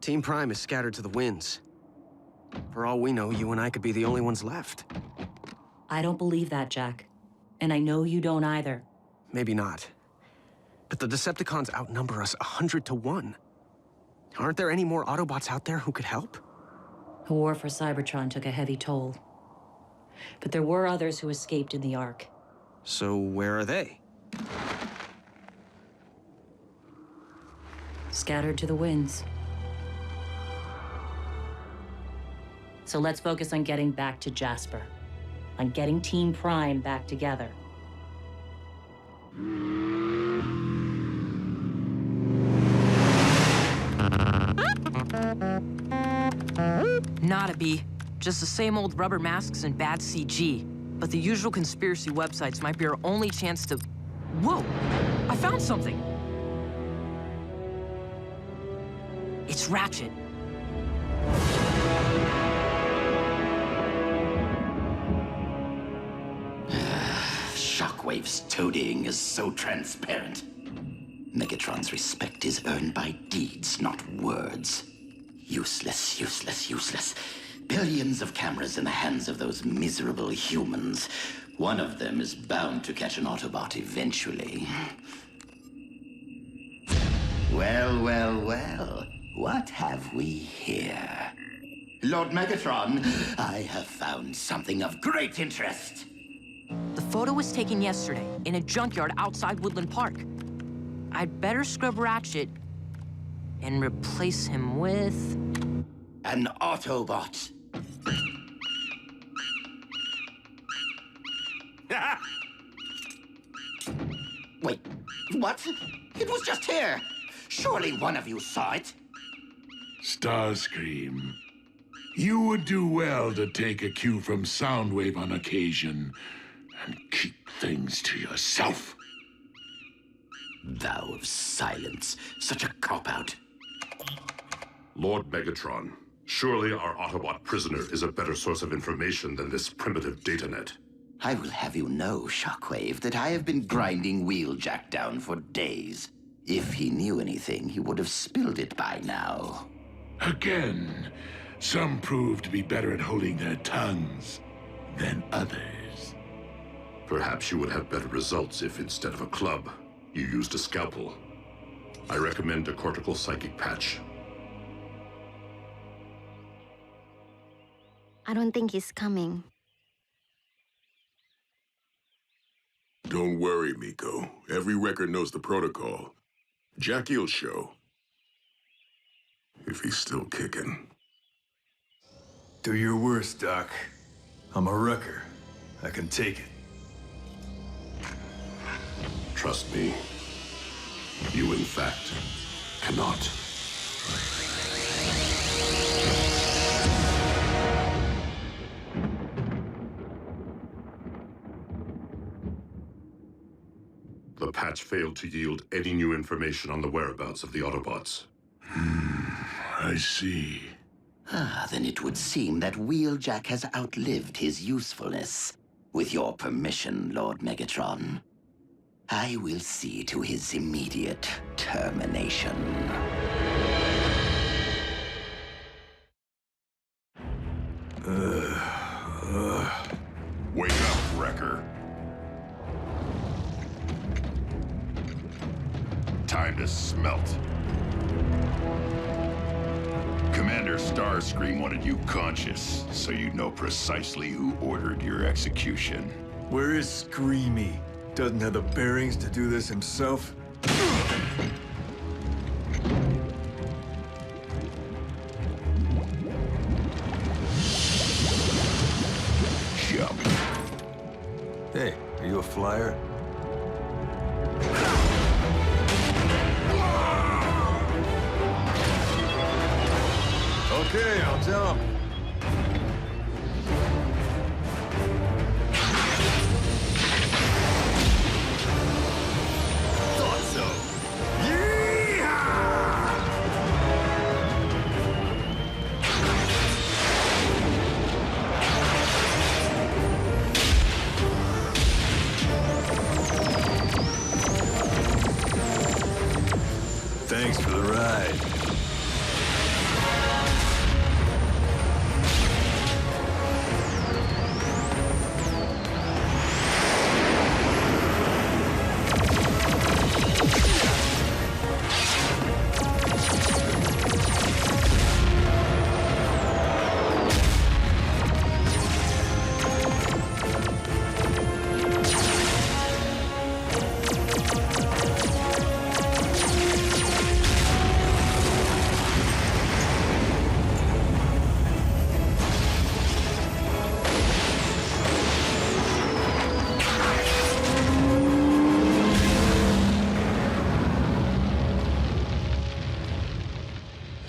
Team Prime is scattered to the winds. For all we know, you and I could be the only ones left. I don't believe that, Jack. And I know you don't either. Maybe not. But the Decepticons outnumber us 100 to 1. Aren't there any more Autobots out there who could help? The war for Cybertron took a heavy toll. But there were others who escaped in the Ark. So where are they? Scattered to the winds. So let's focus on getting back to Jasper. On getting Team Prime back together. Not a B. Just the same old rubber masks and bad CG. But the usual conspiracy websites might be our only chance to... Whoa! I found something! It's Ratchet. Shockwave's toadying is so transparent. Megatron's respect is earned by deeds, not words. Useless, useless, useless. Billions of cameras in the hands of those miserable humans. One of them is bound to catch an Autobot eventually. Well, well, well. What have we here? Lord Megatron, I have found something of great interest. The photo was taken yesterday in a junkyard outside Woodland Park. I'd better scrub Ratchet and replace him with... an Autobot. Wait, what? It was just here. Surely one of you saw it. Starscream, You would do well to take a cue from Soundwave on occasion and keep things to yourself. Vow of silence. Such a cop-out. Lord Megatron, surely our Autobot prisoner is a better source of information than this primitive datanet. I will have you know, Shockwave, that I have been grinding Wheeljack down for days. If he knew anything, he would have spilled it by now. Again, some prove to be better at holding their tongues than others. Perhaps you would have better results if, instead of a club, you used a scalpel. I recommend a cortical psychic patch. I don't think he's coming. Don't worry, Miko. Every record knows the protocol. Jackie'll show. If he's still kicking. Do your worst, Doc. I'm a wrecker. I can take it. Trust me. You, in fact, cannot. The patch failed to yield any new information on the whereabouts of the Autobots. I see. Then it would seem that Wheeljack has outlived his usefulness. With your permission, Lord Megatron, I will see to his immediate termination. Wake up, Wrecker. Time to smelt. Commander Starscream wanted you conscious, so you know precisely who ordered your execution. Where is Screamy? Doesn't have the bearings to do this himself? Jump. Hey, are you a flyer? Okay, I'll jump. Thought so. Thanks for the ride.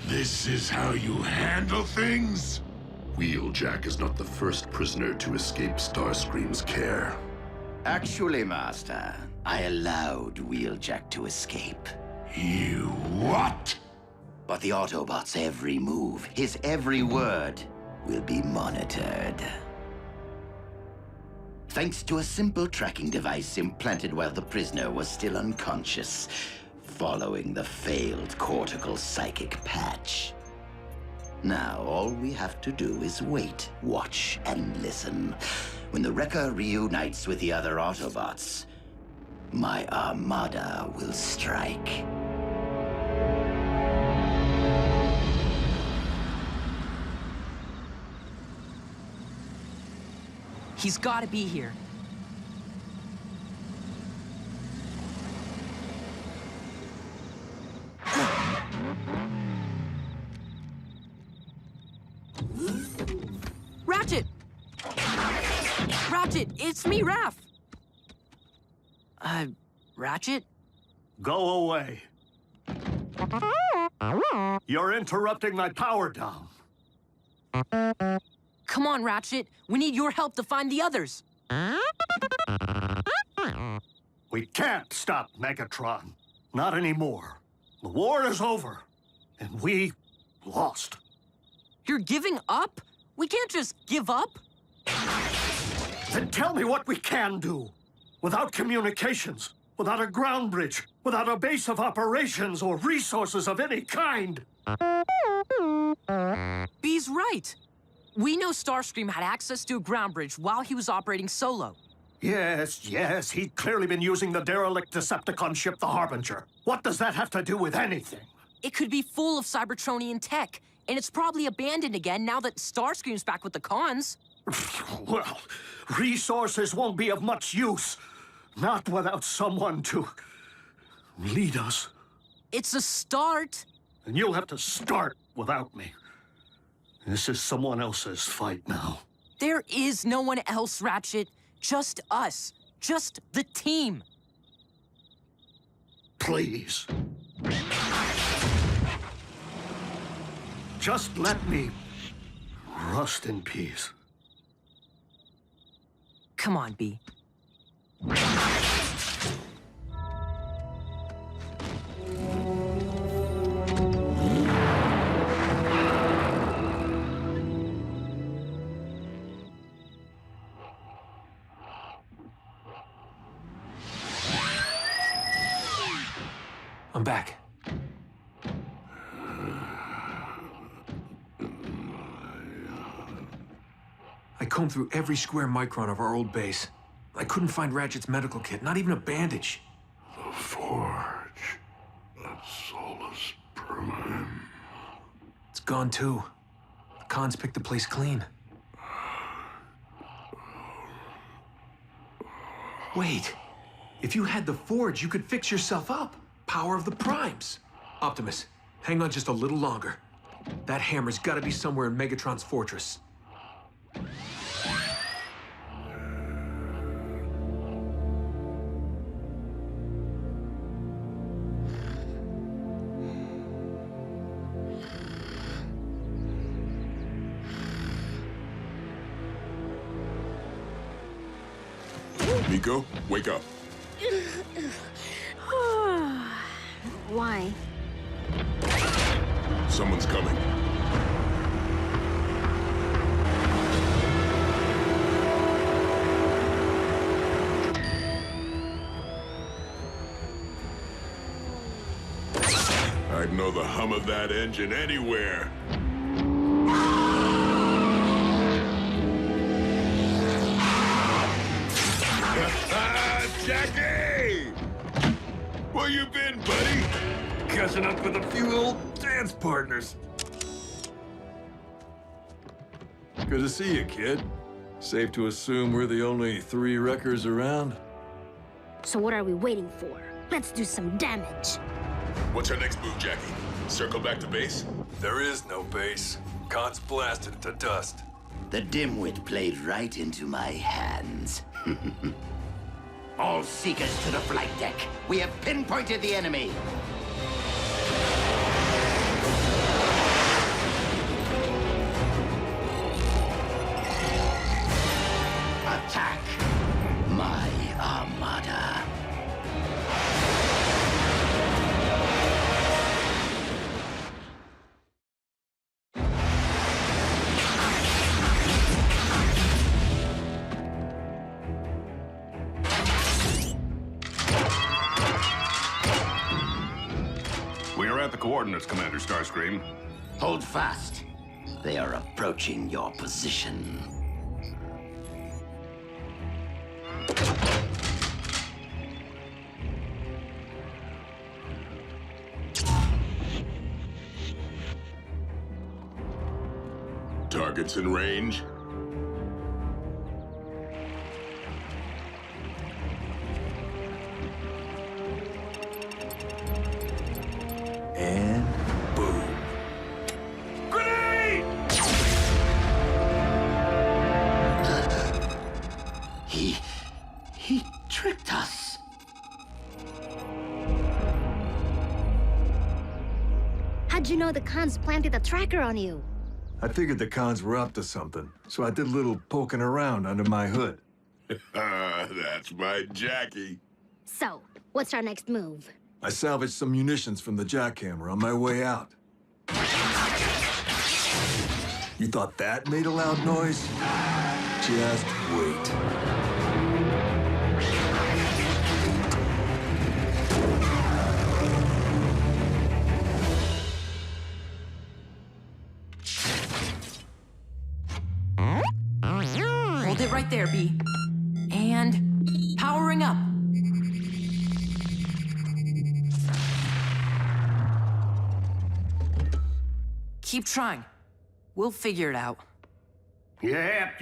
This is how you handle things? Wheeljack is not the first prisoner to escape Starscream's care. Actually, Master, I allowed Wheeljack to escape. You what? But the Autobot's every move, his every word, will be monitored. Thanks to a simple tracking device implanted while the prisoner was still unconscious, following the failed cortical psychic patch. Now, all we have to do is wait, watch, and listen. When the Wrecker reunites with the other Autobots, my Armada will strike. He's gotta be here. Ratchet! Ratchet, it's me, Raph! Ratchet? Go away. You're interrupting my power down. Come on, Ratchet. We need your help to find the others. We can't stop Megatron. Not anymore. The war is over, and we lost. You're giving up? We can't just give up. Then tell me what we can do. Without communications, without a ground bridge, without a base of operations or resources of any kind. B's right. We know Starscream had access to a ground bridge while he was operating solo. Yes, he'd clearly been using the derelict Decepticon ship, the Harbinger. What does that have to do with anything? It could be full of Cybertronian tech, and it's probably abandoned again now that Starscream's back with the cons. Well, resources won't be of much use. Not without someone to lead us. It's a start. And you'll have to start without me. This is someone else's fight now. There is no one else, Ratchet. Just us. Just the team. Please. Just let me rust in peace. Come on, B. I'm back. I combed through every square micron of our old base. I couldn't find Ratchet's medical kit, not even a bandage. The forge. That's Solus Prime. It's gone too. The cons picked the place clean. Wait. If you had the forge, you could fix yourself up. Power of the Primes. Optimus, hang on just a little longer. That hammer's gotta be somewhere in Megatron's fortress. Nico, wake up. Why? Someone's coming. I'd know the hum of that engine anywhere. Jackie! Where you been, buddy? Catching up with a few old dance partners. Good to see you, kid. Safe to assume we're the only 3 wreckers around? So what are we waiting for? Let's do some damage. What's our next move, Jackie? Circle back to base? There is no base. Con's blasted it to dust. The dimwit played right into my hands. All seekers to the flight deck. We have pinpointed the enemy. Attack my Armada. We are at the coordinates, Commander Starscream. Hold fast. They are approaching your position. Targets in range. And boom. Grenade! He tricked us. How'd you know the cons planted a tracker on you? I figured the cons were up to something, so I did a little poking around under my hood. That's my Jackie. So, what's our next move? I salvaged some munitions from the jackhammer on my way out. You thought that made a loud noise? Just wait. Hold it right there, B. And powering up. Keep trying. We'll figure it out. Yep.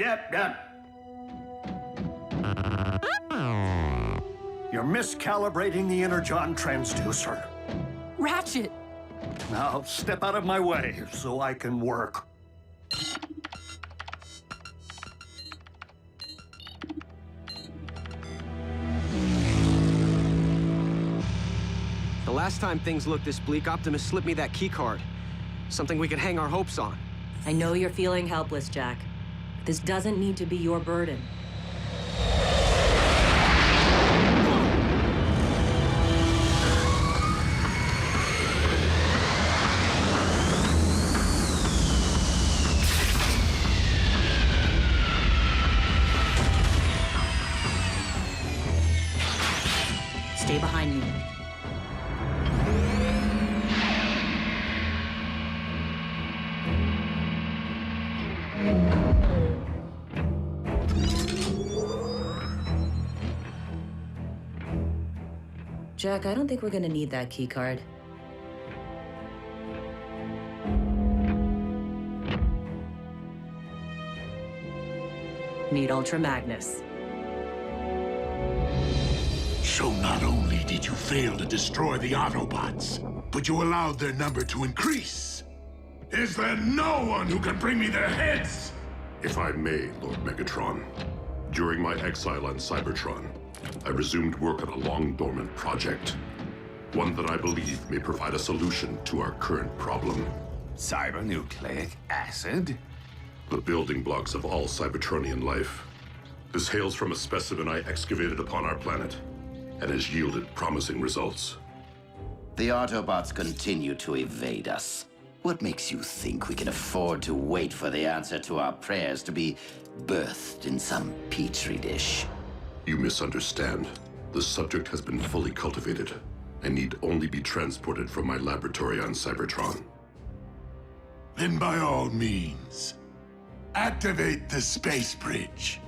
You're miscalibrating the Energon transducer. Ratchet! Now, step out of my way so I can work. The last time things looked this bleak, Optimus slipped me that keycard. Something we could hang our hopes on. I know you're feeling helpless, Jack. This doesn't need to be your burden. Stay behind me. Jack, I don't think we're gonna need that keycard. Need Ultra Magnus. So not only did you fail to destroy the Autobots, but you allowed their number to increase. Is there no one who can bring me their heads? If I may, Lord Megatron, during my exile on Cybertron, I resumed work on a long-dormant project. One that I believe may provide a solution to our current problem. Cybernucleic acid? The building blocks of all Cybertronian life. This hails from a specimen I excavated upon our planet, and has yielded promising results. The Autobots continue to evade us. What makes you think we can afford to wait for the answer to our prayers to be birthed in some petri dish? You misunderstand. The subject has been fully cultivated and need only be transported from my laboratory on Cybertron. Then by all means, activate the space bridge.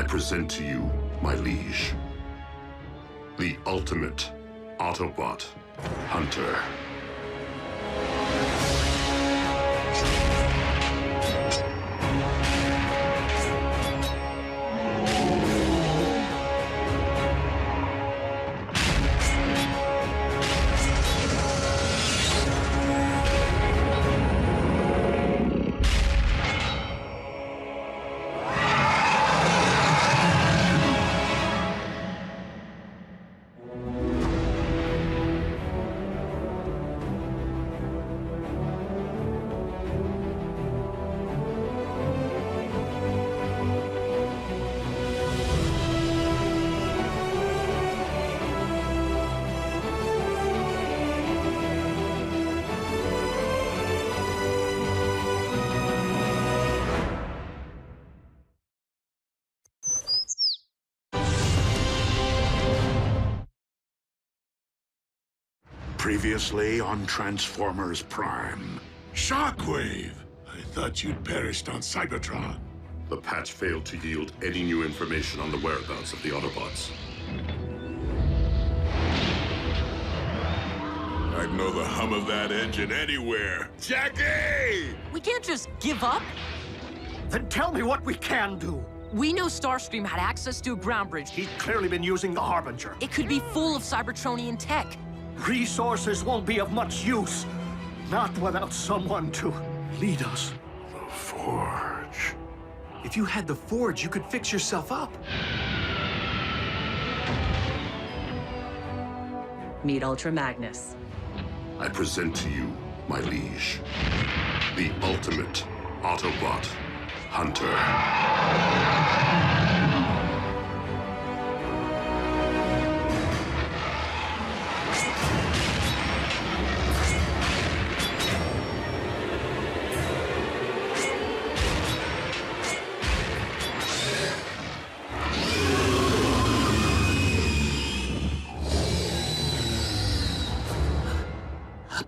Present to you, my liege, the ultimate Autobot hunter. Previously on Transformers Prime. Shockwave! I thought you'd perished on Cybertron. The patch failed to yield any new information on the whereabouts of the Autobots. I'd know the hum of that engine anywhere. Jackie! We can't just give up. Then tell me what we can do. We know Starscream had access to a ground bridge. He's clearly been using the Harbinger. It could be full of Cybertronian tech. Resources won't be of much use. Not without someone to lead us. The Forge. If you had the Forge, you could fix yourself up. Meet Ultra Magnus. I present to you, my liege, the ultimate Autobot hunter.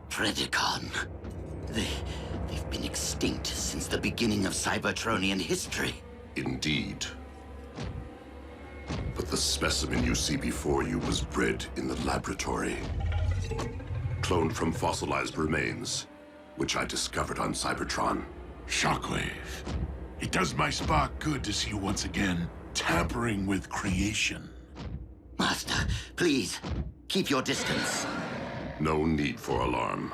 Predacon. They've been extinct since the beginning of Cybertronian history. Indeed. But the specimen you see before you was bred in the laboratory. Cloned from fossilized remains, which I discovered on Cybertron. Shockwave. It does my spark good to see you once again tampering with creation. Master, please, keep your distance. No need for alarm.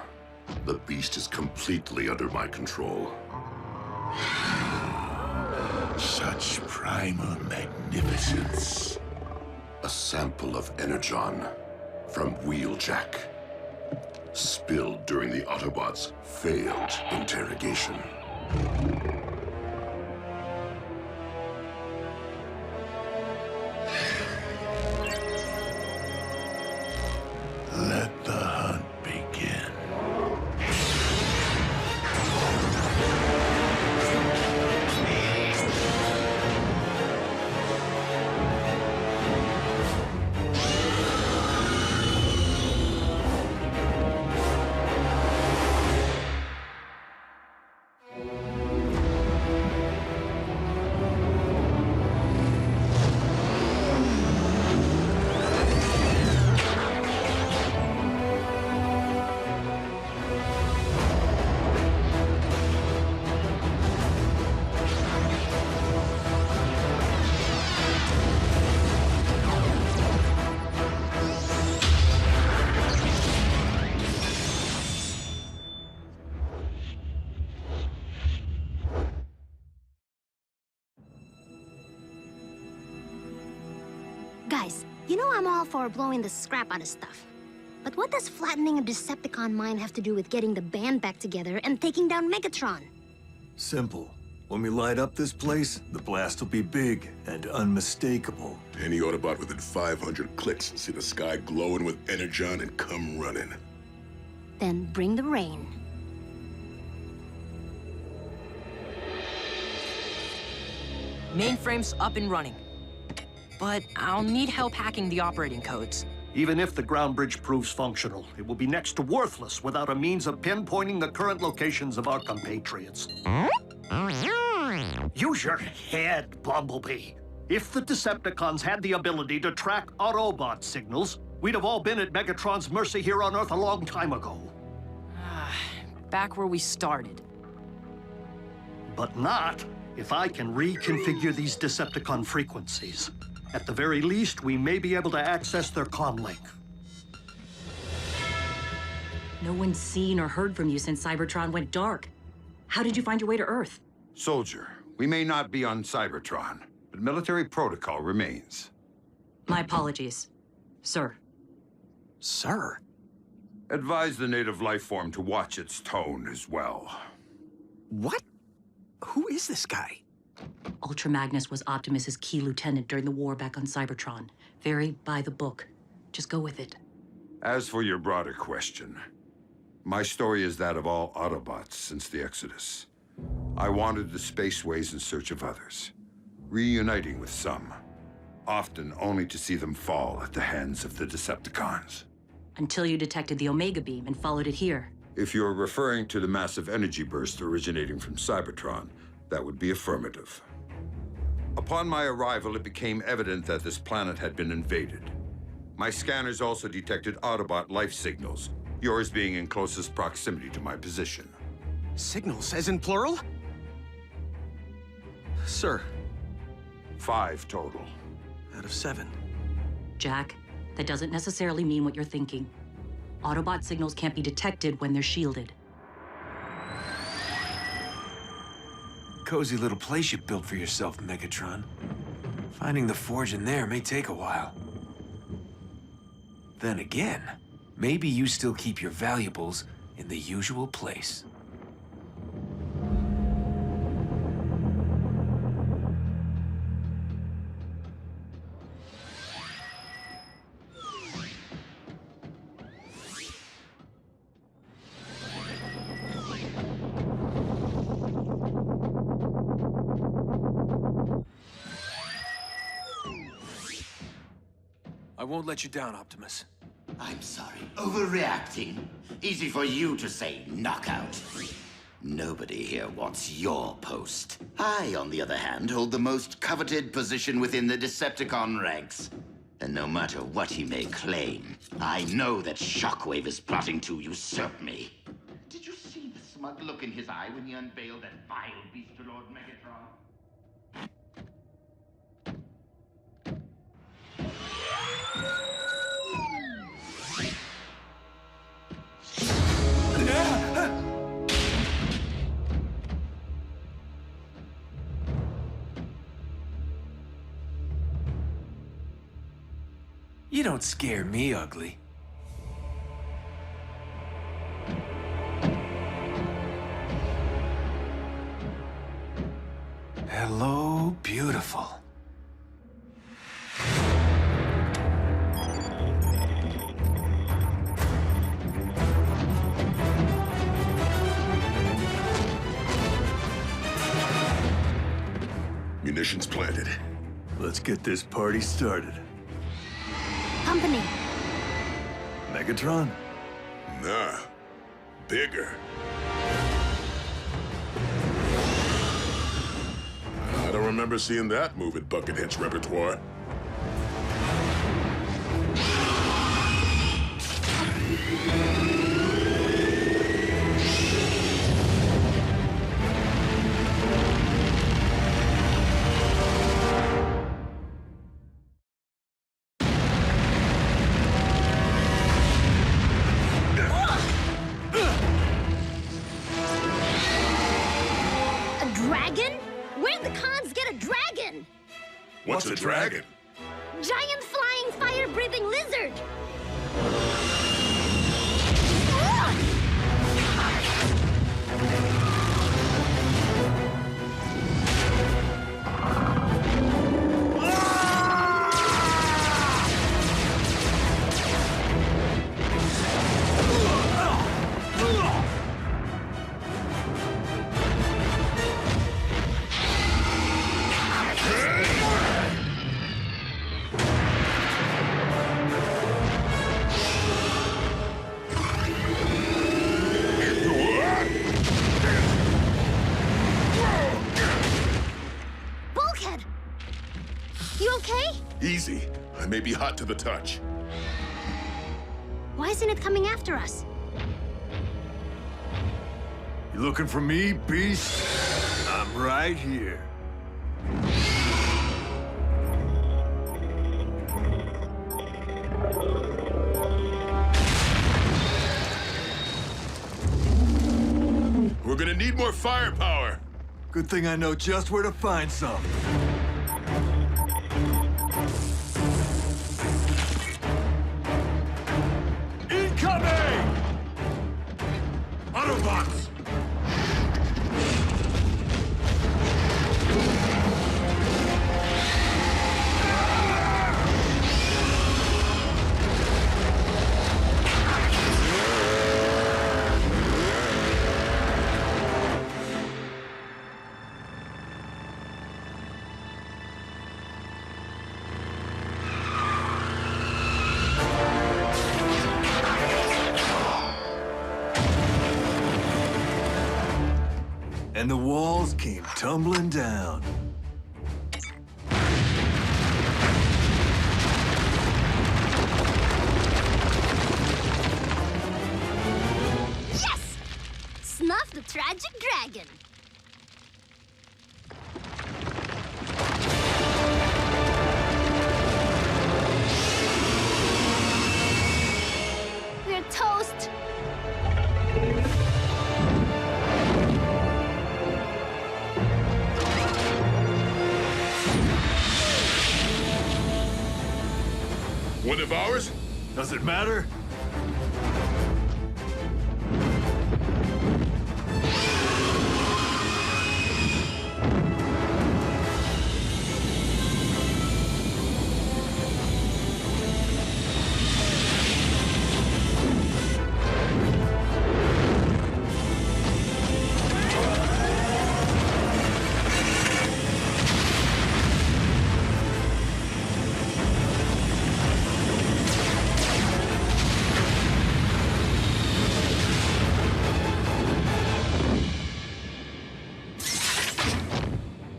The beast is completely under my control. Such primal magnificence. A sample of Energon from Wheeljack. Spilled during the Autobots' failed interrogation. Let the hunt begin. Guys, you know I'm all for blowing the scrap out of stuff. But what does flattening a Decepticon mind have to do with getting the band back together and taking down Megatron? Simple. When we light up this place, the blast will be big and unmistakable. Any Autobot within 500 clicks will see the sky glowing with Energon and come running. Then bring the rain. Mainframe's up and running. But I'll need help hacking the operating codes. Even if the ground bridge proves functional, it will be next to worthless without a means of pinpointing the current locations of our compatriots. Use your head, Bumblebee. If the Decepticons had the ability to track Autobot signals, we'd have all been at Megatron's mercy here on Earth a long time ago. Back where we started. But not if I can reconfigure these Decepticon frequencies. At the very least, we may be able to access their comm link. No one's seen or heard from you since Cybertron went dark. How did you find your way to Earth? Soldier, we may not be on Cybertron, but military protocol remains. My apologies, sir. Sir? Advise the native life form to watch its tone as well. What? Who is this guy? Ultra Magnus was Optimus's key lieutenant during the war back on Cybertron. Very by the book. Just go with it. As for your broader question, my story is that of all Autobots since the Exodus. I wandered the spaceways in search of others, reuniting with some, often only to see them fall at the hands of the Decepticons. Until you detected the Omega Beam and followed it here. If you're referring to the massive energy burst originating from Cybertron, that would be affirmative. Upon my arrival, it became evident that this planet had been invaded. My scanners also detected Autobot life signals, yours being in closest proximity to my position. Signals, as in plural? Sir. 5 total. Out of 7. Jack, that doesn't necessarily mean what you're thinking. Autobot signals can't be detected when they're shielded. Cozy little place you built for yourself, Megatron. Finding the forge in there may take a while. Then again, maybe you still keep your valuables in the usual place. I won't let you down, Optimus. I'm sorry. Overreacting. Easy for you to say, knockout. Nobody here wants your post. I, on the other hand, hold the most coveted position within the Decepticon ranks. And no matter what he may claim, I know that Shockwave is plotting to usurp me. Did you see the smug look in his eye when he unveiled that vile beast to Lord Megatron? You don't scare me, ugly. Hello, beautiful. Munitions planted. Let's get this party started. Company. Megatron? Nah. Bigger. I don't remember seeing that move in Buckethead's repertoire. What's a dragon? Giant flying fire-breathing lizard! Easy. I may be hot to the touch. Why isn't it coming after us? You looking for me, beast? I'm right here. We're gonna need more firepower. Good thing I know just where to find some. Incoming! Autobots! and the walls came tumbling down. Yes! Snuff the tragic dragon. We're toast. One of ours? Does it matter?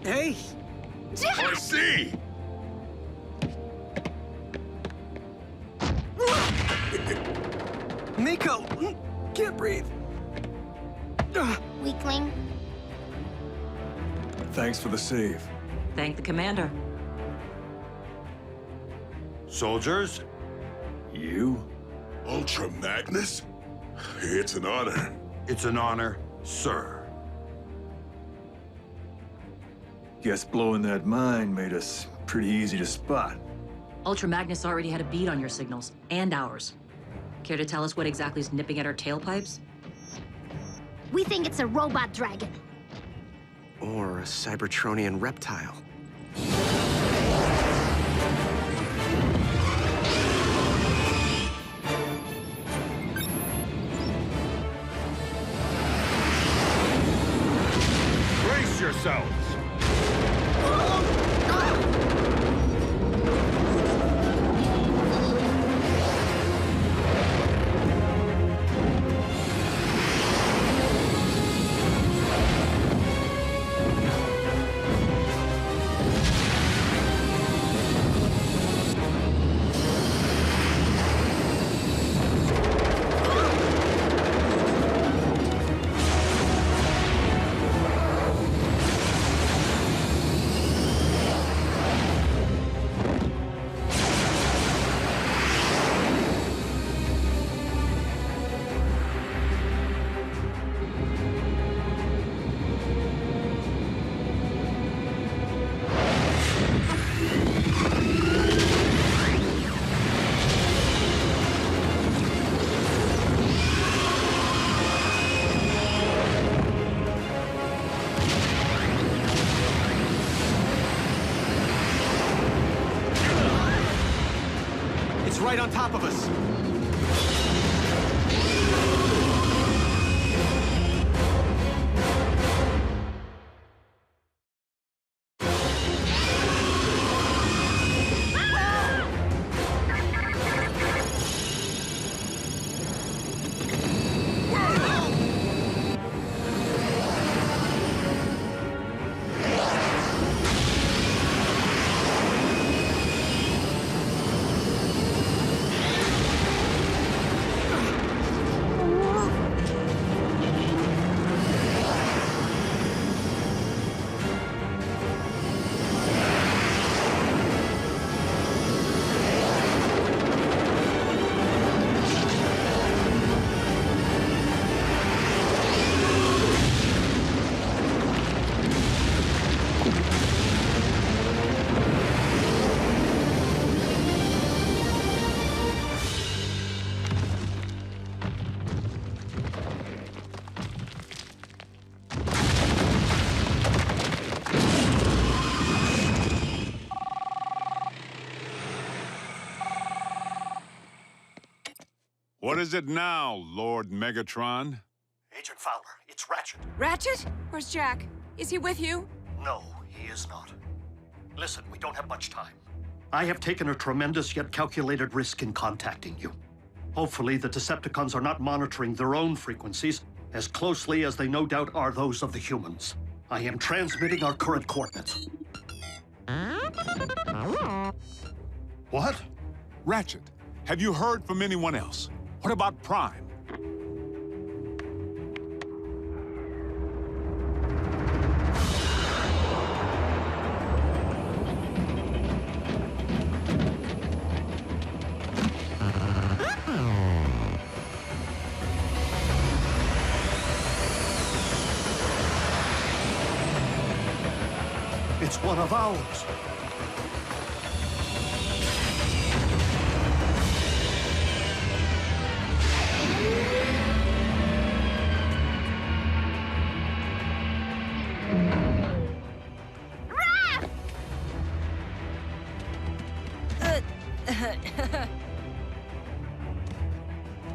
Hey! I see! Nico! Can't breathe. Weakling. Thanks for the save. Thank the commander. Soldiers? You? Ultra Magnus? It's an honor. It's an honor, sir. Guess blowing that mine made us pretty easy to spot. Ultra Magnus already had a bead on your signals, and ours. Care to tell us what exactly is nipping at our tailpipes? We think it's a robot dragon. Or a Cybertronian reptile. Brace yourselves! It's right on top of us. What is it now, Lord Megatron? Agent Fowler, it's Ratchet. Ratchet? Where's Jack? Is he with you? No, he is not. Listen, we don't have much time. I have taken a tremendous yet calculated risk in contacting you. Hopefully, the Decepticons are not monitoring their own frequencies as closely as they no doubt are those of the humans. I am transmitting our current coordinates. What? Ratchet, have you heard from anyone else? What about Prime? It's one of ours.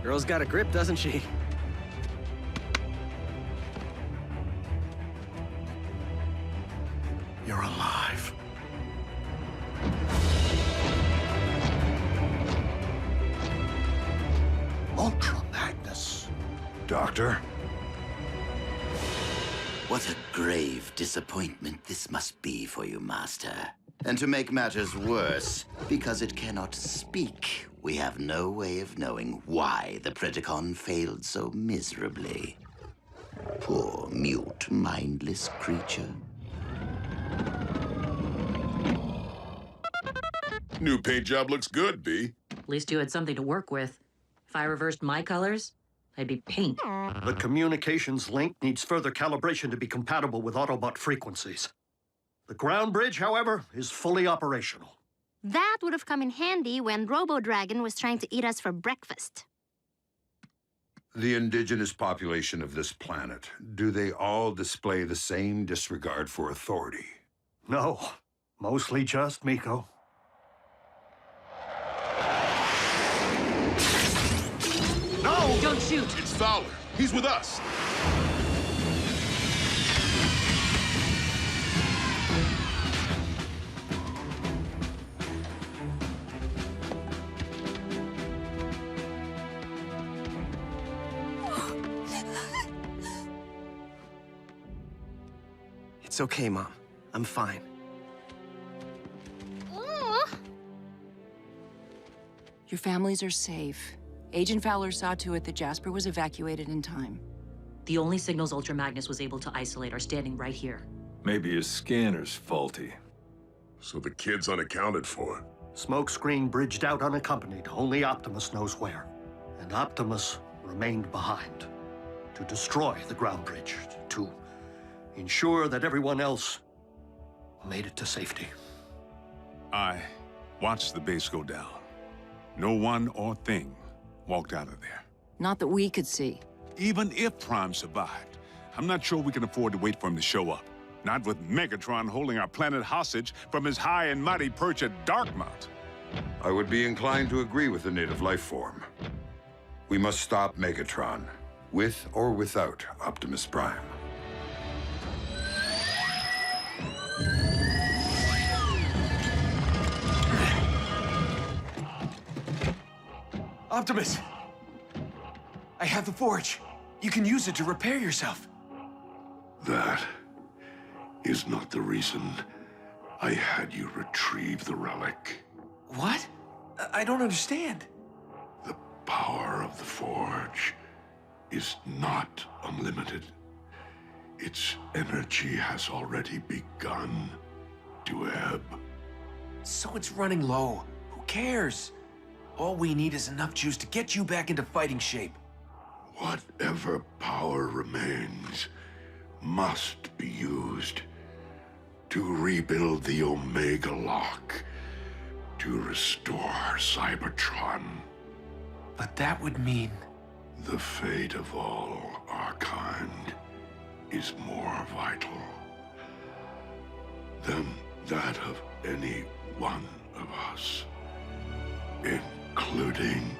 Girl's got a grip, doesn't she? You're alive. Ultra Magnus. Doctor? What a grave disappointment this must be for you, Master. And to make matters worse, because it cannot speak, we have no way of knowing why the Predacon failed so miserably. Poor, mute, mindless creature. New paint job looks good, B. At least you had something to work with. If I reversed my colors, I'd be paint. The communications link needs further calibration to be compatible with Autobot frequencies. The ground bridge, however, is fully operational. That would have come in handy when Robo-Dragon was trying to eat us for breakfast. The indigenous population of this planet, do they all display the same disregard for authority? No, mostly just Miko. No! Don't shoot! It's Fowler. He's with us. It's okay, Mom. I'm fine. Your families are safe. Agent Fowler saw to it that Jasper was evacuated in time. The only signals Ultra Magnus was able to isolate are standing right here. Maybe his scanner's faulty. So the kid's unaccounted for. Smokescreen bridged out unaccompanied. Only Optimus knows where. And Optimus remained behind. To destroy the ground bridge. To ensure that everyone else made it to safety. I watched the base go down. No one or thing walked out of there. Not that we could see. Even if Prime survived, I'm not sure we can afford to wait for him to show up. Not with Megatron holding our planet hostage from his high and mighty perch at Darkmount. I would be inclined to agree with the native life form. We must stop Megatron, with or without Optimus Prime. Optimus! I have the forge. You can use it to repair yourself. That is not the reason I had you retrieve the relic. What? I don't understand. The power of the forge is not unlimited. Its energy has already begun to ebb. So it's running low. Who cares? All we need is enough juice to get you back into fighting shape. Whatever power remains must be used to rebuild the Omega Lock, to restore Cybertron. But that would mean... The fate of all our kind is more vital than that of any one of us, including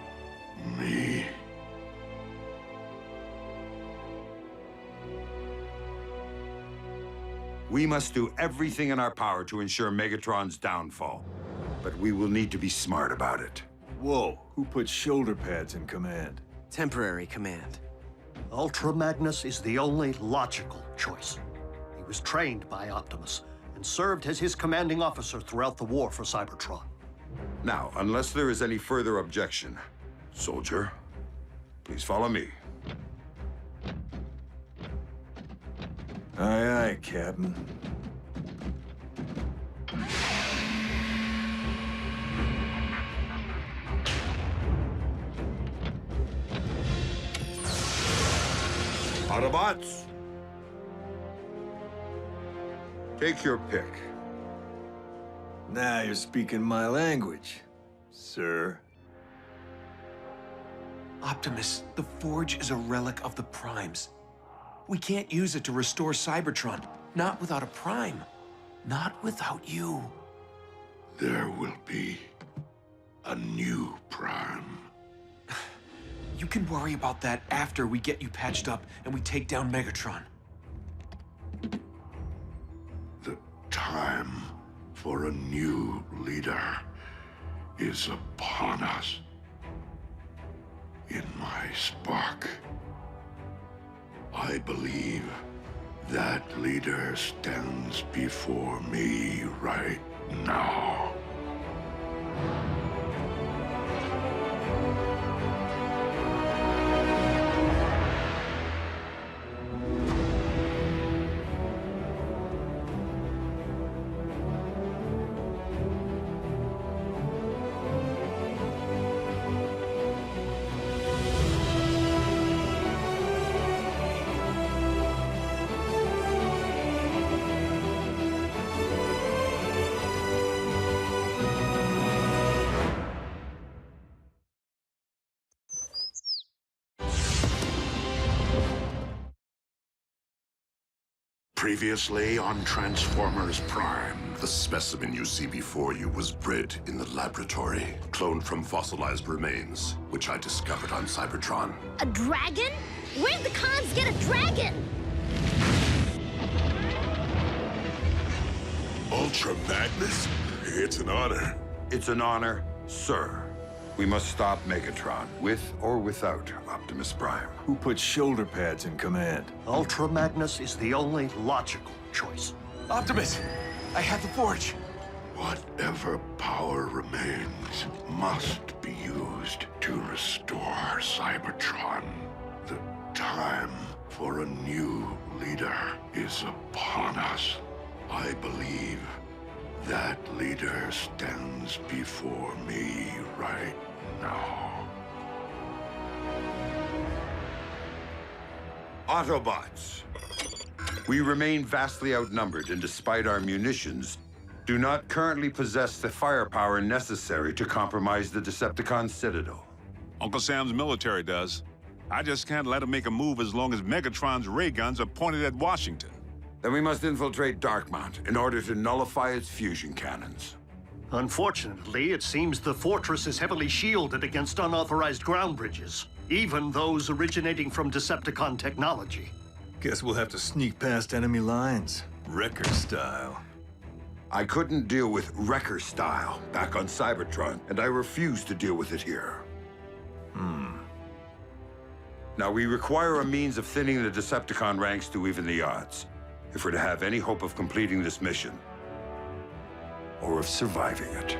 me. We must do everything in our power to ensure Megatron's downfall. But we will need to be smart about it. Whoa, who put shoulder pads in command? Temporary command. Ultra Magnus is the only logical choice. He was trained by Optimus and served as his commanding officer throughout the war for Cybertron. Now, unless there is any further objection, soldier, please follow me. Aye, aye, Captain. Autobots, take your pick. Now you're speaking my language, sir. Optimus, the Forge is a relic of the Primes. We can't use it to restore Cybertron. Not without a Prime. Not without you. There will be a new Prime. You can worry about that after we get you patched up and we take down Megatron. The time for a new leader is upon us. In my spark, I believe that leader stands before me right now. Previously on Transformers Prime, the specimen you see before you was bred in the laboratory, cloned from fossilized remains, which I discovered on Cybertron. A dragon? Where'd the cons get a dragon? Ultra Magnus? It's an honor. It's an honor, sir. We must stop Megatron, with or without Optimus Prime. Who put shoulder pads in command? Ultra Magnus is the only logical choice. Optimus, I have the Forge. Whatever power remains must be used to restore Cybertron. The time for a new leader is upon us. I believe that leader stands before me right now. Autobots, we remain vastly outnumbered, and despite our munitions, do not currently possess the firepower necessary to compromise the Decepticon Citadel. Uncle Sam's military does. I just can't let him make a move as long as Megatron's ray guns are pointed at Washington. Then we must infiltrate Darkmount in order to nullify its fusion cannons. Unfortunately, it seems the fortress is heavily shielded against unauthorized ground bridges, even those originating from Decepticon technology. Guess we'll have to sneak past enemy lines, Wrecker style. I couldn't deal with Wrecker style back on Cybertron, and I refuse to deal with it here. Now, we require a means of thinning the Decepticon ranks to even the odds, if we're to have any hope of completing this mission, or of surviving it.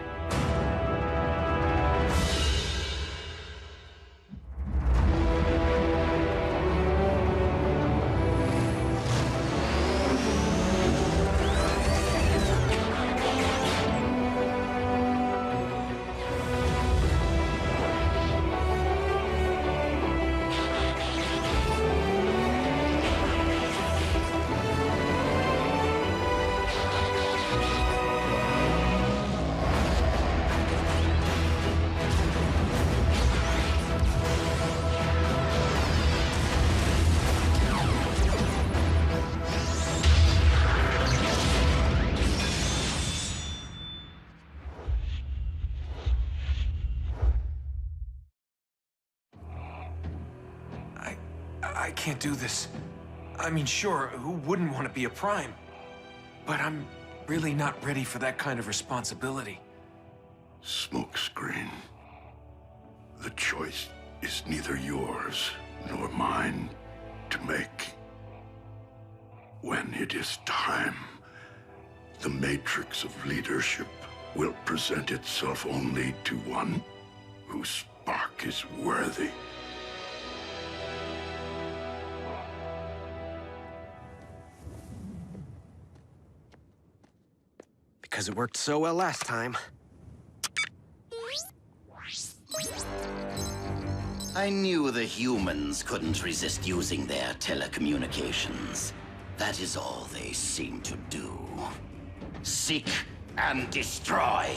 I can't do this. I mean, sure, who wouldn't want to be a Prime? But I'm really not ready for that kind of responsibility. Smokescreen. The choice is neither yours nor mine. to make. When it is time, the matrix of leadership will present itself only to one whose spark is worthy. Because it worked so well last time. I knew the humans couldn't resist using their telecommunications. That is all they seem to do. Seek and destroy.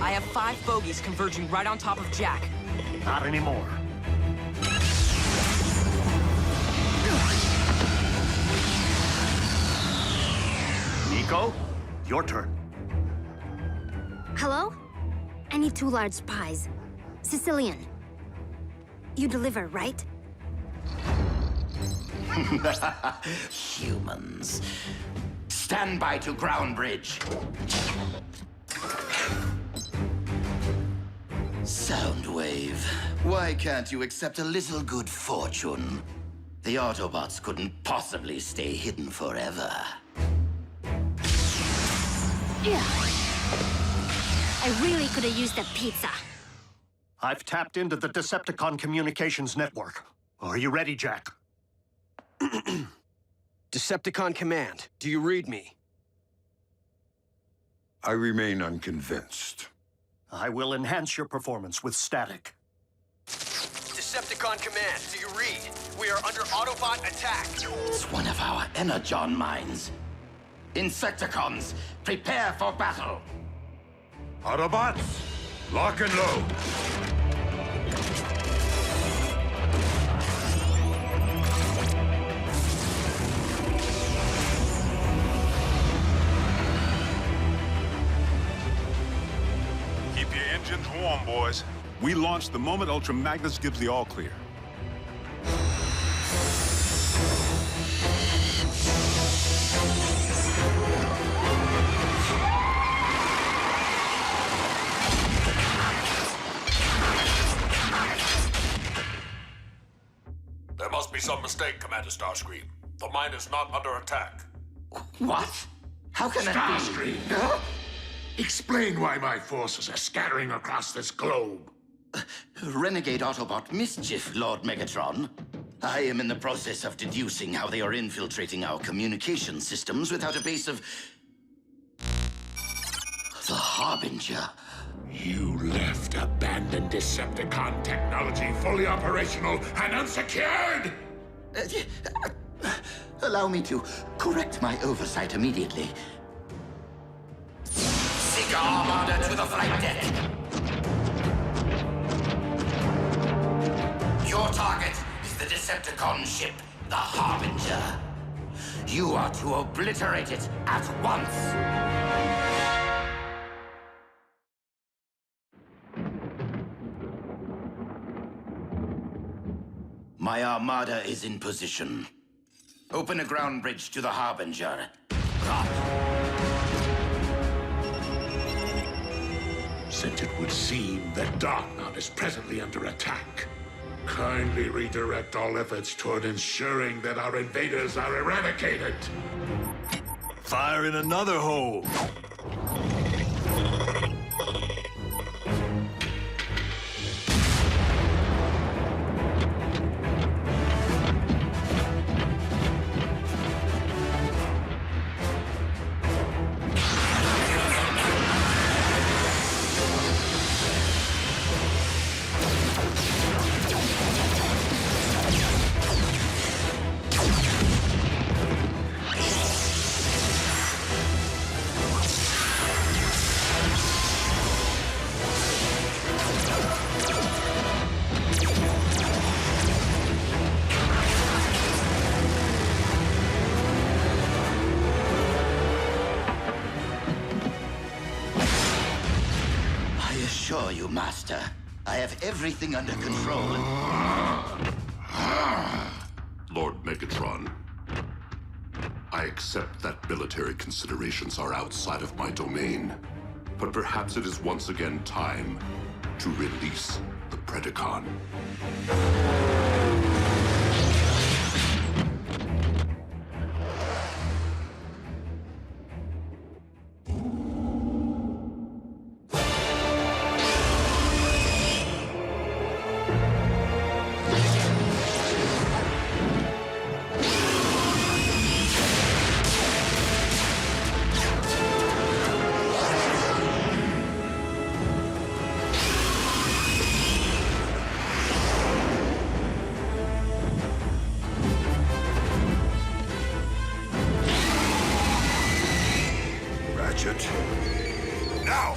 I have 5 bogies converging right on top of Jack. Not anymore. Nico, your turn. Hello? I need 2 large pies. Sicilian. You deliver, right? Humans. Stand by to ground bridge. Soundwave, why can't you accept a little good fortune? The Autobots couldn't possibly stay hidden forever. Yeah. I really could have used a pizza. I've tapped into the Decepticon communications network. Are you ready, Jack? Decepticon Command, do you read me? I remain unconvinced. I will enhance your performance with static. Decepticon Command, do you read? We are under Autobot attack. It's one of our Energon mines. Insecticons, prepare for battle. Autobots, lock and load. Keep your engines warm, boys. We launch the moment Ultra Magnus gives the all-clear. There must be some mistake, Commander Starscream. The mine is not under attack. What? How can that be? Starscream! Huh? Explain why my forces are scattering across this globe. Renegade Autobot mischief, Lord Megatron. I am in the process of deducing how they are infiltrating our communication systems without a base of... the Harbinger. You left abandoned Decepticon technology fully operational and unsecured! Allow me to correct my oversight immediately. Seek Armada to the flight deck. Your target is the Decepticon ship, the Harbinger. You are to obliterate it at once. My Armada is in position. Open a ground bridge to the Harbinger. Drop. Since it would seem that Darkmount is presently under attack, kindly redirect all efforts toward ensuring that our invaders are eradicated. Fire in another hole. Master. I have everything under control. Lord Megatron, I accept that military considerations are outside of my domain, but perhaps it is once again time to release the Predacon. Now!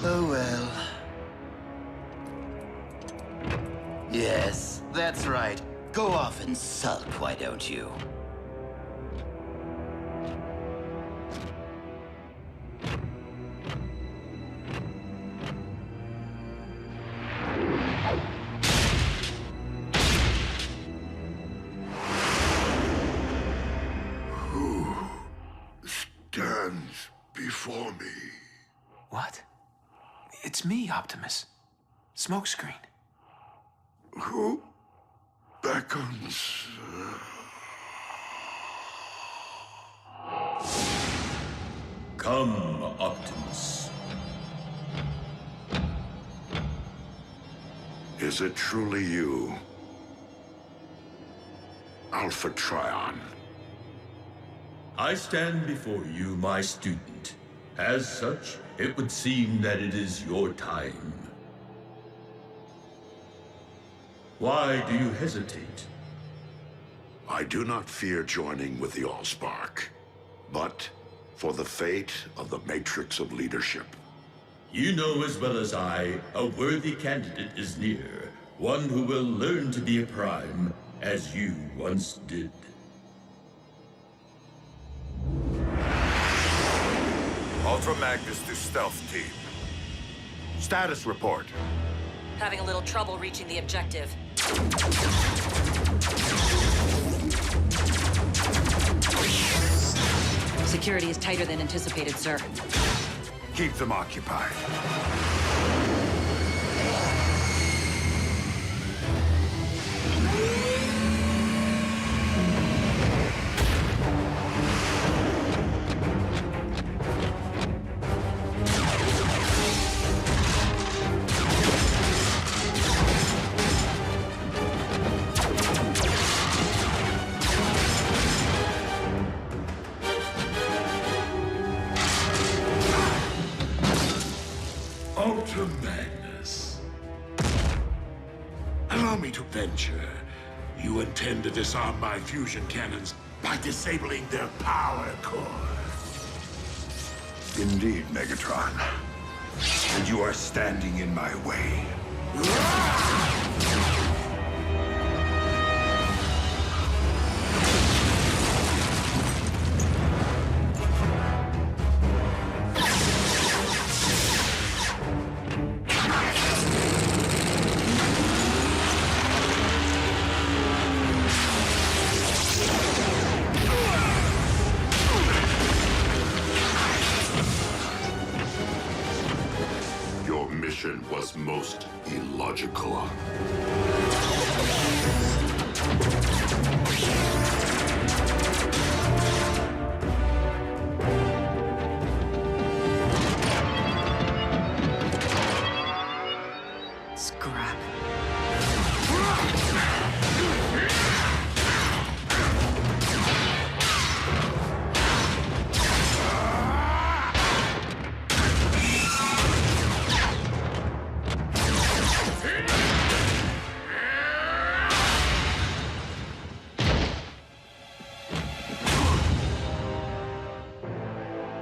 Oh well. Yes, that's right. Go off and sulk, why don't you? Who stands before me? What? It's me, Optimus. Smokescreen. Who beckons? Come, Optimus. Is it truly you? Alpha Trion. I stand before you, my student. As such, it would seem that it is your time. Why do you hesitate? I do not fear joining with the Allspark, but for the fate of the Matrix of Leadership. You know as well as I, a worthy candidate is near. One who will learn to be a Prime, as you once did. Ultra Magnus to Stealth Team. Status report. Having a little trouble reaching the objective. Security is tighter than anticipated, sir. Keep them occupied. Ultra Magnus. Allow me to venture. You intend to disarm my fusion cannons by disabling their power core. Indeed, Megatron. And you are standing in my way. Your mission was most illogical. Scrap.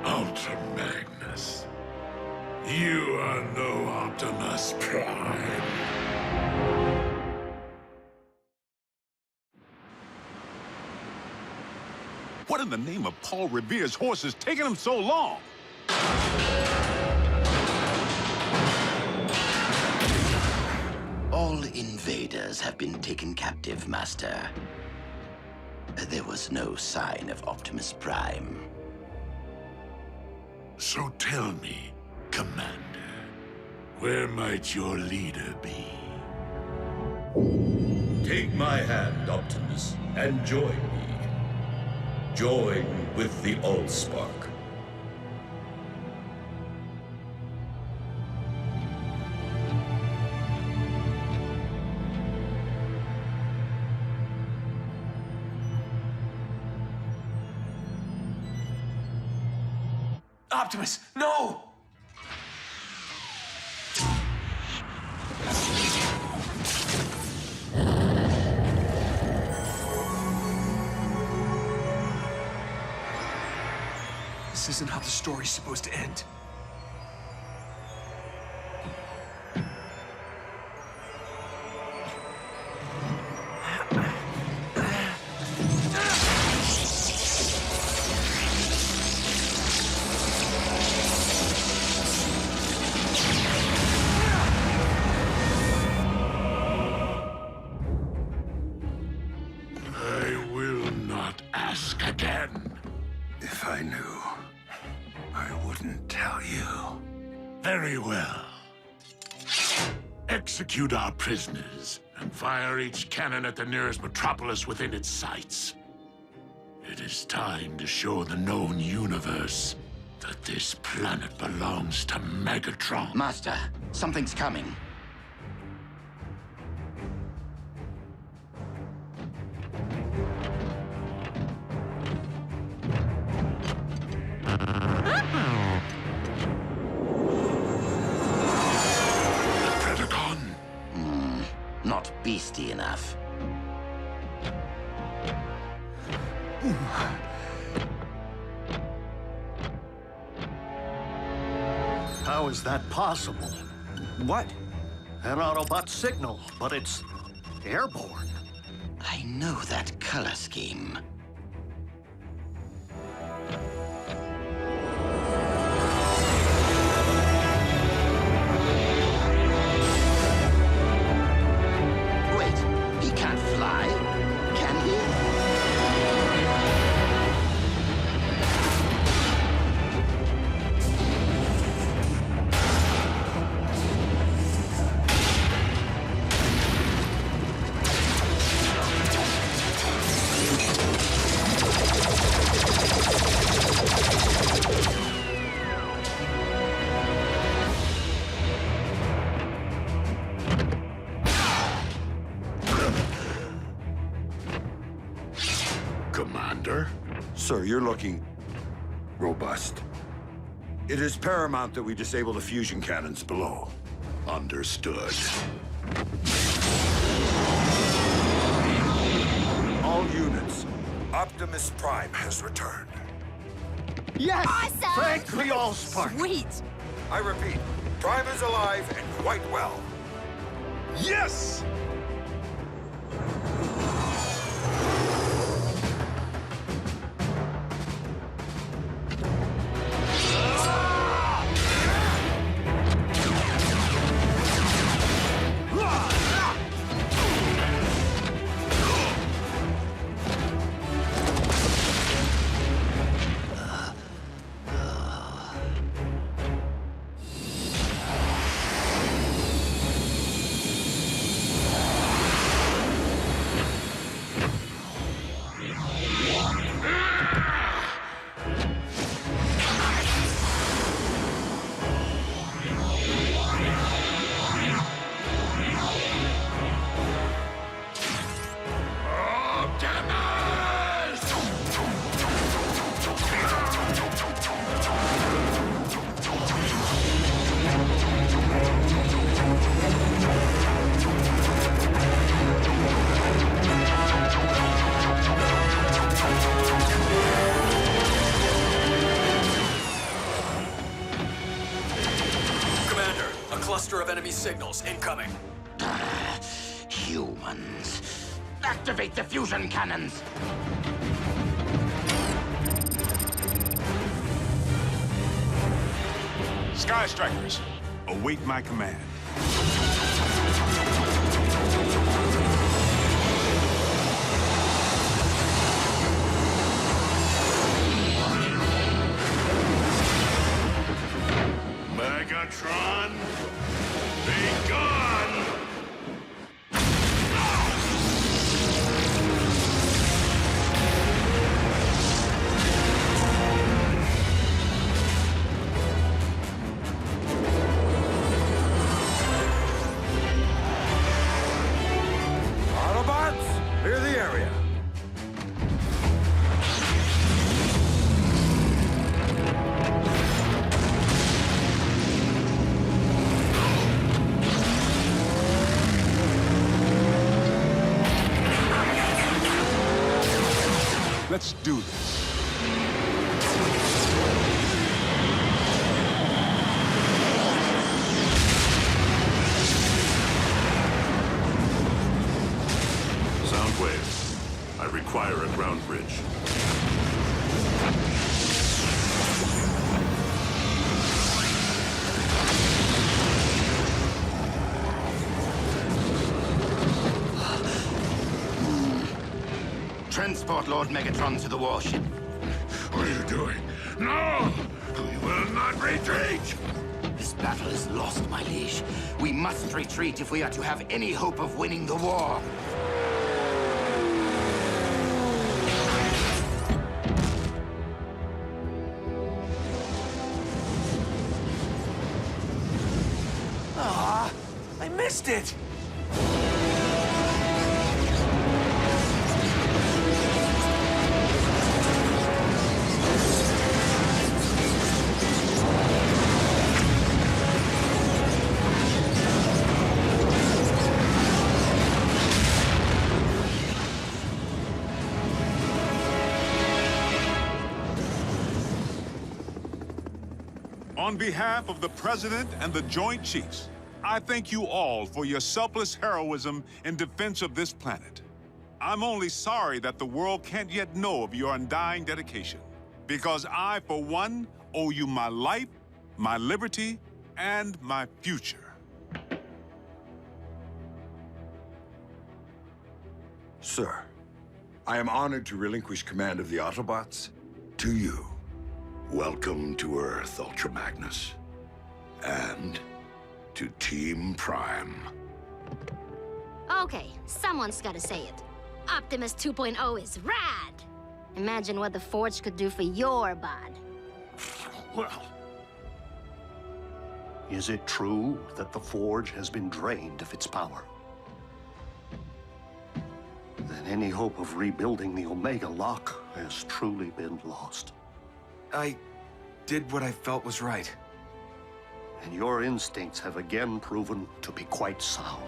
Ultra Magnus. You are no Optimus Prime. What in the name of Paul Revere's horse is taking him so long? All invaders have been taken captive, Master. There was no sign of Optimus Prime. So tell me, Commander, where might your leader be? Take my hand, Optimus, and join me. Join with the Allspark. Optimus, no! This isn't how the story's supposed to end. I will not ask again. If I knew, I wouldn't tell you. Very well. Execute our prisoners and fire each cannon at the nearest metropolis within its sights. It is time to show the known universe that this planet belongs to Megatron. Master, something's coming. Predacon? Not beastie enough. How is that possible? What? An Autobot signal, but it's airborne. I know that color scheme. Wait, he can't fly, can he? Commander? Sir, you're looking robust. It is paramount that we disable the fusion cannons below. Understood. All units, Optimus Prime has returned. Yes! Awesome! Thank the Allspark! Sweet! I repeat, Prime is alive and quite well. Yes! cluster of enemy signals incoming. Humans. Activate the fusion cannons! Sky Strikers, await my command. Megatron, be gone! Autobots, clear the area. Let's do this. Soundwave, I require a ground bridge. Transport Lord Megatron to the warship. What are you doing? No! We will not retreat! This battle is lost, my liege. We must retreat if we are to have any hope of winning the war. Ah, I missed it! On behalf of the President and the Joint Chiefs, I thank you all for your selfless heroism in defense of this planet. I'm only sorry that the world can't yet know of your undying dedication, because I, for one, owe you my life, my liberty, and my future. Sir, I am honored to relinquish command of the Autobots to you. Welcome to Earth, Ultra Magnus. And to Team Prime. Okay, someone's gotta say it. Optimus 2.0 is rad! Imagine what the Forge could do for your bod. Well, is it true that the Forge has been drained of its power? Then any hope of rebuilding the Omega Lock has truly been lost. I did what I felt was right. And your instincts have again proven to be quite sound.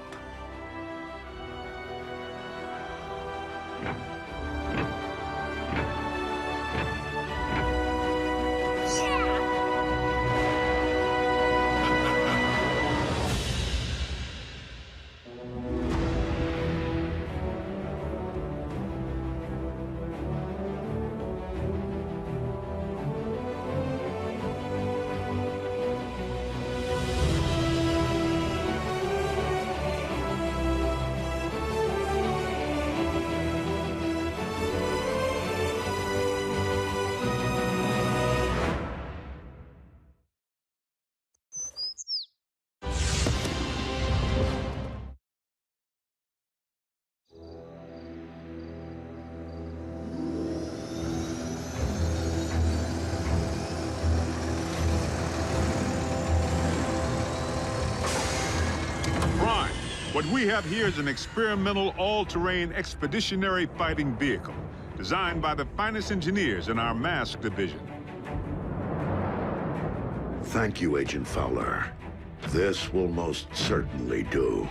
What we have here is an experimental, all-terrain expeditionary fighting vehicle designed by the finest engineers in our mask division. Thank you, Agent Fowler. This will most certainly do.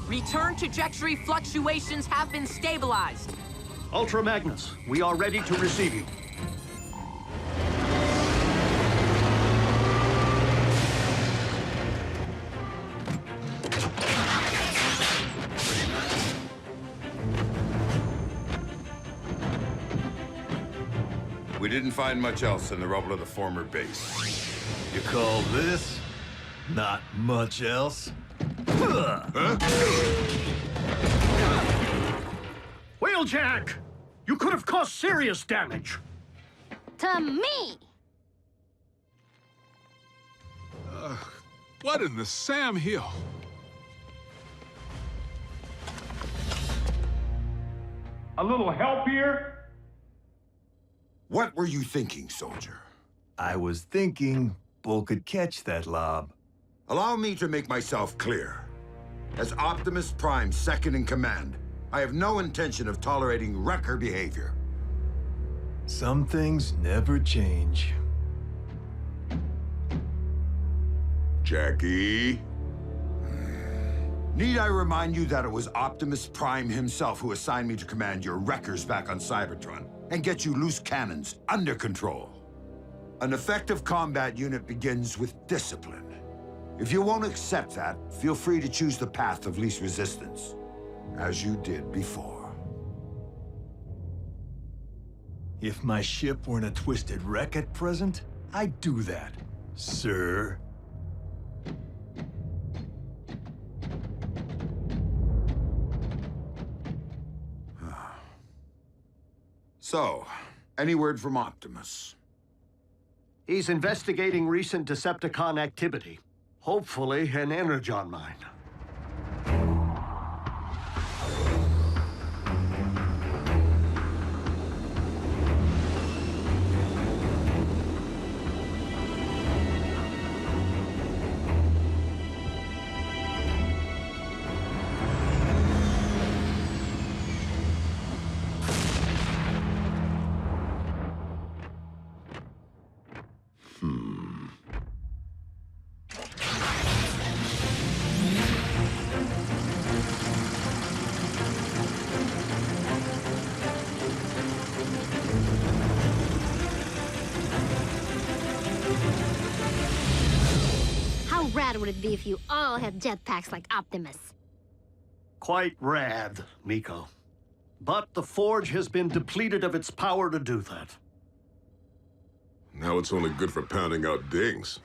Return trajectory fluctuations have been stabilized. Ultra Magnus, we are ready to receive you. We didn't find much else in the rubble of the former base. You call this not much else? Wheeljack! You could have caused serious damage. To me! What in the Sam Hill? A little help here? What were you thinking, soldier? I was thinking Bull could catch that lob. Allow me to make myself clear. As Optimus Prime's second in command, I have no intention of tolerating wrecker behavior. Some things never change. Jackie? Need I remind you that it was Optimus Prime himself who assigned me to command your wreckers back on Cybertron and get you loose cannons under control? An effective combat unit begins with discipline. If you won't accept that, feel free to choose the path of least resistance, as you did before. If my ship weren't a twisted wreck at present, I'd do that, sir. So, any word from Optimus? He's investigating recent Decepticon activity. Hopefully, an Energon mine. How rad would it be if you all had jetpacks like Optimus? Quite rad, Miko. But the Forge has been depleted of its power to do that. Now it's only good for pounding out dings.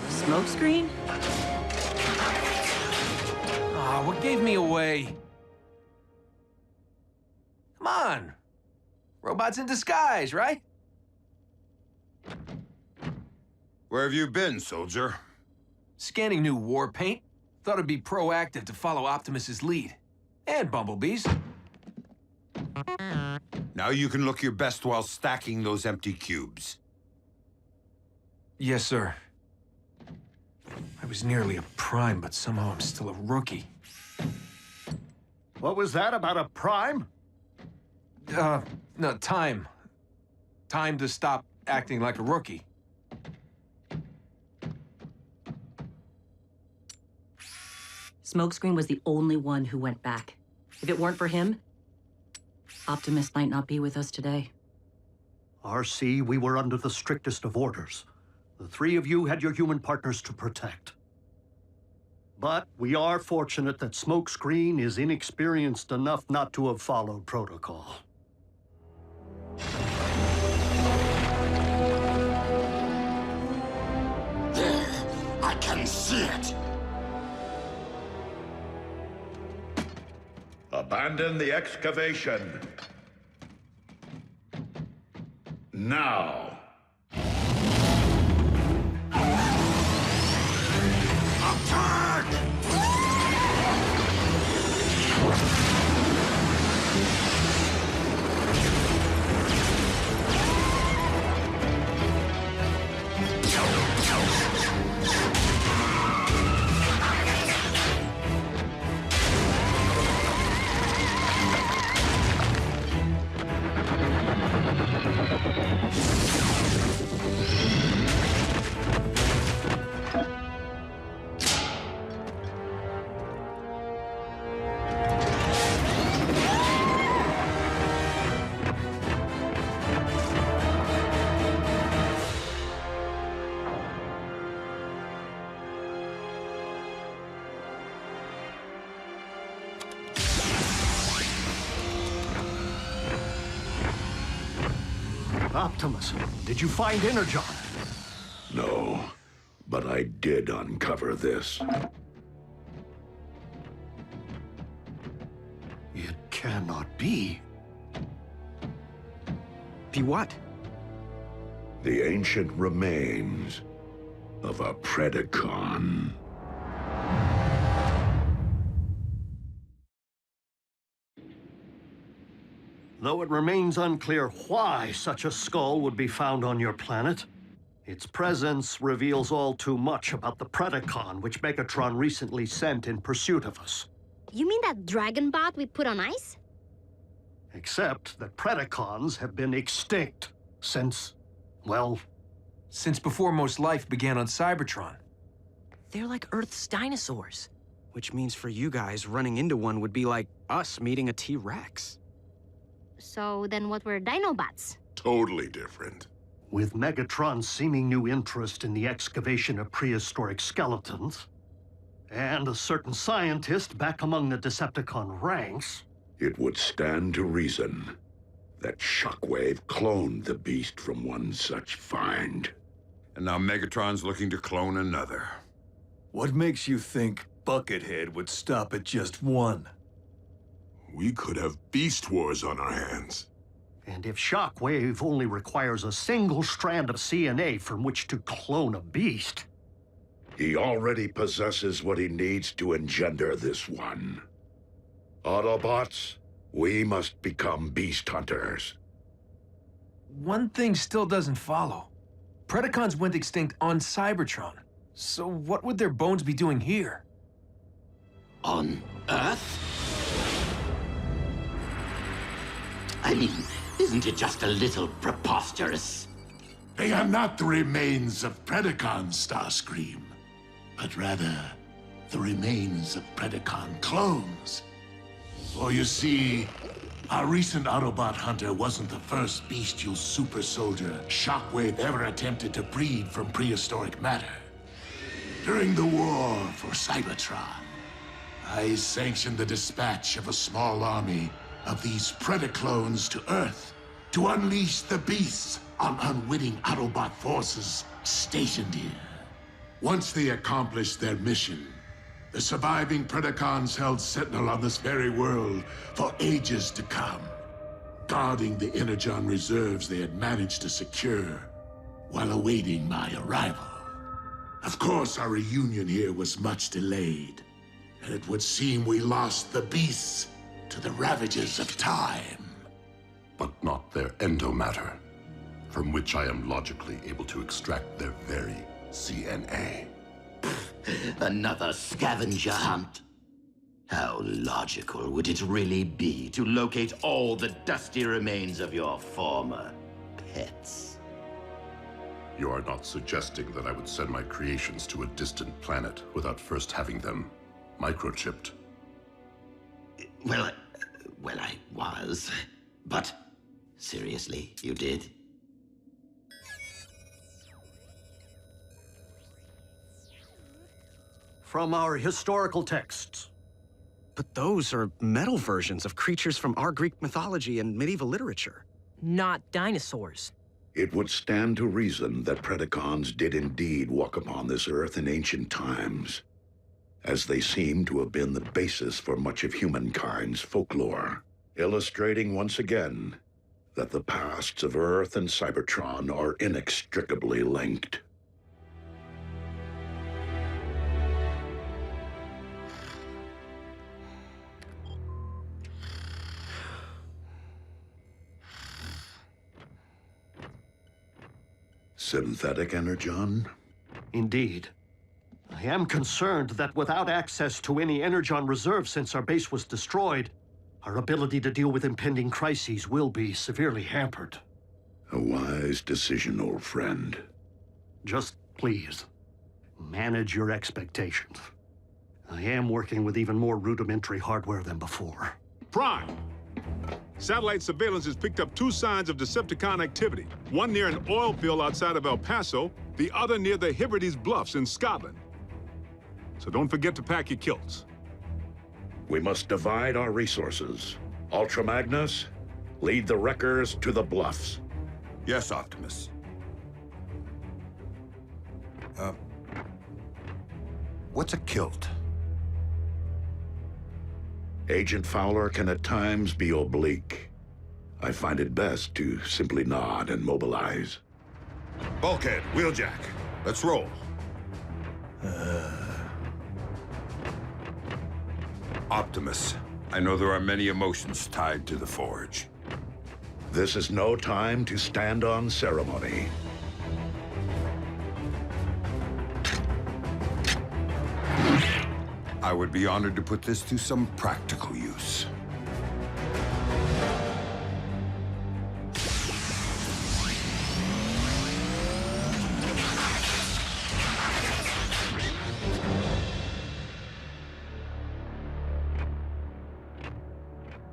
Smokescreen? Ah, what gave me away? Come on. Robots in disguise, right? Where have you been, soldier? Scanning new war paint. Thought it'd be proactive to follow Optimus's lead. And Bumblebee's. Now you can look your best while stacking those empty cubes. Yes, sir. I was nearly a prime, but somehow I'm still a rookie. What was that about a prime? No, time. Time to stop acting like a rookie. Smokescreen was the only one who went back. If it weren't for him, Optimus might not be with us today. RC, we were under the strictest of orders. The three of you had your human partners to protect. But we are fortunate that Smokescreen is inexperienced enough not to have followed protocol. There! I can see it! Abandon the excavation. Now. Attack! Optimus? Did you find Energon? No, but I did uncover this. It cannot be. Be what? The ancient remains of a Predacon. Though it remains unclear why such a skull would be found on your planet, its presence reveals all too much about the Predacon which Megatron recently sent in pursuit of us. You mean that dragon bot we put on ice? Except that Predacons have been extinct since, well... Since before most life began on Cybertron. They're like Earth's dinosaurs. Which means for you guys, running into one would be like us meeting a T-Rex. So then what were Dinobots? Totally different. With Megatron's seeming new interest in the excavation of prehistoric skeletons, and a certain scientist back among the Decepticon ranks... It would stand to reason that Shockwave cloned the beast from one such find. And now Megatron's looking to clone another. What makes you think Buckethead would stop at just one? We could have beast wars on our hands. And if Shockwave only requires a single strand of CNA from which to clone a beast... He already possesses what he needs to engender this one. Autobots, we must become beast hunters. One thing still doesn't follow. Predacons went extinct on Cybertron. So what would their bones be doing here? On Earth? I mean, isn't it just a little preposterous? They are not the remains of Predacons, Starscream, but rather the remains of Predacon clones. For you see, our recent Autobot hunter wasn't the first bestial super soldier Shockwave ever attempted to breed from prehistoric matter. During the war for Cybertron, I sanctioned the dispatch of a small army of these Predaclones to Earth to unleash the beasts on unwitting Autobot forces stationed here. Once they accomplished their mission, the surviving Predacons held sentinel on this very world for ages to come, guarding the Energon reserves they had managed to secure while awaiting my arrival. Of course, our reunion here was much delayed, and it would seem we lost the beasts to the ravages of time. But not their endomatter, from which I am logically able to extract their very CNA. Another scavenger hunt? How logical would it really be to locate all the dusty remains of your former pets? You are not suggesting that I would send my creations to a distant planet without first having them microchipped? Well, I was. But, seriously, you did? From our historical texts. But those are metal versions of creatures from our Greek mythology and medieval literature. Not dinosaurs. It would stand to reason that Predacons did indeed walk upon this Earth in ancient times, as they seem to have been the basis for much of humankind's folklore, illustrating once again that the pasts of Earth and Cybertron are inextricably linked. Synthetic Energon? Indeed. I am concerned that without access to any Energon reserve since our base was destroyed, our ability to deal with impending crises will be severely hampered. A wise decision, old friend. Just please, manage your expectations. I am working with even more rudimentary hardware than before. Prime! Satellite surveillance has picked up 2 signs of Decepticon activity. One near an oil field outside of El Paso, the other near the Hebrides Bluffs in Scotland. So don't forget to pack your kilts. We must divide our resources. Ultra Magnus, lead the Wreckers to the Bluffs. Yes, Optimus. What's a kilt? Agent Fowler can at times be oblique. I find it best to simply nod and mobilize. Bulkhead, Wheeljack, let's roll. Optimus, I know there are many emotions tied to the Forge. This is no time to stand on ceremony. I would be honored to put this to some practical use.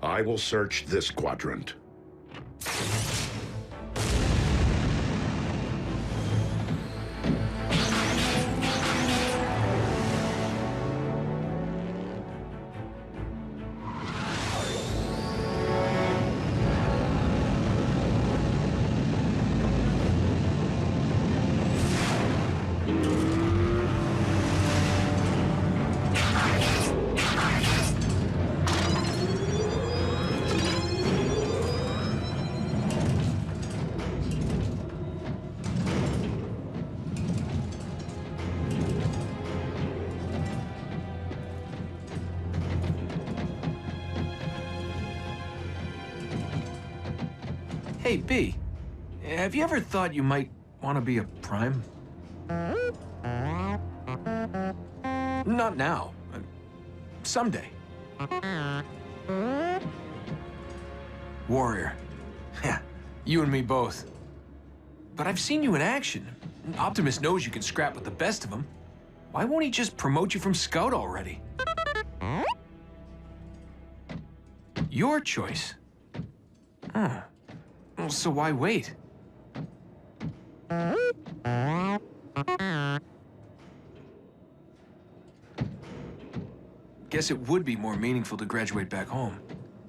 I will search this quadrant. Hey, B, have you ever thought you might want to be a Prime? Not now. Someday. Warrior. Yeah, you and me both. But I've seen you in action. Optimus knows you can scrap with the best of them. Why won't he just promote you from Scout already? Your choice. Huh. Well, so why wait? Guess it would be more meaningful to graduate back home,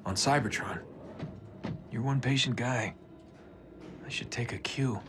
on Cybertron. You're one patient guy. I should take a cue.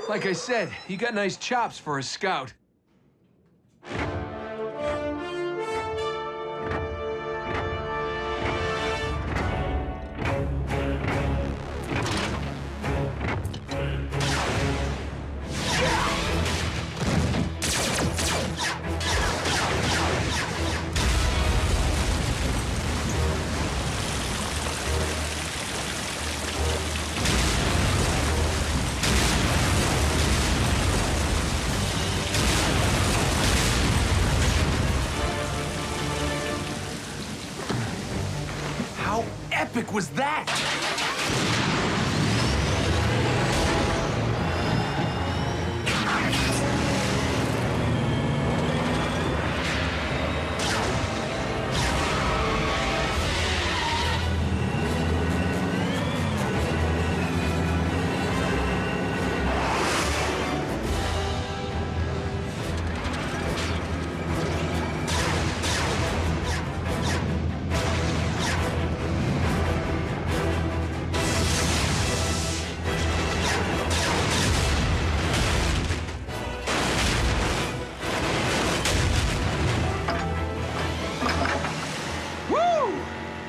Like I said, you got nice chops for a Scout. How epic was that?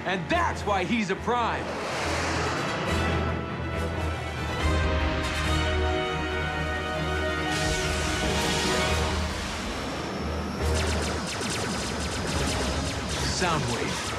And that's why he's a Prime. Soundwave.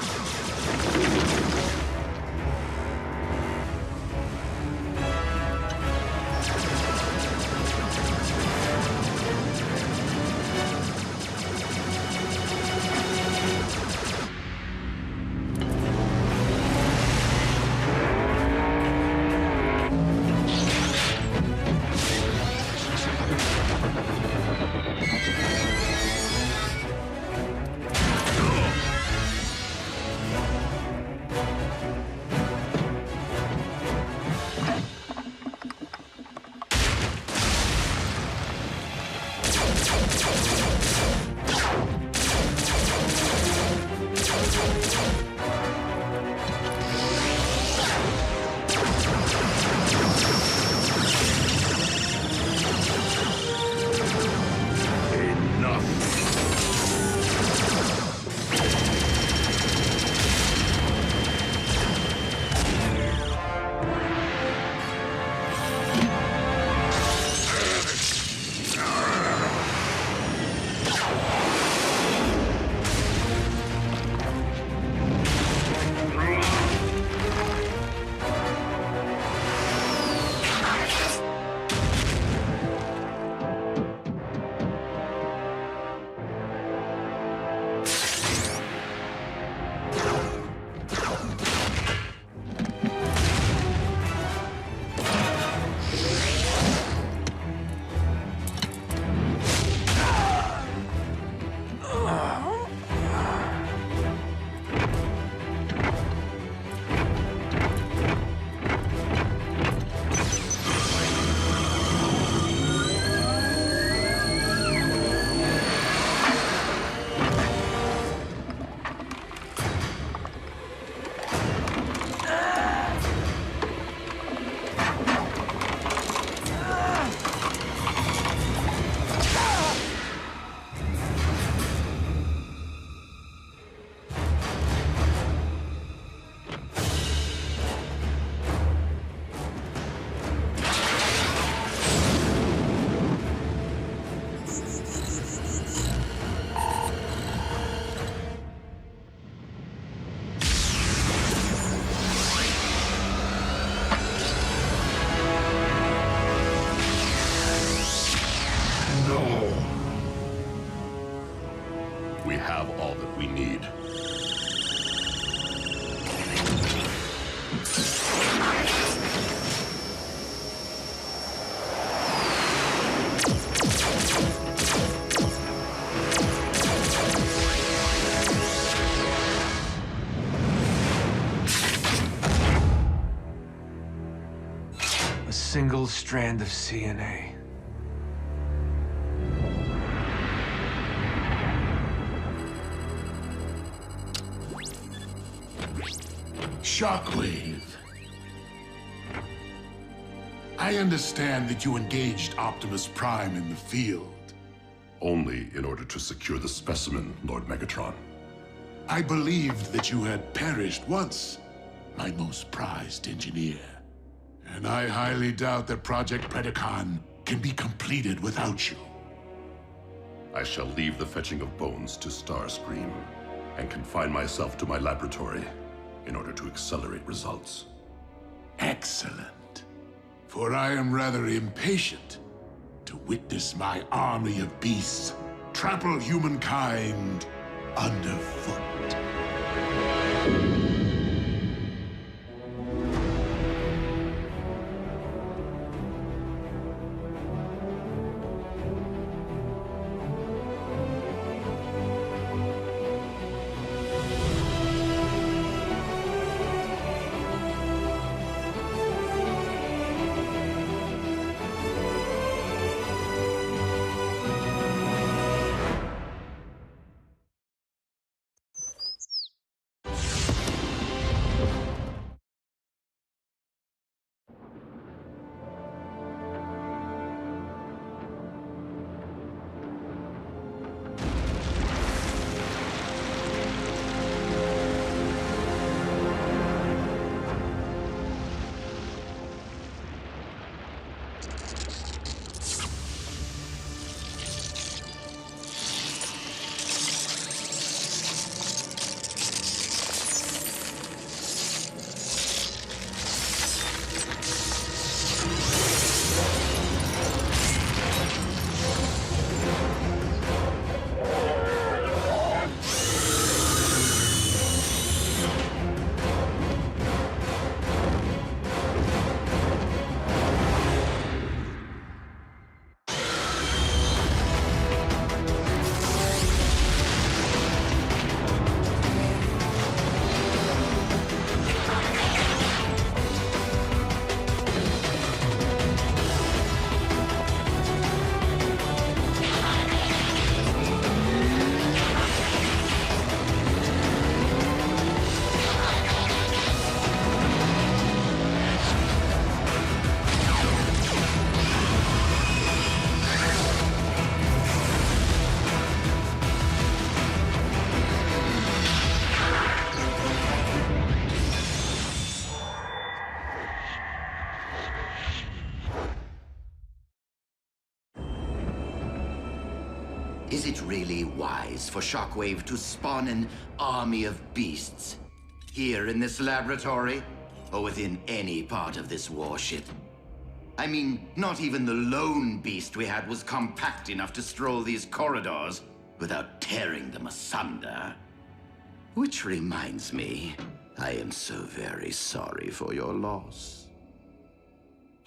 We have all that we need. A single strand of CNA. Shockwave. I understand that you engaged Optimus Prime in the field. Only in order to secure the specimen, Lord Megatron. I believed that you had perished once, my most prized engineer. And I highly doubt that Project Predacon can be completed without you. I shall leave the fetching of bones to Starscream and confine myself to my laboratory in order to accelerate results. Excellent. For I am rather impatient to witness my army of beasts trample humankind underfoot. Is it really wise for Shockwave to spawn an army of beasts here in this laboratory, or within any part of this warship? I mean, not even the lone beast we had was compact enough to stroll these corridors without tearing them asunder. Which reminds me, I am so very sorry for your loss.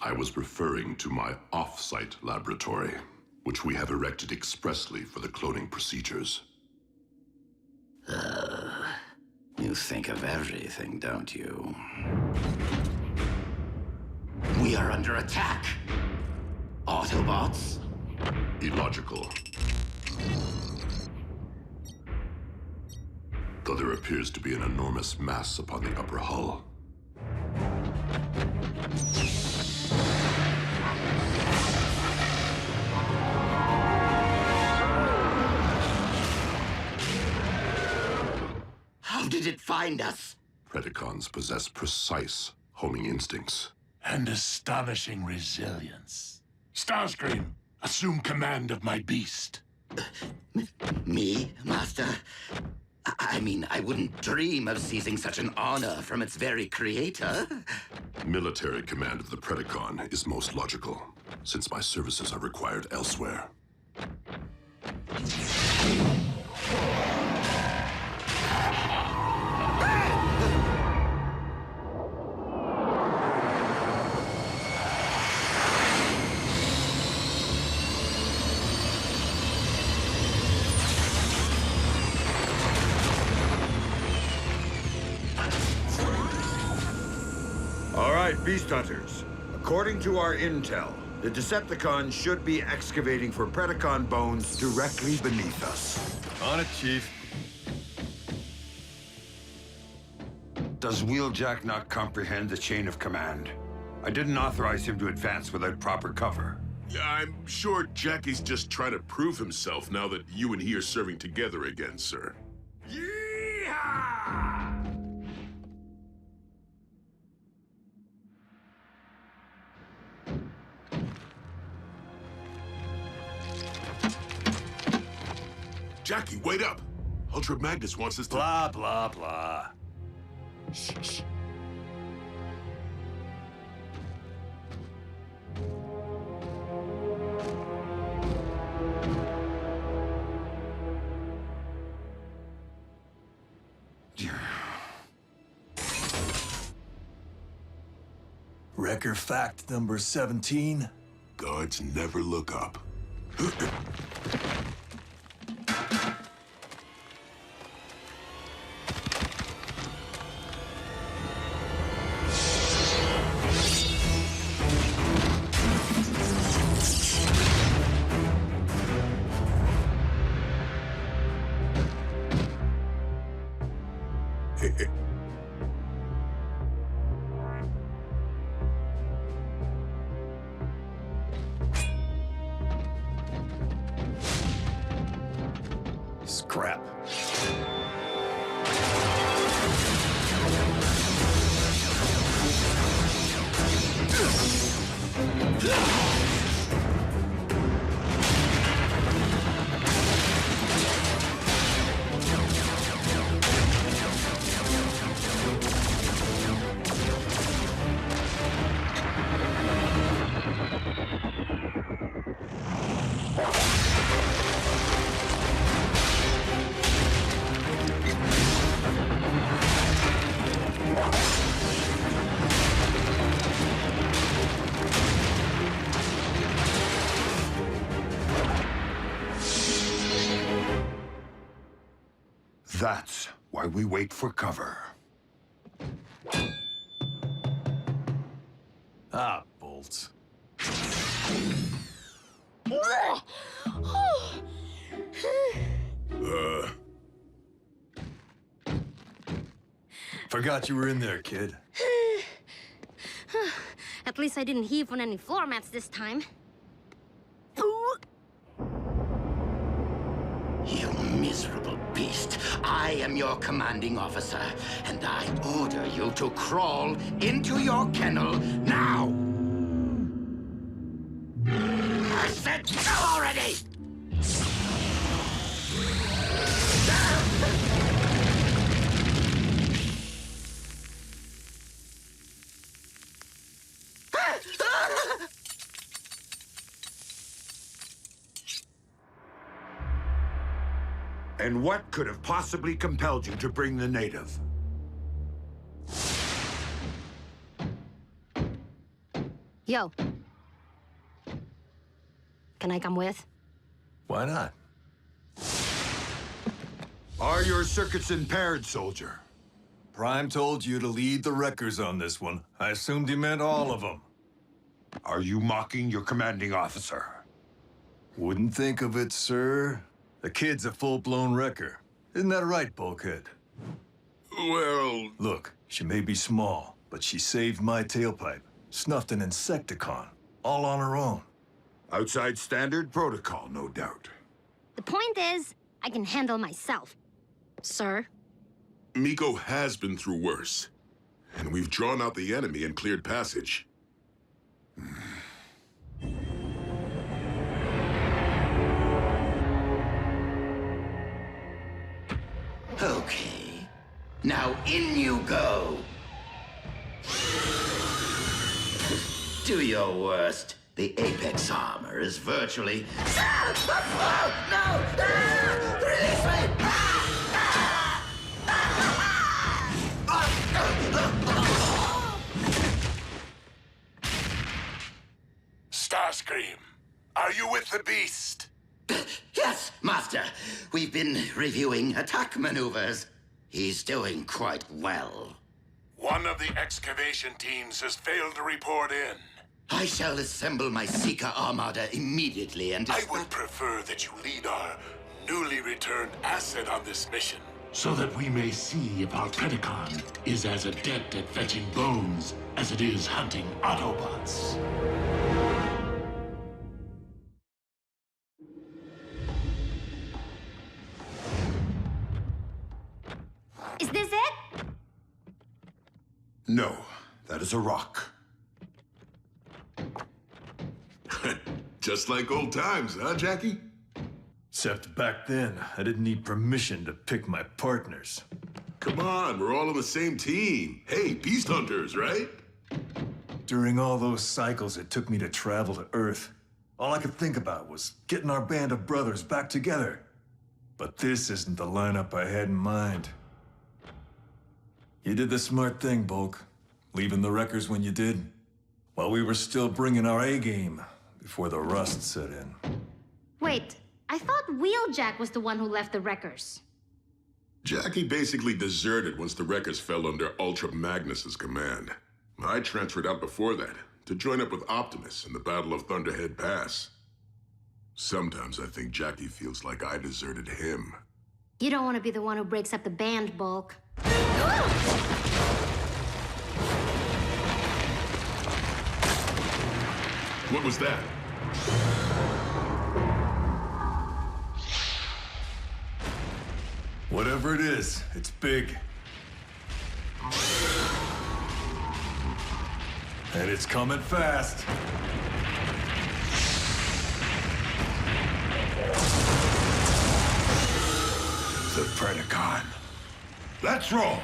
I was referring to my off-site laboratory, which we have erected expressly for the cloning procedures. You think of everything, don't you? We are under attack! Autobots? Illogical. Though there appears to be an enormous mass upon the upper hull. How did it find us? Predacons possess precise homing instincts. And astonishing resilience. Starscream, assume command of my beast. Me, Master? I mean, I wouldn't dream of seizing such an honor from its very creator. Military command of the Predacon is most logical, since my services are required elsewhere. Beast Hunters, according to our intel, the Decepticons should be excavating for Predacon bones directly beneath us. On it, Chief. Does Wheeljack not comprehend the chain of command? I didn't authorize him to advance without proper cover. Yeah, I'm sure Jackie's just trying to prove himself now that you and he are serving together again, sir. Yeehaw! Jackie, wait up! Ultra Magnus wants us to— Blah, blah, blah. Shh. Wrecker fact number 17. Guards never look up. Scrap. That's why we wait for cover. Ah, bolts. Forgot you were in there, kid. At least I didn't heave on any floor mats this time. You miserable beast. I am your commanding officer, and I order you to crawl into your kennel now! I said go already! And what could have possibly compelled you to bring the native? Yo. Can I come with? Why not? Are your circuits impaired, soldier? Prime told you to lead the wreckers on this one. I assumed he meant all of them. Are you mocking your commanding officer? Wouldn't think of it, sir. The kid's a full-blown wrecker. Isn't that right, Bulkhead? Well... Look, she may be small, but she saved my tailpipe. Snuffed an Insecticon, all on her own. Outside standard protocol, no doubt. The point is, I can handle myself. Sir? Miko has been through worse. And we've drawn out the enemy and cleared passage. Okay. Now in you go! Do your worst. The Apex armor is virtually... No! Release me! Starscream, are you with the beast? Yes, Master. We've been reviewing attack maneuvers. He's doing quite well. One of the excavation teams has failed to report in. I shall assemble my Seeker Armada immediately and... I would prefer that you lead our newly returned asset on this mission. So that we may see if our Predacon is as adept at fetching bones as it is hunting Autobots. Is this it? No, that is a rock. Just like old times, huh, Jackie? Except back then, I didn't need permission to pick my partners. Come on, we're all on the same team. Hey, beast hunters, right? During all those cycles it took me to travel to Earth, all I could think about was getting our band of brothers back together. But this isn't the lineup I had in mind. You did the smart thing, Bulk. Leaving the wreckers when you did, while we were still bringing our A-game before the rust set in. Wait, I thought Wheeljack was the one who left the wreckers. Jackie basically deserted once the wreckers fell under Ultra Magnus's command. I transferred out before that, to join up with Optimus in the Battle of Thunderhead Pass. Sometimes I think Jackie feels like I deserted him. You don't want to be the one who breaks up the band, Bulk. What was that? Whatever it is, it's big. And it's coming fast. The Predacon. Let's roll!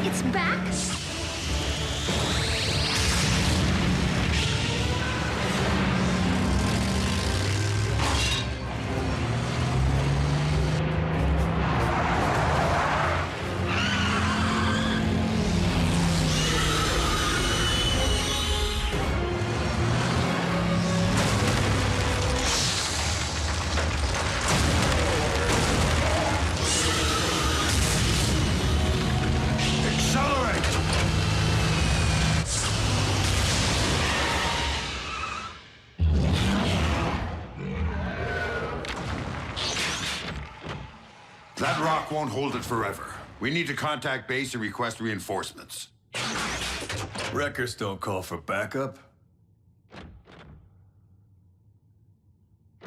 It's back? That rock won't hold it forever. We need to contact base and request reinforcements. Wreckers don't call for backup.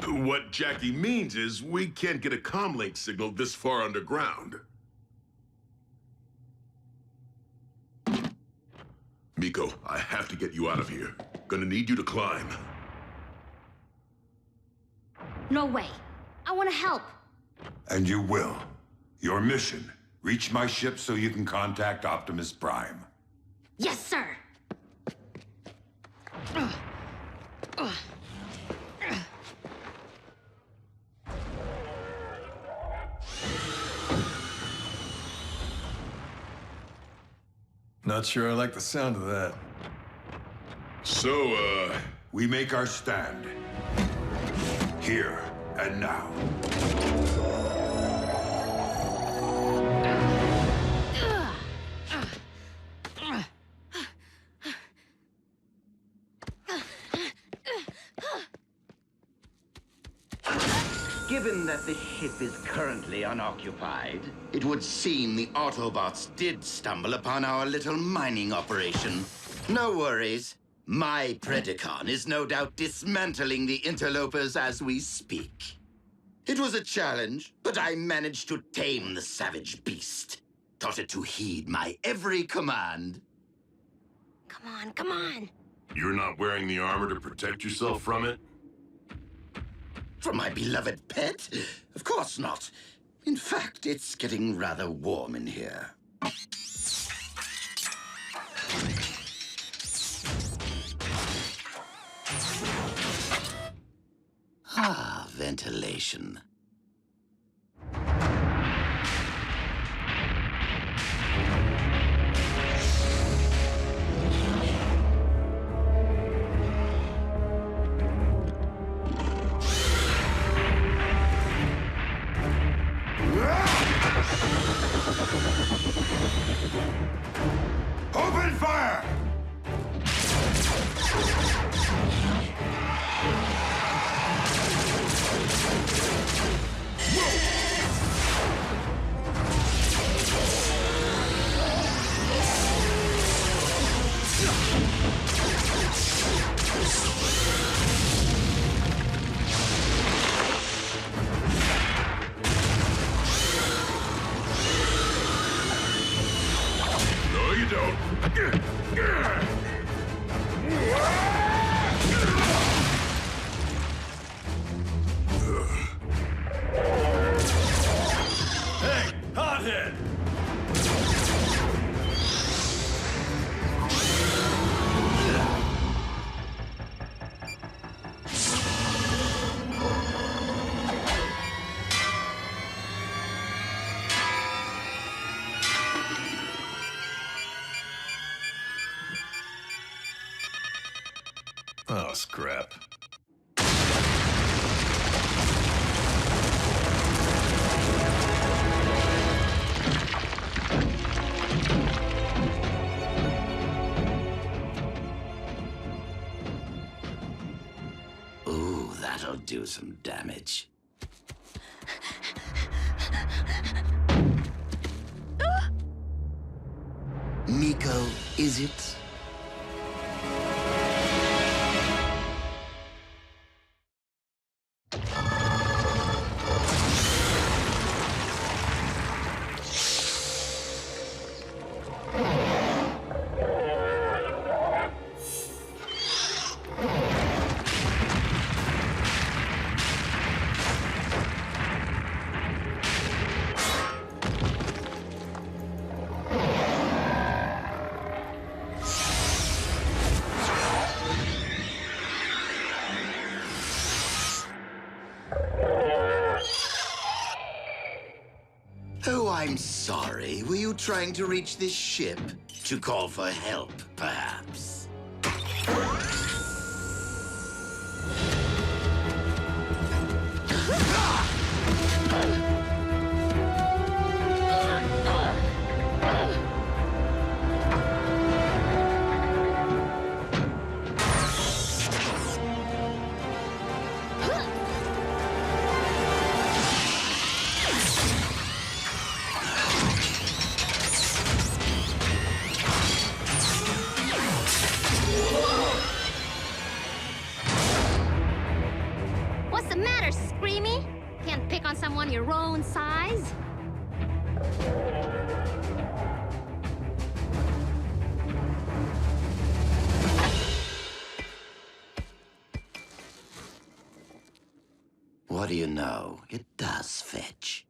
What Jackie means is we can't get a comlink signal this far underground. Miko, I have to get you out of here. Gonna need you to climb. No way. I want to help. And you will. Your mission, reach my ship so you can contact Optimus Prime. Yes, sir. Not sure I like the sound of that. So, we make our stand. Here and now. Given that the ship is currently unoccupied, it would seem the Autobots did stumble upon our little mining operation. No worries. My Predacon is no doubt dismantling the interlopers as we speak. It was a challenge, but I managed to tame the savage beast. Taught it to heed my every command. Come on, come on. You're not wearing the armor to protect yourself from it? From my beloved pet? Of course not. In fact, it's getting rather warm in here. Ah, ventilation. Open fire! No, you don't. Hey, hothead! Oh, scrap. Ooh, that'll do some damage. Miko, is it? Oh, I'm sorry. Were you trying to reach this ship? To call for help, perhaps? What's the matter, Screamy? Can't pick on someone your own size? What do you know? It does fetch.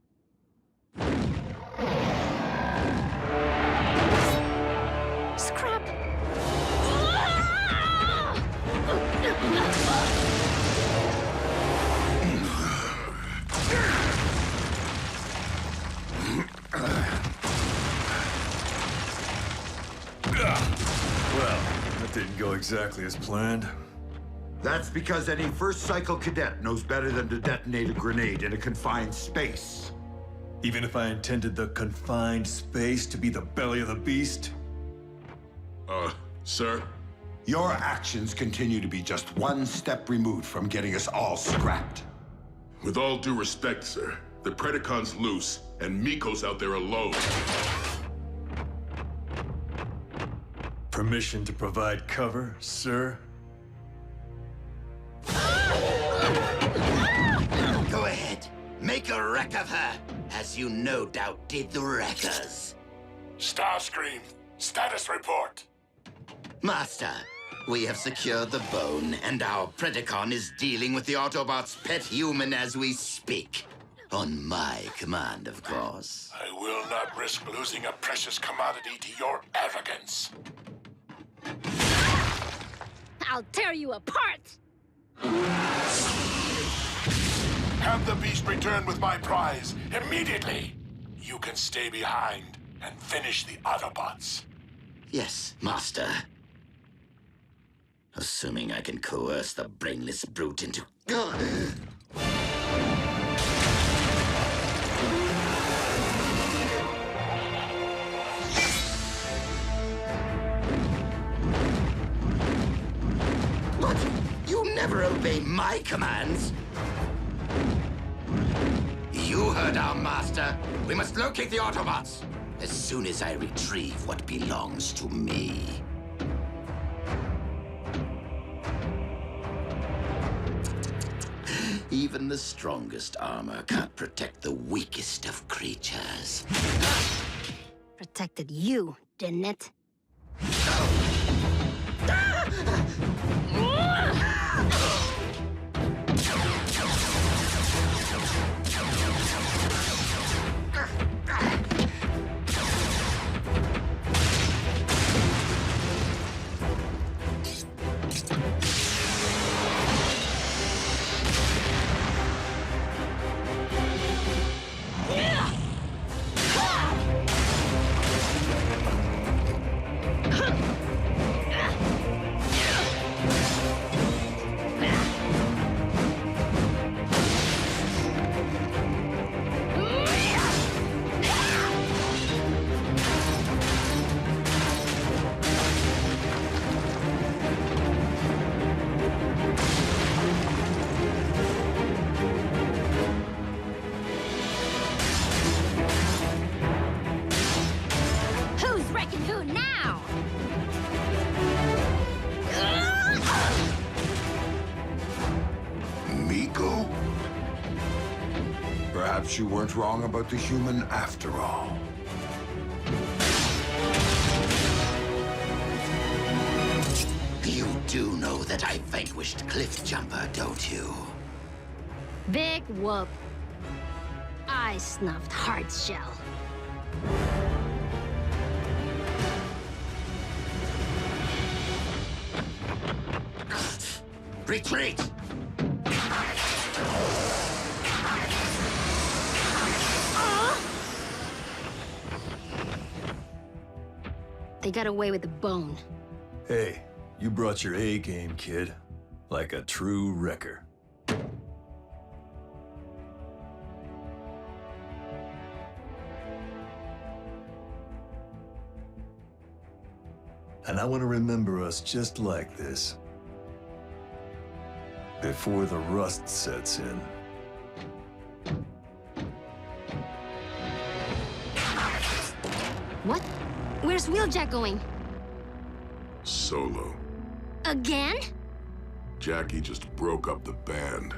Scrap! Well, that didn't go exactly as planned. That's because any first cycle cadet knows better than to detonate a grenade in a confined space. Even if I intended the confined space to be the belly of the beast? Sir? Your actions continue to be just one step removed from getting us all scrapped. With all due respect, sir, the Predacon's loose, and Miko's out there alone. Permission to provide cover, sir? Go ahead. Make a wreck of her, as you no doubt did the Wreckers. Starscream, status report. Master, we have secured the bone, and our Predacon is dealing with the Autobots' pet human as we speak. On my command, of course. I will not risk losing a precious commodity to your arrogance. I'll tear you apart! Have the beast return with my prize immediately. You can stay behind and finish the Autobots. Yes, Master. Assuming I can coerce the brainless brute into... What? You never obey my commands! You heard our master. We must locate the Autobots as soon as I retrieve what belongs to me. Even the strongest armor can't protect the weakest of creatures. Protected you, didn't it? Perhaps you weren't wrong about the human after all. You do know that I vanquished Cliffjumper, don't you? Big whoop. I snuffed Hardshell. Retreat! They got away with the bone. Hey, you brought your A game, kid. Like a true wrecker. And I want to remember us just like this. Before the rust sets in. What? Where's Wheeljack going? Solo. Again? Jackie just broke up the band.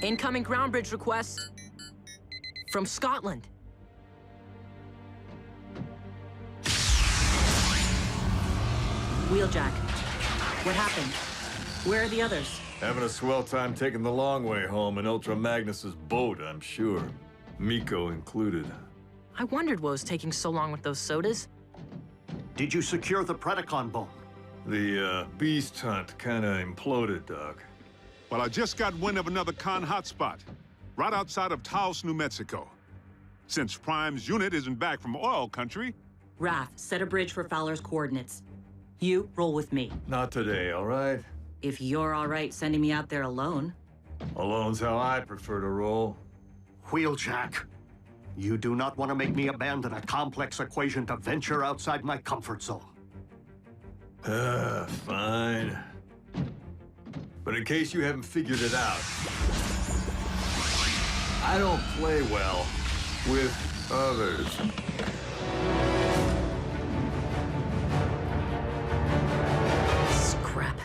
Incoming ground bridge request from Scotland. Wheeljack, what happened? Where are the others? Having a swell time taking the long way home in Ultra Magnus's boat, I'm sure. Miko included. I wondered what was taking so long with those sodas. Did you secure the Predacon bone? The beast hunt kinda imploded, Doc. Well, I just got wind of another con hotspot, right outside of Taos, New Mexico. Since Prime's unit isn't back from oil country... Wrath, set a bridge for Fowler's coordinates. You, roll with me. Not today, all right? If you're all right sending me out there alone. Alone's how I prefer to roll. Wheeljack, you do not want to make me abandon a complex equation to venture outside my comfort zone. Fine. But in case you haven't figured it out, I don't play well with others. Scrap.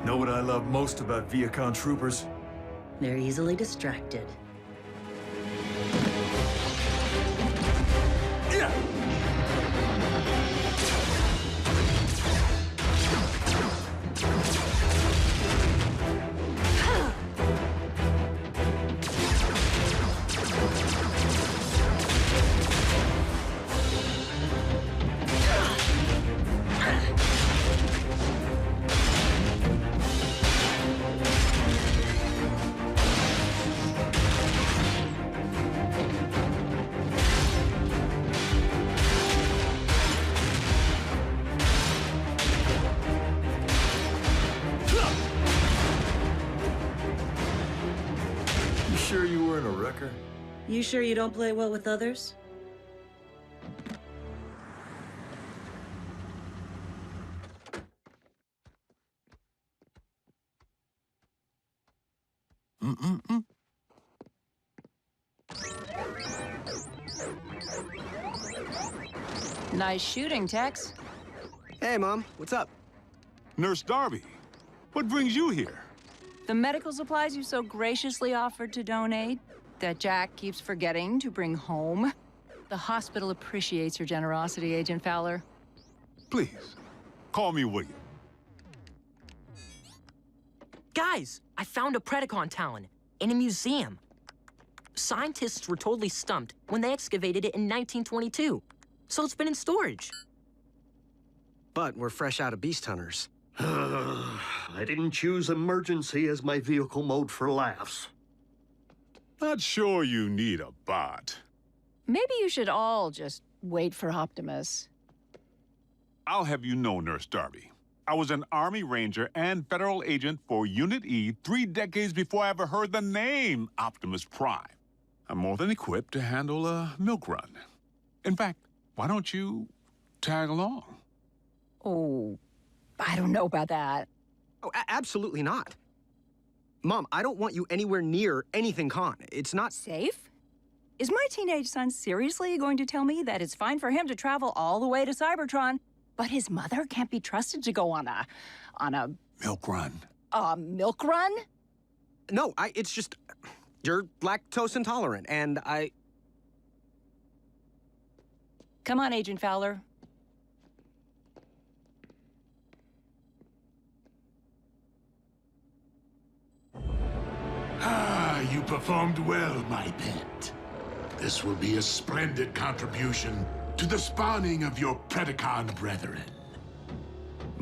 Know what I love most about Viacon troopers? They're easily distracted. Sure you weren't a wrecker? You sure you don't play well with others? Nice shooting, Tex. Hey, Mom. What's up? Nurse Darby, what brings you here? The medical supplies you so graciously offered to donate, that Jack keeps forgetting to bring home. The hospital appreciates your generosity, Agent Fowler. Please, call me William. Guys, I found a Predacon talon in a museum. Scientists were totally stumped when they excavated it in 1922, so it's been in storage. But we're fresh out of beast hunters. I didn't choose emergency as my vehicle mode for laughs. Not sure you need a bot. Maybe you should all just wait for Optimus. I'll have you know, Nurse Darby, I was an Army Ranger and federal agent for Unit E 3 decades before I ever heard the name Optimus Prime. I'm more than equipped to handle a milk run. In fact, why don't you tag along? Oh, I don't know about that. Oh, absolutely not. Mom, I don't want you anywhere near anything con. It's not safe. Is my teenage son seriously going to tell me that it's fine for him to travel all the way to Cybertron, but his mother can't be trusted to go on a milk run? A milk run? No, it's just you're lactose intolerant, and I... Come on, Agent Fowler. You performed well, my pet. This will be a splendid contribution to the spawning of your Predacon brethren.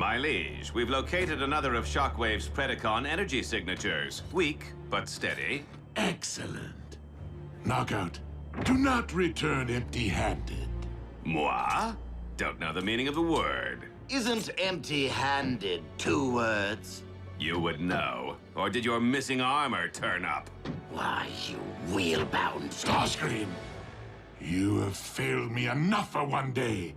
My liege, we've located another of Shockwave's Predacon energy signatures. Weak, but steady. Excellent. Knockout, do not return empty-handed. Moi? Don't know the meaning of the word. Isn't empty-handed 2 words? You would know. Or did your missing armor turn up? Why, you wheel-bound... Starscream, you have failed me enough for one day.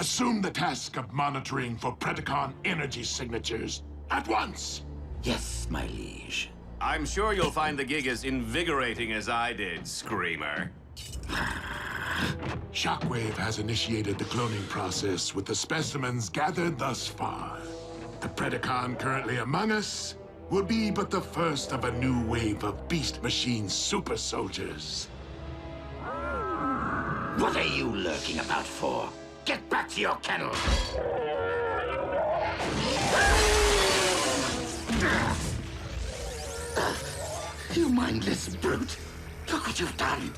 Assume the task of monitoring for Predacon energy signatures at once. Yes, my liege. I'm sure you'll find the gig as invigorating as I did, Screamer. Shockwave has initiated the cloning process with the specimens gathered thus far. The Predacon currently among us will be but the first of a new wave of Beast Machine super soldiers. What are you lurking about for? Get back to your kennel! You mindless brute! Look what you've done!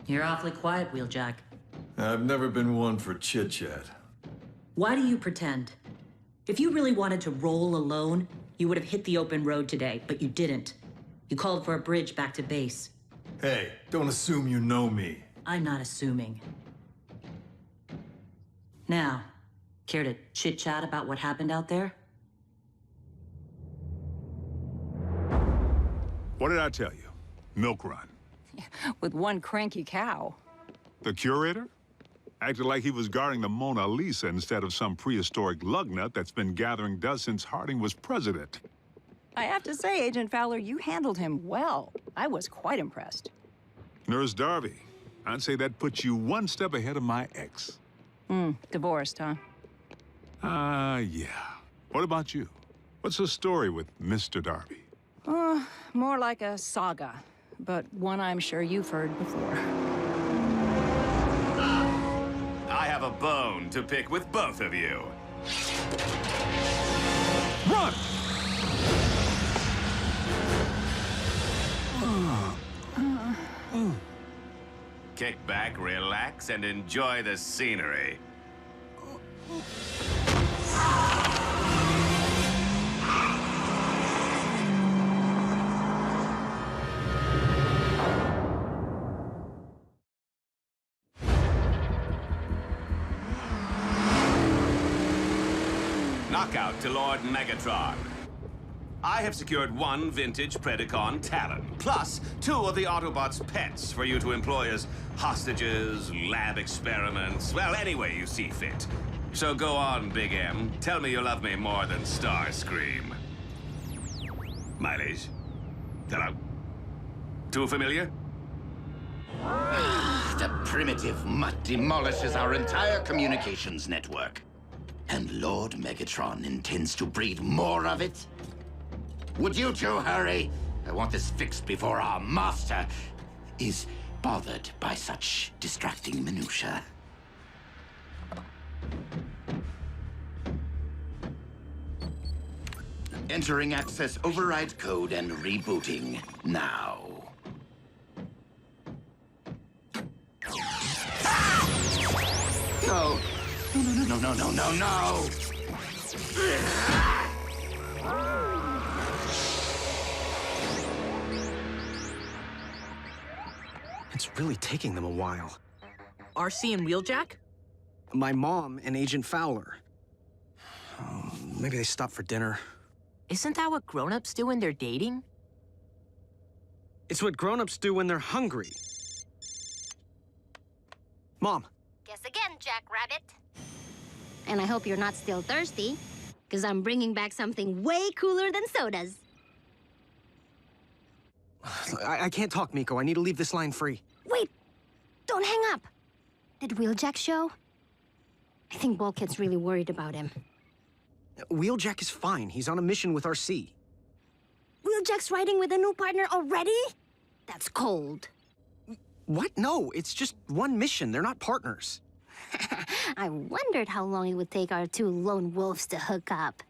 You're awfully quiet, Wheeljack. I've never been one for chit-chat. Why do you pretend? If you really wanted to roll alone, you would have hit the open road today, but you didn't. You called for a bridge back to base. Hey, don't assume you know me. I'm not assuming. Now, care to chit-chat about what happened out there? What did I tell you? Milk run. With one cranky cow. The curator? Acted like he was guarding the Mona Lisa instead of some prehistoric lugnut that's been gathering dust since Harding was president. I have to say, Agent Fowler, you handled him well. I was quite impressed. Nurse Darby, I'd say that puts you one step ahead of my ex. Divorced, huh? Yeah. What about you? What's the story with Mr. Darby? More like a saga, but one I'm sure you've heard before. I have a bone to pick with both of you. Run! Kick back, relax, and enjoy the scenery. Knockout to Lord Megatron. I have secured 1 vintage Predacon Talon, plus 2 of the Autobots' pets for you to employ as hostages, lab experiments, well, any way you see fit. So go on, Big M. Tell me you love me more than Starscream. Mileage? Hello? Too familiar? The primitive mutt demolishes our entire communications network. And Lord Megatron intends to breed more of it? Would you two hurry? I want this fixed before our master is bothered by such distracting minutiae. Entering access override code and rebooting now. No! No! It's really taking them a while. RC and Wheeljack? My mom and Agent Fowler. Maybe they stopped for dinner. Isn't that what grown-ups do when they're dating? It's what grown-ups do when they're hungry. Mom. Guess again, Jackrabbit. And I hope you're not still thirsty, because I'm bringing back something way cooler than sodas. I can't talk, Miko. I need to leave this line free. Wait! Don't hang up! Did Wheeljack show? I think Bulkhead's really worried about him. Wheeljack is fine. He's on a mission with RC. Wheeljack's riding with a new partner already? That's cold. What? No, it's just one mission. They're not partners. I wondered how long it would take our 2 lone wolves to hook up.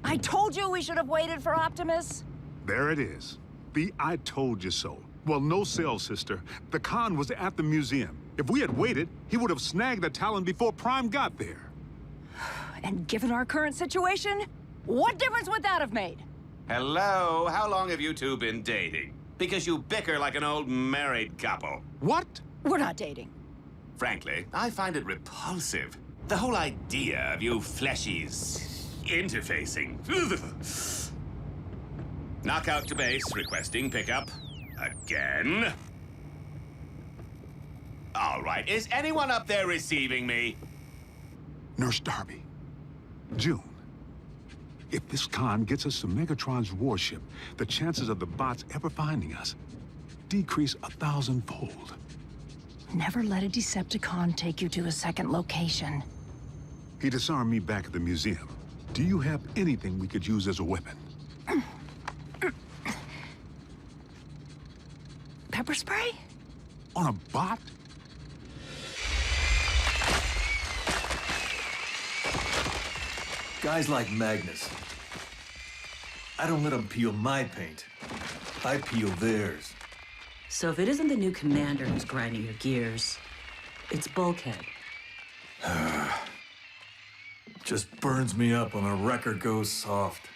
I told you we should have waited for Optimus. There it is. The I told you so. Well, no sell, sister. The Khan was at the museum. If we had waited, he would have snagged the Talon before Prime got there. And given our current situation, what difference would that have made? Hello? How long have you two been dating? Because you bicker like an old married couple. What? We're not dating. Frankly, I find it repulsive. The whole idea of you fleshies interfacing. Knockout to base, requesting pickup. Again. All right, is anyone up there receiving me? Nurse Darby. June. If this Khan gets us to Megatron's warship, the chances of the bots ever finding us decrease 1,000-fold. Never let a Decepticon take you to a second location. He disarmed me back at the museum. Do you have anything we could use as a weapon? Pepper spray? On a bot? Guys like Magnus. I don't let them peel my paint. I peel theirs. So if it isn't the new commander who's grinding your gears, it's Bulkhead. Just burns me up when a record goes soft.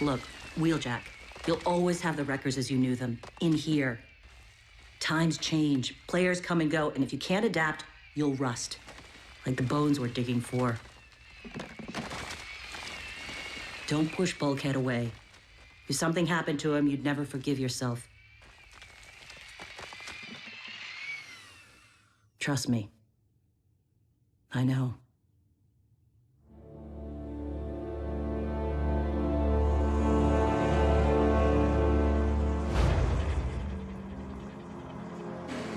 Look, Wheeljack, you'll always have the records as you knew them, in here. Times change, players come and go, and if you can't adapt, you'll rust. Like the bones we're digging for. Don't push Bulkhead away. If something happened to him, you'd never forgive yourself. Trust me. I know.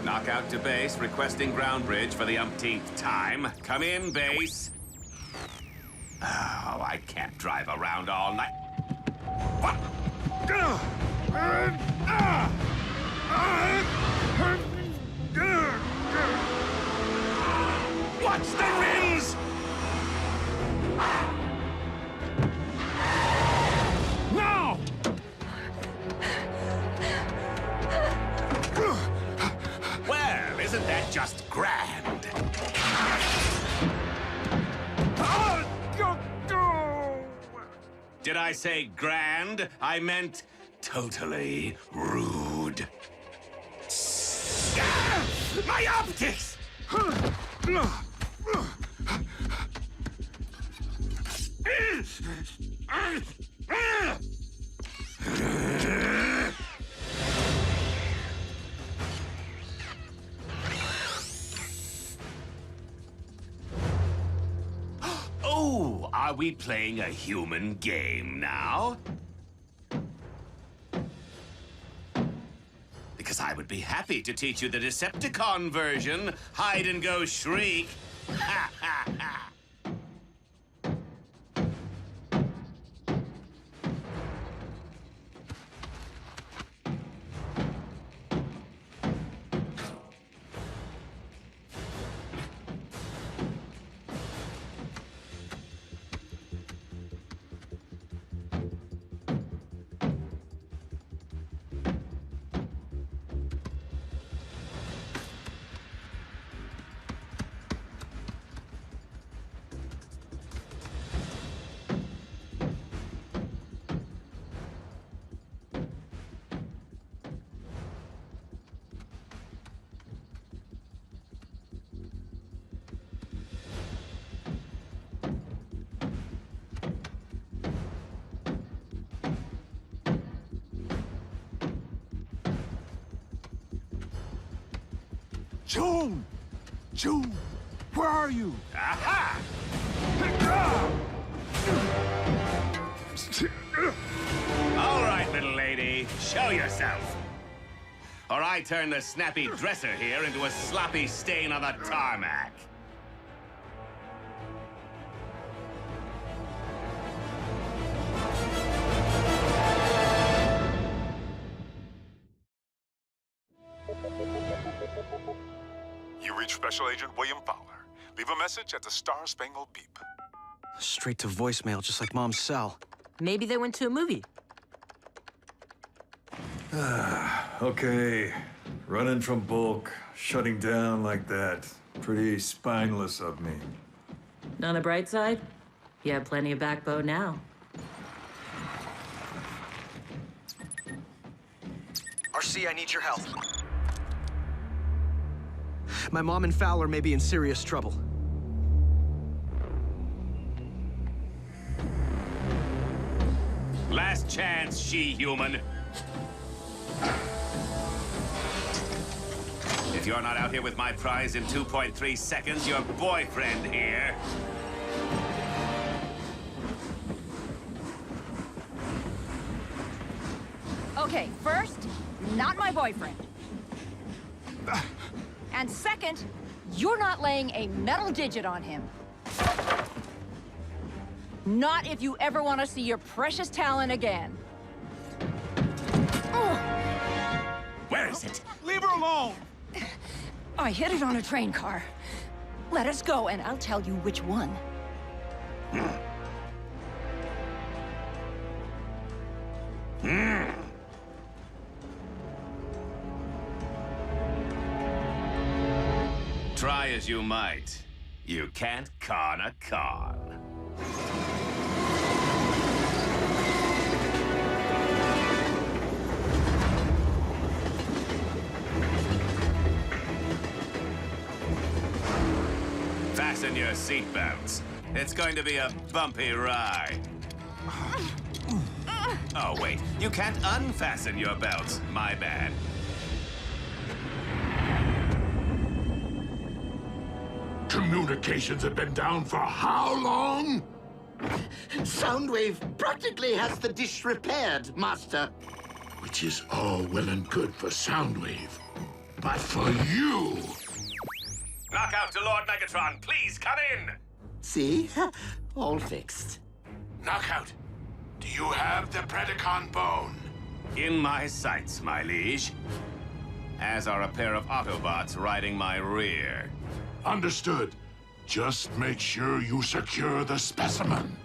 Knockout to base, requesting ground bridge for the umpteenth time. Come in, base. Oh, I can't drive around all night. What? Watch the rims! No! Well, isn't that just grand? Did I say grand? I meant totally rude. Ah! My optics! Oh, are we playing a human game now? Because I would be happy to teach you the Decepticon version. Hide and go shriek. Ha ha ha. June! June! Where are you? Aha! All right, little lady, show yourself. Or I turn the snappy dresser here into a sloppy stain on the tarmac. You reach Special Agent William Fowler. Leave a message at the Star Spangled Beep. Straight to voicemail, just like Mom's cell. Maybe they went to a movie. Okay. Running from bulk, shutting down like that. Pretty spineless of me. On the bright side, you have plenty of backbone now. RC, I need your help. My mom and Fowler may be in serious trouble. Last chance, she-human. If you're not out here with my prize in 2.3 seconds, your boyfriend here. Okay, first, not my boyfriend. And second, you're not laying a metal digit on him. Not if you ever want to see your precious talent again. Where is it? Leave her alone! I hit it on a train car. Let us go, and I'll tell you which one. Try as you might, you can't con a con. Fasten your seatbelts. It's going to be a bumpy ride. Oh, wait. You can't unfasten your belts. My bad. Communications have been down for how long? Soundwave practically has the dish repaired, Master. Which is all well and good for Soundwave. But for you... Knockout to Lord Megatron, please come in! See? All fixed. Knockout, do you have the Predacon bone? In my sights, my liege. As are a pair of Autobots riding my rear. Understood. Just make sure you secure the specimen.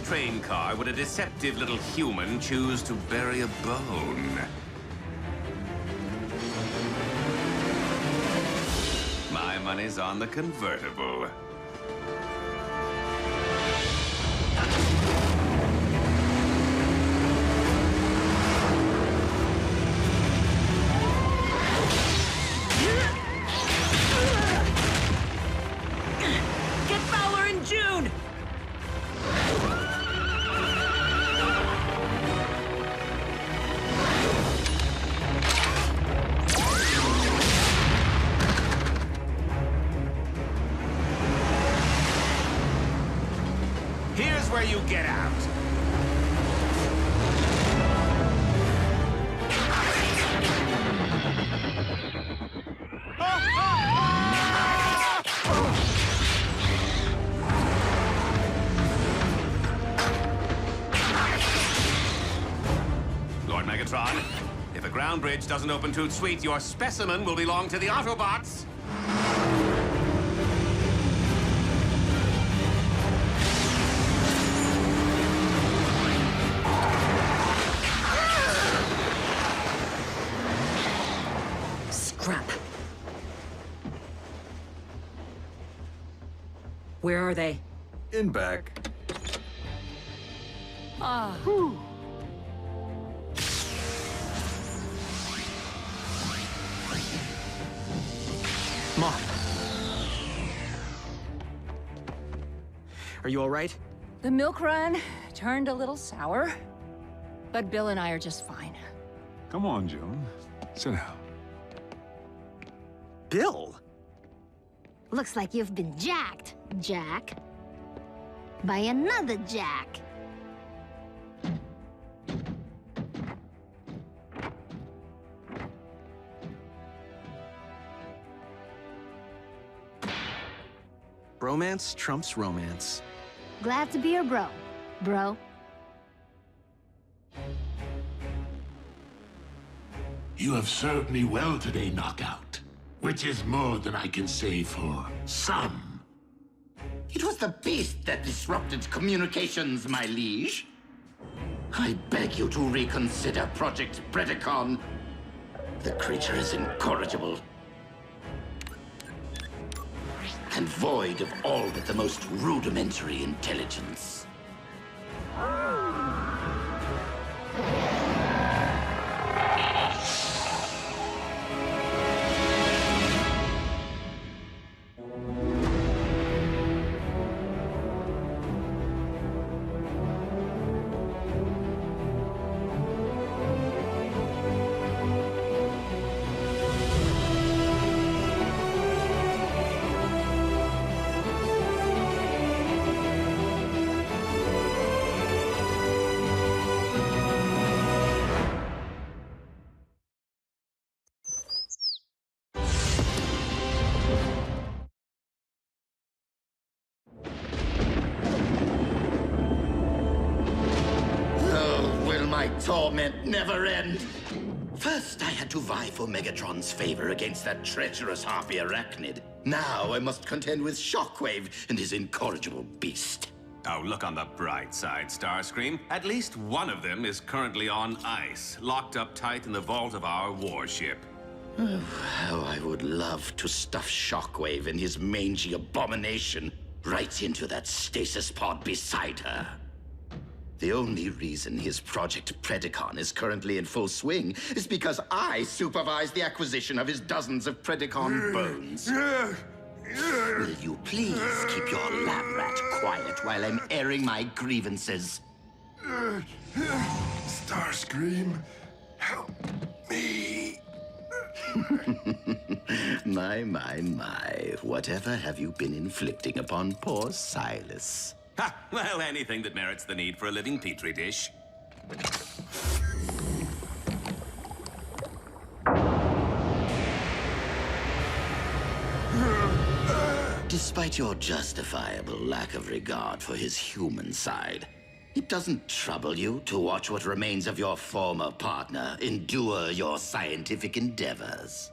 Train car would a deceptive little human choose to bury a bone? My money's on the convertible. Get Fowler in June! Here's where you get out. Lord Megatron, if the ground bridge doesn't open toot sweet, your specimen will belong to the Autobots. Scrap. Where are they? In back. Ah. Mom. Are you all right? The milk run turned a little sour, but Bill and I are just fine. Come on, June. Sit down. Bill? Looks like you've been jacked, Jack. By another Jack. Bromance trumps romance. Glad to be your bro, bro. You have served me well today, Knockout. Which is more than I can say for some. It was the beast that disrupted communications, my liege. I beg you to reconsider Project Predacon. The creature is incorrigible. And void of all but the most rudimentary intelligence. My torment never end. First, I had to vie for Megatron's favor against that treacherous harpy arachnid. Now I must contend with Shockwave and his incorrigible beast. Oh, look on the bright side, Starscream. At least one of them is currently on ice, locked up tight in the vault of our warship. Oh, how I would love to stuff Shockwave and his mangy abomination right into that stasis pod beside her. The only reason his Project Predacon is currently in full swing is because I supervise the acquisition of his dozens of Predacon bones. Will you please keep your lab rat quiet while I'm airing my grievances? Starscream, help me. My. Whatever have you been inflicting upon poor Silas? Ha! Well, anything that merits the need for a living petri dish. Despite your justifiable lack of regard for his human side, it doesn't trouble you to watch what remains of your former partner endure your scientific endeavors.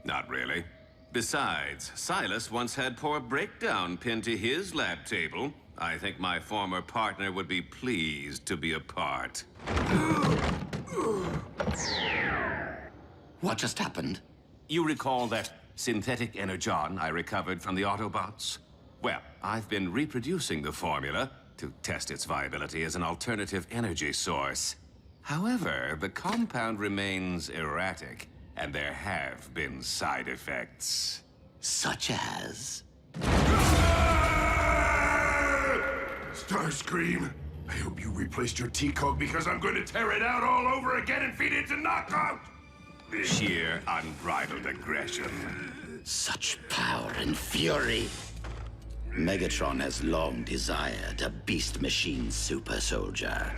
Not really. Besides, Silas once had poor breakdown pinned to his lab table. I think my former partner would be pleased to be a part. What just happened? You recall that synthetic Energon I recovered from the Autobots? Well, I've been reproducing the formula to test its viability as an alternative energy source. However, the compound remains erratic, and there have been side effects. Such as? Starscream, I hope you replaced your T-code because I'm going to tear it out all over again and feed it to Knockout! Sheer unbridled aggression. Such power and fury. Megatron has long desired a beast machine super soldier,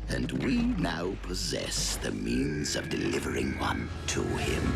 and we now possess the means of delivering one to him.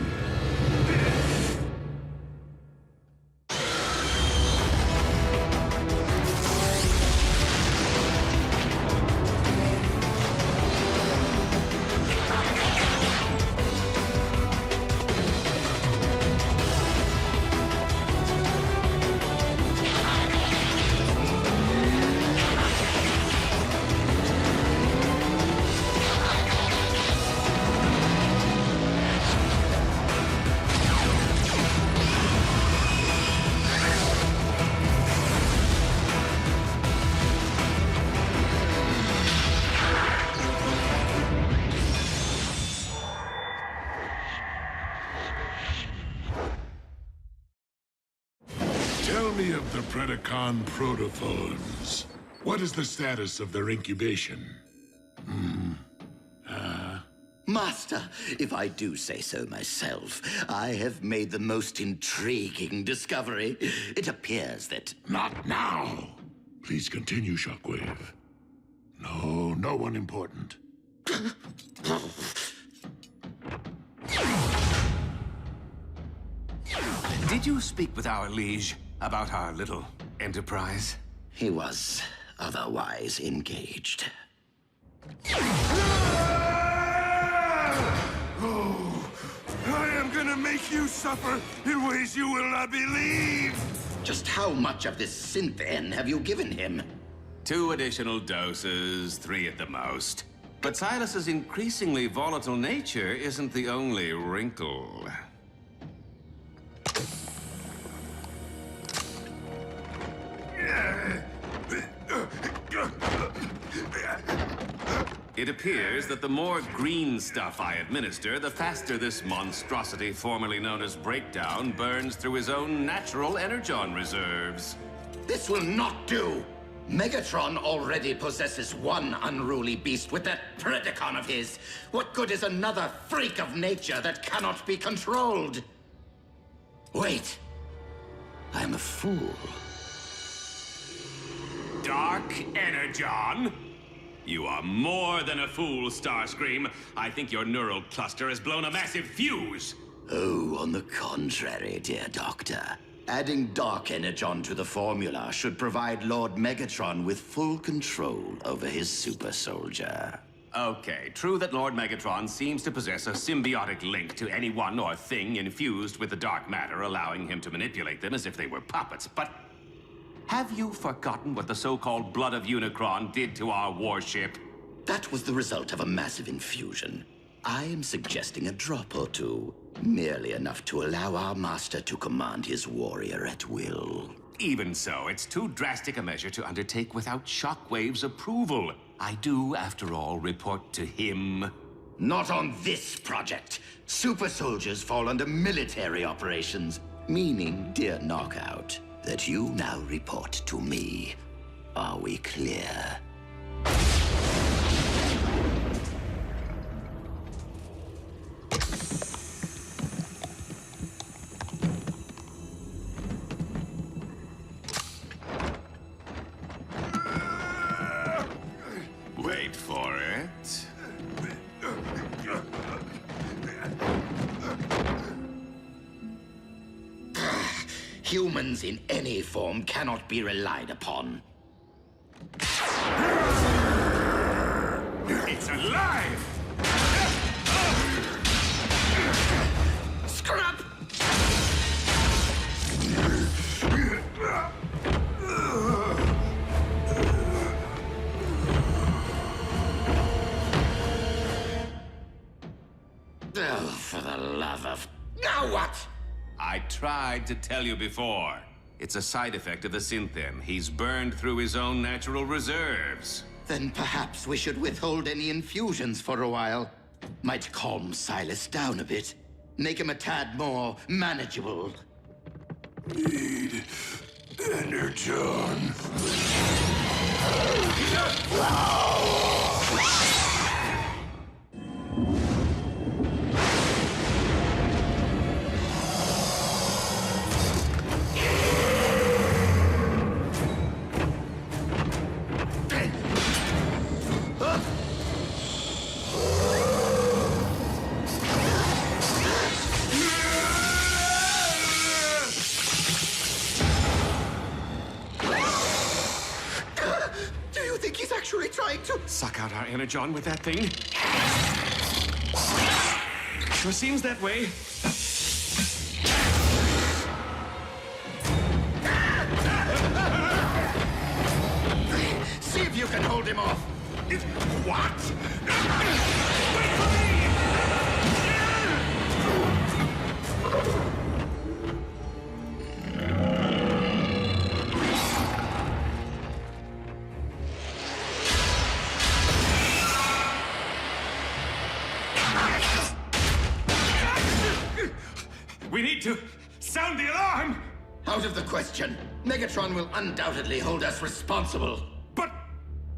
Predacon protoforms. What is the status of their incubation? Master, if I do say so myself, I have made the most intriguing discovery. It appears that... Not now! Please continue, Shockwave. No one important. Did you speak with our liege about our little enterprise? He was otherwise engaged. Oh, I am gonna make you suffer in ways you will not believe! Just how much of this synth N have you given him? 2 additional doses, 3 at the most. But Silas's increasingly volatile nature isn't the only wrinkle. It appears that the more green stuff I administer, the faster this monstrosity formerly known as Breakdown burns through his own natural Energon reserves. This will not do! Megatron already possesses one unruly beast with that Predacon of his. What good is another freak of nature that cannot be controlled? Wait. I'm a fool. Dark Energon? You are more than a fool, Starscream. I think your neural cluster has blown a massive fuse. Oh, on the contrary, dear Doctor. Adding Dark Energon to the formula should provide Lord Megatron with full control over his super soldier. Okay, true that Lord Megatron seems to possess a symbiotic link to anyone or thing infused with the dark matter, allowing him to manipulate them as if they were puppets, but... have you forgotten what the so-called Blood of Unicron did to our warship? That was the result of a massive infusion. I am suggesting a drop or two. Merely enough to allow our master to command his warrior at will. Even so, it's too drastic a measure to undertake without Shockwave's approval. I do, after all, report to him. Not on this project. Super soldiers fall under military operations. Meaning, dear Knockout, that you now report to me. Are we clear? Wait for it. Humans in any form cannot be relied upon. It's alive! Scrap! Oh, for the love of... Now what? I tried to tell you before. It's a side effect of the Synthem. He's burned through his own natural reserves. Then perhaps we should withhold any infusions for a while. Might calm Silas down a bit. Make him a tad more manageable. Need Energon. Suck out our Energon with that thing? Sure seems that way. See if you can hold him off. What? How Out of the question. Megatron will undoubtedly hold us responsible. But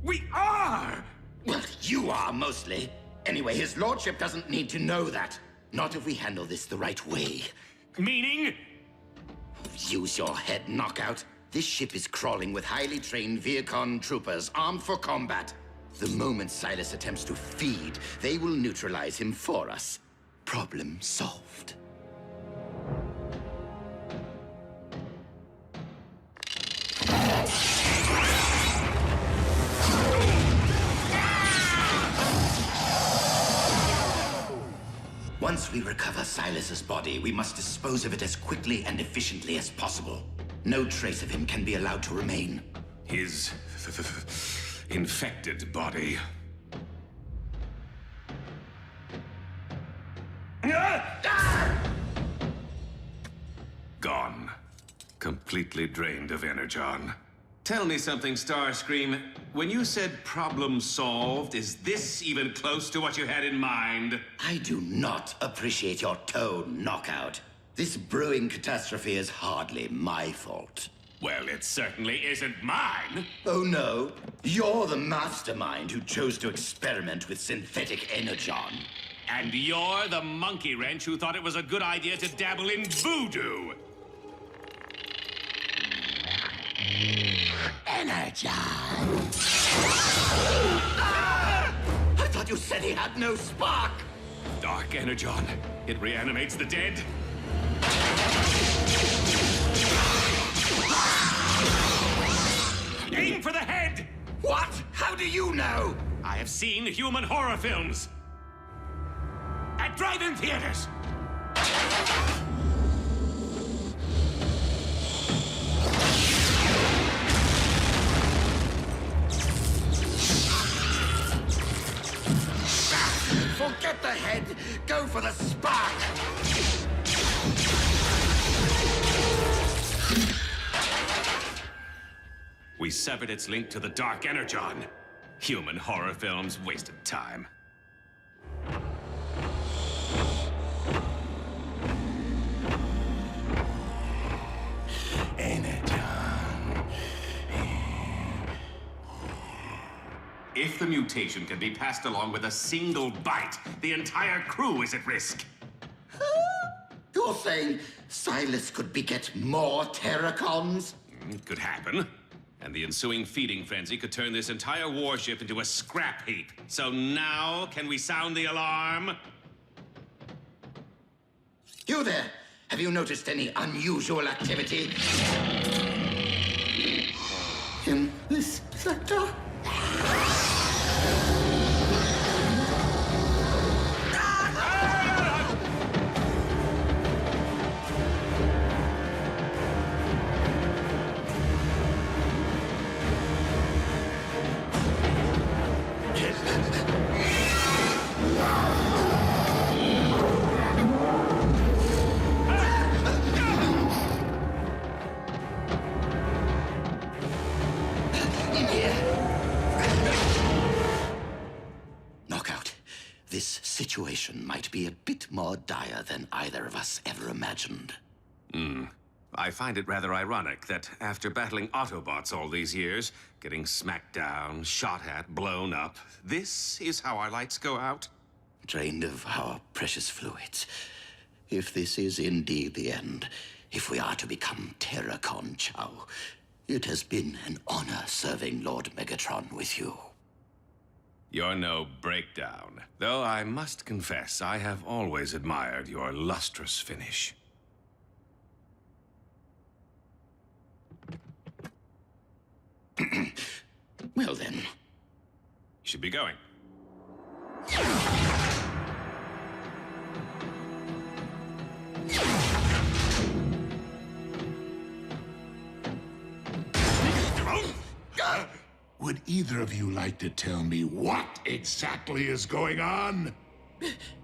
we are! Well, you are, mostly. Anyway, his lordship doesn't need to know that. Not if we handle this the right way. Meaning? Use your head, Knockout. This ship is crawling with highly trained Viacon troopers armed for combat. The moment Silas attempts to feed, they will neutralize him for us. Problem solved. Once we recover Silas's body, we must dispose of it as quickly and efficiently as possible. No trace of him can be allowed to remain. His infected body. Gone. Completely drained of Energon. Tell me something, Starscream. When you said problem solved, is this even close to what you had in mind? I do not appreciate your tone, Knockout. This brewing catastrophe is hardly my fault. Well, it certainly isn't mine. Oh, no. You're the mastermind who chose to experiment with synthetic Energon. And you're the monkey wrench who thought it was a good idea to dabble in voodoo. Energon! I thought you said he had no spark! Dark Energon. It reanimates the dead. Aim for the head! What? How do you know? I have seen human horror films. At drive-in theaters. Forget the head. Go for the spark. We severed its link to the Dark Energon. Human horror films wasted time. If the mutation can be passed along with a single bite, the entire crew is at risk. You're saying Silas could beget more Terracons? It could happen. And the ensuing feeding frenzy could turn this entire warship into a scrap heap. So now, can we sound the alarm? You there! Have you noticed any unusual activity in this sector? This situation might be a bit more dire than either of us ever imagined. I find it rather ironic that after battling Autobots all these years, getting smacked down, shot at, blown up, this is how our lights go out? Drained of our precious fluids. If this is indeed the end, if we are to become Terracon Chow, it has been an honor serving Lord Megatron with you. You're no breakdown. Though I must confess, I have always admired your lustrous finish. Well then. You should be going. Would either of you like to tell me what exactly is going on?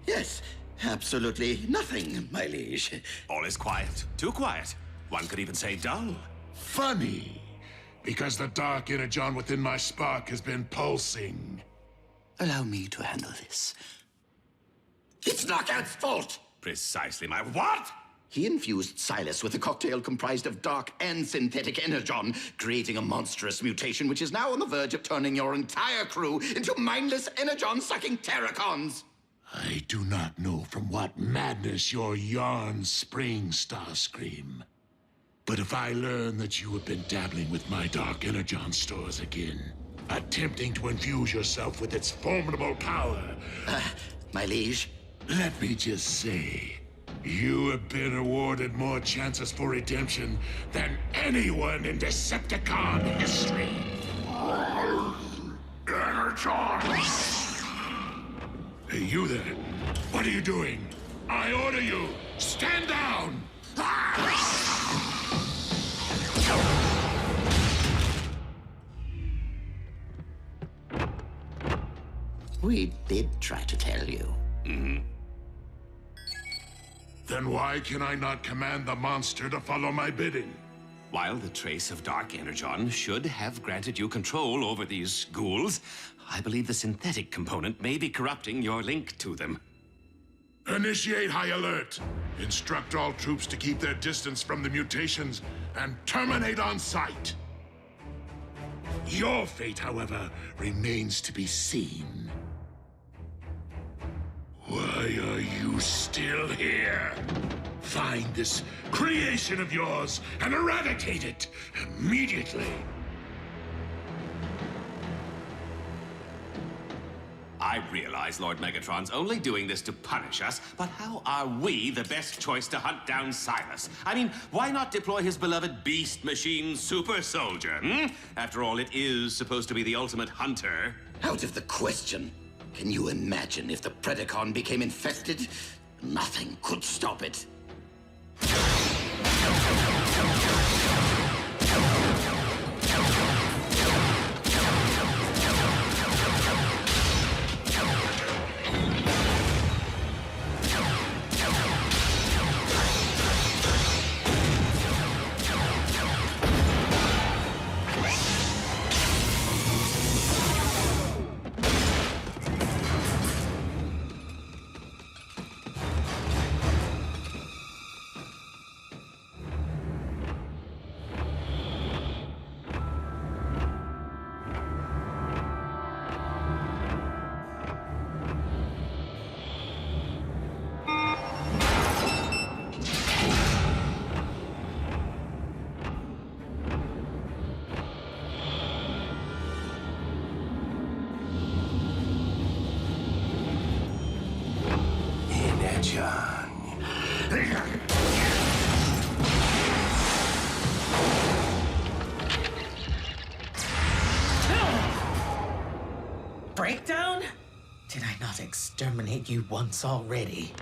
Yes, absolutely nothing, my liege. All is quiet. Too quiet. One could even say dull. Funny, because the dark energon within my spark has been pulsing. Allow me to handle this. It's Knockout's fault! Precisely my what? He infused Silas with a cocktail comprised of dark and synthetic Energon, creating a monstrous mutation which is now on the verge of turning your entire crew into mindless Energon-sucking Terracons. I do not know from what madness your yarns spring, Starscream. But if I learn that you have been dabbling with my dark Energon stores again, attempting to infuse yourself with its formidable power... my liege? Let me just say, you have been awarded more chances for redemption than anyone in Decepticon history. Energon! Hey, you there. What are you doing? I order you, stand down! We did try to tell you. Then why can I not command the monster to follow my bidding? While the trace of Dark Energon should have granted you control over these ghouls, I believe the synthetic component may be corrupting your link to them. Initiate high alert. Instruct all troops to keep their distance from the mutations and terminate on sight. Your fate, however, remains to be seen. Why are you still here? Find this creation of yours and eradicate it immediately. I realize Lord Megatron's only doing this to punish us, but how are we the best choice to hunt down Silas? I mean, why not deploy his beloved beast machine super soldier, After all, it is supposed to be the ultimate hunter. Out of the question. Can you imagine if the Predacon became infested? Nothing could stop it. Breakdown? Did I not exterminate you once already?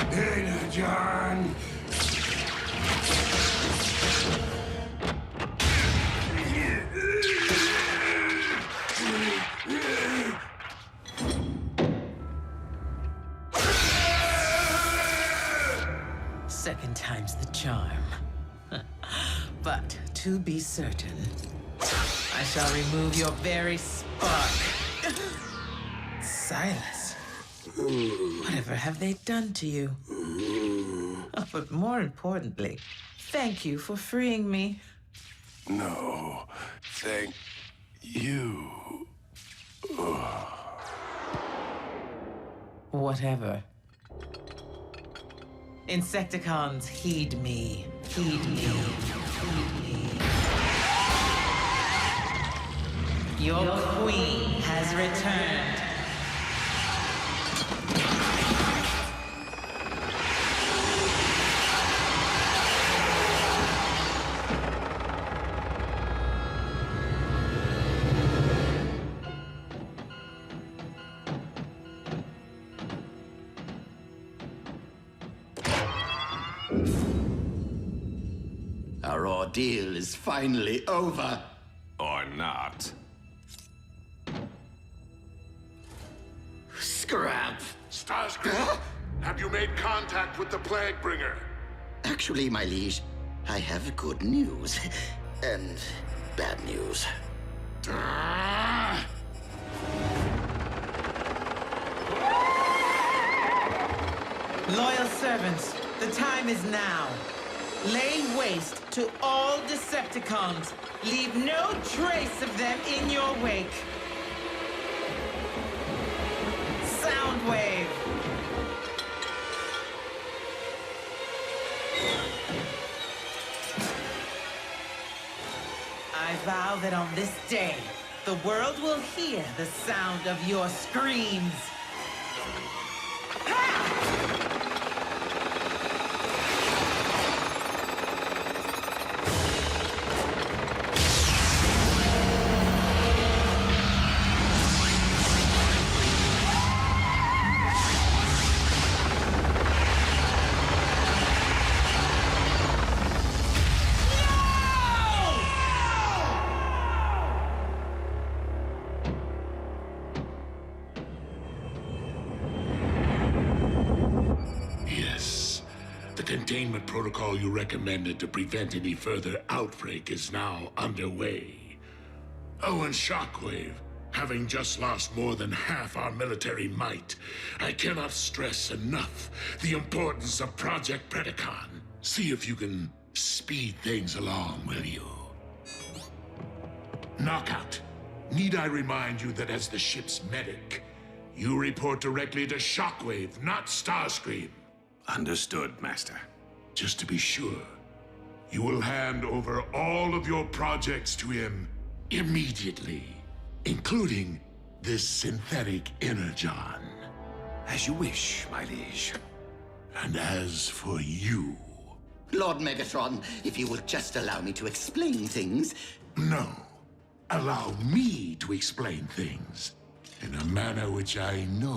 Energon! Second time's the charm. But to be certain, I shall remove your very spark. Silas, whatever have they done to you? Oh, but more importantly, thank you for freeing me. No, thank you. Whatever. Insecticons, heed me. Heed me. Heed me. Your queen has returned. ordeal is finally over. Or not. Scrap! Starscream, have you made contact with the Plaguebringer? Actually, my liege, I have good news. And bad news. Loyal servants, the time is now. Lay waste to all Decepticons. Leave no trace of them in your wake. Soundwave. I vow that on this day, the world will hear the sound of your screams. Containment protocol you recommended to prevent any further outbreak is now underway. Oh, and Shockwave, having just lost more than half our military might, I cannot stress enough the importance of Project Predacon. See if you can speed things along, will you? Knockout, need I remind you that as the ship's medic, you report directly to Shockwave, not Starscream? Understood, Master. Just to be sure, you will hand over all of your projects to him immediately, including this synthetic Energon. As you wish, my liege. And as for you... Lord Megatron, if you will just allow me to explain things... No. Allow me to explain things in a manner which I know